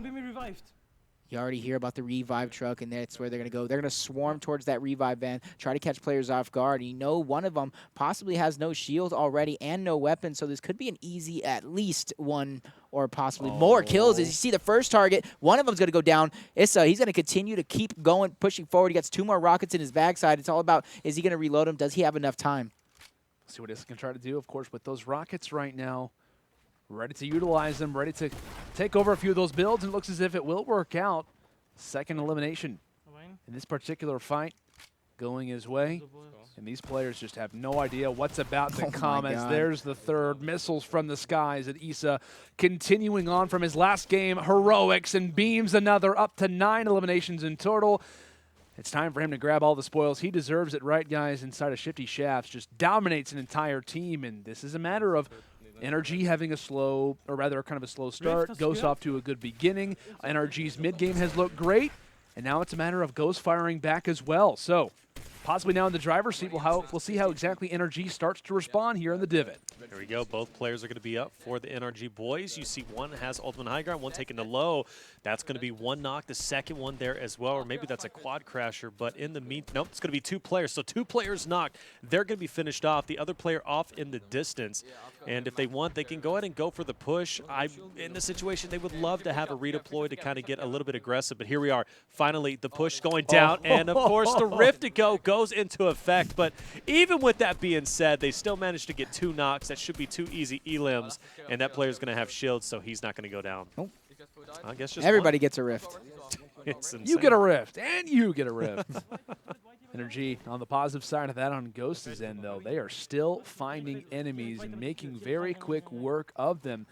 You already hear about the revive truck, and that's where they're going to go. They're going to swarm towards that revive van, try to catch players off guard. You know one of them possibly has no shield already and no weapon, so this could be an easy at least 1 or possibly more kills. As you see the first target, one of them's going to go down. Issa, he's going to continue to keep going, pushing forward. He gets 2 more rockets in his backside. It's all about, is he going to reload them? Does he have enough time? See what Issa can try to do, of course, with those rockets right now. Ready to utilize them, ready to take over a few of those builds, and it looks as if it will work out. Second elimination in this particular fight going his way. And these players just have no idea what's about to come as there's the third. Missiles from the skies at Issa continuing on from his last game. Heroics and beams another up to 9 eliminations in total. It's time for him to grab all the spoils. He deserves it, right, guys? Inside of Shifty Shafts, just dominates an entire team. And this is a matter of NRG having a slow, or rather kind of a slow start. Ghost off to a good beginning. NRG's mid game has looked great, and now it's a matter of Ghost firing back as well. So possibly now in the driver's seat, we'll see how exactly NRG starts to respond here in the divot. There we go. Both players are going to be up for the NRG boys. You see one has ultimate high ground, one taking the low. That's going to be 1 knock. The second one there as well, or maybe that's a quad crasher. But in the nope, it's going to be 2 players. So 2 players knocked. They're going to be finished off. The other player off in the distance. And if they want, they can go ahead and go for the push. In this situation, they would love to have a redeploy to kind of get a little bit aggressive. But here we are. Finally, the push going down. And, of course, the Rift to go goes into effect. But even with that being said, they still managed to get 2 knocks. That should be 2 easy elims. And that player's going to have shields, so he's not going to go down. Nope. I guess just everybody gets a Rift. You get a Rift, and you get a Rift. NRG on the positive side of that on Ghost's end, though, they are still finding enemies and making very quick work of them.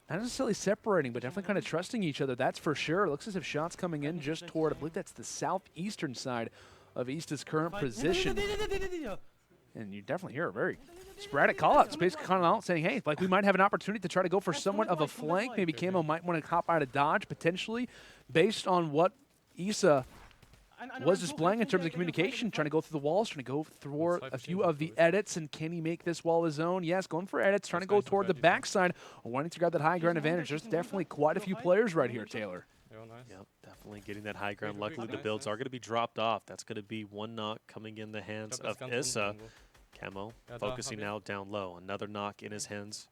Not necessarily separating, but definitely kind of trusting each other, that's for sure. It looks as if shots coming in just toward, I believe that's the southeastern side of East's current position. And you definitely hear a very sporadic call-outs, basically calling out saying, hey, like we might have an opportunity to try to go for somewhat of a flank. Maybe Kamo might want to hop out of dodge, potentially, based on what Issa was displaying in terms of communication, trying to go through the walls, trying to go through a few of the edits, and can he make this wall his own? Yes, going for edits, trying to go toward the backside, wanting to grab that high ground advantage. There's definitely quite a few players right here, Taylor. Yep, definitely getting that high ground. Luckily, the builds are going to be dropped off. That's going to be 1 knock coming in the hands of Issa. Kamo focusing now down low. Another knock in his hands.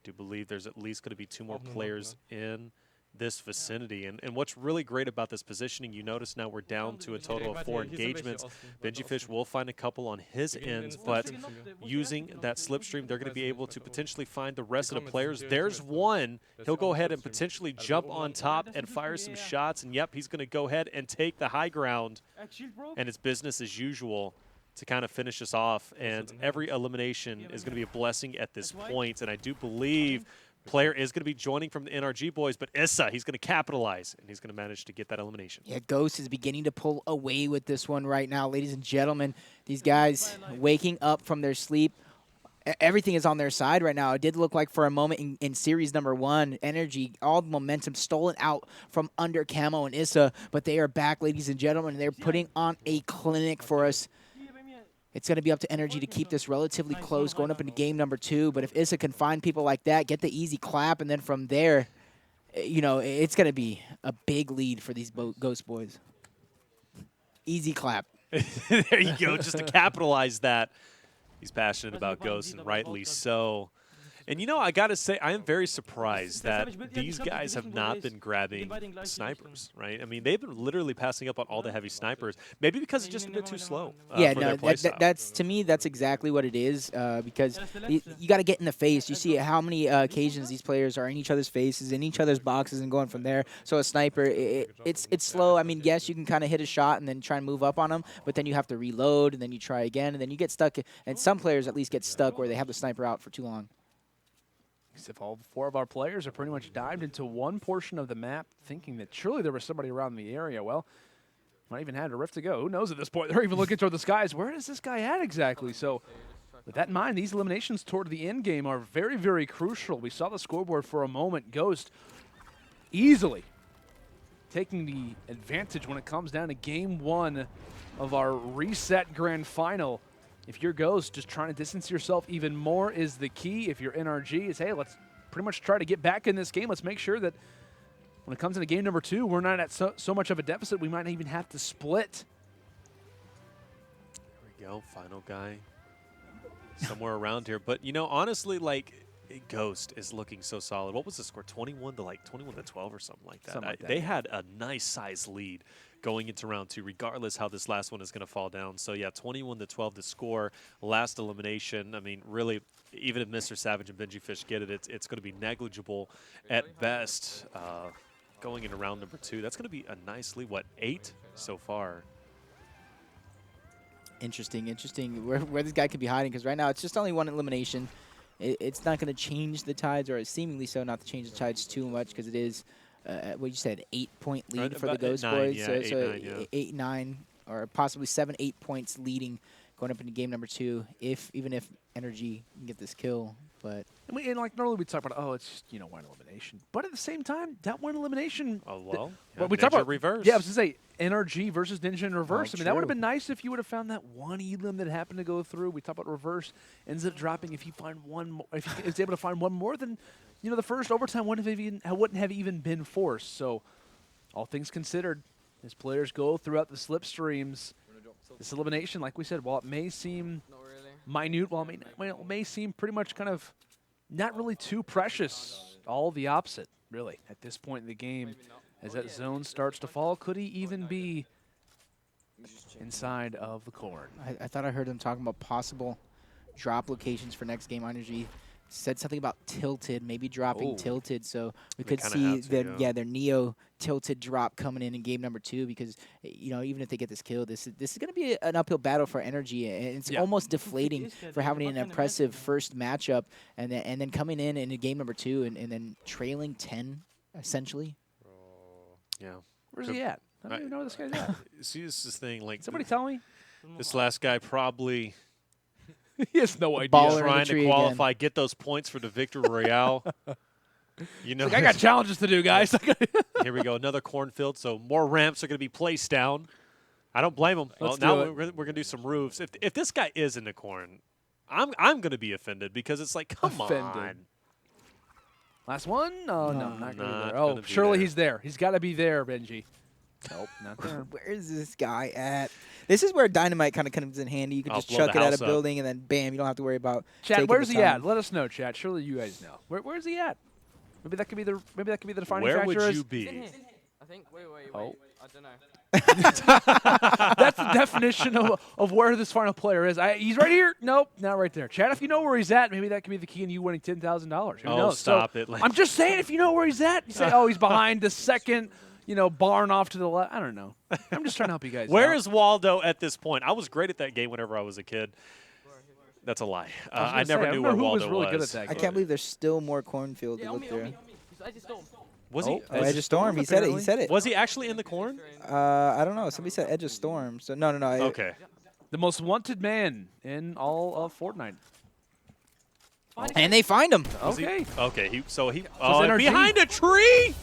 Do believe there's at least going to be 2 more players in. this vicinity. And what's really great about this positioning, you notice now we're down to a total of 4 engagements. Benjyfish will find a couple on his ends, but using that slipstream, they're going to be able to potentially find the rest of the players. There's one. He'll go ahead and potentially jump on top and fire some shots, and yep, he's going to go ahead and take the high ground, and it's business as usual to kind of finish us off, and every elimination is going to be a blessing at this point, and I do believe player is going to be joining from the NRG boys, but Issa, he's going to capitalize, and he's going to manage to get that elimination. Yeah, Ghost is beginning to pull away with this one right now, ladies and gentlemen. These guys waking up from their sleep. Everything is on their side right now. It did look like for a moment in series number 1, energy, all the momentum stolen out from under Kamo and Issa, but they are back, ladies and gentlemen. They're putting on a clinic for us. It's going to be up to energy to keep this relatively close going up into game number 2. But if Issa can find people like that, get the easy clap, and then from there, you know, it's going to be a big lead for these Ghost boys. Easy clap. There you go, just to capitalize that. He's passionate about Ghost, and rightly so. And, you know, I got to say, I am very surprised that these guys have not been grabbing snipers, right? I mean, they've been literally passing up on all the heavy snipers, maybe because it's just a bit too slow yeah, for no, their playstyle. that's, to me, that's exactly what it is, because you got to get in the face. You see how many occasions these players are in each other's faces, in each other's boxes, and going from there. So a sniper, it's slow. I mean, yes, you can kind of hit a shot and then try and move up on them, but then you have to reload, and then you try again, and then you get stuck. And some players at least get stuck where they have the sniper out for too long. If all 4 of our players are pretty much dived into one portion of the map, thinking that surely there was somebody around the area. Well, might even had a rift to go. Who knows at this point? They're even looking toward the skies. Where is this guy at exactly? So with that in mind, these eliminations toward the end game are very, very crucial. We saw the scoreboard for a moment. Ghost easily taking the advantage when it comes down to game 1 of our reset grand final. If you're Ghost, just trying to distance yourself even more is the key. If you're NRG, is, hey, let's pretty much try to get back in this game. Let's make sure that when it comes into game number 2, we're not at so much of a deficit. We might even have to split. There we go, final guy somewhere around here. But, you know, honestly, like, Ghost is looking so solid. What was the score? 21 to 12 or something like that. They had a nice size lead going into round 2, regardless how this last one is going to fall down. So yeah, 21 to 12 to score. Last elimination. I mean, really, even if MrSavage and Benjyfish get it, it's going to be negligible at best. Going into round number 2, that's going to be a nice lead. What, 8 so far? Interesting, interesting. Where this guy could be hiding, because right now it's just only 1 elimination. It's not going to change the tides, or it's seemingly so not to change the tides too much, because it is, what you said, 8-point lead for the Ghost boys. Yeah, so 8, 8-9, or possibly 7-8 points leading going up into game number 2, even if energy can get this kill. But and like normally we talk about, oh, it's just, you know, 1 elimination. But at the same time, that 1 elimination. Oh, well, we talk about reverse. Yeah, I was going to say NRG versus Ninja in reverse. Oh, I mean, that would have been nice if you would have found that 1 elim that happened to go through. We talk about reverse ends up dropping if you find 1 more. If he is able to find 1 more, then, you know, the first overtime wouldn't have even been forced. So, all things considered, as players go throughout the slipstreams, this elimination, like we said, while it may seem minute, while it may seem pretty much kind of not really too precious, all the opposite, really, at this point in the game. As that zone starts to fall, could he even be inside of the corn? I thought I heard them talking about possible drop locations for next game. Energy said something about tilted, maybe dropping tilted. So we could see their Neo tilted drop coming in game number 2, because, you know, even if they get this kill, this is going to be an uphill battle for energy, and it's almost deflating for having an impressive first matchup and then coming in game number 2 and then trailing 10 essentially. Yeah. Where's he at? I don't even know where this guy's at. See, this is the thing. Like, somebody tell me. This last guy probably. He has no idea. Trying to qualify, get those points for the Victory Royale. You know, like, I got challenges to do, guys. Here we go, another cornfield. So more ramps are going to be placed down. I don't blame them. Well, now we're going to do some roofs. If this guy is in the corn, I'm going to be offended, because it's like, come on. Last one? Oh, no, not going to be there. Oh, surely he's there. He's got to be there, Benji. Nope, not there. Where is this guy at? This is where dynamite kind of comes in handy. You can just chuck it at a building, and then bam, you don't have to worry about. Chat, where's he at? Let us know, chat. Surely you guys know. Where's he at? Maybe that could be the defining Where factor. would is- you He's in be? here. I think. Wait. Oh. I don't know. That's the definition of where this final player is. He's right here. Nope, not right there. Chat, if you know where he's at, maybe that could be the key in you winning $10,000. Who Oh, knows? stop So, it. I'm just saying, if you know where he's at, you say, oh, he's behind the second, barn off to the left. I don't know. I'm just trying to help you guys Where out. is Waldo at this point? I was great at that game whenever I was a kid. That's a lie. I never knew where who Waldo was really good at that I game. can't believe there's still more cornfield to Yeah, look on through. me. He's Edge of Storm. Was he? Oh, Edge of Storm. He said it. He said it. Was he actually in the corn? I don't know. Somebody said Edge of Storm. So no. Okay. The most wanted man in all of Fortnite. And they find him. Was he? Okay. Okay. Oh, NRG. behind a tree.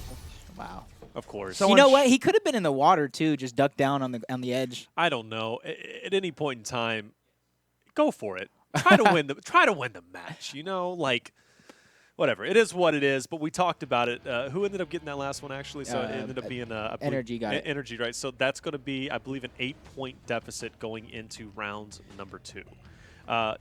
Wow. Of course. So- You know what? He could have been in the water too, just ducked down on the edge. I don't know. At any point in time, go for it. Try to win the match. Whatever. It is what it is. But we talked about it. Who ended up getting that last one actually? So it ended up being I believe, Energy got it. Energy, right? So that's going to be, I believe, an 8-point deficit going into round number 2.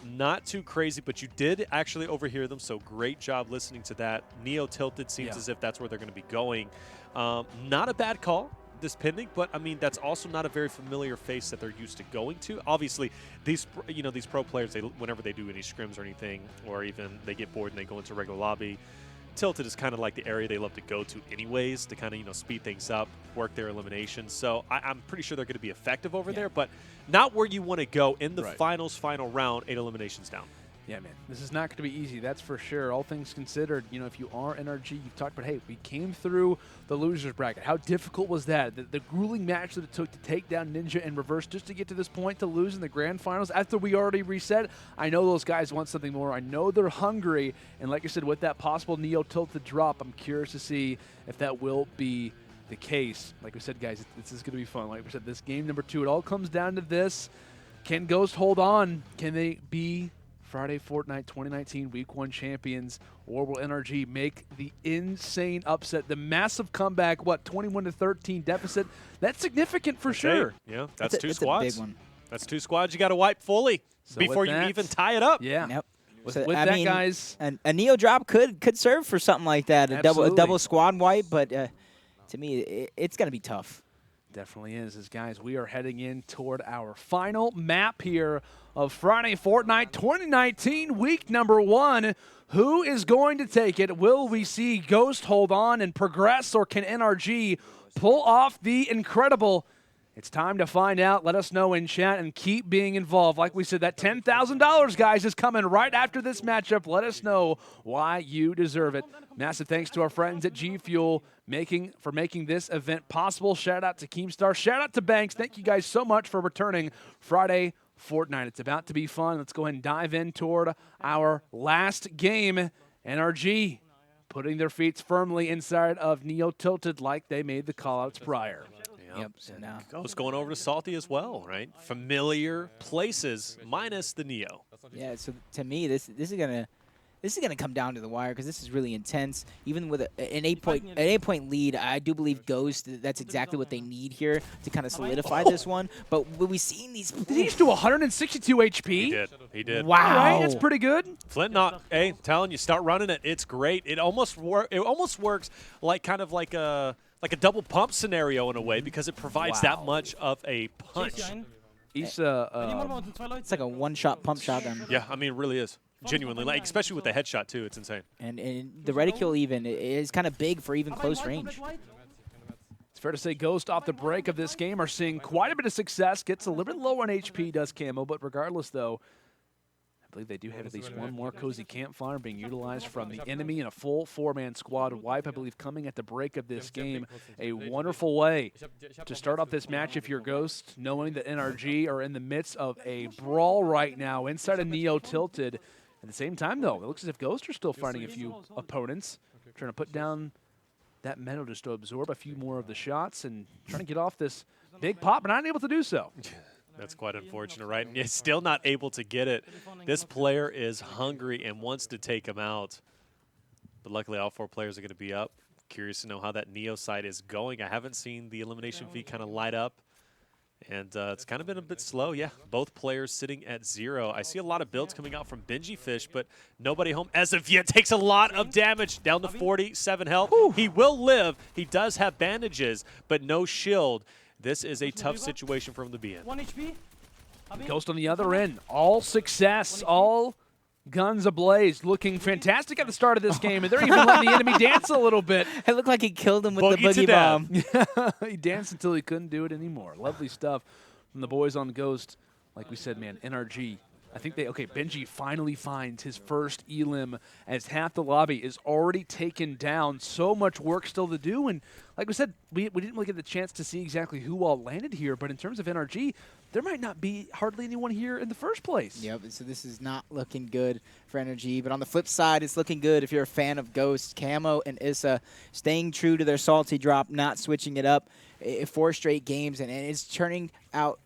Not too crazy, but you did actually overhear them. So great job listening to that. Neo tilted seems as if that's where they're going to be going. Not a bad call. This pending, but I mean that's also not a very familiar face that they're used to going to. Obviously, these pro players, whenever they do any scrims or anything, or even they get bored and they go into regular lobby, tilted is kind of like the area they love to go to anyways to kind of speed things up, work their eliminations. So I'm pretty sure they're going to be effective over there, but not where you want to go in the final round, 8 eliminations down. Yeah, man. This is not going to be easy, that's for sure. All things considered, if you are NRG, you've talked about, hey, we came through the losers bracket. How difficult was that? The grueling match that it took to take down Ninja in reverse just to get to this point to lose in the grand finals after we already reset. I know those guys want something more. I know they're hungry. And like I said, with that possible Neo tilted drop, I'm curious to see if that will be the case. Like we said, guys, this is going to be fun. Like we said, this game number 2, it all comes down to this. Can Ghost hold on? Can they be Friday Fortnite 2019 Week 1 champions, or will NRG make the insane upset, the massive comeback, 21-13 deficit? That's significant for sure. Yeah, that's two it's squads. a big one. That's 2 squads you got to wipe fully before you even tie it up. Yeah. Yep. With So, that, I mean, guys, And a Neo drop could serve for something like that, a Absolutely. double squad wipe, but to me, it's going to be tough. definitely is. As guys, we are heading in toward our final map here of Friday Fortnite 2019 week number 1. Who is going to take it? Will we see Ghost hold on and progress, or can NRG pull off the incredible? It's time to find out. Let us know in chat and keep being involved. Like we said, that $10,000, guys, is coming right after this matchup. Let us know why you deserve it. Massive thanks to our friends at G Fuel for making this event possible. Shout out to Keemstar. Shout out to Banks. Thank you guys so much for returning Friday Fortnite. It's about to be fun. Let's go ahead and dive in toward our last game. NRG putting their feet firmly inside of Neo Tilted like they made the callouts prior. Yep. So now, Ghost going over to Salty as well, right? Familiar places minus the Neo. yeah. So to me, this is gonna come down to the wire because this is really intense. Even with an 8-point lead, I do believe Ghost. That's exactly what they need here to kind of solidify this one. But when we seen these, Did he just do 162 HP? He did. He did. Wow, Right, that's pretty good. Flint knock. Hey, telling you, start running it. It's great. It almost works like kind of like a double pump scenario in a way because it provides that much of a punch. Issa, It's like a one-shot pump shotgun. Yeah, I mean, it really is. Genuinely, like especially with the headshot too. It's insane. And the reticule even is kind of big for even close range. it's fair to say Ghost off the break of this game are seeing quite a bit of success. Gets a little bit low on HP, does Camo, but regardless though, I believe they do have at least one more cozy campfire being utilized from the enemy in a full 4-man squad wipe, I believe, coming at the break of this game. A wonderful way to start off this match if you're Ghost, knowing that NRG are in the midst of a brawl right now inside of Neo Tilted. At the same time, though, it looks as if Ghost are still finding a few opponents, trying to put down that metal just to absorb a few more of the shots and trying to get off this big pop, but not able to do so. That's quite unfortunate, right? And he's still not able to get it. This player is hungry and wants to take him out. But luckily, all 4 players are going to be up. Curious to know how that Neo side is going. I haven't seen the elimination feed kind of light up. And it's kind of been a bit slow. Yeah, both players sitting at 0. I see a lot of builds coming out from Benjyfish, but nobody home as of yet. Takes a lot of damage, down to 47 health. He will live. He does have bandages, but no shield. This is a tough situation for him to be in. 1 HP. Ghost on the other end. All success, all guns ablaze. Looking fantastic at the start of this game, and they're even letting the enemy dance a little bit. It looked like he killed him with Boogie the to boogie bomb. He danced until he couldn't do it anymore. Lovely stuff from the boys on Ghost. Like we said, man, NRG. I think Benji finally finds his first elim as half the lobby is already taken down. So much work still to do, and like we said, we didn't really get the chance to see exactly who all landed here, but in terms of NRG, there might not be hardly anyone here in the first place. Yep, so this is not looking good for NRG, but on the flip side, it's looking good if you're a fan of Ghost. Kamo and Issa staying true to their salty drop, not switching it up 4 straight games, and it's turning out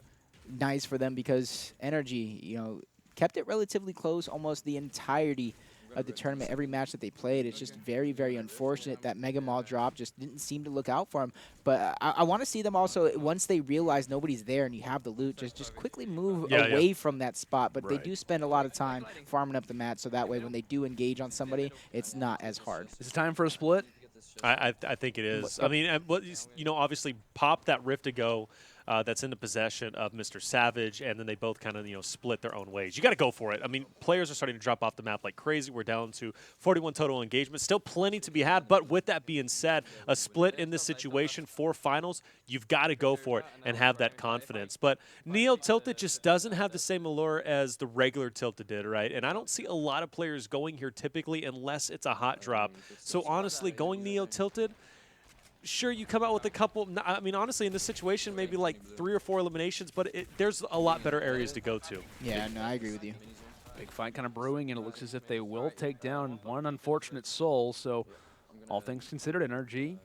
nice for them because NRG, kept it relatively close almost the entirety of the tournament, every match that they played. It's just very, very unfortunate that Mega Mall drop just didn't seem to look out for them. But I want to see them also, once they realize nobody's there and you have the loot, just quickly move away from that spot. But they do spend a lot of time farming up the match, so that way when they do engage on somebody, it's not as hard. Is it time for a split? I think it is. I mean, obviously pop that Rift to go. That's in the possession of MrSavage, and then they both kind of, split their own ways. You got to go for it. I mean, players are starting to drop off the map like crazy. We're down to 41 total engagements. Still plenty to be had, but with that being said, a split in this situation for finals, you've got to go for it and have that confidence. But Neo Tilted just doesn't have the same allure as the regular Tilted did, right? And I don't see a lot of players going here typically unless it's a hot drop. So honestly, going Neo Tilted, sure, you come out with a couple. I mean, honestly, in this situation, maybe like 3 or 4 eliminations, but there's a lot better areas to go to. Yeah, no, I agree with you. Big fight kind of brewing, and it looks as if they will take down one unfortunate soul. So, all things considered, NRG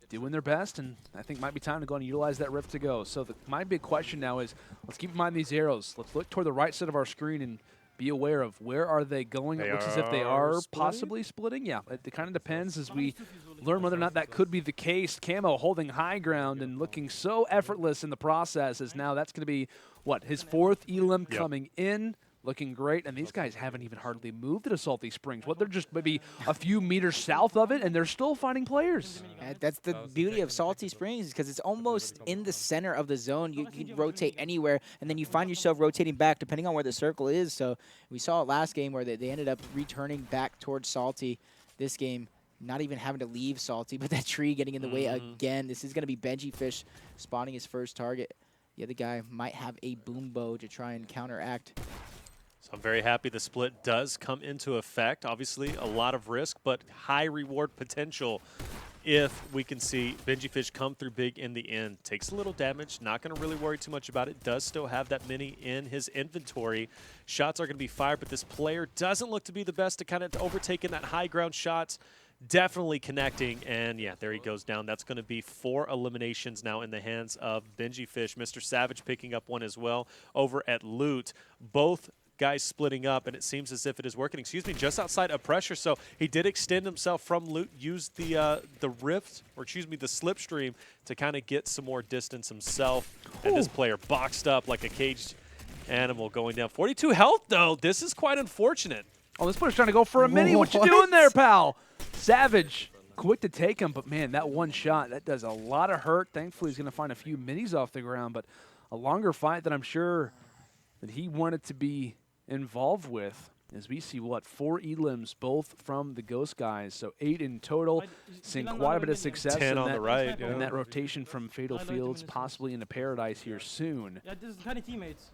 doing their best, and I think might be time to go and utilize that Rift to go. So, my big question now is, let's keep in mind these arrows. Let's look toward the right side of our screen and be aware of where are they going. It looks as if they are possibly splitting. Yeah, it kind of depends as we learn whether or not that could be the case. Kamo holding high ground and looking so effortless in the process, as now that's going to be, what, his 4th elim coming in. Looking great, and these guys haven't even hardly moved to Salty Springs. What, they're just maybe a few meters south of it, and they're still finding players. That's the beauty of Salty Springs, because it's almost in the center of the zone. You can rotate anywhere, and then you find yourself rotating back depending on where the circle is. So we saw it last game where they ended up returning back towards Salty. This game, not even having to leave Salty, but that tree getting in the way again. This is going to be Benjyfish spawning his first target. The other guy might have a boom bow to try and counteract. So I'm very happy the split does come into effect. Obviously, a lot of risk, but high reward potential if we can see Benjyfish come through big in the end. Takes a little damage, not going to really worry too much about it. Does still have that mini in his inventory. Shots are going to be fired, but this player doesn't look to be the best to kind of overtaking that high ground shots. Definitely connecting, and yeah, there he goes down. That's going to be 4 eliminations now in the hands of Benjyfish. MrSavage picking up one as well over at Loot. Both guys splitting up, and it seems as if it is working. Excuse me, just outside of pressure. So he did extend himself from Loot, used the rift, or excuse me, the slipstream to kind of get some more distance himself. And this player boxed up like a caged animal going down. 42 health, though. This is quite unfortunate. Oh, this player's trying to go for a mini. What you doing there, pal? Savage, quick to take him, but man, that one shot, that does a lot of hurt. Thankfully, he's going to find a few minis off the ground, but a longer fight that I'm sure that he wanted to be involved with, as we see, what, 4 elims, both from the Ghost guys, so 8 in total, seeing quite a bit of success 10 in on that, the right, in that rotation from Fatal Fields, possibly into Paradise here soon. Yeah, this is kind of teammates.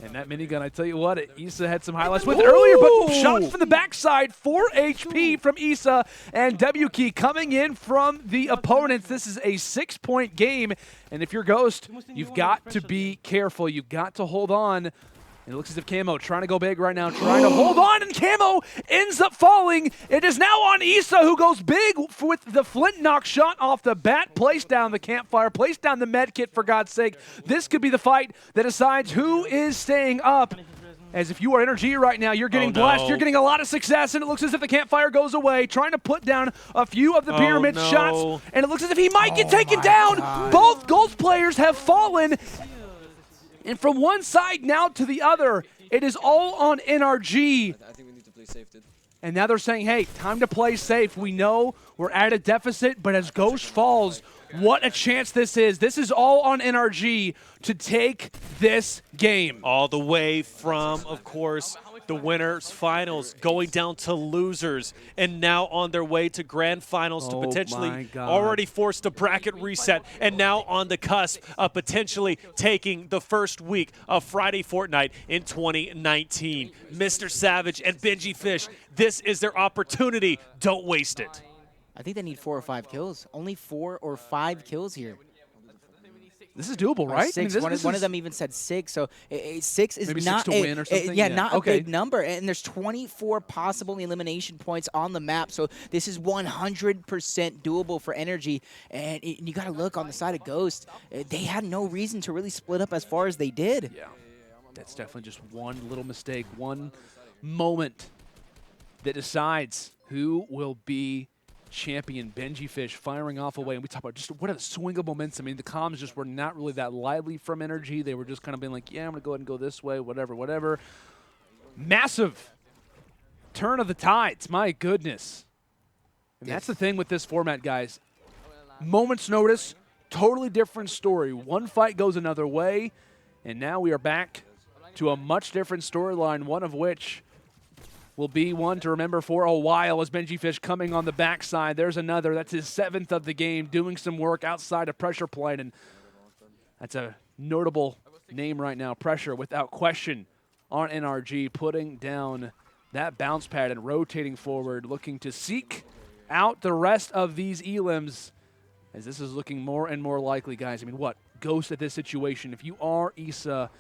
And that minigun, I tell you what, Issa had some highlights with it earlier, but shots from the backside, 4 HP from Issa, and WKey coming in from the opponents. This is a 6-point game, and if you're Ghost, you've got to be careful. You've got to hold on. And it looks as if Kamo trying to go big right now, trying to hold on, and Kamo ends up falling. It is now on Issa, who goes big with the flint knock shot off the bat, placed down the campfire, placed down the med kit, for God's sake. This could be the fight that decides who is staying up. As if you are Energy right now, you're getting blessed. You're getting a lot of success, and it looks as if the campfire goes away. Trying to put down a few of the pyramid shots, and it looks as if he might get taken down. God. Both Ghost players have fallen, and from one side now to the other, it is all on NRG. I think we need to play safe, dude. And now they're saying, hey, time to play safe. We know we're at a deficit, but as Ghost falls, what a chance this is. This is all on NRG to take this game. All the way from, of course, the winners finals, going down to losers, and now on their way to grand finals to potentially already forced a bracket reset, and now on the cusp of potentially taking the first week of Friday Fortnite in 2019. MrSavage and Benjyfish, this is their opportunity. Don't waste it. I think they need 4 or 5 kills. Only 4 or 5 kills here. This is doable, right? 6. I mean, one of them even said 6. So 6 is maybe not 6 to win or something? not a big number. And there's 24 possible elimination points on the map. So this is 100% doable for Energy. And you got to look on the side of Ghost. They had no reason to really split up as far as they did. Yeah, that's definitely just one little mistake, one moment that decides who will be champion. Benjyfish firing off away, and we talk about just what a swing of momentum. I mean, the comms just were not really that lively from Energy. They were just kind of being like, yeah, I'm going to go ahead and go this way, whatever, whatever. Massive turn of the tides, my goodness. And that's the thing with this format, guys. Moments notice, totally different story. One fight goes another way, and now we are back to a much different storyline, one of which will be one to remember for a while as Benjyfish coming on the backside. There's another. That's his 7th of the game, doing some work outside of Pressure Plate, and that's a notable name right now. Pressure, without question, on NRG, putting down that bounce pad and rotating forward, looking to seek out the rest of these elims, as this is looking more and more likely, guys. I mean, what? Ghost at this situation. If you are Issa,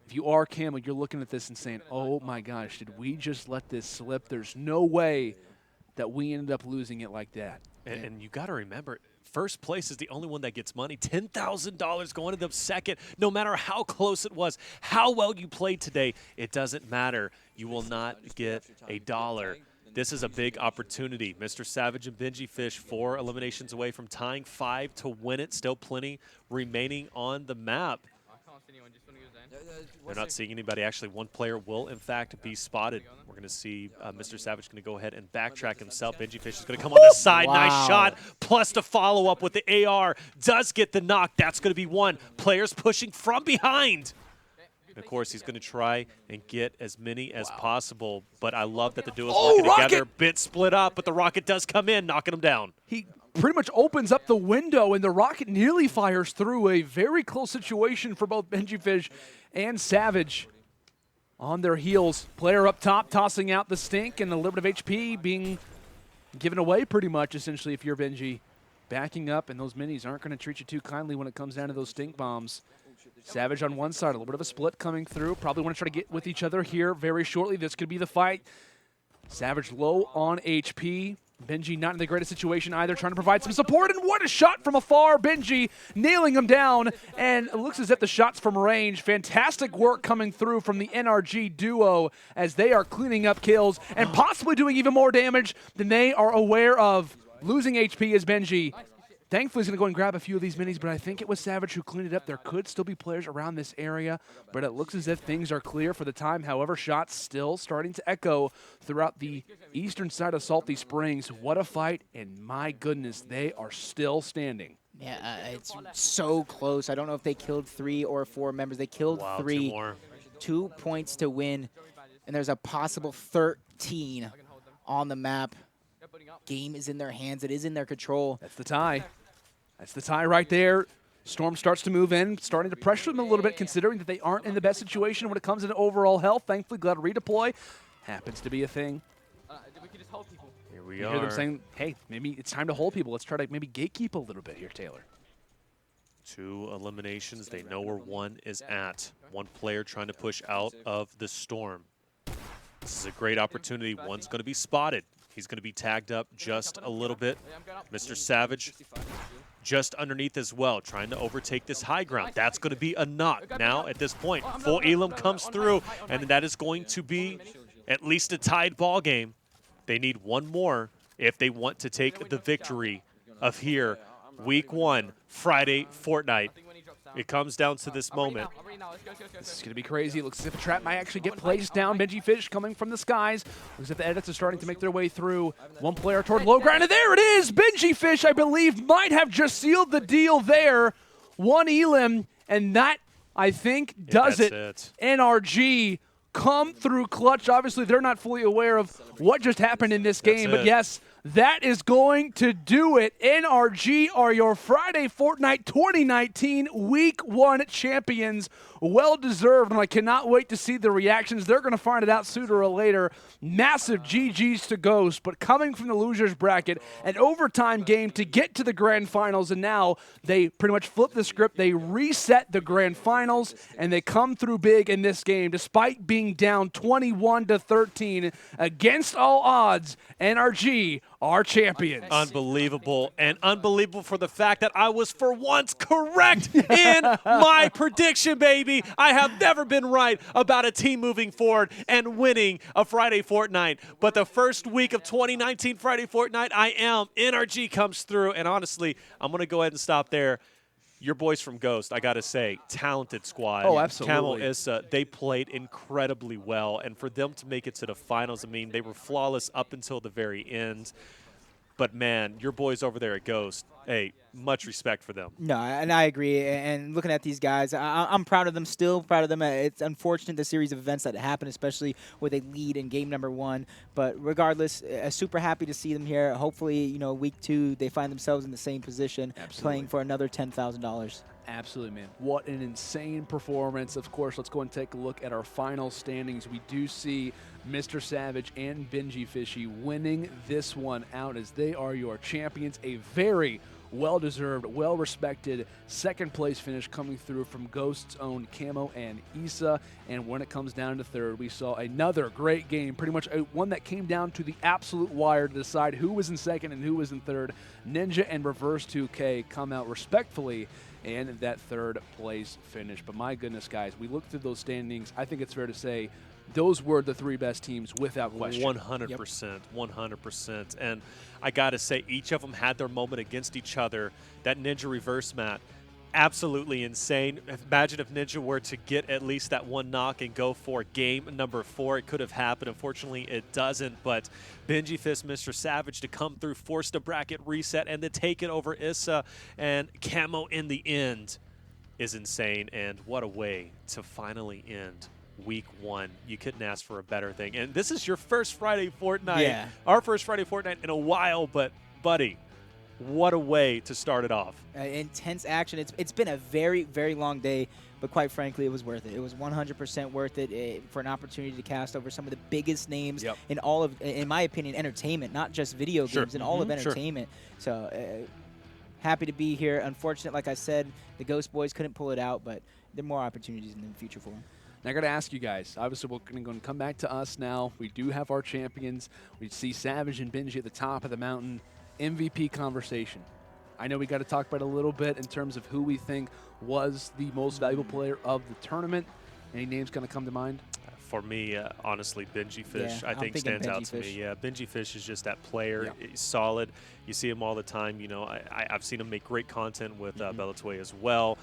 if you are Kamo, you're looking at this and saying, oh my gosh, did we just let this slip? There's no way that we ended up losing it like that. And you got to remember, first place is the only one that gets money. $10,000 going to them second. No matter how close it was, how well you played today, it doesn't matter. You will not get a dollar. This is a big opportunity. MrSavage and Benjyfish 4 eliminations away from tying 5 to win it. Still plenty remaining on the map. They're not seeing anybody. Actually, one player will, in fact, be spotted. We're going to see MrSavage going to go ahead and backtrack himself. Benjyfish is going to come on the side. Wow. Nice shot. Plus the follow-up with the AR. Does get the knock. That's going to be one. Players pushing from behind. And of course, he's going to try and get as many as possible. But I love that the duo is working together. Bit split up, but the rocket does come in, knocking him down. He pretty much opens up the window, and the rocket nearly fires through. A very close situation for both Benjyfish and Savage. On their heels, player up top tossing out the stink, and a little bit of HP being given away pretty much, essentially, if you're Benji. Backing up, and those minis aren't going to treat you too kindly when it comes down to those stink bombs. Savage on one side, a little bit of a split coming through. Probably want to try to get with each other here very shortly. This could be the fight. Savage low on HP. Benji not in the greatest situation either, trying to provide some support, and what a shot from afar. Benji nailing him down, and it looks as if the shots from range. Fantastic work coming through from the NRG duo as they are cleaning up kills and possibly doing even more damage than they are aware of. Losing HP is Benji. Thankfully, he's going to go and grab a few of these minis, but I think it was Savage who cleaned it up. There could still be players around this area, but it looks as if things are clear for the time. However, shots still starting to echo throughout the eastern side of Salty Springs. What a fight, and my goodness, they are still standing. Yeah, it's so close. I don't know if they killed 3 or 4 members. They killed 3. 2 more. 2 points to win, and there's a possible 13 on the map. Game is in their hands. It is in their control. That's the tie. That's the tie right there. Storm starts to move in, starting to pressure them a little bit, considering that they aren't in the best situation when it comes to overall health. Thankfully, glad redeploy happens to be a thing. We can just hold people. Here we You are. hear them saying, hey, maybe it's time to hold people. Let's try to maybe gatekeep a little bit here, Taylor. 2 eliminations. They know where one is at. One player trying to push out of the storm. This is a great opportunity. One's going to be spotted. He's going to be tagged up just a little bit. MrSavage just underneath as well, trying to overtake this high ground. That's going to be a knock now at this point. Full Elam comes through, and that is going to be at least a tied ball game. They need one more if they want to take the victory of here, week 1, Friday Fortnite. It comes down to this moment. This is going to be crazy. It looks as if a trap might actually get placed down. Benjyfishy coming from the skies. Looks like the edits are starting to make their way through. One player toward low ground, and there it is! Benjyfishy, I believe, might have just sealed the deal there. One Elim, and that, I think, does it. NRG come through clutch. Obviously, they're not fully aware of what just happened in this game, but yes, that is going to do it. NRG are your Friday Fortnite 2019 Week 1 champions. Well deserved, and I cannot wait to see the reactions. They're going to find it out sooner or later. Massive GGs to Ghost, but coming from the losers bracket, an overtime game to get to the grand finals, and now they pretty much flip the script. They reset the grand finals, and they come through big in this game despite being down 21-13 against all odds. NRG are champions. Unbelievable, and unbelievable for the fact that I was for once correct in my prediction, baby. I have never been right about a team moving forward and winning a Friday Fortnite, but the first week of 2019 Friday Fortnite, I am. NRG comes through, and honestly, I'm going to go ahead and stop there. Your boys from Ghost, I got to say, talented squad. Oh, absolutely. Kamo Issa, they played incredibly well, and for them to make it to the finals, I mean, they were flawless up until the very end. But, man, your boys over there at Ghost, hey, much respect for them. No, and I agree. And looking at these guys, I'm proud of them, still proud of them. It's unfortunate the series of events that happen, especially where they lead in game number 1. But regardless, super happy to see them here. Hopefully, you know, week 2, they find themselves in the same position, playing for another $10,000. Absolutely, man. What an insane performance. Of course, let's go and take a look at our final standings. We do see MrSavage and Benjyfishy winning this one out as they are your champions. A very well-deserved, well-respected second-place finish coming through from Ghost's own Kamo and Issa. And when it comes down to third, we saw another great game, pretty much one that came down to the absolute wire to decide who was in second and who was in third. Ninja and Reverse 2K come out respectfully and that third place finish. But my goodness, guys, we look through those standings. I think it's fair to say those were the 3 best teams without question. 100%, 100%. And I got to say, each of them had their moment against each other. That Ninja reverse mat, absolutely insane. Imagine if Ninja were to get at least that one knock and go for game number 4. It could have happened. Unfortunately, it doesn't. But Benjyfishy, MrSavage to come through, force the bracket reset, and to take it over Issa. And Kamo in the end is insane. And what a way to finally end week 1. You couldn't ask for a better thing. And this is your first Friday Fortnite. Yeah. Our first Friday Fortnite in a while, but buddy, what a way to start it off. Intense action. It's been a very, very long day, but quite frankly, it was worth it. It was 100% worth it for an opportunity to cast over some of the biggest names in all of, in my opinion, entertainment, not just video games, in all of entertainment. So happy to be here. Unfortunate, like I said, the Ghost Boys couldn't pull it out, but there are more opportunities in the future for them. Now, I got to ask you guys, obviously we're going to come back to us now. We do have our champions. We see Savage and Benji at the top of the mountain. MVP conversation. I know we got to talk about it a little bit in terms of who we think was the most valuable player of the tournament. Any names going to come to mind? For me, honestly, Benjyfishy, I think stands out to me. Yeah, Benjyfishy is just that player. He's solid. You see him all the time. You know, I've seen him make great content with Bellator as well.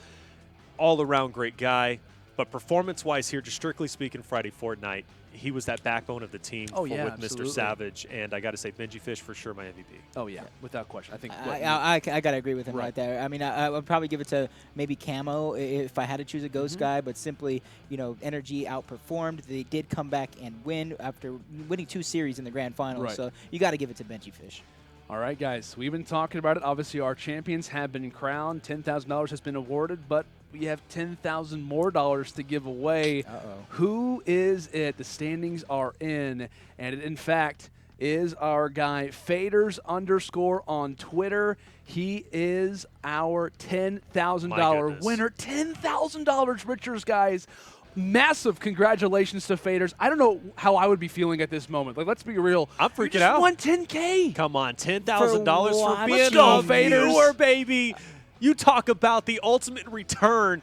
All-around great guy. But performance-wise here, just strictly speaking, Friday Fortnite, he was that backbone of the team with MrSavage. And I got to say, Benjyfishy for sure my MVP. Oh, yeah, without question. I think I got to agree with him right there. I mean, I would probably give it to maybe Kamo if I had to choose a Ghost guy, but simply, you know, NRG outperformed. They did come back and win after winning 2 series in the grand finals. So you got to give it to Benjyfishy. All right, guys, we've been talking about it. Obviously, our champions have been crowned. $10,000 has been awarded, but we have $10,000 more to give away. Who is it? The standings are in, and it, in fact, is our guy Faders _ on Twitter. He is our $10,000 winner. $10,000, Richards, guys. massive congratulations to Faders. I don't know how I would be feeling at this moment. Like, let's be real. I'm You freaking just out. won $10K. Come on, $10,000 for what? being Let's go, a Faders. viewer, baby. You talk about the ultimate return.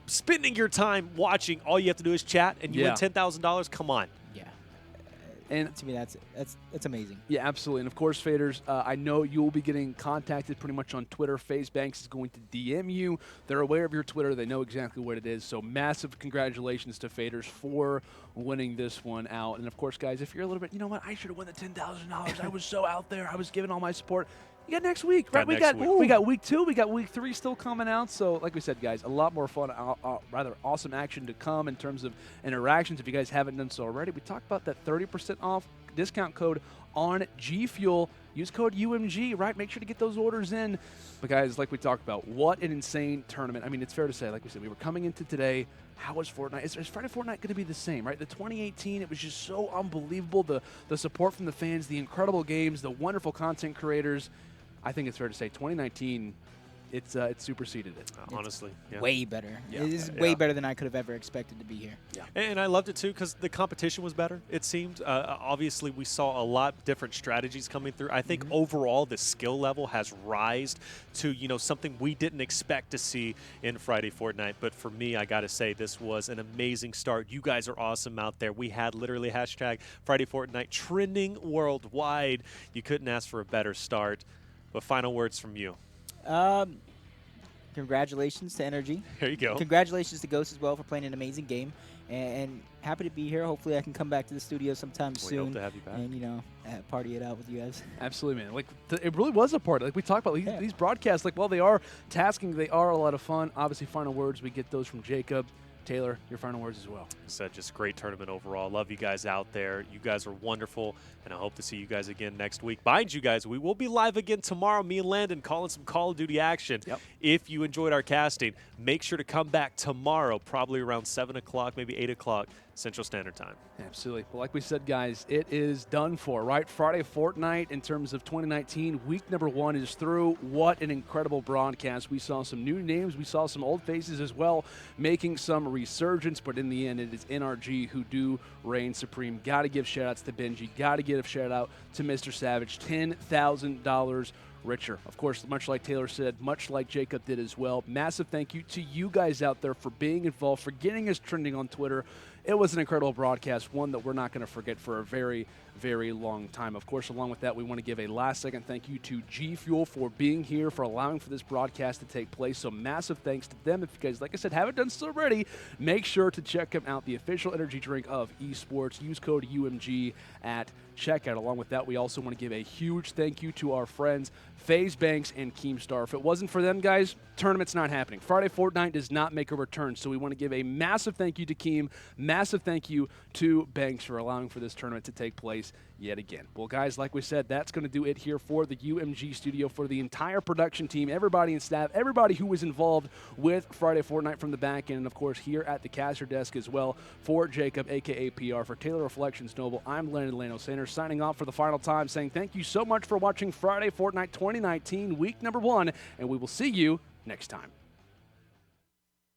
Spending your time watching, all you have to do is chat, and you win $10,000. Come on. Yeah. And To me, that's amazing. yeah, absolutely. And of course, Faders, I know you will be getting contacted pretty much on Twitter. FaZe Banks is going to DM you. They're aware of your Twitter. They know exactly what it is. So massive congratulations to Faders for winning this one out. And of course, guys, if you're a little bit, you know what, I should have won the $10,000. I was so out there. I was giving all my support. You got next week, right? We got week 2. We got week 3 still coming out. So, like we said, guys, a lot more fun, rather awesome action to come in terms of interactions. If you guys haven't done so already, we talked about that 30% off discount code on G Fuel. Use code UMG, right? Make sure to get those orders in. But guys, like we talked about, what an insane tournament. I mean, it's fair to say, like we said, we were coming into today. How is Fortnite? Is Friday Fortnite going to be the same, right? The 2018, it was just so unbelievable. The support from the fans, the incredible games, the wonderful content creators. I think it's fair to say 2019, it's superseded it. Honestly, yeah. Way better. Yeah. It is way better than I could have ever expected to be here. Yeah. And I loved it too because the competition was better, it seemed. Obviously, we saw a lot different strategies coming through. I think overall the skill level has rised to, you know, something we didn't expect to see in Friday Fortnite. But for me, I got to say, this was an amazing start. You guys are awesome out there. We had literally hashtag Friday Fortnite trending worldwide. You couldn't ask for a better start. But final words from you. Congratulations to Energy. There you go. Congratulations to Ghost as well for playing an amazing game. And happy to be here. Hopefully I can come back to the studio sometime We soon. hope to have you back. And, you know, party it out with you guys. Absolutely, man. Like, it really was a party. Like we talked about, these broadcasts, like, while they are tasking, they are a lot of fun. Obviously, final words, we get those from Jacob. Taylor, your final words as well. Said just great tournament overall. Love you guys out there. You guys are wonderful, and I hope to see you guys again next week. Mind you guys, we will be live again tomorrow. Me and Landon calling some Call of Duty action. Yep. If you enjoyed our casting, make sure to come back tomorrow, probably around 7 o'clock, maybe 8 o'clock Central Standard Time. Absolutely. Well, like we said, guys, it is done for, right? Friday Fortnite in terms of 2019. Week number 1 is through. What an incredible broadcast. We saw some new names. We saw some old faces as well making some resurgence, but in the end, it is NRG who do reign supreme. Got to give shout-outs to Benji. Got to give a shout-out to MrSavage. $10,000 richer. Of course, much like Taylor said, much like Jacob did as well. Massive thank you to you guys out there for being involved, for getting us trending on Twitter. It was an incredible broadcast, one that we're not going to forget for a very, very long time. Of course, along with that, we want to give a last-second thank you to G Fuel for being here, for allowing for this broadcast to take place. So massive thanks to them. If you guys, like I said, haven't done so already, make sure to check them out, the official energy drink of esports. Use code UMG at checkout. Along with that, we also want to give a huge thank you to our friends FaZe Banks and Keemstar. If it wasn't for them, guys, tournament's not happening. Friday Fortnite does not make a return, so we want to give a massive thank you to Keem, massive thank you to Banks for allowing for this tournament to take place yet again. Well, guys, like we said, that's going to do it here for the UMG studio, for the entire production team, everybody in staff, everybody who was involved with Friday Fortnite from the back end, and of course here at the caster desk as well. For Jacob, aka PR, for Taylor Reflections Noble, I'm Landon Sanders signing off for the final time, saying thank you so much for watching Friday Fortnite 2019 week number 1, and we will see you next time.